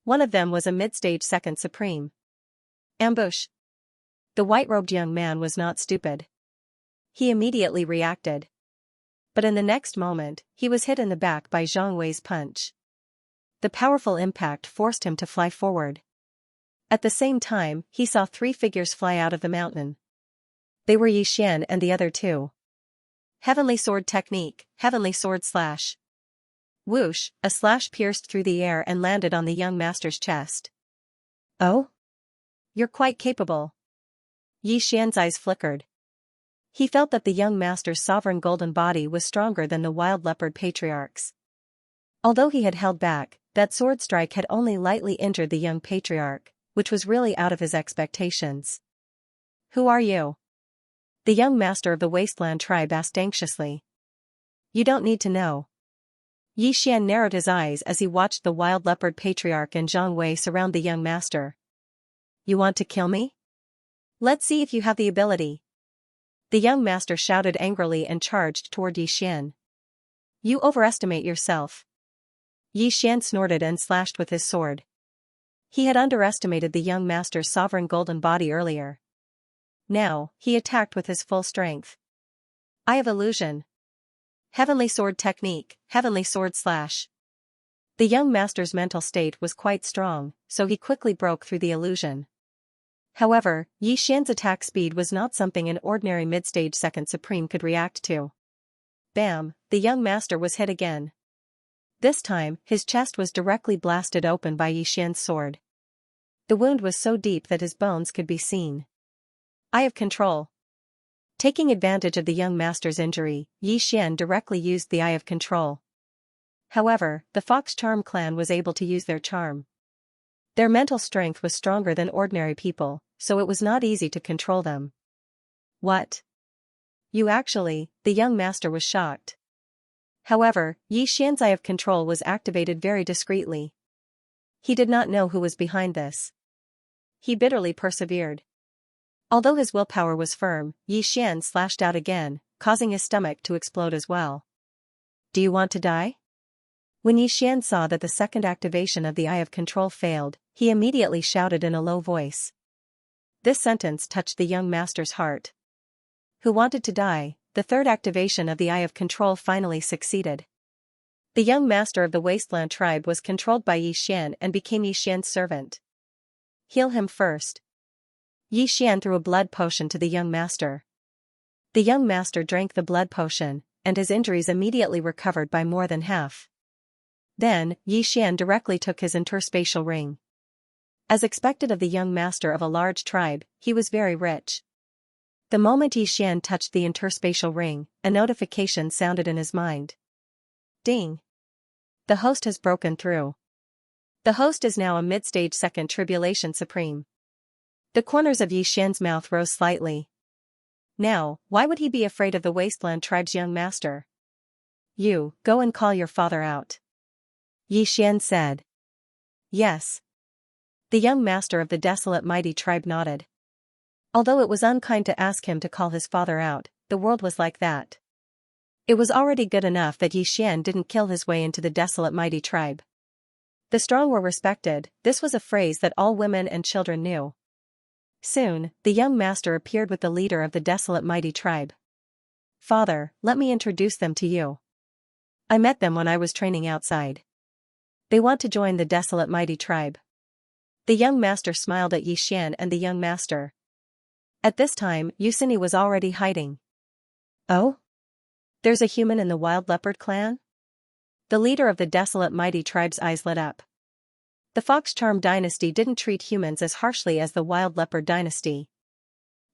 One of them was a mid-stage second supreme. Ambush! The white-robed young man was not stupid. He immediately reacted. But in the next moment, he was hit in the back by Zhang Wei's punch. The powerful impact forced him to fly forward. At the same time, he saw 3 figures fly out of the mountain. They were Yi Xian and the other 2. Heavenly sword technique, heavenly sword slash. Whoosh, a slash pierced through the air and landed on the young master's chest. Oh? You're quite capable. Yi Xian's eyes flickered. He felt that the young master's sovereign golden body was stronger than the wild leopard patriarch's. Although he had held back, that sword strike had only lightly injured the young patriarch, which was really out of his expectations. Who are you? The young master of the wasteland tribe asked anxiously. You don't need to know. Yi Xian narrowed his eyes as he watched the wild leopard patriarch and Zhang Wei surround the young master. You want to kill me? Let's see if you have the ability. The young master shouted angrily and charged toward Yi Xian. You overestimate yourself. Yi Xian snorted and slashed with his sword. He had underestimated the young master's sovereign golden body earlier. Now, he attacked with his full strength. Eye of Illusion. Heavenly sword technique, heavenly sword slash. The young master's mental state was quite strong, so he quickly broke through the illusion. However, Yi Xian's attack speed was not something an ordinary mid-stage second supreme could react to. Bam, the young master was hit again. This time, his chest was directly blasted open by Yi Xian's sword. The wound was so deep that his bones could be seen. Eye of Control. Taking advantage of the young master's injury, Yi Xian directly used the Eye of Control. However, the Fox Charm clan was able to use their charm. Their mental strength was stronger than ordinary people, so it was not easy to control them. What? You actually, the young master was shocked. However, Yi Xian's Eye of Control was activated very discreetly. He did not know who was behind this. He bitterly persevered. Although his willpower was firm, Yi Xian slashed out again, causing his stomach to explode as well. Do you want to die? When Yi Xian saw that the second activation of the Eye of Control failed, he immediately shouted in a low voice. This sentence touched the young master's heart. Who wanted to die? The third activation of the Eye of Control finally succeeded. The young master of the wasteland tribe was controlled by Yi Xian and became Yi Xian's servant. Heal him first. Yi Xian threw a blood potion to the young master. The young master drank the blood potion, and his injuries immediately recovered by more than half. Then, Yi Xian directly took his interspatial ring. As expected of the young master of a large tribe, he was very rich. The moment Yi Xian touched the interspatial ring, a notification sounded in his mind. Ding! The host has broken through. The host is now a mid-stage second tribulation supreme. The corners of Yi Xian's mouth rose slightly. Now, why would he be afraid of the wasteland tribe's young master? You, go and call your father out. Yi Xian said. Yes. The young master of the desolate mighty tribe nodded. Although it was unkind to ask him to call his father out, the world was like that. It was already good enough that Yi Xian didn't kill his way into the desolate mighty tribe. The strong were respected, this was a phrase that all women and children knew. Soon, the young master appeared with the leader of the desolate mighty tribe. Father, let me introduce them to you. I met them when I was training outside. They want to join the desolate mighty tribe. The young master smiled at Yi Xian and the young master. At this time, Yusini was already hiding. Oh? There's a human in the wild leopard clan? The leader of the desolate mighty tribe's eyes lit up. The Fox Charm dynasty didn't treat humans as harshly as the Wild Leopard dynasty.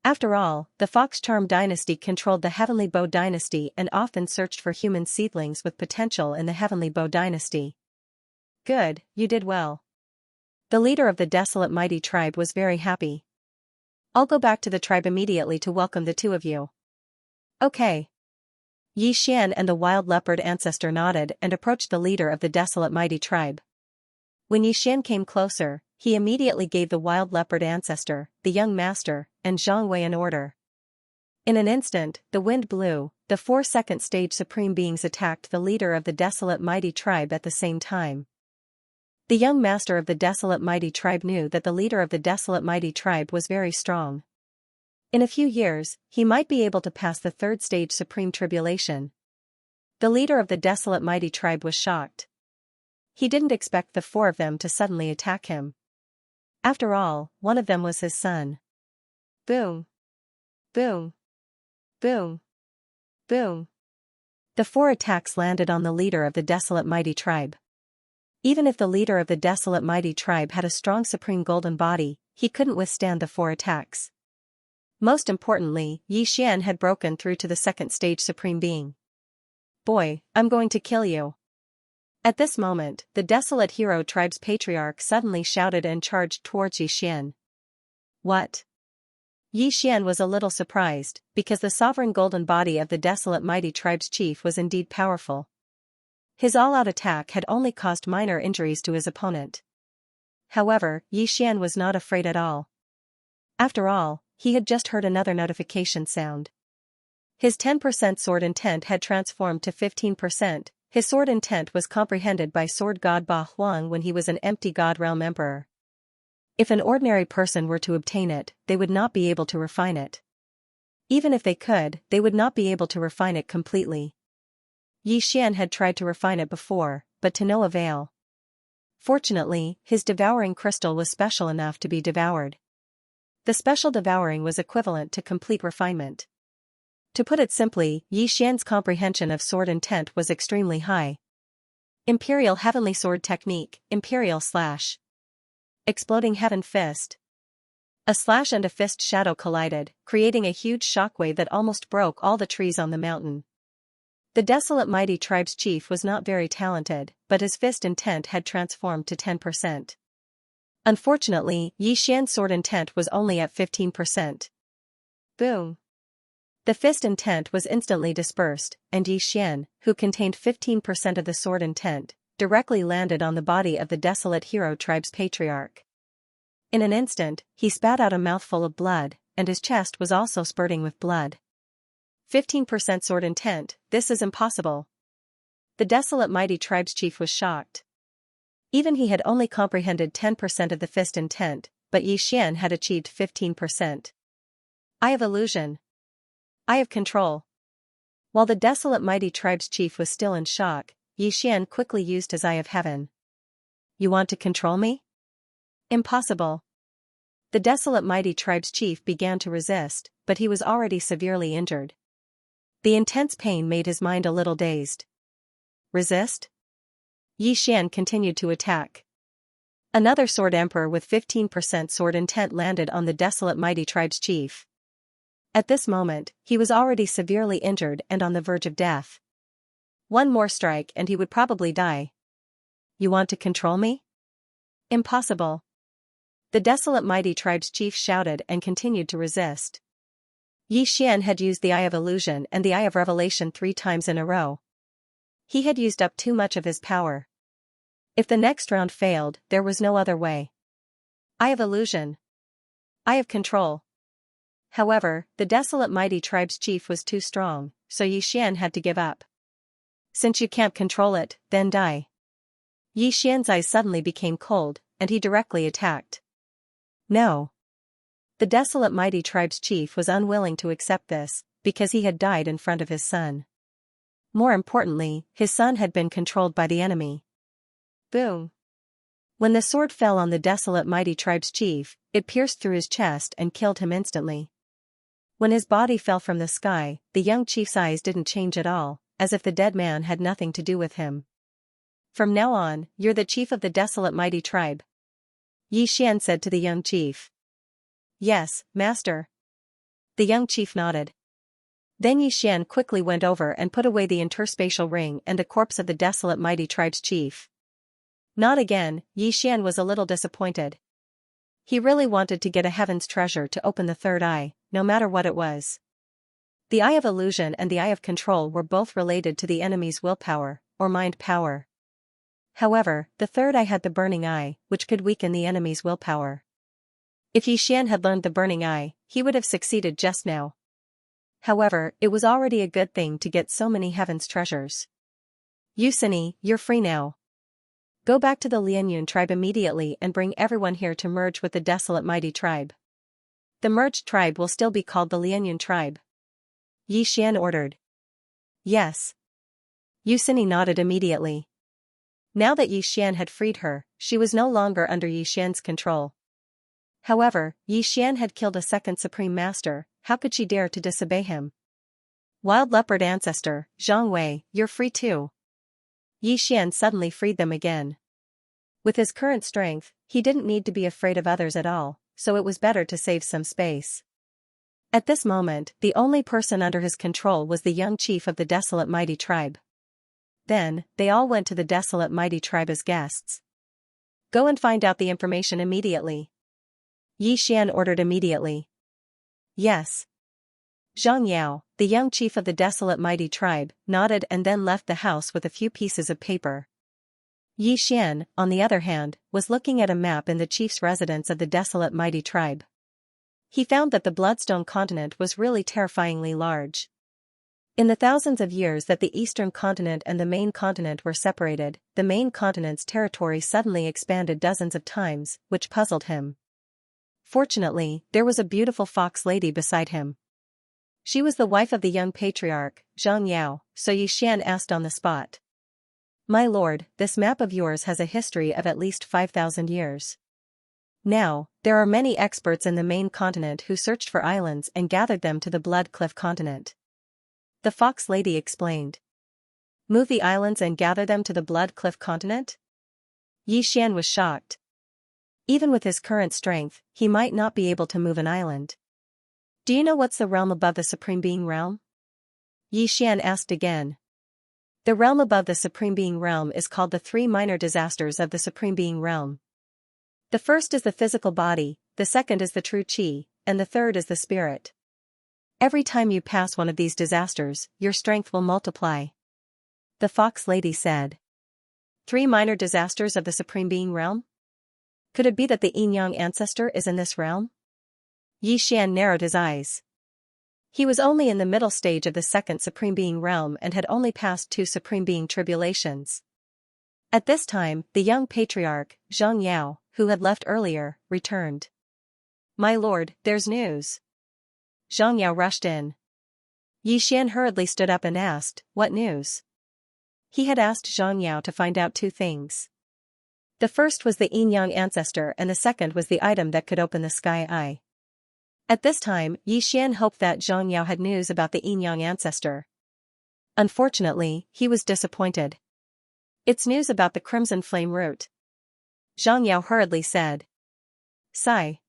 After all, the Fox Charm dynasty controlled the Heavenly Bow dynasty and often searched for human seedlings with potential in the Heavenly Bow dynasty. Good, you did well. The leader of the desolate mighty tribe was very happy. I'll go back to the tribe immediately to welcome the 2 of you. Okay. Yi Xian and the wild leopard ancestor nodded and approached the leader of the desolate mighty tribe. When Yi Xian came closer, he immediately gave the wild leopard ancestor, the young master, and Zhang Wei an order. In an instant, the wind blew, the 4 second-stage supreme beings attacked the leader of the desolate mighty tribe at the same time. The young master of the desolate mighty tribe knew that the leader of the desolate mighty tribe was very strong. In a few years, he might be able to pass the third stage supreme tribulation. The leader of the desolate mighty tribe was shocked. He didn't expect the four of them to suddenly attack him. After all, one of them was his son. Boom. Boom. Boom. Boom. The four attacks landed on the leader of the desolate mighty tribe. Even if the leader of the desolate mighty tribe had a strong supreme golden body, he couldn't withstand the four attacks. Most importantly, Xianxia had broken through to the second stage supreme being. Boy, I'm going to kill you. At this moment, the desolate hero tribe's patriarch suddenly shouted and charged towards Xianxia. What? Xianxia was a little surprised, because the sovereign golden body of the desolate mighty tribe's chief was indeed powerful. His all-out attack had only caused minor injuries to his opponent. However, Xianxia was not afraid at all. After all, he had just heard another notification sound. His 10% sword intent had transformed to 15%. His sword intent was comprehended by sword god Ba Huang when he was an empty god realm emperor. If an ordinary person were to obtain it, they would not be able to refine it. Even if they could, they would not be able to refine it completely. Xianxia had tried to refine it before, but to no avail. Fortunately, his devouring crystal was special enough to be devoured. The special devouring was equivalent to complete refinement. To put it simply, Xianxia's comprehension of sword intent was extremely high. Imperial Heavenly Sword Technique, Imperial Slash. Exploding Heaven Fist. A slash and a fist shadow collided, creating a huge shockwave that almost broke all the trees on the mountain. The desolate mighty tribe's chief was not very talented, but his fist intent had transformed to 10%. Unfortunately, Xianxia's sword intent was only at 15%. Boom. The fist intent was instantly dispersed, and Xianxia, who contained 15% of the sword intent, directly landed on the body of the desolate hero tribe's patriarch. In an instant, he spat out a mouthful of blood, and his chest was also spurting with blood. 15% sword intent, this is impossible. The desolate mighty tribe's chief was shocked. Even he had only comprehended 10% of the fist intent, but Xianxia had achieved 15%. Eye of illusion. Eye of control. While the desolate mighty tribe's chief was still in shock, Xianxia quickly used his Eye of Heaven. You want to control me? Impossible. The desolate mighty tribe's chief began to resist, but he was already severely injured. The intense pain made his mind a little dazed. Resist? Xianxia continued to attack. Another sword emperor with 15% sword intent landed on the desolate mighty tribe's chief. At this moment, he was already severely injured and on the verge of death. One more strike and he would probably die. You want to control me? Impossible. The desolate mighty tribe's chief shouted and continued to resist. Xianxia had used the Eye of Illusion and the Eye of Revelation 3 times in a row. He had used up too much of his power. If the next round failed, there was no other way. Eye of Illusion. Eye of Control. However, the desolate mighty tribe's chief was too strong, so Xianxia had to give up. Since you can't control it, then die. Xianxia's eyes suddenly became cold, and he directly attacked. No. The desolate mighty tribe's chief was unwilling to accept this, because he had died in front of his son. More importantly, his son had been controlled by the enemy. Boom. When the sword fell on the desolate mighty tribe's chief, it pierced through his chest and killed him instantly. When his body fell from the sky, the young chief's eyes didn't change at all, as if the dead man had nothing to do with him. From now on, you're the chief of the desolate mighty tribe. Xianxia said to the young chief. Yes, master. The young chief nodded. Then Xianxia quickly went over and put away the interspatial ring and the corpse of the desolate mighty tribe's chief. Not again, Xianxia was a little disappointed. He really wanted to get a heaven's treasure to open the third eye, no matter what it was. The Eye of Illusion and the Eye of Control were both related to the enemy's willpower, or mind power. However, the third eye had the Burning Eye, which could weaken the enemy's willpower. If Xianxia had learned the Burning Eye, he would have succeeded just now. However, it was already a good thing to get so many heaven's treasures. Yusini, you're free now. Go back to the Lianyun tribe immediately and bring everyone here to merge with the desolate mighty tribe. The merged tribe will still be called the Lianyun tribe. Yi Xian ordered. Yes. Yu Sini nodded immediately. Now that Yi Xian had freed her, she was no longer under Yi Xian's control. However, Yi Xian had killed a second supreme master, how could she dare to disobey him? Wild leopard ancestor, Zhang Wei, you're free too. Yi Xian suddenly freed them again. With his current strength, he didn't need to be afraid of others at all, so it was better to save some space. At this moment, the only person under his control was the young chief of the desolate mighty tribe. Then, they all went to the desolate mighty tribe as guests. Go and find out the information immediately. Yi Xian ordered immediately. Yes. Zhang Yao, the young chief of the desolate mighty tribe, nodded and then left the house with a few pieces of paper. Yi Xian, on the other hand, was looking at a map in the chief's residence of the desolate mighty tribe. He found that the Bloodstone continent was really terrifyingly large. In the thousands of years that the eastern continent and the main continent were separated, the main continent's territory suddenly expanded dozens of times, which puzzled him. Fortunately, there was a beautiful fox lady beside him. She was the wife of the young patriarch, Zhang Yao, so Yi Xian asked on the spot. My lord, this map of yours has a history of at least 5,000 years. Now, there are many experts in the main continent who searched for islands and gathered them to the Blood Cliff continent. The fox lady explained. Move the islands and gather them to the Blood Cliff continent? Yi Xian was shocked. Even with his current strength, he might not be able to move an island. Do you know what's the realm above the Supreme Being realm? Yi Xian asked again. The realm above the Supreme Being realm is called the three minor disasters of the Supreme Being realm. The first is the physical body, the second is the true qi, and the third is the spirit. Every time you pass one of these disasters, your strength will multiply. The fox lady said. 3 minor disasters of the Supreme Being realm? Could it be that the yin-yang ancestor is in this realm? Yi Xian narrowed his eyes. He was only in the middle stage of the second Supreme Being realm and had only passed 2 Supreme Being tribulations. At this time, the young patriarch, Zhang Yao, who had left earlier, returned. My lord, there's news. Zhang Yao rushed in. Yi Xian hurriedly stood up and asked, what news? He had asked Zhang Yao to find out 2 things. The first was the yin-yang ancestor and the second was the item that could open the sky eye. At this time, Yi Xian hoped that Zhang Yao had news about the yin-yang ancestor. Unfortunately, he was disappointed. It's news about the crimson flame root. Zhang Yao hurriedly said. Sigh.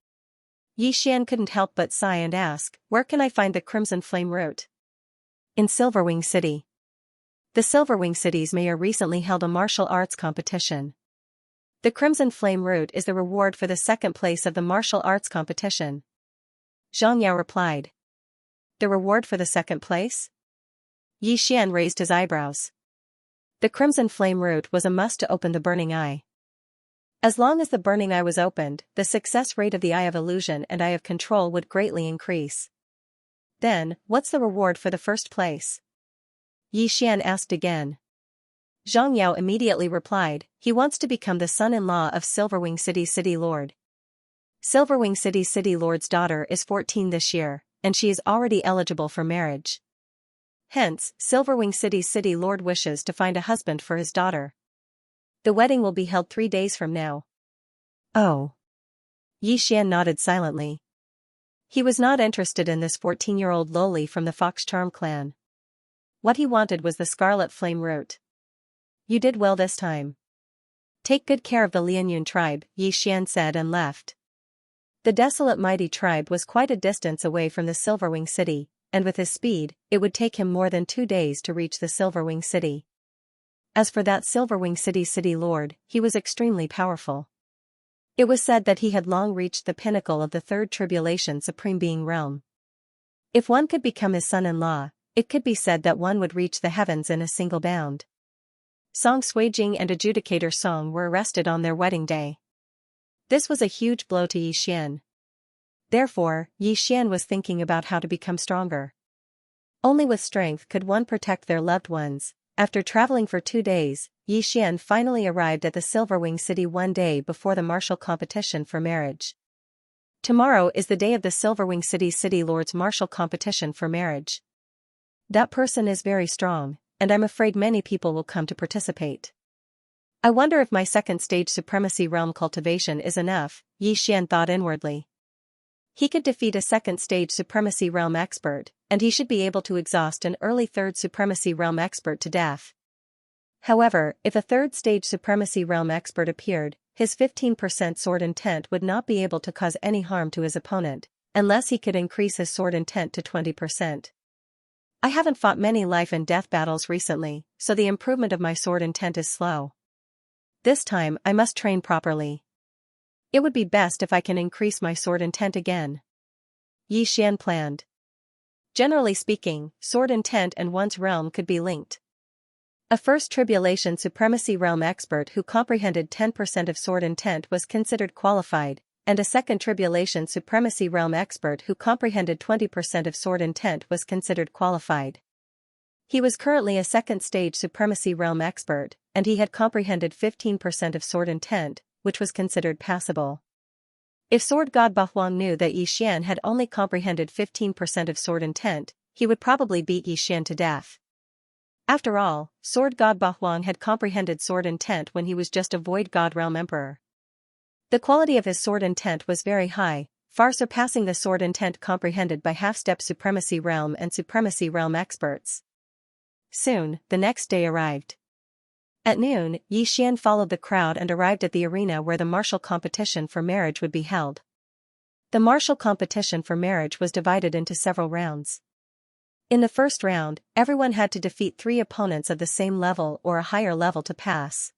Yi Xian couldn't help but sigh and ask, where can I find the crimson flame root? In Silverwing City. The Silverwing City's mayor recently held a martial arts competition. The crimson flame root is the reward for the second place of the martial arts competition. Zhang Yao replied. The reward for the second place? Yi Xian raised his eyebrows. The crimson flame root was a must to open the burning eye. As long as the burning eye was opened, the success rate of the Eye of Illusion and Eye of Control would greatly increase. Then, what's the reward for the first place? Yi Xian asked again. Zhang Yao immediately replied, he wants to become the son-in-law of Silverwing City's city lord. Silverwing City's city lord's daughter is 14 this year, and she is already eligible for marriage. Hence, Silverwing City's city lord wishes to find a husband for his daughter. The wedding will be held 3 days from now. Oh. Yi Xian nodded silently. He was not interested in this 14-year-old lowly from the Fox Charm clan. What he wanted was the scarlet flame root. You did well this time. Take good care of the Lianyun tribe, Yi Xian said and left. The desolate mighty tribe was quite a distance away from the Silverwing City, and with his speed, it would take him more than 2 days to reach the Silverwing City. As for that Silverwing City's city lord, he was extremely powerful. It was said that he had long reached the pinnacle of the third tribulation Supreme Being realm. If one could become his son-in-law, it could be said that one would reach the heavens in a single bound. Song Suijing and Adjudicator Song were arrested on their wedding day. This was a huge blow to Yi Xian. Therefore, Yi Xian was thinking about how to become stronger. Only with strength could one protect their loved ones. After traveling for 2 days, Xian finally arrived at the Silverwing City one day before the martial competition for marriage. Tomorrow is the day of the Silverwing City's City Lord's martial competition for marriage. That person is very strong, and I'm afraid many people will come to participate. I wonder if my second stage supremacy realm cultivation is enough, Xian thought inwardly. He could defeat a second stage supremacy realm expert, and he should be able to exhaust an early third supremacy realm expert to death. However, if a third stage supremacy realm expert appeared, his 15% sword intent would not be able to cause any harm to his opponent, unless he could increase his sword intent to 20%. I haven't fought many life and death battles recently, so the improvement of my sword intent is slow. This time I must train properly. It would be best if I can increase my sword intent again. Xian planned. Generally speaking, sword intent and one's realm could be linked. A first tribulation supremacy realm expert who comprehended 10% of sword intent was considered qualified, and a second tribulation supremacy realm expert who comprehended 20% of sword intent was considered qualified. He was currently a second stage supremacy realm expert, and he had comprehended 15% of sword intent, which was considered passable. If Sword God Bahuang knew that Xian had only comprehended 15% of sword intent, he would probably beat Xian to death. After all, Sword God Bahuang had comprehended sword intent when he was just a Void God Realm Emperor. The quality of his sword intent was very high, far surpassing the sword intent comprehended by half-step Supremacy Realm and Supremacy Realm experts. Soon, the next day arrived. At noon, Xian followed the crowd and arrived at the arena where the martial competition for marriage would be held. The martial competition for marriage was divided into several rounds. In the first round, everyone had to defeat 3 opponents of the same level or a higher level to pass.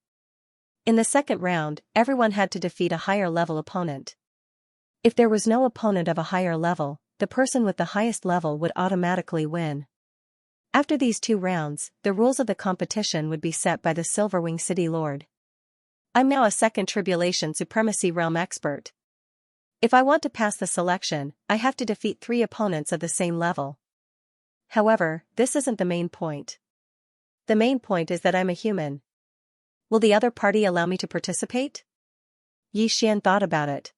In the second round, everyone had to defeat a higher level opponent. If there was no opponent of a higher level, the person with the highest level would automatically win. After these 2 rounds, the rules of the competition would be set by the Silverwing City Lord. I'm now a second tribulation supremacy realm expert. If I want to pass the selection, I have to defeat 3 opponents of the same level. However, this isn't the main point. The main point is that I'm a human. Will the other party allow me to participate? Xian thought about it.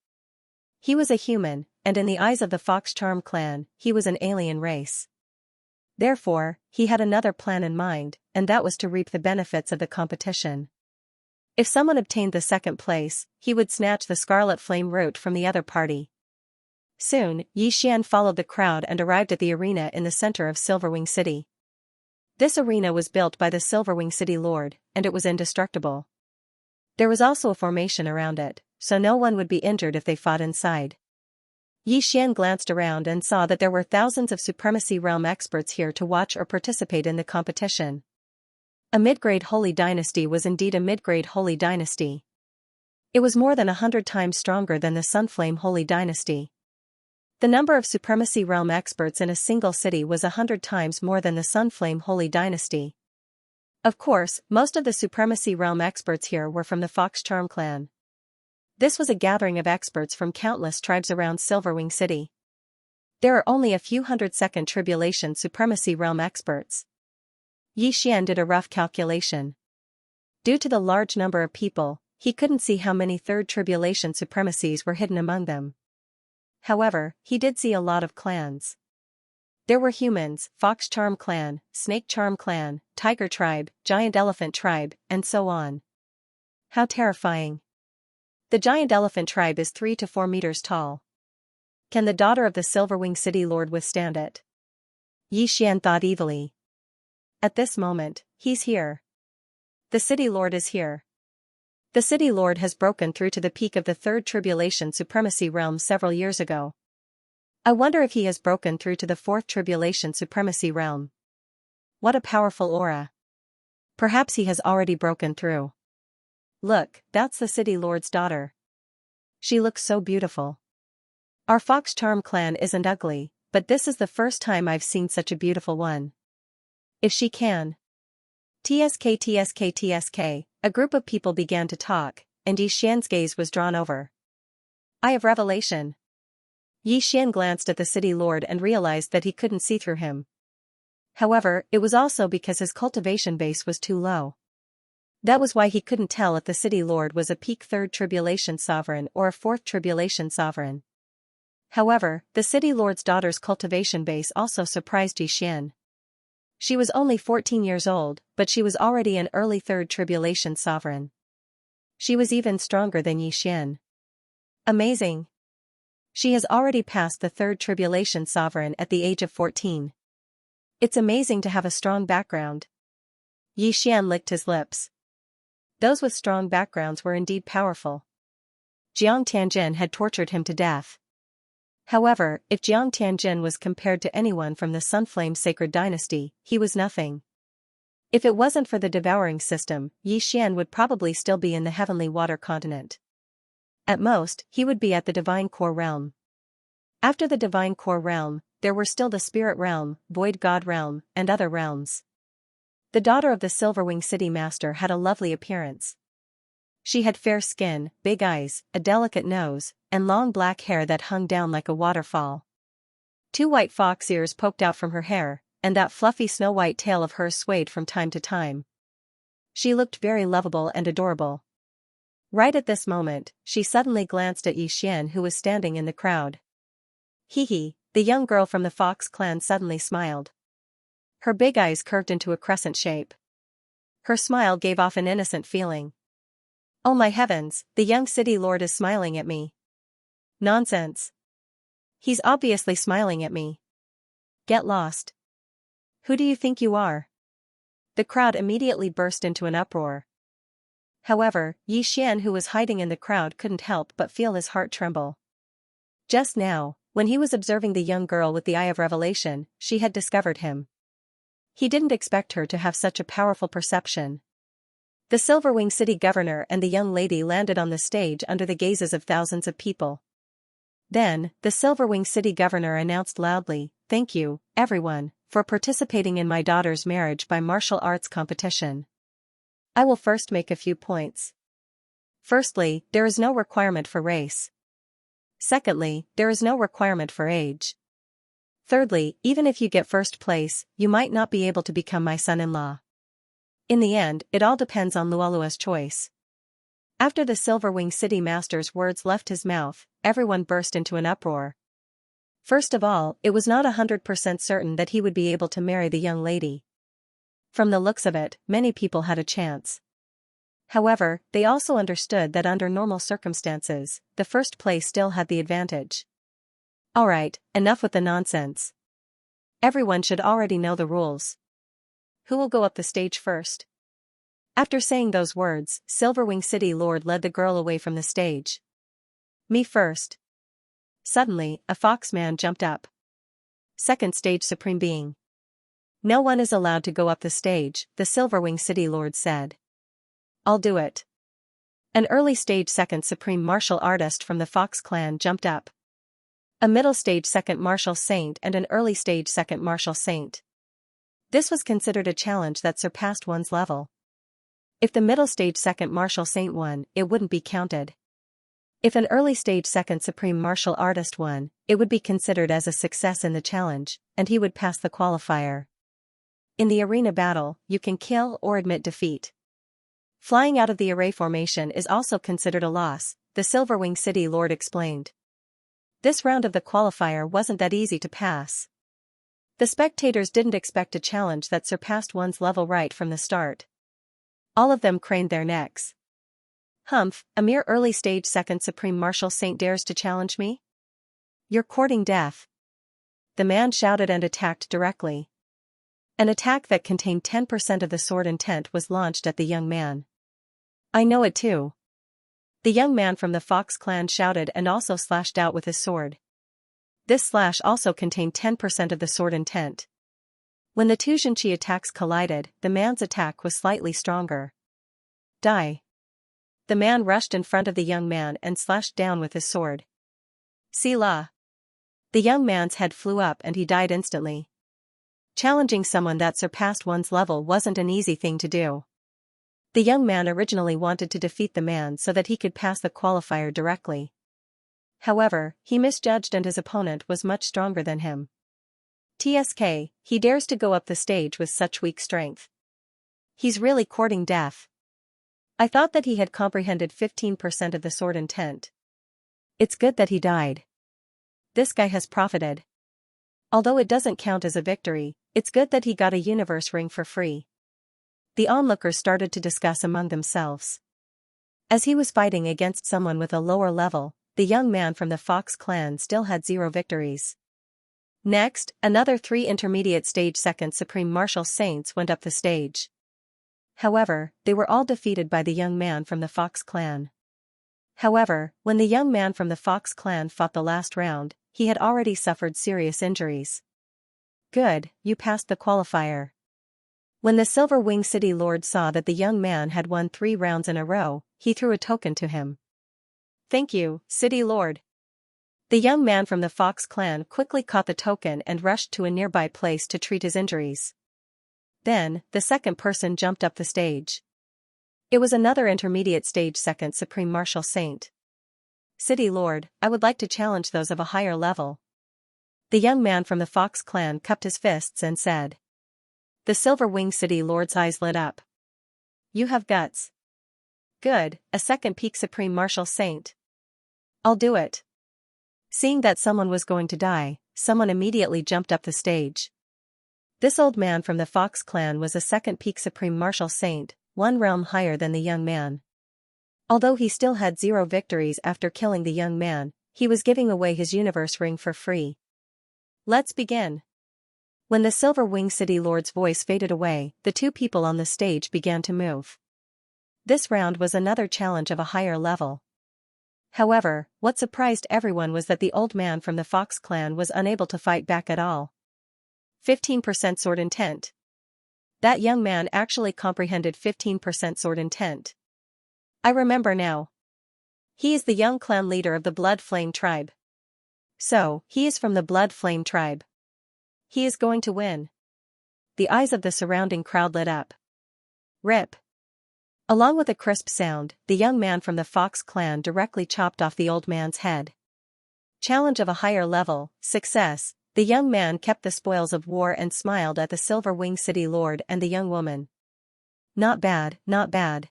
He was a human, and in the eyes of the Fox Charm clan, he was an alien race. Therefore, he had another plan in mind, and that was to reap the benefits of the competition. If someone obtained the second place, he would snatch the Scarlet Flame Root from the other party. Soon, Xian followed the crowd and arrived at the arena in the center of Silverwing City. This arena was built by the Silverwing City Lord, and it was indestructible. There was also a formation around it, so no one would be injured if they fought inside. Xian glanced around and saw that there were thousands of Supremacy Realm experts here to watch or participate in the competition. A mid-grade holy dynasty was indeed a mid-grade holy dynasty. It was more than 100 times stronger than the Sunflame Holy Dynasty. The number of Supremacy Realm experts in a single city was 100 times more than the Sunflame Holy Dynasty. Of course, most of the Supremacy Realm experts here were from the Fox Charm clan. This was a gathering of experts from countless tribes around Silverwing City. There are only a few hundred second tribulation Supremacy Realm experts. Xian did a rough calculation. Due to the large number of people, he couldn't see how many third tribulation supremacies were hidden among them. However, he did see a lot of clans. There were humans, Fox Charm clan, Snake Charm clan, Tiger tribe, Giant Elephant tribe, and so on. How terrifying. The Giant Elephant tribe is 3 to 4 meters tall. Can the daughter of the Silverwing City Lord withstand it? Xian thought evilly. At this moment, he's here. The City Lord is here. The City Lord has broken through to the peak of the Third Tribulation Supremacy Realm several years ago. I wonder if he has broken through to the Fourth Tribulation Supremacy Realm. What a powerful aura. Perhaps he has already broken through. Look, that's the City Lord's daughter. She looks so beautiful. Our Fox Charm clan isn't ugly, but this is the first time I've seen such a beautiful one. If she can. TSK, a group of people began to talk, and Xian's gaze was drawn over. Eye of Revelation. Xian glanced at the City Lord and realized that he couldn't see through him. However, it was also because his cultivation base was too low. That was why he couldn't tell if the city lord was a peak third tribulation sovereign or a fourth tribulation sovereign. However, the city lord's daughter's cultivation base also surprised Xian. She was only 14 years old, but she was already an early third tribulation sovereign. She was even stronger than Xian. Amazing! She has already passed the third tribulation sovereign at the age of 14. It's amazing to have a strong background. Xian licked his lips. Those with strong backgrounds were indeed powerful. Jiang Tianjin had tortured him to death. However, if Jiang Tianjin was compared to anyone from the Sunflame Sacred Dynasty, he was nothing. If it wasn't for the devouring system, Xian would probably still be in the Heavenly Water Continent. At most, he would be at the Divine Core Realm. After the Divine Core Realm, there were still the Spirit Realm, Void God Realm, and other realms. The daughter of the Silverwing City Master had a lovely appearance. She had fair skin, big eyes, a delicate nose, and long black hair that hung down like a waterfall. 2 white fox ears poked out from her hair, and that fluffy snow-white tail of hers swayed from time to time. She looked very lovable and adorable. Right at this moment, she suddenly glanced at Xian, who was standing in the crowd. Hee, the young girl from the Fox clan suddenly smiled. Her big eyes curved into a crescent shape. Her smile gave off an innocent feeling. Oh my heavens, the young city lord is smiling at me. Nonsense. He's obviously smiling at me. Get lost. Who do you think you are? The crowd immediately burst into an uproar. However, Xian, who was hiding in the crowd, couldn't help but feel his heart tremble. Just now, when he was observing the young girl with the Eye of Revelation, she had discovered him. He didn't expect her to have such a powerful perception. The Silverwing City Governor and the young lady landed on the stage under the gazes of thousands of people. Then, the Silverwing City Governor announced loudly, "Thank you, everyone, for participating in my daughter's marriage by martial arts competition. I will first make a few points. Firstly, there is no requirement for race. Secondly, there is no requirement for age. Thirdly, even if you get first place, you might not be able to become my son-in-law. In the end, it all depends on Lualua's choice." After the Silverwing City Master's words left his mouth, everyone burst into an uproar. First of all, it was not 100% certain that he would be able to marry the young lady. From the looks of it, many people had a chance. However, they also understood that under normal circumstances, the first place still had the advantage. Alright, enough with the nonsense. Everyone should already know the rules. Who will go up the stage first? After saying those words, Silverwing City Lord led the girl away from the stage. Me first. Suddenly, a foxman jumped up. Second stage Supreme Being. No one is allowed to go up the stage, the Silverwing City Lord said. I'll do it. An early stage second Supreme Martial Artist from the Fox clan jumped up. A middle stage second Martial Saint and an early stage second Martial Saint. This was considered a challenge that surpassed one's level. If the middle stage second Martial Saint won, it wouldn't be counted. If an early stage second Supreme Martial Artist won, it would be considered as a success in the challenge, and he would pass the qualifier. In the arena battle, you can kill or admit defeat. Flying out of the array formation is also considered a loss, the Silverwing City Lord explained. This round of the qualifier wasn't that easy to pass. The spectators didn't expect a challenge that surpassed one's level right from the start. All of them craned their necks. Humph, a mere early stage second Supreme Martial Saint dares to challenge me? You're courting death. The man shouted and attacked directly. An attack that contained 10% of the sword intent was launched at the young man. I know it too. The young man from the Fox clan shouted and also slashed out with his sword. This slash also contained 10% of the sword intent. When the two Xianxia attacks collided, the man's attack was slightly stronger. Die. The man rushed in front of the young man and slashed down with his sword. Sila. The young man's head flew up and he died instantly. Challenging someone that surpassed one's level wasn't an easy thing to do. The young man originally wanted to defeat the man so that he could pass the qualifier directly. However, he misjudged and his opponent was much stronger than him. TSK, he dares to go up the stage with such weak strength. He's really courting death. I thought that he had comprehended 15% of the sword intent. It's good that he died. This guy has profited. Although it doesn't count as a victory, it's good that he got a universe ring for free. The onlookers started to discuss among themselves. As he was fighting against someone with a lower level, the young man from the Fox clan still had 0 victories. Next, another 3 intermediate stage second supreme martial saints went up the stage. However, they were all defeated by the young man from the Fox clan. However, when the young man from the Fox clan fought the last round, he had already suffered serious injuries. Good, you passed the qualifier. When the Silver Wing City Lord saw that the young man had won 3 rounds in a row, he threw a token to him. Thank you, City Lord. The young man from the Fox clan quickly caught the token and rushed to a nearby place to treat his injuries. Then, the second person jumped up the stage. It was another intermediate stage second supreme martial saint. City Lord, I would like to challenge those of a higher level. The young man from the Fox clan cupped his fists and said. The Silver Wing City Lord's eyes lit up. You have guts. Good, a second peak supreme martial saint. I'll do it. Seeing that someone was going to die, someone immediately jumped up the stage. This old man from the Fox clan was a second peak supreme martial saint, 1 realm higher than the young man. Although he still had 0 victories after killing the young man, he was giving away his universe ring for free. Let's begin. When the Silver Wing City Lord's voice faded away, the 2 people on the stage began to move. This round was another challenge of a higher level. However, what surprised everyone was that the old man from the Fox clan was unable to fight back at all. 15% sword intent. That young man actually comprehended 15% sword intent. I remember now. He is the young clan leader of the Blood Flame tribe. So, he is from the Blood Flame tribe. He is going to win. The eyes of the surrounding crowd lit up. Rip. Along with a crisp sound, the young man from the Fox clan directly chopped off the old man's head. Challenge of a higher level, success. The young man kept the spoils of war and smiled at the Silver Wing City Lord and the young woman. Not bad, not bad.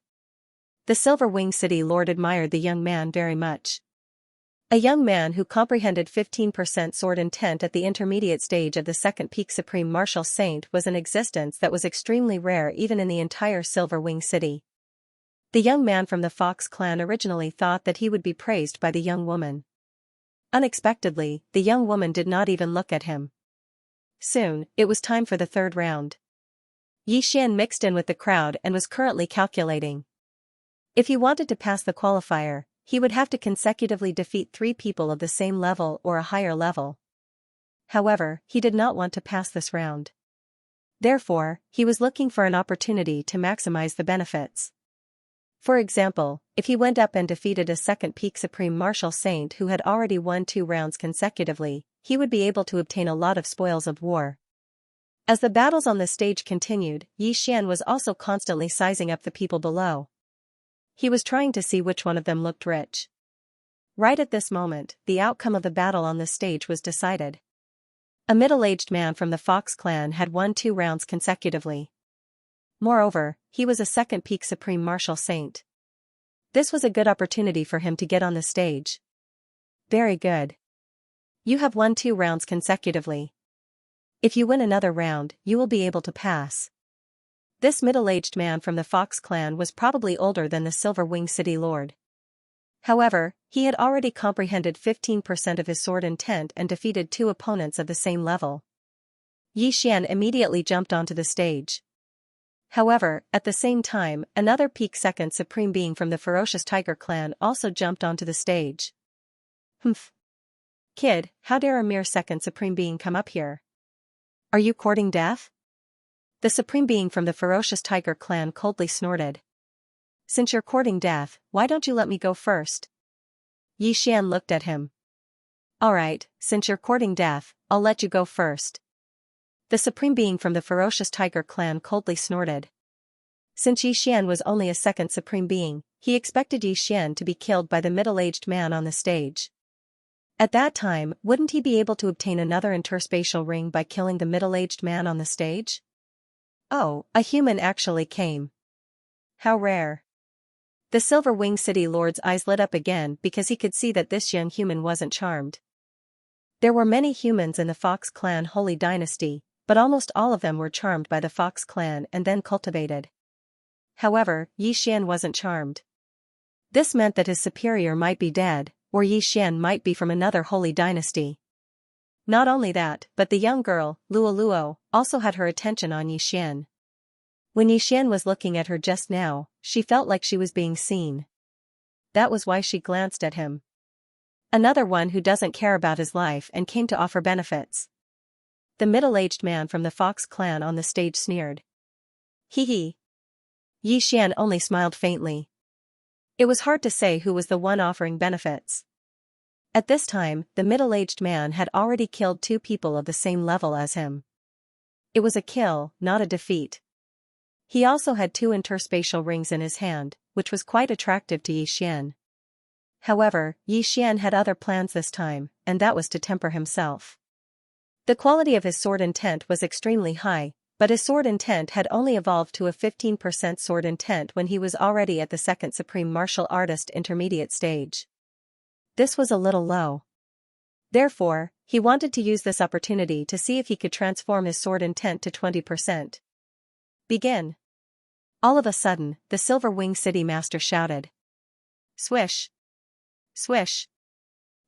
The Silver Wing City Lord admired the young man very much. A young man who comprehended 15% sword intent at the intermediate stage of the second peak supreme martial saint was an existence that was extremely rare even in the entire Silver Wing City. The young man from the Fox clan originally thought that he would be praised by the young woman. Unexpectedly, the young woman did not even look at him. Soon, it was time for the 3rd round. Xian mixed in with the crowd and was currently calculating. If he wanted to pass the qualifier, he would have to consecutively defeat 3 people of the same level or a higher level. However, he did not want to pass this round. Therefore, he was looking for an opportunity to maximize the benefits. For example, if he went up and defeated a second peak supreme martial saint who had already won 2 rounds consecutively, he would be able to obtain a lot of spoils of war. As the battles on the stage continued, Xian was also constantly sizing up the people below. He was trying to see which one of them looked rich. Right at this moment, the outcome of the battle on the stage was decided. A middle-aged man from the Fox clan had won 2 rounds consecutively. Moreover, he was a second peak supreme martial saint. This was a good opportunity for him to get on the stage. Very good. You have won 2 rounds consecutively. If you win another round, you will be able to pass. This middle-aged man from the Fox clan was probably older than the Silver Wing City Lord. However, he had already comprehended 15% of his sword intent and defeated 2 opponents of the same level. Xian immediately jumped onto the stage. However, at the same time, another peak second supreme being from the Ferocious Tiger clan also jumped onto the stage. Humph. Kid, how dare a mere second supreme being come up here? Are you courting death? The supreme being from the Ferocious Tiger clan coldly snorted. Since you're courting death, why don't you let me go first? Xian looked at him. Alright, since you're courting death, I'll let you go first. The supreme being from the Ferocious Tiger clan coldly snorted. Since Xian was only a second supreme being, he expected Xian to be killed by the middle-aged man on the stage. At that time, wouldn't he be able to obtain another interspatial ring by killing the middle-aged man on the stage? Oh, a human actually came. How rare. The Silver Wing City Lord's eyes lit up again because he could see that this young human wasn't charmed. There were many humans in the Fox clan Holy Dynasty, but almost all of them were charmed by the Fox clan and then cultivated. However, Xian wasn't charmed. This meant that his superior might be dead, or Xian might be from another holy dynasty. Not only that, but the young girl, Luo, also had her attention on Xian. When Xian was looking at her just now, she felt like she was being seen. That was why she glanced at him. Another one who doesn't care about his life and came to offer benefits. The middle-aged man from the Fox clan on the stage sneered. Hee hee. Xian only smiled faintly. It was hard to say who was the one offering benefits. At this time, the middle-aged man had already killed 2 people of the same level as him. It was a kill, not a defeat. He also had 2 interspatial rings in his hand, which was quite attractive to Xian. However, Xian had other plans this time, and that was to temper himself. The quality of his sword intent was extremely high, but his sword intent had only evolved to a 15% sword intent when he was already at the 2nd Supreme Martial Artist intermediate stage. This was a little low. Therefore, he wanted to use this opportunity to see if he could transform his sword intent to 20%. Begin. All of a sudden, the Silver Wing City Master shouted. Swish! Swish!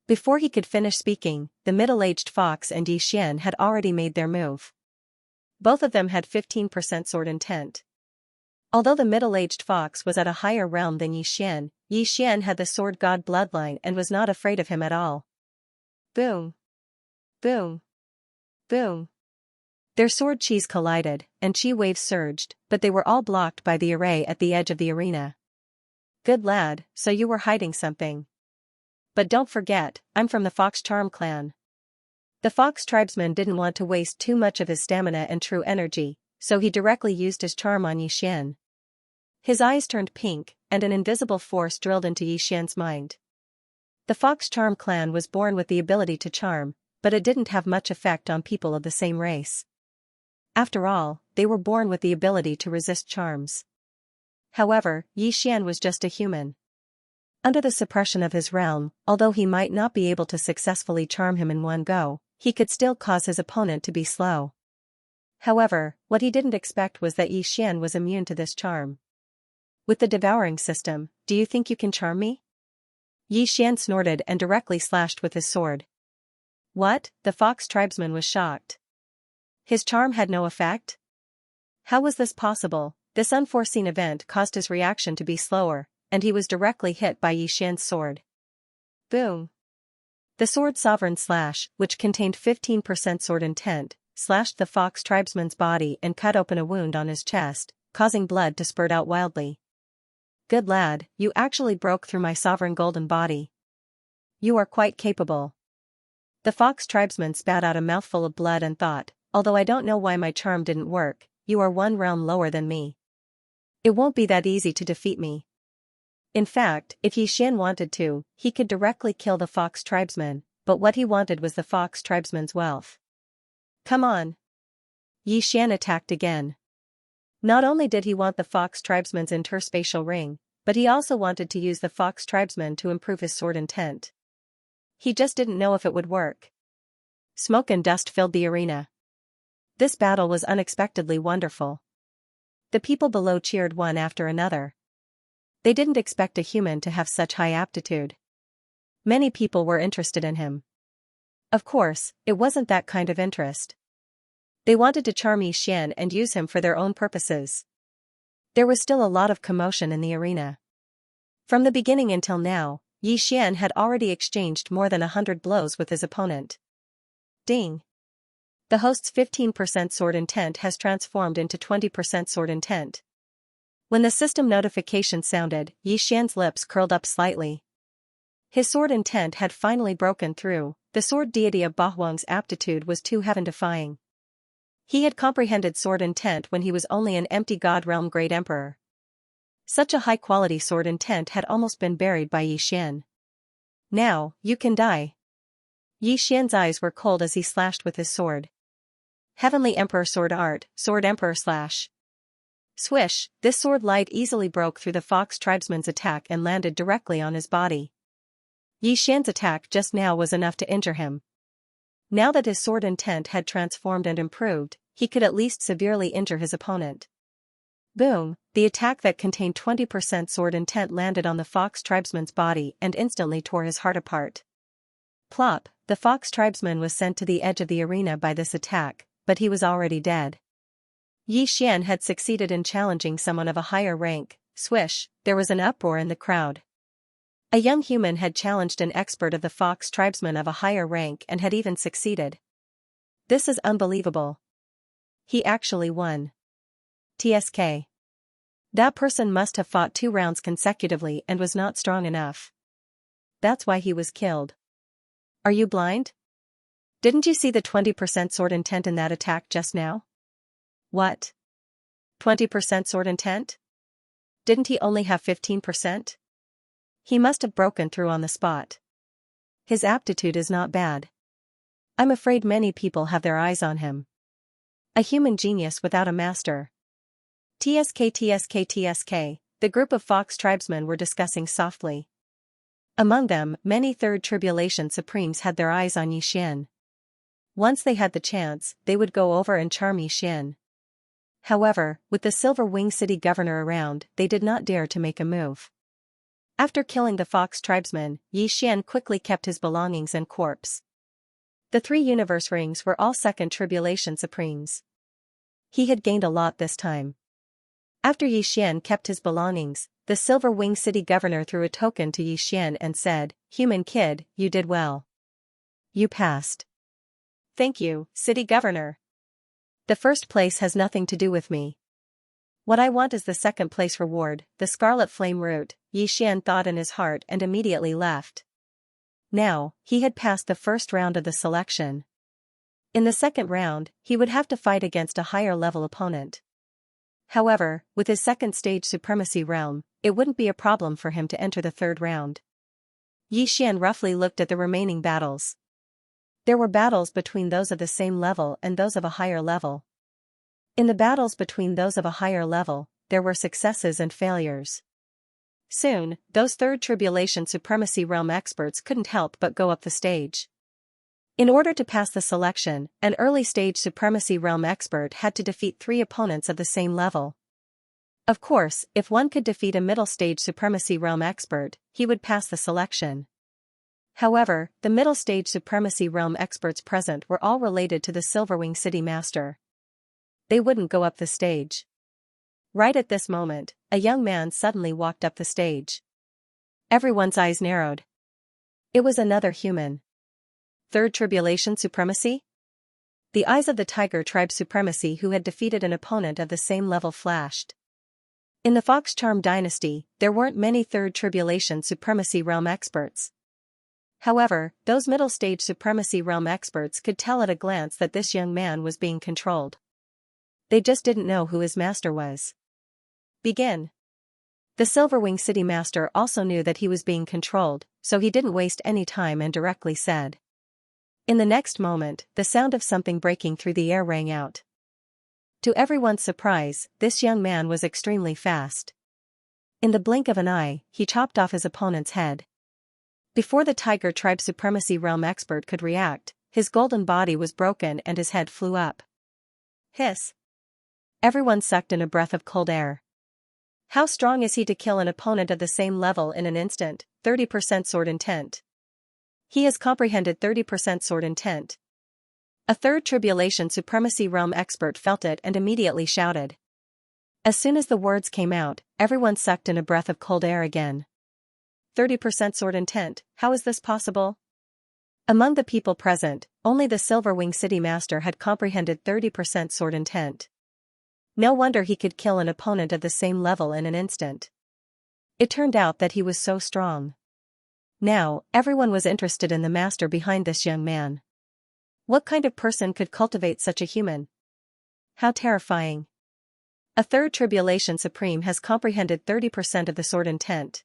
Before he could finish speaking, the middle-aged fox and Xian had already made their move. Both of them had 15% sword intent. Although the middle-aged fox was at a higher realm than Xian had the sword god bloodline and was not afraid of him at all. Boom! Boom! Boom! Their sword chis collided, and chi waves surged, but they were all blocked by the array at the edge of the arena. Good lad, so you were hiding something. But don't forget, I'm from the Fox Charm clan. The Fox tribesman didn't want to waste too much of his stamina and true energy, so he directly used his charm on Xian. His eyes turned pink, and an invisible force drilled into Xian's mind. The Fox Charm clan was born with the ability to charm, but it didn't have much effect on people of the same race. After all, they were born with the ability to resist charms. However, Xian was just a human. Under the suppression of his realm, although he might not be able to successfully charm him in one go, he could still cause his opponent to be slow. However, what he didn't expect was that Xian was immune to this charm. With the devouring system, do you think you can charm me? Xian snorted and directly slashed with his sword. What? The Fox tribesman was shocked. His charm had no effect? How was this possible? This unforeseen event caused his reaction to be slower, and he was directly hit by Xian's sword. Boom! The sword Sovereign Slash, which contained 15% sword intent, slashed the Fox tribesman's body and cut open a wound on his chest, causing blood to spurt out wildly. Good lad, you actually broke through my sovereign golden body. You are quite capable. The Fox tribesman spat out a mouthful of blood and thought, although I don't know why my charm didn't work, you are 1 realm lower than me. It won't be that easy to defeat me. In fact, if Xian wanted to, he could directly kill the Fox tribesman, but what he wanted was the Fox tribesman's wealth. Come on. Xian attacked again. Not only did he want the Fox tribesman's interspatial ring, but he also wanted to use the Fox tribesman to improve his sword intent. He just didn't know if it would work. Smoke and dust filled the arena. This battle was unexpectedly wonderful. The people below cheered one after another. They didn't expect a human to have such high aptitude. Many people were interested in him. Of course, it wasn't that kind of interest. They wanted to charm Xian and use him for their own purposes. There was still a lot of commotion in the arena. From the beginning until now, Xian had already exchanged more than 100 blows with his opponent. Ding! The host's 15% sword intent has transformed into 20% sword intent. When the system notification sounded, Xian's lips curled up slightly. His sword intent had finally broken through. The sword deity of Bahuang's aptitude was too heaven-defying. He had comprehended sword intent when he was only an empty god realm great emperor. Such a high-quality sword intent had almost been buried by Xian. Now, you can die. Yi Xian's eyes were cold as he slashed with his sword. Heavenly Emperor Sword Art, Sword Emperor Slash. Swish, this sword light easily broke through the fox tribesman's attack and landed directly on his body. Yi Xian's attack just now was enough to injure him. Now that his sword intent had transformed and improved, he could at least severely injure his opponent. Boom, the attack that contained 20% sword intent landed on the fox tribesman's body and instantly tore his heart apart. Plop, the fox tribesman was sent to the edge of the arena by this attack, but he was already dead. Yi Xian had succeeded in challenging someone of a higher rank. Swish, there was an uproar in the crowd. A young human had challenged an expert of the fox tribesman of a higher rank and had even succeeded. This is unbelievable. He actually won. TSK. That person must have fought 2 rounds consecutively and was not strong enough. That's why he was killed. Are you blind? Didn't you see the 20% sword intent in that attack just now? What? 20% sword intent? Didn't he only have 15%? He must have broken through on the spot. His aptitude is not bad. I'm afraid many people have their eyes on him. A human genius without a master. TSK. The group of fox tribesmen were discussing softly. Among them, many Third Tribulation Supremes had their eyes on Yi Xian. Once they had the chance, they would go over and charm Yi Xian. However, with the Silver Wing City governor around, they did not dare to make a move. After killing the fox tribesman, Yi Xian quickly kept his belongings and corpse. The 3 universe rings were all Second Tribulation Supremes. He had gained a lot this time. After Yi Xian kept his belongings, the Silver Wing City governor threw a token to Yi Xian and said, "Human kid, you did well. You passed." "Thank you, city governor. The first place has nothing to do with me. What I want is the second place reward, the Scarlet Flame Root," Yi Xian thought in his heart and immediately left. Now, he had passed the first round of the selection. In the second round, he would have to fight against a higher level opponent. However, with his second stage supremacy realm, it wouldn't be a problem for him to enter the third round. Yi Xian roughly looked at the remaining battles. There were battles between those of the same level and those of a higher level. In the battles between those of a higher level, there were successes and failures. Soon, those Third Tribulation Supremacy Realm experts couldn't help but go up the stage. In order to pass the selection, an early stage Supremacy Realm expert had to defeat 3 opponents of the same level. Of course, if one could defeat a middle stage Supremacy Realm expert, he would pass the selection. However, the middle stage Supremacy Realm experts present were all related to the Silverwing City Master. They wouldn't go up the stage. Right at this moment, a young man suddenly walked up the stage. Everyone's eyes narrowed. It was another human. Third Tribulation Supremacy? The eyes of the Tiger Tribe Supremacy who had defeated an opponent of the same level flashed. In the Fox Charm Dynasty, there weren't many Third Tribulation Supremacy Realm experts. However, those middle stage Supremacy Realm experts could tell at a glance that this young man was being controlled. They just didn't know who his master was. Begin. The Silverwing City Master also knew that he was being controlled, so he didn't waste any time and directly said. In the next moment, the sound of something breaking through the air rang out. To everyone's surprise, this young man was extremely fast. In the blink of an eye, he chopped off his opponent's head. Before the Tiger Tribe Supremacy Realm expert could react, his golden body was broken and his head flew up. Hiss. Everyone sucked in a breath of cold air. How strong is he to kill an opponent of the same level in an instant? 30% sword intent. He has comprehended 30% sword intent. A Third Tribulation Supremacy Realm expert felt it and immediately shouted. As soon as the words came out, everyone sucked in a breath of cold air again. 30% sword intent, how is this possible? Among the people present, only the Silverwing City Master had comprehended 30% sword intent. No wonder he could kill an opponent of the same level in an instant. It turned out that he was so strong. Now, everyone was interested in the master behind this young man. What kind of person could cultivate such a human? How terrifying. A Third Tribulation Supreme has comprehended 30% of the sword intent.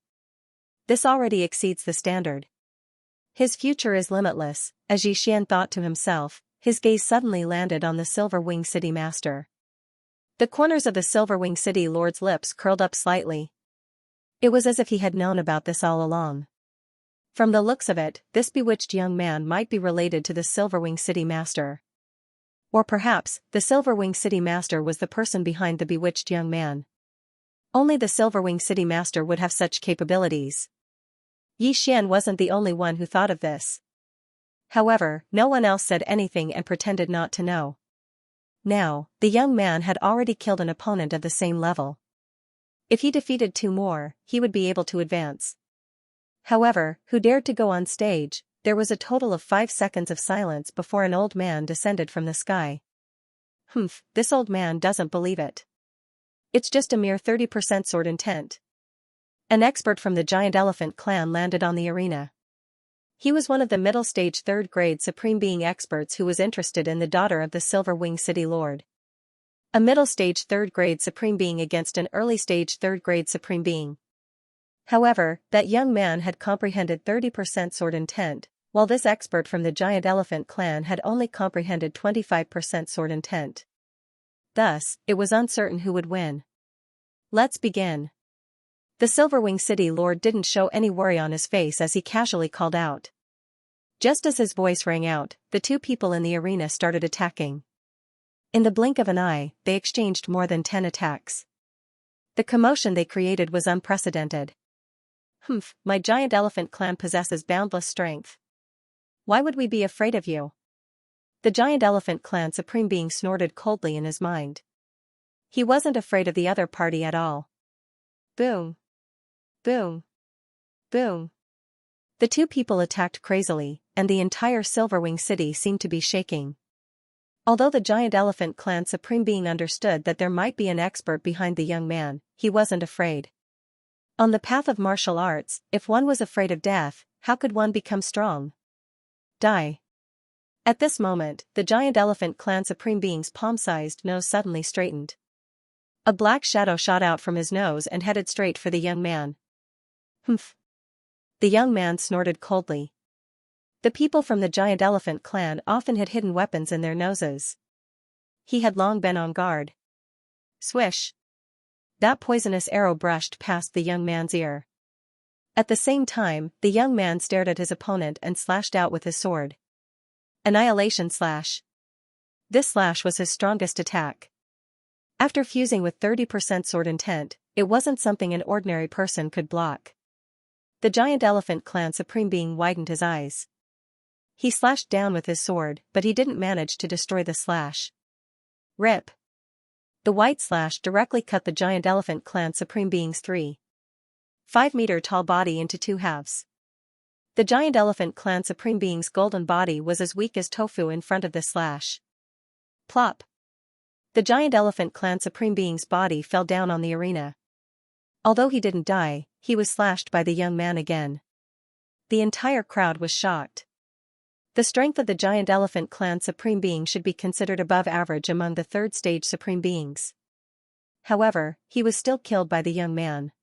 This already exceeds the standard. His future is limitless, as Yixian thought to himself, his gaze suddenly landed on the Silver Wing City Master. The corners of the Silver Wing City Lord's lips curled up slightly. It was as if he had known about this all along. From the looks of it, this bewitched young man might be related to the Silverwing City Master. Or perhaps, the Silverwing City Master was the person behind the bewitched young man. Only the Silverwing City Master would have such capabilities. Yixian wasn't the only one who thought of this. However, no one else said anything and pretended not to know. Now, the young man had already killed an opponent of the same level. If he defeated 2 more, he would be able to advance. However, who dared to go on stage? There was a total of 5 seconds of silence before an old man descended from the sky. This old man doesn't believe it. It's just a mere 30% sword intent. An expert from the Giant Elephant clan landed on the arena. He was one of the middle stage 3rd grade Supreme Being experts who was interested in the daughter of the Silver Wing City Lord. A middle stage 3rd grade Supreme Being against an early stage 3rd grade Supreme Being. However, that young man had comprehended 30% sword intent, while this expert from the Giant Elephant clan had only comprehended 25% sword intent. Thus, it was uncertain who would win. Let's begin. The Silverwing City Lord didn't show any worry on his face as he casually called out. Just as his voice rang out, the 2 people in the arena started attacking. In the blink of an eye, they exchanged more than 10 attacks. The commotion they created was unprecedented. My Giant Elephant clan possesses boundless strength. Why would we be afraid of you? The Giant Elephant clan Supreme Being snorted coldly in his mind. He wasn't afraid of the other party at all. Boom. Boom. Boom. The 2 people attacked crazily, and the entire Silverwing City seemed to be shaking. Although the Giant Elephant clan Supreme Being understood that there might be an expert behind the young man, he wasn't afraid. On the path of martial arts, if one was afraid of death, how could one become strong? Die. At this moment, the Giant Elephant clan Supreme Being's palm-sized nose suddenly straightened. A black shadow shot out from his nose and headed straight for the young man. The young man snorted coldly. The people from the Giant Elephant clan often had hidden weapons in their noses. He had long been on guard. Swish. That poisonous arrow brushed past the young man's ear. At the same time, the young man stared at his opponent and slashed out with his sword. Annihilation Slash. This slash was his strongest attack. After fusing with 30% sword intent, it wasn't something an ordinary person could block. The Giant Elephant clan Supreme Being widened his eyes. He slashed down with his sword, but he didn't manage to destroy the slash. Rip. The white slash directly cut the Giant Elephant clan Supreme Being's 3.5-meter-tall body into 2 halves. The Giant Elephant clan Supreme Being's golden body was as weak as tofu in front of this slash. Plop. The Giant Elephant clan Supreme Being's body fell down on the arena. Although he didn't die, he was slashed by the young man again. The entire crowd was shocked. The strength of the Giant Elephant clan Supreme Being should be considered above average among the 3rd stage Supreme Beings. However, he was still killed by the young man.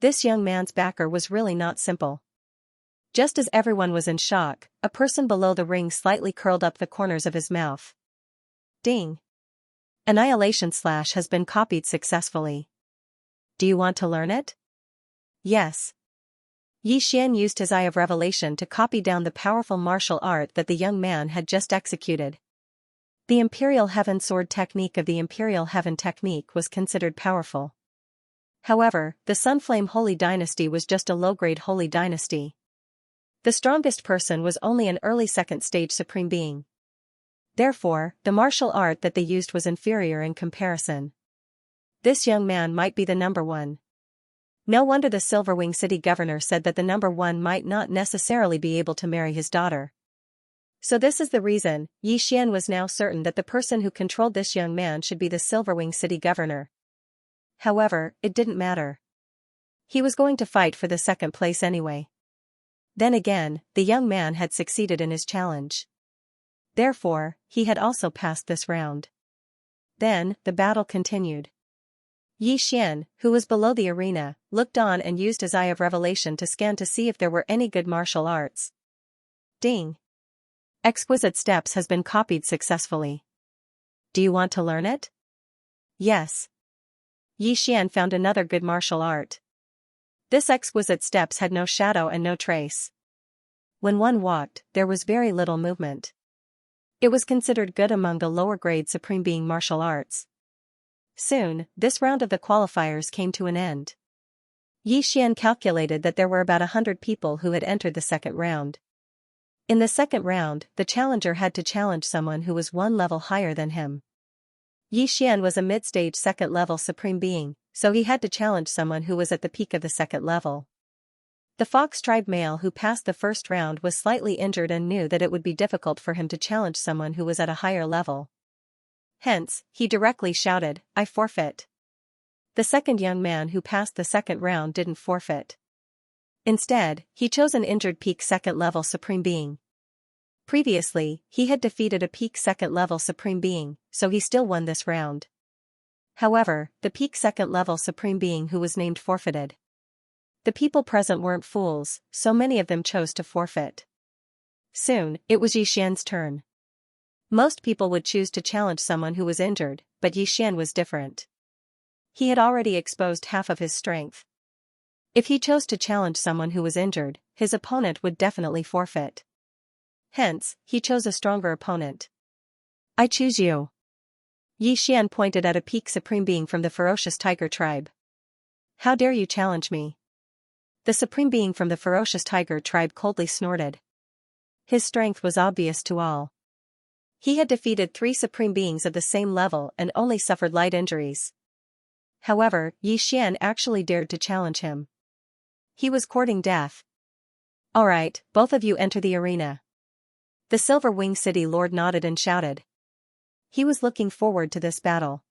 This young man's backer was really not simple. Just as everyone was in shock, a person below the ring slightly curled up the corners of his mouth. Ding. Annihilation Slash has been copied successfully. Do you want to learn it? Yes. Yixian used his Eye of Revelation to copy down the powerful martial art that the young man had just executed. The Imperial Heaven Sword technique of the Imperial Heaven technique was considered powerful. However, the Sunflame Holy Dynasty was just a low-grade Holy Dynasty. The strongest person was only an early 2nd stage Supreme Being. Therefore, the martial art that they used was inferior in comparison. This young man might be the number 1. No wonder the Silverwing City governor said that the number 1 might not necessarily be able to marry his daughter. So this is the reason. Yixian was now certain that the person who controlled this young man should be the Silverwing City governor. However, it didn't matter. He was going to fight for the 2nd place anyway. Then again, the young man had succeeded in his challenge. Therefore, he had also passed this round. Then, the battle continued. Yixian, who was below the arena, looked on and used his Eye of Revelation to scan to see if there were any good martial arts. Ding. Exquisite Steps has been copied successfully. Do you want to learn it? Yes. Yi Xian found another good martial art. This Exquisite Steps had no shadow and no trace. When one walked, there was very little movement. It was considered good among the lower-grade Supreme Being martial arts. Soon, this round of the qualifiers came to an end. Yi Xian calculated that there were about 100 people who had entered the second round. In the second round, the challenger had to challenge someone who was one level higher than him. Yi Xian was a mid-stage second-level Supreme Being, so he had to challenge someone who was at the peak of the second level. The Fox tribe male who passed the first round was slightly injured and knew that it would be difficult for him to challenge someone who was at a higher level. Hence, he directly shouted, "I forfeit." The second young man who passed the second round didn't forfeit. Instead, he chose an injured peak second-level Supreme Being. Previously, he had defeated a peak second-level Supreme Being, so he still won this round. However, the peak second-level Supreme Being who was named forfeited. The people present weren't fools, so many of them chose to forfeit. Soon, it was Yi Xian's turn. Most people would choose to challenge someone who was injured, but Yi Xian was different. He had already exposed half of his strength. If he chose to challenge someone who was injured, his opponent would definitely forfeit. Hence, he chose a stronger opponent. "I choose you." Yi Xian pointed at a peak Supreme Being from the ferocious tiger tribe. "How dare you challenge me?" The Supreme Being from the ferocious tiger tribe coldly snorted. His strength was obvious to all. He had defeated 3 Supreme Beings of the same level and only suffered light injuries. However, Yi Xian actually dared to challenge him. He was courting death. "All right, both of you enter the arena." The Silver Wing City Lord nodded and shouted. He was looking forward to this battle.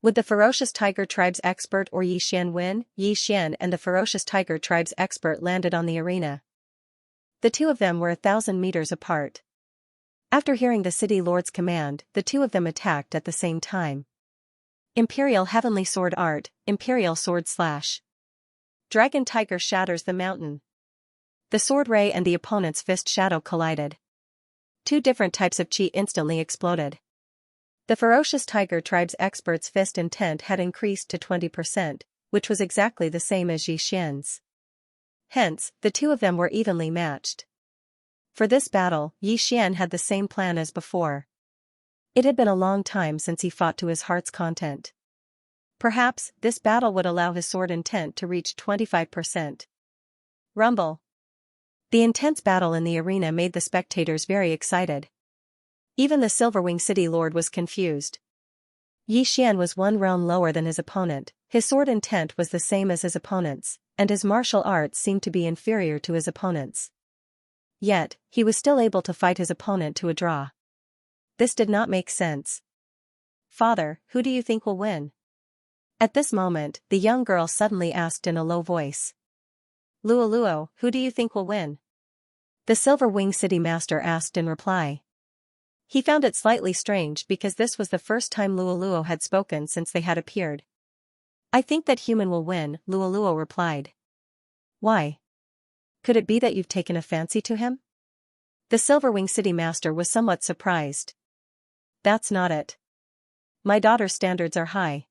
Would the ferocious tiger tribe's expert or Yi Xian win? Yi Xian and the ferocious tiger tribe's expert landed on the arena. The two of them were 1,000 meters apart. After hearing the city lord's command, the two of them attacked at the same time. Imperial Heavenly Sword Art, Imperial Sword Slash. Dragon Tiger shatters the mountain. The sword ray and the opponent's fist shadow collided. 2 different types of chi instantly exploded. The ferocious tiger tribe's expert's fist intent had increased to 20%, which was exactly the same as Yi Xian's. Hence, the two of them were evenly matched. For this battle, Yi Xian had the same plan as before. It had been a long time since he fought to his heart's content. Perhaps, this battle would allow his sword intent to reach 25%. Rumble. The intense battle in the arena made the spectators very excited. Even the Silverwing City Lord was confused. Yi Xian was 1 realm lower than his opponent, his sword intent was the same as his opponent's, and his martial arts seemed to be inferior to his opponent's. Yet, he was still able to fight his opponent to a draw. This did not make sense. "Father, who do you think will win?" At this moment, the young girl suddenly asked in a low voice. "Luoluo, who do you think will win?" The Silver Wing City Master asked in reply. He found it slightly strange because this was the first time Luoluo had spoken since they had appeared. "I think that human will win," Luoluo replied. "Why? Could it be that you've taken a fancy to him?" The Silverwing City Master was somewhat surprised. "That's not it. My daughter's standards are high.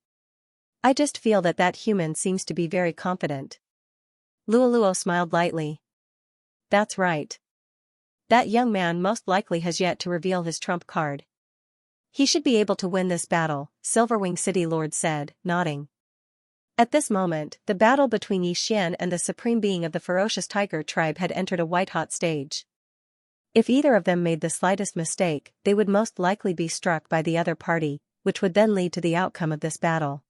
I just feel that that human seems to be very confident." Luoluo smiled lightly. "That's right. That young man most likely has yet to reveal his trump card. He should be able to win this battle," Silverwing City Lord said, nodding. At this moment, the battle between Yi Xian and the Supreme Being of the ferocious tiger tribe had entered a white-hot stage. If either of them made the slightest mistake, they would most likely be struck by the other party, which would then lead to the outcome of this battle.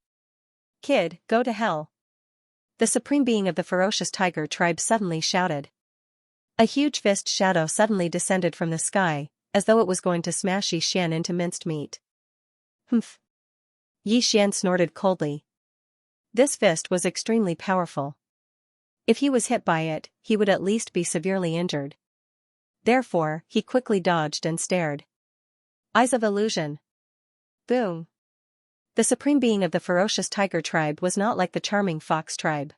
"Kid, go to hell!" The Supreme Being of the ferocious tiger tribe suddenly shouted. A huge fist shadow suddenly descended from the sky, as though it was going to smash Yi Xian into minced meat. "Humph!" Yi Xian snorted coldly. This fist was extremely powerful. If he was hit by it, he would at least be severely injured. Therefore, he quickly dodged and stared. Eyes of illusion. Boom. The Supreme Being of the ferocious tiger tribe was not like the charming fox tribe.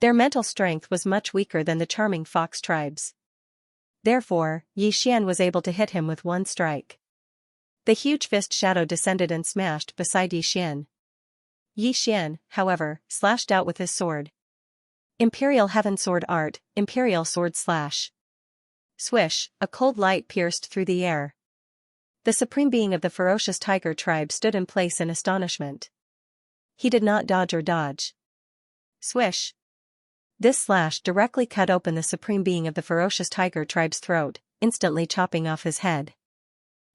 Their mental strength was much weaker than the charming fox tribe's. Therefore, Yi Xian was able to hit him with one strike. The huge fist shadow descended and smashed beside Yi Xian. Yi Xian, however, slashed out with his sword. Imperial Heaven Sword Art, Imperial Sword Slash. Swish, a cold light pierced through the air. The supreme being of the ferocious tiger tribe stood in place in astonishment. He did not dodge or dodge. Swish. This slash directly cut open the supreme being of the ferocious tiger tribe's throat, instantly chopping off his head.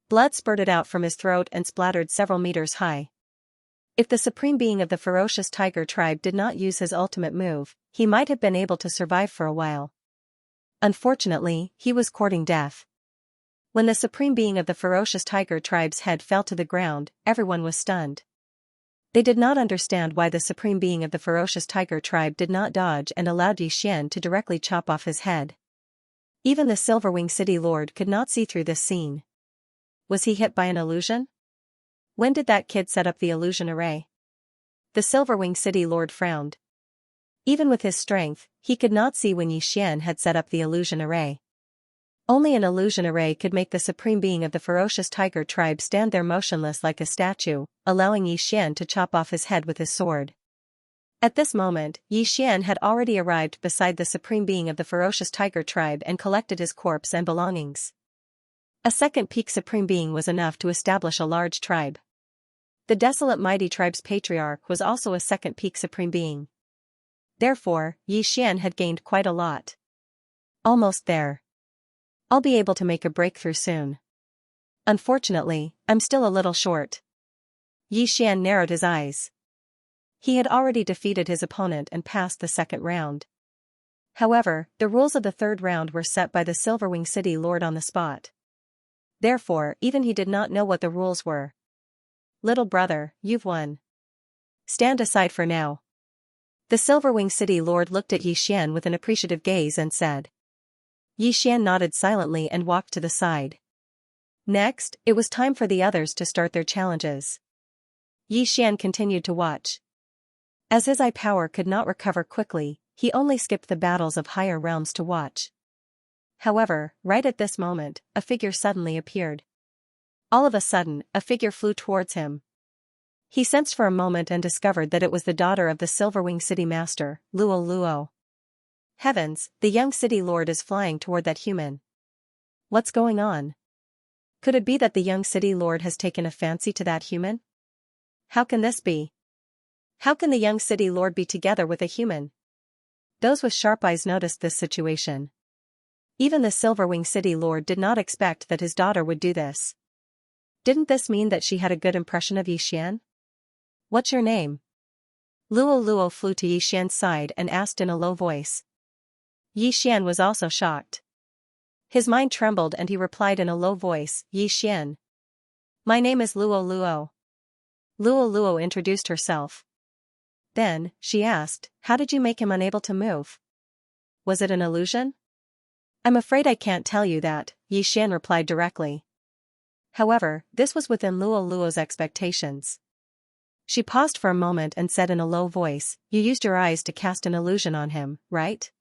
Blood spurted out from his throat and splattered several meters high. If the supreme being of the ferocious tiger tribe did not use his ultimate move, he might have been able to survive for a while. Unfortunately, he was courting death. When the supreme being of the ferocious tiger tribe's head fell to the ground, everyone was stunned. They did not understand why the supreme being of the ferocious tiger tribe did not dodge and allowed Yi Xian to directly chop off his head. Even the Silverwing City Lord could not see through this scene. Was he hit by an illusion? When did that kid set up the illusion array? The Silverwing City Lord frowned. Even with his strength, he could not see when Yi Xian had set up the illusion array. Only an illusion array could make the supreme being of the ferocious tiger tribe stand there motionless like a statue, allowing Yi Xian to chop off his head with his sword. At this moment, Yi Xian had already arrived beside the supreme being of the ferocious tiger tribe and collected his corpse and belongings. A second peak supreme being was enough to establish a large tribe. The desolate mighty tribe's patriarch was also a second peak supreme being. Therefore, Yi Xian had gained quite a lot. Almost there. I'll be able to make a breakthrough soon. Unfortunately, I'm still a little short. Yi Xian narrowed his eyes. He had already defeated his opponent and passed the second round. However, the rules of the third round were set by the Silverwing City Lord on the spot. Therefore, even he did not know what the rules were. Little brother, you've won. Stand aside for now. The Silverwing City Lord looked at Yi Xian with an appreciative gaze and said. Yi Xian nodded silently and walked to the side. Next, it was time for the others to start their challenges. Yi Xian continued to watch. As his eye power could not recover quickly, he only skipped the battles of higher realms to watch. However, right at this moment, a figure suddenly appeared. All of a sudden, a figure flew towards him. He sensed for a moment and discovered that it was the daughter of the Silverwing City Master, Luo Luo. Heavens, the young city lord is flying toward that human. What's going on? Could it be that the young city lord has taken a fancy to that human? How can this be? How can the young city lord be together with a human? Those with sharp eyes noticed this situation. Even the Silverwing City Lord did not expect that his daughter would do this. Didn't this mean that she had a good impression of Yi Xian? What's your name? Luo Luo flew to Yi Xian's side and asked in a low voice. Yi Xian was also shocked. His mind trembled and he replied in a low voice, Yi Xian. My name is Luo Luo. Luo Luo introduced herself. Then, she asked, how did you make him unable to move? Was it an illusion? I'm afraid I can't tell you that, Yi Xian replied directly. However, this was within Luo Luo's expectations. She paused for a moment and said in a low voice, you used your eyes to cast an illusion on him, right?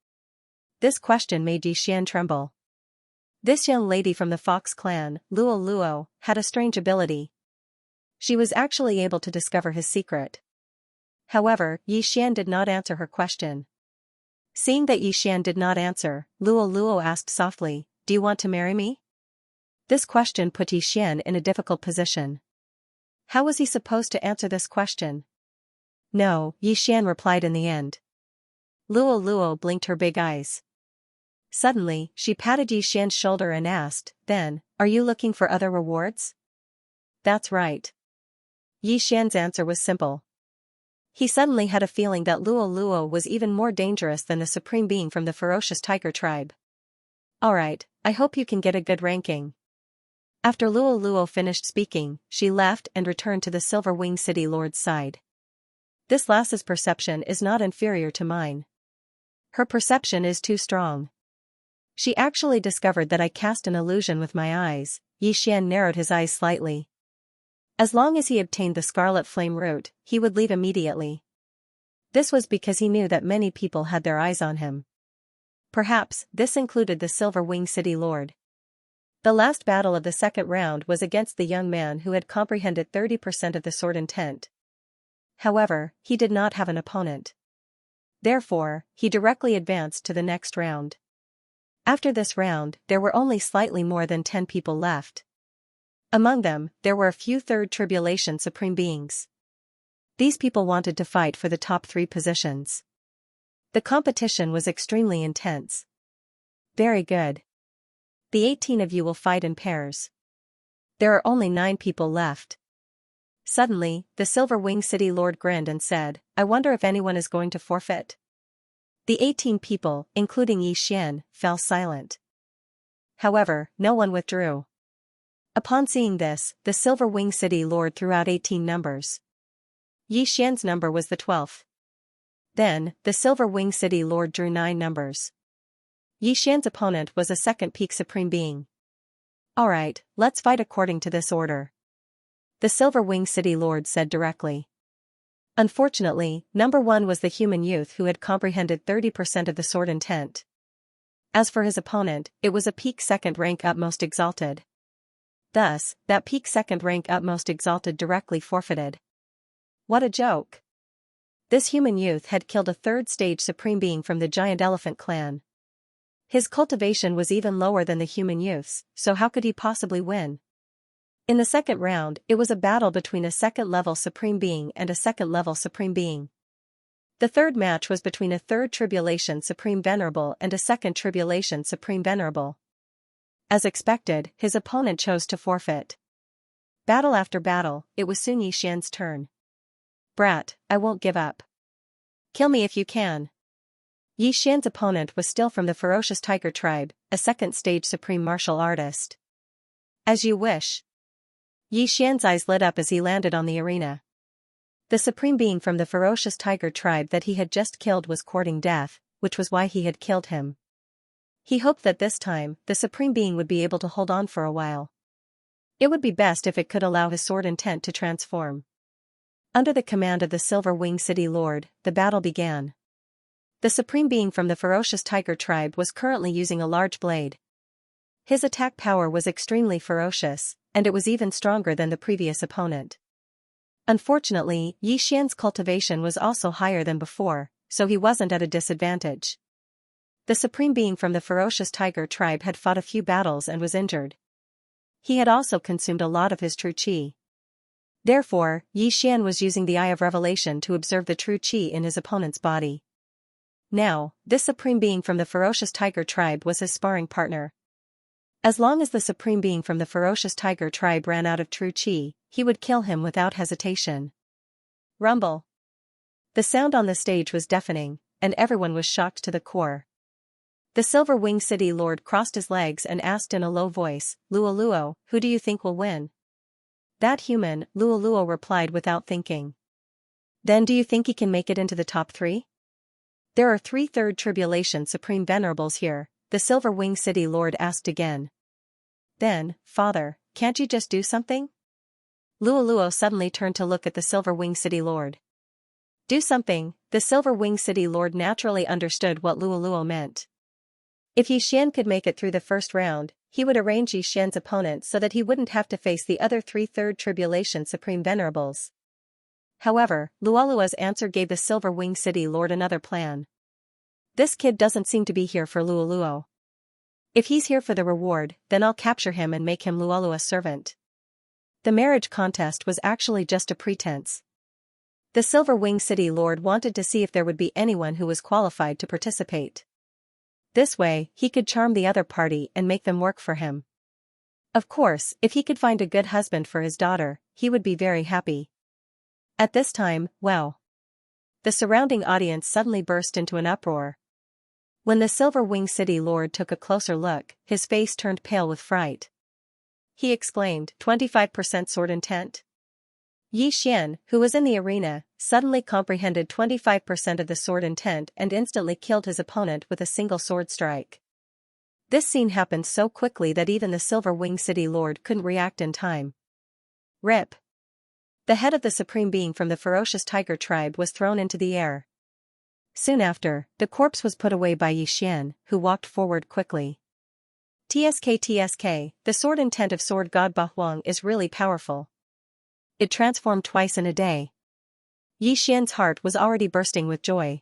This question made Yi Xian tremble. This young lady from the Fox clan, Luo Luo, had a strange ability. She was actually able to discover his secret. However, Yi Xian did not answer her question. Seeing that Yi Xian did not answer, Luo Luo asked softly, do you want to marry me? This question put Yi Xian in a difficult position. How was he supposed to answer this question? No, Yi Xian replied in the end. Luo Luo blinked her big eyes. Suddenly, she patted Yi Xian's shoulder and asked, then, are you looking for other rewards? That's right. Yi Xian's answer was simple. He suddenly had a feeling that Luo Luo was even more dangerous than the supreme being from the ferocious tiger tribe. Alright, I hope you can get a good ranking. After Luo Luo finished speaking, she left and returned to the Silverwing City Lord's side. This lass's perception is not inferior to mine. Her perception is too strong. She actually discovered that I cast an illusion with my eyes. Yi Xian narrowed his eyes slightly. As long as he obtained the Scarlet Flame Root, he would leave immediately. This was because he knew that many people had their eyes on him. Perhaps this included the Silver Wing City Lord. The last battle of the second round was against the young man who had comprehended 30% of the sword intent. However, he did not have an opponent. Therefore, he directly advanced to the next round. After this round, there were only slightly more than 10 people left. Among them, there were a few Third Tribulation Supreme Beings. These people wanted to fight for the top 3 positions. The competition was extremely intense. Very good. The 18 of you will fight in pairs. There are only 9 people left. Suddenly, the Silver Wing City Lord grinned and said, I wonder if anyone is going to forfeit. The 18 people, including Xianxia, fell silent. However, no one withdrew. Upon seeing this, the Silver Wing City Lord threw out 18 numbers. Xianxia's number was the 12th. Then, the Silver Wing City Lord drew 9 numbers. Xianxia's opponent was a second peak Supreme Being. Alright, let's fight according to this order. The Silver Wing City Lord said directly. Unfortunately, number 1 was the human youth who had comprehended 30% of the sword intent. As for his opponent, it was a peak second rank Utmost Exalted. Thus, that peak second rank Utmost Exalted directly forfeited. What a joke! This human youth had killed a 3rd stage Supreme Being from the Giant Elephant clan. His cultivation was even lower than the human youth's, so how could he possibly win? In the second round, it was a battle between a second-level Supreme Being and a second-level Supreme Being. The third match was between a Third Tribulation Supreme Venerable and a Second Tribulation Supreme Venerable. As expected, his opponent chose to forfeit. Battle after battle, it was soon Xianxia's turn. Brat, I won't give up. Kill me if you can. Xianxia's opponent was still from the ferocious tiger tribe, a second-stage supreme martial artist. As you wish. Xianxia's eyes lit up as he landed on the arena. The supreme being from the ferocious tiger tribe that he had just killed was courting death, which was why he had killed him. He hoped that this time, the supreme being would be able to hold on for a while. It would be best if it could allow his sword intent to transform. Under the command of the Silver Wing City Lord, the battle began. The supreme being from the ferocious tiger tribe was currently using a large blade. His attack power was extremely ferocious, and it was even stronger than the previous opponent. Unfortunately, Xianxia's cultivation was also higher than before, so he wasn't at a disadvantage. The supreme being from the ferocious tiger tribe had fought a few battles and was injured. He had also consumed a lot of his true qi. Therefore, Xianxia was using the Eye of Revelation to observe the true qi in his opponent's body. Now, this supreme being from the ferocious tiger tribe was his sparring partner. As long as the supreme being from the ferocious tiger tribe ran out of true qi, he would kill him without hesitation. Rumble. The sound on the stage was deafening, and everyone was shocked to the core. The Silver Wing City Lord crossed his legs and asked in a low voice, Luoluo, who do you think will win? That human, Luoluo replied without thinking. Then do you think he can make it into the top 3? There are 3 Third Tribulation Supreme Venerables here, the Silver Wing City Lord asked again. Then, Father, can't you just do something? Luoluo suddenly turned to look at the Silver Wing City Lord. Do something, the Silver Wing City Lord naturally understood what Luoluo meant. If Xianxia could make it through the first round, he would arrange Xianxia's opponent so that he wouldn't have to face the other 3 Third Tribulation Supreme Venerables. However, Luoluo's answer gave the Silver Wing City Lord another plan. This kid doesn't seem to be here for Luoluo. If he's here for the reward, then I'll capture him and make him Luoluo's servant. The marriage contest was actually just a pretense. The Silver Wing City Lord wanted to see if there would be anyone who was qualified to participate. This way, he could charm the other party and make them work for him. Of course, if he could find a good husband for his daughter, he would be very happy. At this time, well. The surrounding audience suddenly burst into an uproar. When the Silver Wing City Lord took a closer look, his face turned pale with fright. He exclaimed, 25% sword intent? Xianxia, who was in the arena, suddenly comprehended 25% of the sword intent and instantly killed his opponent with a single sword strike. This scene happened so quickly that even the Silver Wing City Lord couldn't react in time. Rip. The head of the supreme being from the ferocious tiger tribe was thrown into the air. Soon after, the corpse was put away by Yixian, who walked forward quickly. TSK, the sword intent of sword god Bahuang is really powerful. It transformed twice in a day. Yixian's heart was already bursting with joy.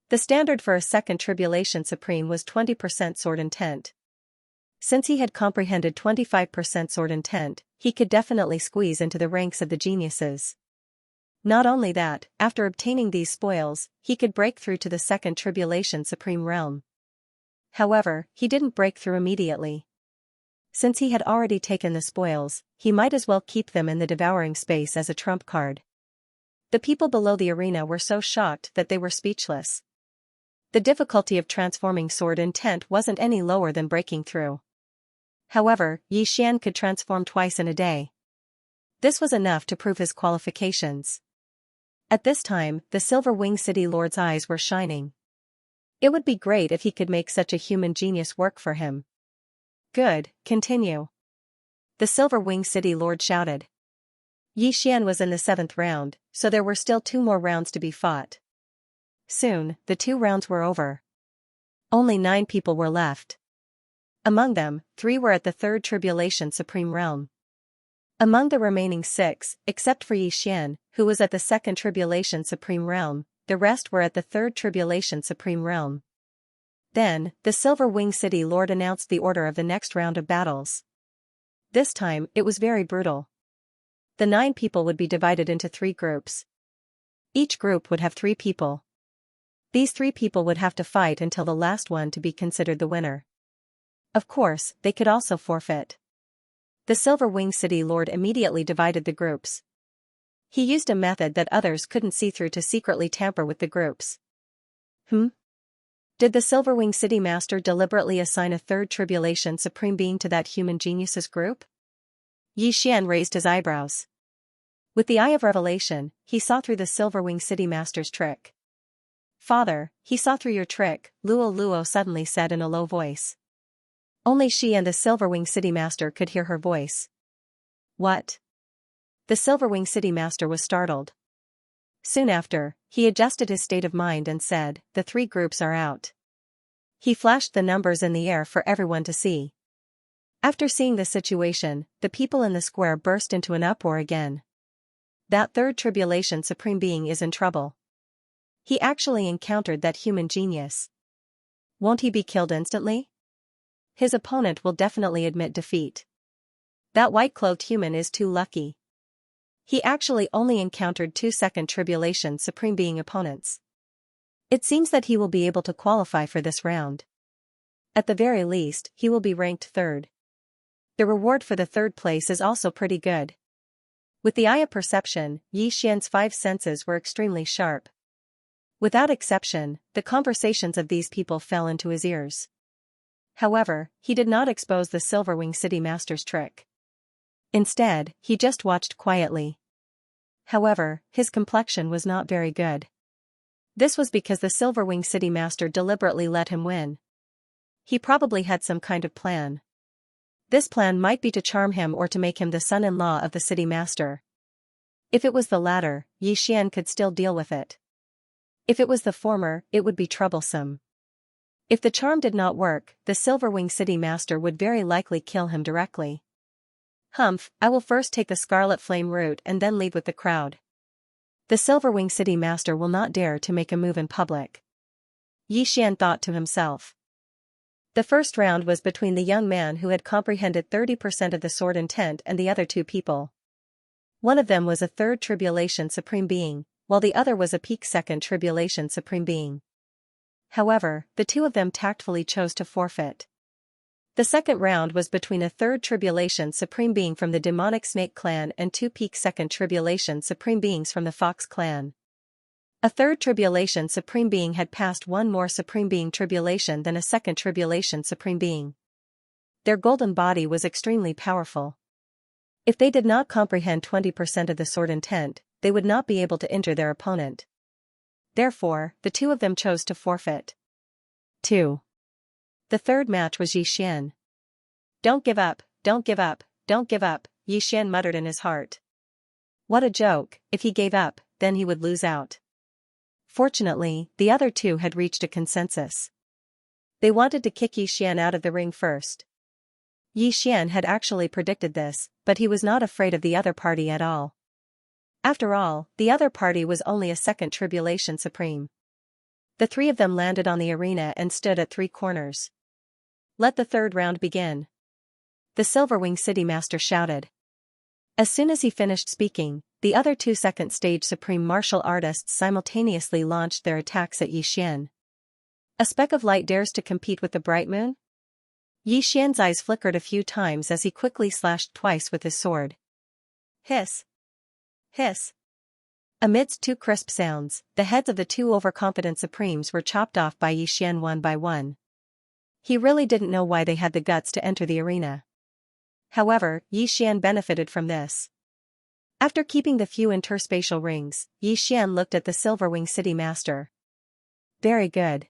The standard for a second tribulation supreme was 20% sword intent. Since he had comprehended 25% sword intent, he could definitely squeeze into the ranks of the geniuses. Not only that, after obtaining these spoils, he could break through to the second tribulation supreme realm. However, he didn't break through immediately. Since he had already taken the spoils, he might as well keep them in the devouring space as a trump card. The people below the arena were so shocked that they were speechless. The difficulty of transforming sword intent wasn't any lower than breaking through. However, Yixian could transform twice in a day. This was enough to prove his qualifications. At this time, the Silver Wing City Lord's eyes were shining. It would be great if he could make such a human genius work for him. Good, continue. The Silver Wing City Lord shouted. Yixian was in the 7th round, so there were still 2 more rounds to be fought. Soon, the 2 rounds were over. Only 9 people were left. Among them, 3 were at the 3rd Tribulation Supreme Realm. Among the remaining 6, except for Yixian, who was at the 2nd Tribulation Supreme Realm, the rest were at the 3rd Tribulation Supreme Realm. Then, the Silver Wing City Lord announced the order of the next round of battles. This time, it was very brutal. The 9 people would be divided into 3 groups. Each group would have 3 people. These 3 people would have to fight until the last one to be considered the winner. Of course, they could also forfeit. The Silver Wing City Lord immediately divided the groups. He used a method that others couldn't see through to secretly tamper with the groups. Did the Silver Wing City Master deliberately assign a 3rd Tribulation Supreme Being to that human genius's group? Yixian raised his eyebrows. With the eye of revelation, he saw through the Silver Wing City Master's trick. Father, he saw through your trick, Luo suddenly said in a low voice. Only she and the Silver Wing City Master could hear her voice. What? The Silver Wing City Master was startled. Soon after, he adjusted his state of mind and said, the 3 groups are out. He flashed the numbers in the air for everyone to see. After seeing the situation, the people in the square burst into an uproar again. That 3rd Tribulation Supreme Being is in trouble. He actually encountered that human genius. Won't he be killed instantly? His opponent will definitely admit defeat. That white-clothed human is too lucky. He actually only encountered 2 Second Tribulation Supreme Being opponents. It seems that he will be able to qualify for this round. At the very least, he will be ranked 3rd. The reward for the 3rd place is also pretty good. With the eye of perception, Yixian's 5 senses were extremely sharp. Without exception, the conversations of these people fell into his ears. However, he did not expose the Silver Wing City Master's trick. Instead, he just watched quietly. However, his complexion was not very good. This was because the Silver Wing City Master deliberately let him win. He probably had some kind of plan. This plan might be to charm him or to make him the son-in-law of the city master. If it was the latter, Yixian could still deal with it. If it was the former, it would be troublesome. If the charm did not work, the Silver Wing City Master would very likely kill him directly. Humph, I will first take the Scarlet Flame route and then lead with the crowd. The Silver Wing City Master will not dare to make a move in public. Yixian thought to himself. The first round was between the young man who had comprehended 30% of the sword intent and the other 2 people. One of them was a 3rd Tribulation Supreme Being, while the other was a peak 2nd Tribulation Supreme Being. However, the 2 of them tactfully chose to forfeit. The second round was between a 3rd Tribulation Supreme Being from the Demonic Snake Clan and 2 peak 2nd Tribulation Supreme Beings from the Fox Clan. A 3rd Tribulation Supreme Being had passed one more Supreme Being tribulation than a 2nd Tribulation Supreme Being. Their golden body was extremely powerful. If they did not comprehend 20% of the sword intent, they would not be able to injure their opponent. Therefore, the 2 of them chose to forfeit. 2. The 3rd match was Yixian. Don't give up, don't give up, don't give up, Yixian muttered in his heart. What a joke, if he gave up, then he would lose out. Fortunately, the other two had reached a consensus. They wanted to kick Xian out of the ring first. Xian had actually predicted this, but he was not afraid of the other party at all. After all, the other party was only a second tribulation supreme. The three of them landed on the arena and stood at three corners. "Let the third round begin," the Silverwing City Master shouted. As soon as he finished speaking, the other two second-stage supreme martial artists simultaneously launched their attacks at Xian. A speck of light dares to compete with the bright moon? Xian's eyes flickered a few times as he quickly slashed twice with his sword. Hiss! Hiss! Amidst two crisp sounds, the heads of the two overconfident supremes were chopped off by Xian one by one. He really didn't know why they had the guts to enter the arena. However, Xian benefited from this. After keeping the few interspatial rings, Xian looked at the Silverwing City Master. Very good.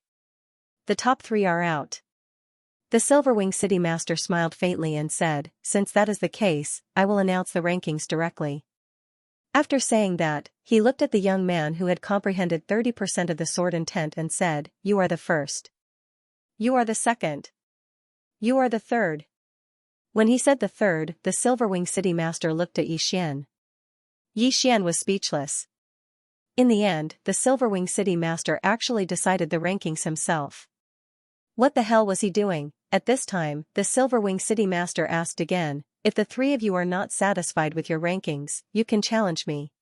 The top three are out. The Silverwing City Master smiled faintly and said, "Since that is the case, I will announce the rankings directly." After saying that, he looked at the young man who had comprehended 30% of the sword intent and said, "You are the first. You are the second. You are the third." When he said the third, the Silverwing City Master looked at Xian. Xian was speechless. In the end, the Silverwing City Master actually decided the rankings himself. What the hell was he doing? At this time, the Silverwing City Master asked again, "If the three of you are not satisfied with your rankings, you can challenge me."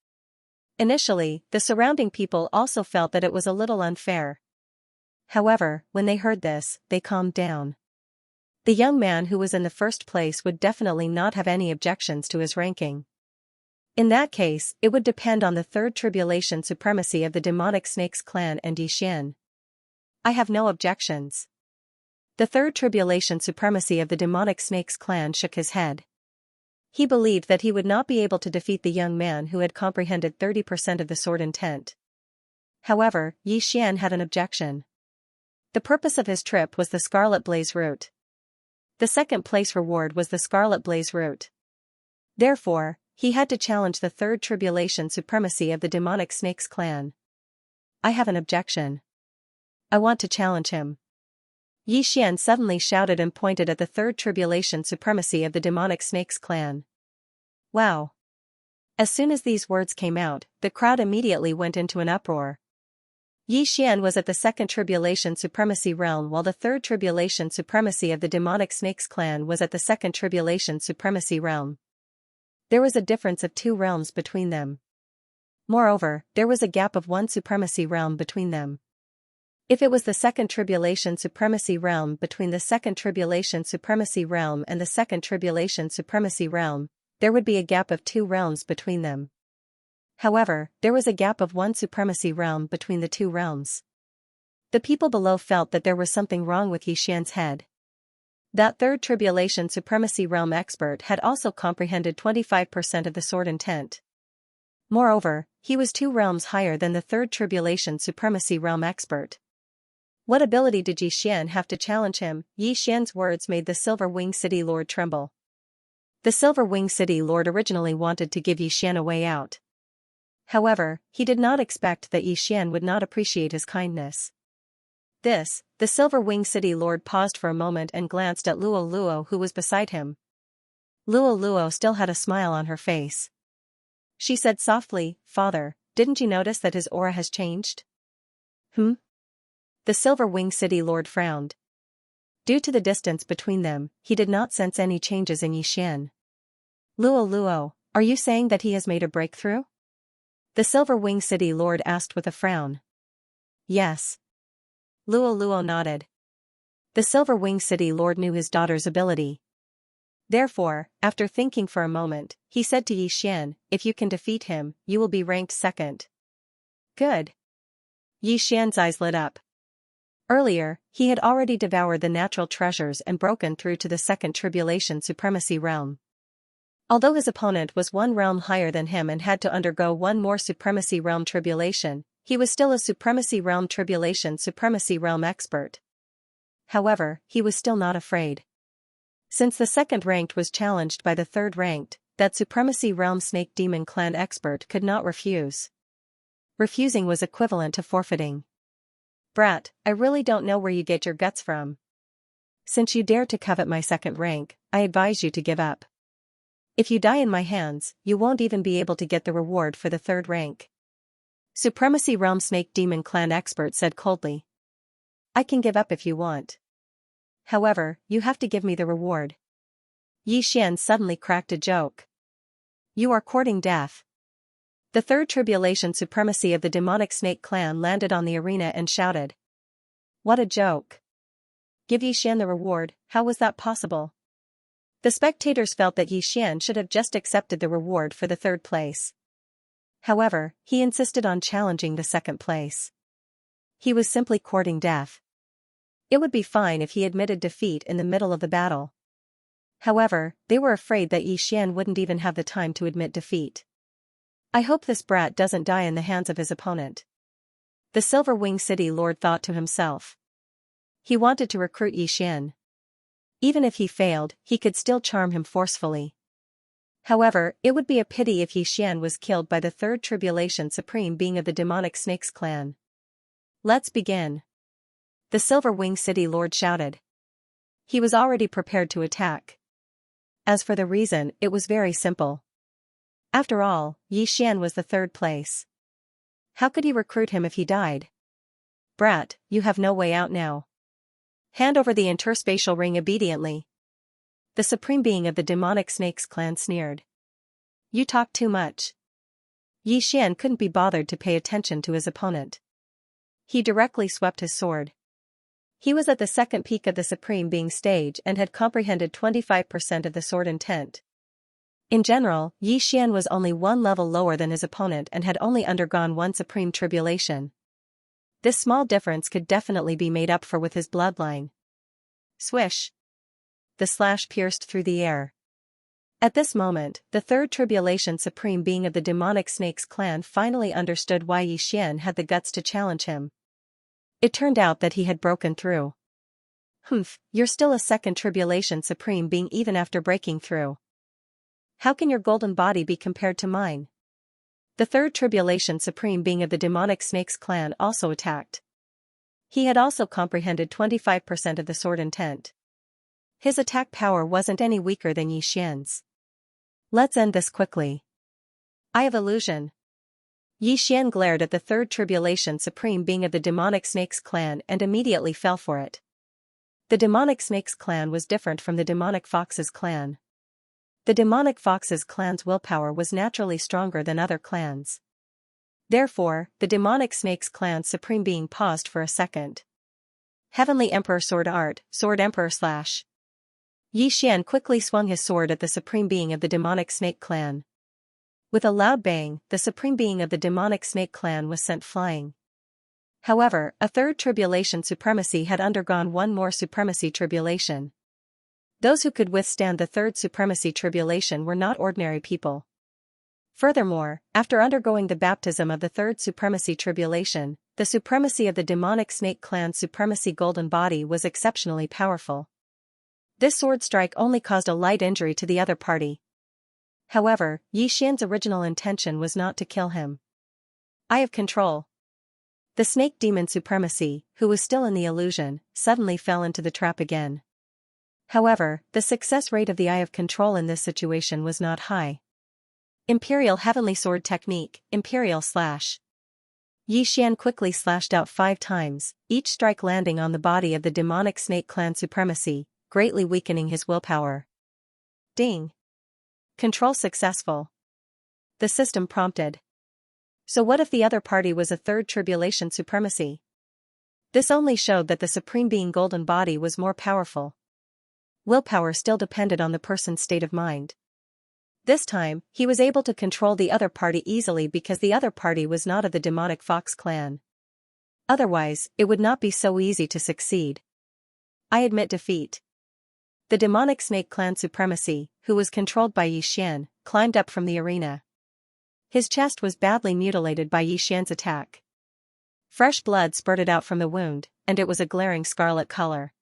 Initially, the surrounding people also felt that it was a little unfair. However, when they heard this, they calmed down. The young man who was in the first place would definitely not have any objections to his ranking. In that case, it would depend on the third tribulation supremacy of the demonic snakes clan and Xian. "I have no objections." The third tribulation supremacy of the demonic snakes clan shook his head. He believed that he would not be able to defeat the young man who had comprehended 30% of the sword intent. However, Xian had an objection. The purpose of his trip was the Scarlet Blaze route. The second place reward was the Scarlet Blaze route. Therefore, he had to challenge the third tribulation supremacy of the demonic snakes clan. "I have an objection. I want to challenge him." Xian suddenly shouted and pointed at the third tribulation supremacy of the demonic snakes clan. Wow! As soon as these words came out, the crowd immediately went into an uproar. Xian was at the second tribulation supremacy realm while the third tribulation supremacy of the demonic snakes clan was at the second tribulation supremacy realm. There was a difference of 2 realms between them. Moreover, there was a gap of 1 supremacy realm between them. If it was the second tribulation supremacy realm between the second tribulation supremacy realm and the second tribulation supremacy realm, there would be a gap of 2 realms between them. However, there was a gap of 1 supremacy realm between the 2 realms. The people below felt that there was something wrong with Xian's head. That third tribulation supremacy realm expert had also comprehended 25% of the sword intent. Moreover, he was 2 realms higher than the third tribulation supremacy realm expert. What ability did Xian have to challenge him? Xian's words made the Silver Wing City Lord tremble. The Silver Wing City Lord originally wanted to give Xian a way out. However, he did not expect that Xian would not appreciate his kindness. The Silver Wing City Lord paused for a moment and glanced at Luo Luo who was beside him. Luo Luo still had a smile on her face. She said softly, "Father, didn't you notice that his aura has changed?" The Silver Wing City Lord frowned. Due to the distance between them, he did not sense any changes in Xian. "Luo Luo, are you saying that he has made a breakthrough?" The Silver Wing City Lord asked with a frown. "Yes." Luo Luo nodded. The Silver Wing City Lord knew his daughter's ability. Therefore, after thinking for a moment, he said to Xian, "If you can defeat him, you will be ranked second." Good. Xian's eyes lit up. Earlier, he had already devoured the natural treasures and broken through to the second tribulation supremacy realm. Although his opponent was 1 realm higher than him and had to undergo 1 more supremacy realm tribulation, he was still a supremacy realm tribulation supremacy realm expert. However, he was still not afraid. Since the second ranked was challenged by the third ranked, that supremacy realm snake demon clan expert could not refuse. Refusing was equivalent to forfeiting. Brat, I really don't know where you get your guts from. Since you dare to covet my second rank, I advise you to give up. If you die in my hands, you won't even be able to get the reward for the third rank. Supremacy Realm Snake Demon Clan expert said coldly. I can give up if you want. However, you have to give me the reward. Xian suddenly cracked a joke. You are courting death. The third tribulation supremacy of the demonic snake clan landed on the arena and shouted. What a joke. Give Xian the reward, how was that possible? The spectators felt that Xian should have just accepted the reward for the third place. However, he insisted on challenging the second place. He was simply courting death. It would be fine if he admitted defeat in the middle of the battle. However, they were afraid that Xian wouldn't even have the time to admit defeat. I hope this brat doesn't die in the hands of his opponent. The Silver Wing City Lord thought to himself. He wanted to recruit Xian. Even if he failed, he could still charm him forcefully. However, it would be a pity if Xian was killed by the third tribulation supreme being of the demonic snakes clan. Let's begin. The Silver Wing City Lord shouted. He was already prepared to attack. As for the reason, it was very simple. After all, Xian was the third place. How could he recruit him if he died? Brat, you have no way out now. Hand over the interspatial ring obediently. The supreme being of the demonic snakes clan sneered. You talk too much. Xian couldn't be bothered to pay attention to his opponent. He directly swept his sword. He was at the second peak of the supreme being stage and had comprehended 25% of the sword intent. In general, Xian was only one level lower than his opponent and had only undergone one supreme tribulation. This small difference could definitely be made up for with his bloodline. Swish! The slash pierced through the air. At this moment, the third tribulation supreme being of the demonic snakes clan finally understood why Xian had the guts to challenge him. It turned out that he had broken through. Humph, you're still a second tribulation supreme being even after breaking through. How can your golden body be compared to mine? The third tribulation supreme being of the demonic snakes clan also attacked. He had also comprehended 25% of the sword intent. His attack power wasn't any weaker than Xian's. Let's end this quickly. I have illusion. Xian glared at the third tribulation supreme being of the demonic snakes clan and immediately fell for it. The demonic snakes clan was different from the demonic foxes clan. The demonic foxes clan's willpower was naturally stronger than other clans. Therefore, the demonic snakes clan's supreme being paused for a second. Heavenly Emperor Sword Art, Sword Emperor slash. Xian quickly swung his sword at the supreme being of the demonic snake clan. With a loud bang, the supreme being of the demonic snake clan was sent flying. However, a third tribulation supremacy had undergone one more supremacy tribulation. Those who could withstand the third supremacy tribulation were not ordinary people. Furthermore, after undergoing the baptism of the third supremacy tribulation, the supremacy of the demonic snake clan's supremacy golden body was exceptionally powerful. This sword strike only caused a light injury to the other party. However, Xian's original intention was not to kill him. Eye of Control. The snake demon supremacy, who was still in the illusion, suddenly fell into the trap again. However, the success rate of the Eye of Control in this situation was not high. Imperial Heavenly Sword Technique, Imperial Slash. Xian quickly slashed out 5 times, each strike landing on the body of the demonic snake clan supremacy, greatly weakening his willpower. Ding! Control successful. The system prompted. So what if the other party was a third tribulation supremacy? This only showed that the supreme being golden body was more powerful. Willpower still depended on the person's state of mind. This time, he was able to control the other party easily because the other party was not of the demonic fox clan. Otherwise, it would not be so easy to succeed. I admit defeat. The demonic snake clan supremacy, who was controlled by Xian, climbed up from the arena. His chest was badly mutilated by Xian's attack. Fresh blood spurted out from the wound, and it was a glaring scarlet color.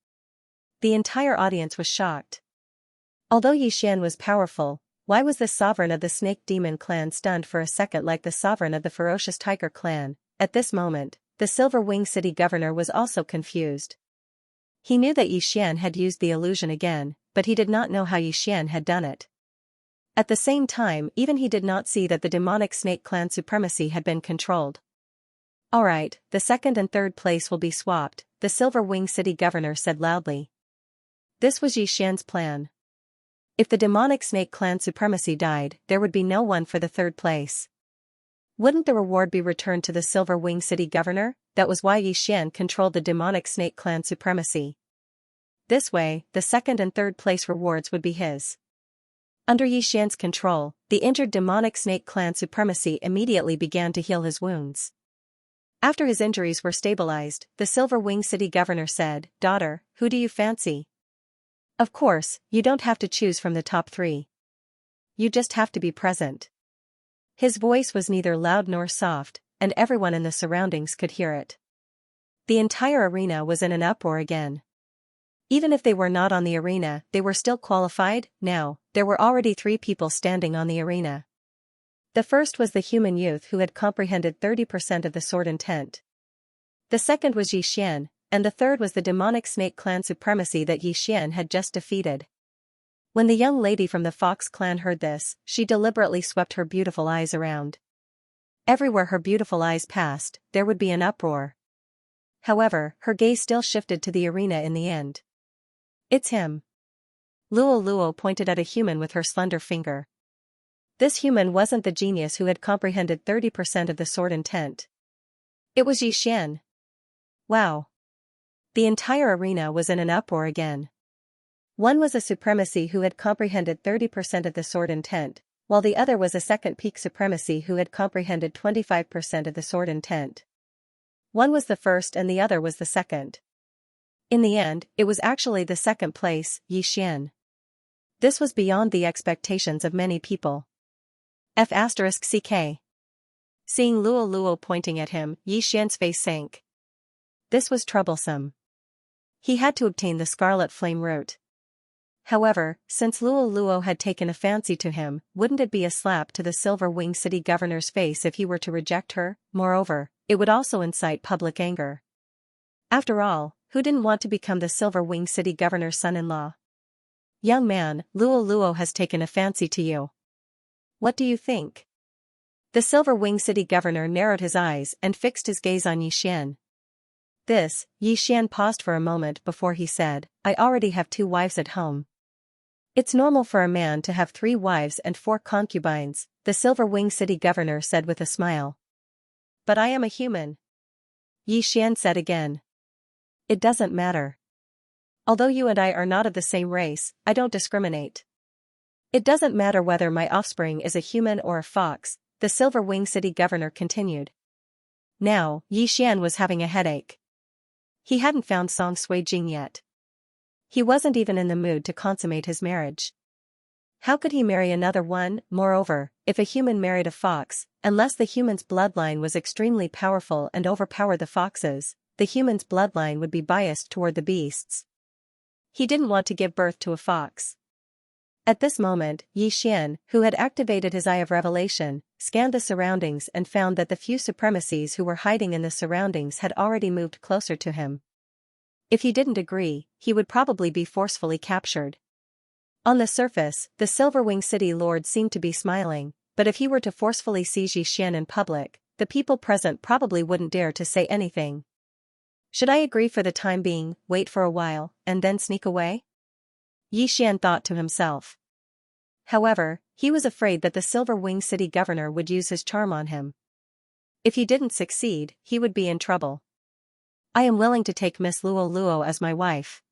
The entire audience was shocked. Although Xian was powerful, Why was the sovereign of the Snake Demon clan stunned for a second like the sovereign of the Ferocious Tiger clan? At this moment, the Silver Wing City governor was also confused. He knew that Xian had used the illusion again, but he did not know how Xian had done it. At the same time, even he did not see that the demonic snake clan supremacy had been controlled. Alright, the second and third place will be swapped, the Silver Wing City governor said loudly. This was Xian's plan. If the demonic snake clan supremacy died, there would be no one for the third place. Wouldn't the reward be returned to the Silver Wing City governor? That was why Xian controlled the demonic snake clan supremacy. This way, the second and third place rewards would be his. Under Xian's control, the injured demonic snake clan supremacy immediately began to heal his wounds. After his injuries were stabilized, the Silver Wing City governor said, "Daughter, who do you fancy? Of course, you don't have to choose from the top 3. You just have to be present." His voice was neither loud nor soft, and everyone in the surroundings could hear it. The entire arena was in an uproar again. Even if they were not on the arena, they were still qualified. Now, there were already 3 people standing on the arena. The first was the human youth who had comprehended 30% of the sword intent. The second was Xian, and the third was the demonic snake clan supremacy that Xian had just defeated. When the young lady from the Fox clan heard this, she deliberately swept her beautiful eyes around. Everywhere her beautiful eyes passed, there would be an uproar. However, her gaze still shifted to the arena in the end. "It's him." Luo pointed at a human with her slender finger. This human wasn't the genius who had comprehended 30% of the sword intent. It was Xian. Wow. The entire arena was in an uproar again. One was a supremacy who had comprehended 30% of the sword intent, while the other was a second peak supremacy who had comprehended 25% of the sword intent. One was the first and the other was the second. In the end, it was actually the second place, Xian. This was beyond the expectations of many people. F***ck. Seeing Luo pointing at him, Xian's face sank. This was troublesome. He had to obtain the Scarlet Flame root. However, since Luo had taken a fancy to him, wouldn't it be a slap to the Silver Wing City governor's face if he were to reject her? Moreover, it would also incite public anger. After all, who didn't want to become the Silver Wing City governor's son-in-law? "Young man, Luo has taken a fancy to you. What do you think?" The Silver Wing City governor narrowed his eyes and fixed his gaze on Xian. Xian paused for a moment before he said, "I already have 2 wives at home." "It's normal for a man to have 3 wives and 4 concubines," the Silver Wing City governor said with a smile. "But I am a human," Xian said again. "It doesn't matter. Although you and I are not of the same race, I don't discriminate. It doesn't matter whether my offspring is a human or a fox," the Silver Wing City governor continued. Now, Xian was having a headache. He hadn't found Song Sui Jing yet. He wasn't even in the mood to consummate his marriage. How could he marry another one? Moreover, if a human married a fox, unless the human's bloodline was extremely powerful and overpowered the foxes, the human's bloodline would be biased toward the beasts. He didn't want to give birth to a fox. At this moment, Xian, who had activated his Eye of Revelation, scanned the surroundings and found that the few supremacies who were hiding in the surroundings had already moved closer to him. If he didn't agree, he would probably be forcefully captured. On the surface, the Silver Wing City Lord seemed to be smiling, but if he were to forcefully seize Xian in public, the people present probably wouldn't dare to say anything. Should I agree for the time being, wait for a while, and then sneak away? Xian thought to himself. However, he was afraid that the Silver Wing City governor would use his charm on him. If he didn't succeed, he would be in trouble. "I am willing to take Miss Luo as my wife,"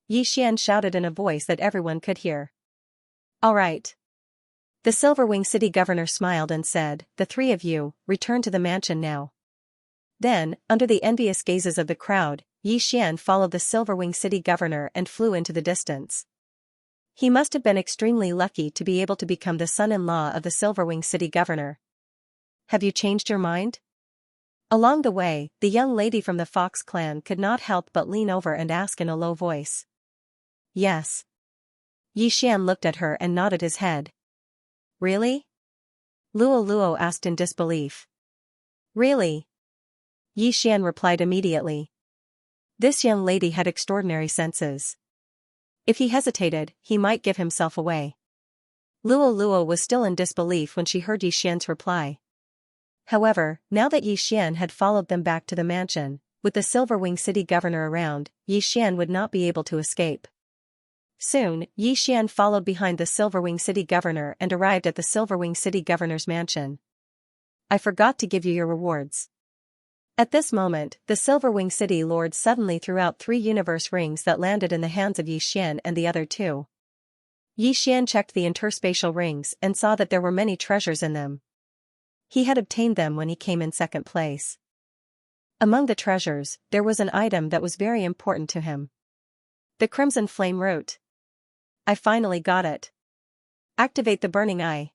Xian shouted in a voice that everyone could hear. "All right." The Silver Wing City governor smiled and said, "The 3 of you, return to the mansion now." Then, under the envious gazes of the crowd, Xian followed the Silver Wing City governor and flew into the distance. He must have been extremely lucky to be able to become the son-in-law of the Silver Wing City governor. "Have you changed your mind?" Along the way, the young lady from the Fox clan could not help but lean over and ask in a low voice. "Yes." Xian looked at her and nodded his head. Really? Luo asked in disbelief. Really? Yi Xian replied immediately. This young lady had extraordinary senses. If he hesitated, he might give himself away. Luo was still in disbelief when she heard Yi Xian's reply. However, now that Yi Xian had followed them back to the mansion, with the Silverwing City governor around, Yi Xian would not be able to escape. Soon, Yi Xian followed behind the Silverwing City governor and arrived at the Silverwing City governor's mansion. I forgot to give you your rewards. At this moment, the Silverwing City lord suddenly threw out 3 universe rings that landed in the hands of Yi Xian and the other 2. Yi Xian checked the interspatial rings and saw that there were many treasures in them. He had obtained them when he came in second place. Among the treasures, there was an item that was very important to him. The Crimson Flame Root. I finally got it. Activate the Burning Eye.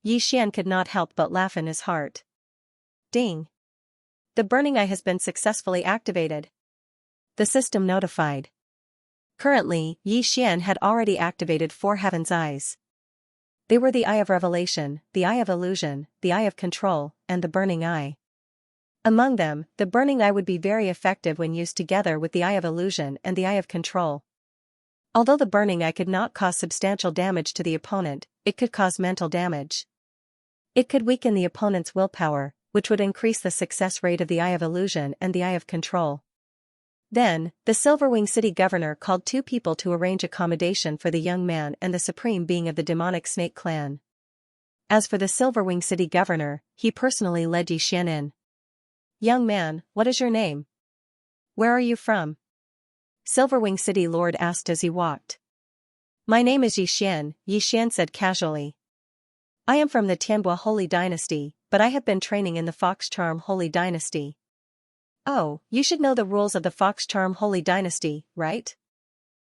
Yi Xian could not help but laugh in his heart. Ding! The Burning Eye has been successfully activated. The system notified. Currently, Yi Xian had already activated 4 Heaven's Eyes. They were the Eye of Revelation, the Eye of Illusion, the Eye of Control, and the Burning Eye. Among them, the Burning Eye would be very effective when used together with the Eye of Illusion and the Eye of Control. Although the Burning Eye could not cause substantial damage to the opponent, it could cause mental damage. It could weaken the opponent's willpower, which would increase the success rate of the Eye of Illusion and the Eye of Control. Then, the Silverwing City governor called 2 people to arrange accommodation for the young man and the supreme being of the demonic snake clan. As for the Silverwing City governor, he personally led Yi Xian in. Young man, what is your name? Where are you from? Silverwing City lord asked as he walked. My name is Yi Xian said casually. I am from the Tianbua Holy Dynasty, but I have been training in the Fox Charm Holy Dynasty. Oh, you should know the rules of the Fox Charm Holy Dynasty, right?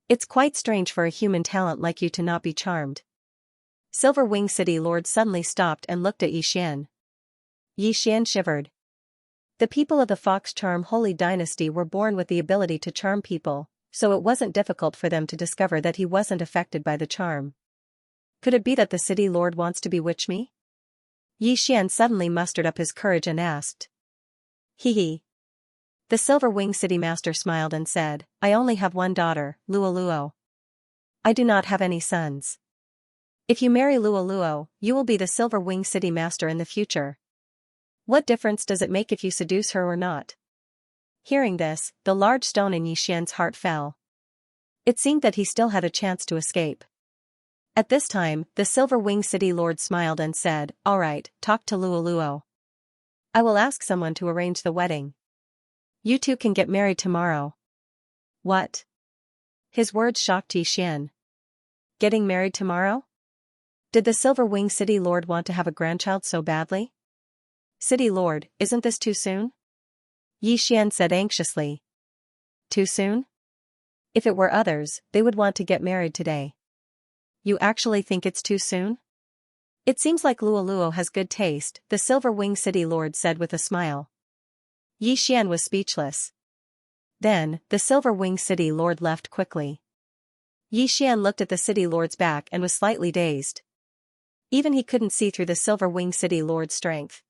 It's quite strange for a human talent like you to not be charmed. Silverwing City lord suddenly stopped and looked at Yi Xian. Yi Xian shivered. The people of the Fox Charm Holy Dynasty were born with the ability to charm people, so it wasn't difficult for them to discover that he wasn't affected by the charm. Could it be that the city lord wants to bewitch me? Yi Xian suddenly mustered up his courage and asked. Hee. The Silverwing City master smiled and said, I only have one daughter, Luo. I do not have any sons. If you marry Luo, you will be the Silverwing City master in the future. What difference does it make if you seduce her or not? Hearing this, the large stone in Yi Xian's heart fell. It seemed that he still had a chance to escape. At this time, the Silverwing City lord smiled and said, All right, talk to Luo. I will ask someone to arrange the wedding. You 2 can get married tomorrow. What? His words shocked Yi Xian. Getting married tomorrow? Did the Silverwing City lord want to have a grandchild so badly? City lord, isn't this too soon? Yi Xian said anxiously. Too soon? If it were others, they would want to get married today. You actually think it's too soon? It seems like Luo has good taste, the Silverwing City lord said with a smile. Yi Xian was speechless. Then, the Silverwing City lord left quickly. Yi Xian looked at the city lord's back and was slightly dazed. Even he couldn't see through the Silverwing City lord's strength.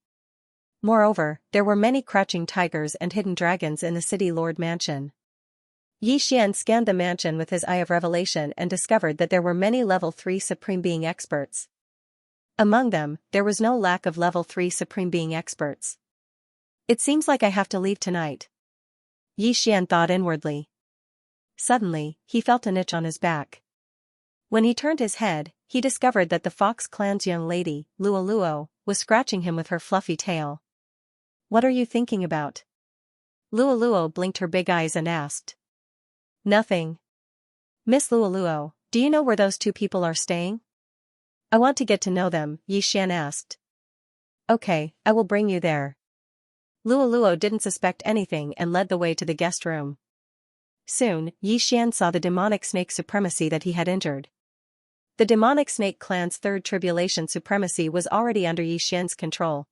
Moreover, there were many crouching tigers and hidden dragons in the city lord mansion. Yi Xian scanned the mansion with his Eye of Revelation and discovered that there were many level 3 Supreme Being experts. Among them, there was no lack of level 3 Supreme Being experts. It seems like I have to leave tonight. Yi Xian thought inwardly. Suddenly, he felt an itch on his back. When he turned his head, he discovered that the Fox clan's young lady, Luo, was scratching him with her fluffy tail. What are you thinking about? Luo blinked her big eyes and asked. Nothing. Miss Luo, do you know where those 2 people are staying? I want to get to know them, Yi Xian asked. Okay, I will bring you there. Luo didn't suspect anything and led the way to the guest room. Soon, Yi Xian saw the demonic snake supremacy that he had injured. The demonic snake clan's 3rd tribulation supremacy was already under Yi Xian's control.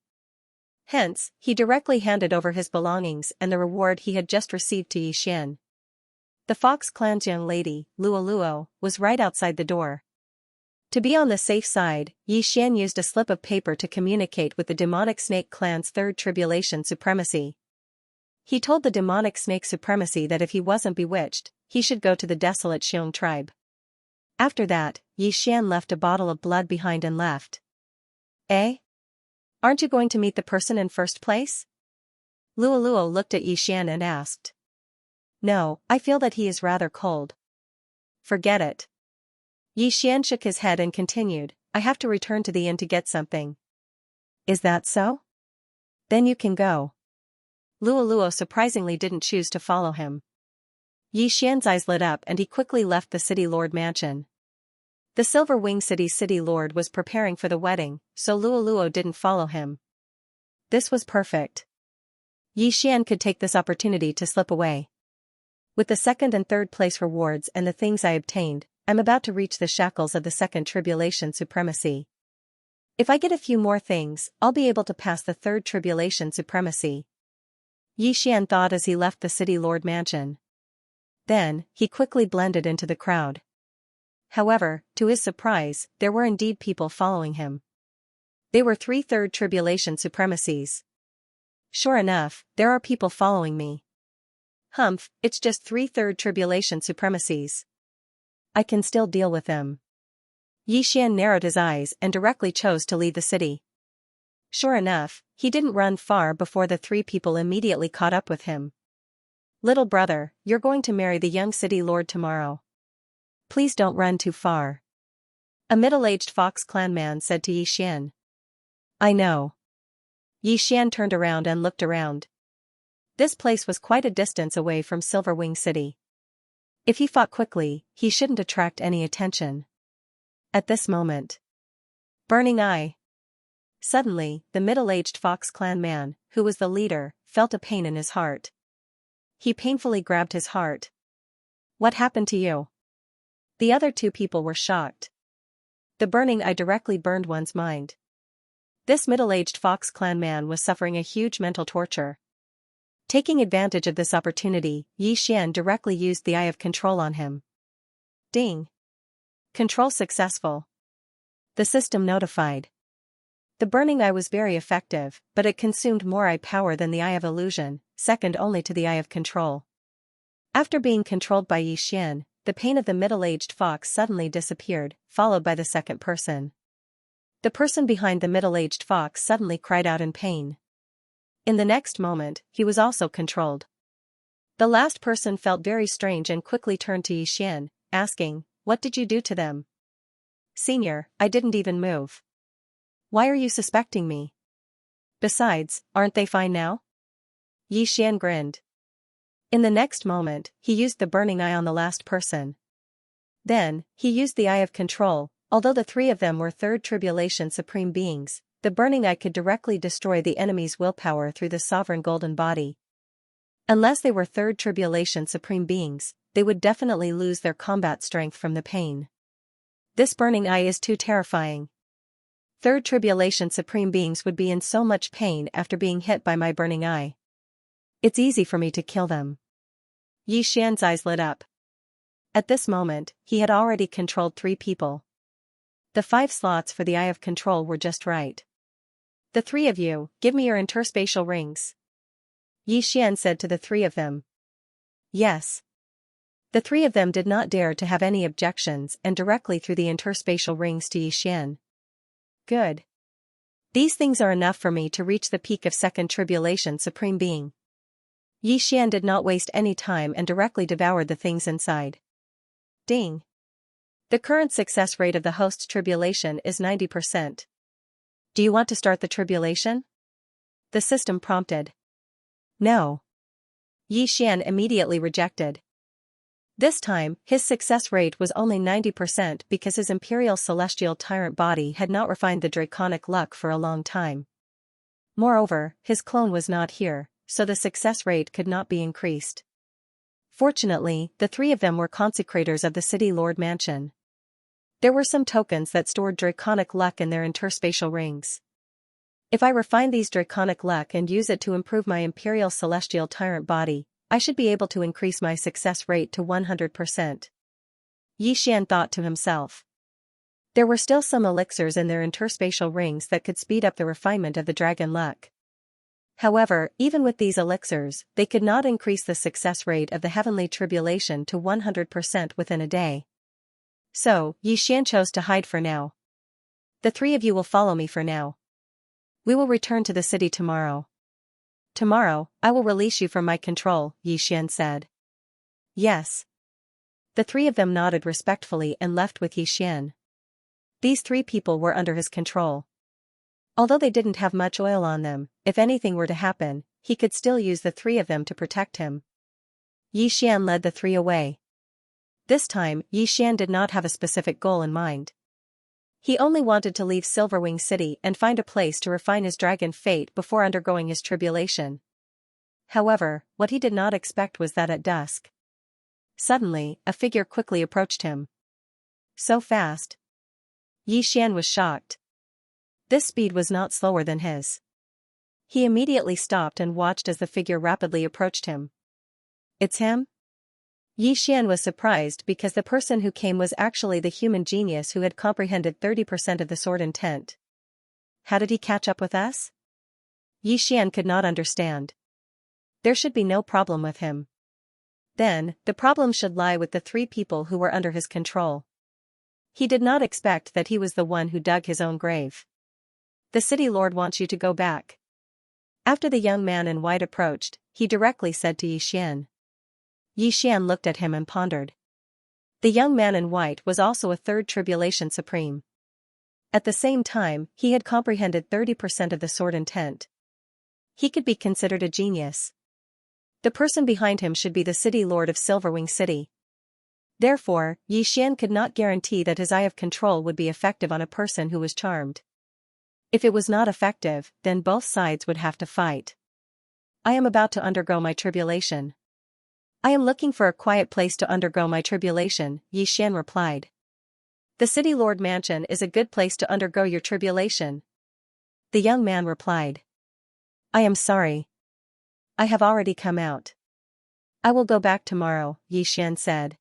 Hence, he directly handed over his belongings and the reward he had just received to Yi Xian. The Fox clan's young lady, Luo, was right outside the door. To be on the safe side, Xian used a slip of paper to communicate with the demonic snake clan's third tribulation supremacy. He told the demonic snake supremacy that if he wasn't bewitched, he should go to the desolate Xiong tribe. After that, Xian left a bottle of blood behind and left. Eh? Aren't you going to meet the person in first place? Luoluo looked at Xian and asked. No, I feel that he is rather cold. Forget it. Xian shook his head and continued, I have to return to the inn to get something. Is that so? Then you can go. Luoluo surprisingly didn't choose to follow him. Xian's eyes lit up and he quickly left the city lord mansion. The Silver Wing City's city lord was preparing for the wedding, so Luoluo didn't follow him. This was perfect. Xian could take this opportunity to slip away. With the second and third place rewards and the things I obtained, I'm about to reach the shackles of the second tribulation supremacy. If I get a few more things, I'll be able to pass the third tribulation supremacy. Xian thought as he left the city lord mansion. Then, he quickly blended into the crowd. However, to his surprise, there were indeed people following him. They were 3 third tribulation supremacies. Sure enough, there are people following me. Humph, it's just 3 third tribulation supremacies. I can still deal with them. Xian narrowed his eyes and directly chose to leave the city. Sure enough, he didn't run far before the 3 people immediately caught up with him. Little brother, you're going to marry the young city lord tomorrow. Please don't run too far. A middle-aged Fox Clan man said to Xian. I know. Xian turned around and looked around. This place was quite a distance away from Silverwing City. If he fought quickly, he shouldn't attract any attention. At this moment. Burning eye. Suddenly, the middle-aged Fox Clan man, who was the leader, felt a pain in his heart. He painfully grabbed his heart. What happened to you? The other 2 people were shocked. The burning eye directly burned one's mind. This middle-aged Fox Clan man was suffering a huge mental torture. Taking advantage of this opportunity, Xian directly used the Eye of Control on him. Ding! Control successful. The system notified. The burning eye was very effective, but it consumed more eye power than the Eye of Illusion, second only to the Eye of Control. After being controlled by Xian, the pain of the middle-aged fox suddenly disappeared, followed by the second person. The person behind the middle-aged fox suddenly cried out in pain. In the next moment, he was also controlled. The last person felt very strange and quickly turned to Xian, asking, What did you do to them? Senior, I didn't even move. Why are you suspecting me? Besides, aren't they fine now? Xian grinned. In the next moment, he used the burning eye on the last person. Then, he used the Eye of Control. Although the 3 of them were third tribulation supreme beings, the burning eye could directly destroy the enemy's willpower through the sovereign golden body. Unless they were third tribulation supreme beings, they would definitely lose their combat strength from the pain. This burning eye is too terrifying. Third tribulation supreme beings would be in so much pain after being hit by my burning eye. It's easy for me to kill them. Xian's eyes lit up. At this moment, he had already controlled 3 people. The 5 slots for the Eye of Control were just right. The 3 of you, give me your interspatial rings. Xian said to the 3 of them. Yes. The 3 of them did not dare to have any objections and directly threw the interspatial rings to Xian. Good. These things are enough for me to reach the peak of second tribulation supreme being. Xian did not waste any time and directly devoured the things inside. Ding. The current success rate of the host's tribulation is 90%. Do you want to start the tribulation? The system prompted. No. Xian immediately rejected. This time, his success rate was only 90% because his imperial celestial tyrant body had not refined the draconic luck for a long time. Moreover, his clone was not here, so the success rate could not be increased. Fortunately, the 3 of them were consecrators of the city lord mansion. There were some tokens that stored draconic luck in their interspatial rings. If I refine these draconic luck and use it to improve my imperial celestial tyrant body, I should be able to increase my success rate to 100%. Xian thought to himself. There were still some elixirs in their interspatial rings that could speed up the refinement of the dragon luck. However, even with these elixirs, they could not increase the success rate of the heavenly tribulation to 100% within a day. So, Xian chose to hide for now. The three of you will follow me for now. We will return to the city tomorrow. Tomorrow, I will release you from my control, Xian said. Yes. The three of them nodded respectfully and left with Xian. These three people were under his control. Although they didn't have much oil on them, if anything were to happen, he could still use the three of them to protect him. Xian led the three away. This time, Xian did not have a specific goal in mind. He only wanted to leave Silverwing City and find a place to refine his dragon fate before undergoing his tribulation. However, what he did not expect was that at dusk, suddenly, a figure quickly approached him. So fast. Xian was shocked. This speed was not slower than his. He immediately stopped and watched as the figure rapidly approached him. It's him? Xian was surprised because the person who came was actually the human genius who had comprehended 30% of the sword intent. How did he catch up with us? Xian could not understand. There should be no problem with him. Then, the problem should lie with the three people who were under his control. He did not expect that he was the one who dug his own grave. The city lord wants you to go back. After the young man in white approached, he directly said to Xian. Xian looked at him and pondered. The young man in white was also a third tribulation supreme. At the same time, he had comprehended 30% of the sword intent. He could be considered a genius. The person behind him should be the city lord of Silverwing City. Therefore, Xian could not guarantee that his eye of control would be effective on a person who was charmed. If it was not effective, then both sides would have to fight. I am about to undergo my tribulation. I am looking for a quiet place to undergo my tribulation, Xian replied. The city lord mansion is a good place to undergo your tribulation. The young man replied. I am sorry. I have already come out. I will go back tomorrow, Xian said.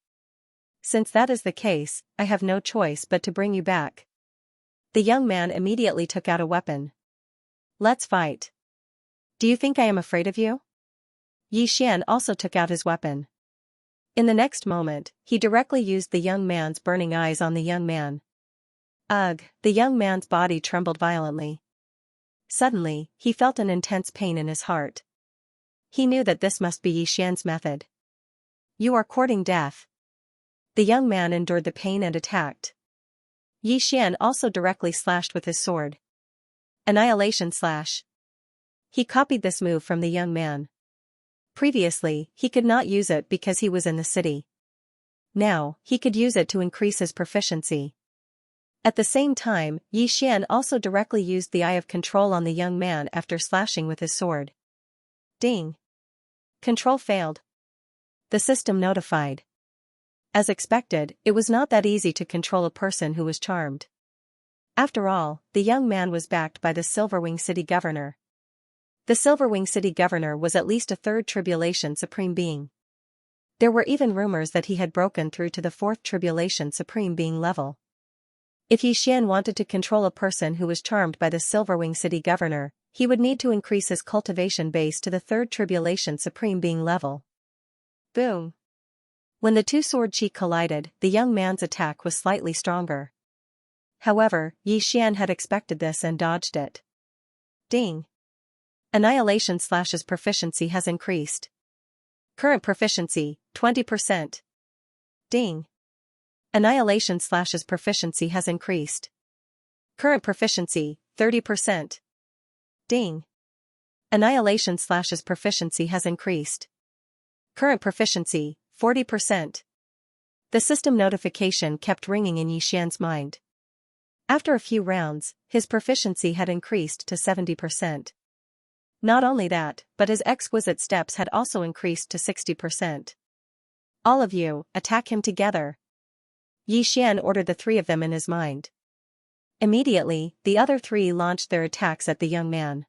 Since that is the case, I have no choice but to bring you back. The young man immediately took out a weapon. Let's fight. Do you think I am afraid of you? Xian also took out his weapon. In the next moment, he directly used the young man's burning eyes on the young man. Ugh, the young man's body trembled violently. Suddenly, he felt an intense pain in his heart. He knew that this must be Xian's method. You are courting death. The young man endured the pain and attacked. Xian also directly slashed with his sword. Annihilation slash. He copied this move from the young man. Previously, he could not use it because he was in the city. Now, he could use it to increase his proficiency. At the same time, Xian also directly used the eye of control on the young man after slashing with his sword. Ding. Control failed. The system notified. As expected, it was not that easy to control a person who was charmed. After all, the young man was backed by the Silverwing City governor. The Silverwing City governor was at least a third tribulation supreme being. There were even rumors that he had broken through to the fourth tribulation supreme being level. If Xian wanted to control a person who was charmed by the Silverwing City governor, he would need to increase his cultivation base to the third tribulation supreme being level. Boom. When the two sword chi collided, the young man's attack was slightly stronger. However, Xian had expected this and dodged it. Ding. Annihilation slash's proficiency has increased. Current proficiency, 20%. Ding. Annihilation slash's proficiency has increased. Current proficiency, 30%. Ding. Annihilation slash's proficiency has increased. Current proficiency, 40%. The system notification kept ringing in Xian's mind. After a few rounds, his proficiency had increased to 70%. Not only that, but his exquisite steps had also increased to 60%. All of you, attack him together. Xian ordered the three of them in his mind. Immediately, the other three launched their attacks at the young man.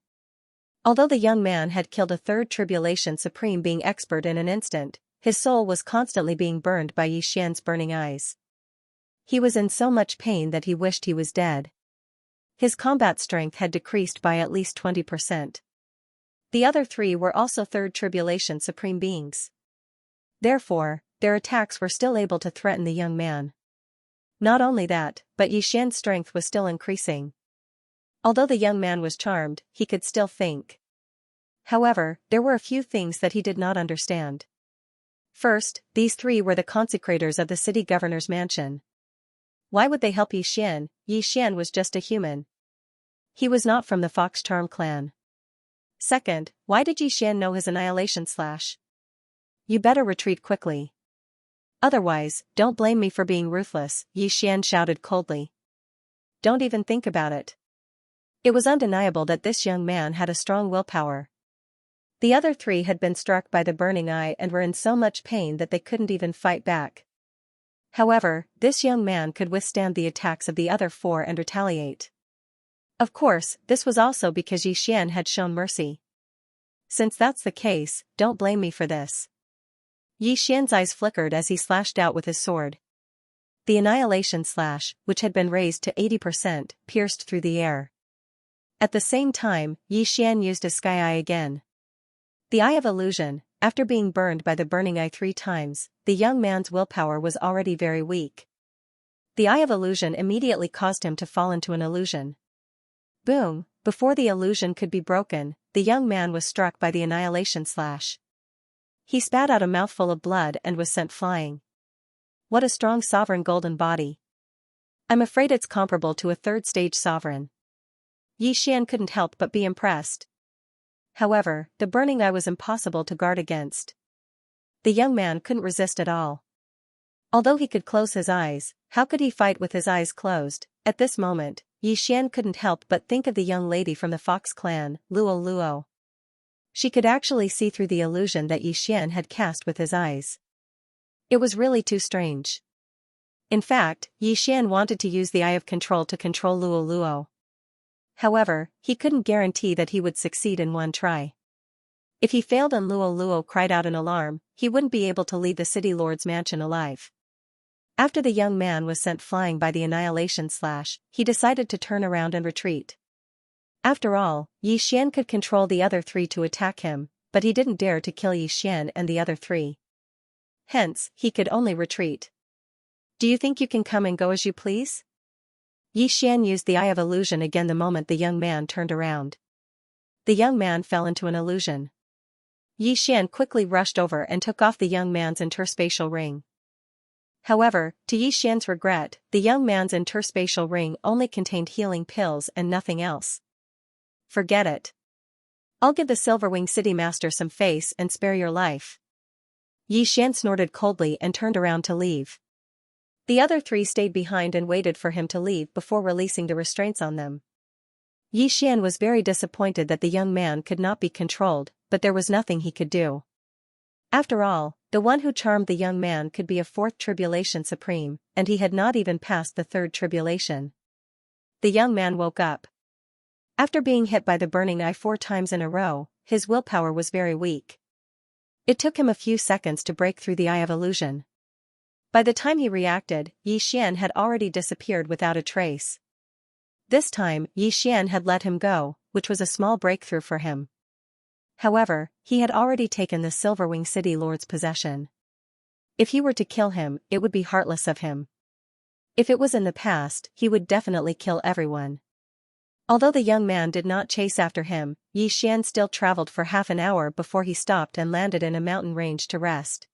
Although the young man had killed a third tribulation supreme being expert in an instant, his soul was constantly being burned by Xian's burning eyes. He was in so much pain that he wished he was dead. His combat strength had decreased by at least 20%. The other three were also third tribulation supreme beings. Therefore, their attacks were still able to threaten the young man. Not only that, but Yixian's strength was still increasing. Although the young man was charmed, he could still think. However, there were a few things that he did not understand. First, these three were the consecrators of the city governor's mansion. Why would they help Yixian? Yixian was just a human. He was not from the Fox Charm clan. Second, why did Yixian know his annihilation slash? You better retreat quickly. Otherwise, don't blame me for being ruthless, Yixian shouted coldly. Don't even think about it. It was undeniable that this young man had a strong willpower. The other three had been struck by the burning eye and were in so much pain that they couldn't even fight back. However, this young man could withstand the attacks of the other four and retaliate. Of course, this was also because Yixian had shown mercy. Since that's the case, don't blame me for this. Yixian's eyes flickered as he slashed out with his sword. The annihilation slash, which had been raised to 80%, pierced through the air. At the same time, Yixian used his sky eye again. The Eye of Illusion. After being burned by the burning eye 3 times, the young man's willpower was already very weak. The Eye of Illusion immediately caused him to fall into an illusion. Boom! Before the illusion could be broken, the young man was struck by the annihilation slash. He spat out a mouthful of blood and was sent flying. What a strong sovereign golden body. I'm afraid it's comparable to a third-stage sovereign. Yixian couldn't help but be impressed. However, the burning eye was impossible to guard against. The young man couldn't resist at all. Although he could close his eyes, how could he fight with his eyes closed? At this moment, Yixian couldn't help but think of the young lady from the Fox clan, Luo Luo. She could actually see through the illusion that Yixian had cast with his eyes. It was really too strange. In fact, Yixian wanted to use the Eye of Control to control Luo Luo. However, he couldn't guarantee that he would succeed in one try. If he failed and Luo Luo cried out in alarm, he wouldn't be able to leave the city lord's mansion alive. After the young man was sent flying by the annihilation slash, he decided to turn around and retreat. After all, Yixian could control the other three to attack him, but he didn't dare to kill Yixian and the other three. Hence, he could only retreat. Do you think you can come and go as you please? Yixian used the Eye of Illusion again the moment the young man turned around. The young man fell into an illusion. Yixian quickly rushed over and took off the young man's interspatial ring. However, to Yixian's regret, the young man's interspatial ring only contained healing pills and nothing else. Forget it. I'll give the Silverwing City Master some face and spare your life. Yixian snorted coldly and turned around to leave. The other three stayed behind and waited for him to leave before releasing the restraints on them. Yixian was very disappointed that the young man could not be controlled, but there was nothing he could do. After all, the one who charmed the young man could be a 4th tribulation supreme, and he had not even passed the 3rd tribulation. The young man woke up. After being hit by the burning eye 4 times in a row, his willpower was very weak. It took him a few seconds to break through the Eye of Illusion. By the time he reacted, Yixian had already disappeared without a trace. This time, Yixian had let him go, which was a small breakthrough for him. However, he had already taken the Silverwing City Lord's possession. If he were to kill him, it would be heartless of him. If it was in the past, he would definitely kill everyone. Although the young man did not chase after him, Yixian still traveled for half an hour before he stopped and landed in a mountain range to rest.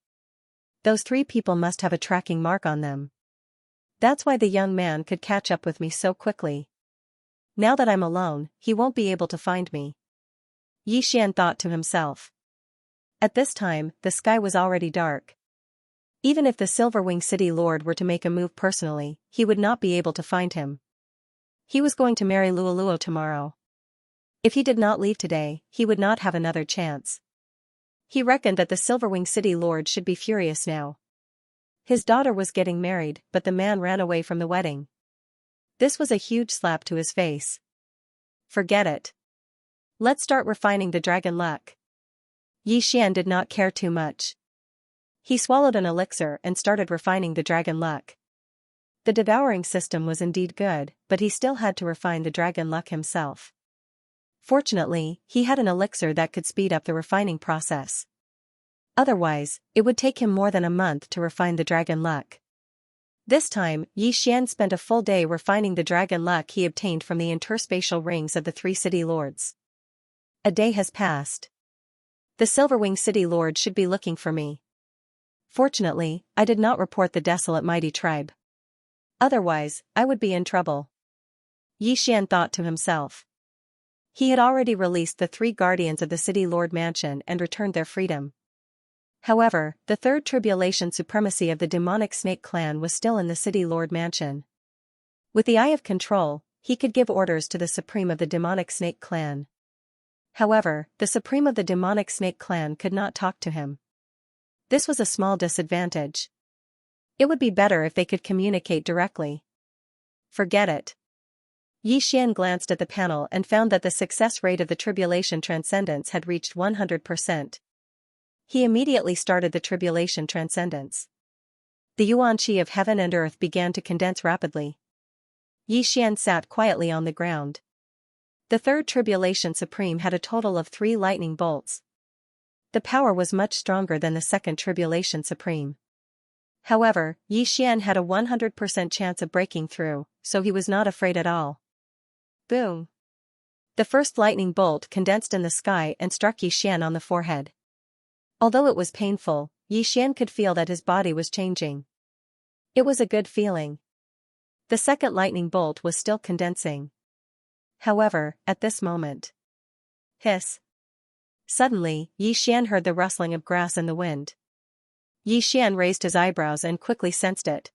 Those 3 people must have a tracking mark on them. That's why the young man could catch up with me so quickly. Now that I'm alone, he won't be able to find me. Yixian thought to himself. At this time, the sky was already dark. Even if the Silverwing City Lord were to make a move personally, he would not be able to find him. He was going to marry Luo Luo tomorrow. If he did not leave today, he would not have another chance. He reckoned that the Silverwing City Lord should be furious now. His daughter was getting married, but the man ran away from the wedding. This was a huge slap to his face. Forget it. Let's start refining the dragon luck. Yixian did not care too much. He swallowed an elixir and started refining the dragon luck. The devouring system was indeed good, but he still had to refine the dragon luck himself. Fortunately, he had an elixir that could speed up the refining process. Otherwise, it would take him more than a month to refine the dragon luck. This time, Xian spent a full day refining the dragon luck he obtained from the interspatial rings of the 3 city lords. A day has passed. The Silverwing City Lord should be looking for me. Fortunately, I did not report the desolate mighty tribe. Otherwise, I would be in trouble. Xian thought to himself. He had already released the 3 guardians of the City Lord Mansion and returned their freedom. However, the third tribulation supremacy of the demonic snake clan was still in the City Lord Mansion. With the eye of control, he could give orders to the supreme of the demonic snake clan. However, the supreme of the demonic snake clan could not talk to him. This was a small disadvantage. It would be better if they could communicate directly. Forget it. Xian glanced at the panel and found that the success rate of the tribulation transcendence had reached 100%. He immediately started the tribulation transcendence. The yuan qi of heaven and earth began to condense rapidly. Xian sat quietly on the ground. The third tribulation supreme had a total of 3 lightning bolts. The power was much stronger than the second tribulation supreme. However, Xian had a 100% chance of breaking through, so he was not afraid at all. Boom! The first lightning bolt condensed in the sky and struck Xian on the forehead. Although it was painful, Xian could feel that his body was changing. It was a good feeling. The second lightning bolt was still condensing. However, at this moment. Hiss! Suddenly, Xian heard the rustling of grass in the wind. Xian raised his eyebrows and quickly sensed it.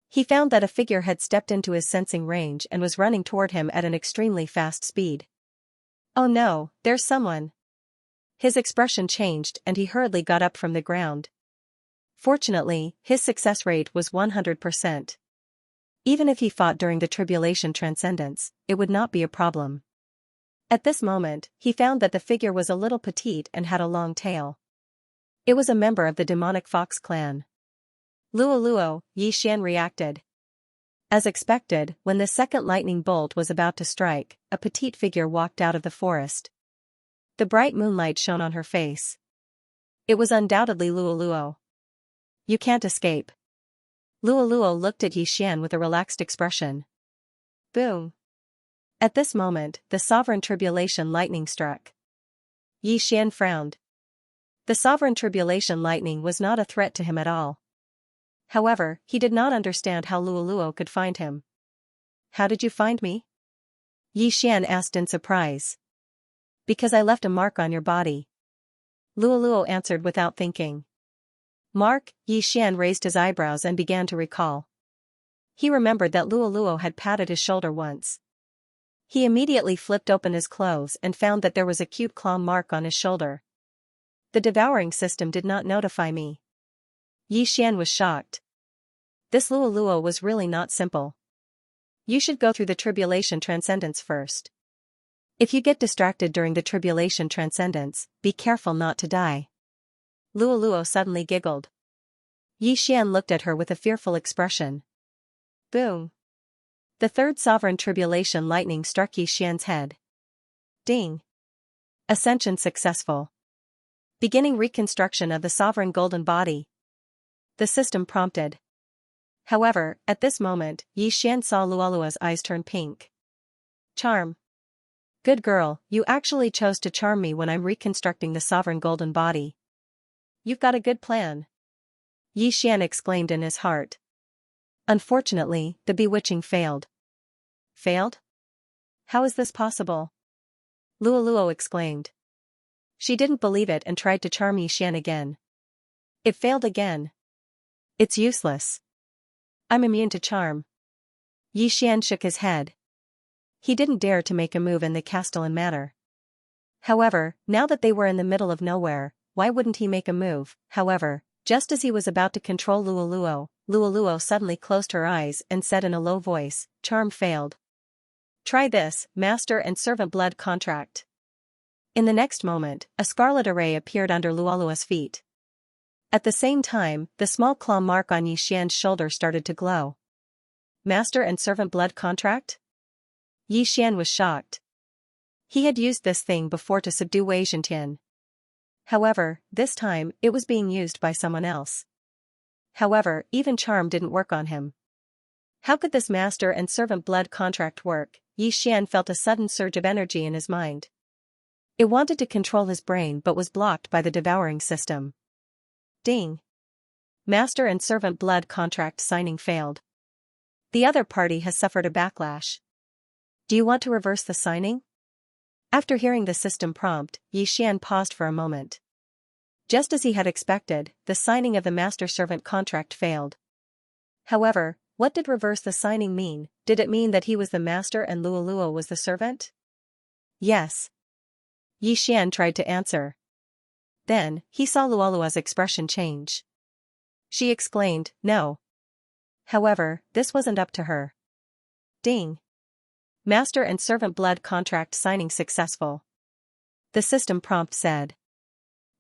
He found that a figure had stepped into his sensing range and was running toward him at an extremely fast speed. Oh no, there's someone! His expression changed and he hurriedly got up from the ground. Fortunately, his success rate was 100%. Even if he fought during the tribulation transcendence, it would not be a problem. At this moment, he found that the figure was a little petite and had a long tail. It was a member of the demonic fox clan. Luo, Xian reacted. As expected, when the second lightning bolt was about to strike, a petite figure walked out of the forest. The bright moonlight shone on her face. It was undoubtedly Luo. You can't escape. Luo looked at Xian with a relaxed expression. Boom! At this moment, the sovereign tribulation lightning struck. Xian frowned. The sovereign tribulation lightning was not a threat to him at all. However, he did not understand how Luo could find him. How did you find me? Xian asked in surprise. Because I left a mark on your body. Luo answered without thinking. Mark? Xian raised his eyebrows and began to recall. He remembered that Luo had patted his shoulder once. He immediately flipped open his clothes and found that there was a cute claw mark on his shoulder. The devouring system did not notify me. Xian was shocked. This Luo was really not simple. You should go through the tribulation transcendence first. If you get distracted during the tribulation transcendence, be careful not to die. Luo suddenly giggled. Xian looked at her with a fearful expression. Boom! The third sovereign tribulation lightning struck Xian's head. Ding! Ascension successful. Beginning reconstruction of the sovereign golden body. The system prompted. However, at this moment, Xian saw Luo's eyes turn pink. Charm. Good girl, you actually chose to charm me when I'm reconstructing the sovereign golden body. You've got a good plan. Xian exclaimed in his heart. Unfortunately, the bewitching failed. Failed? How is this possible? Luo exclaimed. She didn't believe it and tried to charm Xian again. It failed again. It's useless. I'm immune to charm. Xian shook his head. He didn't dare to make a move in the Castellan manner. However, now that they were in the middle of nowhere, why wouldn't he make a move? However, just as he was about to control Luo suddenly closed her eyes and said in a low voice, Charm failed. Try this, master and servant blood contract. In the next moment, a scarlet array appeared under Luo's feet. At the same time, the small claw mark on Xian's shoulder started to glow. master and servant blood contract? Yi Xian was shocked. He had used this thing before to subdue Wei Zhentian. However, this time, it was being used by someone else. However, even charm didn't work on him. How could this master and servant blood contract work? Yi Xian felt a sudden surge of energy in his mind. It wanted to control his brain but was blocked by the devouring system. Ding! Master and servant blood contract signing failed. The other party has suffered a backlash. Do you want to reverse the signing? After hearing the system prompt, Yi Xian paused for a moment. Just as he had expected, the signing of the master-servant contract failed. However, what did reverse the signing mean? Did it mean that he was the master and Luo was the servant? Yes. Yi Xian tried to answer. Then, he saw Luolua's expression change. She exclaimed, no. However, this wasn't up to her. Ding! Master and servant blood contract signing successful. The system prompt said.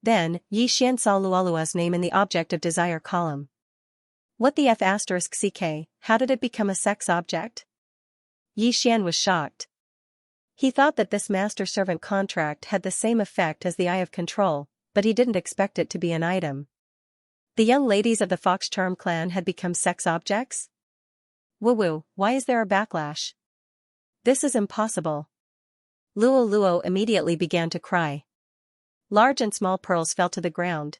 Then, Yi Xian saw Luolua's name in the object of desire column. What the F***ck, how did it become a sex object? Yi Xian was shocked. He thought that this master-servant contract had the same effect as the Eye of Control, but he didn't expect it to be an item. The young ladies of the Fox Charm clan had become sex objects? Woo, why is there a backlash? This is impossible. Luo immediately began to cry. Large and small pearls fell to the ground.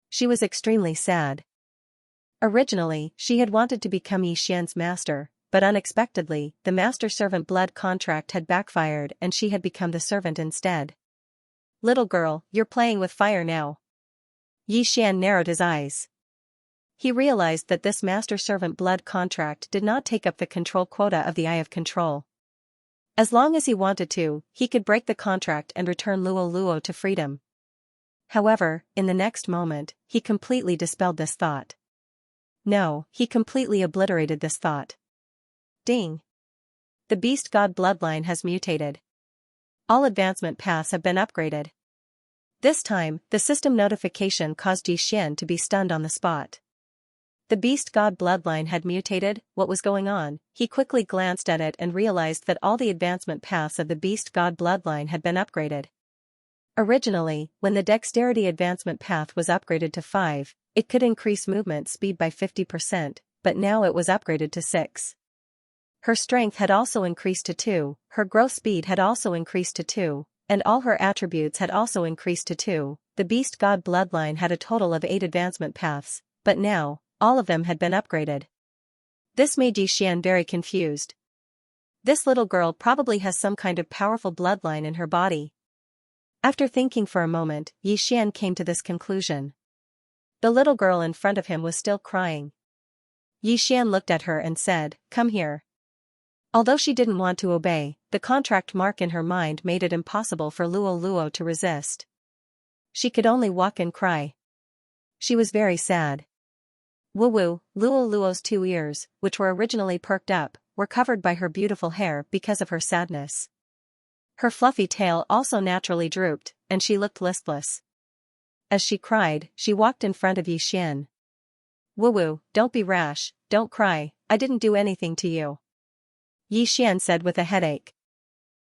She was extremely sad. Originally, she had wanted to become Yi Xian's master, but unexpectedly, the master-servant blood contract had backfired and she had become the servant instead. Little girl, you're playing with fire now. Yi Xian narrowed his eyes. He realized that this master-servant blood contract did not take up the control quota of the Eye of Control. As long as he wanted to, he could break the contract and return Luo to freedom. However, in the next moment, he completely dispelled this thought. No, he completely obliterated this thought. Ding! The beast god bloodline has mutated. All advancement paths have been upgraded. This time, the system notification caused Yi Xian to be stunned on the spot. The beast god bloodline had mutated. What was going on? He quickly glanced at it and realized that all the advancement paths of the beast god bloodline had been upgraded. Originally, when the dexterity advancement path was upgraded to 5, it could increase movement speed by 50%, but now it was upgraded to 6. Her strength had also increased to 2, her growth speed had also increased to 2, and all her attributes had also increased to 2. The beast god bloodline had a total of 8 advancement paths, but now, all of them had been upgraded. This made Yi Xian very confused. This little girl probably has some kind of powerful bloodline in her body. After thinking for a moment, Yi Xian came to this conclusion. The little girl in front of him was still crying. Yi Xian looked at her and said, "Come here." Although she didn't want to obey, the contract mark in her mind made it impossible for Luo to resist. She could only walk and cry. She was very sad. Luo's 2 ears, which were originally perked up, were covered by her beautiful hair because of her sadness. Her fluffy tail also naturally drooped, and she looked listless. As she cried, she walked in front of Yi Xian. Don't be rash, don't cry, I didn't do anything to you. Yi Xian said with a headache.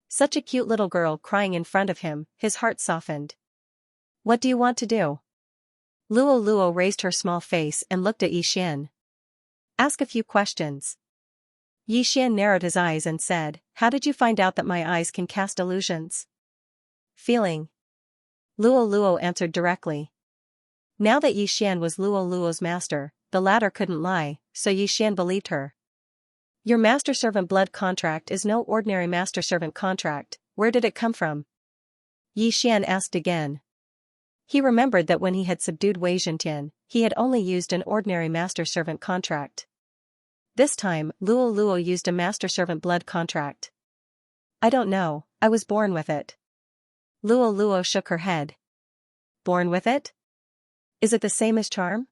Such a cute little girl crying in front of him, his heart softened. What do you want to do? Luo raised her small face and looked at Yi Xian. Ask a few questions. Yi Xian narrowed his eyes and said, "How did you find out that my eyes can cast illusions?" Feeling. Luo answered directly. Now that Yi Xian was Luo's master, the latter couldn't lie, so Yi Xian believed her. Your master-servant blood contract is no ordinary master-servant contract, where did it come from? Yi Xian asked again. He remembered that when he had subdued Wei Zhentian, he had only used an ordinary master-servant contract. This time, Luo used a master-servant blood contract. I don't know, I was born with it. Luo shook her head. Born with it? Is it the same as charm?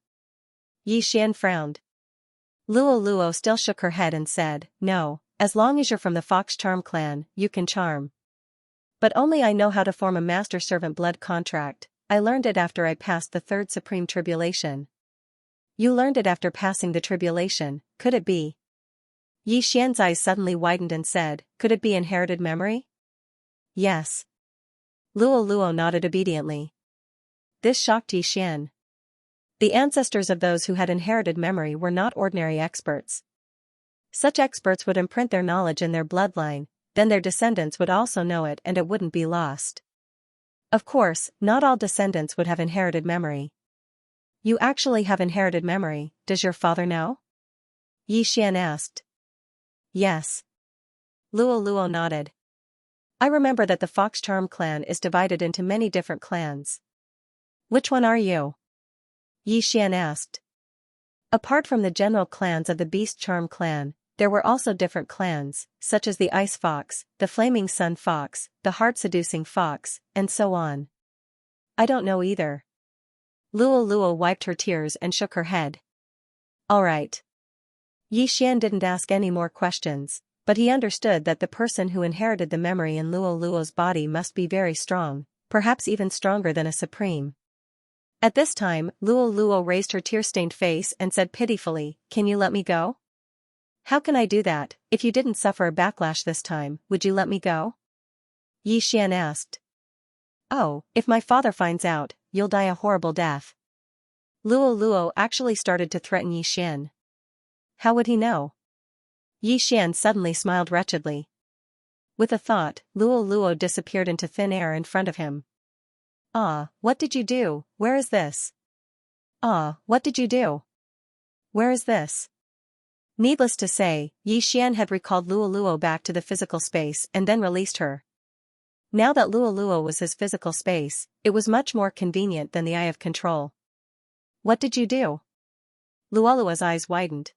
Yi Xian frowned. Luo still shook her head and said, No, as long as you're from the Fox Charm clan, you can charm. But only I know how to form a master-servant blood contract. I learned it after I passed the 3rd Supreme Tribulation. You learned it after passing the tribulation, could it be? Yi Xian's eyes suddenly widened and said, could it be inherited memory? Yes. Luo Luo nodded obediently. This shocked Yi Xian. The ancestors of those who had inherited memory were not ordinary experts. Such experts would imprint their knowledge in their bloodline, then their descendants would also know it and it wouldn't be lost. Of course, not all descendants would have inherited memory. You actually have inherited memory, does your father know? Yi Xian asked. Yes. Luo Luo nodded. I remember that the Fox Charm clan is divided into many different clans. Which one are you? Yi Xian asked. Apart from the general clans of the Beast Charm clan, there were also different clans, such as the Ice Fox, the Flaming Sun Fox, the Heart-Seducing Fox, and so on. I don't know either. Luo Luo wiped her tears and shook her head. Alright. Yi Xian didn't ask any more questions, but he understood that the person who inherited the memory in Luo Luo's body must be very strong, perhaps even stronger than a supreme. At this time, Luo Luo raised her tear-stained face and said pitifully, can you let me go? How can I do that? If you didn't suffer a backlash this time, would you let me go? Yi Xian asked. Oh, if my father finds out, you'll die a horrible death. Luo Luo actually started to threaten Yi Xian. How would he know? Yi Xian suddenly smiled wretchedly. With a thought, Luo Luo disappeared into thin air in front of him. Ah, what did you do? Where is this? Ah, what did you do? Where is this? Needless to say, Yi Xian had recalled Luo Luo back to the physical space and then released her. Now that Luo Luo was his physical space, it was much more convenient than the Eye of Control. What did you do? Luo Luo's eyes widened.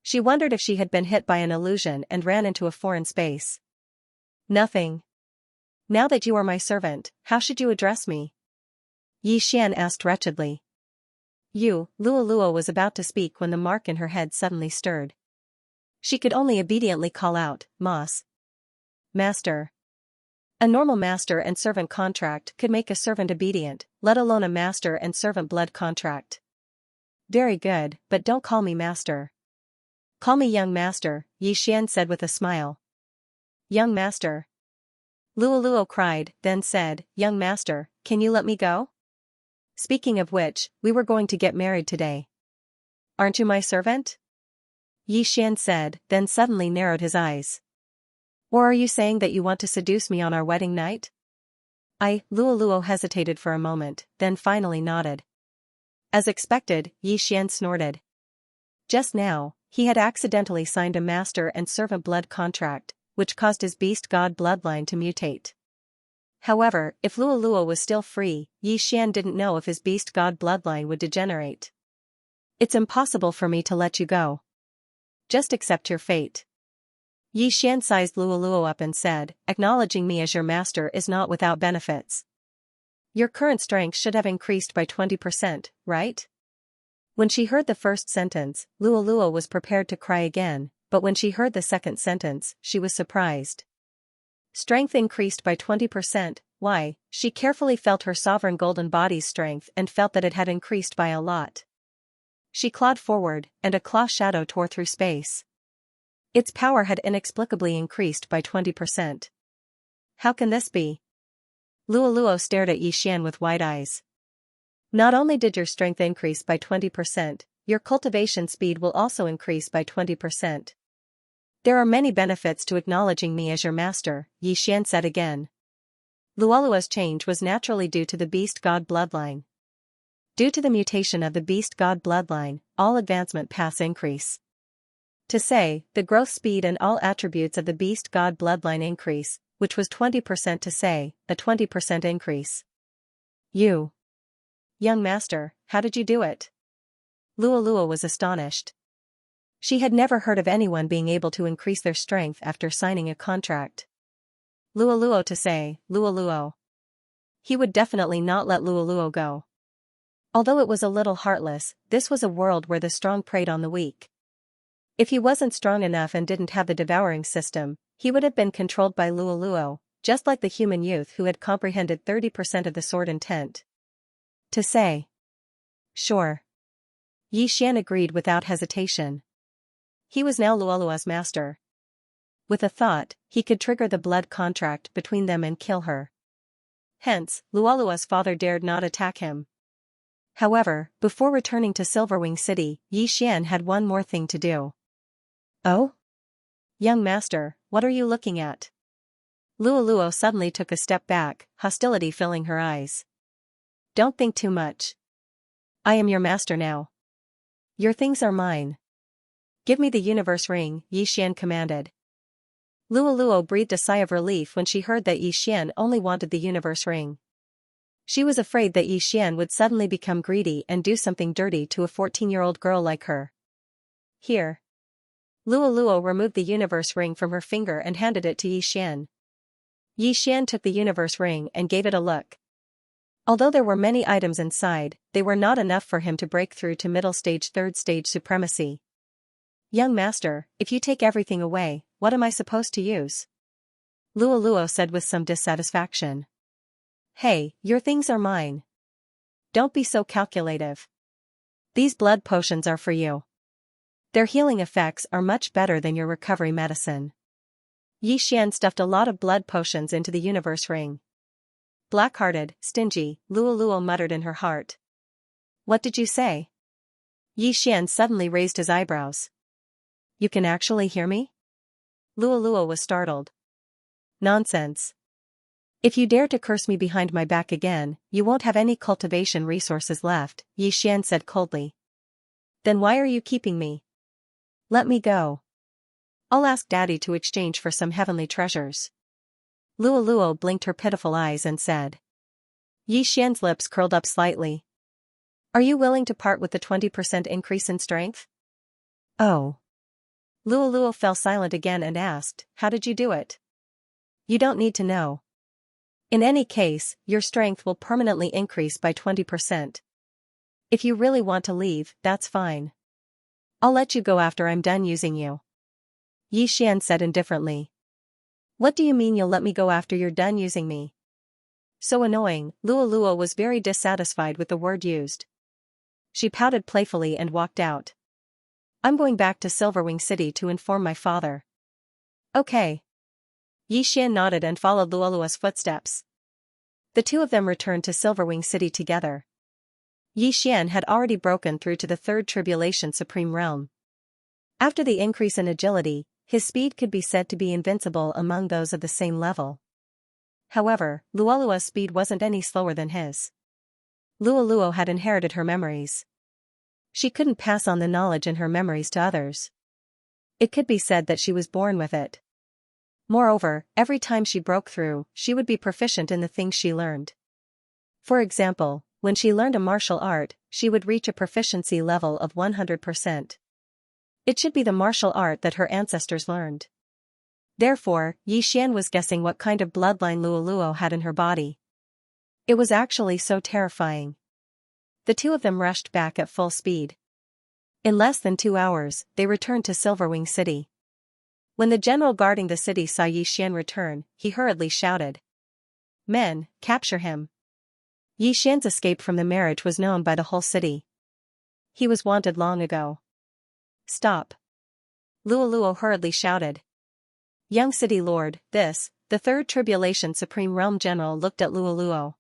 She wondered if she had been hit by an illusion and ran into a foreign space. Nothing. Now that you are my servant, how should you address me? Yi Xian asked wretchedly. Luo Luo was about to speak when the mark in her head suddenly stirred. She could only obediently call out, Mas. Master. A normal master and servant contract could make a servant obedient, let alone a master and servant blood contract. Very good, but don't call me master. Call me young master, Yi Xian said with a smile. Young master. Luo Luo cried, then said, young master, can you let me go? Speaking of which, we were going to get married today. Aren't you my servant? Yi Xian said, then suddenly narrowed his eyes. Or are you saying that you want to seduce me on our wedding night? Luo Luo hesitated for a moment, then finally nodded. As expected, Yi Xian snorted. Just now, he had accidentally signed a master and servant blood contract, which caused his beast god bloodline to mutate. However, if Luo Luo was still free, Yi Xian didn't know if his beast god bloodline would degenerate. It's impossible for me to let you go. Just accept your fate. Yi Xian sized Luo Luo up and said, acknowledging me as your master is not without benefits. Your current strength should have increased by 20%, right? When she heard the first sentence, Luo Luo was prepared to cry again, but when she heard the second sentence, she was surprised. Strength increased by 20%, why? She carefully felt her sovereign golden body's strength and felt that it had increased by a lot. She clawed forward, and a claw shadow tore through space. Its power had inexplicably increased by 20%. How can this be? Luo Luo stared at Yi Xian with wide eyes. Not only did your strength increase by 20%, your cultivation speed will also increase by 20%. There are many benefits to acknowledging me as your master, Yi Xian said again. Luo Luo's change was naturally due to the beast god bloodline. Due to the mutation of the beast god bloodline, all advancement paths increase. To say, the growth speed and all attributes of the beast god bloodline increase, which was 20% to say, a 20% increase. You. Young master, how did you do it? Luo Luo was astonished. She had never heard of anyone being able to increase their strength after signing a contract. Luo Luo to say, Luo Luo. He would definitely not let Luo Luo go. Although it was a little heartless, this was a world where the strong preyed on the weak. If he wasn't strong enough and didn't have the devouring system, he would have been controlled by Luo Luo, just like the human youth who had comprehended 30% of the sword intent. To say. Sure. Yi Xian agreed without hesitation. He was now Luolua's master. With a thought, he could trigger the blood contract between them and kill her. Hence, Luolua's father dared not attack him. However, before returning to Silverwing City, Xian had one more thing to do. Oh? Young master, what are you looking at? Luoluo suddenly took a step back, hostility filling her eyes. Don't think too much. I am your master now. Your things are mine. Give me the universe ring, Xian commanded. Luoluo breathed a sigh of relief when she heard that Xian only wanted the universe ring. She was afraid that Xian would suddenly become greedy and do something dirty to a 14-year-old girl like her. Here. Luoluo removed the universe ring from her finger and handed it to Xian. Xian took the universe ring and gave it a look. Although there were many items inside, they were not enough for him to break through to middle stage third stage supremacy. Young master, if you take everything away, what am I supposed to use? Luoluo said with some dissatisfaction. Hey, your things are mine. Don't be so calculative. These blood potions are for you. Their healing effects are much better than your recovery medicine. Xian stuffed a lot of blood potions into the universe ring. Black-hearted, stingy, Luoluo muttered in her heart. What did you say? Xian suddenly raised his eyebrows. You can actually hear me? Luoluo was startled. Nonsense. If you dare to curse me behind my back again, you won't have any cultivation resources left, Xian said coldly. Then why are you keeping me? Let me go. I'll ask Daddy to exchange for some heavenly treasures. Luoluo blinked her pitiful eyes and said. Xian's lips curled up slightly. Are you willing to part with the 20% increase in strength? Oh. Luoluo fell silent again and asked, how did you do it? You don't need to know. In any case, your strength will permanently increase by 20%. If you really want to leave, that's fine. I'll let you go after I'm done using you. Xian said indifferently. What do you mean you'll let me go after you're done using me? So annoying, Luoluo was very dissatisfied with the word used. She pouted playfully and walked out. I'm going back to Silverwing City to inform my father. Okay. Xian nodded and followed Luoluo's footsteps. The two of them returned to Silverwing City together. Xian had already broken through to the third Tribulation Supreme Realm. After the increase in agility, his speed could be said to be invincible among those of the same level. However, Luoluo's speed wasn't any slower than his. Luoluo had inherited her memories. She couldn't pass on the knowledge in her memories to others. It could be said that she was born with it. Moreover, every time she broke through, she would be proficient in the things she learned. For example, when she learned a martial art, she would reach a proficiency level of 100%. It should be the martial art that her ancestors learned. Therefore, Xian was guessing what kind of bloodline Luoluo had in her body. It was actually so terrifying. The two of them rushed back at full speed. In less than 2 hours, they returned to Silverwing City. When the general guarding the city saw Xian return, he hurriedly shouted. Men, capture him. Xian's escape from the marriage was known by the whole city. He was wanted long ago. Stop. Luoluo hurriedly shouted. Young city lord, the third Tribulation Supreme Realm General looked at Luoluo.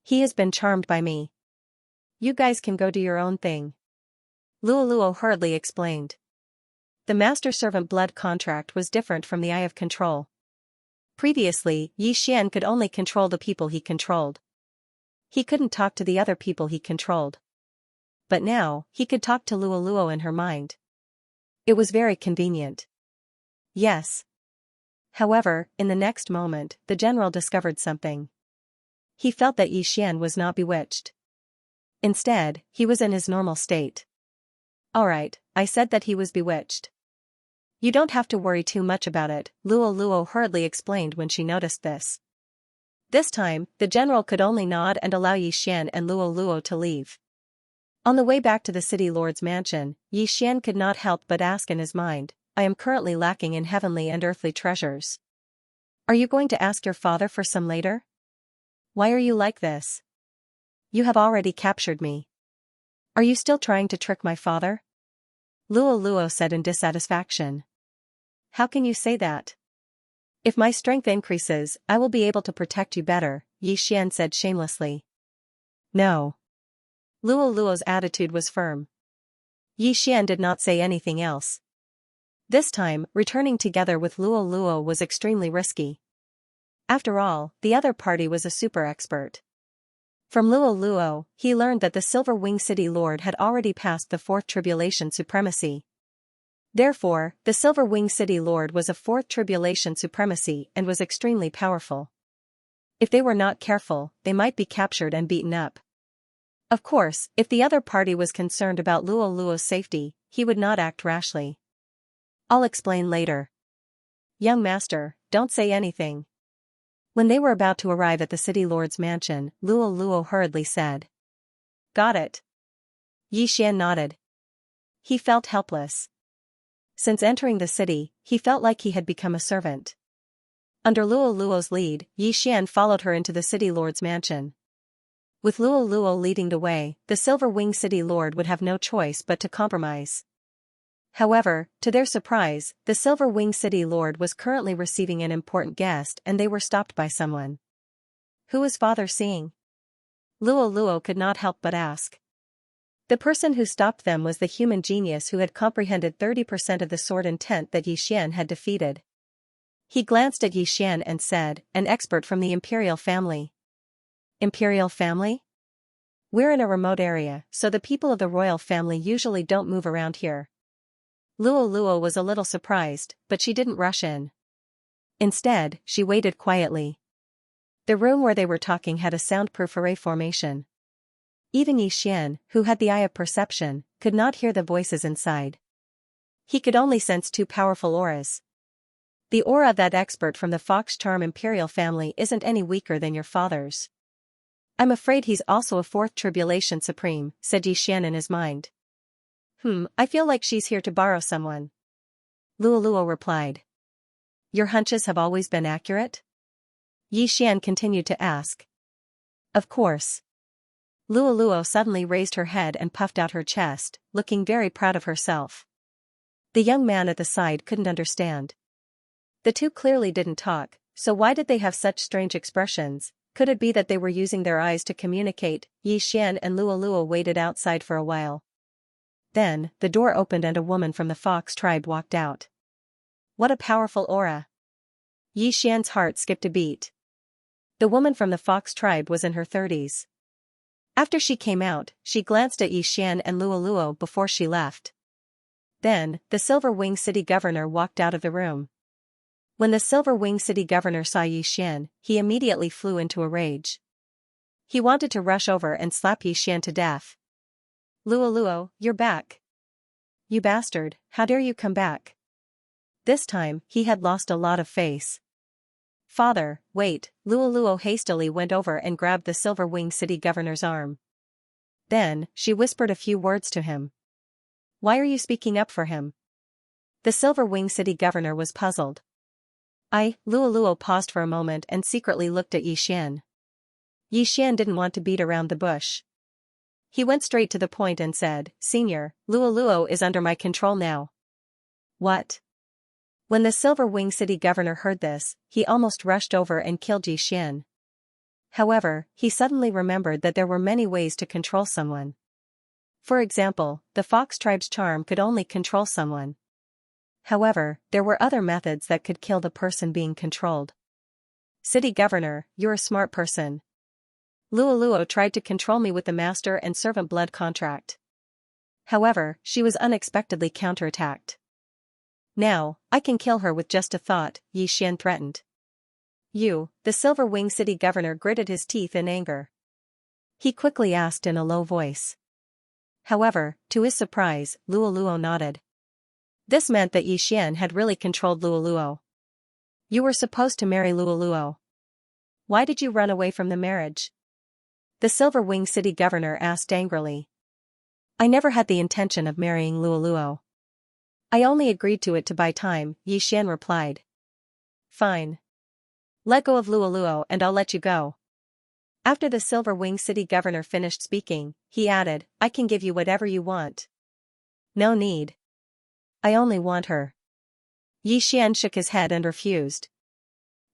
He has been charmed by me. You guys can go do your own thing. Luoluo hurriedly explained. The master-servant blood contract was different from the Eye of Control. Previously, Xian could only control the people he controlled. He couldn't talk to the other people he controlled. But now, he could talk to Luoluo in her mind. It was very convenient. Yes. However, in the next moment, the general discovered something. He felt that Xian was not bewitched. Instead, he was in his normal state. Alright, I said that he was bewitched. You don't have to worry too much about it, Luoluo hurriedly explained when she noticed this. This time, the general could only nod and allow Xian and Luoluo to leave. On the way back to the city lord's mansion, Xian could not help but ask in his mind, I am currently lacking in heavenly and earthly treasures. Are you going to ask your father for some later? Why are you like this? You have already captured me. Are you still trying to trick my father? Luo said in dissatisfaction. How can you say that? If my strength increases, I will be able to protect you better, Yixian said shamelessly. No. Luo's attitude was firm. Yixian did not say anything else. This time, returning together with Luo was extremely risky. After all, the other party was a super expert. From Luo, he learned that the Silver Wing City Lord had already passed the Fourth Tribulation Supremacy. Therefore, the Silver Wing City Lord was a Fourth Tribulation Supremacy and was extremely powerful. If they were not careful, they might be captured and beaten up. Of course, if the other party was concerned about Luo's safety, he would not act rashly. I'll explain later. Young master, don't say anything. When they were about to arrive at the city lord's mansion, Luo hurriedly said. Got it. Yixian nodded. He felt helpless. Since entering the city, he felt like he had become a servant. Under Luo's lead, Yixian followed her into the city lord's mansion. With Luo leading the way, the Silver Wing City Lord would have no choice but to compromise. However, to their surprise, the Silver Wing City Lord was currently receiving an important guest and they were stopped by someone. Who is father seeing? Luo could not help but ask. The person who stopped them was the human genius who had comprehended 30% of the sword intent that Yixian had defeated. He glanced at Yixian and said, an expert from the Imperial family. Imperial family? We're in a remote area, so the people of the royal family usually don't move around here. Luo was a little surprised, but she didn't rush in. Instead, she waited quietly. The room where they were talking had a soundproof array formation. Even Yixian, who had the eye of perception, could not hear the voices inside. He could only sense two powerful auras. The aura of that expert from the Fox Charm Imperial family isn't any weaker than your father's. I'm afraid he's also a Fourth Tribulation Supreme, said Yixian in his mind. I feel like she's here to borrow someone. Luo replied. Your hunches have always been accurate? Yixian continued to ask. Of course. Luo suddenly raised her head and puffed out her chest, looking very proud of herself. The young man at the side couldn't understand. The two clearly didn't talk, so why did they have such strange expressions? Could it be that they were using their eyes to communicate? Yixian and Luo waited outside for a while. Then, the door opened and a woman from the Fox tribe walked out. What a powerful aura! Yixian's heart skipped a beat. The woman from the Fox tribe was in her 30s. After she came out, she glanced at Yixian and Luo before she left. Then, the Silver Wing City Governor walked out of the room. When the Silver Wing City Governor saw Yixian, he immediately flew into a rage. He wanted to rush over and slap Yixian to death. Luo, you're back. You bastard, how dare you come back? This time, he had lost a lot of face. Father, wait, Luo hastily went over and grabbed the Silver Wing City Governor's arm. Then, she whispered a few words to him. Why are you speaking up for him? The Silver Wing City Governor was puzzled. Luo paused for a moment and secretly looked at Yixian. Yixian didn't want to beat around the bush. He went straight to the point and said, Senior, Luo is under my control now. What? When the Silver Wing City Governor heard this, he almost rushed over and killed Yixian. However, he suddenly remembered that there were many ways to control someone. For example, the Fox tribe's charm could only control someone. However, there were other methods that could kill the person being controlled. City Governor, you're a smart person. Luo tried to control me with the master and servant blood contract. However, she was unexpectedly counterattacked. Now, I can kill her with just a thought, Yixian threatened. You, the Silver Wing City Governor gritted his teeth in anger. He quickly asked in a low voice. However, to his surprise, Luo nodded. This meant that Yixian had really controlled Luo. You were supposed to marry Luo. Why did you run away from the marriage? The Silver Wing City Governor asked angrily. I never had the intention of marrying Luo. I only agreed to it to buy time, Yixian replied. Fine. Let go of Luo and I'll let you go. After the Silver Wing City Governor finished speaking, he added, I can give you whatever you want. No need. I only want her. Yi Xian shook his head and refused.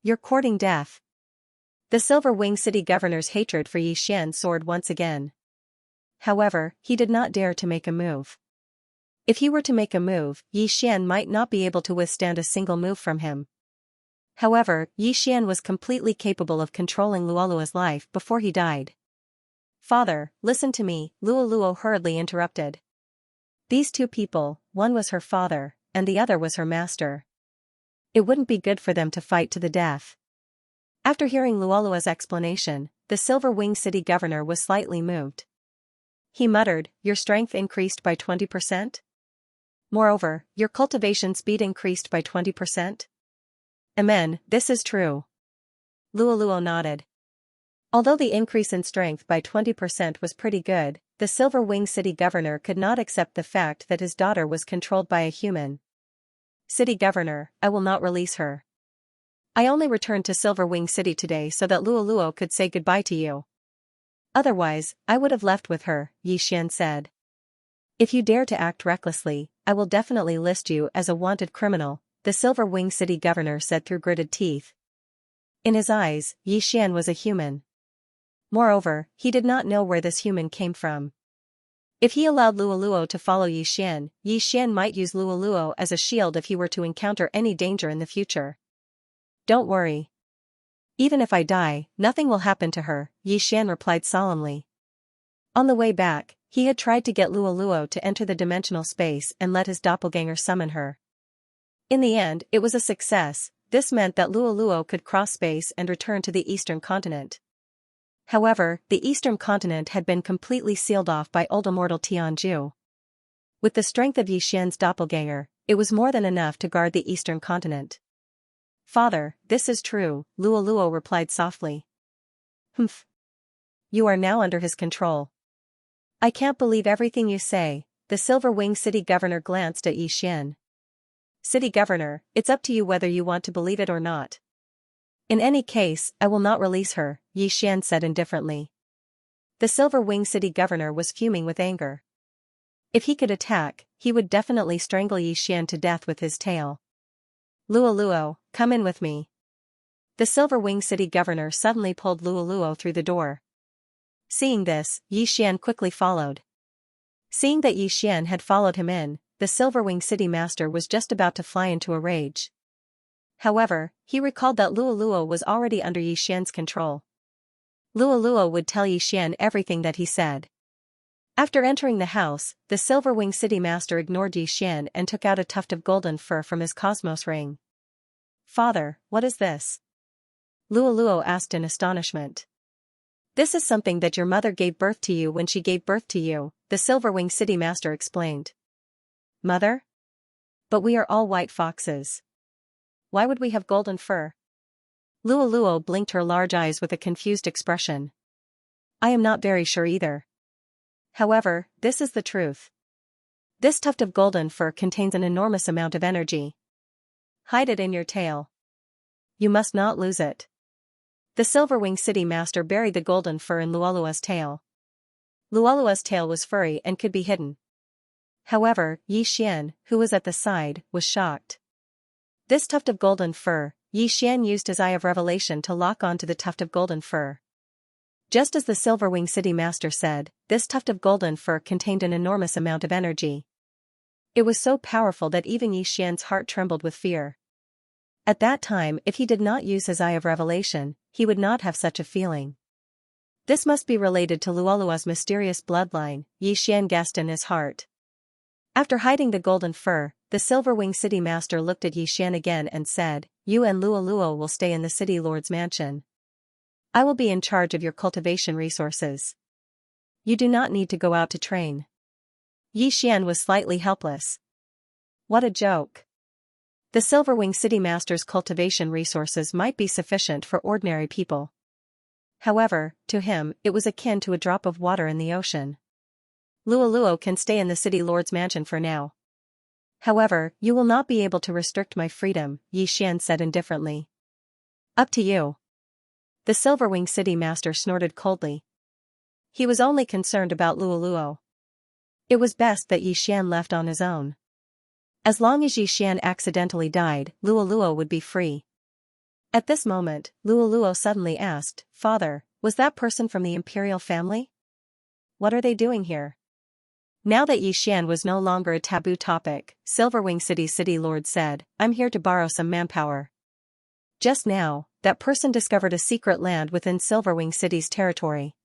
You're courting death. The Silver Wing City Governor's hatred for Yi Xian soared once again. However, he did not dare to make a move. If he were to make a move, Yi Xian might not be able to withstand a single move from him. However, Yi Xian was completely capable of controlling Luoluo's life before he died. Father, listen to me, Luoluo hurriedly interrupted. These two people, one was her father, and the other was her master. It wouldn't be good for them to fight to the death. After hearing Luoluo's explanation, the Silver Wing City Governor was slightly moved. He muttered, your strength increased by 20%? Moreover, your cultivation speed increased by 20%? Amen, this is true. Luoluo nodded. Although the increase in strength by 20% was pretty good, the Silver Wing City Governor could not accept the fact that his daughter was controlled by a human. City Governor, I will not release her. I only returned to Silver Wing City today so that Luoluo could say goodbye to you. Otherwise, I would have left with her, Yi Xian said. If you dare to act recklessly, I will definitely list you as a wanted criminal, the Silver Wing City Governor said through gritted teeth. In his eyes, Yi Xian was a human. Moreover, he did not know where this human came from. If he allowed Luoluo to follow Yi Xian might use Luoluo as a shield if he were to encounter any danger in the future. Don't worry. Even if I die, nothing will happen to her, Yi Xian replied solemnly. On the way back, he had tried to get Luoluo to enter the dimensional space and let his doppelganger summon her. In the end, it was a success. This meant that Luoluo could cross space and return to the eastern continent. However, the eastern continent had been completely sealed off by old immortal Tianju. With the strength of Yi Xian's doppelganger, it was more than enough to guard the eastern continent. Father, this is true, Luoluo replied softly. Humph. You are now under his control. I can't believe everything you say, the Silver Wing City Governor glanced at Yi Xian. City Governor, it's up to you whether you want to believe it or not. In any case, I will not release her, Yi Xian said indifferently. The Silver Wing City Governor was fuming with anger. If he could attack, he would definitely strangle Yi Xian to death with his tail. Luoluo, come in with me. The Silver Wing City Governor suddenly pulled Luoluo through the door. Seeing this, Yi Xian quickly followed. Seeing that Yi Xian had followed him in, the Silver Wing City Master was just about to fly into a rage. However, he recalled that Luoluo was already under Yi Xian's control. Luoluo would tell Yi Xian everything that he said. After entering the house, the Silver Wing City Master ignored Yi Xian and took out a tuft of golden fur from his cosmos ring. Father, what is this? Luoluo asked in astonishment. This is something that your mother gave birth to you when she gave birth to you, the Silver Wing City Master explained. Mother? But we are all white foxes. Why would we have golden fur? Luoluo blinked her large eyes with a confused expression. I am not very sure either. However, this is the truth. This tuft of golden fur contains an enormous amount of energy. Hide it in your tail. You must not lose it. The Silver Wing City Master buried the golden fur in Luoluo's tail. Luoluo's tail was furry and could be hidden. However, Yi Xian, who was at the side, was shocked. This tuft of golden fur, Yi Xian used his eye of revelation to lock onto the tuft of golden fur. Just as the Silver Wing City Master said, this tuft of golden fur contained an enormous amount of energy. It was so powerful that even Yi Xian's heart trembled with fear. At that time, if he did not use his eye of revelation, he would not have such a feeling. This must be related to Luoluo's mysterious bloodline, Yi Xian guessed in his heart. After hiding the golden fur, the Silver Wing City Master looked at Yi Xian again and said, You and Luoluo will stay in the City Lord's mansion. I will be in charge of your cultivation resources. You do not need to go out to train. Yi Xian was slightly helpless. What a joke. The Silver Wing City Master's cultivation resources might be sufficient for ordinary people. However, to him, it was akin to a drop of water in the ocean. Luoluo can stay in the City Lord's mansion for now. However, you will not be able to restrict my freedom, Yi Xian said indifferently. Up to you. The Silver Wing City Master snorted coldly. He was only concerned about Luoluo. It was best that Yi Xian left on his own. As long as Yixian accidentally died, Luoluo would be free. At this moment, Luoluo suddenly asked, "Father, was that person from the imperial family? What are they doing here?" Now that Yixian was no longer a taboo topic, Silverwing City's city lord said, "I'm here to borrow some manpower." Just now, that person discovered a secret land within Silverwing City's territory.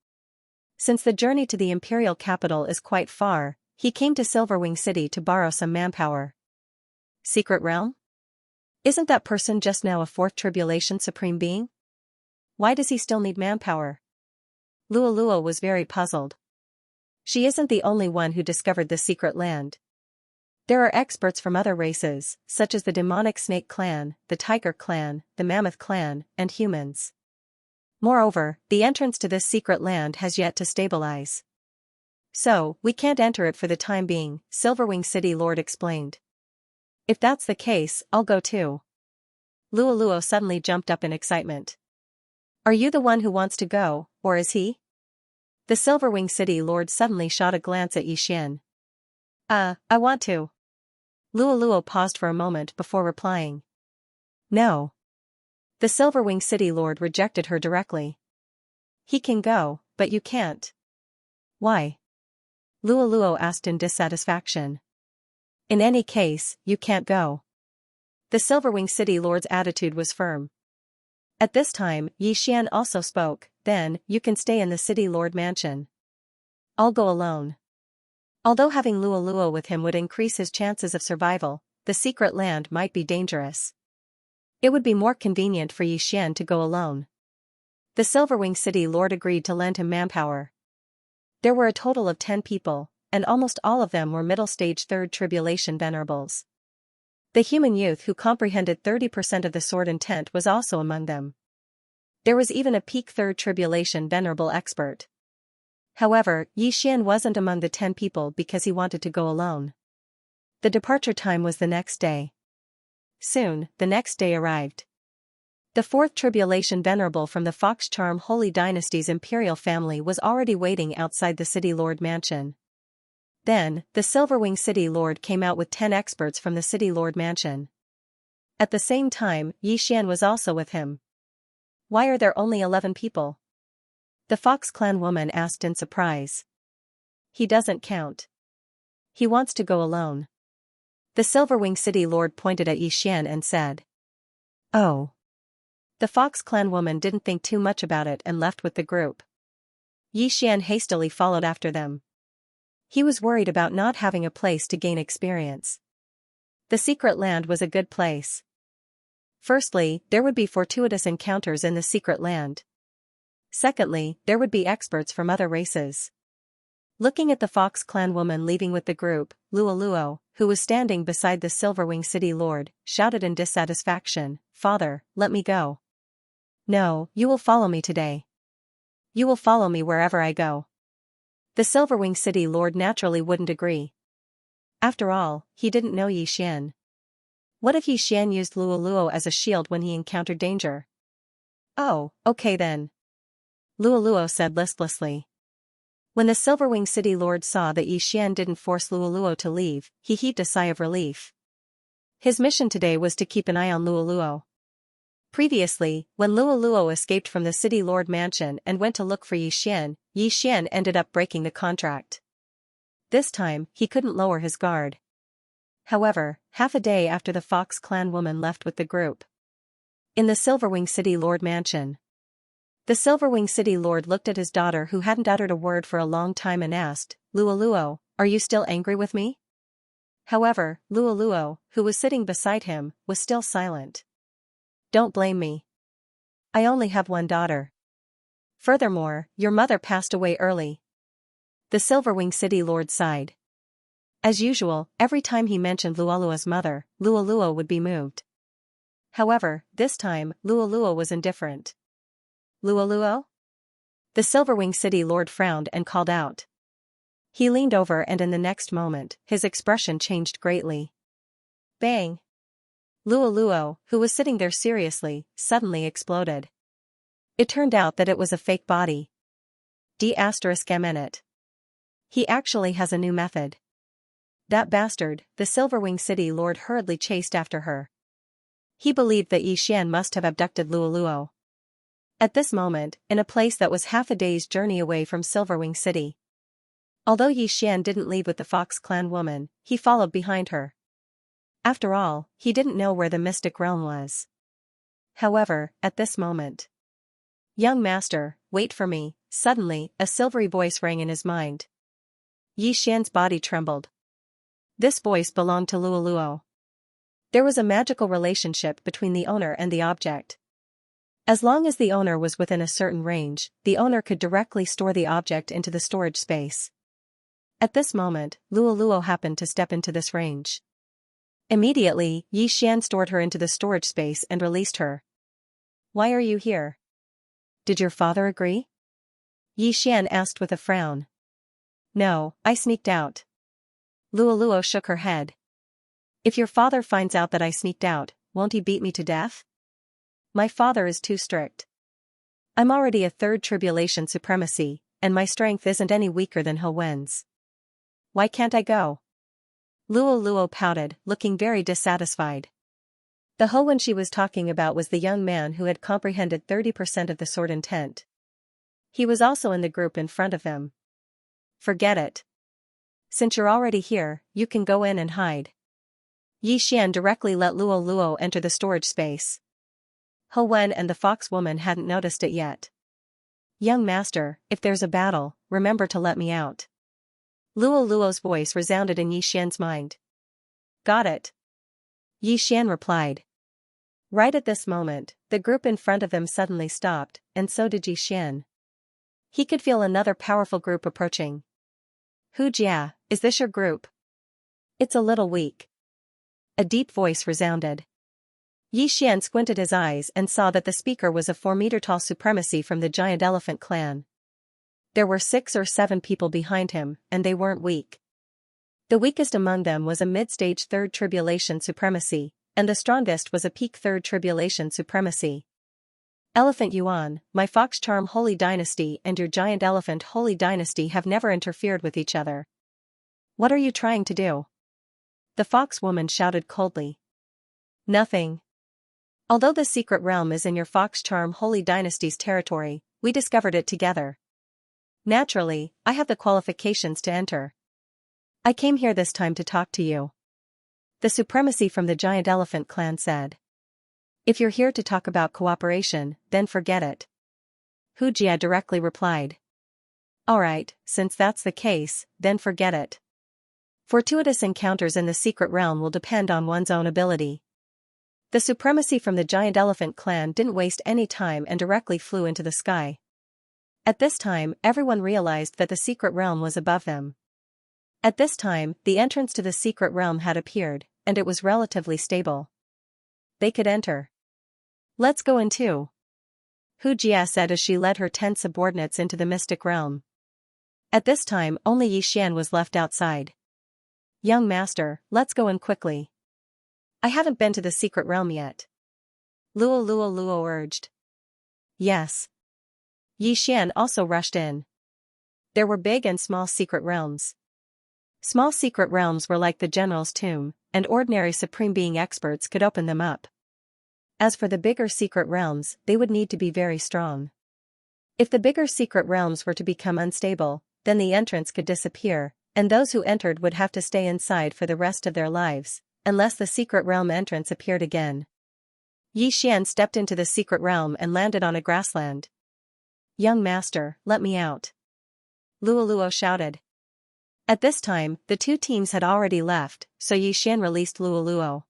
Since the journey to the imperial capital is quite far, he came to Silverwing City to borrow some manpower. Secret realm? Isn't that person just now a fourth tribulation supreme being? Why does he still need manpower? Luoluo was very puzzled. She isn't the only one who discovered the secret land. There are experts from other races, such as the demonic snake clan, the tiger clan, the mammoth clan, and humans. Moreover, the entrance to this secret land has yet to stabilize. So, we can't enter it for the time being, Silverwing City Lord explained. If that's the case, I'll go too. Luoluo suddenly jumped up in excitement. Are you the one who wants to go, or is he? The Silverwing City Lord suddenly shot a glance at Yixian. I want to. Luoluo paused for a moment before replying. No. The Silverwing City Lord rejected her directly. He can go, but you can't. Why? Luoluo asked in dissatisfaction. In any case, you can't go. The Silverwing City Lord's attitude was firm. At this time, Yixian also spoke, "Then, you can stay in the City Lord mansion. I'll go alone." Although having Luoluo with him would increase his chances of survival, the secret land might be dangerous. It would be more convenient for Yixian to go alone. The Silverwing City Lord agreed to lend him manpower. There were a total of 10 people, and almost all of them were middle-stage Third Tribulation venerables. The human youth who comprehended 30% of the sword intent was also among them. There was even a peak Third Tribulation venerable expert. However, Yixian wasn't among the 10 people because he wanted to go alone. The departure time was the next day. Soon, the next day arrived. The Fourth Tribulation venerable from the Fox Charm Holy Dynasty's imperial family was already waiting outside the City Lord mansion. Then, the Silverwing City Lord came out with 10 experts from the City Lord mansion. At the same time, Yixian was also with him. Why are there only 11 people? The Fox Clan woman asked in surprise. He doesn't count. He wants to go alone. The Silverwing City Lord pointed at Yixian and said. Oh. The Fox Clan woman didn't think too much about it and left with the group. Yixian hastily followed after them. He was worried about not having a place to gain experience. The secret land was a good place. Firstly, there would be fortuitous encounters in the secret land. Secondly, there would be experts from other races. Looking at the Fox Clan woman leaving with the group, Luoluo, who was standing beside the Silverwing City Lord, shouted in dissatisfaction, "Father, let me go." No, you will follow me today. You will follow me wherever I go. The Silverwing City Lord naturally wouldn't agree. After all, he didn't know Yixian. What if Yixian used Luoluo as a shield when he encountered danger? Oh, okay then. Luoluo said listlessly. When the Silverwing City Lord saw that Yixian didn't force Luoluo to leave, he heaved a sigh of relief. His mission today was to keep an eye on Luoluo. Previously, when Luoluo escaped from the City Lord mansion and went to look for Yixian, Yixian ended up breaking the contract. This time, he couldn't lower his guard. However, half a day after the Fox Clan woman left with the group. In the Silverwing City Lord mansion. The Silverwing City Lord looked at his daughter who hadn't uttered a word for a long time and asked, "Luoluo, are you still angry with me?" However, Luoluo, who was sitting beside him, was still silent. Don't blame me. I only have one daughter. Furthermore, your mother passed away early. The Silverwing City Lord sighed. As usual, every time he mentioned Luoluo's mother, Luoluo would be moved. However, this time, Luoluo was indifferent. Luoluo? The Silverwing City Lord frowned and called out. He leaned over and in the next moment, his expression changed greatly. Bang! Luoluo, who was sitting there seriously, suddenly exploded. It turned out that it was a fake body. D***M in it. He actually has a new method. That bastard, the Silverwing City Lord hurriedly chased after her. He believed that Yixian must have abducted Luoluo. At this moment, in a place that was half a day's journey away from Silverwing City. Although Yixian didn't leave with the Fox Clan woman, he followed behind her. After all, he didn't know where the mystic realm was. However, at this moment. Young master, wait for me. Suddenly, a silvery voice rang in his mind. Yixian's body trembled. This voice belonged to Luoluo. There was a magical relationship between the owner and the object. As long as the owner was within a certain range, the owner could directly store the object into the storage space. At this moment, Luoluo happened to step into this range. Immediately, Yixian stored her into the storage space and released her. Why are you here? Did your father agree? Yixian asked with a frown. No, I sneaked out. Luoluo shook her head. If your father finds out that I sneaked out, won't he beat me to death? My father is too strict. I'm already a third tribulation supremacy, and my strength isn't any weaker than He Wen's. Why can't I go? Luoluo pouted, looking very dissatisfied. The He Wen she was talking about was the young man who had comprehended 30% of the sword intent. He was also in the group in front of them. Forget it. Since you're already here, you can go in and hide. Yixian directly let Luoluo enter the storage space. He Wen and the fox woman hadn't noticed it yet. Young master, if there's a battle, remember to let me out. Luoluo's voice resounded in Yixian's mind. Got it. Yixian replied. Right at this moment, the group in front of them suddenly stopped, and so did Yixian. He could feel another powerful group approaching. Hu Jia, is this your group? It's a little weak. A deep voice resounded. Yixian squinted his eyes and saw that the speaker was a 4-meter-tall supremacy from the giant elephant clan. There were 6 or 7 people behind him, and they weren't weak. The weakest among them was a mid-stage 3rd tribulation supremacy, and the strongest was a peak 3rd tribulation supremacy. Elephant Yuan, my Fox Charm Holy Dynasty and your Giant Elephant Holy Dynasty have never interfered with each other. What are you trying to do? The fox woman shouted coldly. Nothing. Although the secret realm is in your Fox Charm Holy Dynasty's territory, we discovered it together. Naturally, I have the qualifications to enter. I came here this time to talk to you. The supremacy from the Giant Elephant clan said. If you're here to talk about cooperation, then forget it. Hu Jia directly replied. Alright, since that's the case, then forget it. Fortuitous encounters in the secret realm will depend on one's own ability. The supremacy from the Giant Elephant clan didn't waste any time and directly flew into the sky. At this time, everyone realized that the secret realm was above them. At this time, the entrance to the secret realm had appeared, and it was relatively stable. They could enter. Let's go in too. Hu Jia said as she led her 10 subordinates into the mystic realm. At this time, only Yixian was left outside. Young master, let's go in quickly. I haven't been to the secret realm yet. Luoluo urged. Yes. Yixian also rushed in. There were big and small secret realms. Small secret realms were like the general's tomb, and ordinary supreme being experts could open them up. As for the bigger secret realms, they would need to be very strong. If the bigger secret realms were to become unstable, then the entrance could disappear, and those who entered would have to stay inside for the rest of their lives, unless the secret realm entrance appeared again. Yixian stepped into the secret realm and landed on a grassland. Young master, let me out. Luoluo shouted. At this time, the 2 teams had already left, so Yixian released Luoluo.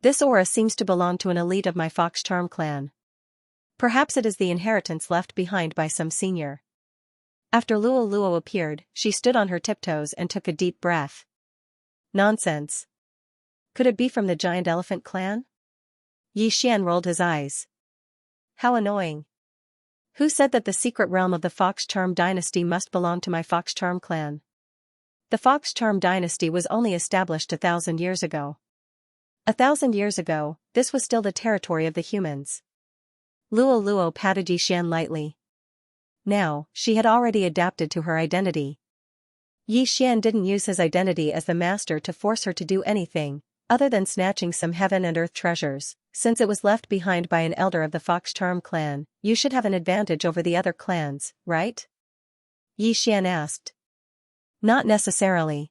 This aura seems to belong to an elite of my Fox Charm clan. Perhaps it is the inheritance left behind by some senior. After Luoluo appeared, she stood on her tiptoes and took a deep breath. Nonsense. Could it be from the Giant Elephant clan? Yixian rolled his eyes. How annoying. Who said that the secret realm of the Fox Charm dynasty must belong to my Fox Charm clan? The Fox Charm dynasty was only established 1,000 years ago. 1,000 years ago, this was still the territory of the humans. Luoluo patted Yixian lightly. Now, she had already adapted to her identity. Yi Xian didn't use his identity as the master to force her to do anything, other than snatching some heaven and earth treasures. Since it was left behind by an elder of the Fox Charm clan, you should have an advantage over the other clans, right? Yi Xian asked. Not necessarily.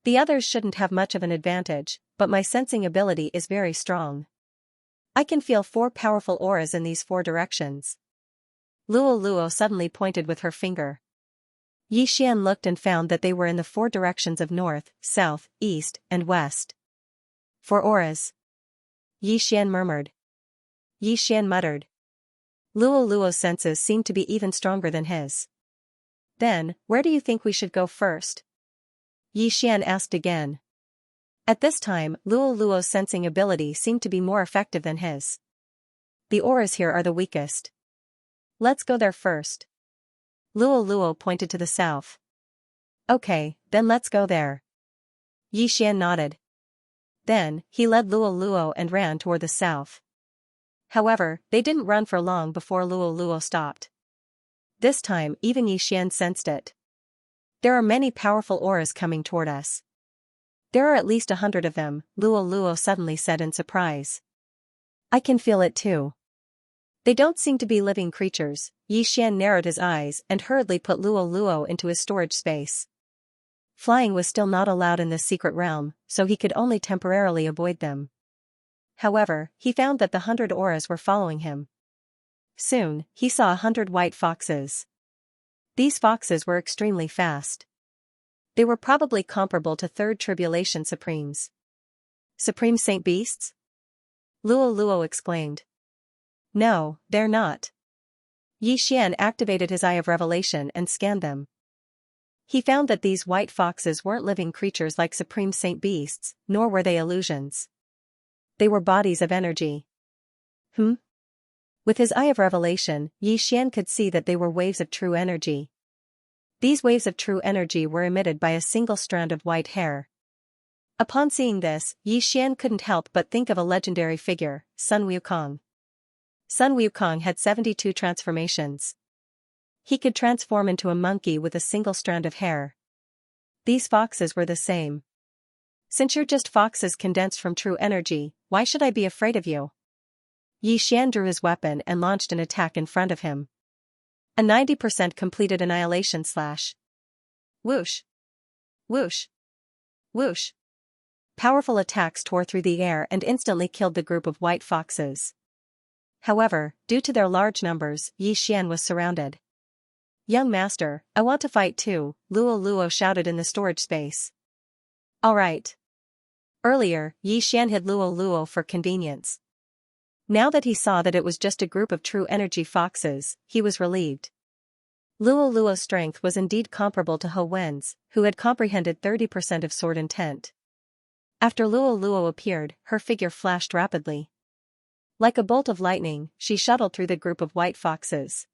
The others shouldn't have much of an advantage, but my sensing ability is very strong. I can feel 4 powerful auras in these 4 directions. Luo suddenly pointed with her finger. Yi Xian looked and found that they were in the 4 directions of north, south, east, and west. 4 auras. Yi Xian murmured. Yi Xian muttered. Luo's senses seemed to be even stronger than his. Then, where do you think we should go first? Yi Xian asked again. At this time, Luo's sensing ability seemed to be more effective than his. The auras here are the weakest. Let's go there first. Luo pointed to the south. Okay, then let's go there. Yi Xian nodded. Then, he led Luo and ran toward the south. However, they didn't run for long before Luo stopped. This time, even Yi Xian sensed it. There are many powerful auras coming toward us. There are at least 100 of them, Luo suddenly said in surprise. I can feel it too. They don't seem to be living creatures. Yi Xian narrowed his eyes and hurriedly put Luo into his storage space. Flying was still not allowed in this secret realm, so he could only temporarily avoid them. However, he found that the 100 auras were following him. Soon, he saw 100 white foxes. These foxes were extremely fast. They were probably comparable to Third Tribulation Supremes. Supreme Saint Beasts? Luo exclaimed. No, they're not. Yi Xian activated his Eye of Revelation and scanned them. He found that these white foxes weren't living creatures like Supreme Saint Beasts, nor were they illusions. They were bodies of energy. With his Eye of Revelation, Yi Xian could see that they were waves of true energy. These waves of true energy were emitted by a single strand of white hair. Upon seeing this, Yi Xian couldn't help but think of a legendary figure, Sun Wukong. Sun Wukong had 72 transformations. He could transform into a monkey with a single strand of hair. These foxes were the same. Since you're just foxes condensed from true energy, why should I be afraid of you? Yi Xian drew his weapon and launched an attack in front of him. A 90% completed annihilation slash. Whoosh! Whoosh! Whoosh! Powerful attacks tore through the air and instantly killed the group of white foxes. However, due to their large numbers, Yi Xian was surrounded. Young master, I want to fight too, Luo shouted in the storage space. Alright. Earlier, Yi Xian hid Luo for convenience. Now that he saw that it was just a group of true energy foxes, he was relieved. Luo's strength was indeed comparable to He Wen's, who had comprehended 30% of sword intent. After Luo appeared, her figure flashed rapidly. Like a bolt of lightning, she shuttled through the group of white foxes.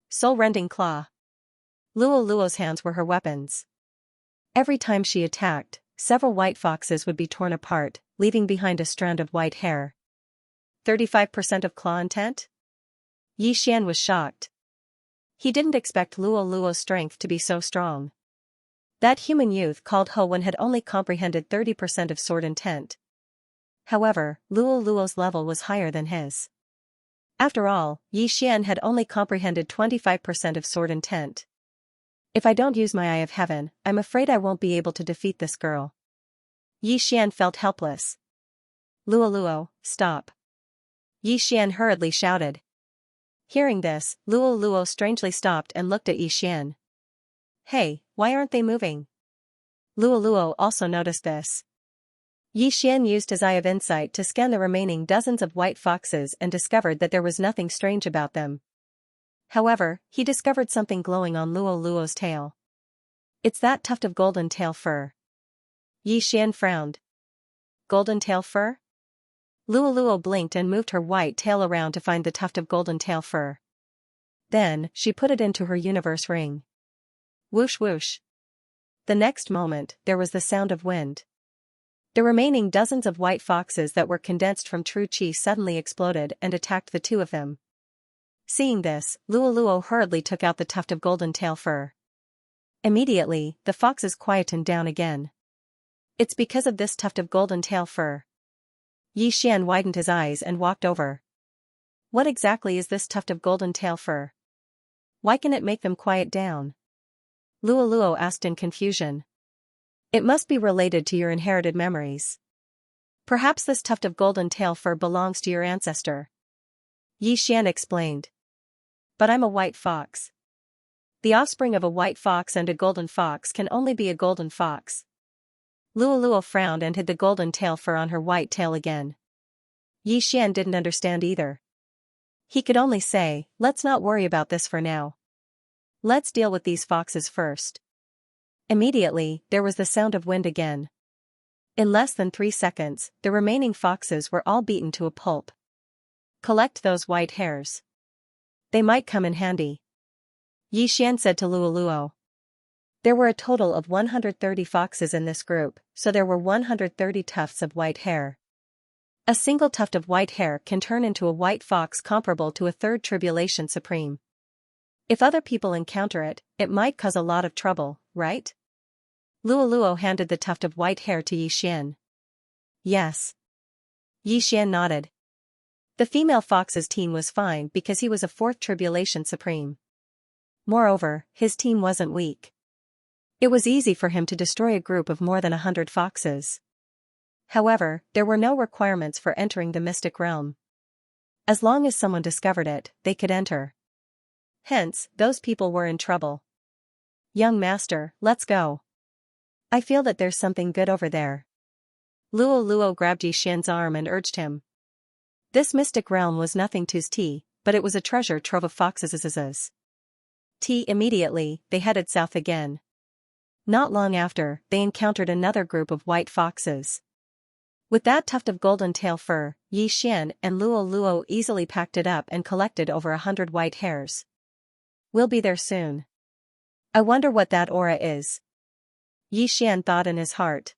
Soul-rending claw. Luo's hands were her weapons. Every time she attacked, several white foxes would be torn apart, leaving behind a strand of white hair. 35% of claw intent? Yi Xian was shocked. He didn't expect Luo's strength to be so strong. That human youth called He Wen had only comprehended 30% of sword intent. However, Luo's level was higher than his. After all, Yi Xian had only comprehended 25% of sword intent. If I don't use my Eye of Heaven, I'm afraid I won't be able to defeat this girl. Yi Xian felt helpless. Luo, stop. Yi Xian hurriedly shouted. Hearing this, Luo strangely stopped and looked at Yi Xian. Hey, why aren't they moving? Luo also noticed this. Yi Xian used his Eye of Insight to scan the remaining dozens of white foxes and discovered that there was nothing strange about them. However, he discovered something glowing on Luo's tail. It's that tuft of golden tail fur. Yi Xian frowned. Golden tail fur? Luo blinked and moved her white tail around to find the tuft of golden tail fur. Then, she put it into her universe ring. Whoosh whoosh. The next moment, there was the sound of wind. The remaining dozens of white foxes that were condensed from true chi suddenly exploded and attacked the 2 of them. Seeing this, Luo hurriedly took out the tuft of golden tail fur. Immediately, the foxes quietened down again. It's because of this tuft of golden tail fur. Xian widened his eyes and walked over. What exactly is this tuft of golden tail fur? Why can it make them quiet down? Luo asked in confusion. It must be related to your inherited memories. Perhaps this tuft of golden tail fur belongs to your ancestor. Xian explained. But I'm a white fox. The offspring of a white fox and a golden fox can only be a golden fox. Luo frowned and hid the golden tail fur on her white tail again. Xian didn't understand either. He could only say, let's not worry about this for now. Let's deal with these foxes first. Immediately, there was the sound of wind again. In less than 3 seconds, the remaining foxes were all beaten to a pulp. Collect those white hairs. They might come in handy. Xian said to Luo. There were a total of 130 foxes in this group, so there were 130 tufts of white hair. A single tuft of white hair can turn into a white fox comparable to a third tribulation supreme. If other people encounter it, it might cause a lot of trouble, right? Luo handed the tuft of white hair to Xian. Yes. Xian nodded. The female fox's team was fine because he was a fourth tribulation supreme. Moreover, his team wasn't weak. It was easy for him to destroy a group of more than 100 foxes. However, there were no requirements for entering the mystic realm. As long as someone discovered it, they could enter. Hence, those people were in trouble. Young master, let's go. I feel that there's something good over there. Luo grabbed Xian's arm and urged him. This mystic realm was nothing to T, but it was a treasure trove of foxes. Immediately, they headed south again. Not long after, they encountered another group of white foxes. With that tuft of golden tail fur, Xian and Luo easily packed it up and collected over 100 white hairs. We'll be there soon. I wonder what that aura is. Xian thought in his heart.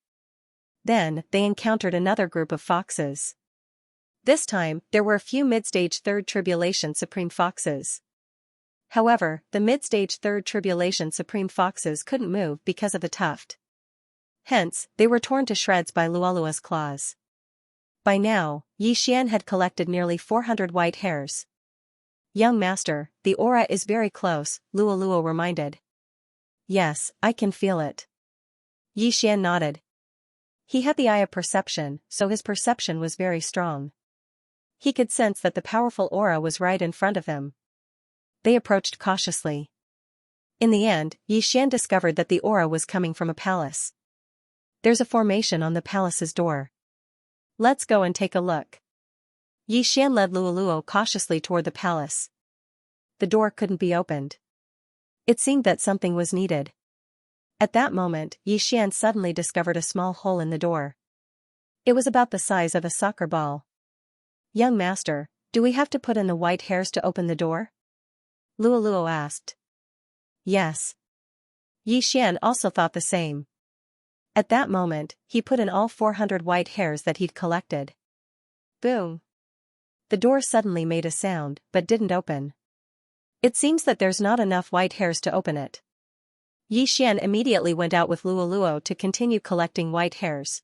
Then, they encountered another group of foxes. This time, there were a few mid-stage third tribulation supreme foxes. However, the mid-stage third tribulation supreme foxes couldn't move because of the tuft. Hence, they were torn to shreds by Luo's claws. By now, Xian had collected nearly 400 white hairs. Young master, the aura is very close, Luo reminded. Yes, I can feel it. Xian nodded. He had the eye of perception, so his perception was very strong. He could sense that the powerful aura was right in front of him. They approached cautiously. In the end, Xian discovered that the aura was coming from a palace. There's a formation on the palace's door. Let's go and take a look. Xian led Luo cautiously toward the palace. The door couldn't be opened. It seemed that something was needed. At that moment, Xian suddenly discovered a small hole in the door. It was about the size of a soccer ball. Young master, do we have to put in the white hairs to open the door? Luo asked. Yes. Xian also thought the same. At that moment, he put in all 400 white hairs that he'd collected. Boom. The door suddenly made a sound, but didn't open. It seems that there's not enough white hairs to open it. Xian immediately went out with Luo to continue collecting white hairs.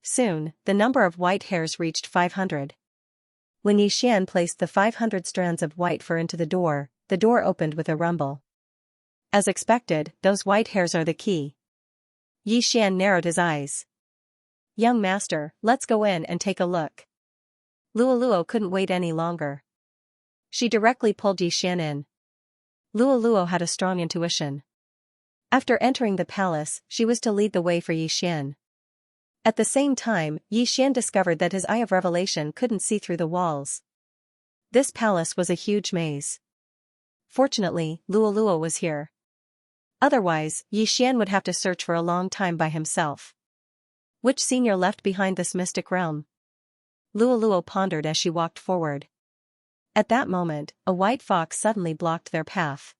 Soon, the number of white hairs reached 500. When Xian placed the 500 strands of white fur into the door opened with a rumble. As expected, those white hairs are the key. Xian narrowed his eyes. Young master, let's go in and take a look. Luo couldn't wait any longer. She directly pulled Xian in. Luo had a strong intuition. After entering the palace, she was to lead the way for Xian. At the same time, Xian discovered that his eye of revelation couldn't see through the walls. This palace was a huge maze. Fortunately, Luo was here. Otherwise, Xian would have to search for a long time by himself. Which senior left behind this mystic realm? Luo pondered as she walked forward. At that moment, a white fox suddenly blocked their path.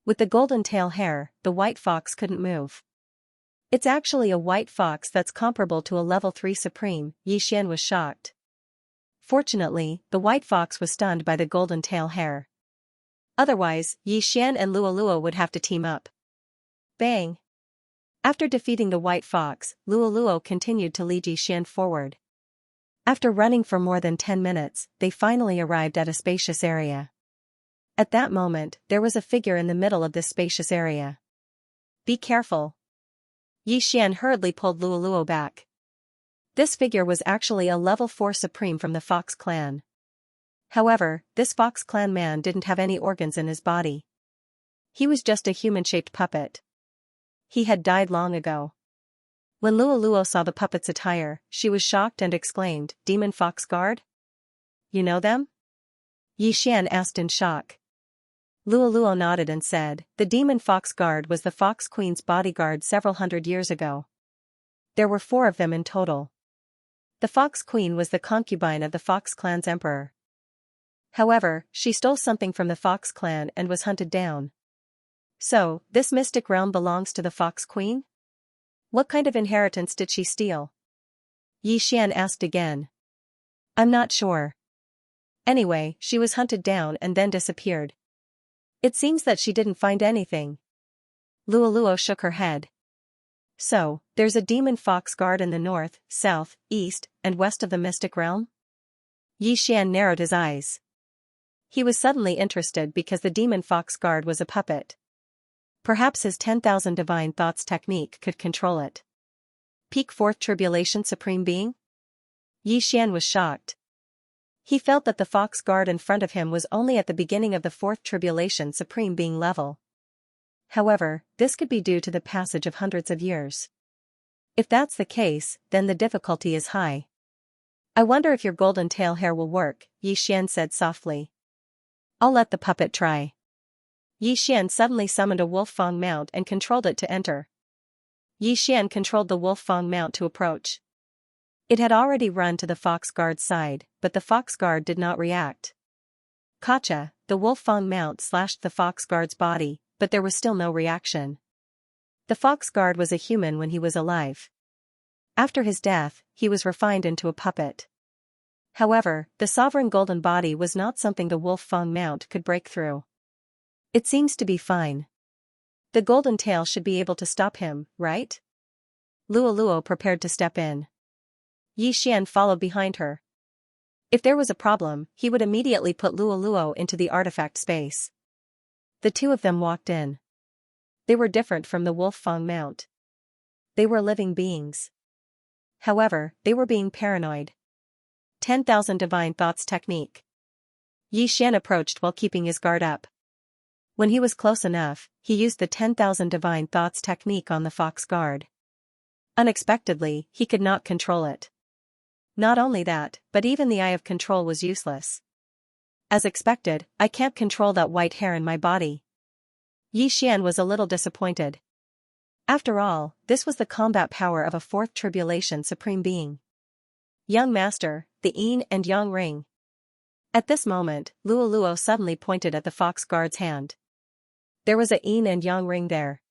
With the golden tail hair, the white fox couldn't move. It's actually a white fox that's comparable to a level 3 supreme, Xian was shocked. Fortunately, the white fox was stunned by the golden tail hair. Otherwise, Xian and Luo would have to team up. Bang! After defeating the white fox, Luoluo continued to lead Yi Xian forward. After running for more than 10 minutes, they finally arrived at a spacious area. At that moment, there was a figure in the middle of this spacious area. Be careful. Yi Xian hurriedly pulled Luoluo back. This figure was actually a level 4 supreme from the Fox clan. However, this Fox clan man didn't have any organs in his body. He was just a human-shaped puppet. He had died long ago. When Luoluo saw the puppet's attire, she was shocked and exclaimed, "Demon Fox Guard? You know them?" Yi Xian asked in shock. Luoluo nodded and said, "The Demon Fox Guard was the Fox Queen's bodyguard several hundred years ago. There were 4 of them in total. The Fox Queen was the concubine of the Fox clan's emperor. However, she stole something from the Fox clan and was hunted down. So, this mystic realm belongs to the Fox Queen? What kind of inheritance did she steal?" Yi Xian asked again. "I'm not sure. Anyway, she was hunted down and then disappeared. It seems that she didn't find anything." Luoluo shook her head. "So, there's a demon fox guard in the north, south, east, and west of the mystic realm?" Yi Xian narrowed his eyes. He was suddenly interested because the demon fox guard was a puppet. Perhaps his 10,000 divine thoughts technique could control it. Peak Fourth Tribulation Supreme Being? Yi Xian was shocked. He felt that the fox guard in front of him was only at the beginning of the Fourth Tribulation Supreme Being level. However, this could be due to the passage of hundreds of years. If that's the case, then the difficulty is high. "I wonder if your golden tail hair will work," Yi Xian said softly. "I'll let the puppet try." Yi Xian suddenly summoned a wolf fang mount and controlled it to enter. Yi Xian controlled the wolf fang mount to approach. It had already run to the fox guard's side, but the fox guard did not react. Gotcha, the wolf fang mount slashed the fox guard's body, but there was still no reaction. The fox guard was a human when he was alive. After his death, he was refined into a puppet. However, the sovereign golden body was not something the wolf fang mount could break through. "It seems to be fine. The golden tail should be able to stop him, right?" Luoluo prepared to step in. Yi Xian followed behind her. If there was a problem, he would immediately put Luoluo into the artifact space. The 2 of them walked in. They were different from the wolf fang mount. They were living beings. However, they were being paranoid. 10,000 divine thoughts technique. Yi Xian approached while keeping his guard up. When he was close enough, he used the 10,000 divine thoughts technique on the fox guard. Unexpectedly, he could not control it. Not only that, but even the eye of control was useless. As expected, I can't control that white hair in my body. Yi Xian was a little disappointed. After all, this was the combat power of a Fourth Tribulation Supreme Being. "Young Master, the Yin and Yang Ring." At this moment, Luoluo suddenly pointed at the fox guard's hand. There was a Yin and Yang ring there.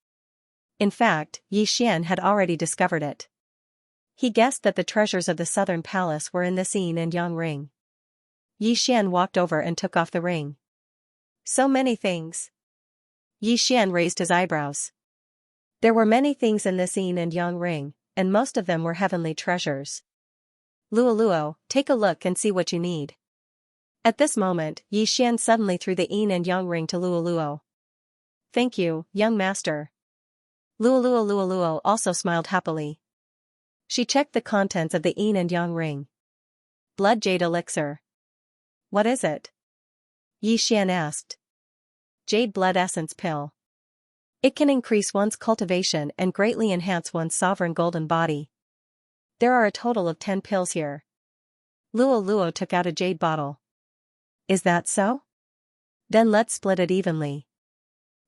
In fact, Yi Xian had already discovered it. He guessed that the treasures of the southern palace were in this Yin and Yang ring. Yi Xian walked over and took off the ring. "So many things." Yi Xian raised his eyebrows. There were many things in this Yin and Yang ring, and most of them were heavenly treasures. "Luoluo, take a look and see what you need." At this moment, Yi Xian suddenly threw the Yin and Yang ring to Luoluo. "Thank you, young master." Luoluo also smiled happily. She checked the contents of the Yin and Yang ring. "Blood jade elixir." "What is it?" Yi Xian asked. "Jade blood essence pill. It can increase one's cultivation and greatly enhance one's sovereign golden body. There are a total of 10 pills here." Luoluo took out a jade bottle. "Is that so? Then let's split it evenly.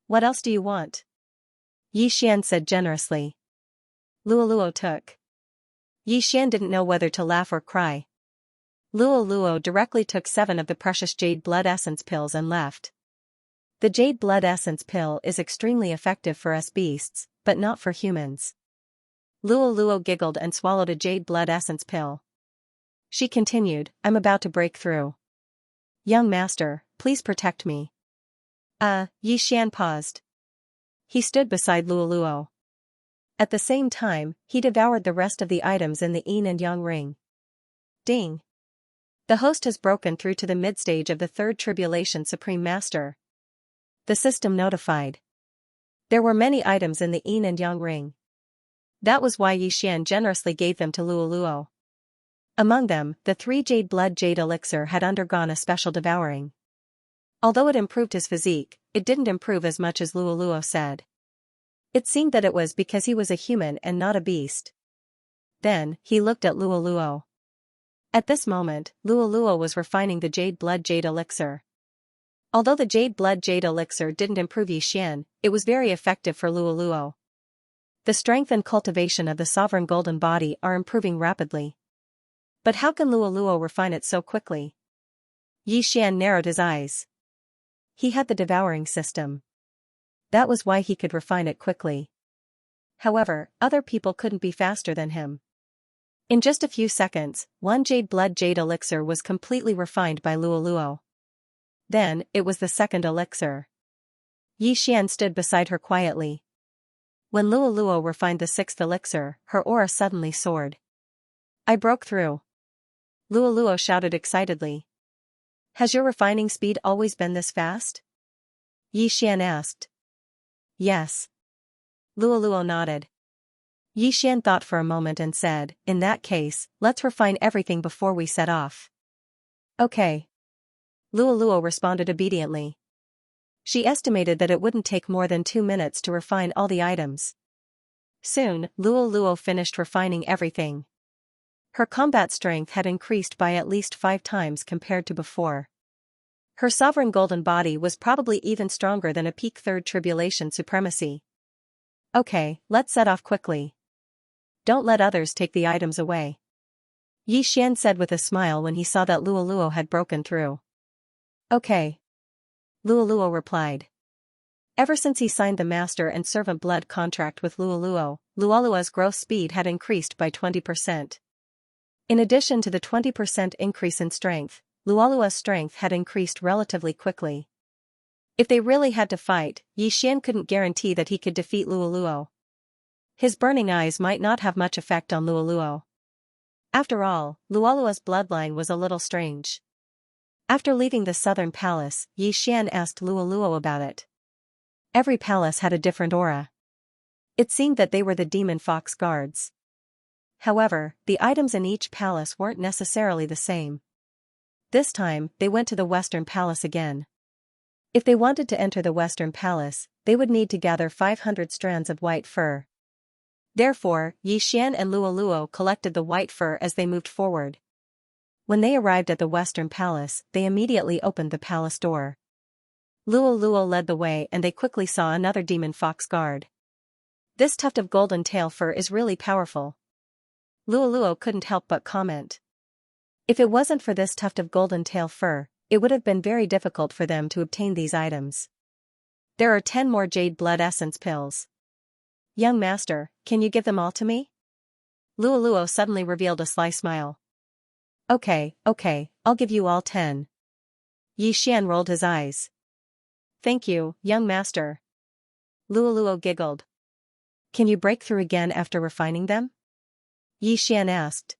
What else do you want?" Yi Xian said generously. Luoluo took. Yi Xian didn't know whether to laugh or cry. Luoluo directly took 7 of the precious jade blood essence pills and left. The jade blood essence pill is extremely effective for us beasts, but not for humans. Luoluo giggled and swallowed a jade blood essence pill. She continued, "I'm about to break through. Young master, please protect me." Yi Xian paused. he stood beside Luoluo. At the same time, he devoured the rest of the items in the yin and yang ring. Ding! The host has broken through to the mid-stage of the Third Tribulation Supreme Master. The system notified. There were many items in the yin and yang ring. That was why Yixian generously gave them to Luoluo. Among them, the 3 Jade Blood Jade Elixir had undergone a special devouring. Although it improved his physique, it didn't improve as much as Luoluo said. It seemed that it was because he was a human and not a beast. Then, he looked at Luoluo. At this moment, Luoluo was refining the Jade Blood Jade Elixir. Although the Jade Blood Jade Elixir didn't improve Yixian, it was very effective for Luoluo. The strength and cultivation of the sovereign golden body are improving rapidly. But how can Luoluo refine it so quickly? Yixian narrowed his eyes. He had the devouring system. That was why he could refine it quickly. However, other people couldn't be faster than him. In just a few seconds, 1 Jade Blood Jade Elixir was completely refined by Luoluo. Then, it was the second elixir. Yixian stood beside her quietly. When Luoluo refined the 6th elixir, her aura suddenly soared. I broke through. Luoluo shouted excitedly. Has your refining speed always been this fast? Yixian asked. Yes. Luoluo nodded. Yixian thought for a moment and said, in that case, let's refine everything before we set off. Okay. Luoluo responded obediently. She estimated that it wouldn't take more than 2 minutes to refine all the items. Soon, Luoluo finished refining everything. Her combat strength had increased by at least 5 times compared to before. Her sovereign golden body was probably even stronger than a peak Third Tribulation supremacy. Okay, let's set off quickly. Don't let others take the items away. Yixian said with a smile when he saw that Luoluo had broken through. Okay. Luoluo replied. Ever since he signed the Master and Servant Blood contract with Luoluo's growth speed had increased by 20%. In addition to the 20% increase in strength, Luoluo's strength had increased relatively quickly. If they really had to fight, Yixian couldn't guarantee that he could defeat Luoluo. His burning eyes might not have much effect on Luoluo. After all, Luoluo's bloodline was a little strange. After leaving the southern palace, Yixian asked Luoluo about it. Every palace had a different aura. It seemed that they were the demon fox guards. However, the items in each palace weren't necessarily the same. This time, they went to the Western Palace again. If they wanted to enter the Western Palace, they would need to gather 500 strands of white fur. Therefore, Yixian and Luoluo collected the white fur as they moved forward. When they arrived at the Western Palace, they immediately opened the palace door. Luoluo led the way and they quickly saw another demon fox guard. This tuft of golden tail fur is really powerful. Luoluo couldn't help but comment. If it wasn't for this tuft of golden tail fur, it would have been very difficult for them to obtain these items. There are 10 more Jade Blood Essence pills. Young Master, can you give them all to me? Luoluo suddenly revealed a sly smile. Okay, I'll give you all 10. Yixian rolled his eyes. Thank you, young master. Luoluo giggled. Can you break through again after refining them? Yixian asked.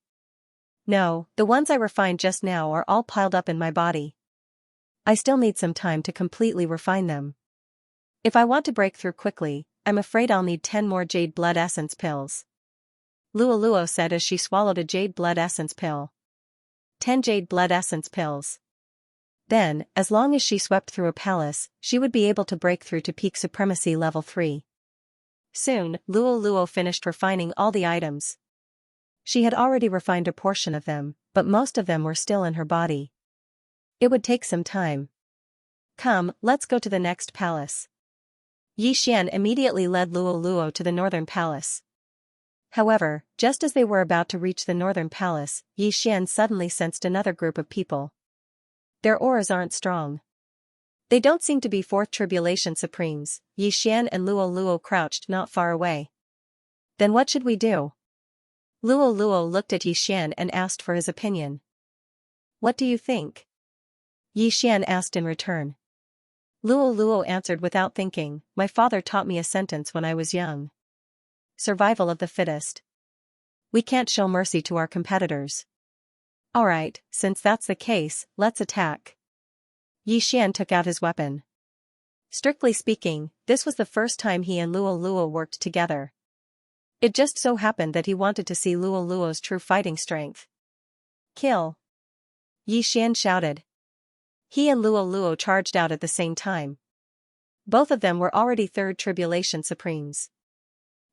No, the ones I refined just now are all piled up in my body. I still need some time to completely refine them. If I want to break through quickly, I'm afraid I'll need 10 more Jade Blood Essence pills. Luoluo said as she swallowed a Jade Blood Essence pill. 10 Jade Blood Essence pills. Then, as long as she swept through a palace, she would be able to break through to peak supremacy level 3. Soon, Luoluo finished refining all the items. She had already refined a portion of them, but most of them were still in her body. It would take some time. Come, let's go to the next palace. Yixian immediately led Luoluo to the northern palace. However, just as they were about to reach the northern palace, Yixian suddenly sensed another group of people. Their auras aren't strong. They don't seem to be Fourth Tribulation Supremes. Yixian and Luoluo crouched not far away. Then what should we do? Luoluo looked at Yixian and asked for his opinion. What do you think? Yixian asked in return. Luo answered without thinking, "My father taught me a sentence when I was young. Survival of the fittest. We can't show mercy to our competitors." "Alright, since that's the case, let's attack." Yi Xian took out his weapon. Strictly speaking, this was the first time he and Luo worked together. It just so happened that he wanted to see Luo's true fighting strength. "Kill!" Yi Xian shouted. He and Luo charged out at the same time. Both of them were already third Tribulation Supremes.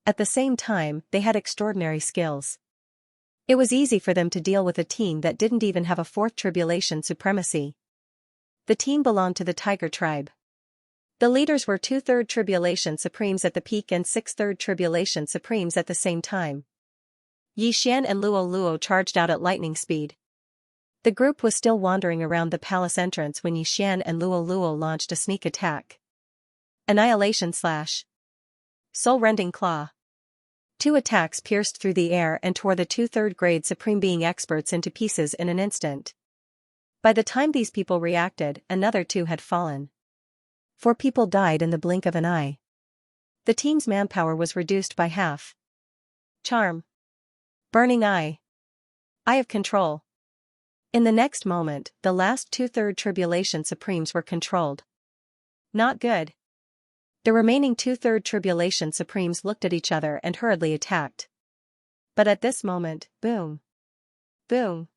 At the same time, they had extraordinary skills. It was easy for them to deal with a team that didn't even have a fourth Tribulation Supremacy. The team belonged to the Tiger Tribe. The leaders were 2 Third Tribulation Supremes at the peak and 6 Third Tribulation Supremes at the same time. Yi Xian and Luo charged out at lightning speed. The group was still wandering around the palace entrance when Yi Xian and Luo launched a sneak attack. Annihilation Slash. Soul-rending Claw. 2 attacks pierced through the air and tore the 2 third-grade Supreme Being experts into pieces in an instant. By the time these people reacted, another 2 had fallen. 4 people died in the blink of an eye. The team's manpower was reduced by half. Charm. Burning Eye. Eye of Control. In the next moment, the last 2 Third Tribulation Supremes were controlled. Not good. The remaining 2 Third Tribulation Supremes looked at each other and hurriedly attacked. But at this moment, boom. Boom.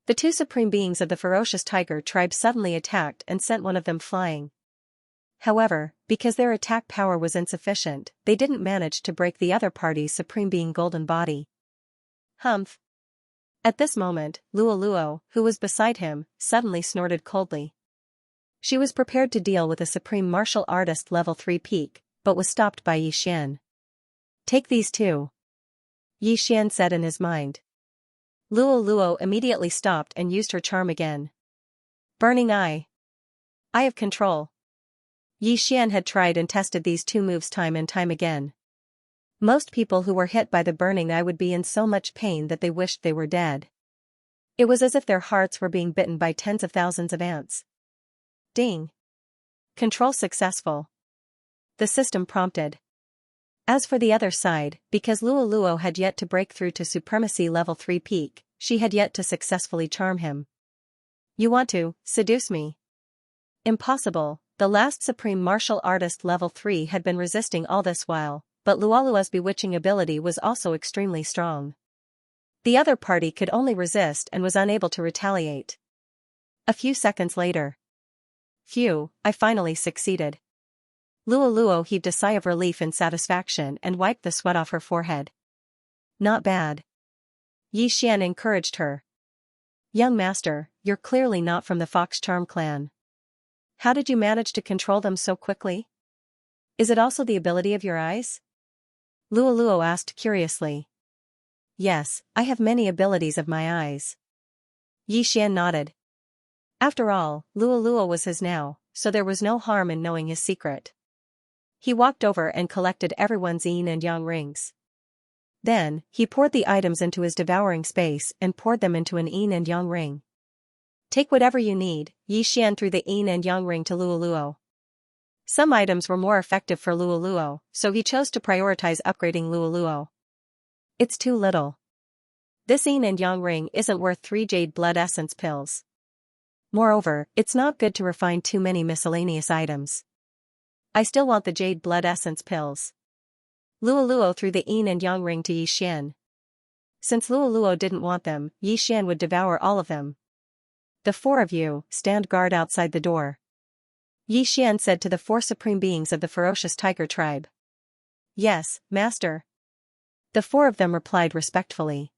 The 2 Supreme Beings of the ferocious Tiger Tribe suddenly attacked and sent one of them flying. However, because their attack power was insufficient, they didn't manage to break the other party's Supreme Being golden body. Humph. At this moment, Luo, who was beside him, suddenly snorted coldly. She was prepared to deal with a Supreme Martial Artist level 3 peak, but was stopped by Yi Xian. "Take these 2. Yi Xian said in his mind. Luo immediately stopped and used her charm again. Burning Eye. Eye of Control. Yi Xian had tried and tested these 2 moves time and time again. Most people who were hit by the burning eye would be in so much pain that they wished they were dead. It was as if their hearts were being bitten by tens of thousands of ants. Ding. Control successful. The system prompted. As for the other side, because Luo had yet to break through to Supremacy level 3 peak, she had yet to successfully charm him. "You want to seduce me?" Impossible. The last Supreme Martial Artist level 3 had been resisting all this while, but Luo's bewitching ability was also extremely strong. The other party could only resist and was unable to retaliate. A few seconds later. Phew, I finally succeeded. Luo heaved a sigh of relief and satisfaction and wiped the sweat off her forehead. Not bad. Yi Xian encouraged her. "Young master, you're clearly not from the Fox Charm clan. How did you manage to control them so quickly? Is it also the ability of your eyes?" Luo asked curiously. "Yes, I have many abilities of my eyes." Yi Xian nodded. After all, Luo was his now, so there was no harm in knowing his secret. He walked over and collected everyone's yin and yang rings. Then, he poured the items into his devouring space and poured them into an yin and yang ring. "Take whatever you need," Yi Xian threw the yin and yang ring to Luo. Some items were more effective for Luo, so he chose to prioritize upgrading Luo. "It's too little. This yin and yang ring isn't worth 3 jade blood essence pills. Moreover, it's not good to refine too many miscellaneous items. I still want the jade blood essence pills." Luo threw the yin and yang ring to Yi Xian. Since Luo didn't want them, Yi Xian would devour all of them. "The 4 of you, stand guard outside the door," Yi Xian said to the 4 Supreme Beings of the ferocious Tiger Tribe. "Yes, master." The 4 of them replied respectfully.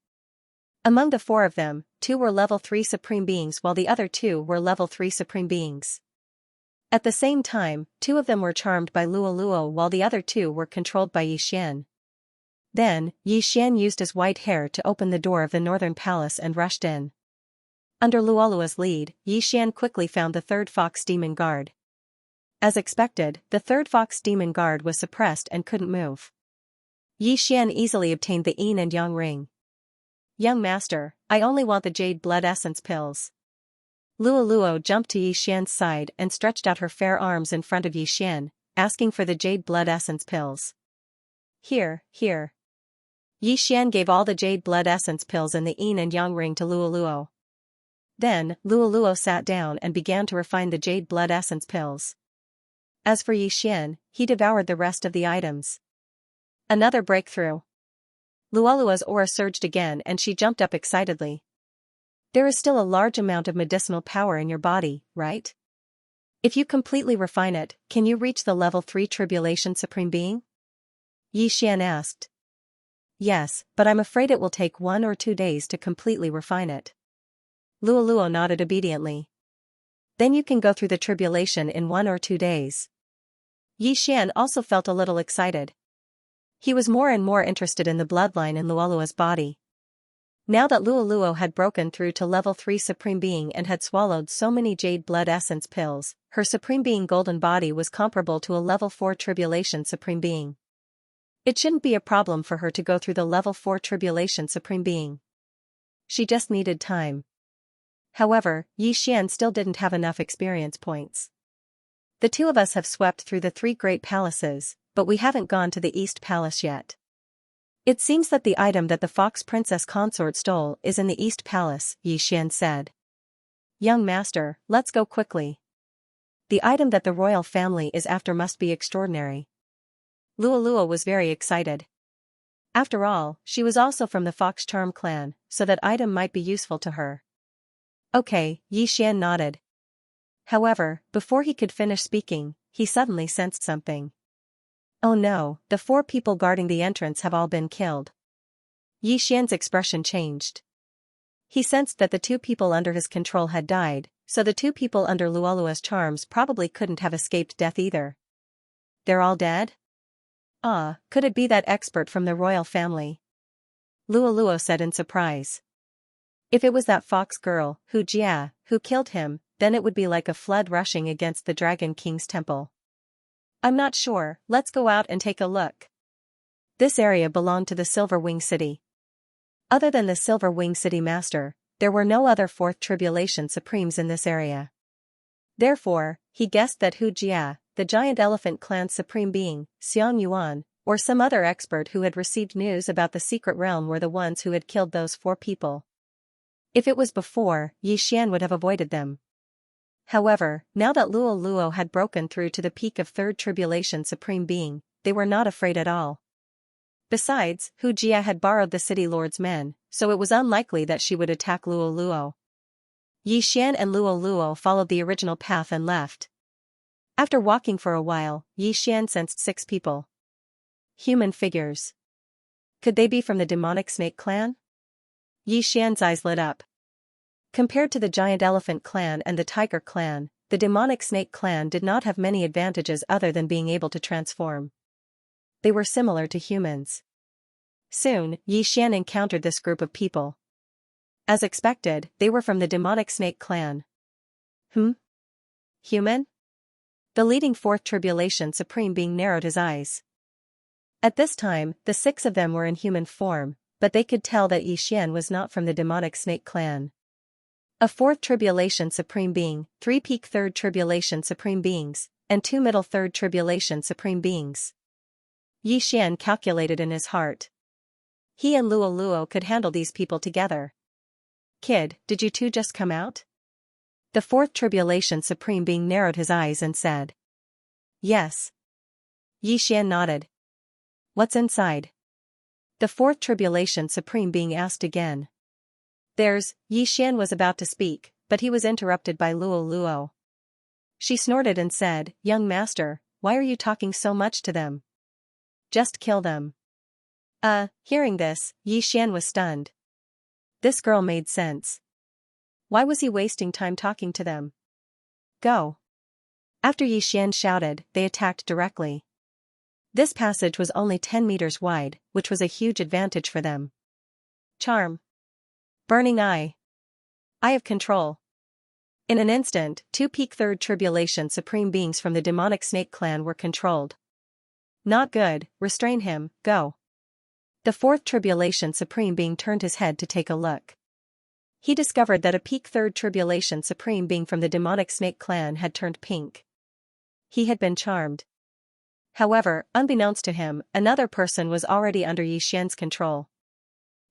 Among the 4 of them, 2 were level 3 Supreme Beings while the other 2 were level 3 Supreme Beings. At the same time, 2 of them were charmed by Luo while the other 2 were controlled by Yi Xian. Then, Yi Xian used his white hair to open the door of the northern palace and rushed in. Under Luo's lead, Yi Xian quickly found the 3rd Fox Demon Guard. As expected, the 3rd Fox Demon Guard was suppressed and couldn't move. Yi Xian easily obtained the yin and yang ring. "Young master, I only want the jade blood essence pills." Luoluo jumped to Yi Xian's side and stretched out her fair arms in front of Yi Xian, asking for the jade blood essence pills. Here, here. Yi Xian gave all the jade blood essence pills in the yin and yang ring to Luoluo. Then, Luoluo sat down and began to refine the jade blood essence pills. As for Yi Xian, he devoured the rest of the items. Another breakthrough. Luoluo's aura surged again and she jumped up excitedly. There is still a large amount of medicinal power in your body, right? If you completely refine it, can you reach the level 3 Tribulation Supreme Being? Yi Xian asked. Yes, but I'm afraid it will take 1 or 2 days to completely refine it. Luoluo nodded obediently. Then you can go through the tribulation in 1 or 2 days. Yi Xian also felt a little excited. He was more and more interested in the bloodline in Luoluo's body. Now that Luoluo had broken through to level 3 Supreme Being and had swallowed so many jade blood essence pills, her Supreme Being golden body was comparable to a level 4 Tribulation Supreme Being. It shouldn't be a problem for her to go through the level 4 Tribulation Supreme Being. She just needed time. However, Yi Xian still didn't have enough experience points. The two of us have swept through the 3 great palaces, but we haven't gone to the East Palace yet. It seems that the item that the Fox Princess consort stole is in the East Palace, Yi Xian said. Young master, let's go quickly. The item that the royal family is after must be extraordinary. Luoluo was very excited. After all, she was also from the Fox Charm clan, so that item might be useful to her. Okay, Yi Xian nodded. However, before he could finish speaking, he suddenly sensed something. Oh no, the 4 people guarding the entrance have all been killed. Yi Xian's expression changed. He sensed that the 2 people under his control had died, so the 2 people under Luoluo's charms probably couldn't have escaped death either. They're all dead? Ah, could it be that expert from the royal family? Luoluo said in surprise. If it was that fox girl, Hu Jia, who killed him, then it would be like a flood rushing against the Dragon King's temple. I'm not sure, let's go out and take a look. This area belonged to the Silver Wing City. Other than the Silver Wing City Master, there were no other 4th Tribulation Supremes in this area. Therefore, he guessed that Hu Jia, the Giant Elephant Clan's Supreme Being, Xiang Yuan, or some other expert who had received news about the secret realm were the ones who had killed those 4 people. If it was before, Yi Xian would have avoided them. However, now that Luoluo had broken through to the peak of 3rd Tribulation Supreme Being, they were not afraid at all. Besides, Hu Jia had borrowed the city lord's men, so it was unlikely that she would attack Luoluo. Yi Xian and Luoluo followed the original path and left. After walking for a while, Yi Xian sensed 6 people. Human figures. Could they be from the demonic snake clan? Yi Xian's eyes lit up. Compared to the Giant Elephant clan and the Tiger clan, the demonic snake clan did not have many advantages other than being able to transform. They were similar to humans. Soon, Yi Xian encountered this group of people. As expected, they were from the demonic snake clan. Human? The leading 4th Tribulation Supreme Being narrowed his eyes. At this time, the 6 of them were in human form, but they could tell that Yi Xian was not from the demonic snake clan. A 4th Tribulation Supreme Being, 3 peak 3rd Tribulation Supreme Beings, and 2 middle 3rd Tribulation Supreme Beings. Yi Xian calculated in his heart. He and Luoluo could handle these people together. Kid, did you 2 just come out? The 4th Tribulation Supreme Being narrowed his eyes and said. Yes. Yi Xian nodded. What's inside? The 4th Tribulation Supreme Being asked again. Yi Xian was about to speak, but he was interrupted by Luoluo. She snorted and said, Young master, why are you talking so much to them? Just kill them. Hearing this, Yi Xian was stunned. This girl made sense. Why was he wasting time talking to them? Go. After Yi Xian shouted, they attacked directly. This passage was only 10 meters wide, which was a huge advantage for them. Charm. Burning Eye. Eye of Control. In an instant, 2 peak 3rd Tribulation Supreme Beings from the demonic snake clan were controlled. Not good, restrain him, go. The 4th Tribulation Supreme Being turned his head to take a look. He discovered that a peak third tribulation supreme being from the demonic snake clan had turned pink. He had been charmed. However, unbeknownst to him, another person was already under Xian's control.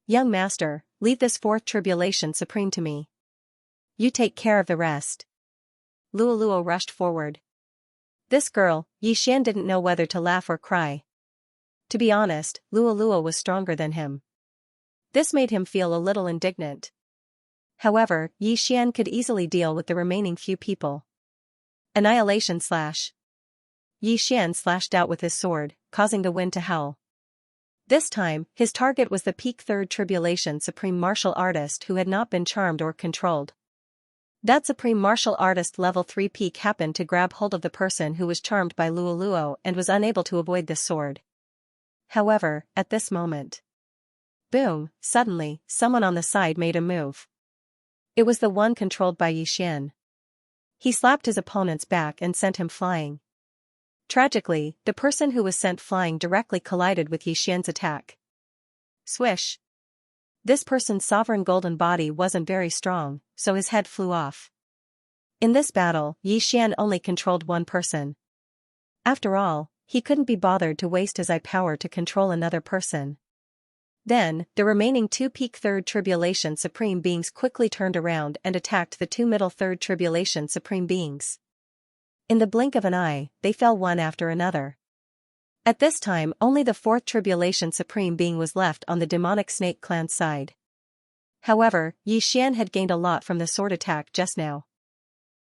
"Young master, leave this fourth tribulation supreme to me. You take care of the rest." Luoluo rushed forward. This girl, Xian didn't know whether to laugh or cry. To be honest, Luoluo was stronger than him. This made him feel a little indignant. However, Xian could easily deal with the remaining few people. Annihilation slash. Xian slashed out with his sword, causing the wind to howl. This time, his target was the peak third tribulation supreme martial artist who had not been charmed or controlled. That supreme martial artist level 3 peak happened to grab hold of the person who was charmed by Luoluo and was unable to avoid this sword. However, at this moment, boom, suddenly, someone on the side made a move. It was the one controlled by Xian. He slapped his opponent's back and sent him flying. Tragically, the person who was sent flying directly collided with Xian's attack. Swish. This person's sovereign golden body wasn't very strong, so his head flew off. In this battle, Xian only controlled one person. After all, he couldn't be bothered to waste his eye power to control another person. Then, the remaining two peak third tribulation supreme beings quickly turned around and attacked the two middle third tribulation supreme beings. In the blink of an eye, they fell one after another. At this time only the fourth tribulation supreme being was left on the demonic snake clan's side. However, Xian had gained a lot from the sword attack just now.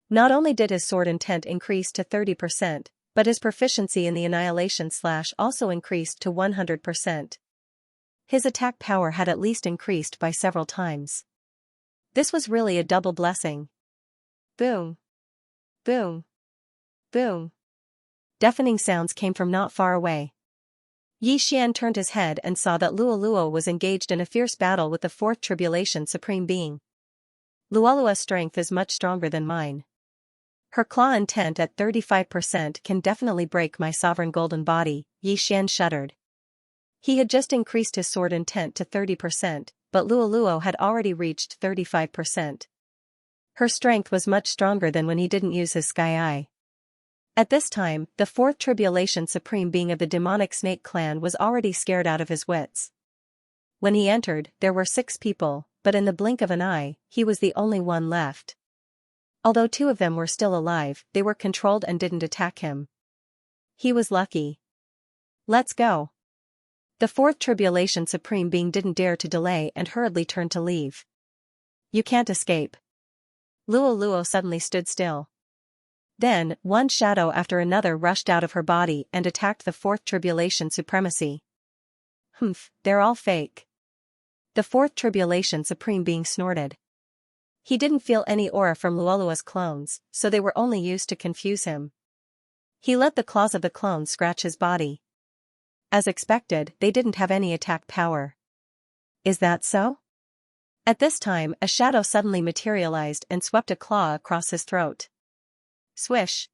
Not only did his sword intent increase to 30%, but his proficiency in the annihilation slash also increased to 100%. His attack power had at least increased by several times. This was really a double blessing. Boom. Boom. Boom. Deafening sounds came from not far away. Xian turned his head and saw that Luoluo was engaged in a fierce battle with the fourth tribulation supreme being. Luoluo's strength is much stronger than mine. Her claw intent at 35% can definitely break my sovereign golden body, Xian shuddered. He had just increased his sword intent to 30%, but Luoluo had already reached 35%. Her strength was much stronger than when he didn't use his sky eye. At this time, the fourth tribulation supreme being of the demonic snake clan was already scared out of his wits. When he entered, there were 6 people, but in the blink of an eye, he was the only one left. Although 2 of them were still alive, they were controlled and didn't attack him. He was lucky. Let's go. The fourth tribulation supreme being didn't dare to delay and hurriedly turned to leave. You can't escape. Luoluo suddenly stood still. Then, one shadow after another rushed out of her body and attacked the fourth tribulation supremacy. Humph, they're all fake. The fourth tribulation supreme being snorted. He didn't feel any aura from Luoluo's clones, so they were only used to confuse him. He let the claws of the clones scratch his body. As expected, they didn't have any attack power. Is that so? At this time, a shadow suddenly materialized and swept a claw across his throat. Swish.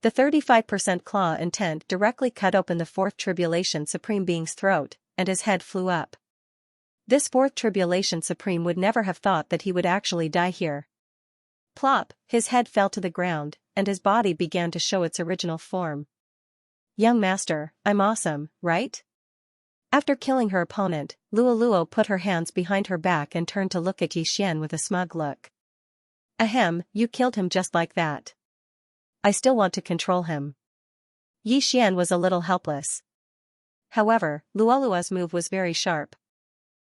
The 35% claw intent directly cut open the fourth tribulation supreme being's throat, and his head flew up. This fourth tribulation supreme would never have thought that he would actually die here. Plop, his head fell to the ground, and his body began to show its original form. Young master, I'm awesome, right? After killing her opponent, Luoluo put her hands behind her back and turned to look at Xian with a smug look. Ahem, you killed him just like that. I still want to control him. Xian was a little helpless. However, Luoluo's move was very sharp.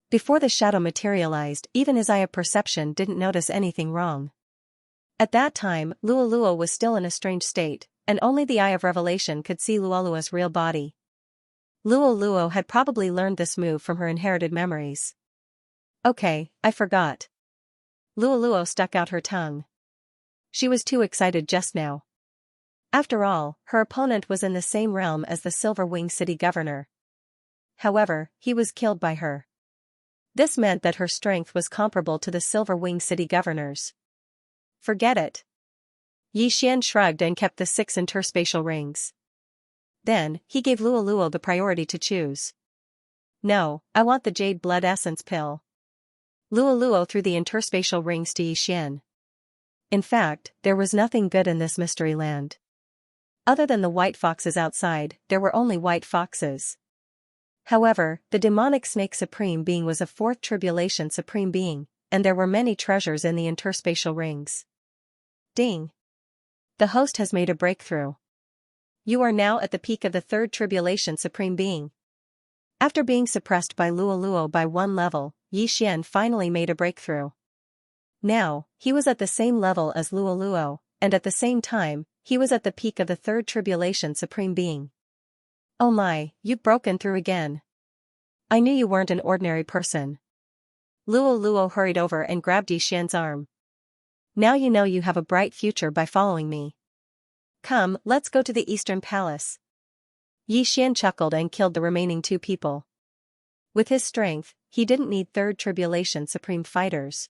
Before the shadow materialized, even his eye of perception didn't notice anything wrong. At that time, Luoluo was still in a strange state, and only the Eye of Revelation could see Luoluo's real body. Luoluo had probably learned this move from her inherited memories. Okay, I forgot. Luoluo stuck out her tongue. She was too excited just now. After all, her opponent was in the same realm as the Silver Wing City governor. However, he was killed by her. This meant that her strength was comparable to the Silver Wing City governor's. Forget it. Xian shrugged and kept the 6 interspatial rings. Then, he gave Luoluo the priority to choose. No, I want the Jade Blood Essence pill. Luo threw the interspatial rings to Yixian. In fact, there was nothing good in this mystery land. Other than the white foxes outside, there were only white foxes. However, the demonic snake supreme being was a fourth tribulation supreme being, and there were many treasures in the interspatial rings. Ding! The host has made a breakthrough. You are now at the peak of the third tribulation supreme being. After being suppressed by Luo by one level, Yixian finally made a breakthrough. Now, he was at the same level as Luo, and at the same time, he was at the peak of the third tribulation supreme being. Oh my, you've broken through again. I knew you weren't an ordinary person. Luo hurried over and grabbed Yixian's arm. Now you know you have a bright future by following me. Come, let's go to the Eastern Palace. Yixian chuckled and killed the remaining two people. With his strength, he didn't need third tribulation supreme fighters.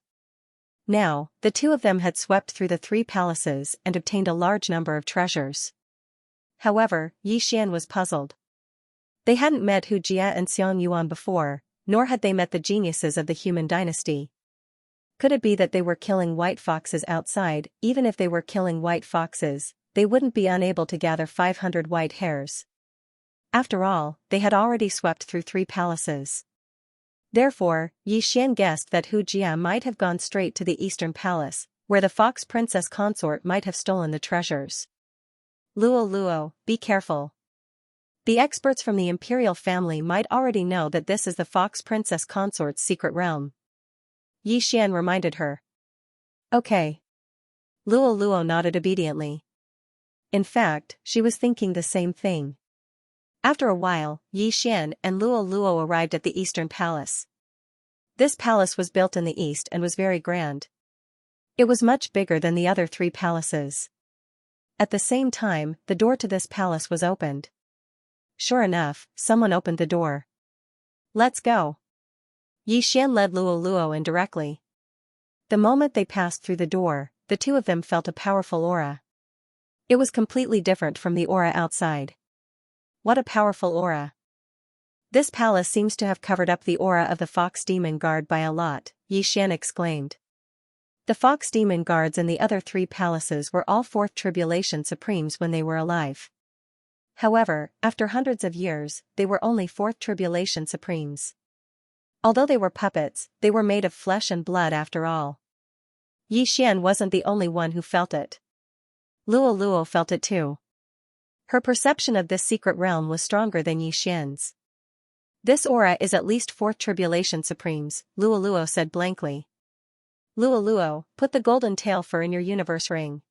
Now, the two of them had swept through the three palaces and obtained a large number of treasures. However, Yixian was puzzled. They hadn't met Hu Jia and Xiang Yuan before, nor had they met the geniuses of the human dynasty. Could it be that they were killing white foxes outside? Even if they were killing white foxes, they wouldn't be unable to gather 500 white hairs. After all, they had already swept through three palaces. Therefore, Yixian guessed that Hu Jia might have gone straight to the Eastern Palace, where the fox princess consort might have stolen the treasures. Luo, be careful. The experts from the imperial family might already know that this is the fox princess consort's secret realm. Yixian reminded her. Okay. Luo nodded obediently. In fact, she was thinking the same thing. After a while, Yixian and Luo arrived at the Eastern Palace. This palace was built in the east and was very grand. It was much bigger than the other three palaces. At the same time, the door to this palace was opened. Sure enough, someone opened the door. Let's go. Yixian led Luo in directly. The moment they passed through the door, the two of them felt a powerful aura. It was completely different from the aura outside. What a powerful aura. This palace seems to have covered up the aura of the Fox Demon Guard by a lot, Yixian exclaimed. The Fox Demon Guards in the other three palaces were all fourth tribulation supremes when they were alive. However, after hundreds of years, they were only fourth tribulation supremes. Although they were puppets, they were made of flesh and blood after all. Yixian wasn't the only one who felt it. Luo felt it too. Her perception of this secret realm was stronger than Yixian's. This aura is at least fourth tribulation supremes, Luo said blankly. Luo, put the golden tail fur in your universe ring.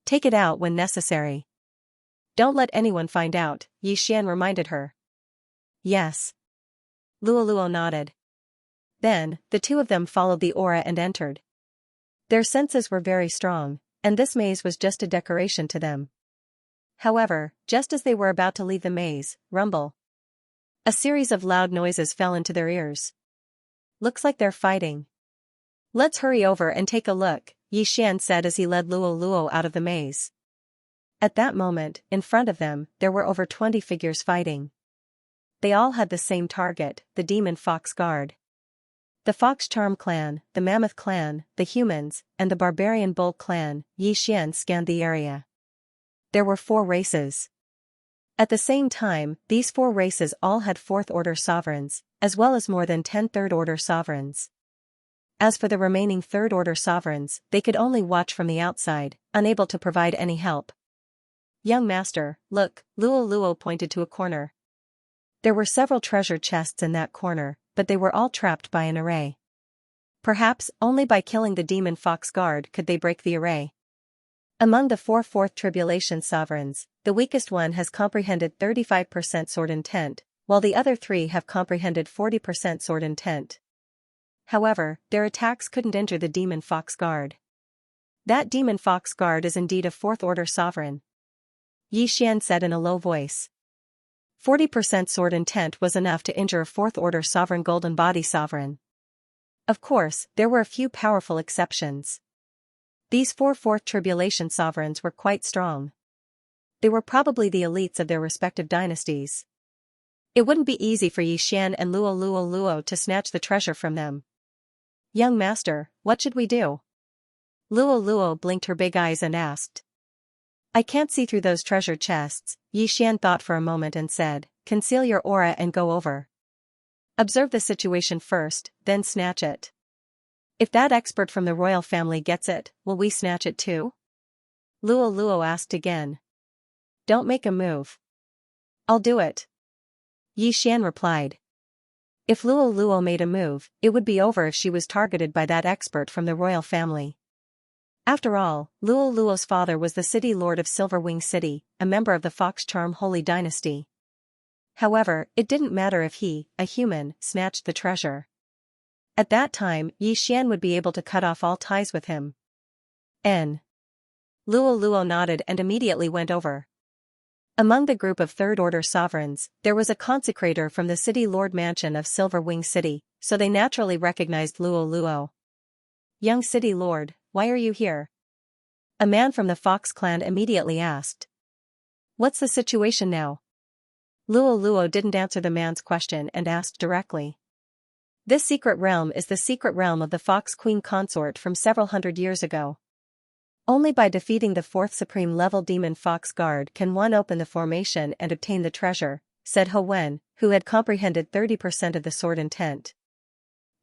Take it out when necessary. Don't let anyone find out, Yixian reminded her. Yes. Luo nodded. Then, the two of them followed the aura and entered. Their senses were very strong, and this maze was just a decoration to them. However, just as they were about to leave the maze, rumble. A series of loud noises fell into their ears. Looks like they're fighting. Let's hurry over and take a look, Yixian said as he led Luo out of the maze. At that moment, in front of them, there were over 20 figures fighting. They all had the same target, the Demon Fox Guard. The Fox Charm Clan, the Mammoth Clan, the Humans, and the Barbarian Bull Clan. Yixian scanned the area. There were 4 races. At the same time, these 4 races all had fourth-order sovereigns, as well as more than 10 third-order sovereigns. As for the remaining third-order sovereigns, they could only watch from the outside, unable to provide any help. Young master, look, Luo pointed to a corner. There were several treasure chests in that corner, but they were all trapped by an array. Perhaps only by killing the Demon Fox Guard could they break the array. Among the 4 fourth tribulation sovereigns, the weakest one has comprehended 35% sword intent, while the other 3 have comprehended 40% sword intent. However, their attacks couldn't injure the Demon Fox Guard. That Demon Fox Guard is indeed a fourth-order sovereign, Yixian said in a low voice. 40% sword intent was enough to injure a fourth-order sovereign golden body sovereign. Of course, there were a few powerful exceptions. These 4 fourth tribulation sovereigns were quite strong. They were probably the elites of their respective dynasties. It wouldn't be easy for Yixian and Luo to snatch the treasure from them. Young master, what should we do? Luo Luo blinked her big eyes and asked. I can't see through those treasure chests, Yi Xian thought for a moment and said, conceal your aura and go over. Observe the situation first, then snatch it. If that expert from the royal family gets it, will we snatch it too? Luo Luo asked again. Don't make a move. I'll do it. Yi Xian replied. If Luo Luo made a move, it would be over if she was targeted by that expert from the royal family. After all, Luo Luo's father was the city lord of Silverwing City, a member of the Fox Charm Holy Dynasty. However, it didn't matter if he, a human, snatched the treasure. At that time, Yi Xian would be able to cut off all ties with him. Luo Luo nodded and immediately went over. Among the group of third-order sovereigns, there was a consecrator from the city lord mansion of Silverwing City, so they naturally recognized Luo Luo. Young city lord, why are you here? A man from the Fox clan immediately asked. What's the situation now? Luo Luo didn't answer the man's question and asked directly. This secret realm is the secret realm of the Fox Queen consort from several hundred years ago. Only by defeating the 4th Supreme Level Demon Fox Guard can one open the formation and obtain the treasure, said He Wen, who had comprehended 30% of the sword intent.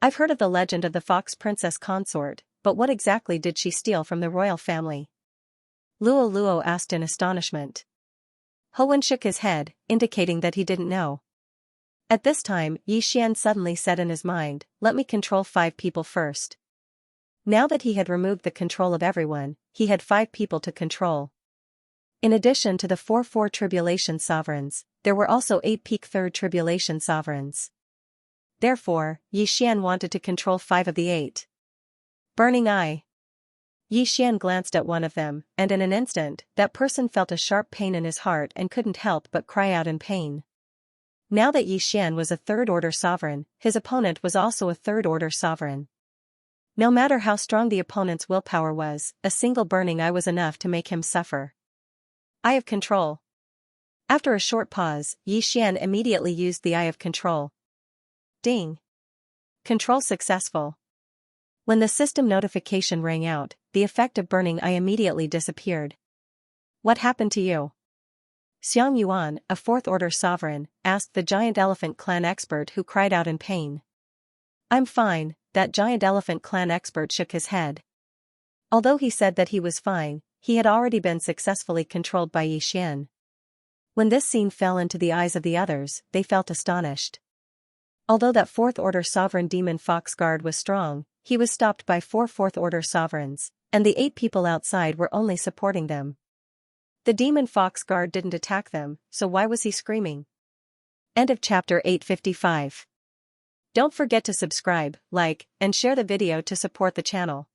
I've heard of the legend of the Fox Princess consort, but what exactly did she steal from the royal family? Luo Luo asked in astonishment. He Wen shook his head, indicating that he didn't know. At this time, Yi Xian suddenly said in his mind, let me control 5 people first. Now that he had removed the control of everyone, he had 5 people to control. In addition to the 4 tribulation sovereigns, there were also 8 peak 3rd tribulation sovereigns. Therefore, Yi Xian wanted to control 5 of the 8. Burning Eye. Yi Xian glanced at one of them, and in an instant, that person felt a sharp pain in his heart and couldn't help but cry out in pain. Now that Yi Xian was a 3rd-order sovereign, his opponent was also a 3rd-order sovereign. No matter how strong the opponent's willpower was, a single burning eye was enough to make him suffer. Eye of Control. After a short pause, Yi Xian immediately used the Eye of Control. Ding. Control successful. When the system notification rang out, the effect of burning eye immediately disappeared. What happened to you? Xiang Yuan, a 4th-order sovereign, asked the giant elephant clan expert who cried out in pain. I'm fine, that giant elephant clan expert shook his head. Although he said that he was fine, he had already been successfully controlled by Yi Xian. When this scene fell into the eyes of the others, they felt astonished. Although that 4th-order sovereign demon Fox Guard was strong, he was stopped by 4 4th-order sovereigns, and the 8 people outside were only supporting them. The demon Fox Guard didn't attack them, so why was he screaming? End of chapter 855. Don't forget to subscribe, like, and share the video to support the channel.